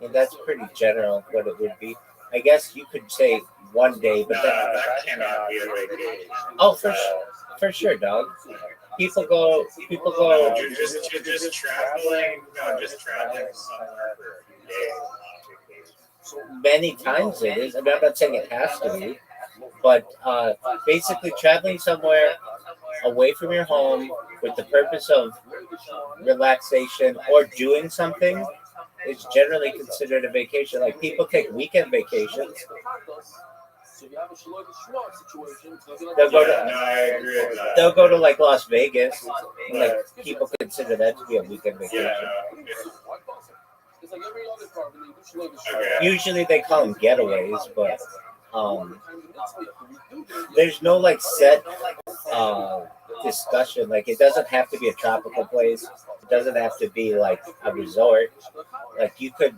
And that's pretty general what it would be. I guess you could say 1 day, but that cannot be a vacation. Oh, for sure, dog. People go. No, you're just traveling. No, just traveling somewhere for a day. Many times it is. I mean, I'm not saying it has to be, but basically traveling somewhere away from your home with the purpose of relaxation or doing something is generally considered a vacation. Like people take weekend vacations. They'll go to like Las Vegas. And like people consider that to be a weekend vacation. Usually they call them getaways, but there's no like set discussion. Like it doesn't have to be a tropical place. It doesn't have to be like a resort. Like you could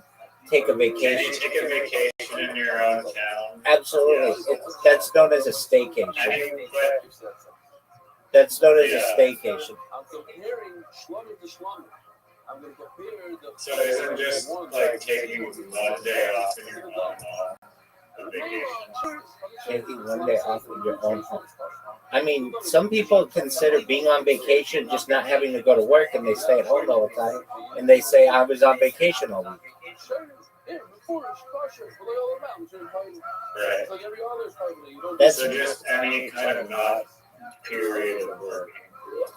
take a vacation. Can you take a vacation in your own town? Absolutely. That's known as a staycation. That's known as a staycation. So isn't just like taking 1 day off in your own home a vacation? Taking 1 day off in your own home. I mean, some people consider being on vacation just not having to go to work, and they stay at home all the time, and they say I was on vacation all week. Right. That's So just any kind of not period of work.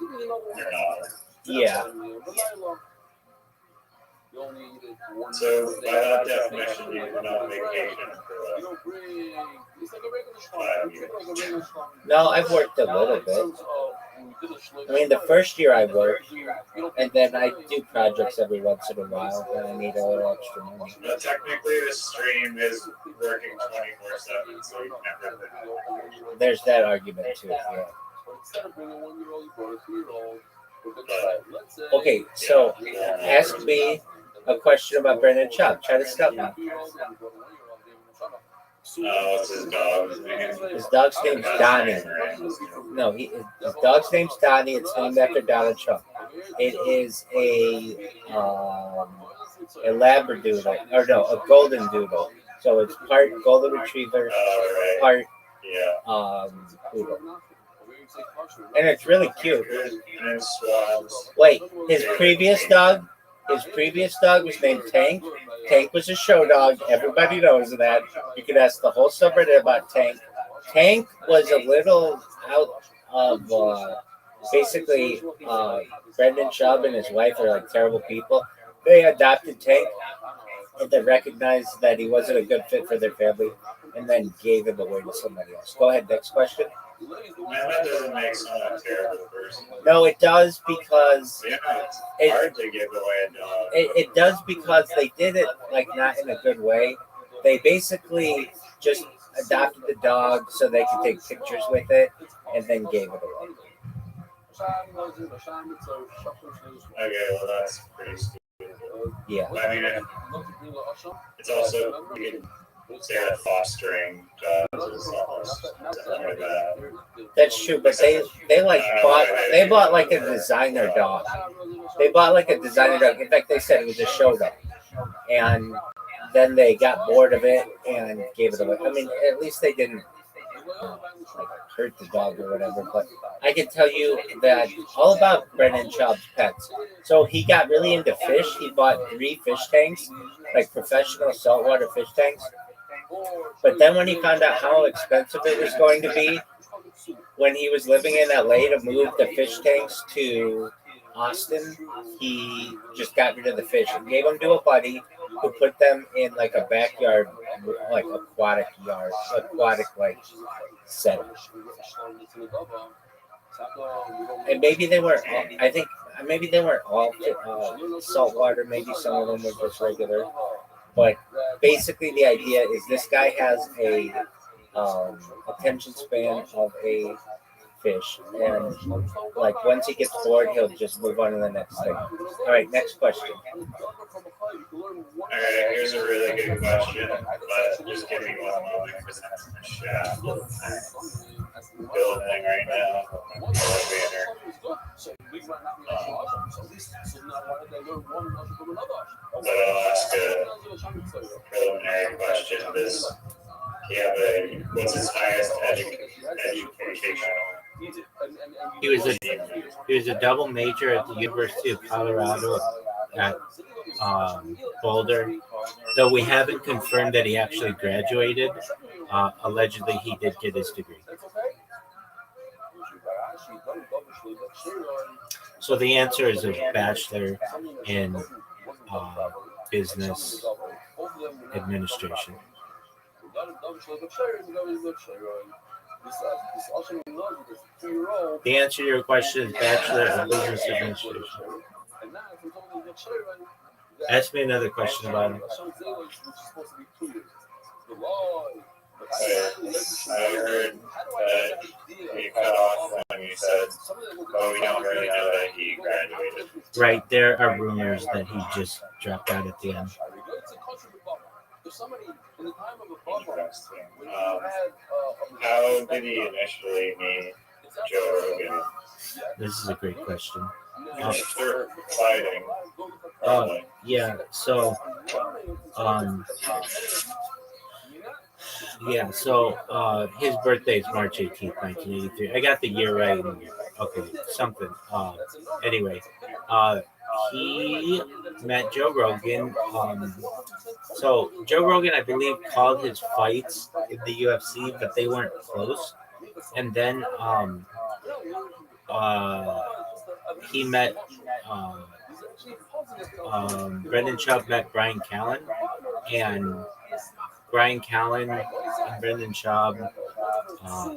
You're not. yeah. So by that definition, you're not on vacation for 5 years. No, I've worked a little bit. I mean, the first year I worked, and then I do projects every once in a while when I need a little extra money. But technically, the stream is working 24/7, so you never have. There's that argument too. Yeah. Okay, so ask me a question about Brendan Chubb. Try to stop me. What's his dog's name? His dog's name's Donnie. No, his dog's name's Donnie. It's named after Donald Trump. It is a Labradoodle, or no, a Golden Doodle. So it's part Golden Retriever, part Poodle. And it's really cute. Wait, his previous dog was named Tank. Tank was a show dog. Everybody knows that. You could ask the whole subreddit about Tank. Tank was a little out of basically Brendan Chubb and his wife are like terrible people. They adopted Tank and then recognized that he wasn't a good fit for their family and then gave him away to somebody else. Go ahead, next question. Man, that doesn't make someone a terrible person. No, it does because It's hard to give away a dog. it does because they did it like not in a good way. They basically just adopted the dog so they could take pictures with it and then gave it away. Okay, well that's pretty stupid. Yeah. I mean, it's also you can say that fostering dogs is almost like that. That's true, but they bought like a designer dog. They bought like a designer dog. In fact, they said it was a show dog, and then they got bored of it and gave it away. I mean, at least they didn't like hurt the dog or whatever. But I can tell you that all about Brendan Chubb's pets. So he got really into fish. He bought 3 fish tanks, like professional saltwater fish tanks. But then when he found out how expensive it was going to be, when he was living in LA to move the fish tanks to Austin, he just got rid of the fish and gave them to a buddy who put them in like a backyard, like aquatic like setting. And maybe they were, I think, maybe they weren't all saltwater. Maybe some of them were just regular. But basically, the idea is this guy has a attention span of a fish, and like once he gets bored, he'll just move on to the next thing. All right, next question. All right, here's a really good question, but just give me one moment because I'm in the shaft. Building right now. Elevator. But I'll ask a preliminary question. What's his highest educational? He was a double major at the University of Colorado at Boulder. Though we haven't confirmed that he actually graduated, allegedly he did get his degree. So the answer is a bachelor in business administration. The answer to your question is bachelor in business administration. Ask me another question about him. I heard that you cut off when you said, "Oh, we don't really know that he graduated." Right, there are rumors that he just dropped out at the end. Interesting. How did he initially meet Joe Rogan? This is a great question. After fighting. Yeah, so Yeah, so his birthday is March 18th, 1983. I got the year right. Okay, something. Anyway, uh, he met Joe Rogan. So Joe Rogan, I believe, called his fights in the UFC, but they weren't close. And then uh, he met uh, Brendan Schaub met Brian Callen, and Brian Callen and Brendan Schaub uh,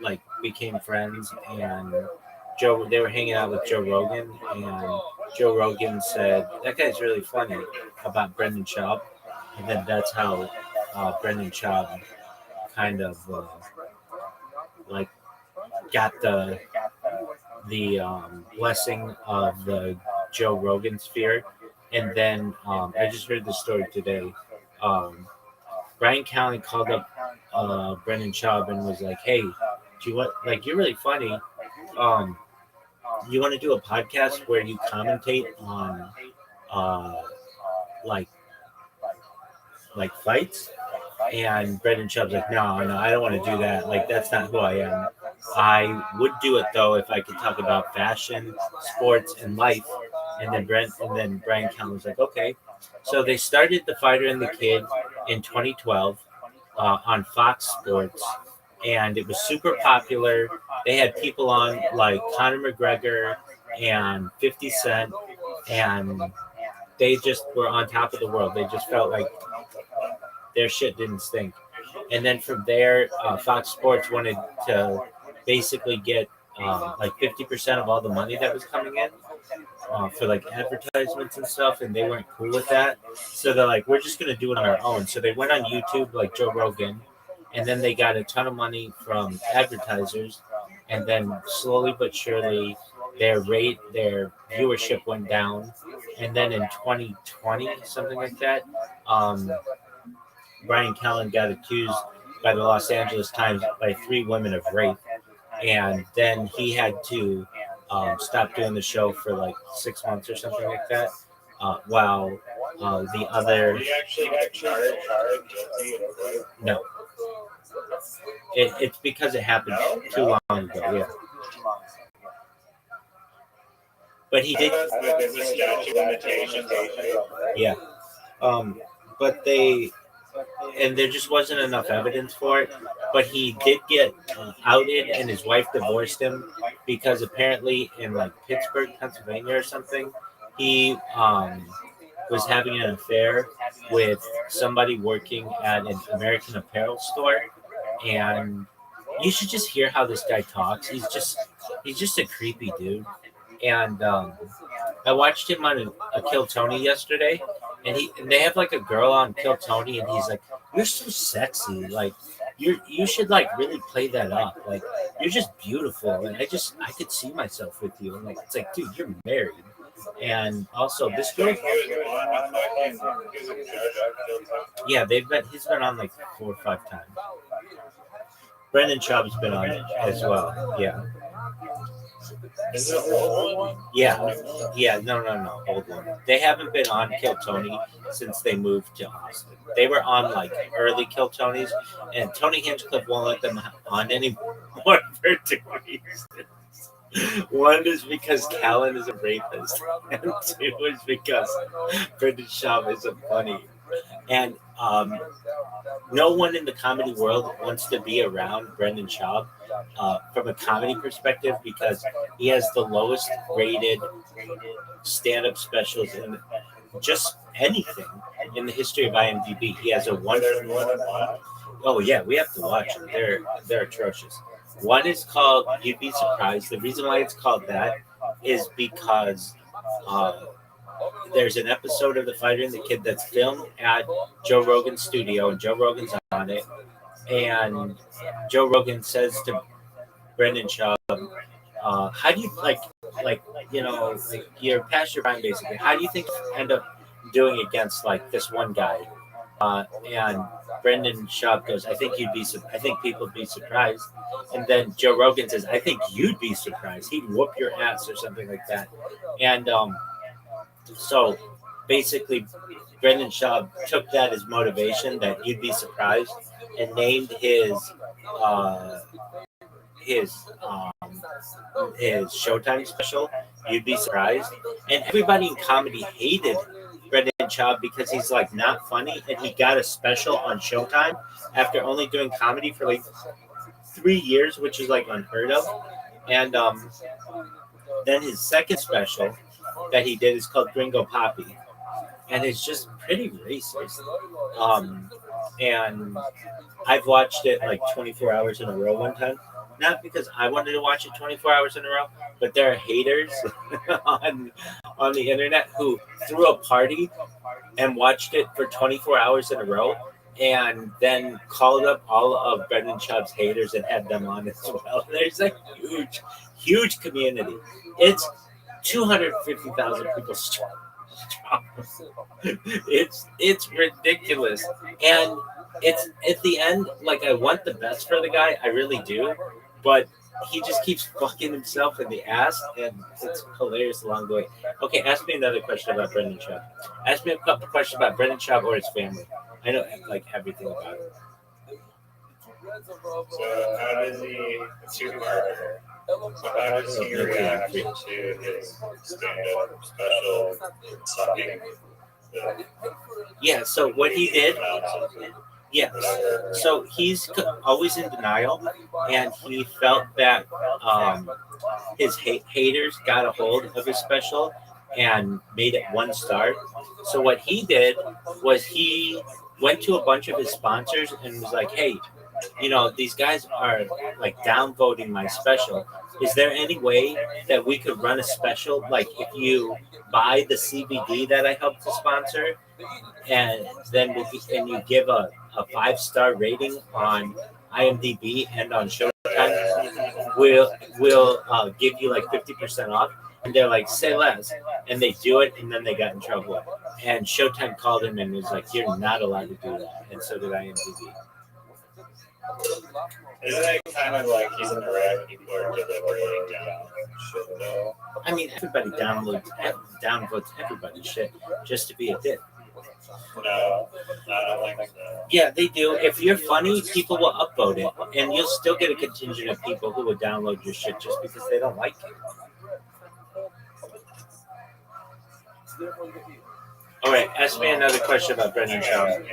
like became friends, and they were hanging out with Joe Rogan, and Joe Rogan said that guy's really funny about Brendan Schaub, and then that's how Brendan Schaub kind of like got the blessing of the Joe Rogan sphere. And then I just heard the story today. Um, Brian Callen called up Brendan Schaub and was like, "Hey, do you want like you're really funny? Um, you want to do a podcast where you commentate on uh, like fights?" And Brendan Schaub's like, no, I don't want to do that. Like, that's not who I am. I would do it though if I could talk about fashion, sports, and life. And then Brian Callen was like, okay. So they started The Fighter and the Kid in 2012 on Fox Sports, and it was super popular. They had people on like Conor McGregor and 50 Cent, and they just were on top of the world. They just felt like their shit didn't stink. And then from there, Fox Sports wanted to basically get like 50% of all the money that was coming in for like advertisements and stuff, and they weren't cool with that. So they're like, we're just gonna do it on our own. So they went on YouTube like Joe Rogan, and then they got a ton of money from advertisers, and then slowly but surely their viewership went down, and then in 2020 something like that. Brian Callen got accused by the Los Angeles Times by three women of rape, and then he had to stop doing the show for like 6 months or something like that. While the other He actually got charged. no, it's because it happened too long ago. Yeah, but he did. There's a statute of limitations. Yeah, but they and there just wasn't enough evidence for it. But he did get outed, and his wife divorced him because apparently in like Pittsburgh, Pennsylvania, or something, he was having an affair with somebody working at an American Apparel store, and you should just hear how this guy talks. He's just a creepy dude, and I watched him on a Kill Tony yesterday, and they have like a girl on Kill Tony, and he's like, "You're so sexy, like you should like really play that up, like you're just beautiful, and I could see myself with you." And like it's like, dude, you're married, and also this girl, yeah, he's been on like 4 or 5 times. Brendan Schaub's been on it as well, yeah. Is it an old one? Yeah, no, old one. They haven't been on Kill Tony since they moved to Austin. They were on like early Kill Tonys, and Tony Hinchcliffe won't let them on anymore for 2 reasons. One is because Callan is a rapist, and two is because Brendan Schaub isn't funny. And no one in the comedy world wants to be around Brendan Schaub from a comedy perspective because he has the lowest rated stand-up specials in just anything in the history of IMDb. He has a one. Oh yeah, we have to watch them. They're atrocious. One is called "You'd Be Surprised." The reason why it's called that is because there's an episode of The Fighter and the Kid that's filmed at Joe Rogan's studio, and Joe Rogan's on it. And Joe Rogan says to Brendan Schaub, "How do you like you're past your prime basically? How do you think you end up doing against like this one guy?" And Brendan Schaub goes, I think people would be surprised." And then Joe Rogan says, "I think you'd be surprised. He'd whoop your ass," or something like that. And so basically Brendan Schaub took that as motivation that you'd be surprised and named his um, his Showtime special. You'd be surprised, and everybody in comedy hated Brendan Schaub because he's like not funny, and he got a special on Showtime after only doing comedy for like 3 years, which is like unheard of. And then his second special that he did is called Gringo Poppy, and it's just pretty racist. Um, and I've watched it like 24 hours in a row one time. Not because I wanted to watch it 24 hours in a row, but there are haters on on the internet who threw a party and watched it for 24 hours in a row and then called up all of Brendan Schaub's haters and had them on as well. There's a huge community. It's 250,000 people strong. It's ridiculous. And it's at the end, like I want the best for the guy, I really do, but he just keeps fucking himself in the ass, and it's hilarious along the way. Okay, ask me another question about Brendan Schaub. Ask me a couple questions about Brendan Schaub or his family. I know like everything about it. So how does he? Two-parter. So how does he react to his stand-up special sucking? Yeah. So what he did. Yeah. So he's always in denial, and he felt that his haters got a hold of his special and made it 1 star. So what he did was he went to a bunch of his sponsors and was like, "Hey, these guys are like downvoting my special. Is there any way that we could run a special? Like if you buy the CBD that I helped to sponsor, and then and you give a 5 star rating on IMDb and on Showtime, we'll give you like 50% off." And they're like, "Say less," and they do it, and then they got in trouble. And Showtime called him and was like, "You're not allowed to do that," and so did IMDb. Isn't it kind of like he's in the right and people are deliberating down shit though? I mean, everybody downvotes everybody's shit just to be a dick. No, I don't think so. Yeah, they do. If you're funny, people will upvote it, and you'll still get a contingent of people who will download your shit just because they don't like it. All right, ask me another question about Brendan Schaub.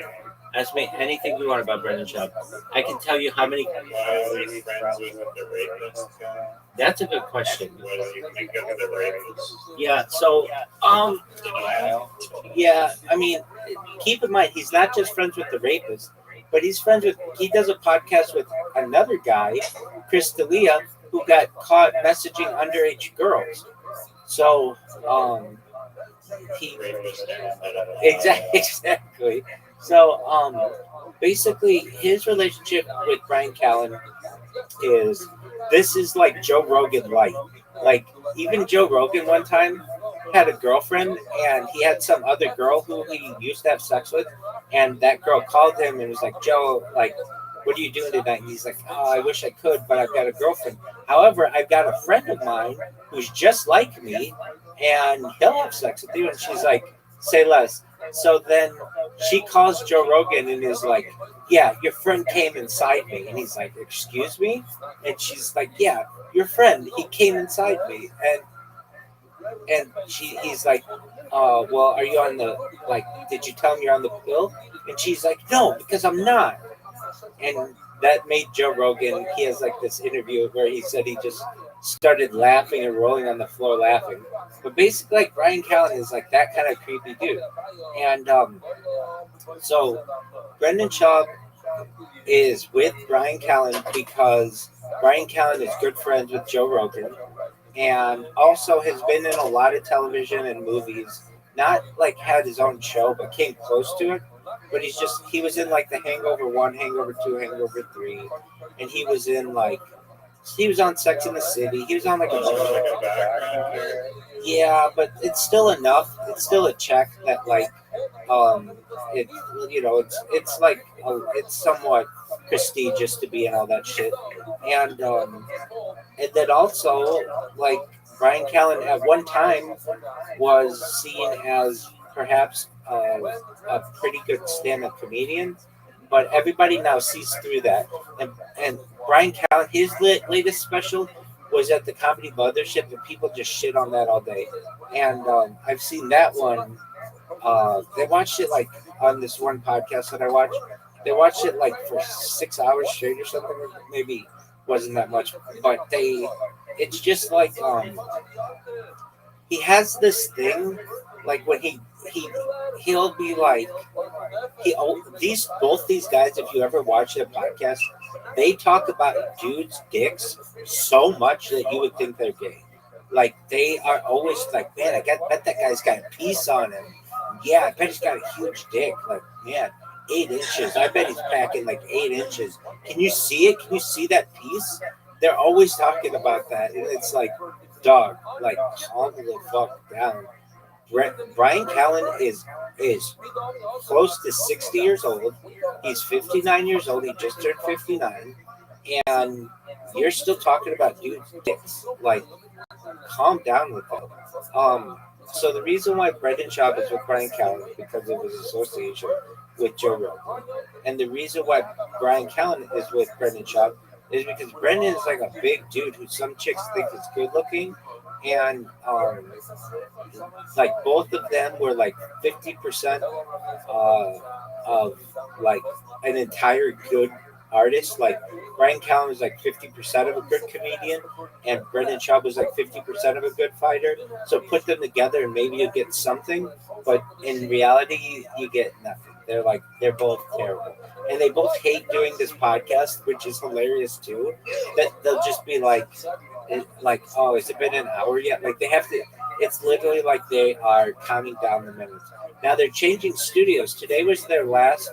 Ask me anything you want about Brendan Schaub. I can tell you how many. Why is he friends with the rapist guy? That's a good question. What do you think of the rapist? Yeah. So, Denial? yeah. I mean, keep in mind he's not just friends with the rapist, but he's friends with. He does a podcast with another guy, Chris D'Elia, who got caught messaging underage girls. So, he exactly. So, basically, his relationship with Brian Callen is like Joe Rogan light. Like even Joe Rogan one time had a girlfriend, and he had some other girl who he used to have sex with, and that girl called him and was like, "Joe, like, what are you doing tonight?" And he's like, "Oh, I wish I could, but I've got a girlfriend. However, I've got a friend of mine who's just like me, and he'll have sex with you." And she's like, "Say less." So then she calls Joe Rogan and is like, "Yeah, your friend came inside me." And he's like, "Excuse me?" And she's like, "Yeah, your friend, he came inside me." And he's like, "Well, are you on the, like, did you tell him you're on the pill?" And she's like, "No, because I'm not." And that made Joe Rogan, he has like this interview where he said he just started laughing and rolling on the floor laughing. But basically, like, Brian Callen is like that kind of creepy dude. And so Brendan Schaub is with Brian Callen because Brian Callen is good friends with Joe Rogan, and also has been in a lot of television and movies. Not like had his own show, but came close to it. But he was in like the Hangover 1, Hangover 2, Hangover 3, and he was on Sex in the City. He was on like a bunch of, yeah, but it's still enough. It's still a check that like it it's like it's somewhat prestigious to be in all that shit. And then also, like, Brian Callen at one time was seen as perhaps a pretty good stand-up comedian, but everybody now sees through that. And Brian Callen, his latest special was at the Comedy Mothership, and people just shit on that all day. And I've seen that one. They watched it like on this one podcast that I watched. They watched it like for 6 hours straight or something. Maybe wasn't that much, but it's just like he has this thing, like when he'll be like both these guys. If you ever watch their podcast, they talk about dudes' dicks so much that you would think they're gay. Like they are always like, man, bet that guy's got a piece on him. Yeah, I bet he's got a huge dick. Like, man, 8 inches. I bet he's packing like 8 inches. Can you see it? Can you see that piece? They're always talking about that, and it's like, dog, like calm the fuck down. Brian Callen is close to 60 years old. He's 59 years old. He just turned 59, and you're still talking about dude's dicks. Like, calm down with that. So the reason why Brendan Schaub is with Brian Callen is because of his association with Joe Rogan, and the reason why Brian Callen is with Brendan Schaub is because Brendan is like a big dude who some chicks think is good looking, and like both of them were like 50% of like an entire good artist. Like Brian Callen was like 50% of a good comedian, and Brendan Schaub was like 50% of a good fighter. So put them together, and maybe you get something. But in reality, you get nothing. They're both terrible, and they both hate doing this podcast, which is hilarious too. That they'll just be like, oh, has it been an hour yet? Like they have to. It's literally like they are counting down the minutes. Now they're changing studios. Today was their last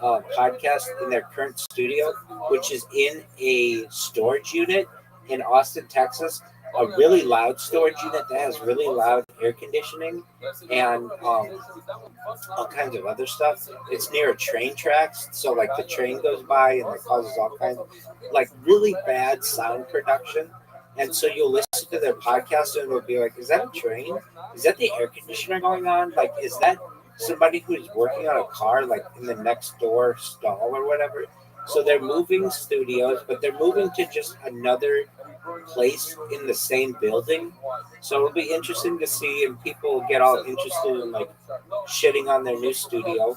podcast in their current studio, which is in a storage unit in Austin, Texas. A really loud storage unit that has really loud air conditioning and all kinds of other stuff. It's near a train tracks, so like the train goes by and it causes all kinds of like really bad sound production. And so you'll listen to their podcast and it'll be like, is that a train? Is that the air conditioner going on? Like, is that somebody who's working on a car, like in the next door stall or whatever? So they're moving studios, but they're moving to just another place in the same building. So it'll be interesting to see, and people get all interested in like shitting on their new studio.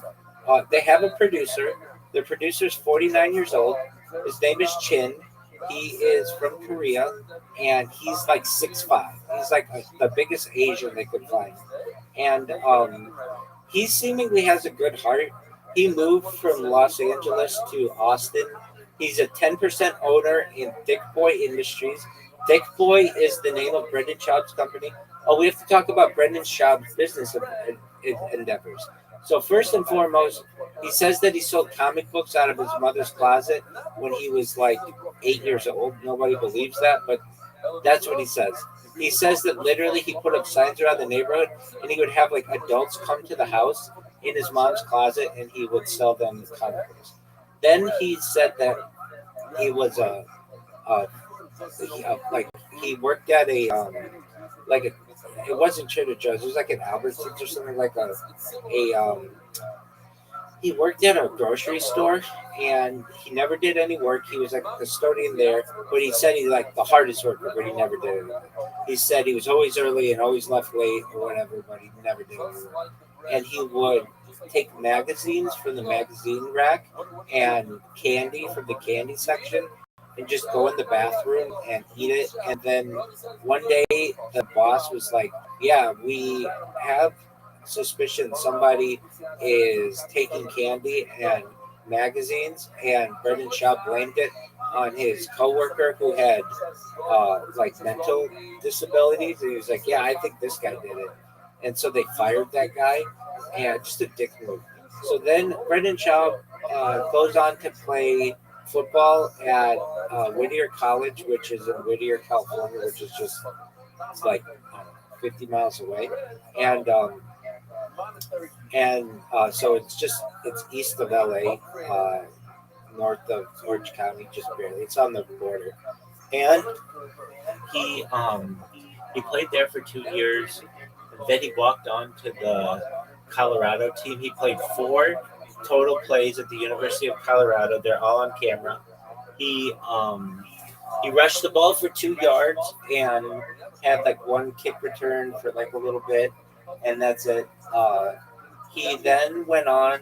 They have a producer. The producer's 49 years old. His name is Chin. He is from Korea, and he's like 6'5". He's like the biggest Asian they could find, and he seemingly has a good heart. He moved from Los Angeles to Austin. He's a 10% owner in Thick Boy Industries. Thick Boy is the name of Brendan Schaub's company. Oh, we have to talk about Brendan Schaub's business endeavors. So first and foremost, he says that he sold comic books out of his mother's closet when he was like 8 years old. Nobody believes that, but that's what he says. He says that literally he put up signs around the neighborhood, and he would have like adults come to the house in his mom's closet, and he would sell them comic books. Then he said that he was like he worked at a like a, it wasn't Trader Joe's, it was like an Albertsons or something, like a he worked at a grocery store, and he never did any work. He was like a custodian there, but he said he like the hardest worker, but he never did anything. He said he was always early and always left late or whatever, but he never did anything. And he would take magazines from the magazine rack and candy from the candy section and just go in the bathroom and eat it. And then one day the boss was like, yeah, we have suspicion somebody is taking candy and magazines, and Brendan Schaub blamed it on his coworker who had like mental disabilities, and he was like, yeah, I think this guy did it. And so they fired that guy, and just a dick move. So then Brendan Schaub goes on to play football at Whittier College, which is in Whittier, California, which is just it's like 50 miles away, and so it's east of LA, north of Orange County, just barely. It's on the border, and he played there for 2 years. And then he walked on to Colorado team. He played 4 total plays at the University of Colorado. They're all on camera. He rushed the ball for 2 yards and had like 1 kick return for like a little bit, and that's it. He then went on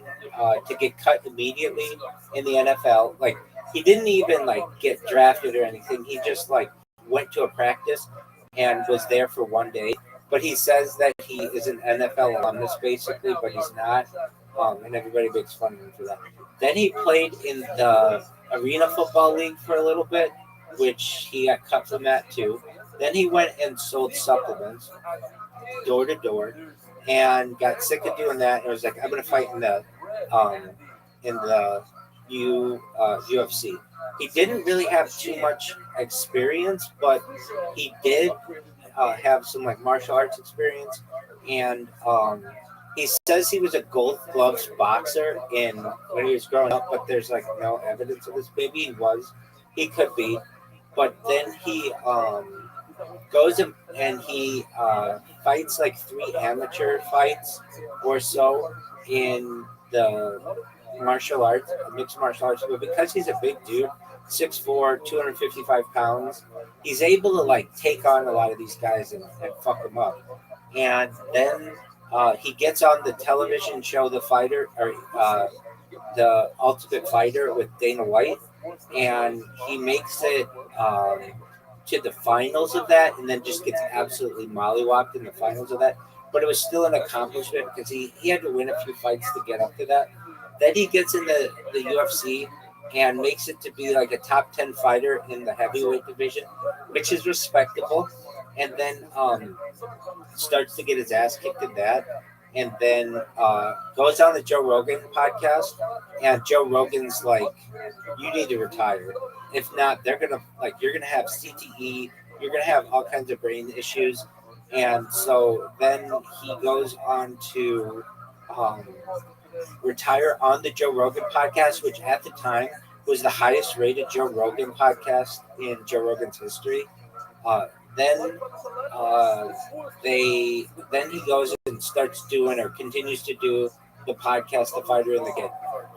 to get cut immediately in the NFL. Like he didn't even like get drafted or anything. He just like went to a practice and was there for 1 day. But he says that he is an NFL alumnus basically, but he's not. And everybody makes fun of him for that. Then he played in the Arena Football League for a little bit, which he got cut from that too. Then he went and sold supplements door to door, and got sick of doing that. And was like, I'm gonna fight in the UFC. He didn't really have too much experience, but he did have some like martial arts experience, and he says he was a Gold Gloves boxer in when he was growing up, but there's like no evidence of this. Maybe he was, he could be, but then he goes and he fights like 3 amateur fights or so in the martial arts, mixed martial arts. But because he's a big dude, 6'4", 255 pounds, he's able to like take on a lot of these guys and fuck them up. And then he gets on the television show The Fighter, or The Ultimate Fighter with Dana White, and he makes it to the finals of that, and then just gets absolutely mollywopped in the finals of that. But it was still an accomplishment because he had to win a few fights to get up to that. Then he gets in the UFC and makes it to be like a top 10 fighter in the heavyweight division, which is respectable. And then starts to get his ass kicked in that. And then goes on the Joe Rogan podcast. And Joe Rogan's like, you need to retire. If not, they're going to, like, you're going to have CTE. You're going to have all kinds of brain issues. And so then he goes on to retire on the Joe Rogan podcast, which at the time was the highest rated Joe Rogan podcast in Joe Rogan's history. Then he goes and starts doing or continues to do the podcast, The Fighter in the Game.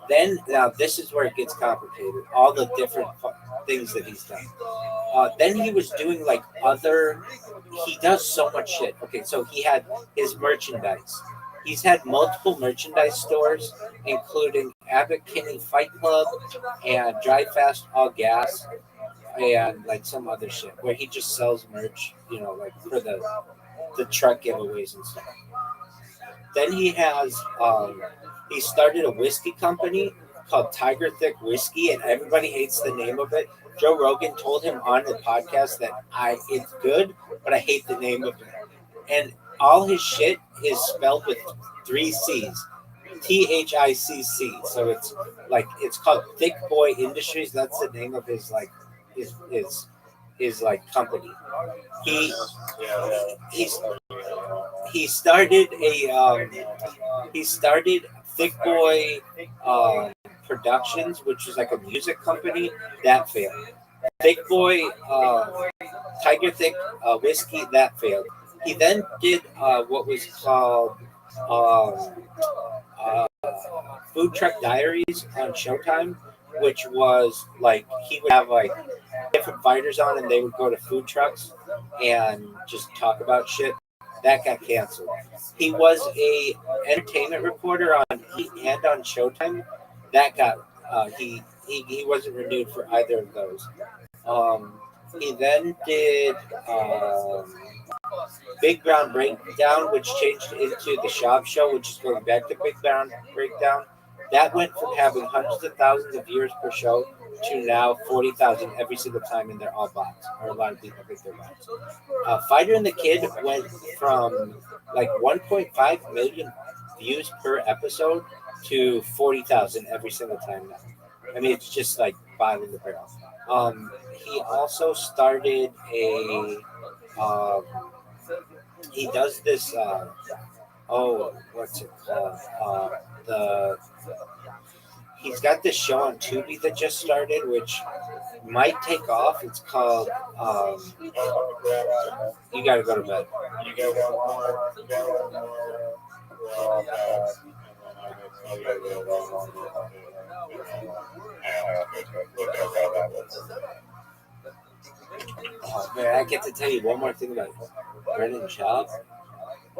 Then now this is where it gets complicated. All the different things that he's done. Then he was doing like other. He does so much shit. Okay, so he had his merchandise. He's had multiple merchandise stores, including Abbott Kinney Fight Club and Drive Fast All Gas, and like some other shit where he just sells merch, like for the truck giveaways and stuff. Then he has he started a whiskey company called Tiger Thick Whiskey, and everybody hates the name of it. Joe Rogan told him on the podcast that it's good, but I hate the name of it. And all his shit is spelled with 3 C's. THICC. So it's called Thick Boy Industries. That's the name of his company. He started Thick Boy Productions, which is like a music company that failed. Thick Boy Tiger Thick Whiskey that failed. He then did what was called Food Truck Diaries on Showtime, which was like he would have like different fighters on, and they would go to food trucks and just talk about shit. That got canceled. He was a entertainment reporter on Heat and on Showtime. That got he wasn't renewed for either of those. He then did Big Brown Breakdown, which changed into the Shop Show, which is going back to Big Brown Breakdown. That went from having hundreds of thousands of viewers per show to now 40,000 every single time, and they're all bots. Or a lot of people think they're bots. Fighter and the Kid went from like 1.5 million views per episode to 40,000 every single time now. I mean, it's just like bottom the barrel. He also started a. He does this. What's it called? he's got this show on Tubi that just started, which might take off. It's called You Gotta Go to Bed. You get one more. You get one more. Well, and then I will tell you the one more. Look up how that looks. Oh man, I get to tell you one more thing about Brendan Schaub.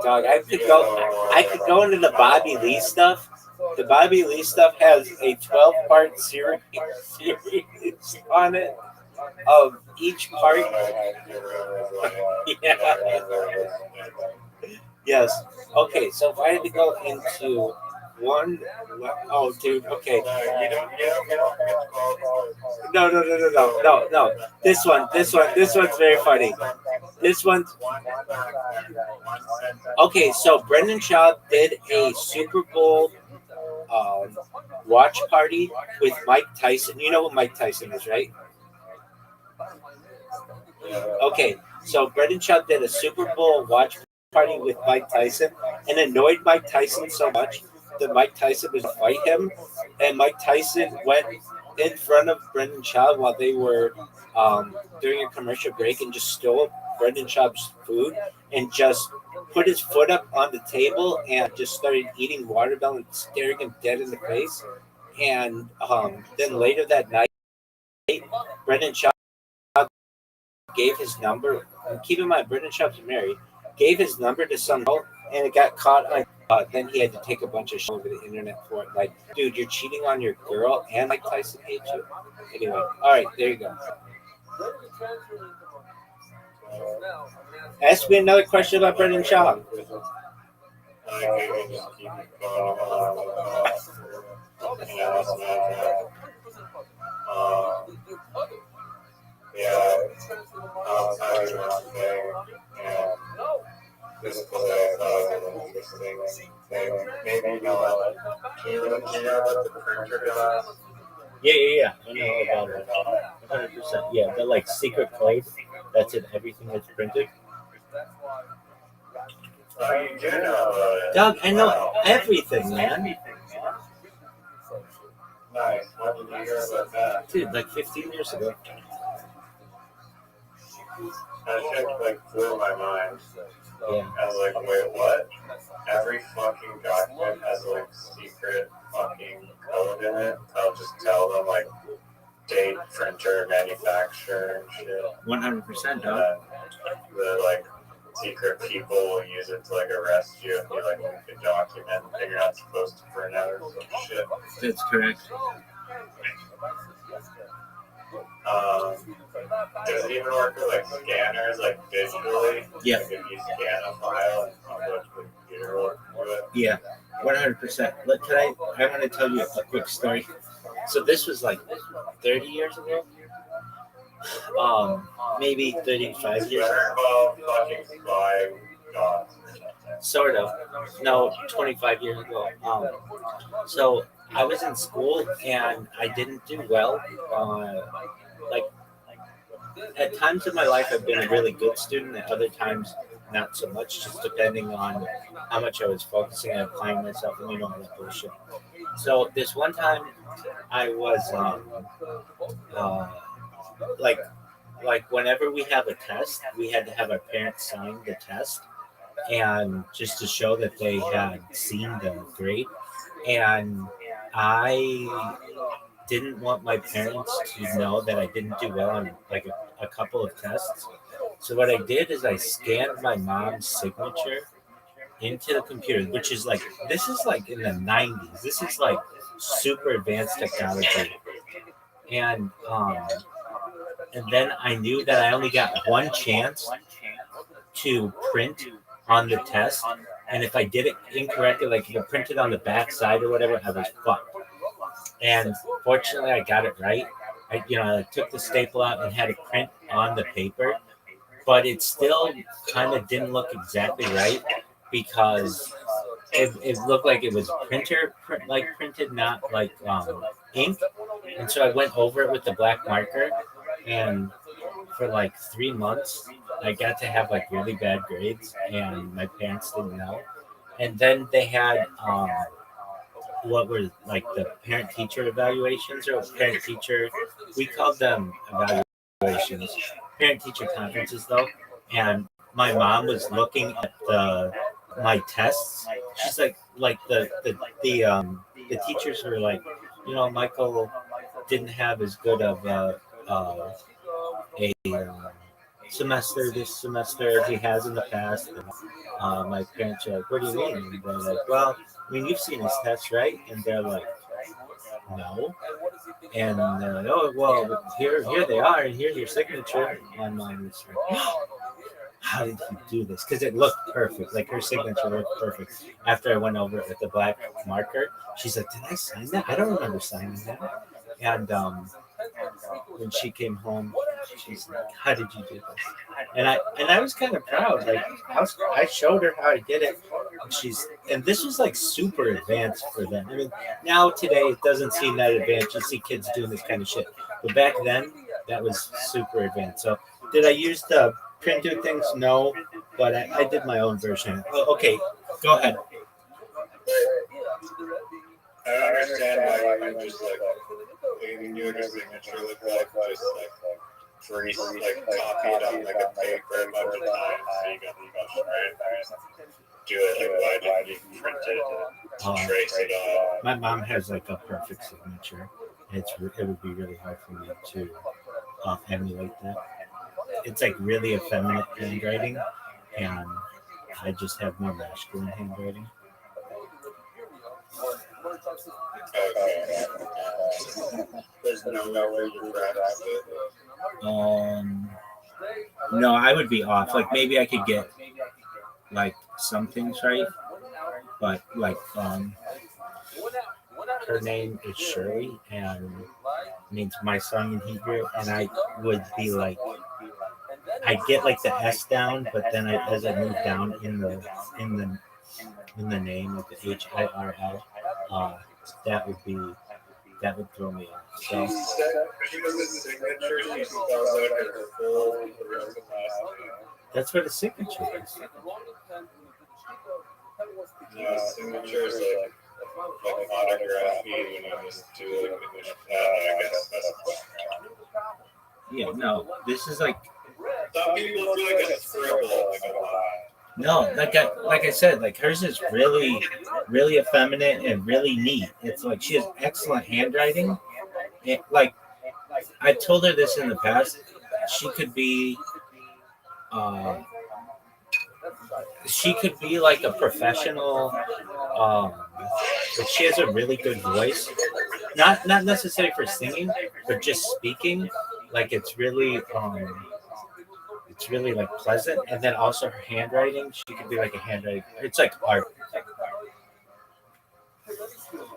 Dog, I could go into the Bobby Lee stuff. The Bobby Lee stuff has a 12-part series on it of each part. Yeah. Yes. Okay, so if I had to go into one, oh, dude. Okay. No. This one's very funny. This one. Okay, so Brendan Schaub did a Super Bowl watch party with Mike Tyson. You know who Mike Tyson is, right? Okay, so Brendan Schaub did a Super Bowl watch party with Mike Tyson and annoyed Mike Tyson so much that Mike Tyson was to fight him, and Mike Tyson went in front of Brendan Schaub while they were during a commercial break and just stole Brendan Schaub's food and just put his foot up on the table and just started eating watermelon, staring him dead in the face. And then later that night, Brendan Schaub gave his number. And keep in mind, Brendan Schaub's married. Gave his number to some girl, and it got caught on. Then he had to take a bunch of shit over the internet for it. Like, dude, you're cheating on your girl, and Mike Tyson hates you. Anyway, all right, there you go. Ask me another question about Brendan Schaub. I'll tell you one thing. This is what I thought was interesting. Maybe you know what? Do you know what the printer does? Yeah. I know about it. 100%. Yeah, the like secret code that's in everything that's printed. You do know Doug, I know everything, man. Nice. When did you hear about that? Dude, like 15 years ago. That shit like blew my mind. Yeah. I was like, wait, what? Every fucking document has like secret fucking code in it. I'll just tell them like date, printer, manufacturer, and shit. 100%, dog. The like secret people will use it to like arrest you if you like leak a document that you're not supposed to print out or some shit. That's correct. Does it even work with like scanners, like digitally? Yeah. Like if you scan a file and upload to the computer or it? Yeah, 100%. I want to tell you a quick story. So this was like 30 years ago. Maybe 35 years ago. Sort of. No, 25 years ago. So I was in school and I didn't do well. Like at times in my life, I've been a really good student. At other times, not so much, just depending on how much I was focusing on applying myself and all that bullshit. So this one time, I was like whenever we have a test, we had to have our parents sign the test, and just to show that they had seen the grade. And I didn't want my parents to know that I didn't do well on like a couple of tests. So what I did is I scanned my mom's signature into the computer, which is like, this is like in the 90s. This is like super advanced technology. And then I knew that I only got one chance to print on the test. And if I did it incorrectly, like if I printed on the back side or whatever, I was fucked. And fortunately, I got it right. I took the staple out and had it print on the paper, but it still kind of didn't look exactly right because it looked like it was printed, not like ink. And so I went over it with the black marker, and for like 3 months, I got to have like really bad grades, and my parents didn't know. And then they had what were like the parent teacher evaluations or parent teacher, we called them evaluations, parent teacher conferences though. And my mom was looking at my tests. She's like the teachers were like, Michael didn't have as good of a semester this semester as he has in the past. And, my parents are like, what do you mean? And they're like, well, I mean, you've seen his tests, right? And they're like, no. And they're like, oh, well, here they are, and here's your signature. And my mom was like, how did he do this? Because it looked perfect. Like her signature looked perfect. After I went over it with the black marker, she's like, did I sign that? I don't remember signing that. And when she came home, she's like, how did you do this? And I was kind of proud. Like I showed her how I did it. And this was like super advanced for them. I mean, now today it doesn't seem that advanced. You see kids doing this kind of shit. But back then, that was super advanced. So did I use the print do things? No, but I did my own version. Oh, okay, go ahead. I don't understand why you just like leaving your signature look like just like free like copied on like a paper a bunch of times so you got right. Do it like why did you print it to trace it on? My mom has like a perfect signature. It would be really hard for me to emulate that. It's like really effeminate handwriting, and I just have more masculine handwriting. Okay. There's no way you practice it. No, I would be off. Like maybe I could get like some things right, but like her name is Shirley and means my son in Hebrew, and I would be like, I get like the S down, but then as I move down in the name of the HIRL, that would throw me off. So that's what a signature is. No, signature is like autograph when I was doing I guess that's yeah, no, this is like some people do like a scribble like a lot. No, like I said, like hers is really, really effeminate and really neat. It's like she has excellent handwriting. Like I told her this in the past, she could be like a professional. But she has a really good voice. Not necessarily for singing, but just speaking. Like it's really like pleasant, and then also her handwriting. She could be like a handwriting. It's like art.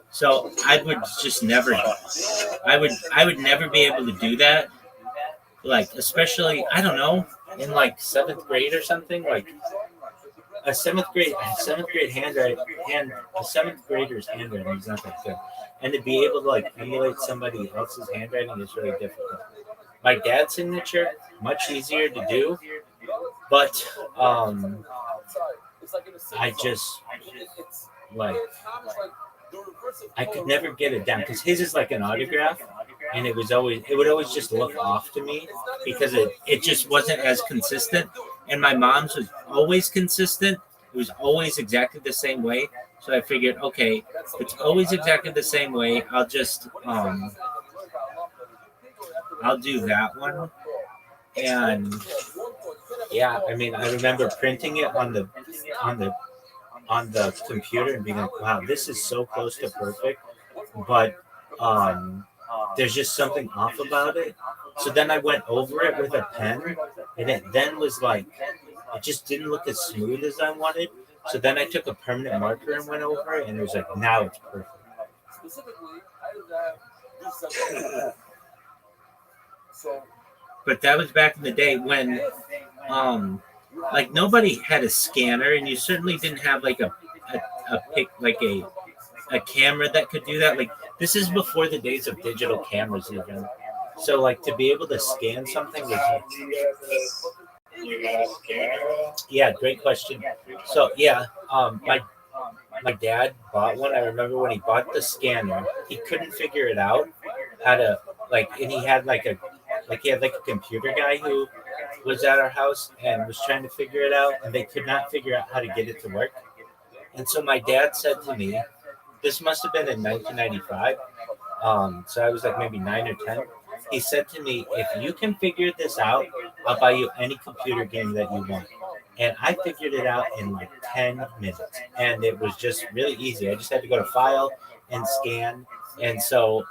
So I would just never. I would never be able to do that. Like especially I don't know in like 7th grade or something. Like a seventh grade handwriting. A 7th grader's handwriting is not that good, and to be able to like emulate somebody else's handwriting is really difficult. My dad's signature, much easier to do, but I just like I could never get it down because his is like an autograph, and it would always just look off to me because it just wasn't as consistent. And my mom's was always consistent. It was always exactly the same way. So I figured, okay, if it's always exactly the same way, I'll just I'll do that one. And yeah, I mean, I remember printing it on the computer and being like, wow, this is so close to perfect, but there's just something off about it. So then I went over it with a pen, and it then was like, it just didn't look as smooth as I wanted. So then I took a permanent marker and went over it, and it was like, now it's perfect. But that was back in the day when like nobody had a scanner, and you certainly didn't have like a camera that could do that. Like this is before the days of digital cameras even. So like to be able to scan something was You got a scanner? yeah, great question. So yeah, my dad bought one. I remember when he bought the scanner, he couldn't figure it out how to and he had he had like a computer guy who was at our house and was trying to figure it out, and they could not figure out how to get it to work. And so my dad said to me, this must have been in 1995. So I was like maybe 9 or 10. He said to me, if you can figure this out, I'll buy you any computer game that you want. And I figured it out in like 10 minutes. And it was just really easy. I just had to go to File and Scan. And so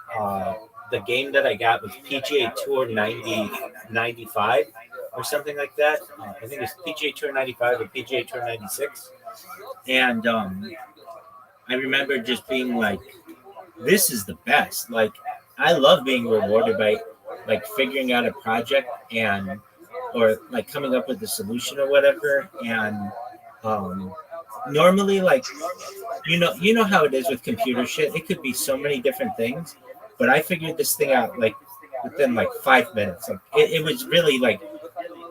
the game that I got was PGA Tour 95 or something like that. I think it's PGA Tour 95 or PGA Tour 96. And I remember just being like, this is the best. Like, I love being rewarded by like figuring out a project and or like coming up with a solution or whatever. And normally, like, you know how it is with computer shit. It could be so many different things, but I figured this thing out like within like 5 minutes. Like, it was really like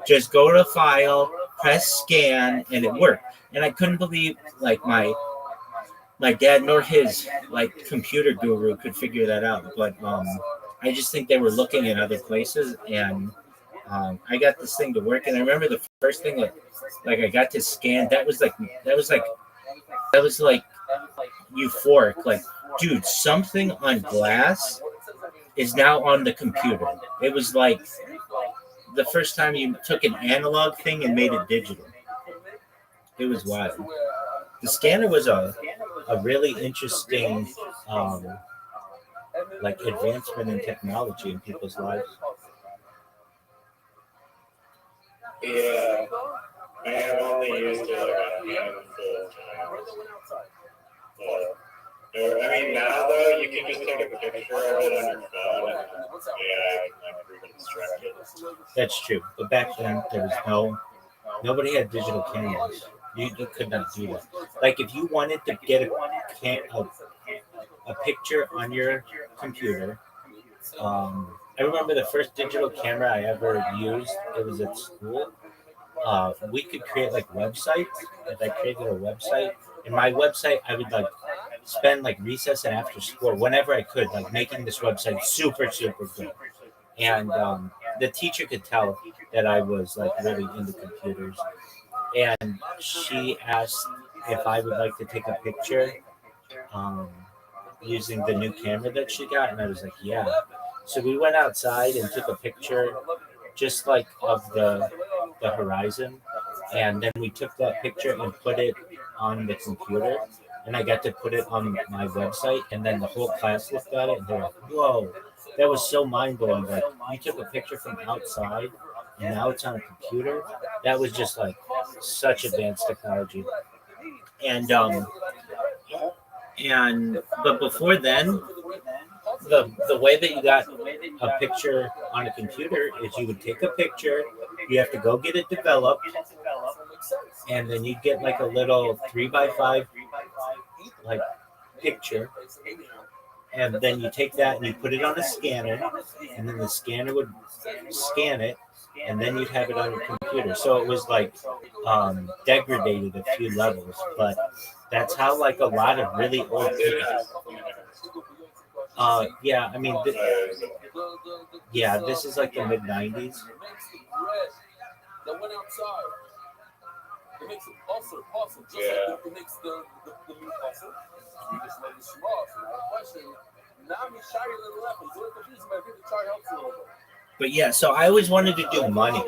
just go to File, press Scan, and it worked. And I couldn't believe like my dad nor his like computer guru could figure that out. But I just think they were looking in other places, and I got this thing to work. And I remember the first thing that like I got to scan. That was like euphoric. Like, dude, something on glass is now on the computer. It was like the first time you took an analog thing and made it digital. It was wild. The scanner was a really interesting like advancement in technology in people's lives. Yeah, I have only used it like a handful of times. I mean, now though, you can just take a picture of it on your phone and AI can like reconstruct it. That's true. But back then, there was nobody had digital cameras. You could not do that. Like, if you wanted to get a picture on your computer, I remember the first digital camera I ever used. It was at school. We could create like websites. If I created a website, in my website, I would like spend like recess and after school, whenever I could, like making this website super good. And the teacher could tell that I was like really into computers. And she asked if I would like to take a picture um, using the new camera that she got, and I was like, yeah. So we went outside and took a picture, just like of the horizon, and then we took that picture and put it on the computer, and I got to put it on my website, and then the whole class looked at it and they're like, whoa, that was so mind blowing. Like, you took a picture from outside and now it's on a computer. That was just like such advanced technology. And but before then, the way that you got a picture on a computer is you would take a picture, you have to go get it developed, and then you get like a little 3x5 like picture, and then you take that and you put it on a scanner, and then the scanner would scan it, and then you'd have it on your computer. So it was like degraded a few levels, but that's how like a lot of really old people. Yeah, I mean, this is like the mid '90s. That went outside. It makes it pulsar, just like it makes the meat pulsar. You just let it small. So no question. Now I'm shy a little left. I'm doing confused, but I think the chart helps a little bit. But yeah, so I always wanted to do money.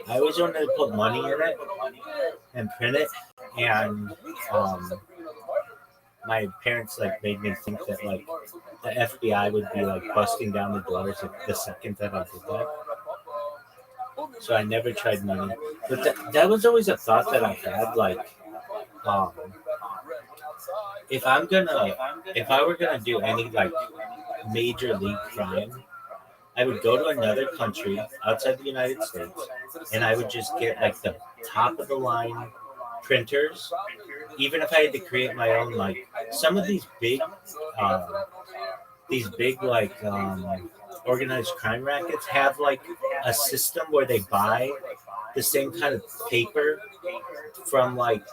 I always wanted to put money in it and print it, and my parents like made me think that like the FBI would be like busting down the doors the second that I did that. So I never tried money, but that was always a thought that I had. Like, if I were gonna do any like major league crime, I would go to another country outside the United States, and I would just get like the top of the line printers. Even if I had to create my own, like some of these big like organized crime rackets have like a system where they buy the same kind of paper from like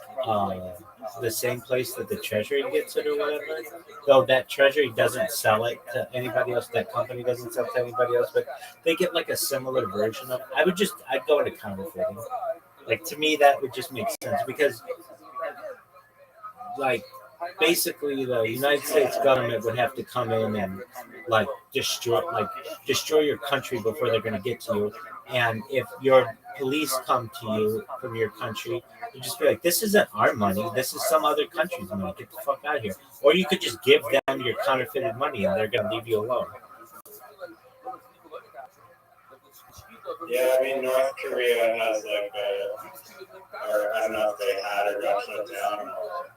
the same place that the treasury gets it or whatever. Though that treasury doesn't sell it to anybody else, that company doesn't sell it to anybody else, but they get like a similar version of it. I'd go into counterfeiting. Like to me, that would just make sense because like basically the United States government would have to come in and like destroy your country before they're going to get to you. And if your police come to you from your country, you just be like, "This isn't our money. This is some other country's money. Get the fuck out of here." Or you could just give them your counterfeited money, and they're going to leave you alone. Yeah, I mean, North Korea has like or I don't know if they had or got shut down or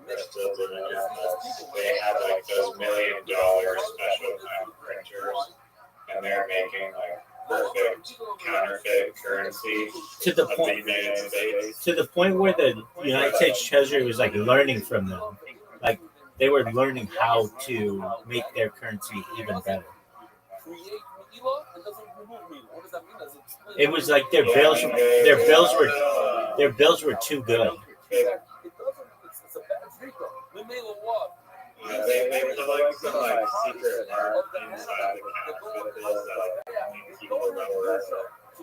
they're still doing it, but they have like those $1 million special kind of printers, and they're making like perfect counterfeit currency To the of the point, United States. to the point where the United States Treasury was like learning from them, like they were learning how to make their currency even better. It was like their bills were too good. Yeah, they put like some like secret art inside the counterfeit bills that like only people that were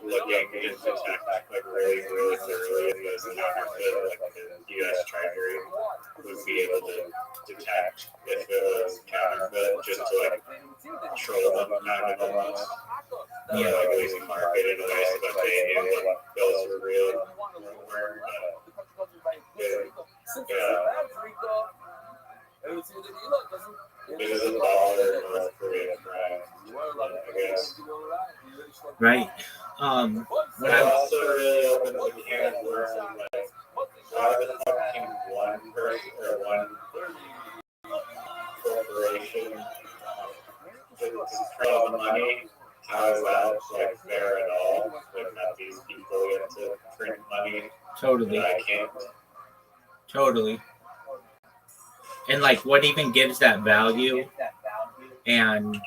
looking into tech like really thoroughly as a counterfeit, like the U.S. Treasury would be able to detect if it was counterfeit just to like troll them kind of almost. Or like at least market it in a way so that they knew what bills were real and what weren't. Because of the dollar, North Korea tried, I guess. Right. But I also really opened the can of worms, like, why the fuck can one person or one corporation control the money? How is that like fair at all? Like that these people get to print money Totally. and I can't. Totally. And like what even gives that value? And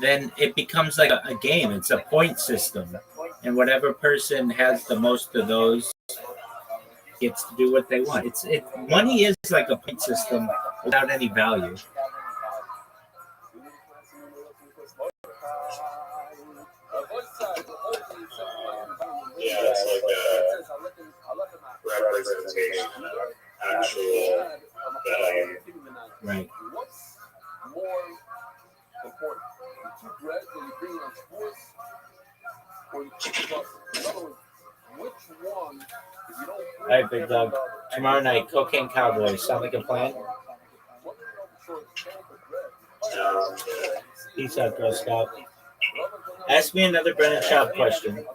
then it becomes like a game. It's a point system. And whatever person has the most of those gets to do what they want. Money is like a point system without any value. Yeah, it's like a representation of actual value. Right. What's more important? The two breads that you bring on sports or the two buses? In other words, which one, if you don't All right, big dog. Tomorrow night, Cocaine Cowboys. Sound like a plan? Peace out, Girl Scout. Ask me another Brennan Schaub question.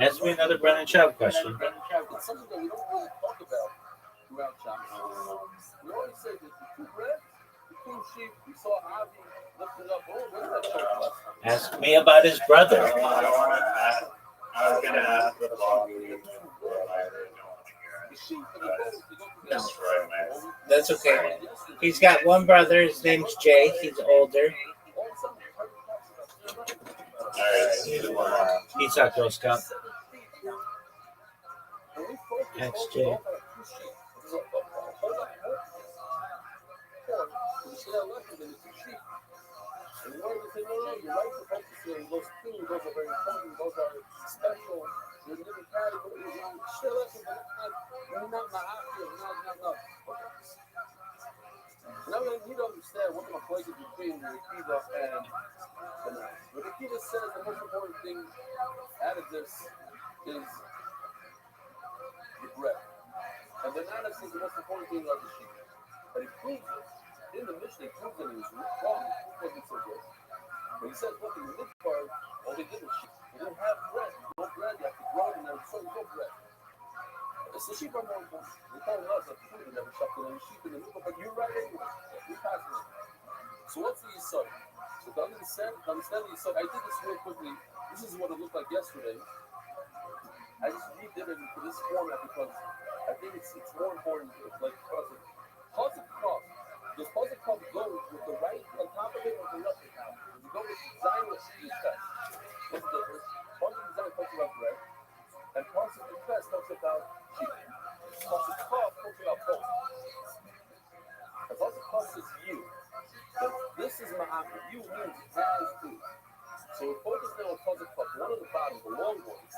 Ask me another Brennan Schaub question. It's something that we don't really talk about throughout chapter. We always say that the two bread, the two sheep, we saw Avi lifted up. Oh, where did that come from? Ask me about his brother. I was going to ask the blog meeting, but I really don't want to hear it. Destroy my. That's okay. He's got one brother. His name's Jay. He's older. Alright, see you tomorrow. Peace out, Girl Scout. That's Jay. And in order to say, no, you're right to focus on those two, those are very important, those are special, they're in different categories, share lessons, but not ma'afir, not. Now we need to understand what the place between the Akiva and the Nas. What Akiva says the most important thing out of this is the bread. And the Nas says the most important thing are the sheep. But he proves it. In the Mishnah, he proves it in his wrong. It wasn't so good. But he says, look, in the Midbar, all they did was sheep. They didn't have bread. No bread, you have to grow it, and there was so no bread. The sheep are more important. They told us that the food never shut in the sheep in the Midbar, but you're right anyway. You're passing it. So what's the Yisod? So to understand the Yisod, I did this real quickly. This is what it looked like yesterday. I just redid it into this format because I think it's more important, like, positive cost. Does positive cost go with the right on top of it or the left on top? Does it go with design or the test? What's the difference? Positive design talks about bread. notice now in puzzle cup, one of the bottom, the long ones,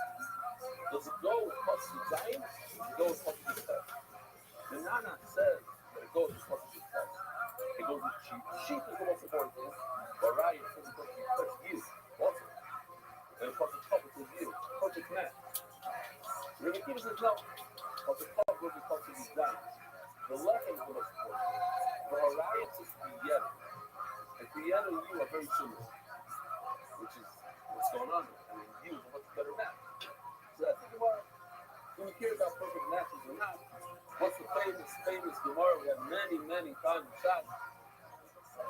does it go with puzzle design? Does it go with puzzle test? The Nana says that it goes with puzzle test. It goes with sheep. Sheep is the most important thing. But Ryan says it goes with test you also. And puzzle cup is with you. Perfect match. Rabbi Akiva says no. Puzzle cup goes with puzzle design. The lechem is the most important. For Ryan says together. And Kriana and you are very similar, which is what's going on there. I mean, you is a much better match. So I think about when we care about perfect matches or not, what's the famous Gemara we have many times in Shabbos?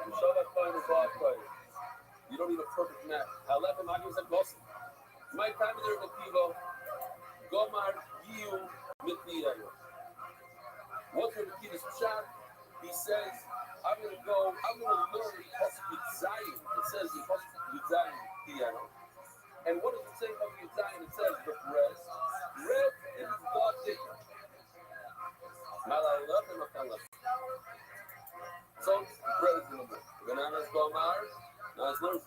You show that kind of ball player. You don't need a perfect match. However, Maggie said, listen, my time is there in the Kivo, Gomar, you, Mithiyayo. What's the Kivo's shot? He says, I'm going to learn Pasuk Zion. It says in Pasuk Zion piano. And what does it say about Zion? It says the bread. Bread is God different. So bread is in the book. Bananas Gomar. Now as long as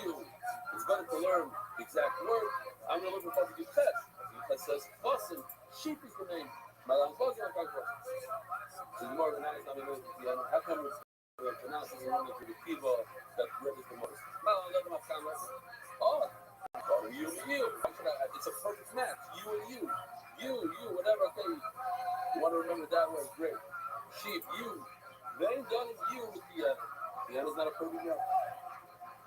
you is better to learn the exact word. I'm going to look for Pasuk Yutes. It says Basim, sheep is the name. Malam Basim so the more than that is not even piano. How come the pronounces the one to the Kiva that bread is the most? Oh, you. It's a perfect match. You and you, whatever. Okay, you want to remember that way? Great. Sheep, you. They ain't done it. You with piano. Piano's not a perfect match.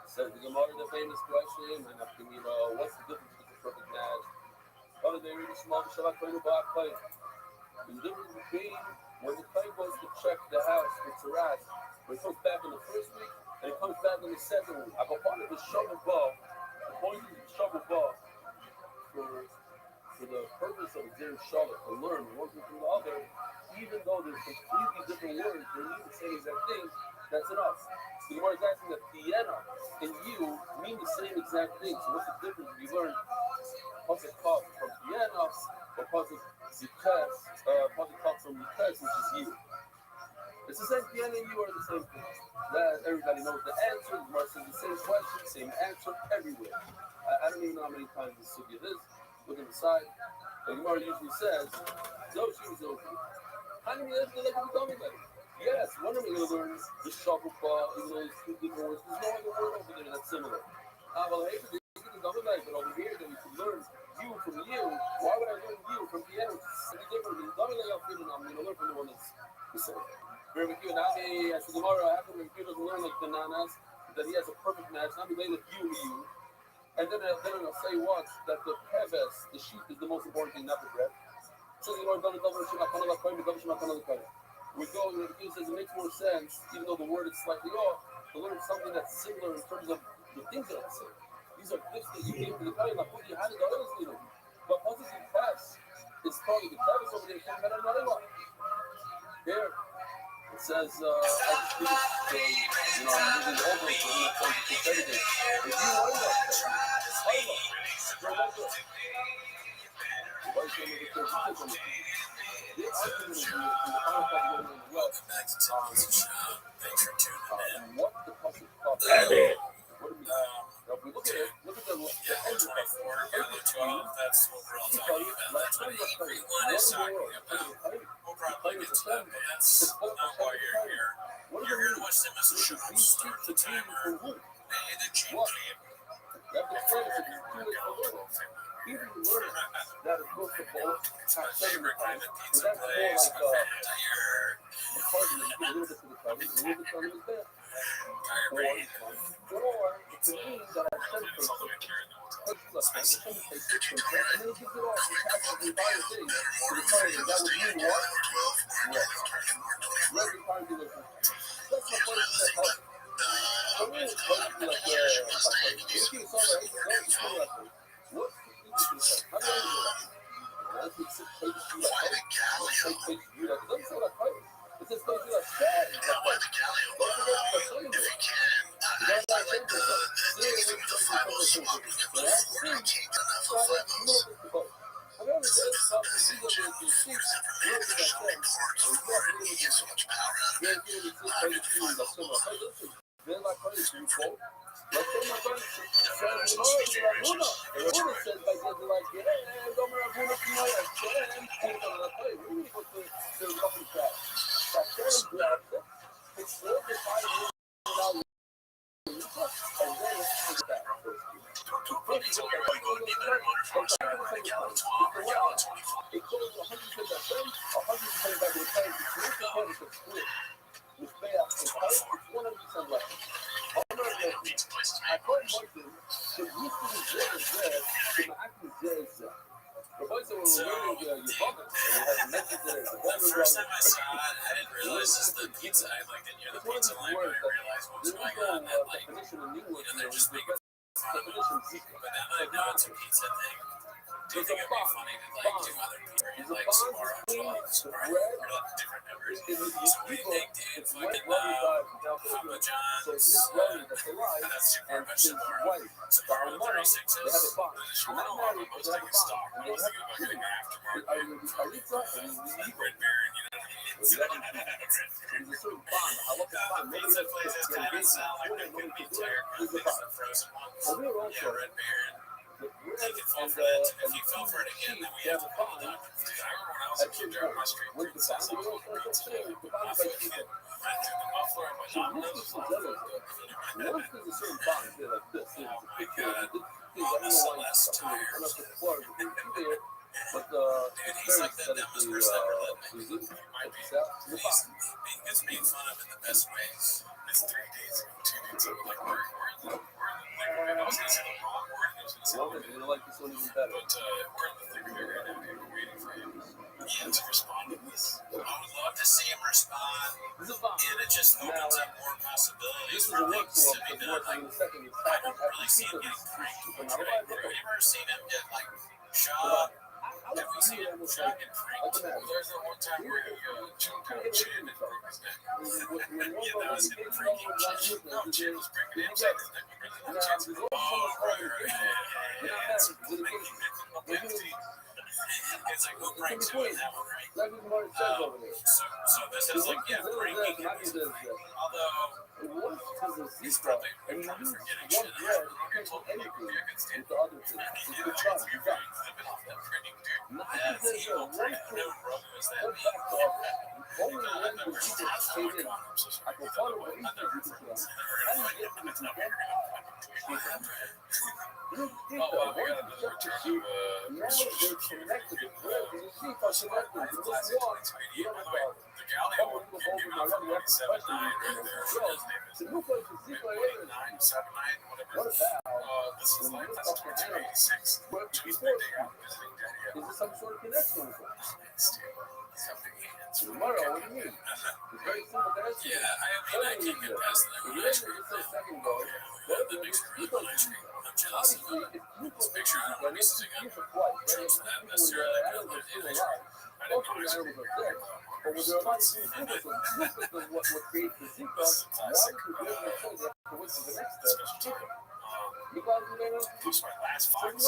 Says the Gemara, the famous question, and asking, what's the difference between a perfect match? How did they read the small Shabbat play the black play? The difference between when the play goes to check the house for Taras, when it comes back in the first week and it comes back in the second week. I go part of the shovel ball, the point is the shovel ball for the purpose of their shovel, to learn one thing from the other, even though they're completely different words, they mean the same exact thing, that's enough. The Gemara is asking that piano and you mean the same exact thing. So what's the difference if you learn Pasuk Kaf from piano or Pasuk Yutes, Pasuk Kaf from Yutes, which is you? It's the same piano and you are the same thing. That everybody knows the answer. The Gemara says the same question, same answer everywhere. I don't even know how many times this sugya is. Look on the side. The Gemara usually says, Zoshi is okay. How many years do they like to tell me that? Yes, one of them is going to learn the shovel ball, even though it's two different words. There's no other word over there that's similar. Well, hey, but over here, that we should learn you from you. Why would I learn you from piano? It's different. I'm going to learn from the one that's the same. Very good. Now, I said, tomorrow, after the computer doesn't learn like bananas, that he has a perfect match, not be made with you. And then I'll say once that the peves, the sheep, is the most important thing, not the bread. So the Lord we go, the king says it makes more sense, even though the word is slightly off, to learn something that's similar in terms of the things that are similar. These are gifts that you gave to the Kohen, like put your hand in the others, but what is the test? It's probably the test over there, saying that another one. Here, it says, I just think it's, I'm moving over to the point to everything. If you want that, what the Pasuk Kaf is. What do we now, if we look at it, look at the end of the Pasuk. That's overall talking about. That's what 831 is talking about. We'll probably get to that, but that's not why you're here. You're here to watch them as a show start the timer. And the chain claim. Even the word that is supposed to both have favorite kind of pizza that's place. more like a partner, you get a little bit to the cover, a little bit on the bed. Or it can mean that I send for and then it gives it all the passes the entire thing to the target. That would mean what? Yes. Record time delivery. That's my first thing that helps. For me, it's basically like if you saw that, don't feel like what's the easiest thing? How do I do that? Let's take page view like hey. Let's take page view like it doesn't say like hey. It says page view like shit. The first time I saw it, I didn't realize this the pizza. I looked near the pizza line, but I didn't realize what was going on. That they're just making fun of it. But now that I know it's a pizza thing, do you think it'd be funny to do other pizza like Sbarro 12s or different numbers? So what do you think, dude? Fucking Papa John's. That's super much Sbarro 36s. I don't know if I'm posting a stock. I was thinking about getting an aftermarket. Red Baron, you know what I mean? Pizza places kind of sound like they could be terrible. The frozen ones. Yeah, Red Baron. He can fall for that. If he fell for it again, then we have to call the doctor. I remember when I was a kid driving my street through the South Side pizza. I took the muffler and my mom knows. Oh my god. Almost the last tires. Dude, he's like the dumbest person I ever lived. He might be. He's being fun of in the best ways. It's 3 days ago, 2 days ago. Like, I was going to say the wrong word. I was going to say the I like this one even better. But we're in the thick of it right now. We're waiting for him. Yeah, to respond to this. I would love to see him respond. And it just opens up more possibilities for things to be done. Like, I don't really see him getting pranked. Have you ever seen him get, like, shot? Have we seen him get pranked? There's that one time where he choked out Chin and broke his neck. Yeah, that was him freaking Chin. No, Chin was breaking his neck. Oh, right. Yeah, it's making it's like, who pranks who in that one, right? So this is like, yeah, pranking. Although, he's probably forgetting shit. I told him, like, I could stand it. You're flipping off that printing, dude. That's evil prank. I never wrote it was that big. I've never seen it. I'm so sorry. I've never that's not weird. Oh, well, we got another return of Restream. Class of 2020. By the way, the Galileo one came out for 179 right there. His name is 18979, whatever. This is like class of 2286. Just big day out visiting daddy. Is there some sort of connection with it? Something hands. Tomorrow, what do you mean? It's very simple to answer. Yeah, I can't get past that. The mixed green ice cream. I'm jealous of this picture. I don't know if this is a good trips that necessarily, but it is. I didn't know ice cream. But when there are a lot of things in it, what creates the secret, one is to be able to show that to what's the next step. Because it was my last fox.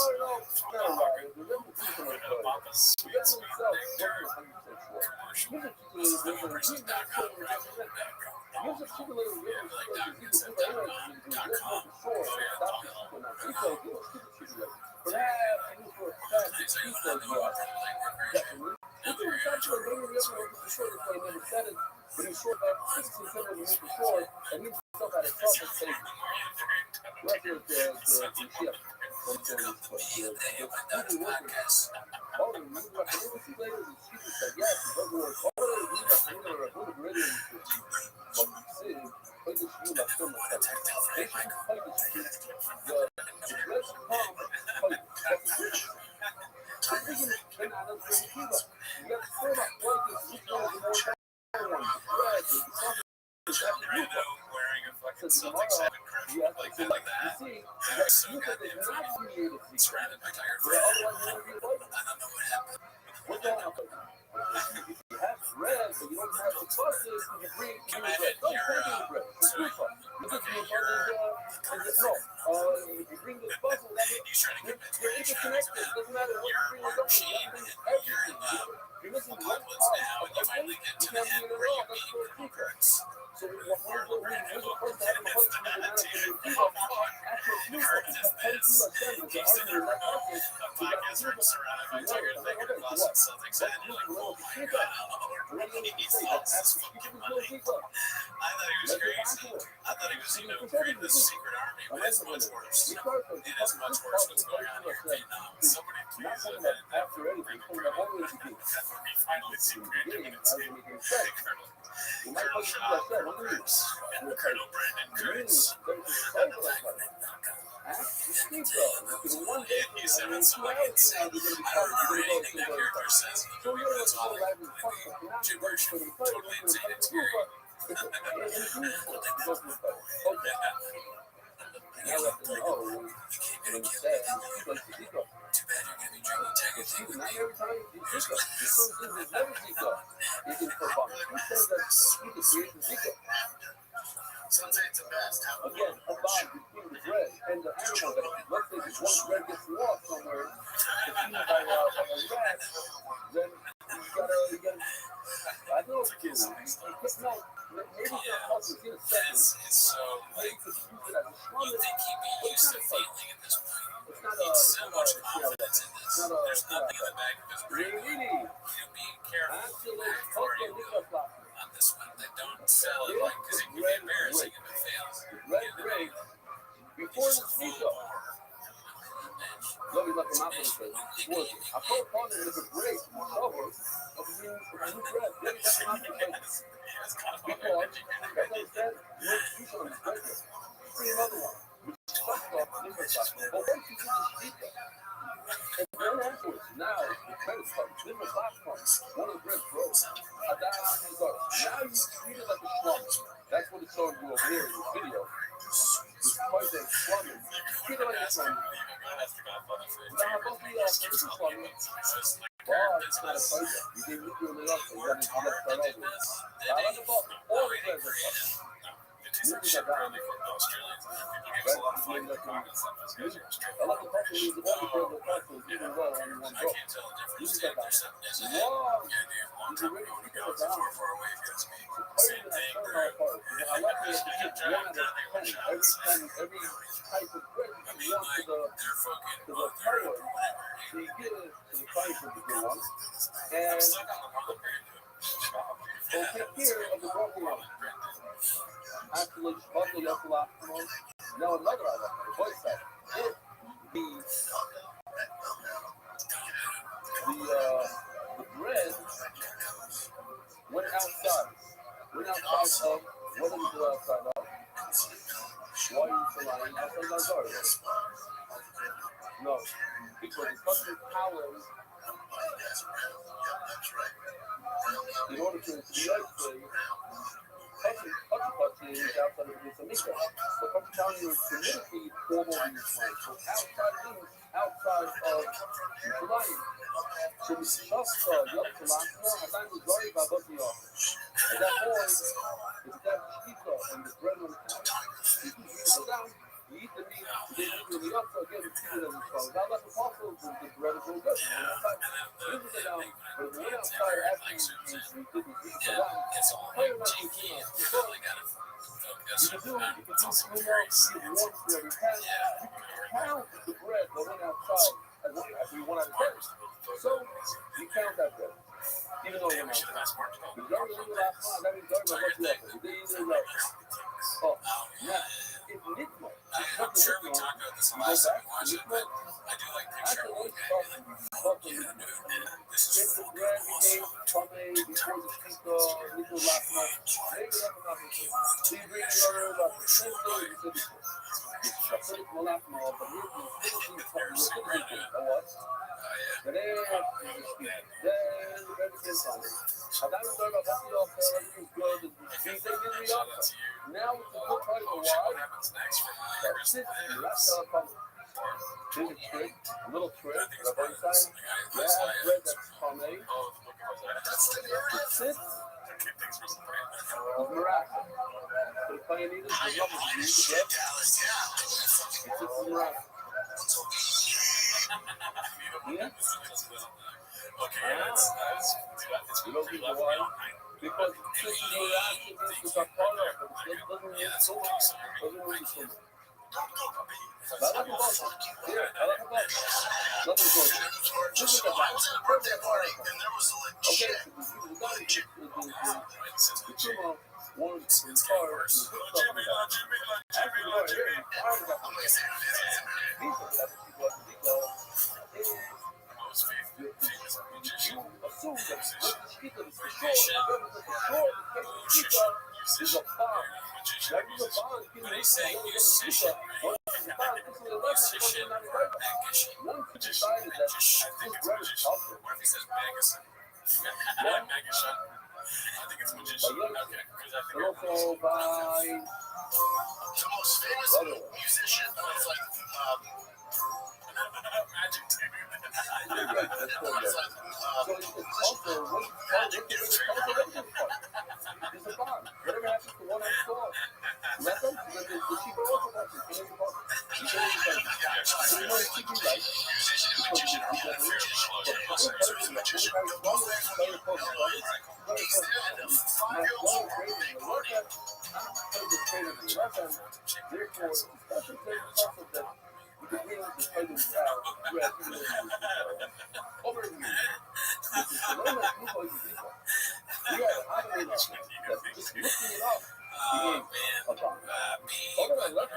But he's short about 16 centimeters short, and he still had a chocolate tape. Record the ship. Wearing a fucking Celtics hat and crutch like that. So goddamn funny. Surrounded by Tiger Fred. I don't know what happened. Red, but you don't have the buses, you bring Imagine you're if you bring the bus, you're interconnected. It doesn't matter what you bring. You're in apocalypse now, and you finally get to the end where you meet Congress. So what we're doing is the first time the it's in case they never know, a podcast where I'm surrounded by Tiger thinking of Boston Celtics and you're like, oh my god, he's lost his fucking money. I thought he was crazy. I thought he was, creating this secret army, but it's much worse. It is much worse what's going on here in Vietnam. Somebody please edit that for me. We finally see Brandon Kurtz and Colonel Sean Kurtz and Colonel Brandon Kurtz. And he's 7 so I can say, I don't remember anything that character says in the movie, but it's all like gibberish, totally insane and scary. Too bad you're gonna be drinking Tiger Some say it's a best. Again, combined between the bread and the animal that let's say this one bread gets lost somewhere, it's eaten by a rat, then you gotta I know it's cute. No, maybe it's not possible in a second. It's so like you think he'd be used to feeling at this point. It's so much confidence in this. There's nothing in the back of his brain. He'll be careful before he will on this one. They don't sell it like because it can be embarrassing if it fails. Red break before the sneaker. Let me let them out for the face. I put upon it with a break cover of the new bread. Let me let them out for the face. Because, as I said, no sneaker on the bread. See another one. Which sucks off the different platform. But once you do the sneaker, and then afterwards, now the bread is like different platforms. One of the bread grows. A down you go. Now you treat it like a slum. That's what it's showing you over here in this video. It's quite a slumming. Treat it like a slum. Now, don't be this is slumming. Wow, it's not a fight. You can look really up and then you get that over. I like the ball. All the players are fun. It's like shit probably for the Australians. People give us a lot of flack for talking stuff as guys are Australian. I like the fact that he's the only player that tackles even well on one I goal. can't tell the difference if they're 7 days ahead. Wow. Yeah, dude, long time ago when you go, it's far, far away if you ask me. Same thing, bro. I like the one out of 10. Every type of bread you I mean, want like, to they're fucking the butter player. or whatever. So you get it to the fight for the good one. I'm And stuck on the wrong brand. we'll take care of the broken one. Actually, probably up a lot more. Now another I like the voice side. The bread went outside. Went outside of what did it go outside of? Why are you so lying outside my garden? No, because the customer powers in order for it to be actually Touchy is outside of the Samika. So Touchy County is community formal in this way. So outside of July. So we just Yop Salatna, and I'm sorry about both of y'all. At that point, it's that Shika and the bread on the top. You can eat it down, you eat the meat, you eat the up, so again, it's eating as it's called. Now, like the fossil, the bread is real good. You put it down, but if we went outside after you did the eat it down, It's all like jinky and you really gotta focus on that. It's also very serious. Count the bread that went outside as we went out first. So you count that bread. Even though Damn, we should have asked Mark to go. the last one, that means what you left. You didn't even know. Oh, yeah. It's midnight. I'm sure we talked about this the last time we watched it, but I do like picturing one guy being like, yeah, dude, this is fucking awesome. Now it's a good part of the What why. happens next for Chris? Here's a trick, a little trick. I think it's part of this. Yeah, bread that's pomade. Oh, the book of that's like It sits things for some brand. with miracle. So the pioneers, the lovers, use the bread. It sits with miracle. Yeah? Okay, that's You don't think why? Because this is the reaction is a part of it. It doesn't mean so much. Doesn't mean so much. But I like the Boston. Yeah, I like the Boston. Nothing's going on. This is the I was at a birthday party and there was a okay, legit the two one in the car, and after the car, here, I got the these are the people at the because you assume that the speaker is controlled, the speaker is a bomb. That is a bomb. People are saying you see one musician or magician. One decided that this bread is awful. What if he says magician? Magician. I think it's magician. Okay, because I think also by the most famous musician was like magic tape. so it's also it's a bomb. Whatever happens to one on the floor, let them. The people also want to finish the bomb. So you know it's keeping light. magician or magician. The both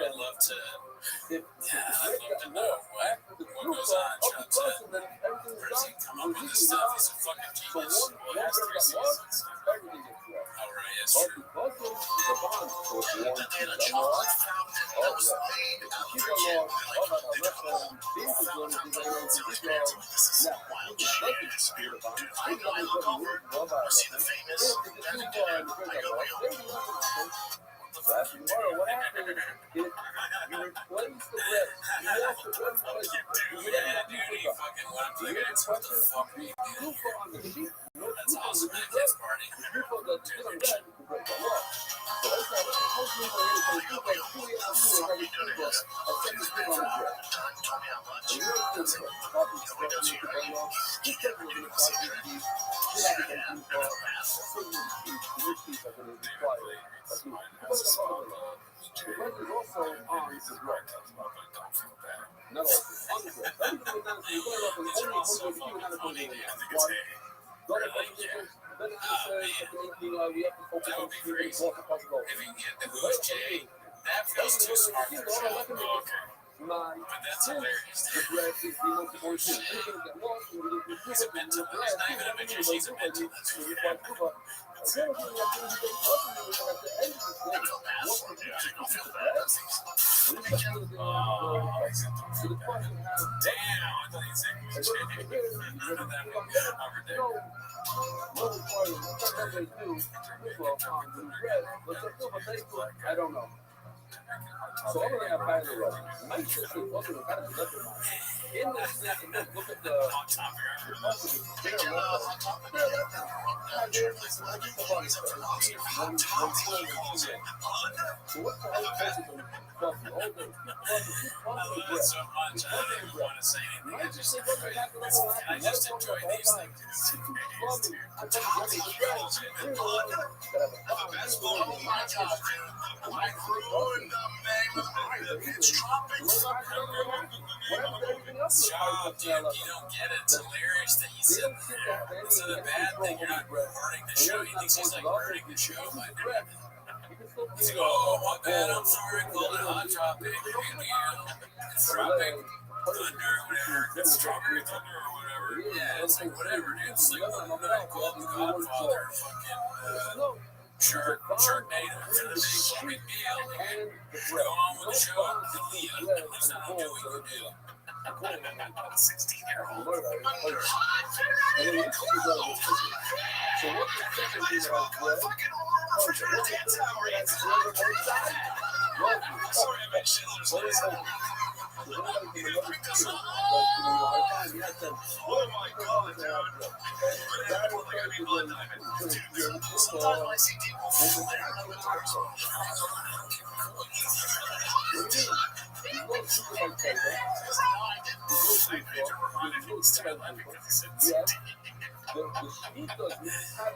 I'd love to. I'd love to know what goes on. Where does he come up with this stuff? He's a fucking genius. Alright, yes, true. What happened is you replace the bread. You wash the bread place. On the sheet. That's awesome at a kid's party. That would be crazy. If you can get the Who's J, that feels too smart for the show. Oh, okay. But that's hilarious. He's a mental. He's not even a magician. He's a mental. That's weird. I don't know. So I'm going to have Tyler my sister wasn't a kind of productive one. In this second, look at the I just enjoy these things. You don't get it. It's hilarious that he's in there. It's not a bad thing. You're not hurting the show. He thinks he's like hurting the show by doing it. He's like, oh, what bad? I'm sorry. Called it hot topic. Dropping thunder, whatever. It's strawberry thunder or whatever. Yeah, it's like whatever, dude. It's like, oh, no, called the Godfather. Fucking. Sharknado, gonna make a big deal. Go on with the show. It's not doing your deal. 16-year-old. So what's the second thing about bread? Sorry, I made Schindler's List. Oh my god, dude. We're gonna be blood diamonds. Dude, sometimes I see people fall there and with hearts on.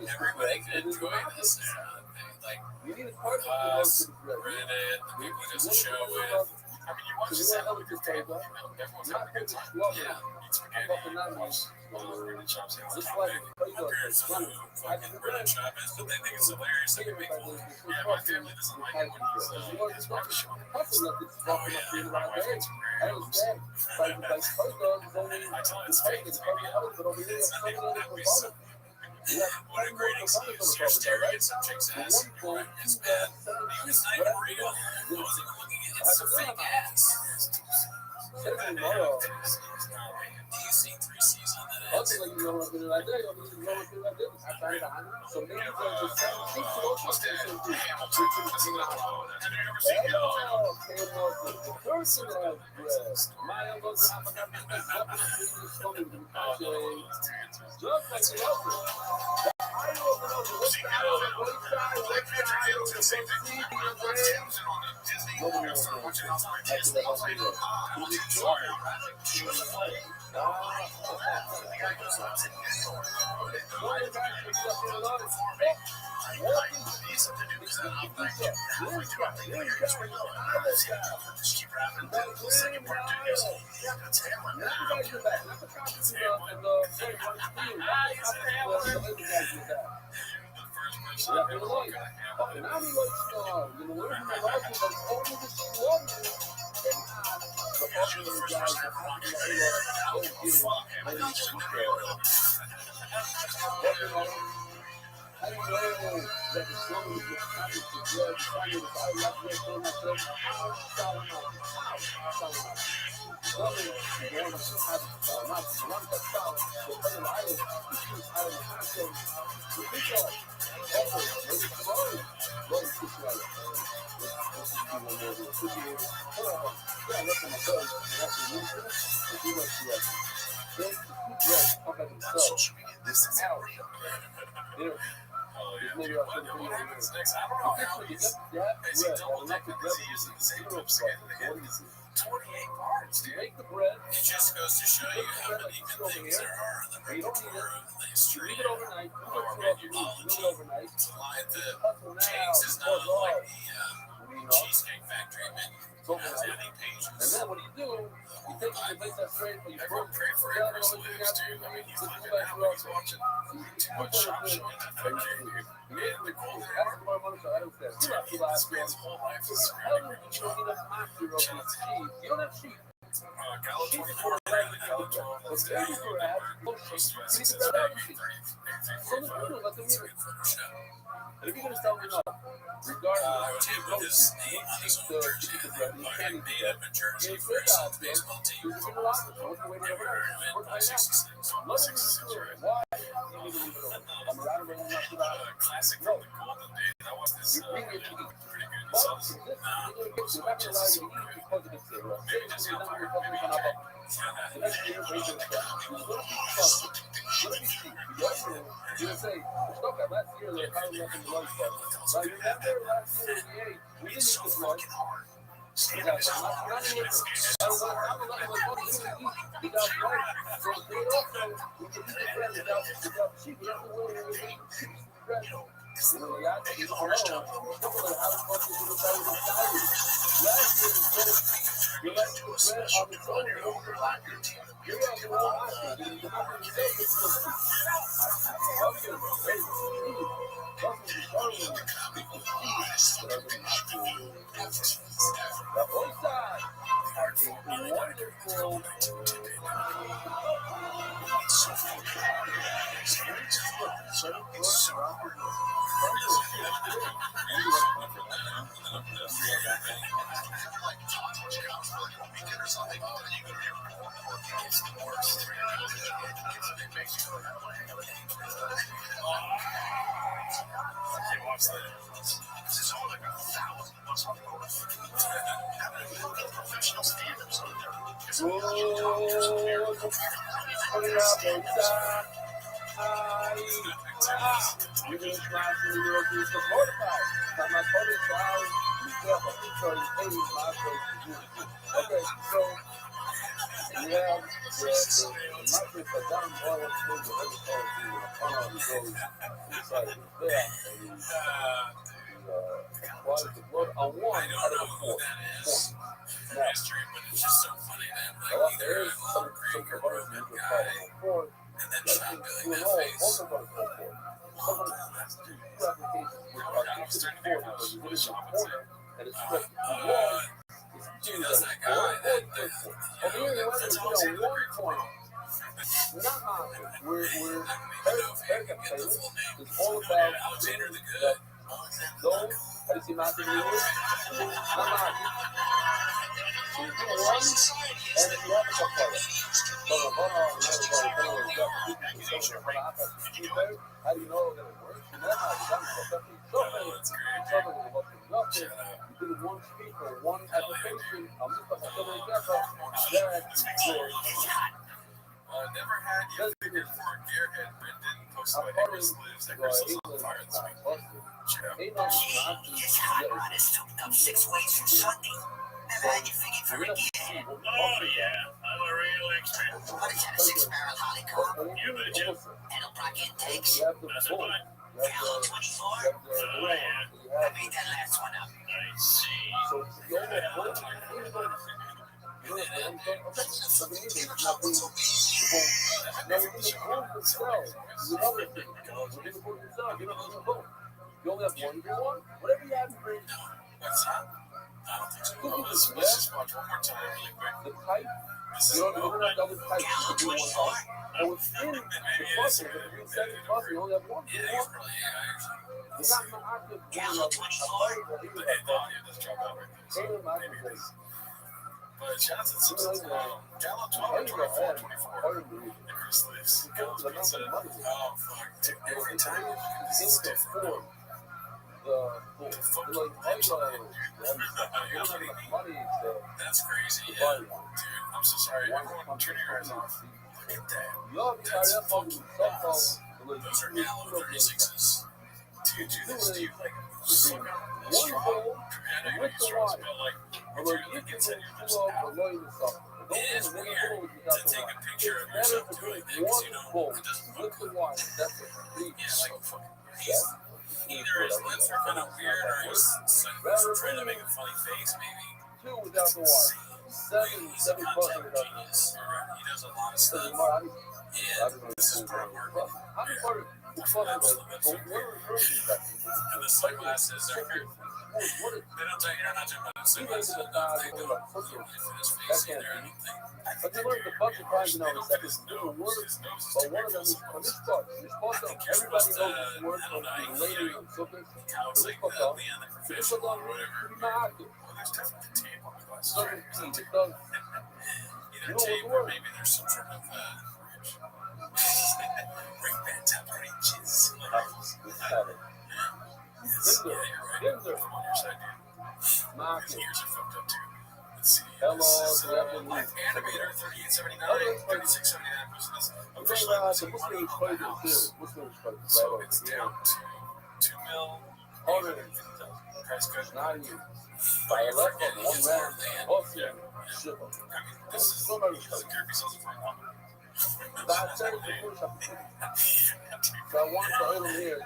Everybody can enjoy this now. Like, Reddit, the people he does the show with, mean, you watch this out with your table, everyone's having a good time. Yeah, eat spaghetti, watch bread shops. Just like My parents do fucking bread shop, but they think it's hilarious. Like, it'd be cool. Yeah, my family doesn't like it when it's bread shop. It's I understand. Like I tell it steak, it's maybe it's not even that piece. What a great excuse. You're staring at some chick's ass and you're like, it's bad. It's not even real. I wasn't even looking at it. It's a fake ass. Do you see 3C's on that ass? So maybe there's the What's that? Hamilton. That's a little low. Have you ever seen social media? This is how real. Maybe I should have what happens next. I don't know how he's double dipping because he's using the same clips again and again. 28 parts, dude. make the bread, It just goes to show you how many good things there are in the repertoire of the history leave it overnight, of our manuology. overnight. To lie at the James is not like the Cheesecake Factory menu. It has any And pages. then what do? You take it, make that straight, but you Everyone pray for Empress News, dude. I mean, he's looking at how he's watching too much shop shit in that factory, dude. In the golden hour, he spends his whole life surrounding Ricky John. Shout out to him. You don't have sheep. Gala 24, Gala 12, let's go. Close to us, it says maybe 30, 35 show. And if you're going to tell me no, regardless, Dude, with his name on his own jersey, like made up a jersey for his son's baseball team. February 1966. 66, right? Classic from the golden days. I watched this pretty good. I saw this. So I just so good. Maybe just how fire. Maybe you can. you would say, stop that last year, they're probably nothing to lunch for. Now, you remember last year in the 8, we didn't It's so eat this lunch. fucking hard. Standing is so hard. You like to a special on your own your team. You're on your own. I don't know who that is. Restream, but it's just so funny that like either Love Creek or Roman guy, and then shotgunning that face. I was starting to figure out what Sean would say. Dude, that's that guy that that's always in the Greek form. Not mafia. We're I don't know if you can get the full name. it's all Yeah, about Alexander the the Good. those. How do you see mafia in the news? Not mafia. So you do one, and you have a couple. How do you know that it works? You know how it's done. Oh, that's great. You do one speak or one application. I'm just going to that Never had you figured for Gearhead Brendan posted by Nicholas Lives that Crystal's on fire this week. Check out. His hot rod is souped up 6 ways from Sunday. Never had you figured for a gearhead. Oh, yeah. I'm a real expert. What is that, a 6-barrel Hollycomb? You betcha. Edelbrock intakes? That's a fun. Cal 24? Oh, yeah. I made that last one up. I see. You only have one one. Whatever you have to bring. What's that? I don't think so. Well, let's just watch one more time really quick. The type. You don't have double type. You do one off. And within the cluster, if you set the cluster, you only have one. Yeah, he's probably, yeah, You're not active. Cal 24? but the audio does drop out right there. So maybe it is. But shots at Simpsons. Gallo 12, 24, 24. The Chris Lives. Gallo's Pizza. Oh, fuck. Every time you look at this, it's different. The fucking That's crazy. Yeah. Dude, I'm so sorry. Everyone, turn your eyes off. Look at that. Those are Gallo 36s. Dude, do this. Do you like suck out the straw? I know you use straws, but like, if you're like inside your lips out. It is weird to take a picture of yourself doing it because you don't, it doesn't look good. Yeah, like fucking weird. Either his lips are kind of weird or he's trying to make a funny face, maybe. He's a content genius. He does a lot of stuff. Yeah, this is part of work. Yeah. I forgot the lips are weird. And the sunglasses are weird. They don't tell you, you're not talking about the sunglasses. They don't look for his face either, I don't think. But you learn the budget prize in our second new word, but one of them is on this part. This part of everybody knows this word from the lady and something. It's like Leon the Professional or whatever. Well, there's definitely tape on the glasses, right? Either tape or maybe there's some sort of bridge. Ring band top bridges. Yeah, you're right. I'm on your side, dude. His ears are fucked up too. Let's see. This is Life Animator 3879, 3679 posted this. Officially losing on the house. So it's down to 2 mil. 850,000. Price cut. But you're forgetting it's more land. Yeah. I mean, this is Kirby sells it for a lot. So I want to hold them here.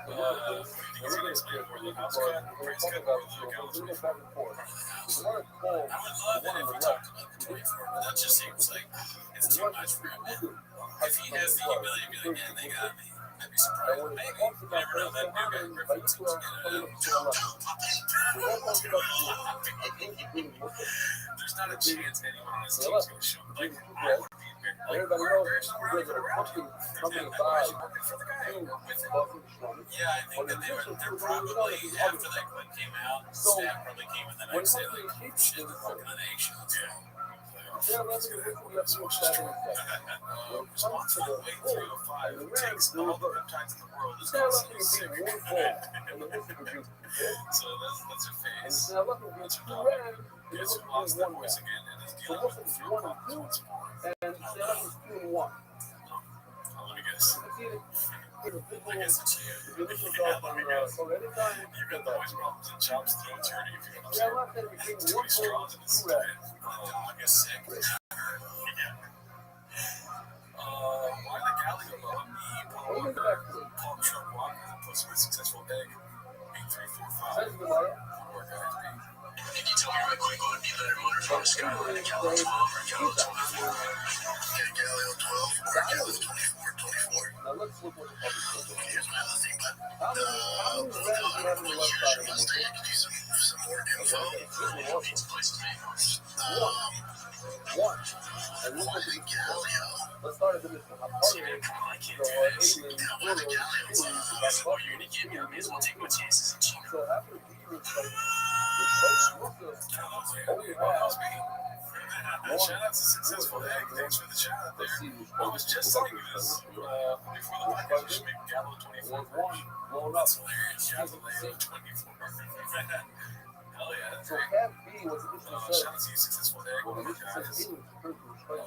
You can explain more the house cut, price cut, or the gallows. I would love it if we talked about the 24, but that just seems like it's too much for him. If he has the humility to be like, man, they got me, I'd be surprised. Maybe. You never know. That new guy Griffin seems to get it out. There's not a chance anyone on his team is going to show up. Like, I would be very, like, we're working for the guy who worked with him. Yeah, I think that they're probably, after that clip came out, Snap probably came in the next day, like, shit, they're fucking on the eggshells. Yeah. Responsible weight 305 who takes all the peptides in the world is constantly sick. So that's her face. That's her dog. Guess who lost that voice again and is dealing with fuel problems once more? Let me guess. I guess it's you. Yeah, let me guess. You've got the voice problems and chops throats hurting if you don't too many straws in the spit. The dog is sick. Why the Gallagher love me? Paul Truck Walker posted a successful egg. 8345. Good work, guys. Did you tell me right quick what dealer motor from the sky? say, Gallo 24. Okay, Gallo 12. Gallo 24, 24. now let's look what the public says. Here's my other thing, but How many reds do you have on the left side of the I movie? can do some more info. One. And look at the Gallo. let's start at the mission. How far it is, so after the years, Shout out to Successful Egg. Thanks for the shout out there. I was just telling you this before the podcast. Gallo 24. That's hilarious. Gallo 24. Hell yeah, that's so great. Cat B was initially Shout out to you, Successful Egg. well, initially but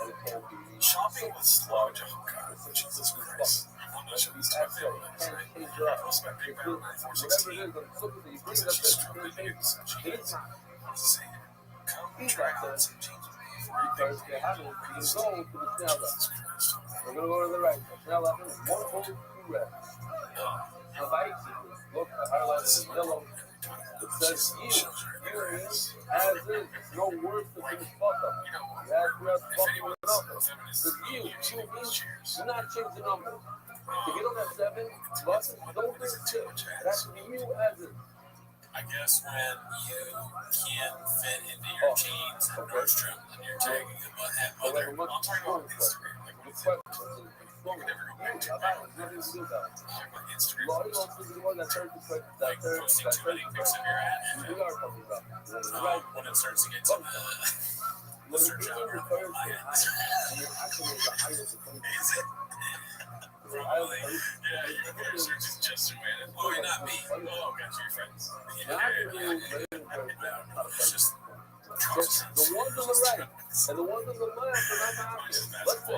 it can't be Shopping with sludge. Oh god, Jesus Christ. I'm not sure these two things, right? Post my PayPal 9416. Said she's struggling to get some jeans. What's it saying? Come try on some jeans with me before you think because they haven't been going to the snail left. Jesus Christ. We're gonna go to the right. The snail left is one whole two reds. The light, look, I highlighted in yellow. It says you means as is. It's no worse than this fuck up. You have to fucking with an number. It says you means do not change the number. To get on that 7, buttons don't do shit. It has to be you as is. I guess when you can't fit into your jeans at Restream and you're tagging them at mother, I'm talking about Instagram. Like, what's that? You can never go back to that. Like Instagram. Like posting too many pics of your ass. When it starts to get to the search algorithm on my end. Is it? Probably. Yeah, you can search it just a minute. Oh, you're not me. Oh, got your friends. It's just the ones on the right and the ones on the left are not active. Let's say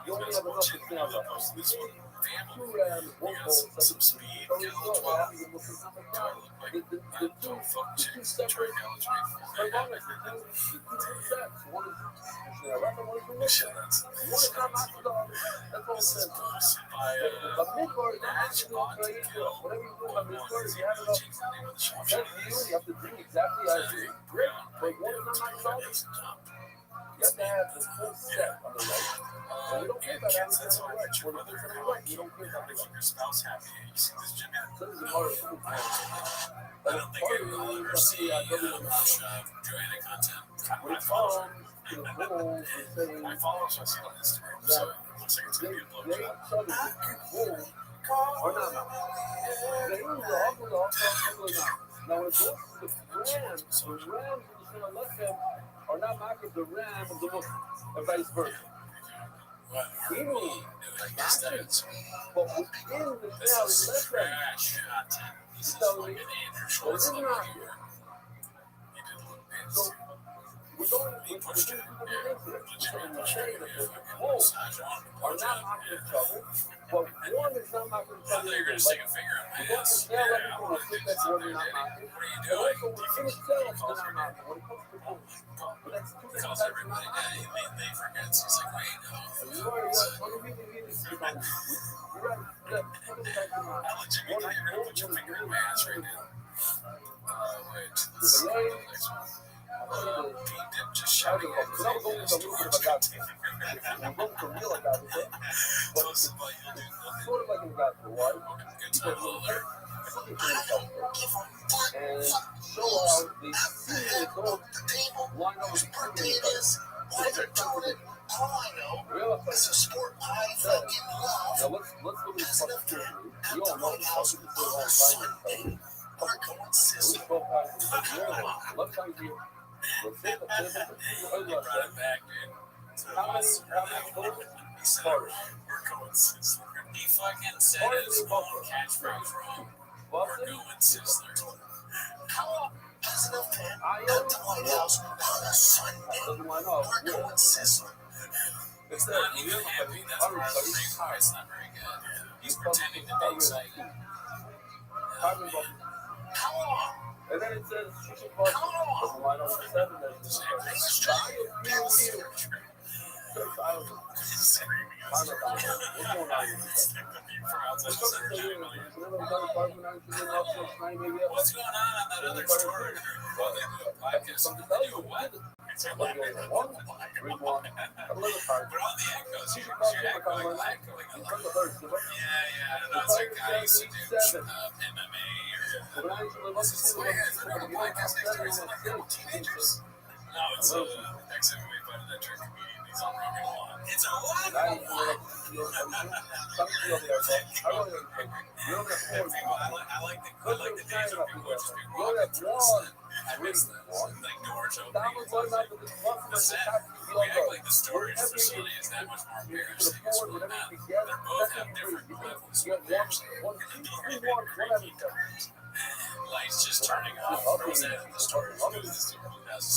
you only have enough to snail left. This one, Two reds, one got bolt, some speed. Gallo 12. The two separate shout out to you have to do exactly as you but one is not you have to have the full set on the right. And we don't care about having it on the right. When it's on the right, we don't care about make your spouse happy. You see this gym yet? this is a hard thing. I don't think I will ever see Joanna content. When I it follow comes to the bulls, they say I follow her, so I see it on Instagram. So it looks like it's they gonna be a blow they job. tell the bulls are not. They are not. Now when it goes to the Rams on the left hand are not marked the Ram of the Muslim, and vice versa. What are we doing? This that's But within the this now is left hand, trash content. This is fucking Andrew Schultz Well, over it's here. You did look so fancy. we're going He to pushed it. Yeah, legitimately pushed it. both Massage on. are not marked each other, but one is not marked each I other. thought you were gonna stick a finger in my The one ass. is now everything will fit that one is not marked. What are you And doing? also within itself is not marked. When it comes to both, but that's two different Calls types of everybody not marked. they forgets. He's like, wait, no. You already got 20 people here to see about it. You're right. You got two different types of not I legitimately thought you were gonna put your finger in my ass right now. Wait. Let's see. Next one. Dip just shouting at Because I was going to a little bit of a God thing. I'm going to real God thing. But Tell it's us about you, dude. sort of like in God for why? Good time, alert. Looking for yourself first. And show how they see it don't line up with the is. Why they're doing it, all I know real is a sport I says, fucking now love. let's look at this fucking history. We all know this fucking history all the time. We're going We sizzling. spoke out in the let's find you. Let's say the You brought it back, dude. how many goals? He said, Starters. we're going Sizzler. He fucking said his own catchphrase wrong. We're Boston? going Sizzler. As an fan I at the White House on a Sunday, doesn't line up. we're going sizzling. It's not even happy. That's part of the reason why it's not very good. He's pretending to be excited. And then it says she should bust. Doesn't line up with 7. There's what's going on here? What's going on that other store? Well, they do a podcast. They do what? So why not? One, read one, a little card. But all the echoes, You you're can echoing call a it lot going You on. bring the hurt, you know? Yeah, no, it's like I used to do MMA or what's this way? Is it on a podcast next door? Is it like a couple teenagers? No, it's ex-MMA fighter that turned comedian. He's on Rogan a lot. It's a what? I like the days when people would just be walking. I miss that. Like doors opening. The set. We act like the storage facility is that much more embarrassing. It's really not. They both have different levels of embarrassing. And the door had been creaky times. Lights just turning off. Throws that in the storage. Go to the store. Who has a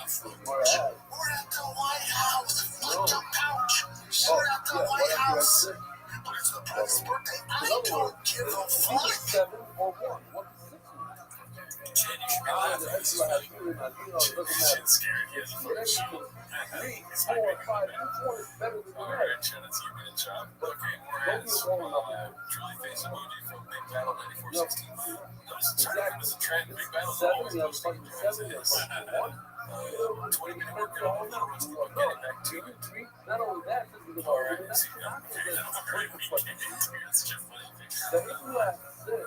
storage? We're at the White House. Look the couch. We're at the White House. But it's the president's birthday. I don't give a fuck. 7 or 1. What is 6? Jen, you should be laughing. This is funny. Shit's scary. He has a fucking shield. 3, 4, 5. Which one is better than the Alright, next? Jen, it's you been a job. Okay, whereas truly face emoji from Big Battle 9416. Notice it's turning as a trend. Big Battle 7, always you have fucking 7, you have fucking 1. 20-minute workout. Now we're getting back to it. Not only that, this is the Alright, that's see, I'm very weak. It's such a funny picture. So if you have 6, you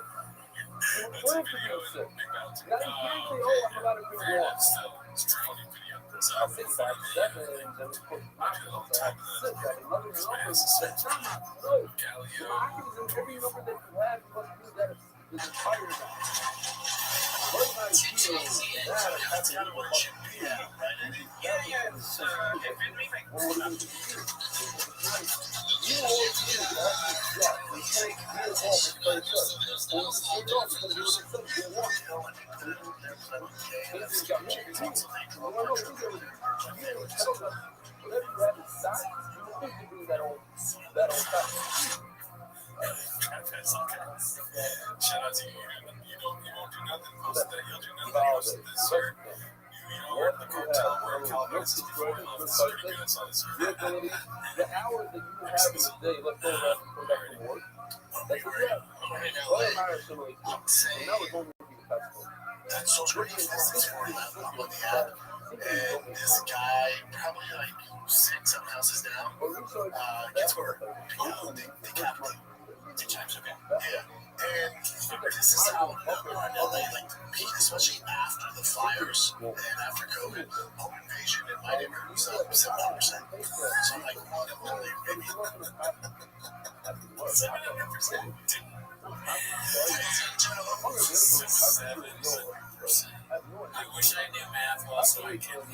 That's a plan to video do of 6. Big Battle 2. Now you can't say, oh, I'm about to do 1. That's still it's a funny video. So I think about 7 and then put my all the I time. have 6. I have 11 This man has numbers. a That's set. not no. Galileo. Every number that you have, you must do that is inspired by. Learn how to feel that. That's kind of what it should be at, right? Yeah. It's everything. Well, what are you going to do? You always do that. Yeah, you can't be involved in the first touch. Well, you're not going to do it yourself. You want to. He's got more to do. I don't know who they're going to do. You ain't tell them whatever you have inside, you don't think you do that on top. That's okay. Shout out to you. You won't do nothing. Post that. You'll do nothing else this year. You know, the cartel where Calvinist is before love is pretty good. I saw this Your ability, the hours that you have in a day, let's go back and come back to work. That's what you have. Well, I hire somebody too. And that was only to be flexible. That's so great. This morning I'm on the app, and this guy, probably like 6-7 houses down, gets where they cap me 2 times. Okay. Yeah. And this is how LA, like, peak, especially after the fires and after COVID, home invasion in my neighborhood was up 700%. So I'm like, what a LA, baby. 700%. I wish I knew math well so I could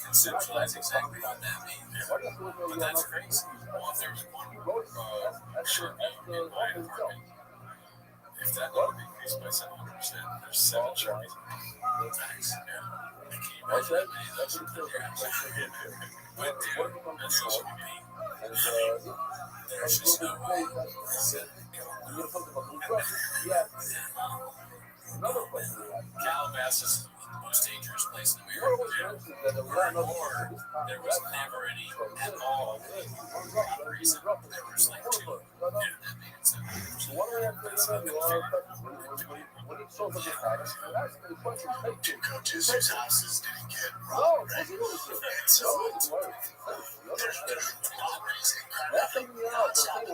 conceptualize exactly what that means. But that's crazy. Well, if there was one short meeting in my apartment, if that would increase by 700%, there's 7 Sharpies. Facts. Yeah. Can you imagine how many of those are there? But dude, that's also me. There's just no way. Calabasas is the most dangerous place in America. Or there was never any at all. Reason. There was like 2. Yeah, that made it 700%. That's how Two coaches whose houses didn't get robbed, right? And so there's robberies and crime nonstop.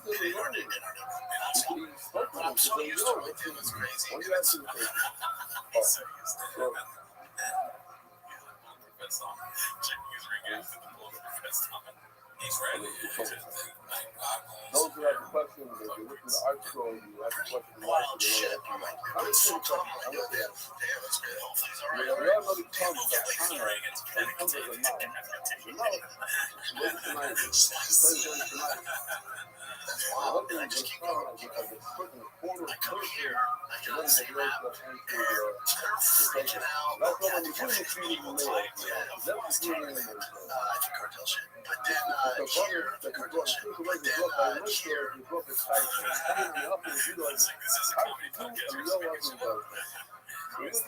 They are nonstop. But I'm so used to it with him, it's crazy. He's so used to it. Checking his ring after the bulletproof vest on. He's ready. Those who have the questions, if you look in the art scroll, you have the question. Wild shit. I'm like, it's so tough. I'm like, damn, it's good. Hopefully he's all right. We all know the Damn, comments hopefully that he's all right. It's Reagan's because of the mouth. The mouth. Look tonight. President tonight. That's wild. And I just keep going. I come here, I get on the same app, and they're freaking out. Yeah, they want to be able to like, I think cartel shit. But then here, the cartel shit. But then here, It's like this is a comedy podcast. We're just making shit up. That's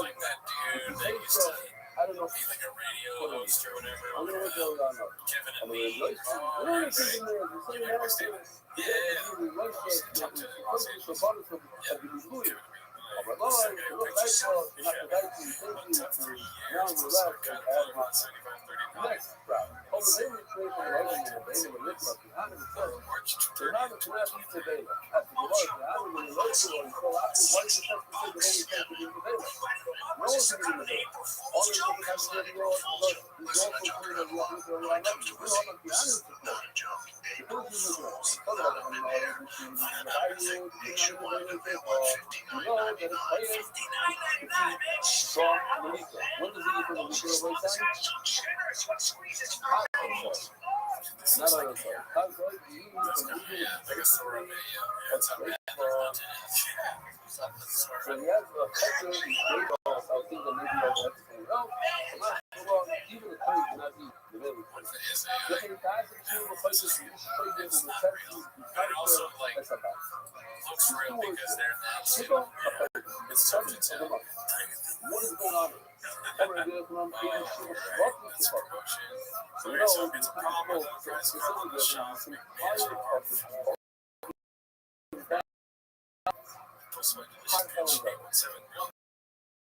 like that dude that used to be like a radio host or whatever. Kevin and Lee. Oh, right. You make my statement. Yeah. Talk to Los Angeles. Yeah. But Lord, look back for not the guys who think you to warm relax and add my next crowd. Over they retreat from the argument of Balaam and Nicholas behind himself. They're not a trap to Balaam. After the Lord, the honor will relate to Lord. So after one is the only thing to be Balaam. No one can be Balaam. All the things have to be Lord, but he's also free to walk into a line up. You all of the honor to Lord. The person is Lord. Follow up on the Lord. Make sure one of them $59.99, bitch. From Malika. What does he get from Malika over time? Generous one squeezes Hot sauce. Not on the side. Hot sauce, you need from Malika. I guess the word That's great. So he has a picture, he's great balls. I was thinking maybe I'll have to say, no, I'm not, well, even the curry cannot be the middle. But in guys and two replaces you should play this with the Texans, and also like that's a box. looks real because they're People, it's tough to tell. what is going on? Over there from getting shit, welcome to fuck. So Okay, so no, it's a problem with guys who are on the shop.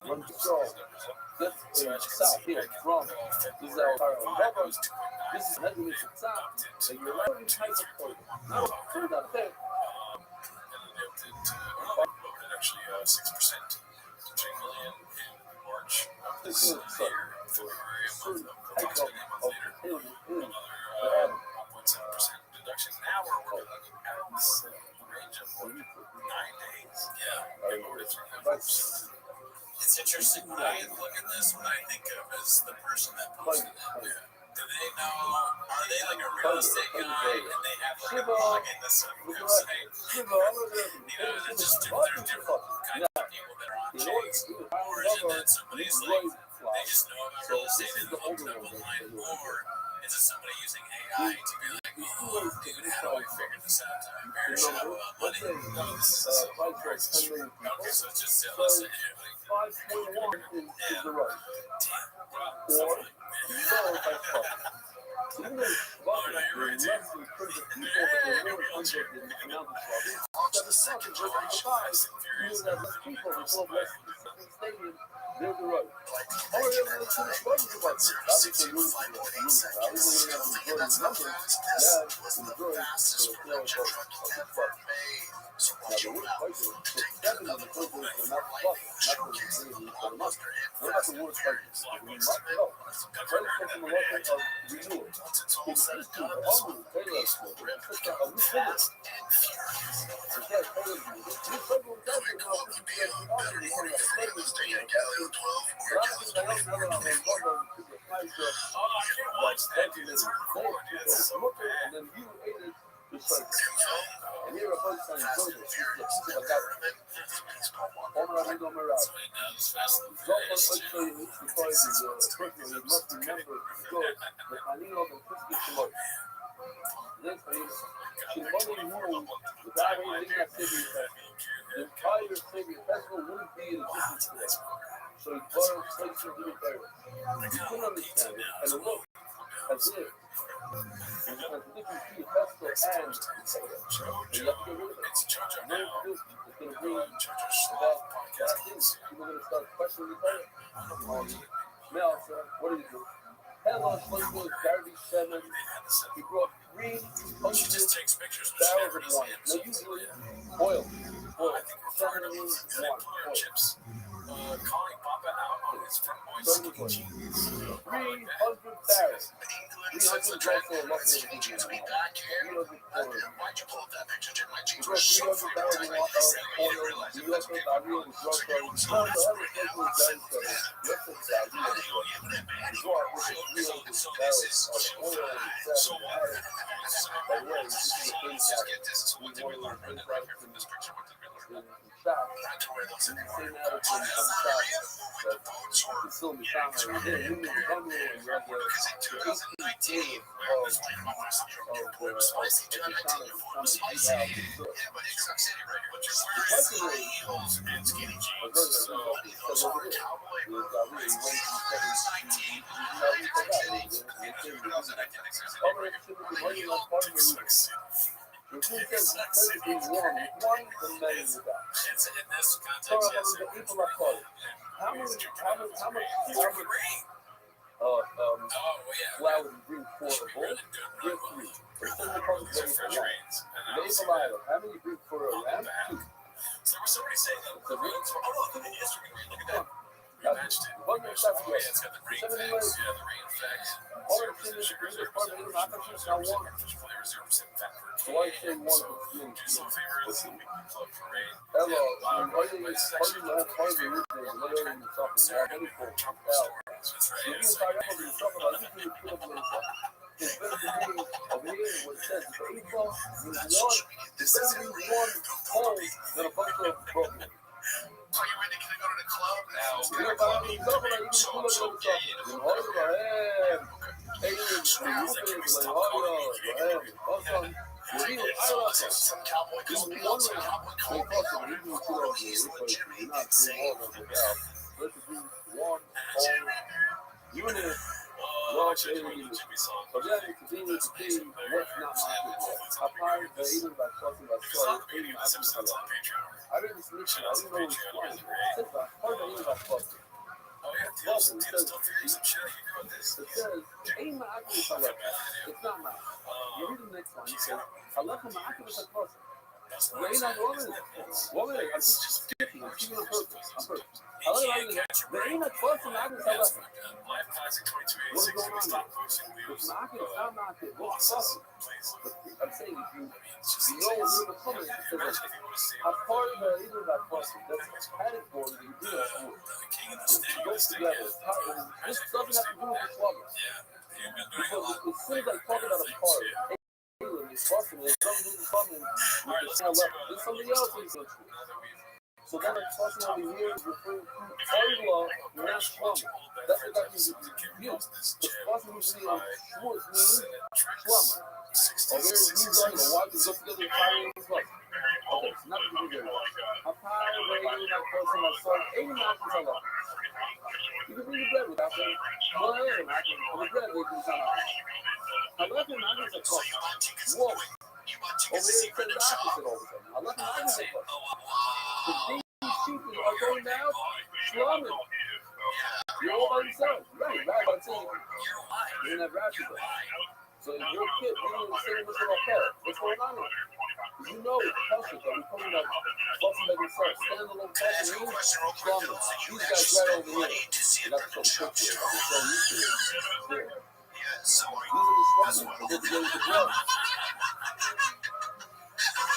One show. This is south here from this is our this is heading to south. So you're right in type of point. No, turn that thing. Actually, 6%, 3 million in March of This this is year. February, a month type of later, of another 1.7% deduction. Now we're looking at this range of 9 days. Yeah, over to 3.5%. It's interesting when I look at this, what I think of is the person that posted it. Do they know, are they like a real estate guy and they have like a blog in this website? They're just they're different kinds of people that are on Chase. Or is it that somebody's like, they just know about real estate and looked it up online? Or is it somebody using AI to be like, oh, dude, how do I figure this out? I'm embarrassed about money. No, this is so crazy. Okay, so it's just listen, like, 5.1 is the right. damn, Or no, by fuck. Even though fucking you're less than crazy people, but they're more crazy than the amount of fucking. That's the second generation. Meaning that less people, they still have less specific stadium, they're the right. Oh, yeah, let's see the struggles about this. Obviously, you're the obviously, we're going to have the majority numbers. Yeah, it's the majority, so it's not fuck. Now, the worst fighters, so 7 of the fighters are not fucking, not the reason for the month. They're not the worst fighters. I mean, not no. Fighters from the level of renewal. It's these two, the ugly, Taylor, it's a new figure. It's that Taylor, this figure was out there now, this is the other one of the figures. But I don't think I don't know how they love them to the price of, like, Benjamin, and then you ate it. It's like, and here a bunch of Joseph, this is a guy. Omar Amigo Mirage. Don't want to show you this because he's a person, you must remember God, the Hanino and Christy Shimon. This is Shimon ruled the guy who lived in that city, the entire city festival wouldn't be in existence today. So he borrowed slaves from the Pharaoh. You couldn't understand it, and it looked as if there's a contradiction between festival and the Pharaoh. And you have to get rid of it. And then it's going to bring about bad things. People are going to start questioning the Pharaoh. Now, sir, what do you do? Headline Flavor, Garbage 7. He brought 300 barrels of wine. Now, usually, oil. 7 means wine. Chips. Calling Papa out on his front boys. 300 barrels. 300 is also a lot of Chance to be back here. 300 oil. Why'd you pull up that picture, Jim? My He jeans brought were so 300 fucking barrels tight. of oil. The U.S. Barrel was brought from the other place was done for the rest of Saudi Arabia. He brought with him 300 barrels of oil and 7 barrels. By the way, this is a thing that we want to learn things right from this picture. In shop, the same attitude in some shops that can still be found right here. We need to bundle and rub the 18 of the The queen says technically one, the man is the guy. It's in this So context, yes. the people are called. How much Oh, yeah. flowers you bring for a bull? Really good run. Give three. But then the public Those are say for French one. rains. And I They don't see lie. that. How many you bring for a ram? Two. So there was somebody saying that the rains were. Oh, look, it is rain. Look at that. We matched it. One more stuff. Oh, yeah, it's got the rain effects. Yeah, the rain effects. All 0% the sugar, things 0% part of it, not the fish, not one. artificial flavor, 0% fat per So why kg. say one? So do us a favor, listen, we can plug for rain. Hello. Part of the reason is literally the stuff is not any for tropical hell. storms. That's right. So you It's can talk about the stuff about you can put up with stuff. It's better to be over here what it says. The baseball is one. It's better to be one hole than a bunch of broken. Are you ready to go to the club now? You know about the stuff like you can pull up with stuff. You know, hold your head. Hey, you can like, hold your head. Also, you need a pilot. Some cowboy You cold need beats, one some cowboy way. cold They beats. fucking you can put up with it, but you're not doing all of it out. Let's do one whole unit. Oh, Jimmy song. So then it continues to be what's not marketable. Apart the even by talking about story, even I think That's on Patreon. I didn't switch it. I didn't know it was fun. It's about part of even by talking. Oh, yeah, Tito's still figuring some shit out. You know this. It says, ain't my activist I left. It's not mine. You read the next line. It says, I left my activist at person. Rain on woman. Woman, I'm just skipping. I'm keeping on purpose. On purpose. I left my activist. There ain't a person activist I left. Live Classic 2286. What's going on Stop here? posting It's wheels. knocking, it's not knocking. What's fucking? Please. I'm saying if you It's just know where the comment is, Imagine if you want to see a part of the even that person that's category that you do that for. the king of the It state. goes together. It's part of it. This doesn't have to do with the club. Yeah, you've been doing a Because lot. as soon as I talk about a part, it's possible. It's something with the comment. All right, let's There's get to somebody else who's now that we've so then it's possible over here is referring to Arla, not Plum. That's what that means. Confused. It's possible to see Schwartz means Plum. Over here it means like the watch is up together and fire is like. Okay, it's not to do with a power radio that person that saw 80 mountains on that. You can bring the bread without that. Well, yeah, the bread they can sound out. However, mountains are close. Whoa. Over here it says the opposite all of a sudden. I left the mountains are close. The big sheep are going down, slumming. You're all by yourself. Right, but I'm saying you're in that rapture. So if you're a kid, you don't understand what's going on. What's going on here? Because you know it's pressure that we're coming up, busting back yourself, standalone pressure, slumming. These guys right over here. And that's what we put here. They're so used to it. There. These are the slumming. They get together to grow.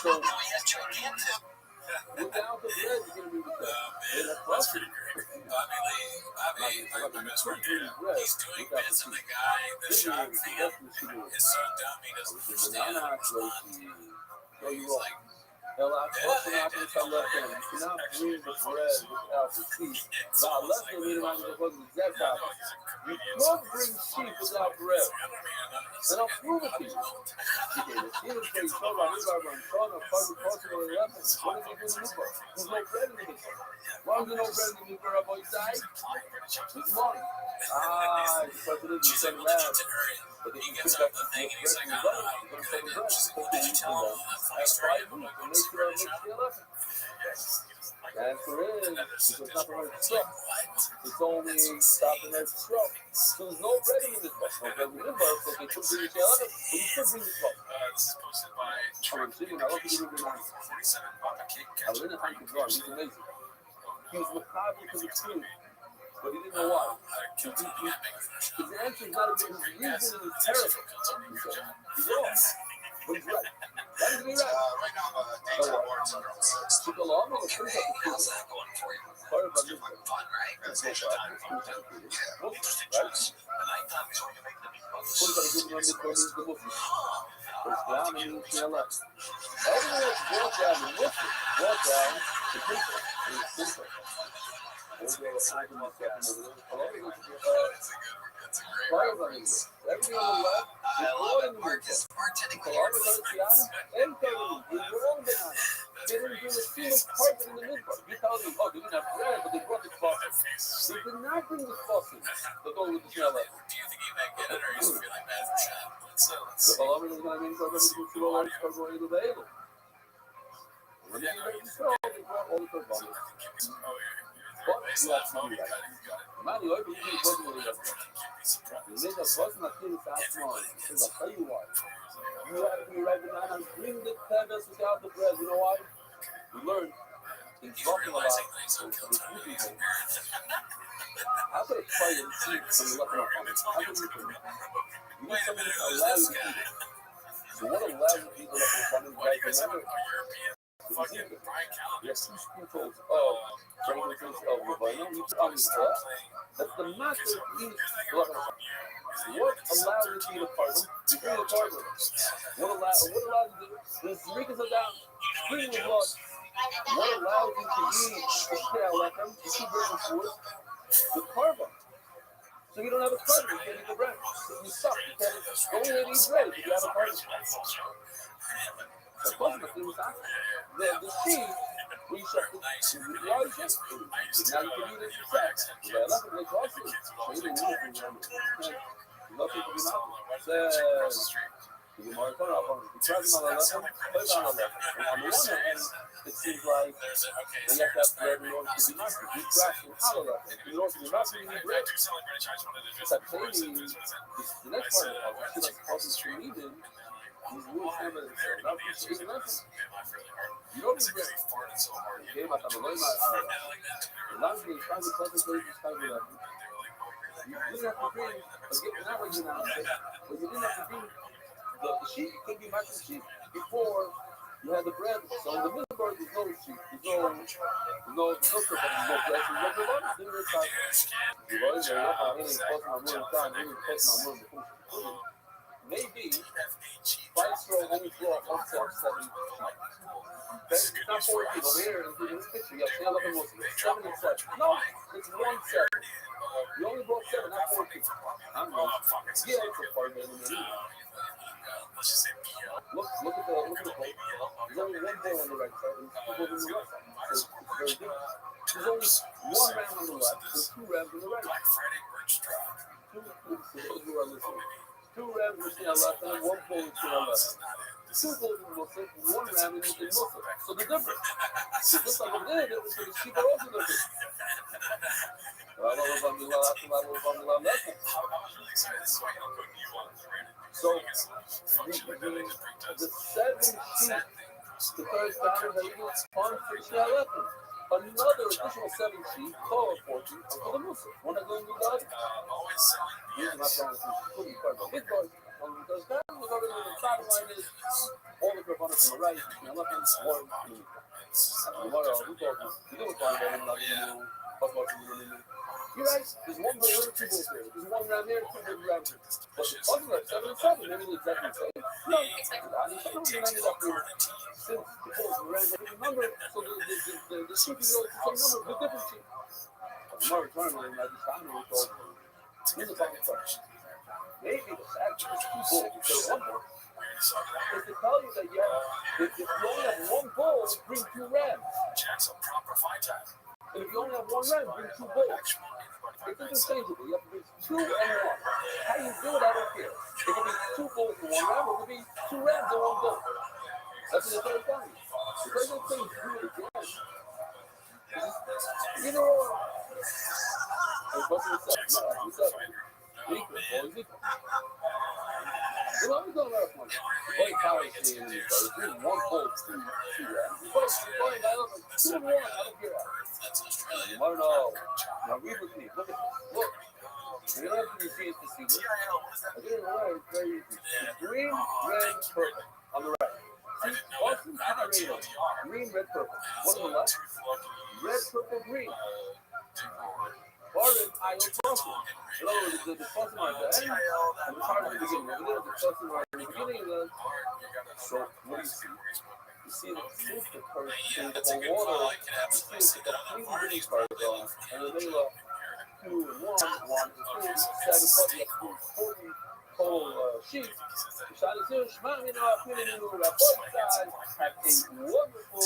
So, without the bread, you're going to be with that. That's pretty great. My best friend, he's doing bits of the guy, the shot fan is so dumb he doesn't understand it. He's like, Hell, I also not going to left hand. You cannot bring the bread without the sheep. Now, left hand meaning I'm going to go to the exact opposite. You can't bring sheep without bread. And I'll prove it to you. Okay, the sheep is being told by this I'm trying to fight the culture of the weapons. What is it doing in Newport? There's no bread in the Newport. Why is there no bread in the Newport up on your side? There's money. It's because it is the same lab. But he gets out the thing and he's like, I don't know how you're going to do it. She's like, did you tell him that funny story about going to the shop? That's for it. It's not for her to truck. It's only stopping her to truck. So there's no bread in this book. No bread in this book, so they could bring each other. But you could bring the truck. This is posted by Truck. I love you with 47 Papa Cake I learned how to draw. He's amazing. He was macabre because it's true. But he didn't know why. His answer is not a bit. His reason is terrible. He's wrong. But he's right. That is me right. Right now, days on board, so Took a long one to finish up the how's that going for you? part of my Fun, right? Vacation time, fun too. Interesting choice. The nighttime is when you make the meatballs. What about the good one that the Muslim? It's down and you can't left. Everyone else brought down the Muslim. Brought down the people. It's simple. Everything on the left is brought in the Muslim. Colombia on the Tiana, and Peru. We're wrong behind. They didn't bring a single carpet in the midbar. You tell me, oh, they didn't have bread, but they brought the coffee. They did not bring the coffee to go with the shell. Do you think he might get it or he's feeling bad for Sean? Let's The palavra não vem para o carbono do veículo. Man, you open the book with it. There's a person that thinks that's small. I'll tell you why. You have to be right now and bring the canvas without the bread. You know why? We learned in talking about the people. How could a player see from the left and how could you do it? You need somebody to allow you to eat it. So what allows you to eat the left and right? Remember, yes, two controls of fragrances of the vinyl. You put on the top. That's the master piece. What allows you to eat a carbon? You bring a carbon. What allows you to the Zerikas are down, spring with blood. What allows you to eat the shell like them, the two versions food, the carbon. So you don't have a carbon, you can't eat the bread. You suck, you can't only eat bread if you have a carbon. That's wasn't the thing with that. The sheep, we shut the large sheep. Now you can eat it yourself. Yeah, that's what they call it. So you don't need it. You love people to not. Says, you might put it up on the left, put it on the left. And on the one hand, it seems like they have to have bread in order to be mastered. You grasp from how to left. In order to be mastered, you need bread. It's like Chinese, the next part of it, it's like supposed to be eaten. These rules have a not for eating nothing. You don't need bread. Game out of the way, the last thing is trying to concentrate this kind of that. You didn't have to bring, again, not what you now say, but you didn't have to bring the sheep. You couldn't be matching sheep before you had the bread. So in the middle part, there's no sheep, there's no bread, there's no bread. Then you're talking. You always say, I ain't close my room time, I ain't close my room before she maybe fights throw only throw up 1 7 sheep. It's not 4 people over here in this picture. You have 10, 11 most of it. 7 and 7. No, it's 1 7. You only brought 7, not 4 people. I'm wrong. Yeah, it's a part of it. Look at the pole. There's only 1 pole on the right side and 2 poles on the left side. So it's very good. There's only 1 ram on the left and 2 rams on the right. Two rams are seen on the left and 1 pole is seen on the left. 2 poles in Muslim, 1 ram in Muslim. So they're different. So just like over there, so the sheep are also different. So the 7 sheep, the third standard that we do on for the Shia another additional 7 sheep, total 14, for the Muslim. One of them we got. Here's my song. His voice. Because that was already the bottom line is all the Rabbanim from the right, and I left them one. You're right, there's 1 boy, 2 boys there. There's 1 around there, 2 boys around there. But the other like 7 and 7, maybe the exact same. No, since the boys around the number, so the sheep is the same number, but different sheep. Tomorrow, I just found it. Here's the fucking question. Maybe the fact that there's 2 bulls instead of 1 bull is to tell you that if you only have 1 bull, bring 2 rams. And if you only have 1 ram, bring 2 bulls. It's interchangeable. You have to bring 2 and 1. How you do it, I don't care. It could be 2 bulls and 1 ram, or it could be 2 rams and 1 bull. That's what they're telling you. The president saying do it again. Either or. And what's it say? He said, equal, always equal. You know, I'm going to let one. The play power is saying, it's 1 bull, 2 rams. The play, I don't know, 2 and 1, I don't care. You want to know. Now read with me. Look at this. Look. You don't have to see it to see this. I didn't know it's very easy. It's green, red, purple. On the right. See, Austin, green, red, purple. What on the left? Red, purple, green. Orange, iron, purple. In other words, the plus mark at the end, and the card at the beginning. Over there, the plus mark at the beginning, and then. So, what do you see? You see the sister card in the water. You see it's a completely different card on, and then they look 2 and 1, 1 and 2, 7 plus, you have 40 total sheep. Shani Sir, Shema, you know, I'm feeling you on both sides. Have a wonderful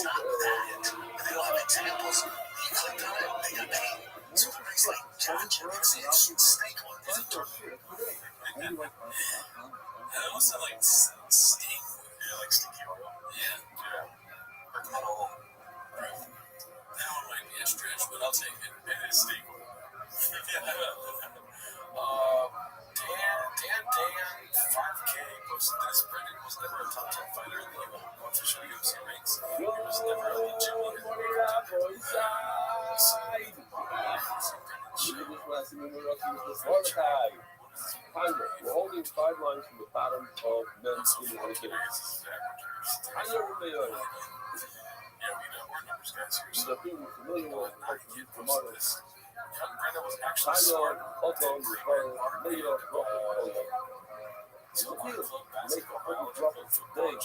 examples, you click on it, pick a name. So it's like John Jefferson's steak one. also like steak. Yeah, like stinky oil. Yeah. Yeah. Bergamot. Right. That one might be a stretch, but I'll take it. It is steak oil. Dan, 5K posted this. Brendan was never a top 10 fighter in the official UFC ranks. He was never a legitimate We're holding 5 lines from the bottom of men's individual. The people familiar with the models. Brendan was actually Tiger, smart. Otto, Mayo, the appeal make a whole drop of today.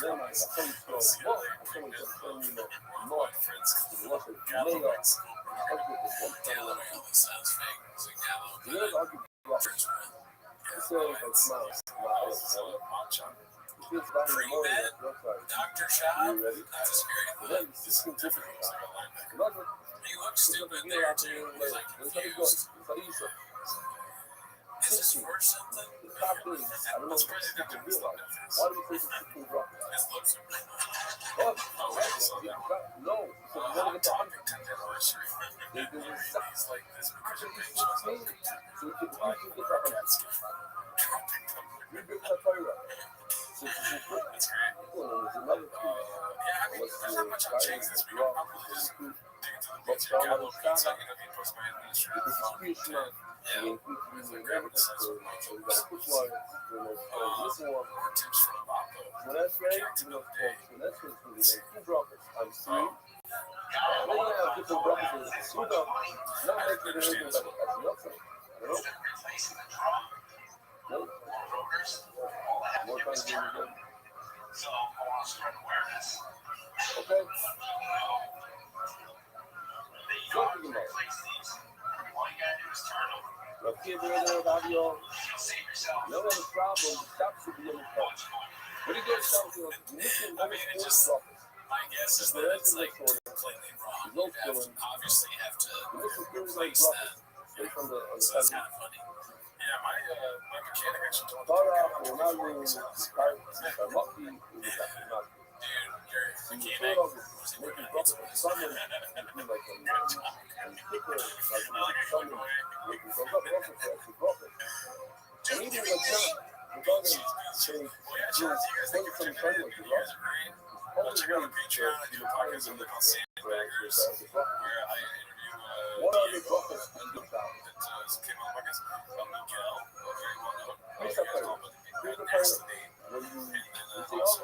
Then I think so. Well, someone just told me that not the Russian Mayo. Dr. Shah, that's great. This is difficult. He looks stupid there too. He's like confused. Is this for something? I'm surprised he didn't realize. Why do you think it's too rough? His looks are What? No. I'm talking 10th anniversary. They do this. He's like this because your page shows up. So we can easily get that on. We bring that fire up. So That's great. well, there's another thing. Yeah, I mean, there's not much on James this week. I'll probably just dig into the pizza. Got a little pizza. I'm going to be posted by administrative phone. Yeah. Grab it. So we got to push one. This one. More tips from Vapo. When that's ready, when that's ready, we make 2 droppers times 3. We're going to have different droppers. Smooth up. Not making it anything like the outside. You know? No? More times than you get. So I want to spread awareness. Okay? That you don't have to replace these. All you gotta do is turn them. Now, keep it there, Fabio. You'll save yourself. No other problem. The shop should be in the car. What do you get shops in the mission? I mean, it just, my guess is that it's like completely wrong. You have to obviously have to replace that. So that's kind of funny. Yeah, my mechanic actually told me to We're not doing this. Lucky. dude, your mechanic was in making pizza. Check out the Patreon. I do a podcast on the Sandbaggers where I interview What are the Diego droppers? that came on the podcast. Miguel, very well known. You guys call him the Nasty Name. And then also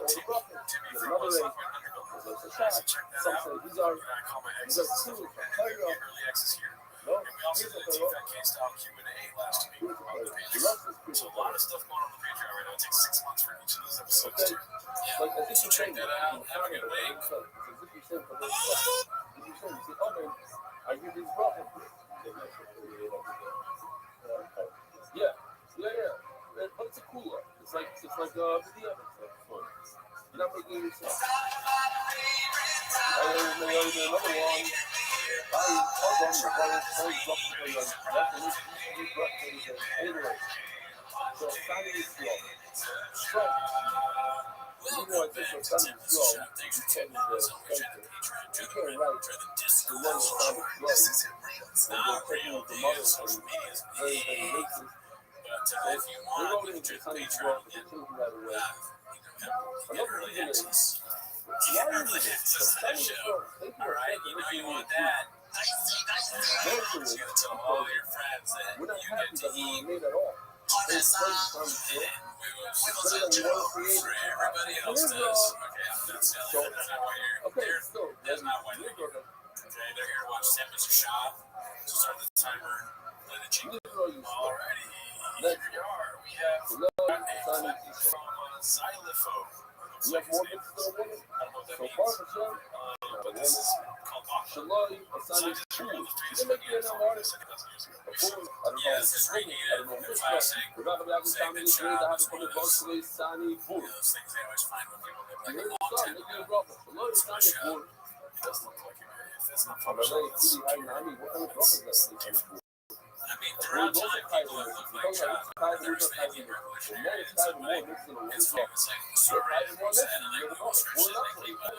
Timmy from Software Underground. So check that out. I call my exes and stuff like that. And you get early access here. And we also did a TFAK style Q&A last week on the Patreon. So a lot of stuff going on the Patreon right now. It takes 6 months for each of those episodes too. Yeah. So check that out. Have a good week. Yeah. But it's a cooler. It's like video. You're not making yourself. Another one. So Sunny is slow. So even though I think your Sunny is slow, you can write the one that's slow. And they're taking with the models and very, very racist. If you want, you can check the Patreon again. Another reason is Early access to the show. Alright, you know you want that. You gotta tell all your friends that we're not you happy get to that we eat were made at all. It's crazy. Wiggles and Joe for everybody else does. Okay, I'm done selling. That's not why you're there. That's not why they're here. Okay, they're here to watch temperature shot. So start the timer. Play the jingle. Alrighty, here we are. We have a from Xylopho. You have more bits than a woman? I don't know what that So means. far, Hashem, But this is called Aqua. Shalom, Asani, True. You didn't make me an artist. I don't know. Yes, it's ringing I don't know. in. Classic. We're not going to have this time in this way. I have to put it both ways, Sani, Bull. Those things they always find when people live You like a heard the long song, time make me a ago. brother. Shalom, Asani, Bull. It does look like it. If that's not I'm Photoshop, really it's hiding. I mean, what kind of brother is that? I mean, throughout time, people have looked like great job of understanding revolutionary and some like his famous like conservative was and like the most specifically, but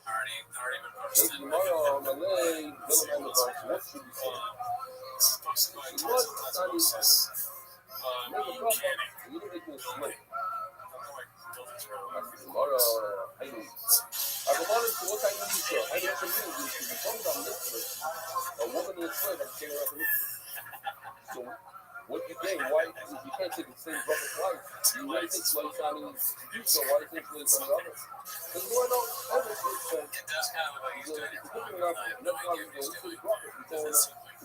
already been posted. Agora, se você ainda não disse, aí eu também disse, vamos dar list a woman in a slave that came out of the So, what you gain? Why? You can't take the same brother's wife. You really think slaves on you, so why do you think slaves on the others? Because you know, others said, It does kind of look like he's doing it for fun. I have no idea what he's doing. you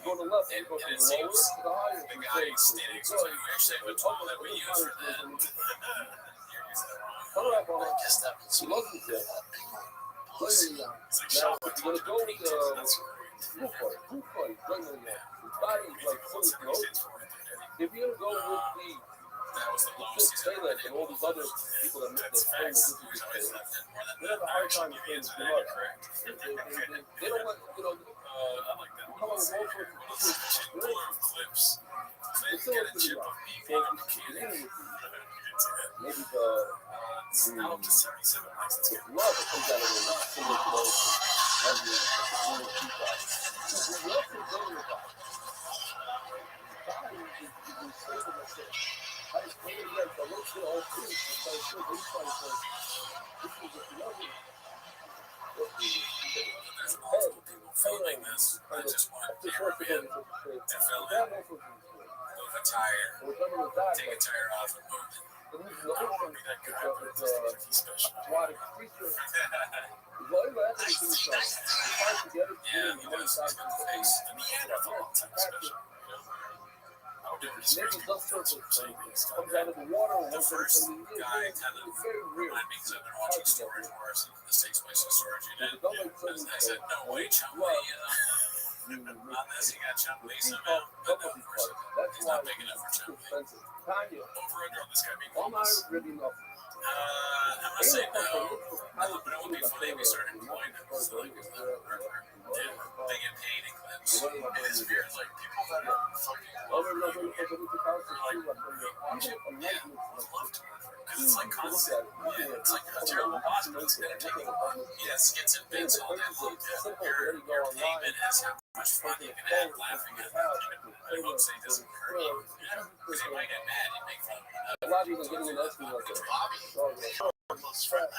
go to the left, you go from the lower to the higher. The guy is standing, so we actually have a tool that we use for that. You're using it wrong. I guess that was lucky there. It's like Now, if you're shop going to go with proof fight, regularly, body like full of if you're going to go with that was the lowest he's ever been and all these other people that make That's the famous facts. There's always left in more than they that. have a hard time Actually, saying is it's very blood. correct. They don't want, you know, I like that. come on, roll for Pull of clips. They It's get a always chip the of me So being on the if kid. you're dealing with maybe I hope the 77 license the love that comes out of it is similar to those of the people. We also dealing with that. Body is stable as shit. I just came in there, so let's get all things to say, sure, this place says, this is what you love. There's multiple people filming this. I just want cameraman to film it, move a tire, take a tire off and move it. I don't want to be that guy, but it's like he's special. Yeah, he does. He's got the face. And the Neanderthal type special, you know? I would never disparage people for saying things. Comes out of the water. The first guy kind of reminded me because I've been watching Storage Wars and this takes place in storage unit. And I said, no way, Chun Li. On this, he got Chun Li somehow. But no, of course, he's not big enough for Chun Li. Over under on this guy being homeless. I'm not saying no, but it would be funny if we started employing him. So like, they get paid in clips. And it's weird, like people that are fucking love like, yeah, would love to work for him. Because it's like constant. Yeah, it's like a terrible boss, but it's gonna take him. Yes, gets in bits all day long. Your payment is how much fun you can have laughing at him. I won't say it doesn't hurt you. Because he might get mad and make fun of him. A lot of people getting an estimate like that. Close friend.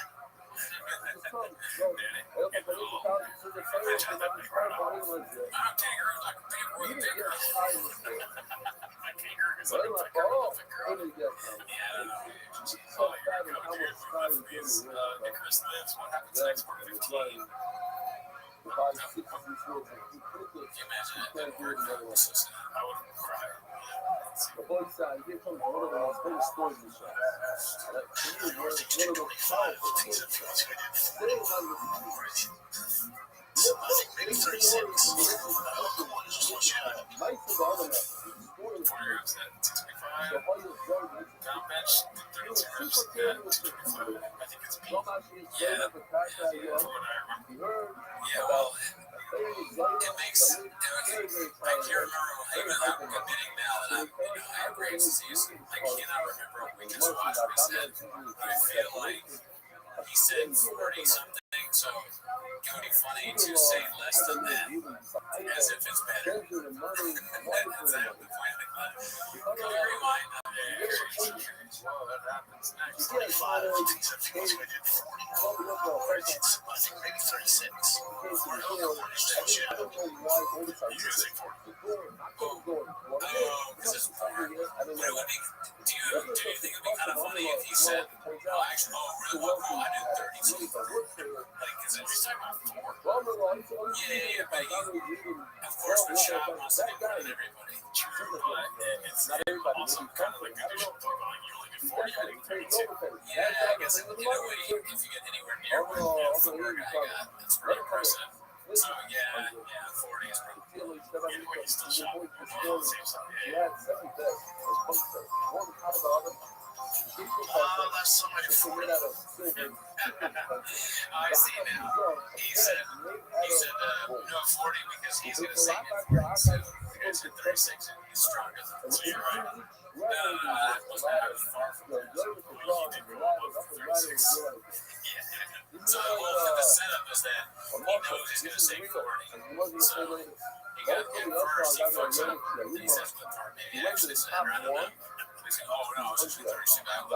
The boy side, he told me one of the most famous stories in the show. To me, one of the Things that feels good. I think maybe 36. The one is just what you have. Down bench, 32 reps, 225. I think it's peak. Yeah, well, it makes, I can't remember, I'm admitting now that I have Graves' disease. I cannot remember what we just watched what he said, but I feel like he said 40 something, so it would be funny to say less than that, as if it's better. That's the point of the clip. Can we rewind? Well, that happens next. 45. Things that feels good. 40. I think maybe 36. Using 40. Because it's 4. But it would be, do you think it would be kind of funny if he said, well, actually, really well, I did 32. Like, because every time I'm 4. Yeah, but of course, the shop wants to be better than everybody. True, but it's also kind of like good to talk about, like, you only did 40, I did 32. Yeah, I guess in a way, if you get anywhere near what the 4 guy got, it's pretty impressive. So, yeah, 40 is probably, either way, he's still shot. Same stuff, yeah. That's somebody 40. I see now. He said, no 40 because he's going to sing it. So, guy's hit 36 and he's stronger than him. So you're right. No, that wasn't that far from that. So, well, you did grow up with 36. Yeah. So the setup is that he knows he's going to say 40. So he got him first, he fucks up. He says, maybe actually said rather than. He's like, oh no, it's just 36 out.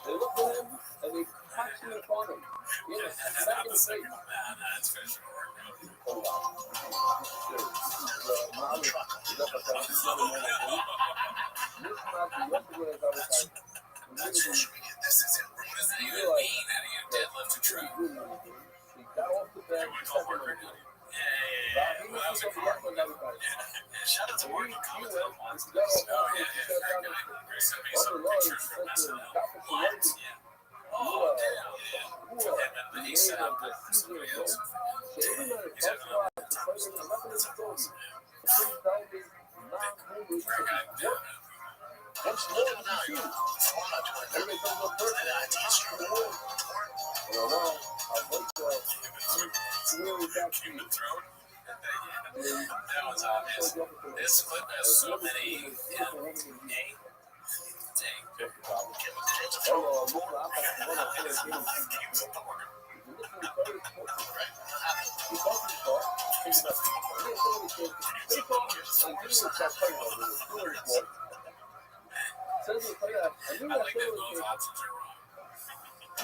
They look at him and they catch him upon him. That's finished work. That's social media. This isn't real. What does that even mean? How do you deadlift a truck? He got off the bed. Yeah. Well, that was a car. Shout out to Mark. He commented on once. Oh, yeah. Great guy. Sent me some pictures from Lions. Yeah. Oh, damn. Yeah. And then he set up somebody else. He's having a hard time. That's awesome. Great guy. Yeah. What's more than you shoot? Everybody comes up first. I don't know. I'll wait till really got you. Human throne. That was obvious. This clip has so many. Dang. I like that both options are wrong.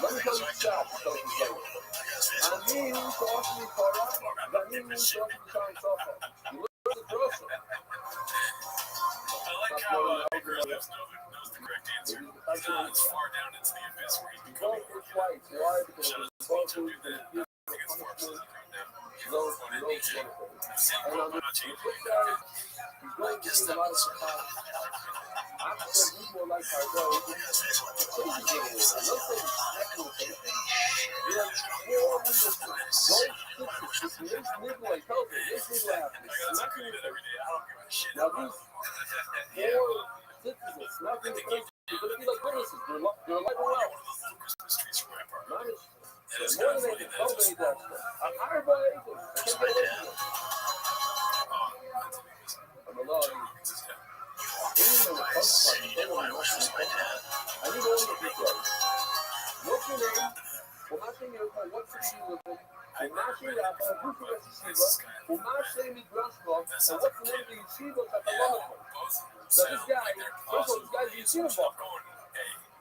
Let me tell you shot. I like how Griffiths knows the correct answer. He's not as far down into the abyss where he's becoming more shut his speech and do that. I think it's more upset than what it needs to. I've seen Boba change it. I guess that was I'm more like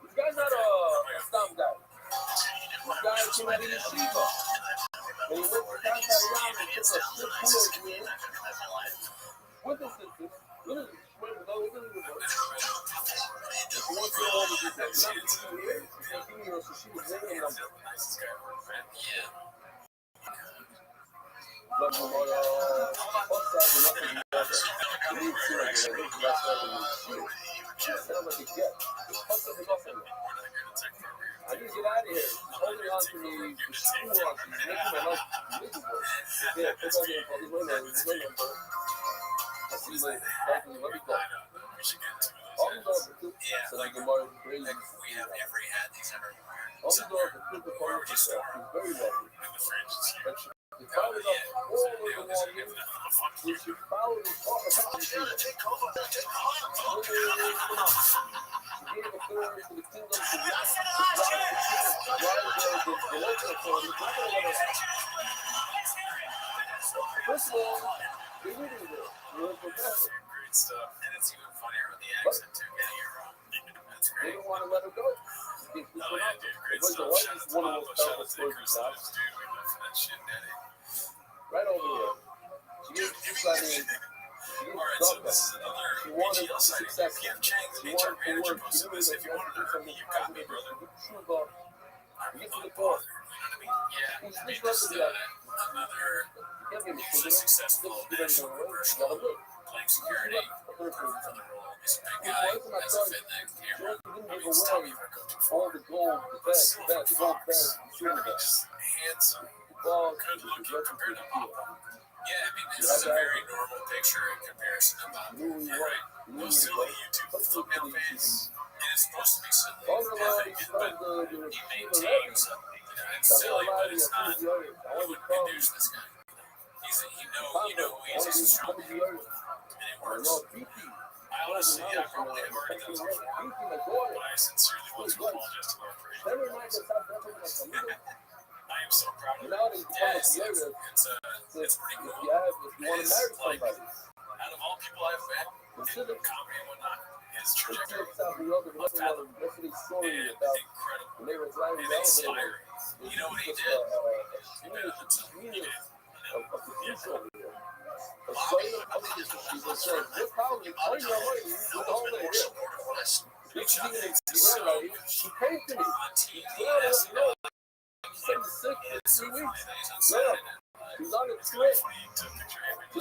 This guy's not a stomp guy. This guy came out of yeshiva. And he went to Kantayam and took a strip kudos win with his sisters. Look at this. I need to get out of here. Holding on to me for school, making my life miserable. Yeah, it's all good. I'll be waiting. I'll see you later. Let me go. All these are the Yeah, like we have every hat he's ever worn. all these are the people Where would you start? very lovely. In the fringes. But she followed up all of the walking, which she followed and talked about the people. She gave a third to the kingdom to First of all, we reading this. We're a professor. Great stuff. And it's even funnier with the accent too. Yeah, you're wrong. That's They great. didn't want to let her go. Oh yeah, dude, great It was stuff. Shout out to one of Papa, those shout out to stories Chris out. Lives, dude. We live for that shit, daddy. Right over here. She gave somebody. Alright, so this is another ATL sighting. PM Chang's an HR manager posted this. If you wanted to hurt me, you got me, brother. I really want to bother. You know what I mean? Yeah. I mean, just another really successful national professional playing security for the role. He's a big guy, has a fit that camera. I mean, his tummy if I go too All far. the gold, the best, Silver the gold fox. best. He's handsome. Well, Good looking compared to Papa. Yeah, I mean, this is a very normal picture in comparison to Papa. Right? Those silly YouTube thumbnail face. And it's supposed to be silly and but he maintains it's silly, but it's not. I wouldn't induce this guy. You know who he is. He's a strong man. And it works. I honestly, I probably have already done this before, but I sincerely want to apologize to our creation. I am so proud of it. Yeah, it's pretty cool. It is, like, out of all people I've met in comedy and whatnot, his trajectory is unfathomable and incredible and inspiring. You know what he did? He did. He's on a trip to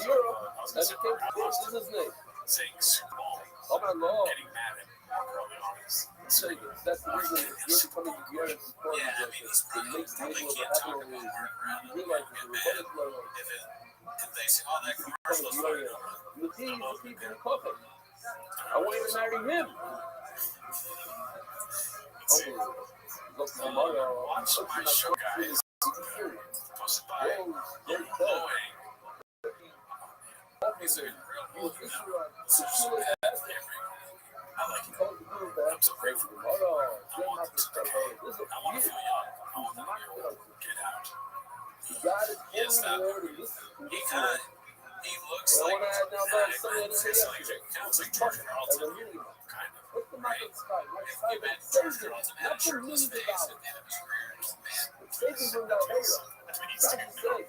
Europe, and he came to his name. Saying Super Bowl, Oh my lord. getting mad at That's the reason you're coming to Europe. yeah, I mean, he's probably can't talk about work around it. He'll get mad if they say, oh, that commercial is like, I want you to marry him. watch my show, guys. Posted by Boeing. He's a real cool I like it. I'm so grateful. I want to feel young. I want to get out. He is that. He looks like counseling George Carlton. Kind of. Right? If you met George Carlton had a shirtless face at the end of his career, that's what he's doing.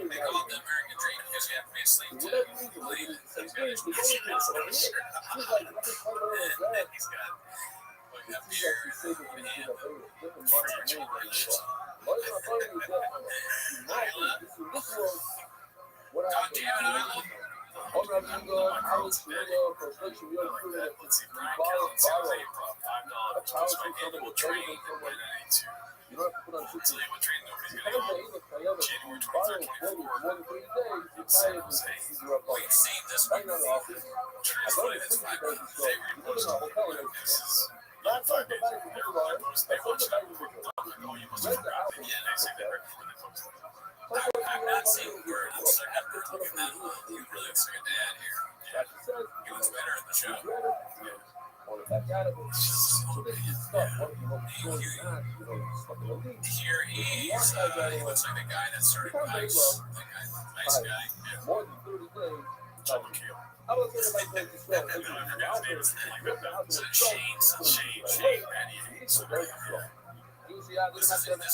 They call it the American dream because you have to be asleep to believe it. He's got his shirt on. He's got a beard and free George. God damn it, Isla. Let's see, Brian Kelly's improv $5 plus my annual training for 192. I'll tell you what training nobody's gonna go. January 23rd, 24th in San Jose. Wait, save this week. Translated as 5 minutes. They repost this is not 5 days. They watch it. Oh, you must have forgotten it. Yeah, they say they record when they post it. I'm not saying a word. I'm stuck at it. Look at that. You really looks like a dad here. Yeah. He looks better in the show. Yeah. Here he is. He looks like the guy that started Ice. The guy, Ice guy. Yeah. John McHale. I forgot his name. Shane. Randy. This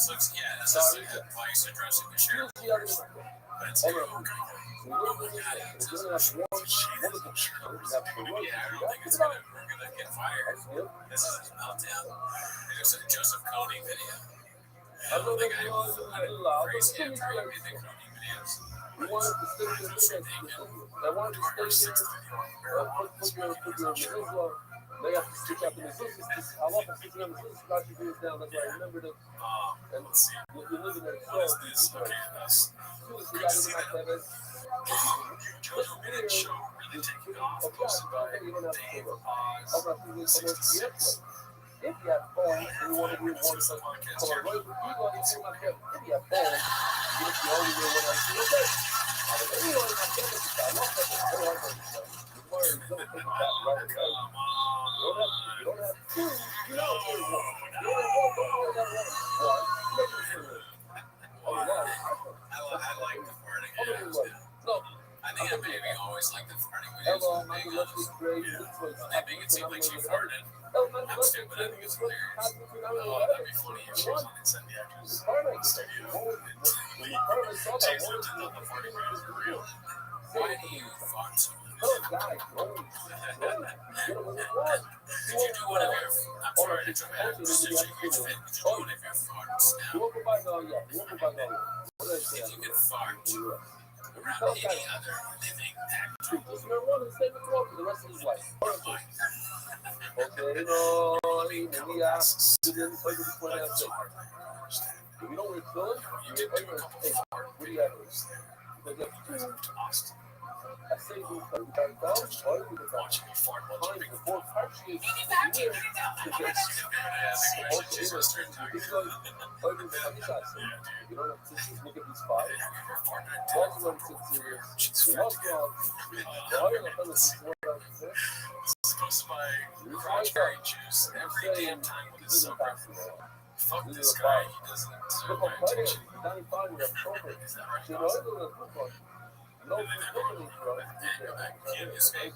looks like Vice addressing the sheriff. But it's okay. Oh my god, it's just yeah, I don't think we're gonna get fired. This is his meltdown. There's a Joseph Cody video. I don't think I praise him for making the Cody videos. They wanted to stay they have to stick up in the sisters. I love the sticking up in the sisters. Got your videos down. That's why I remember them. And let's see. You're living there. What is this? Okay, that's good to see that. Jojo Minute Show really taking off. Posted by Dave Oz 666. If you have fun and you want to do one such podcast if you have fun, you the only way when I see it. Anyone in my family, I love that. I don't like that. You don't have two. You know, I like the farting. No. I think that baby always liked the farting videos. They make it seem like she farted. I'm stupid. I think it's hilarious. Oh, that'd be funny if she was on Inside the Actors studio and Lee takes them to know the farting videos are real. Why do you fart so much? Did you do one of your... I'm sorry to dramatic. Did you do one of your farts now? If you could fart around any other living actor, the rest of his life. Okay, nobody asks. That's hard. understand. If you don't refill it, You you did get do a couple hey, foreign what do you have? videos there. Because you You guys have moved to Austin. I say you can Watching you fart while time dripping the with four coffee. countries You did good questions Restream too. you don't have to look at these five. Have you ever farted at Once 10 one for six over 3 years, hours? She's you fat lost together. one. Supposed to buy cranberry juice every damn time with his supper. Fuck this guy, he doesn't deserve my attention. Is that right? No, Can't escape.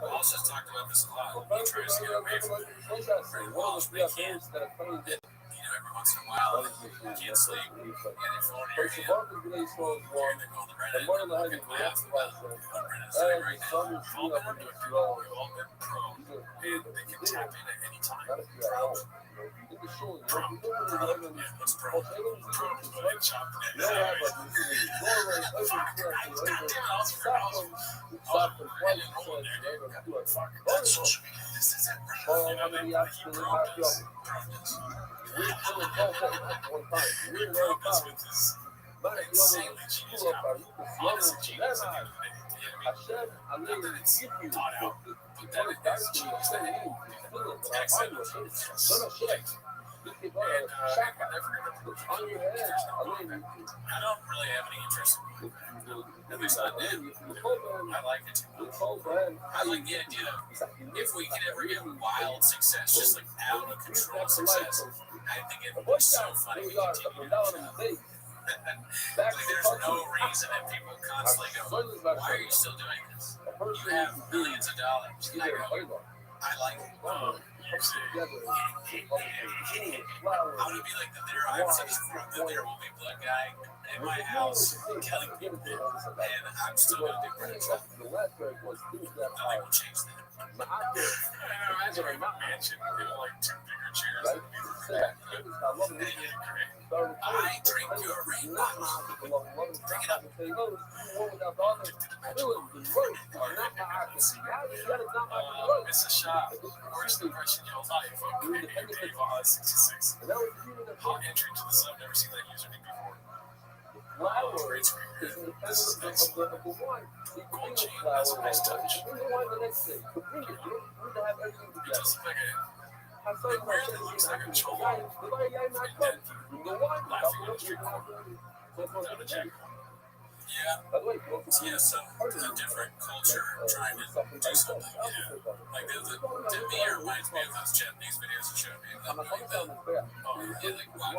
Walsh has talked about this a lot. He tries to get away from it. Pretty Walsh, but he can't. Every once in a while, he can't sleep. You get your phone in your hand. Here they go on the Reddit. Fucking laugh about what Reddit's saying right now. We've all been abducted. We've all been prone. And they can tap in at any time. Prone. Prone. Yeah, what's prone? Prone is like chopping it. Goddamn it, I'll figure it out. I didn't hold there. Fuck. That's social media. This isn't real. You know, he proved us. Proved us. He proved us with his insanely genius power. Honestly, genius at the end of the day. Not that it's thought out, but that it is genius. That it excellent genius. And we're never going to prove it. There's no going back. I don't really have any interest in going back. At least not now. I like it. I like the idea of if we can ever get wild success, just like out of control success, I think it would be so funny we continue to like there's no reason that people constantly go, why are you still doing this? You have millions of dollars. And I go, I like it. I'm gonna be like the there will be blood guy in my house killing people, and I'm still gonna do British stuff. Nothing will change that. I know, imagine a mansion with like 2 bigger chairs and I drink your rainbow. Bring it up. It's a shot. Worst impression of your life. Okay, Dave on 66. Hot entry to the sub. Never seen that username before. Great screen. This is nice. Gold chain. That's a nice touch. It does look like it rarely looks like a cholo. Laughing on the street corner. Without a check. Yeah, so a different culture trying to do something. Yeah. Like to me, it reminds me of those Japanese videos you showed me. Like walking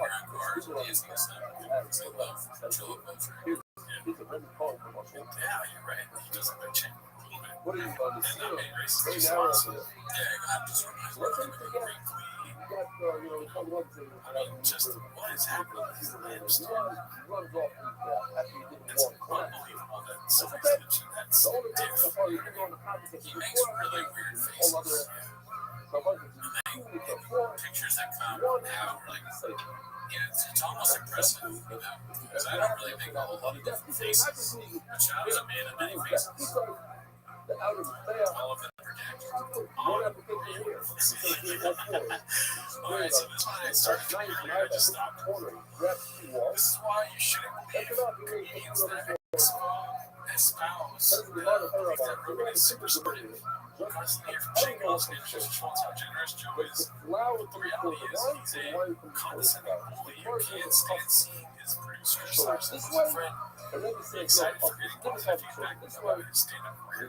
around cars and dancing and stuff. Because they love cholo culture. Yeah, you're right. He does look like Chang a little bit. And not many racist spots. Yeah, I'm just reminding me of a Greek Glee. I mean, just what is happening with his lips? It's unbelievable that somebody's lips are that stiff. He makes really weird faces. And then pictures that come out are like, it's almost impressive, you know, because I don't really make a whole lot of different faces. But I was a man of many faces. All of them are decked. Let's see. Alright, so this one I started doing earlier, I just stopped. This is why you shouldn't believe comedians that espouse that Rogan is super supportive. Constantly hear from Shane Dawson and just shows how generous Joe is. The reality is he's a condescending bully who can't stand seeing his producer / supposed friend excited for getting positive feedback about his stand-up career.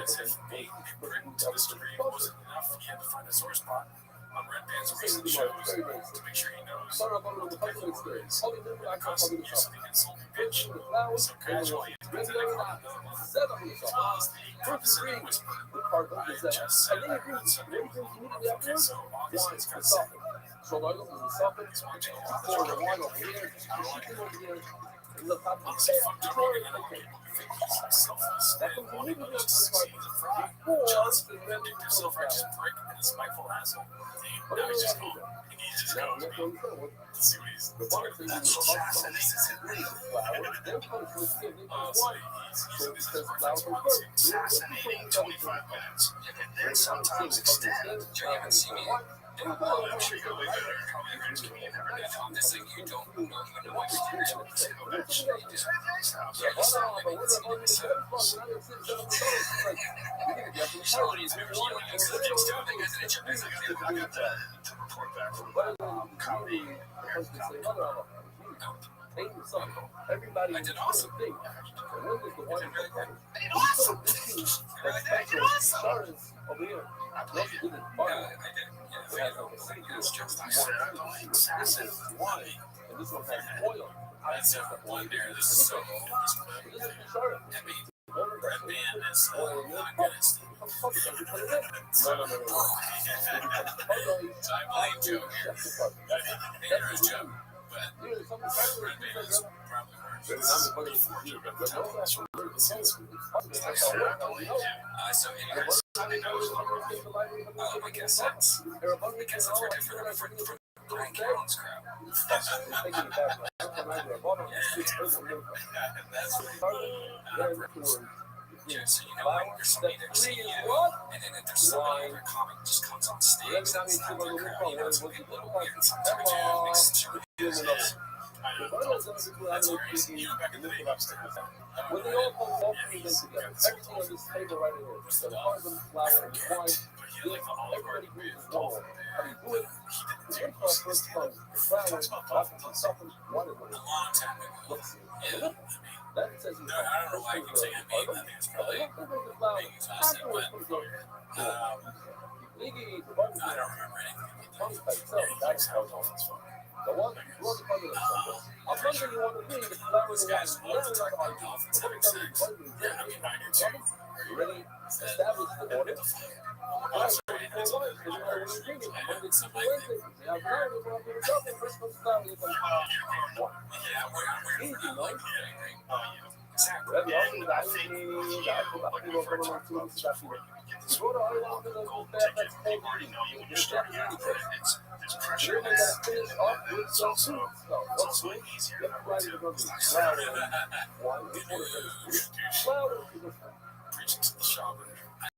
As if being a prick to this degree wasn't enough, he had to find a sore spot on Red Band's recent shows to make sure he knows what the pickle order is. And the constant use of the insult bitch so casually is meant to decline the flaws the condescending whisper. I just said I heard something. Okay, so obviously it's got sick. He's watching all the drama. I don't like it. Honestly, fuck Joe Rogan and all people who think he's selfless and wanting others to succeed is a fraud. John's a vindictive, self-righteous prick and a spiteful asshole. Now he's just home. And he's just going to me to see what he's talking about. That's so fascinating. So he's using this as a reference policy. Fascinating 25 minutes. And then sometimes extend. Did you even see me I'm sure you'll be better. Probably the greatest comedian ever. I'm just saying you don't know even what you do. Somebody's members yelling at us. I got the report back from comedy. Everybody I did awesome. thing. And when does the one I did awesome. that's special insurance over here? What you did is Yeah, fun. I did. Yeah, It's just I said I don't like sassy. Why? And this one has oil. That's one there. This is so old. This is insurance. I mean, Red Band is not good at Steve. No. So I blame Joe here. There is Joe, but Red Band is probably worse. So anyways, I think I was like cassettes because those were different from Brian Callen's crowd. That's so you know, like there's somebody there singing, and then there's somebody other comic just comes on stage. That's not the crowd. You know, it's looking a little weird sometimes. That's crazy. You know, back in the day, When they all come walking together, everything on this table right here, the carbon flower and wine, everybody agrees is one. I mean, do it. First comes the flower, often something, one is a long time ago. Yeah. that says No, I don't know why I keep saying I think it's probably Biggie's last name, but I don't remember anything. That's how it was fun. the one you want to come to something. I'm wondering you want to read the flower This and guy's wine. Dolphins having sex. Yeah, I mean, I do too. Really establish the order. That's right. That's what it is. Yeah, we're preaching to the shopper.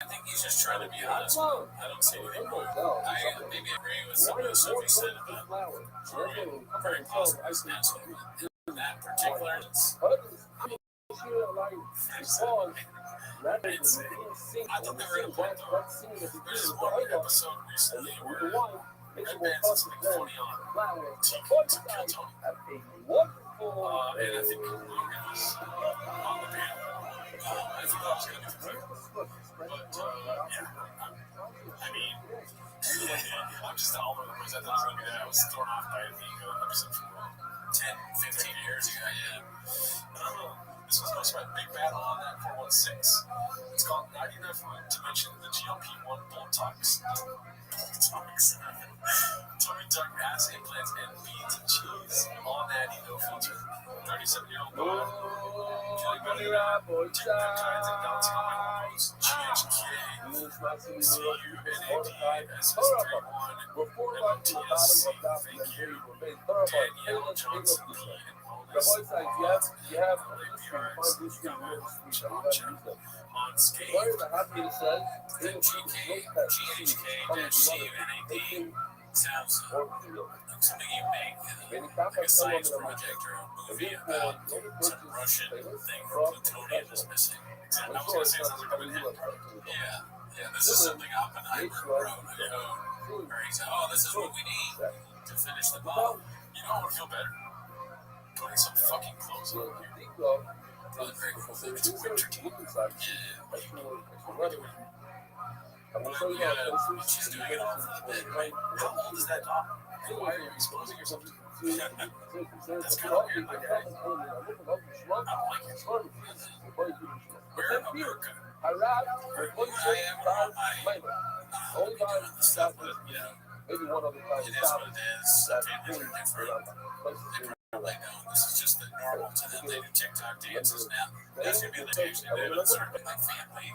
I think he's just trying to be honest. I don't see anything wrong. I maybe agree with some of the stuff he said about very positive stance on that particular. I thought they were in a point though. There's one episode recently where Red Band's listening funny on TV to Kill Tony. And I think Kaboom was on the panel. I thought that was going to be clear. But, yeah. I mean, I'm just all over the place. I thought it was going to be that. I was thrown off by the episode from 10, 15 years ago. Yeah. This was hosted by Big Battle on that 416. It's called 99 to mention the GLP-1 bull talks. Tony Tuck ass implants and beans and cheese. All natty, no filter. 37-year-old boy. Killing money rap, taking peptides and bouncing on my hormones. GHK. CUNADS31. MOTSC. Thank you. Danielle Johnson P. and bonus. On skate. Then GHK-CUNAD sounds like something you make, like a science project or a movie about some Russian thing where plutonium is missing. I was going to say it sounds like a Manhattan Project. Yeah, this is something Oppenheimer wrote. Where he said, oh, this is what we need to finish the bomb. You know what would feel better? Putting some fucking clothes on here. Really great cool thing. It's a winter team. Yeah. But she's doing it all for the bed, right? How old is that dog? And why are you exposing yourself to That's kind of weird, my guy. I don't like it. We're in America. Where I am, where am I? Only doing the stuff that, you know, it is what it is. Families are different. They probably know this is just the normal to them. They do TikTok dances now. That's going to be the age they live in certain like family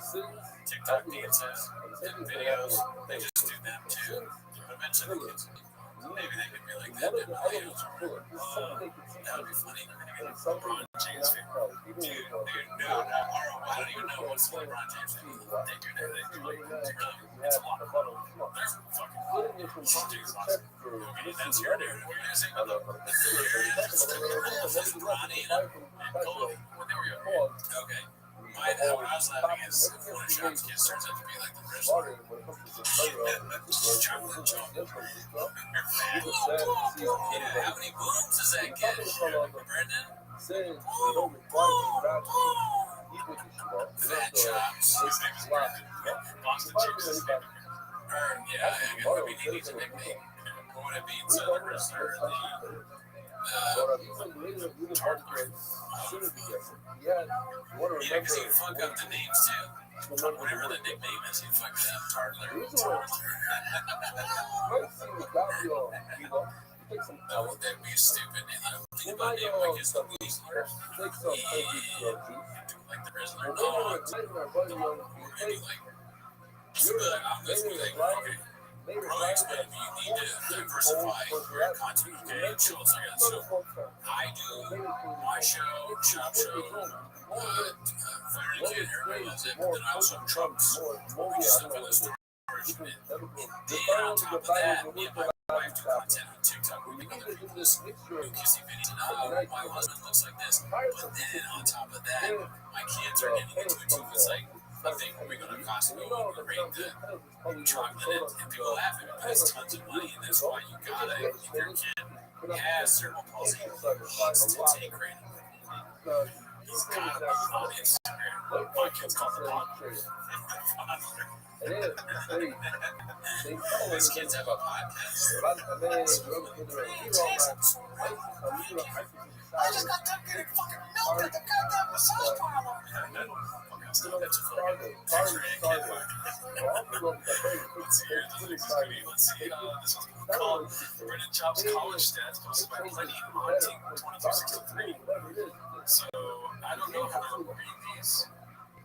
TikTok dances and videos. They just do them too. Eventually, the kids. Maybe they could be like that. That would be funny. Maybe LeBron James fan. Dude, no, I don't even know what's LeBron James fan. They do that. They do like, it's a lot of fun. There's fucking dudes lost. Okay, that's your narrative. You're gonna say about Ronnie and Kobe. Well, there we go. Okay. What I was laughing is one of Sean's kids turns out to be like the wrestler. Chocolate Chunk. Yeah, how many booms does that get? Brendan? Fat chops. His name is Brendan. Boston Chips. Yeah, I mean, he needs a nickname. What would it be? So the wrestler, yeah, because he'd fuck up the names too. Whatever the nickname is, he'd fuck it up. Tartler. That would be stupid. Think about it like his Weasler. Like the Rizzler. No, maybe like, I'm just like, okay. Right, but you need to diversify your content, okay? Show us again. So I do my show, Shop Show, Fire and Kid, everybody loves it. But then I also have trucks, movie stuff in the storage. Then on top of that, me and my wife do content on TikTok. We make other people this new kissy videos. And my husband looks like this. But then on top of that, my kids are getting into it too. It's like, I think we're going to Costco and rate the chocolate and people laugh at it, but it's tons of money, and that's why you gotta, if your kid has cerebral palsy, he needs to take credit. He's got on Instagram. My kid's called the Father. His kids have a podcast. I just got done getting fucking milk at the goddamn massage parlor. It's called Let's see, this is called Brendan Chop's College Stats, posted by Plenty on Team 2263. So, I don't know how to read these,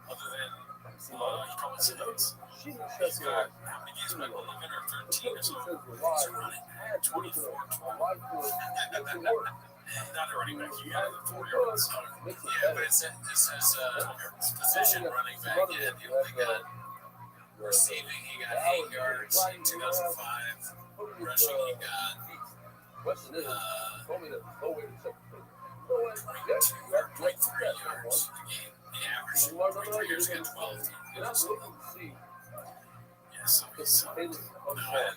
other than he probably said notes. He's got how many games back 11 or 13 or something. He's running 24, 12. Not a running back, you got the 4 yards. Yeah, but it says position running back, and he only got receiving, he got 8 yards in 2005. Rushing, he got 22 or 0.3 yards a game. The average 0.3 yards, got 12. Yeah, so he's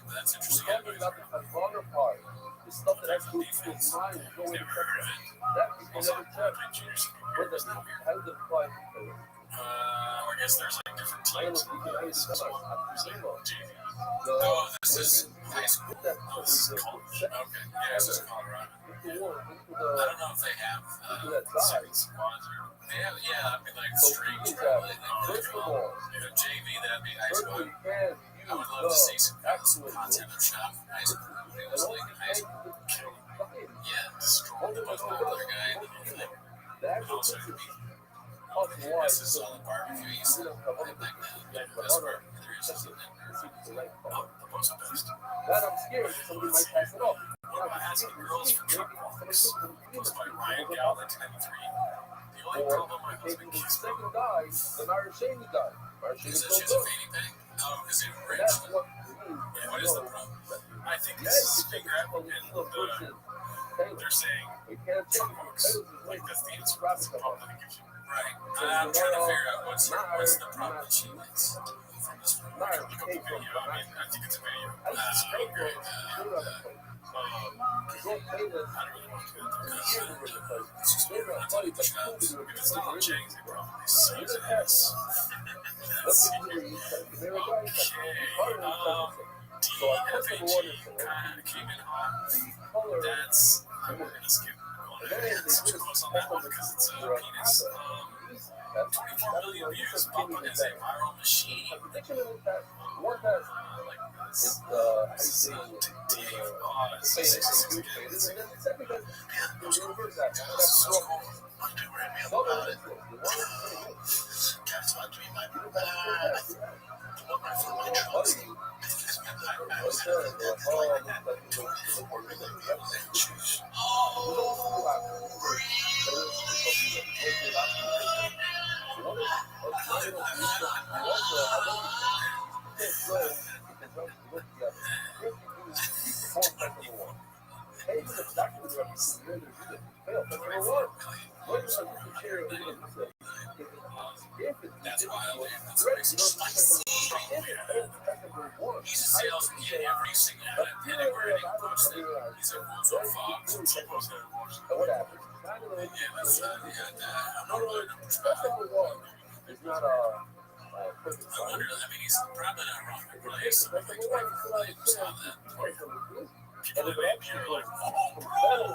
that's interesting. The stuff that has to do with mind is going Never heard of it. Also, junior senior is now here. how does it apply? I guess there's like different teams. Oh, this is high school. Oh, this is college. Okay, yeah, this is Colorado. I don't know if they have second squads or they have. Yeah, I mean like streams probably. JV, that'd be high school. I would love to see some content of Shop from high school. When he was like in high school. Yeah, destroyed the most popular guy in the whole thing. And also to be this is all the barbecue you used to have back then. The best barbecue there is in Denver. Oh, the most best. That I'm scared somebody might pass it off. What about Asking Girls for Truck Walkers? Posted by Ryan Gal, 1993. The only problem my husband keeps second guy, then our shady guy. Our shady is that she's a fanny pack? Oh, because it's rich. That's what Yeah, what is the problem? I think this is finger grab, and they're saying truck walks. Like that's the answer. That's the problem that it gives you. Right. I'm trying to figure out what's the problem that she makes from this film. I can look up the video. I mean, I think it's a video. Great. I don't really want to do that. She's maybe not telling the child. If it's not James, it probably sucks ass. Let's see. DFAG kind of came in hot. That's. We're going to skip. Switch close on that one because it's a penis. 24 million views. Papa is a viral machine. So Dave says again. So cool. Don't worry about it. Guys, want to be my my trust. That's why I live. That's what makes it spicy. He's a salesman. Yeah, every single anywhere he posted, he's a Wolves on Fox. And what happened? Yeah, that's I'm not really numbers back. It's not perfect. I wonder, I mean, he's probably not wrong. He probably has some like players on that. People that maybe are like, oh, bro.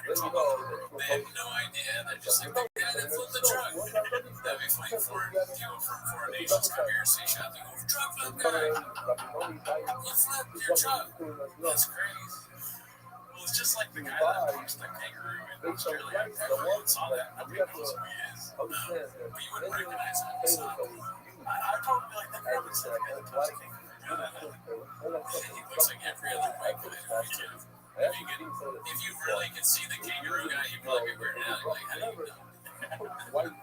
They have no idea. They're just like the guy that flipped the truck. That'd be fighting for him. From foreign nations come here and say, shot the truck flip guy. You flipped your truck. That's crazy. Well, it's just like the guy that pushed the kangaroo in Australia. Everyone saw that. Nobody knows who he is. But you wouldn't recognize him. So, I told him, like, that guy looks like the guy that pushed the kangaroo. He looks like every other white guy. If you really could see the kangaroo guy, you'd be like, we're weirded out. Like, how do you know? White you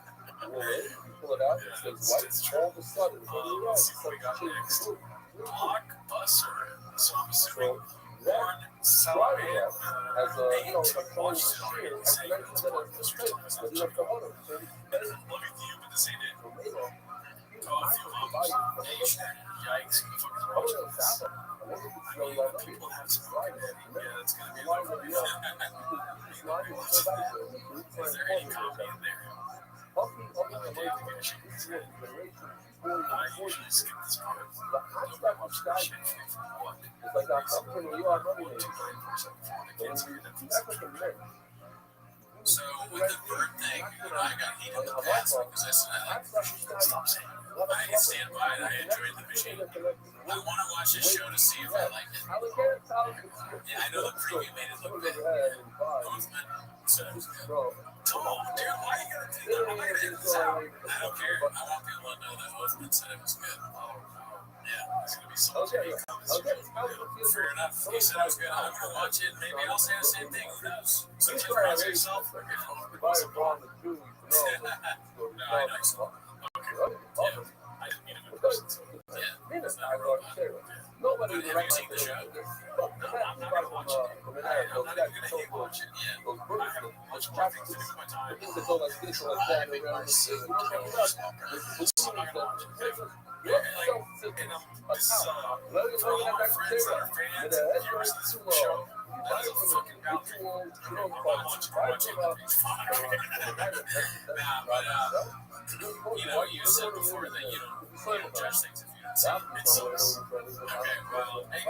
pull it out, it says white, all of a sudden, let's see what we got next. Blockbuster. So I'm assuming one Saturday. as a, They watched it already. Saying it's Blockbuster. but you have to hold it. Love it to you, but this ain't it. Oh, if you love nation, yikes, who the fuck is watching this? I mean, people have spoken it. Yeah, that's gonna be a little bit. Is there any copy in there? I'm damn to get a shit in his head. I usually skip this part. Nobody watches that shit for what? It's like I'm putting you on money. So with the bird thing, I got heat in the pants because I said, stop saying it. I can stand by it. I enjoyed the machine. I want to watch this show to see if I like it. Yeah, I know the preview made it look bad. Movement said it was good. Oh, dude, why are you going to do that? I'm not going to edit this out. I don't care. I want people to know that Movement said it was good. Yeah, there's going to be so much hate comments. Fair enough. He said it was good. I'm going to watch it. Maybe I'll say the same thing. Who knows? So just browse yourself. No, I know so. Okay. Yeah. I didn't mean to person. Yeah. It's not a robot. But have you seen the show? No, I'm not going to watch it. I'm not even going to hate watch it yet. I have much more things to do with my time. I've been seeing killers. So I'm not going to watch it. This is for all my friends that are fans and viewers of this show. That is a fucking boundary. I'm not watching it. It's fine. Nah, but you said before that you don't judge things if you don't see it. It sucks. Okay, well, hey,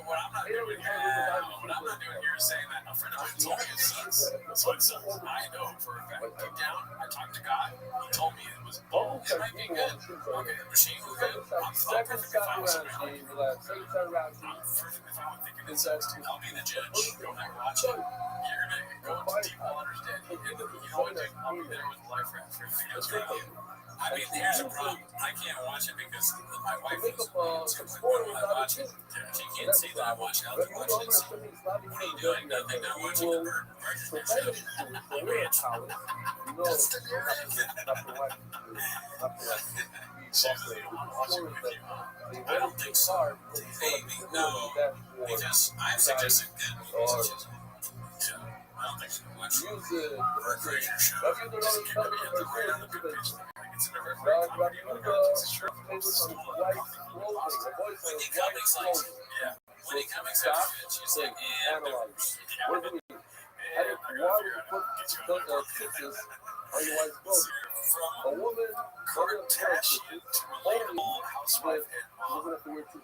what I'm not doing here is saying that a friend of mine told me it sucks. So it sucks. I know for a fact. Deep down, I talked to God. He told me it was bull. It might be good. Okay, the machine was good. I'm perfectly fine with somebody. I'm perfectly fine with thinking it sucks too. I'll be the judge. You'll never watch it. You're gonna go into deep waters, dead. You know what? I'll be there with life raft for videos for you. I mean, here's the problem. I can't watch it because my wife is when I watch it, she can't see that I'm watching. I'll be watching it. So, what are you doing? Nothing. Not watching the bird. Ranch. That's the seriously, I'm watching with you. I don't think so. Maybe. No. Because I've suggested good movies. I don't think so. Watch Bird Ranger show. It's going to be at the right on the big picture. It's in a very comedy movie. It's a short film. Wendy Cummings likes it. Yeah. Wendy Cummings has it. She's like, and I gotta figure out how to get you on the from Kardashian to relatable housewife and mom. Me helping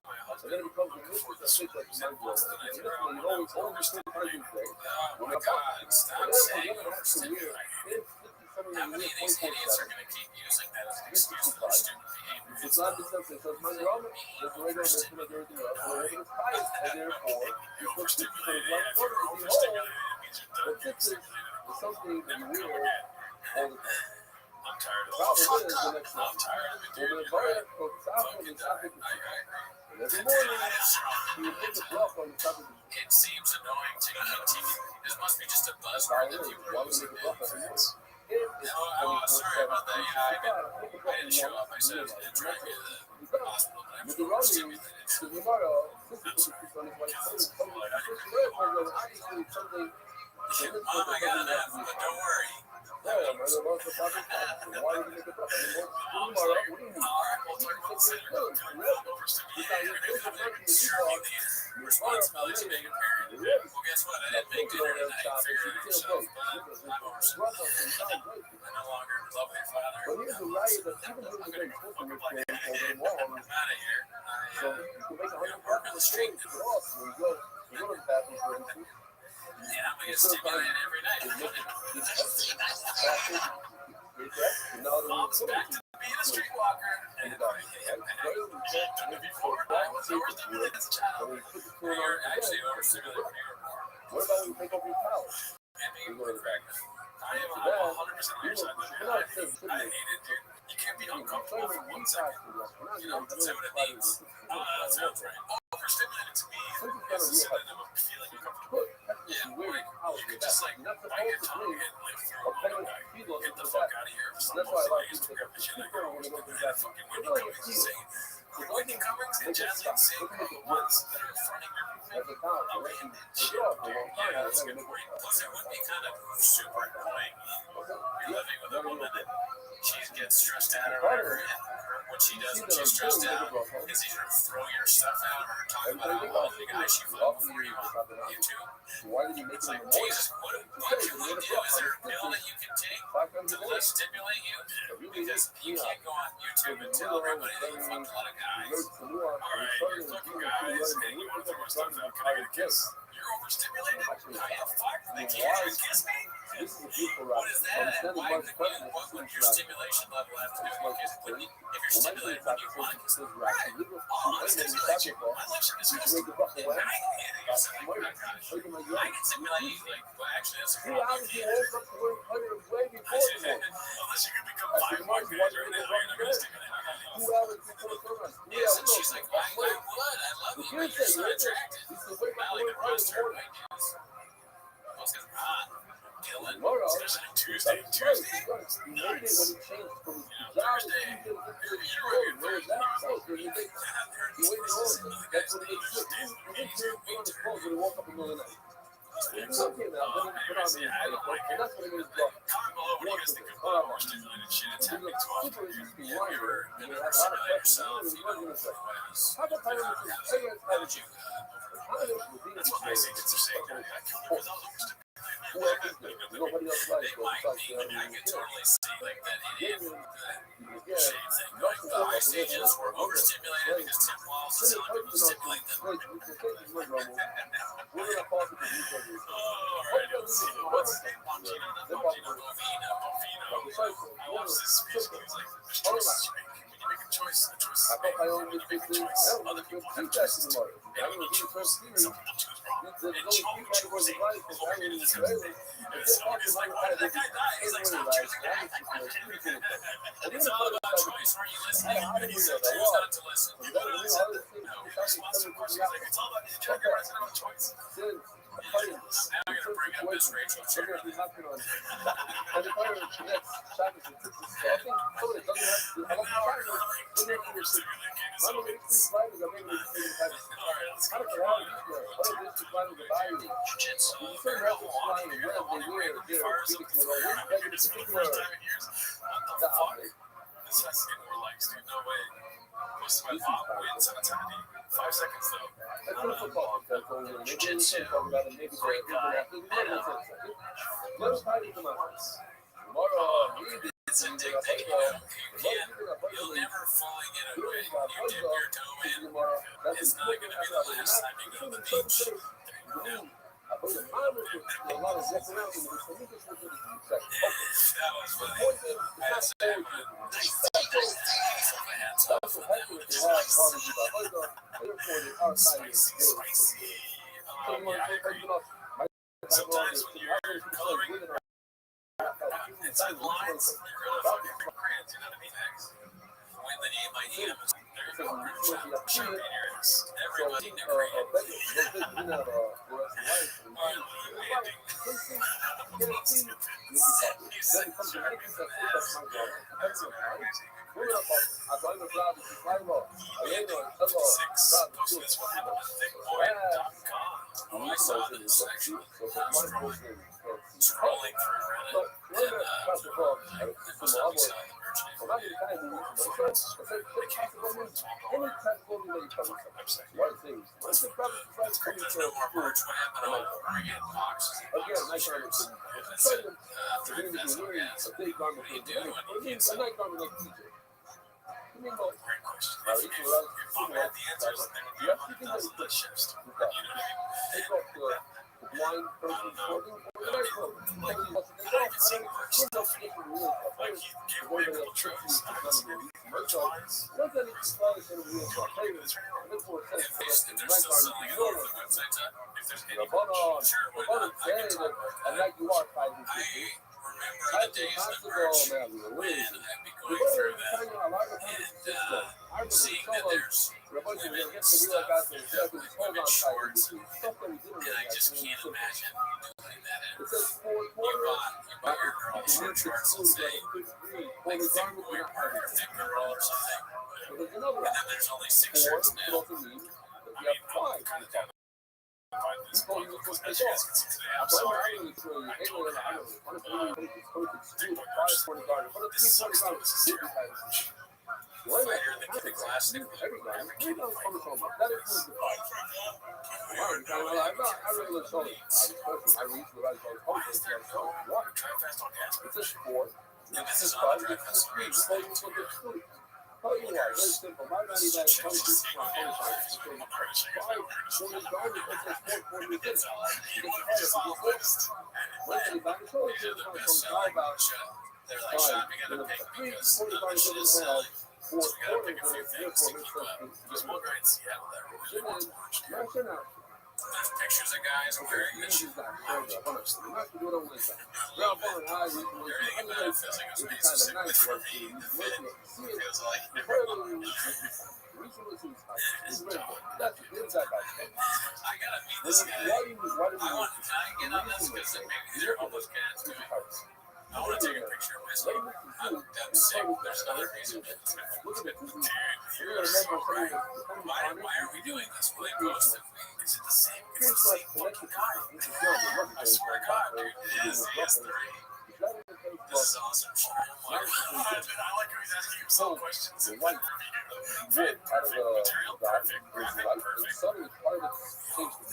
my husband look for the sweet 10 months that I threw out when I was overstimulated. Oh my God, stop saying overstimulated. How many of these idiots are going to keep using that as an excuse for their stupid behavior? It's not the substance. So my drama is the regular mission of everything else. So everything is tight, and therefore, you're overstimulated. Yeah, if you're overstimulated, it means you're done being stimulated. Something never come again. I'm tired of it. I'm tired of it, dude. You're right. Fucking die. I agree. Every morning, it seems annoying to continue. This must be just a buzzword that people are using now. Oh, sorry about that. Yeah, I didn't show up. I said I was going to try to get to the hospital, but I was overstimulated. So I'm sorry. God, I didn't Mom, I got an F, but don't worry. Yeah, man, the most of the why would you make it up? I mean, Mom's like, all right, we'll talk about this later. Overstimulated, and if I'm struggling the responsibility to being a parent. Well, guess what? I didn't make dinner tonight. Figure it out yourself. I'm overstimulated. I no longer love my father. But here's the riot that even though I'm they're gonna supposed to fuck make up like over that. the wall, I'm out of here. so you can make I'm working the street. but also when you go to the bathroom, for instance, Yeah, I'm gonna get stimulated every night. Mom's back to being a streetwalker. And before I was overstimulated as a child. You're actually overstimulated when you're born. what about when you take over your towel? And being pregnant. I am 100% on your side. I hate it, dude. You can't be uncomfortable for 1 second. You know, that's what it means. That sounds right. Overstimulated to me is a synonym of feeling uncomfortable. Yeah, like, you could just like bite your tongue and like throw it away. Get the fuck out of here. Some bullshit to grab the shit like you're overstimulated. That fucking Wendy Cummings is saying. Wendy Cummings and Jasmine Singh are the ones that are fronting everything. Away and shit. Yeah, that's a good point. Plus, it would be kind of super annoying. You're living with a woman and she gets stressed out or whatever, and what she does when she's stressed out is either throw your stuff out or talk about how the guy she fucked before you on YouTube. It's like, Jesus, what can we do? Is there a pill that you can take to less stimulate you? Because you can't go on YouTube and tell everybody that you fucked a lot of guys. Alright, you're fucking guys and you want to throw stuff out. Can I get a kiss? You're overstimulated? How the fuck? They can't even kiss me? What is that? What would your stimulation level have to do with kiss? If you're stimulated when you want to kiss, right? I'll unstimulate you. I let you kiss me. I can stimulate you. Like, well, actually, that's a problem. You can't. Unless you can become 5 more guys right now, you're not going to stimulate me. Yes, and she's like, I would. I love you, but you're so attracted. Not like the rest of her white kids. Most guys are hot. Dylan, especially Tuesday. Thursday. Nuts. Thursday. You were your Thursday. Comment below what you guys think of overstimulated shit. It's happening too often. Have you ever overstimulated yourself? You know, how did you? That's what my secrets are saying. I killed her because I was overstimulated. Nobody else likes They might be, but I can totally see like that idiot shade thing. Like the ice ages were overstimulated because Tim Walz is telling people to stimulate them. Alright, let's see. What's his name? Bongino? Not Bongino. Bovino. I watched this music. He was like, there's choices you make. When you make a choice, the choice is made. When you make a choice, other people have choices too. And when you choose, some people choose wrong. And choosing overrated is everything. And someone is like, why did that guy die? He's like, stop choosing to act like one. It's all about choice. Are you listening? And he said, choose not to listen. You know what I said? No, he responds to questions like, it's all about you tell your resident about choice. Now I'm going to bring up this Rachel Cherry. This has to get more likes, dude. No way. Most of my mom wins on a tiny. 5 seconds though. Jiu-jitsu. Great guy. It's addicting. You'll never fully get away. You dip your toe in. It's not going to be the last time you go to the beach. There you go. That was funny. I have to say, nice. My hat's off for that one. Spicy. Yeah, I agree. Sometimes when you're coloring inside the lines, you're gonna fucking go crazy. You know what I mean? When the name my EM is there, you go. Sharpie in your ass. Everybody agreed. You said Sharpie in the ass. That's crazy. Six. Posted this one on thickboy.com. Oh, I saw this section. I was scrolling. scrolling through Reddit, But we're and not about to talk. I was having some merch Well, not the kind of friends. They came from any $12 type of clothing that you come from. website. One thing. Once the product decides to come There's into no more school, merch, but I get boxes and again, boxes of night shirts. garment. That's it. You're going to be wearing a big garment. What do you do when you get A some? night garment like TJ. You mean both? Great question. Now, If I'm at the answers, then you I'm have to on think the that shifts. You know okay. what I mean? Take off the blind person's clothing or the night clothing. Like, I even see merch stuff anymore. Like, you give away a couple trophies. Merch-wise, Once I need to follow some of the rules, I'll tell you it's right this will if sense they're still selling it over the website, if there's any But merch, sure, why not? I can talk about I that. like you are fighting. I remember the days of merch when I'd be going through that and seeing that there's women's stuff, women's shorts, and I just can't imagine doing that. And you bought your girl short shorts and say, like, thick boy or thick girl or something. And then there's only 6 shirts now. I mean, I'm kind of down to buy this book because as you guys can see today, I'm sorry. I totally have thick boy purse. This sucks though. This is terrible. Fighter, the kid classic. Every kid in fight club. Try fast on gas. And this is on Drive Fast on Gas. Oh, you are. Very simple. My This is 99 just a single man life. I'm crushing it. That's all. You want to just all list. And then the best selling shop. They're like shopping at a pig because the shit is selling. So we gotta pick a few things to keep up. There's one guy in Seattle that really wants to watch it. There's pictures of guys wearing this shit. Everything about it feels like it was made specifically for me. The fit feels like it never left my life. I gotta meet this guy. I want to get on this because maybe these are homeless cats too. I want to take a picture of myself. I'm sick. There's another reason. Dude, you're why are we doing this? Will they post it? Is it the same? It's the same fucking guy. I swear to God, dude, it is the S3. This is awesome. I like how he's asking himself questions. Fit, perfect. Material, perfect. Graphic, perfect.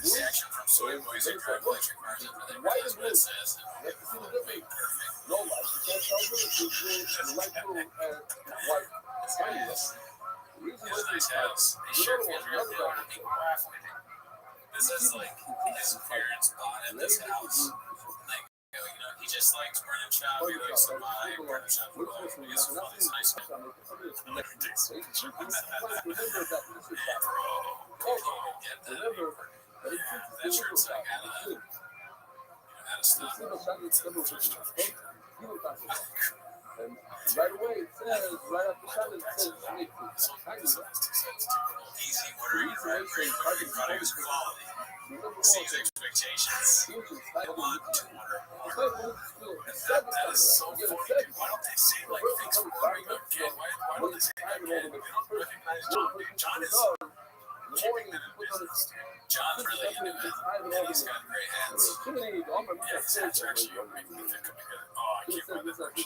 Reaction from Soy Boys and Drive Electric version. They realize what it says. Perfect. His nice house. His shirt feels real good. This is like his parents bought him this house. Like, you know, he just likes burning shop. He likes to buy burning shop. Because all these high school. Bro, I can't even get that. That shirt's like out of stuff. And right away it says, right after that it says, Easy ordering for every product is quality. Exceeds expectations. I want to order more. That is so funny, dude. Why don't they say like thanks for ordering again? Why don't they say that again? We don't recognize John. John is keeping them in business, dude. John's really into it. And he's got great hands. Yeah, his hands are actually making me think of together. Oh, I can't find that version.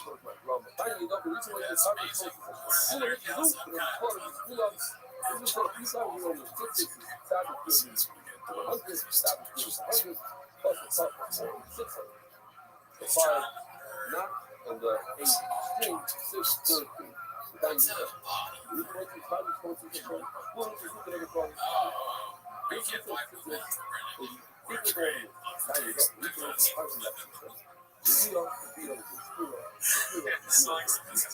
We can't buy the thing for Brandon. Works great. Songs of this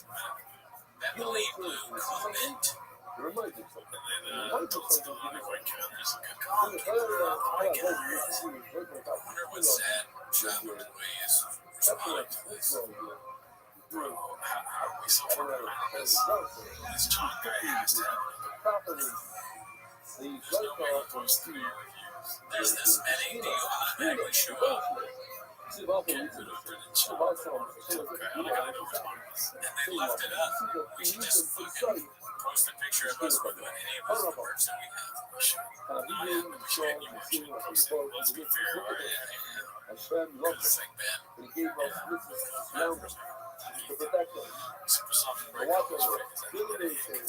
Bentley Blue Comment. And then like, there's a good comment. I wonder what's sad traveling ways responding to this. Bro, how are we so far behind this? This John guy has to have there's no way to post 3 reviews. There's this many. Do you automatically show up? Get rid of Brendan Shaw. Okay, I gotta know which one it is. And they left it up. We should just fucking post a picture of us with any of us, the merch that we have. We should. We should. Let's be fair. I swam Good lumber, thing, man. and he gave us missiles to surround us, to protect us. Super soft and The bright water colors, was right? Because really that insane.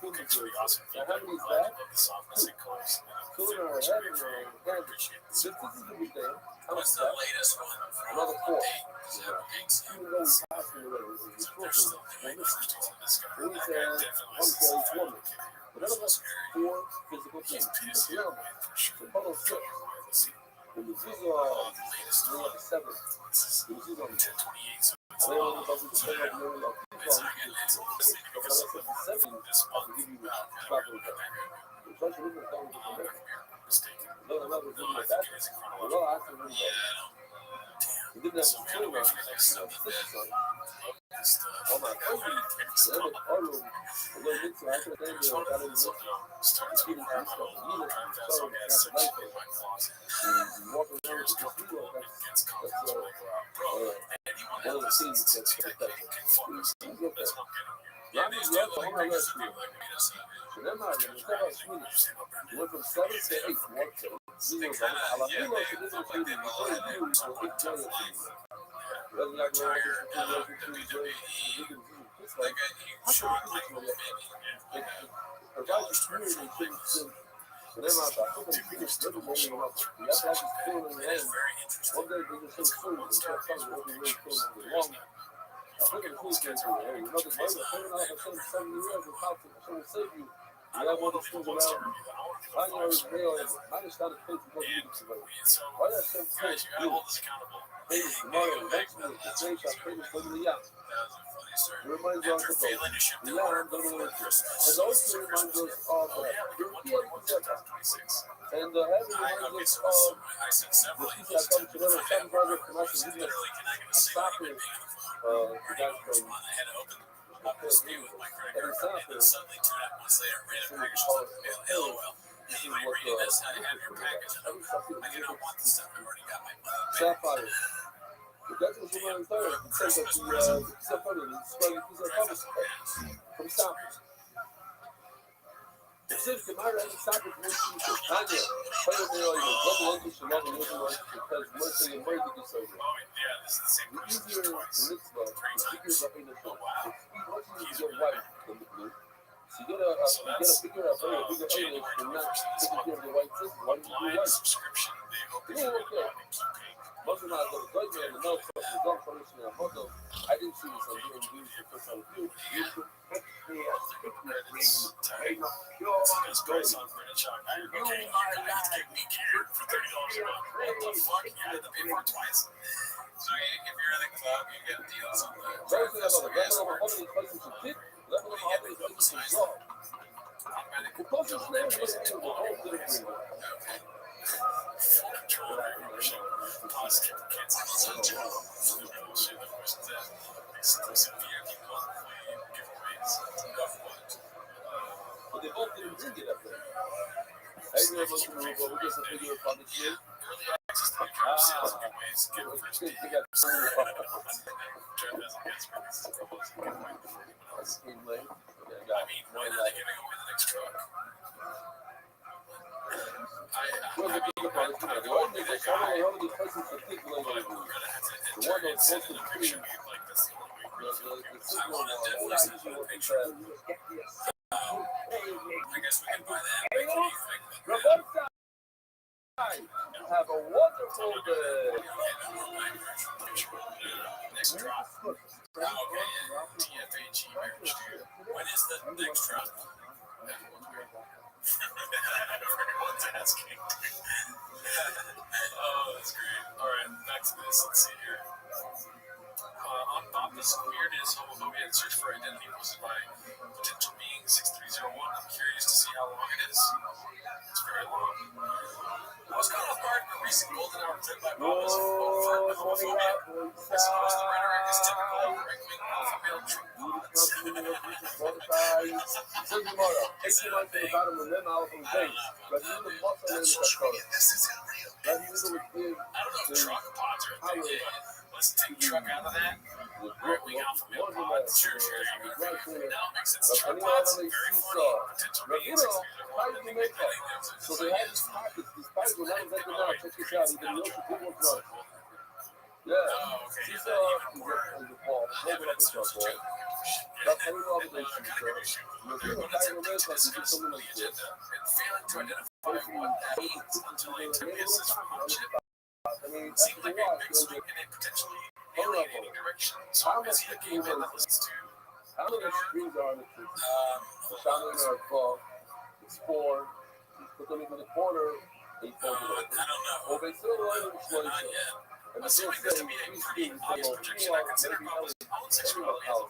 makes really awesome Now, how feedback. many is I that? love the softness it colors. Two in our head and our hand. This is a good day. How much What's is the that? latest one? Another 4. Yeah. Even though we passed it already, we're There's supposed still to doing miss the it. first in this guy. Then he That said, guy definitely one says is woman. But none of us 4 physical things. It's around us. The puddle 6. And the Zuzu are we have a 7. The Zuzu on 1028, so I don't know about the 7 of million of people. But when I said the 7, I can give you the track of the judge wouldn't have done with the mistaken. no, I'm not doing like that. Well, I can really he didn't have to kill around. Oh my God. Then it auto a little bit so I could have ended up out of the even some stuff. You look at the sorry, that's a life. You walk around with the speed up, that's one of the things that's protected. Yeah, I mean, yeah, the whole rest of it. So then I remember Swedish. We went from 7 to 8. What? Zero. A la misma se dice que el Bitcoin News will take care of it. Rather like no it's like, how can you do it? A right community things whenever I put them finish living there, you know, the other is still in the end. One day they just say food and start telling me what we really feel in the long. I think the food things in the area. You know, the birds are coming out for 7 years and how to save you. You have all these things around. I know it's real. I just started thinking what we need to do. Why that same place? Famous tomorrow, next week, the place I famous for the young. It reminds us of the young, and also reminds us of European Pizza. And heaven reminds us of the pizza that comes together, some brothers from us and business. A soccer, the guys from every soccer, Sapphire. The Dutch was running third. He said that the pizza cutter, the pizza cutter from Stoppers. It seems to my right Stoppers was Tanya. Pero me oigo, double English and double English because we're saying where did you say that? The easier the mitzvah, the bigger the initial. Once you get white than the blue. So you get a bigger English and not taking care of the white system. Why do you do white? Yeah, okay. Most of my good man, the milk was done for this man. I didn't see this on doing the first time. You should fix me a sickness ring. Hey, no, you're on you, my lad, me care for $30 a month. What the fuck? You had to pay for it twice. So if you're in the club, you get deals on the but they both didn't bring it up there. I didn't know much about what we just a video about the kid. Have a wonderful day. Next drop. Okay, PFAG marriage. When is the next drop? Everyone's asking. Oh, that's great. Alright, back to this. Let's see here. On Bobby's Weirdness, Homophobia, and Search for Identity, posted by Potential Being 6301. I'm curious to see how long it is. It's very long. I was caught off guard in a recent golden hour trip by Bobby's overt homophobia. As opposed to the rhetoric is typical of right-wing alpha male Trump pods. I don't know if truck pods are a thing. Let's take truck out of that. Right-wing alpha male pods. Sure. Now it makes sense. Truck pods, very funny. Potential beings. So they had these pockets were not invented now. Check this out. Even Yoshi did work on it. Yeah. Oh, okay. She Yeah, saw that even more the ball. evidence Nobody goes to ball. That's how you know the kind of relationship. issue You're they're doing going to Tiger attempt Woods to like you do discuss something the like this. agenda and failing to identify what that means until they took his chip. I mean, Seemed that's like the a big swing in a potentially alienating direction. So How is much he a game man that leads to how many streams are on the truth? The hold Shaman are 12. It's 4. You put them into the corner. 8 I don't know. Well, they still run in Not inflation. yet. And Assuming this to be a pretty obvious projection, I consider Bobo's own sexuality as a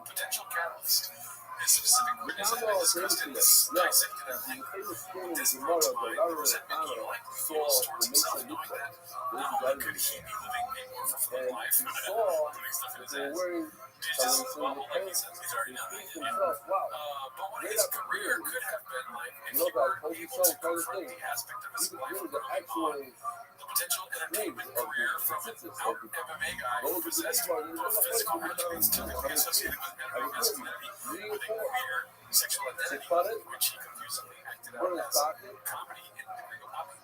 potential catalyst. His specific witness has been discussed in this dissected at length. This marks why the resentment he likely feels towards himself, knowing that not only could he be living a more fulfilling life, putting stuff in his ass, just well, like he says, he's already done that. But what his career could have been like if he were able to confront the aspect of his life early on. The potential entertainment career from an out MMA guy who possessed both physical attributes typically associated with hetero masculinity with a queer sexual identity, which he confusingly acted out as comedy in the degree of hobby.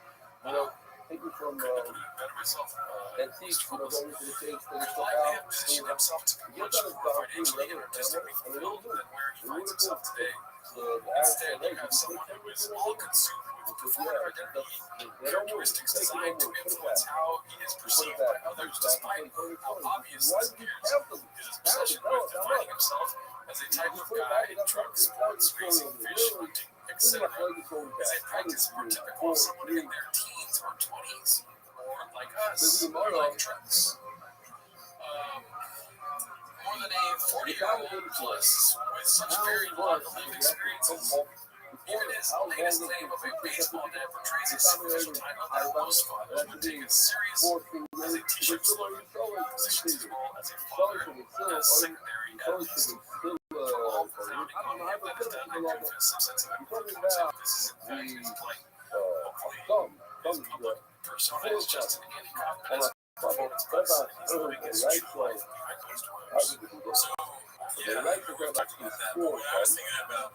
Couldn't have put it better myself. Mr. Focus could likely have positioned himself to be much more financially and artistically fulfilled than where he finds himself today. Instead, you have someone who is all consumed with performative identity characteristics designed to influence how he is perceived by others, despite how obvious this appears. His obsession with defining himself as a type of guy in trucks, sports, racing, fish, hunting, etc. is a practice more typical of someone in their teens or 20s, or like us, who like trucks. More than a 40-year-old plus with such varied lived experiences. Even his latest claim of a baseball dad portrays his superficial title that most fathers would take as serious as a t-shirt slogan. Positions his role as a father as secondary evidence. For all founding on him that has done, I do feel some sense of empathy towards him. This is in fact his plight. Hopefully, his public persona is just an handicap, but his performance class is living his true life behind closed doors. So, yeah, we're talking about that. But what I was thinking about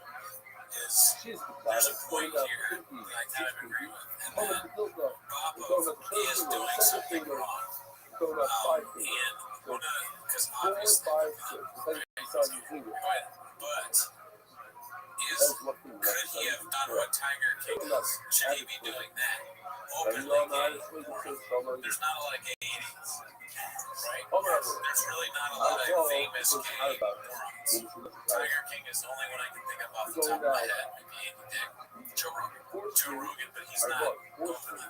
is there's a point here that I kind of agree with, and that Bobo is doing something wrong. And because obviously, right? But could he have done what Tiger King does? Should he be doing that? Openly gay? There's not a lot of gay idiots, right? There's really not a lot of famous gay morons. Tiger King is the only one I can think of off the top of my head. Maybe Andy Dick, Joe Rogan, but he's not openly gay.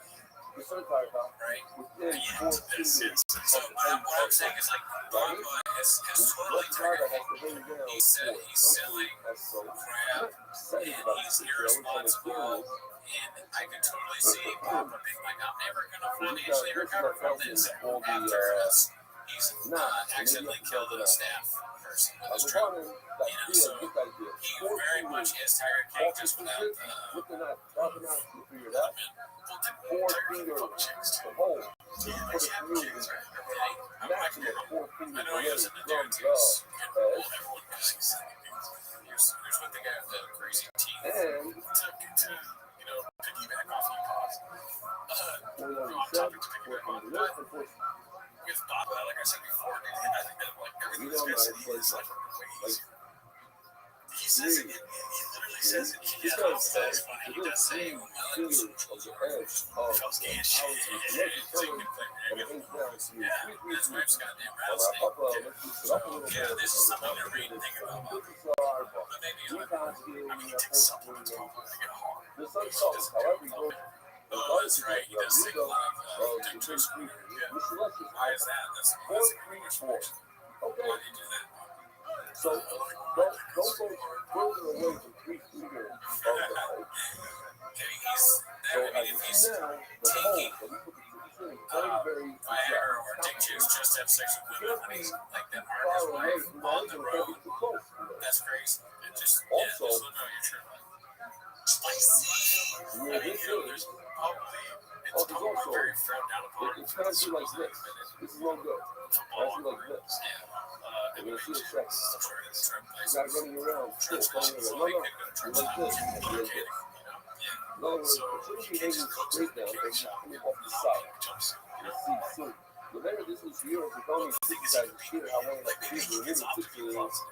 Right? Yes. So what I'm saying is like Bob has totally Tiger King. He's silly, crap, and he's irresponsible. And I could totally see Papa being like, I'm never gonna financially recover from this after he's accidentally killed a staff person with his truck. So he very much is Tiger King just without the chicks too. Yeah, like chicks, right? I know he was into dudes. He was everyone because here's one thing I have the crazy teeth to piggyback off you, pause. Wrong topic to piggyback on, but with Bob, like I said before, dude, I think that like everything this guy said, he's like he says it, he literally says it. He does funny. He does say, well, my life was Phelps gay and shit. Yeah, his wife's goddamn rattlesnake. Yeah, this is something to read and think about. But maybe I mean, he takes supplements to get hard. He doesn't do it. Oh, that's right. He does take a lot of dick tricks. Yeah. Why is that? That's a good question. Why do you do that? So don't go further away from 3 feet. If he's taking Viagra or dick chicks just to have sex with women when he's like that part of his wife on the road, that's crazy. It just, just let me know you're tripping. Spicy. I mean, there's probably, it's probably very frowned down upon. It's going to be like this. This is no good. Football like this. Yeah. You're going to see a sex. I'm sure it is. You got running around. No, so he takes his coat straight down and off the side. You see soon. The better this was year of becoming six guys here, I wanted to be the really 60 work is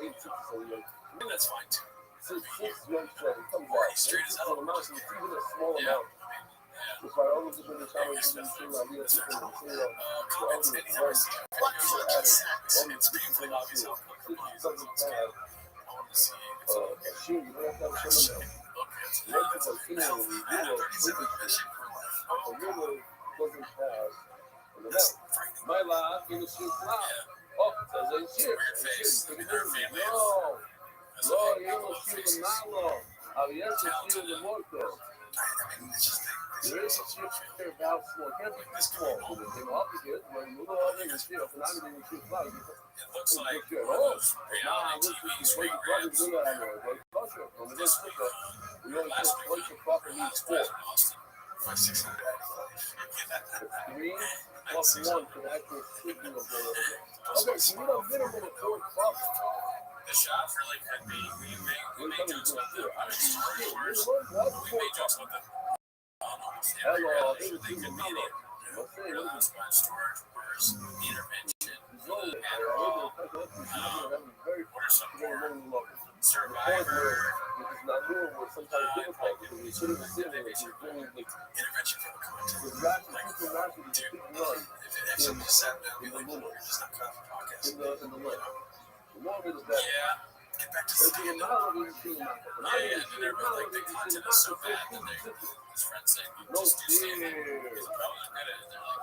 860 so like And that's fine too. six months it comes Or out. he's straight as It's hell. an amount, it's even a small Yeah. amount. It's like all of the different channels you can see like here, people can see Comments anytime I see a video like this. It's being played obviously. something bad. I want to see if it's all okay. Shoot, you don't have to have some of that. One people see it in the Euro, a Euro doesn't have an amount. My life in the street live. Oh, says ain't shit. No. No, yo no sirvo nada. Había sentido de muerto. There is a shit about small. Can't be this small. They know how to get when you know all the shit. And I'm in the shit live. It looks like Oh, reality TV's we regrams. we only put a bunch of fucking needs four. My 600. Three plus one for the actual shooting of the. Okay, so you need a minimum of 4 bucks. The shots really could be. We made jokes about them. We made jokes about them. Hello, They could be the storage wars, intervention, Adderall, what are some more? Survivor, sometimes difficult because we should have seen it. intervention from the content. If somebody sat down and be like, we're just not cut off the podcast. Yeah, get back to saying it. Yeah, and then everyone's like, the content is so bad that his friends say, just do stand it. He's probably good at it. And they're like,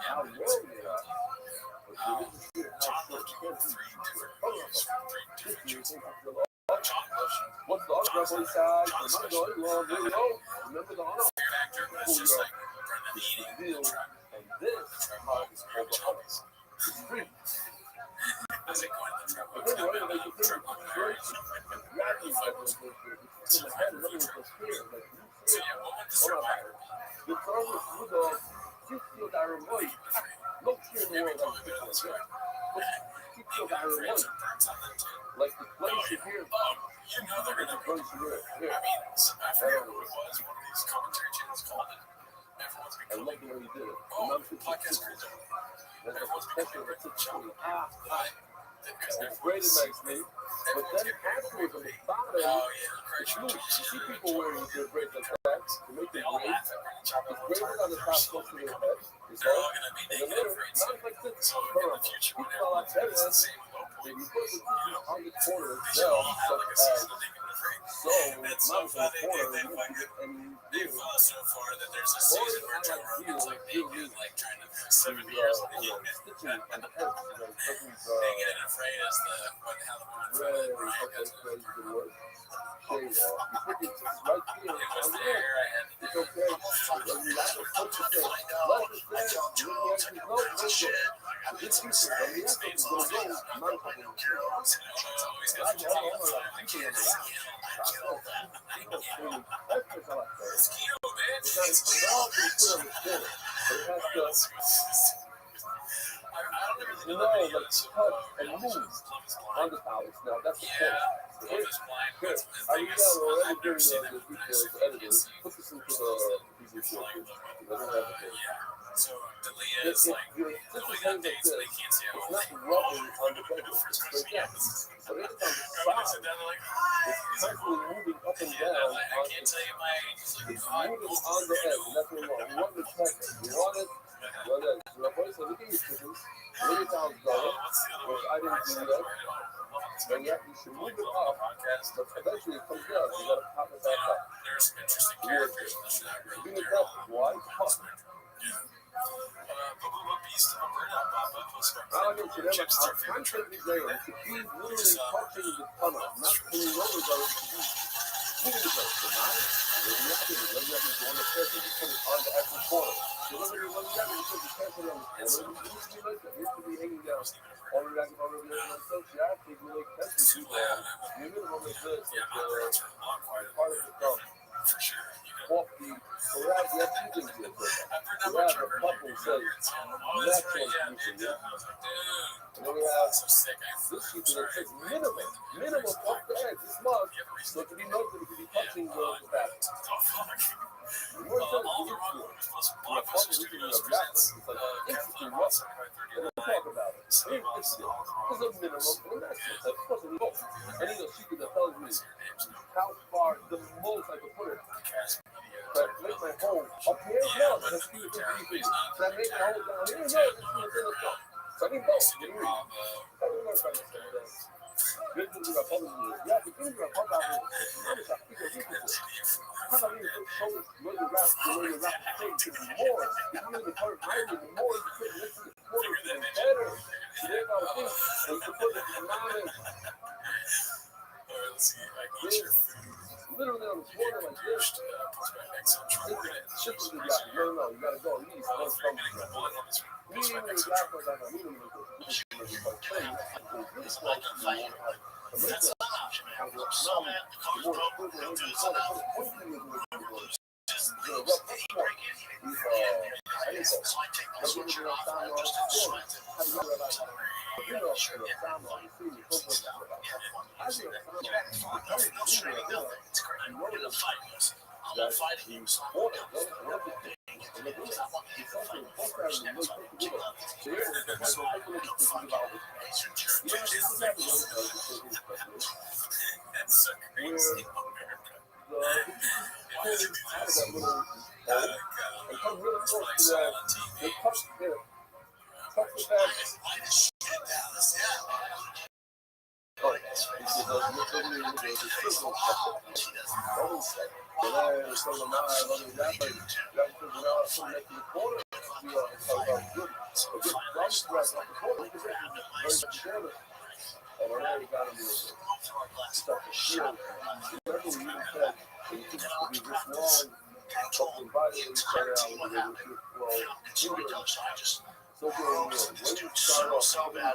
yeah, John left you go 3 different pictures. John loves you. What's the other side? Remember the honor. Favorite actor, but it's just like Brendan eating. And this is free. Does it go in the truck? It's got been on the truck on the very So yeah, what would the Survivor be? the Congress would have 50 Iron White. No shit in the world like this. 50 Iron White. Like the place you hear. Oh, you know they're gonna be. I mean, I forget who it was. One of these commentary channels called it. Everyone's I becoming. love the way he did it. Oh, podcast creator. Everyone's becoming rich and chubby. It's great and nice, man. But then afterwards, on the bottom, Oh yeah, it's loose. You see people wearing their braids like that to make they them all great. laugh at Rich Chopper It's all the braided time. on the top close to their head. It's They're all all. gonna be And then naked later, afraid. not like this. So in the future, when everyone has the same logo, If you put the on the corner they should all itself, have like a such season of naked and afraid. so That's not so on the funny. corner, They you fucking. can and They've so far that there's a season where Joe Rogan's like naked, like trying to 7 years naked. stitching and the head, Naked and afraid is how the woman felt. Brian does it. crazy good work. Shade, you put your tits right here. It was there. I had to It's do okay. You like to put your thing. Like it says, you actually know this shit. This piece of the answer is going to go. None of them care. always got to I can't kill that. It's keto, man. I don't really know that he is. cut and move on the palace. Now that's the Yeah, point. Love is Blind. Good. But the I thing mean, is, yeah, I've never seen that the one. details Actually, edited. can't see. Put this into the preview filter. It doesn't have it. Yeah. So Dalia is like going on dates and they can't see how It's old not they are. rubbing on the When bed. the first But question, yeah, this is but it's on the go and sit side. down. They're like, hi. It's constantly moving up and Yeah, down. I can't tell you my age. It's like, It's oh, I moving posted on the edge. it. And that's what we want. We want the check. We want it. Well, then, so my boy said, look at your chickens. Look at how it's going. What's the other Which one? I didn't do that. And yet, you should move it up. Podcast. But eventually it comes down. You gotta pop it back up. There's some interesting characters in the show. I Doing really it care. that why? Pop. Bubba Beast of Burnout Papa posted Now I get to them. chips is our favorite I'm trip. there. To be literally touching the tunnel. Not pulling over though. Moving the boat. So now, when you have it, when you have it on the surface, you put it on the actual corner. So when you have it, you put the surface on the corner. It used to be like that. It used to be hanging down. All the way back over there. And so she actually really catches you down. You minimum is this. Yeah, my parents are a lot quieter Part of the thumb. for sure. You know, Walk the. So we have two things here. I've heard that We much have a earlier. couple says Oh, that's right. Yeah, natural dude. I was like, dude. And then we have this sheet that says minimum off the edge, this month, so it can be melted, it can be touching the back. The more it says, All the the wrong easier. numbers plus We have blockbuster public studios of presents It's like interesting Kevlar what? And 7539. we'll talk about it. Save on It's all the wrong there's a minimum and a maximum. So of course, we both. And you know, she that tells me how far the most I can put it. But make my hole up here, no, that's good. Can I make my hole down here? No, it's within the top. So I need both. Get rid of it. I don't know if I can say that. This is what public is. Yeah, the things that public is. How about you put so much when you wrap the more. The more the part right, the more you put this is the more the better. So they got to think when you put it in line. Let's see, I can eat your food. Literally on the corner like this. Puts my next up short minute. Shit to the guy. No, you gotta go. You need to go from Getting the blood on this one. me Puts my and next the up guy short was like, I need him to go. It's like a fight. That's not an option, man. So, man, the car's broke. They'll do something else. Just leave the e-brake in here. So I take my switcher off and I just sweat it. You know, It's great. In the fight, I'm not fighting you, so I'm going to because I want to hit the fight first. That's why I'm doing it. So I don't fucking raise your church. That's so crazy. and come really close to the touch there. Touch the back. So bad,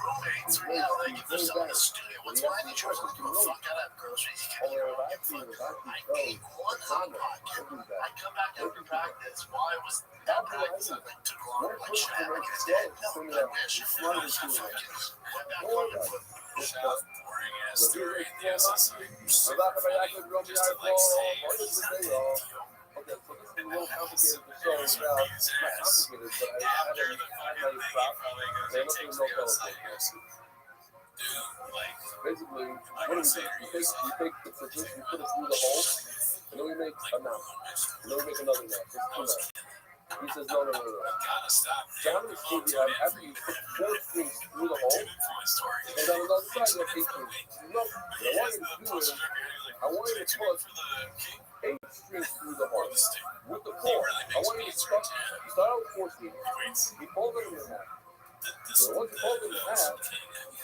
roommates, or like if there's someone in the studio, what's my choice? Fuck out of groceries. I ate one hot pocket. I come back after practice. Why was that practice? I took a long like shit. No, I wish. I went back on the foot. Boring ass story. Yes, it's like so Okay, so this is a little complicated to show now. It's not complicated, but I have a basically, what do we do? We take the position, we put it through the hole, and then we make a knot. And then we make another knot. It's two knots. He says, no. So how many screws do you have? After you put 4 screws through the hole, and then on the other side you have 8 screws. No, what I want you to do is, I want you to put 8 strings through the hole with the 4. I want you to start out with 4 strings. You fold them in half. So once you fold them in half,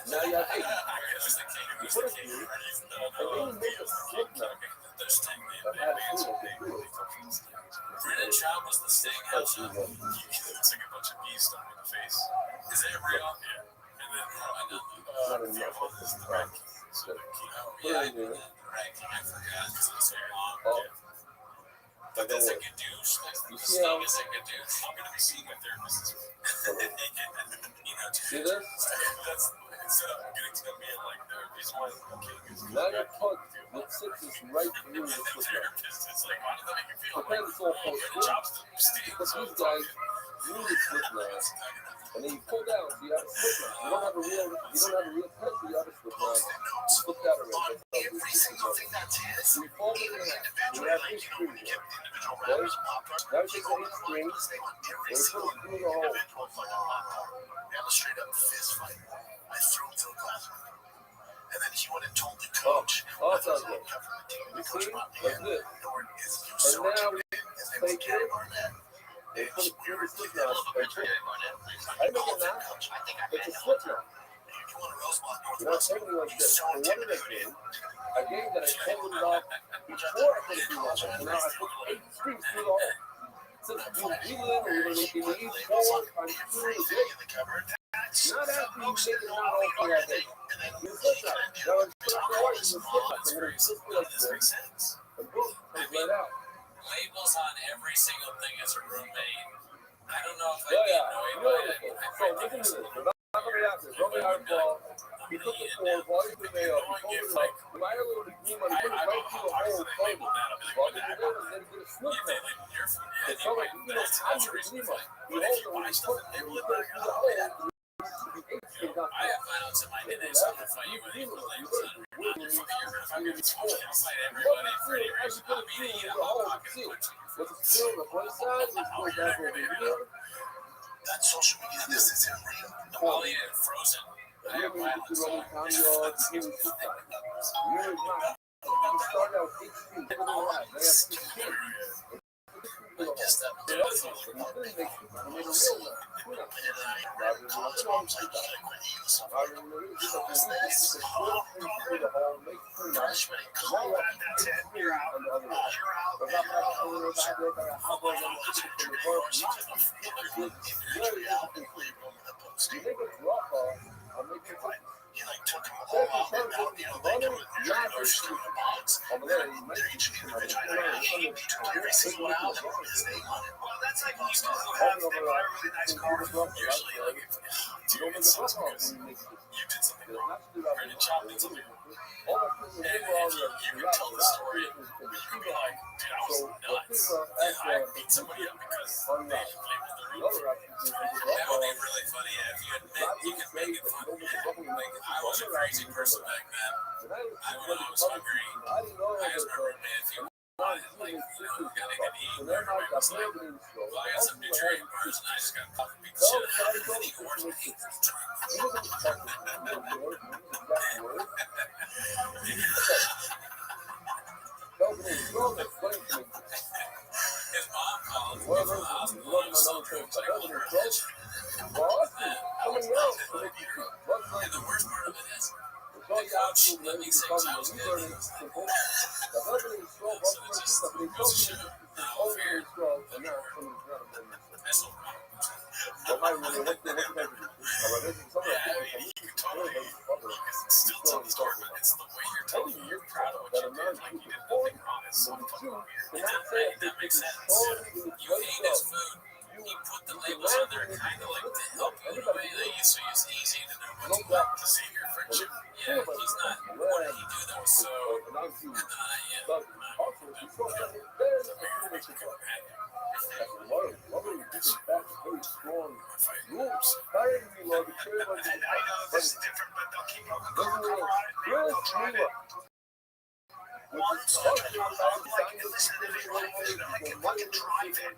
now you have 8. You put it through, and then you make a slip knot. Brennan Schaub was the sting outside. He looks like a bunch of bees stung in the face. Is that real? Yeah. And then I forgot because it was so long. But that's a good douche. Sting is a good douche. I'm going to be seeing a therapist this week. See this? That's instead of getting to know me and like the reason why I'm kidding is now your foot that sits is right through the foot. It's like, why did that make you feel Depends on how but these guys use the slip knot, and then you pull down, so you have a slip knot. You don't have a real press, you have a slip knot. You flip that around. Every single thing that's his, So you fold it in half. You have 8 strings. Okay? Now you take the 8 strings, and you put it through the hole. Have a straight up fist fight. I threw him to the classroom. And then he went and told the coach. That sounds good. You see? Like this. And now we take it, they put it through the slip knot. I make a knot. It's a slip knot. You're not taking it like this. So what did I do? I gave that I pulled it off before I put it through the hole. So now I put 8 strings through the hole. So you need 4 times 2 is it. Not after you take it out all for that day. You flip that. Now it's flip the horse, you flip that. So when it's flip like this, and the book comes right out. Labels on every single thing as a roommate. I don't know if I'd Yeah, be yeah. annoyed by it. Beautiful. I So might think listen it's to this. They're not going to react to this. Robert Hardball, he took the four, volume to mail, he folded it up, wired a little bit of money, put it right through the whole folded. Brought it together and then did a slip knot. It felt like, you know, how you can leave us. He holds it when he put it through the hole. I have violence in my DNA, so I'm gonna fight you with equal labels on it. If I'm gonna be smoking, I'll fight everybody for any reason. I'm eating it, I'll pocket punch you. With the steel on the one side, we go back over here. That social media business is real. I'll eat it frozen. I have violence. So Start out 18, they have 16. I guess that They also made a real He like took him all out and out, you know, they do it. They're just in the box. They're each individual. He took every single one out and put his name on it. Well, that's like most people who have, they buy a really nice car. Usually, like, dude, it sucks because you did something wrong. Or the child did something wrong. And you can tell the story, you can be like, dude, I was nuts. I beat somebody up because they played with the rules. That would be really funny if you admit you can make it fun. I was a crazy person back then. When I was hungry, I asked my roommate if he wanted, like, you know, gotta get to eat. And everybody was like, well, I got some nutrient bars, and I just got fucking beat the shit out of him. And then he ordered me. His mom called me from the hospital. I was still drunk, so I called her attention. And the worst part of it is, the coach let me say because I was good. So it's just, it goes to show how weird that's no problem. Still tell the story, but it's the way you're telling me. You're proud of what you did, like you did nothing wrong. It's so fucking weird. That makes sense. You ate his food. He put the labels on there kind of like to help you in a way that so it's easy to know what to save your friendship. Yeah, he's not. What did he do that was so? This is different, but they'll keep on the cover on it. They'll drive it. Once I listen to the video, I can fucking drive it.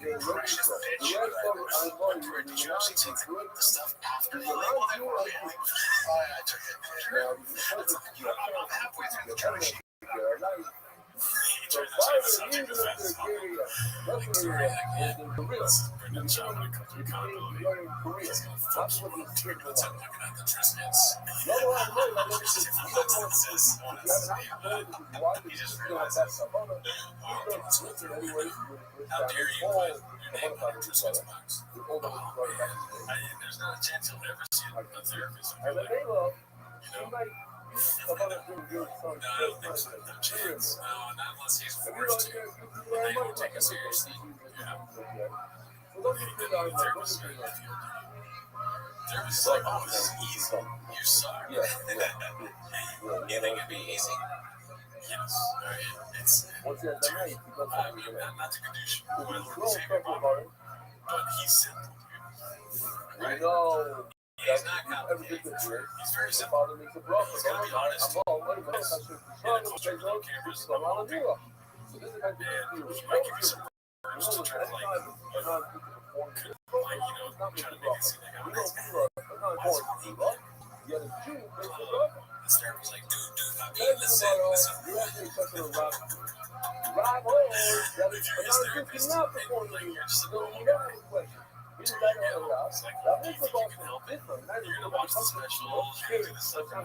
You precious bitch. Pretty sure she takes the stuff after the label they were on. I took it. You know, I'm halfway through the trash. So far as the user of this area, that's where in Korea. Brendan John when it comes to accountability. In Korea. That's what the strict That's law. I'm looking at the Triscuits. No, I never said you don't want to do this. If you have an opportunity to watch it, you just realize that stuff. Hold on. You don't switch it anyway. How dare you put your name on a Triscuits box? There's not a chance you'll ever see a therapist. And then they love, You know? somebody, somebody do good son. No, I don't think so. No chance. No, not unless he's forced to. But they don't take it seriously. Yeah. Therapist are in the field. Therapist is like, oh, this is easy. You suck. Yeah. You think it'd be easy? Yes. It's. I mean, not to condition my Lord and Savior, but he's simple, dude. Right? No. He's not complicated. He's very simple. He's gonna be honest. No cameras. And he might give you some words to try to like, you know, try to make it seem like I'm this guy. The therapist's like, dude, I mean, listen. If you're his therapist, and like you're just a normal guy. It's like, you can help it. You're gonna watch the special, you're gonna do the stuff. I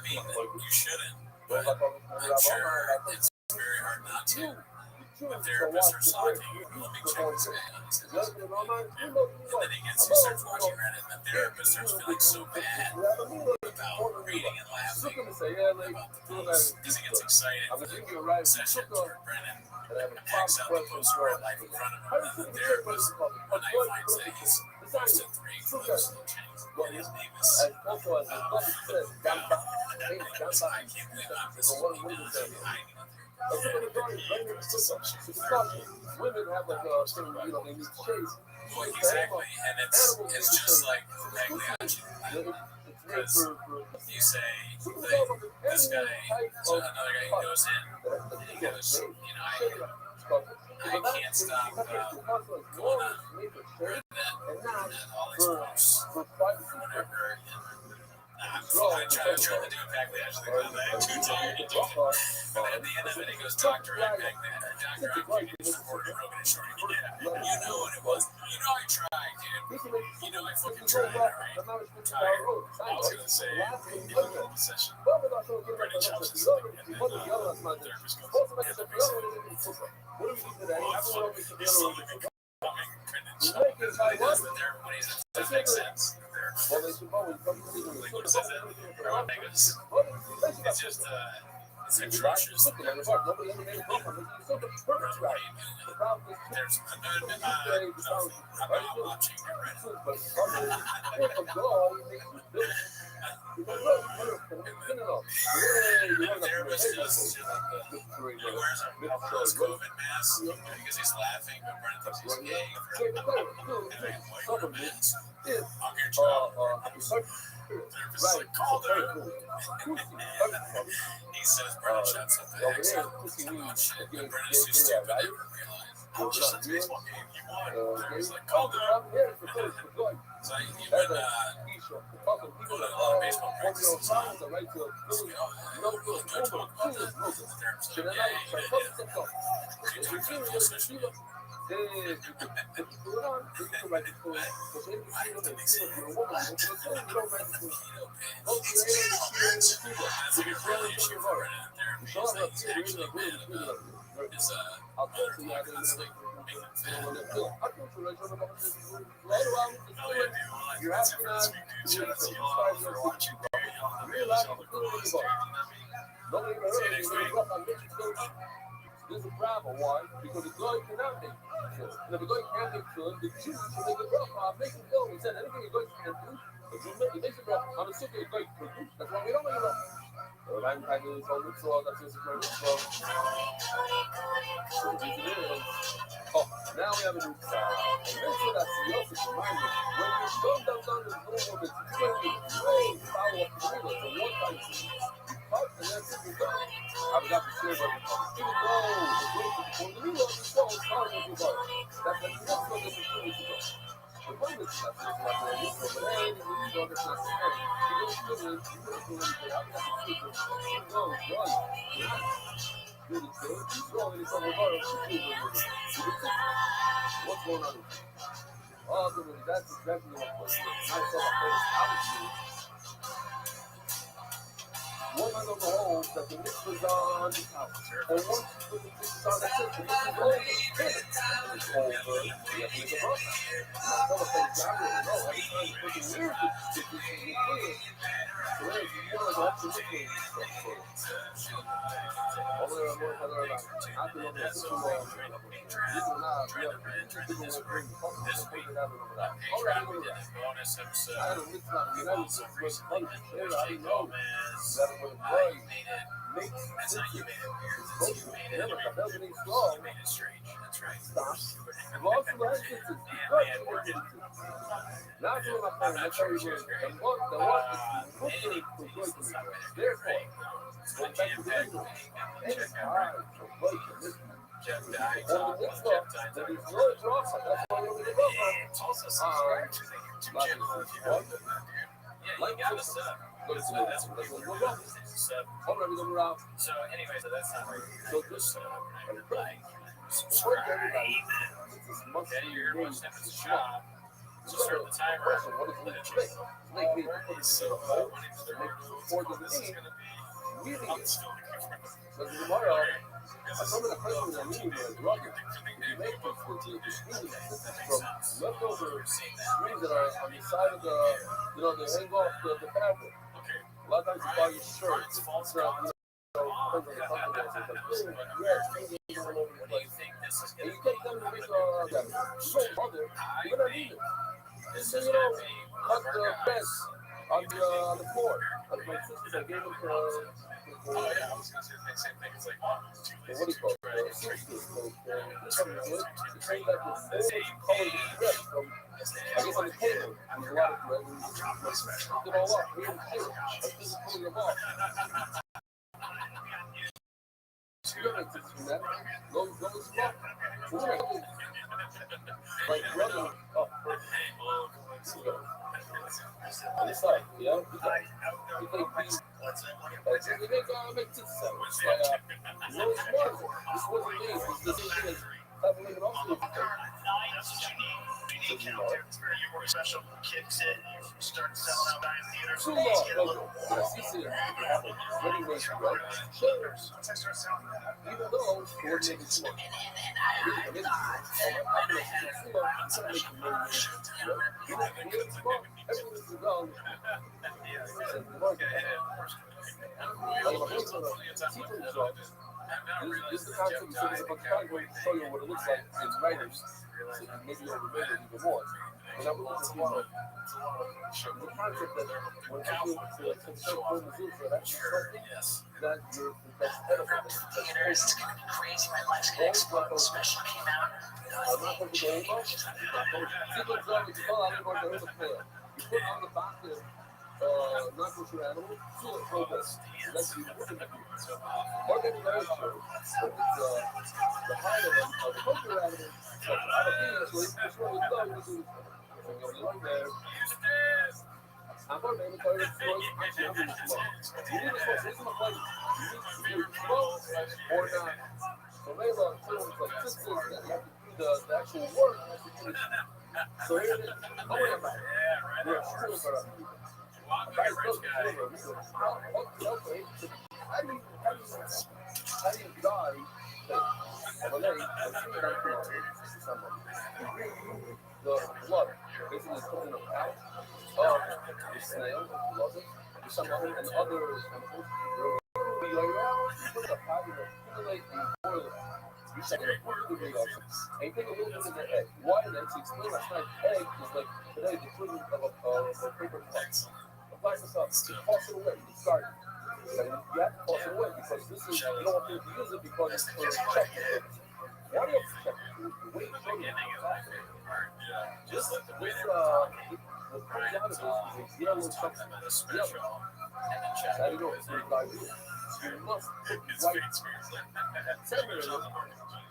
mean, you shouldn't, but I'm sure it's very hard not to. When therapists are talking, let me check this guy out. And then he starts watching Reddit, and the therapist starts feeling so bad. about reading and laughing Look at me say, yeah, like, about the do posts that. because he gets excited I'm for gonna the give you a ride. session Look where up. Brennan And I have a hacks out the question post for right live in front of him. How And do the you therapist, think one night, finds that he's posted 3 clips of James, and his name is as also as the public said, Gamba, hey, I Gamba, can't believe I'm the one listening woman to said. that. I That's what they're doing, right? It's not women have like a thing, you know, they need chase. Exactly, and it's just like Pagliacci. Because you say like, this guy, so another guy goes in, and he goes, you know, I can't stop going on Reddit and all these posts, whatever. I tried to do it Pagliacci, I'm too tired to do it. But at the end of it, he goes, Doctor, I'm Pagliacci supported Rogan and Shorty. Yeah, you know what it was. You know I tried, dude. You know I fucking tried, alright? Tired. I was gonna say, in the middle of the session, Brennan chops his leg, and then the therapist goes, yeah, that makes sense. He's slowly becoming Brennan Schaub. Because when he does the therapy, when he says, that makes sense. Like when he says that, everyone goes, it's just, it's atrocious. There's an I'm not watching your Reddit. The therapist does he wears a COVID mask because he's laughing, but Brennan thinks he's gay for having white romance on your child. The therapist is like, call them. He says Brennan shot something accident. Oh shit, but Brennan's too stupid to ever realize. How was just a baseball game? You won. The therapist is like, call them. So even go to a lot of baseball practices. The therapist is like, yeah. You took for the full session. That's like a real issue for Brennan. Therapy is that he's actually mad about his other podcasts, like making him fat. Oh yeah, dude, that's it for this week, dude. Shout out to y'all for watching. Y'all have a solid cause, dude. See you next week. There's a problem. Why? Because the guy cannot make it. And if the guy can't make it, the Jews should make a bracha. Make it go. He said anything a guy can't do, the Jew makes a bracha. I'm a sukkah, a guy produce. That's why we don't make a bracha. I'm kind of so mitzvah, that's just my mitzvah. So the reason is, oh, now we have a new mitzvah. A mitzvah that's the opposite of mine. When you don't down the normal mitzvah, you can't do no follow up to the middle. So one time you cut and that's it, you're done. I was at the share of even though the great before the new law is so hard as you go. That's the mitzvah that is really to go. The one mitzvah that's not very useful, but hey, the mitzvah that's not so hard. You don't do it, you don't do anything. I'm not the secret. You go, run. Do the thing. You go and it's over there. You do it. What's going on? Ultimately, that's exactly what was it. I saw a place out of you. One of the holes that the mitzvah's on is out. And once you put the mitzvah's on, that's it. The mitzvah's over. It's over. You have to make a bracha. And I tell a place down there, no, every time you put the weird to be clear. So there's one of the options to clear. Only a more than that. I can look at the law. You do not. You have to bring the fucking this week. All right, bonus episode. I don't know. You know, Also recently, I know. Gomez. I made it. That's not you made it weird. That's you made it weird. You made it strange. That's right. And man, we're getting. Not doing my I'm phone. not That's sure how you she do was it. great. The one is Any for good police to stuff me. with it. Therefore, So Jam Pack, check out all right, so wait a minute. Jeff Dye On Talk. the next Jeff one, Dye there Talk. is no bracha. That's why we're going to go. It's also subscribe to the YouTube channel if you haven't done that, dude. Yeah, you gotta sub. That's what people are doing these days. Sub. So anyway, so that's not where you're gonna sub. You're gonna like, subscribe. Okay, you're gonna step in the shop. So start the timer. So what is it? So when it's this is gonna be. I'm still Tomorrow, some of the questions I need were rugged. You make them for the screens from leftover screens that are on the side of the, you know, they hang off the fabric. Okay. A lot of times you buy your shirt. It's not, depends on the company. It's like, red, all over the place. And you take them to make that. You don't bother. You're gonna need it. So, cut the press on the floor. Like my sisters, I gave them for what do you call it? Sisters. Something good. You take like the full color of the thread from, I guess, on the table. There's a lot of thread. And you just pick it all up. Here in the table. Like this is pulling them off. You're like this, you know? Go smoke. Like brother. Oh, on the side, yeah? You take these. We make two sets. No, it's more. This wasn't me. It's the same thing as having it also. That's what you need. You need counters for your special kits and you start selling out in theaters. Too long. Get a little more. You see it. Ready made, right? Sure. Once I start selling that, even though we're making too much. This is the concept of something about trying to show you what it looks like in writers, so maybe you'll remember it even more. And I will tomorrow. The concept that when you do to show for the zoo, that's something that you're that's edible. Theaters, it's gonna be crazy. My life's gonna explode. Special came out. I'm not going to go over. People tell me, oh, I didn't go to the player. You put on the back of non-kosher animal, feel it progress. That's you looking at you. Or maybe very true. But it's the height of the kosher animal. So out of these, so you just really know you do. So you're like there. I'm going to be able to tell you the story. Actually, I'm going to smoke. You need to smoke. This is my place. You need to smoke or not. So maybe I'll tell you like sisters that you have to do the actual work. So here it is. Oh, wait a minute. Yeah, sure, but how do you die of a lake the blood basically coming out of the snail, the salmon, and other animals. We lay out, you put the powder, accumulate and boil it. You set it for the meat and you take a little bit of the egg. Why an egg? To explain last night, egg is like today the equivalent of a paper cup. Apply this up, you toss it away, you start it. And you have to toss it away because this is, you don't want to use it because it's for check purposes. Why do you have to check it? Wait for it. Just with the comes out of this is a yellow substance. Yellow. How do you know it's really diluted? You must put white temperature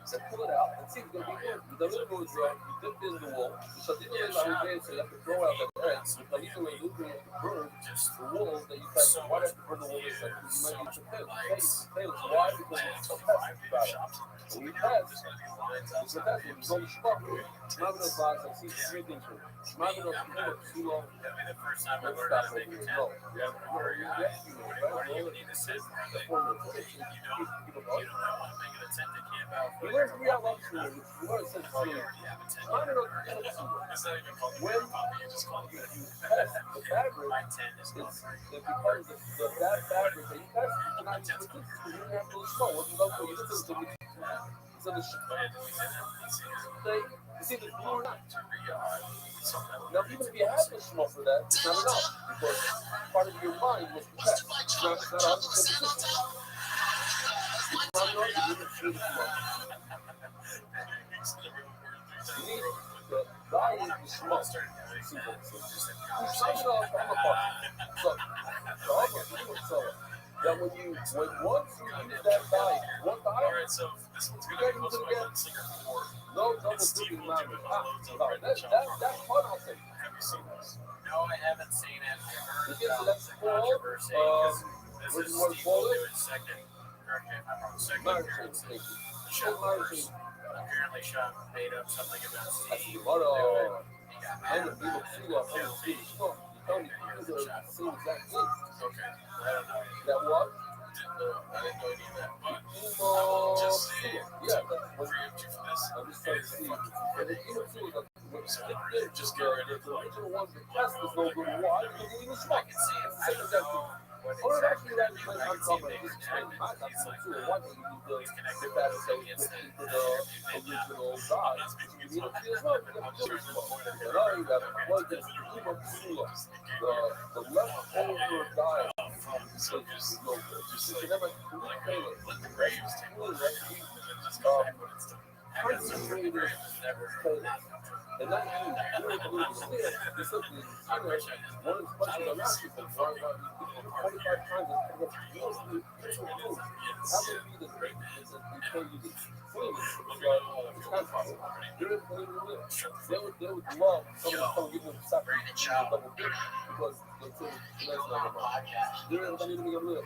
and pull it out and see if it's going to be good. The little goes you dip it in the wool. So the little is so you have to throw out the eggs. The little way you burn the wool that you cut. Why do you have to burn the wool? You might need to pay. Why? Because it's a pest. When you pass, it's a pest. It's only spot. Not enough box. I see three things here. Not enough people too long. Let's stop over here. No. We learned 3 hours ago. We learned since not enough when you test the fabric, it's because the bad fabric that you test, you cannot use the because you don't have to snow. What you love for you, this is so the thing, it's either blue or not. Now, even if you have the snow for that, it's not enough because part of your mind was the test. It's not 100%. It's not enough to give it through the snow. You need the value of the smoke. So, that when once you use that value, one time, you get into the game. No double dipping matters. That fun, I'll say. Have you seen this? No, I haven't seen it. You get to that spoiled, what do you want to call it? Second appearance. Apparently Sean made up something about Steve. I'm a people too. I'm a people strong. You tell me because of the same exact thing. Okay. I don't know. That what? I didn't know any of that. But just yeah. Preempt you for this. I'm just trying to see. And the people too, just get rid of the original ones. The test is no good. Why? Because you even smoke. It's the same exact thing. Or actually, that is like uncommon. This is like my top two. One thing you do the fact that they look into the original God. You know, there's no difference. And now you got what is Uma Psula, the leftover guy. So you can have a trailer. Concentrated trailer. And not you really understand. It's something, one is punching the last people. 45 times and come up usually it's a move. How many be the great is that you can use it? They would love someone to come give them a second double dip because they'll tell you less than a month. They're in the beginning of the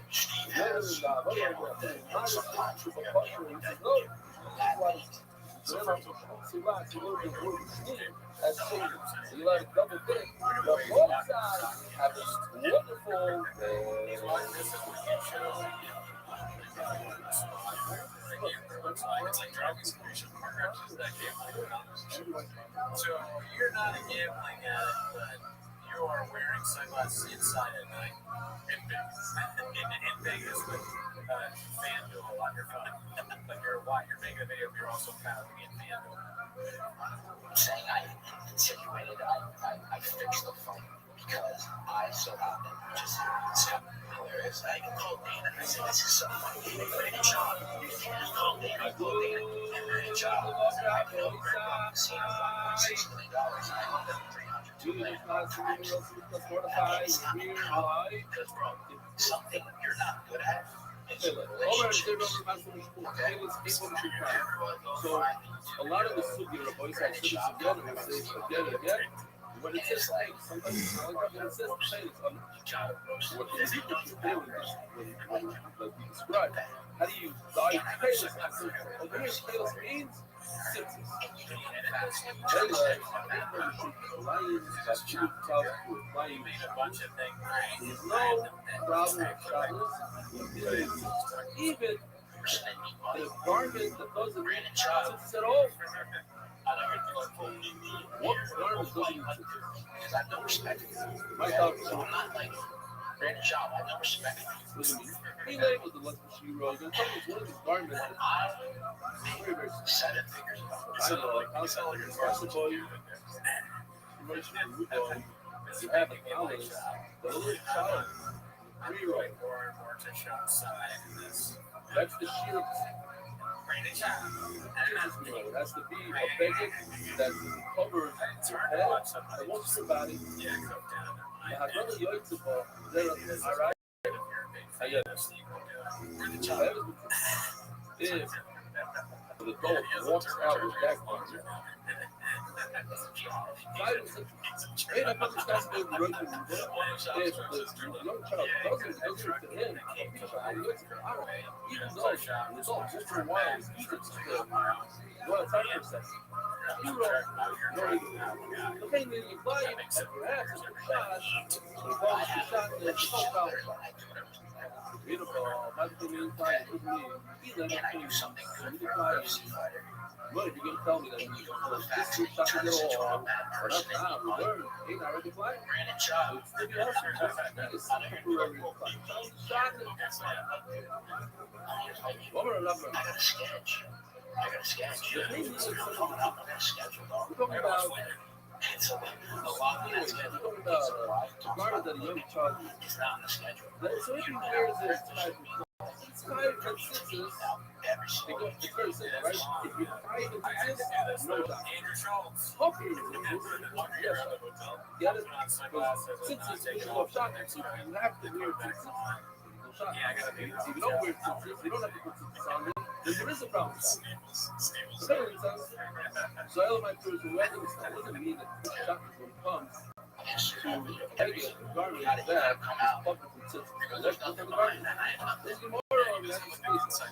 so relax, a little bit more as children. So you let it double dip. The both sides have this wonderful It's like driving school. So you're not a gambling addict, but you are wearing sunglasses inside at night in Vegas with FanDuel on your phone. But you're making a video, you're also pounding in FanDuel. I'm saying I insinuated I fixed the fight because I so happen just hilarious. I even called Dana and I said, this is so funny. They put a job. You can't just call Dana. I called Dana and put a job. I put over at casino $1.6 million. I owe them $300 because, bro, something you're not good at. So a lot of the super boys have put it together and say again and again. When it says like sometimes it's not like when it says potatoes on what the people should do when like we describe. How do you dye potatoes? Over here potatoes means senses. There's no problem with even the garment that doesn't mean senses at all. What garment doesn't mean senses? Because I have no respect for you. My thought So I'm not like great job. I have no respect for you. He labeled the Leslie She Rose. It's almost one of his garments. Very, very 7 figures. I know, like, I'll tell you, first of all, you have a balance, the little child, 3-year-old. That's the sheer. That's the bead of bacon that covers your head and most of your body. I brother yoikes about all right. I get it. If the adult walks out with that concept, hey, I put this guy's name right in the if the young child doesn't to him, even though the adult just for a while is eager to you want to talk for a second. You know, the thing that you buy it at your ass is your shot, the ball is your shot, and it's $12. Beautiful, that's the main time. And I do something good for a UFC fighter. But if you're going to tell me that you this is shot to get all, that's not learn. Ain't not ready to play. Granted job. It's to be awesome. It's temporary. Shot. I got a sketch. Coming up, I got a schedule. We're talking about It's a lot of that schedule. we're talking about the garment that a young child It's not on the schedule. so if he wears this type of it's kind of consensus. Every single It's very simple, right? If you tie it into consensus, no doubt. Hockey is yes, get it? Since it's no shot, so you have to wear consensus. No shot. If you don't wear consensus, you don't have to put consensus on it. Then there is a problem. So that makes sense. So elementary is wearing this doesn't mean that the shot when it comes to take a garment that is public consensus. There's nothing garment. There's more on that space.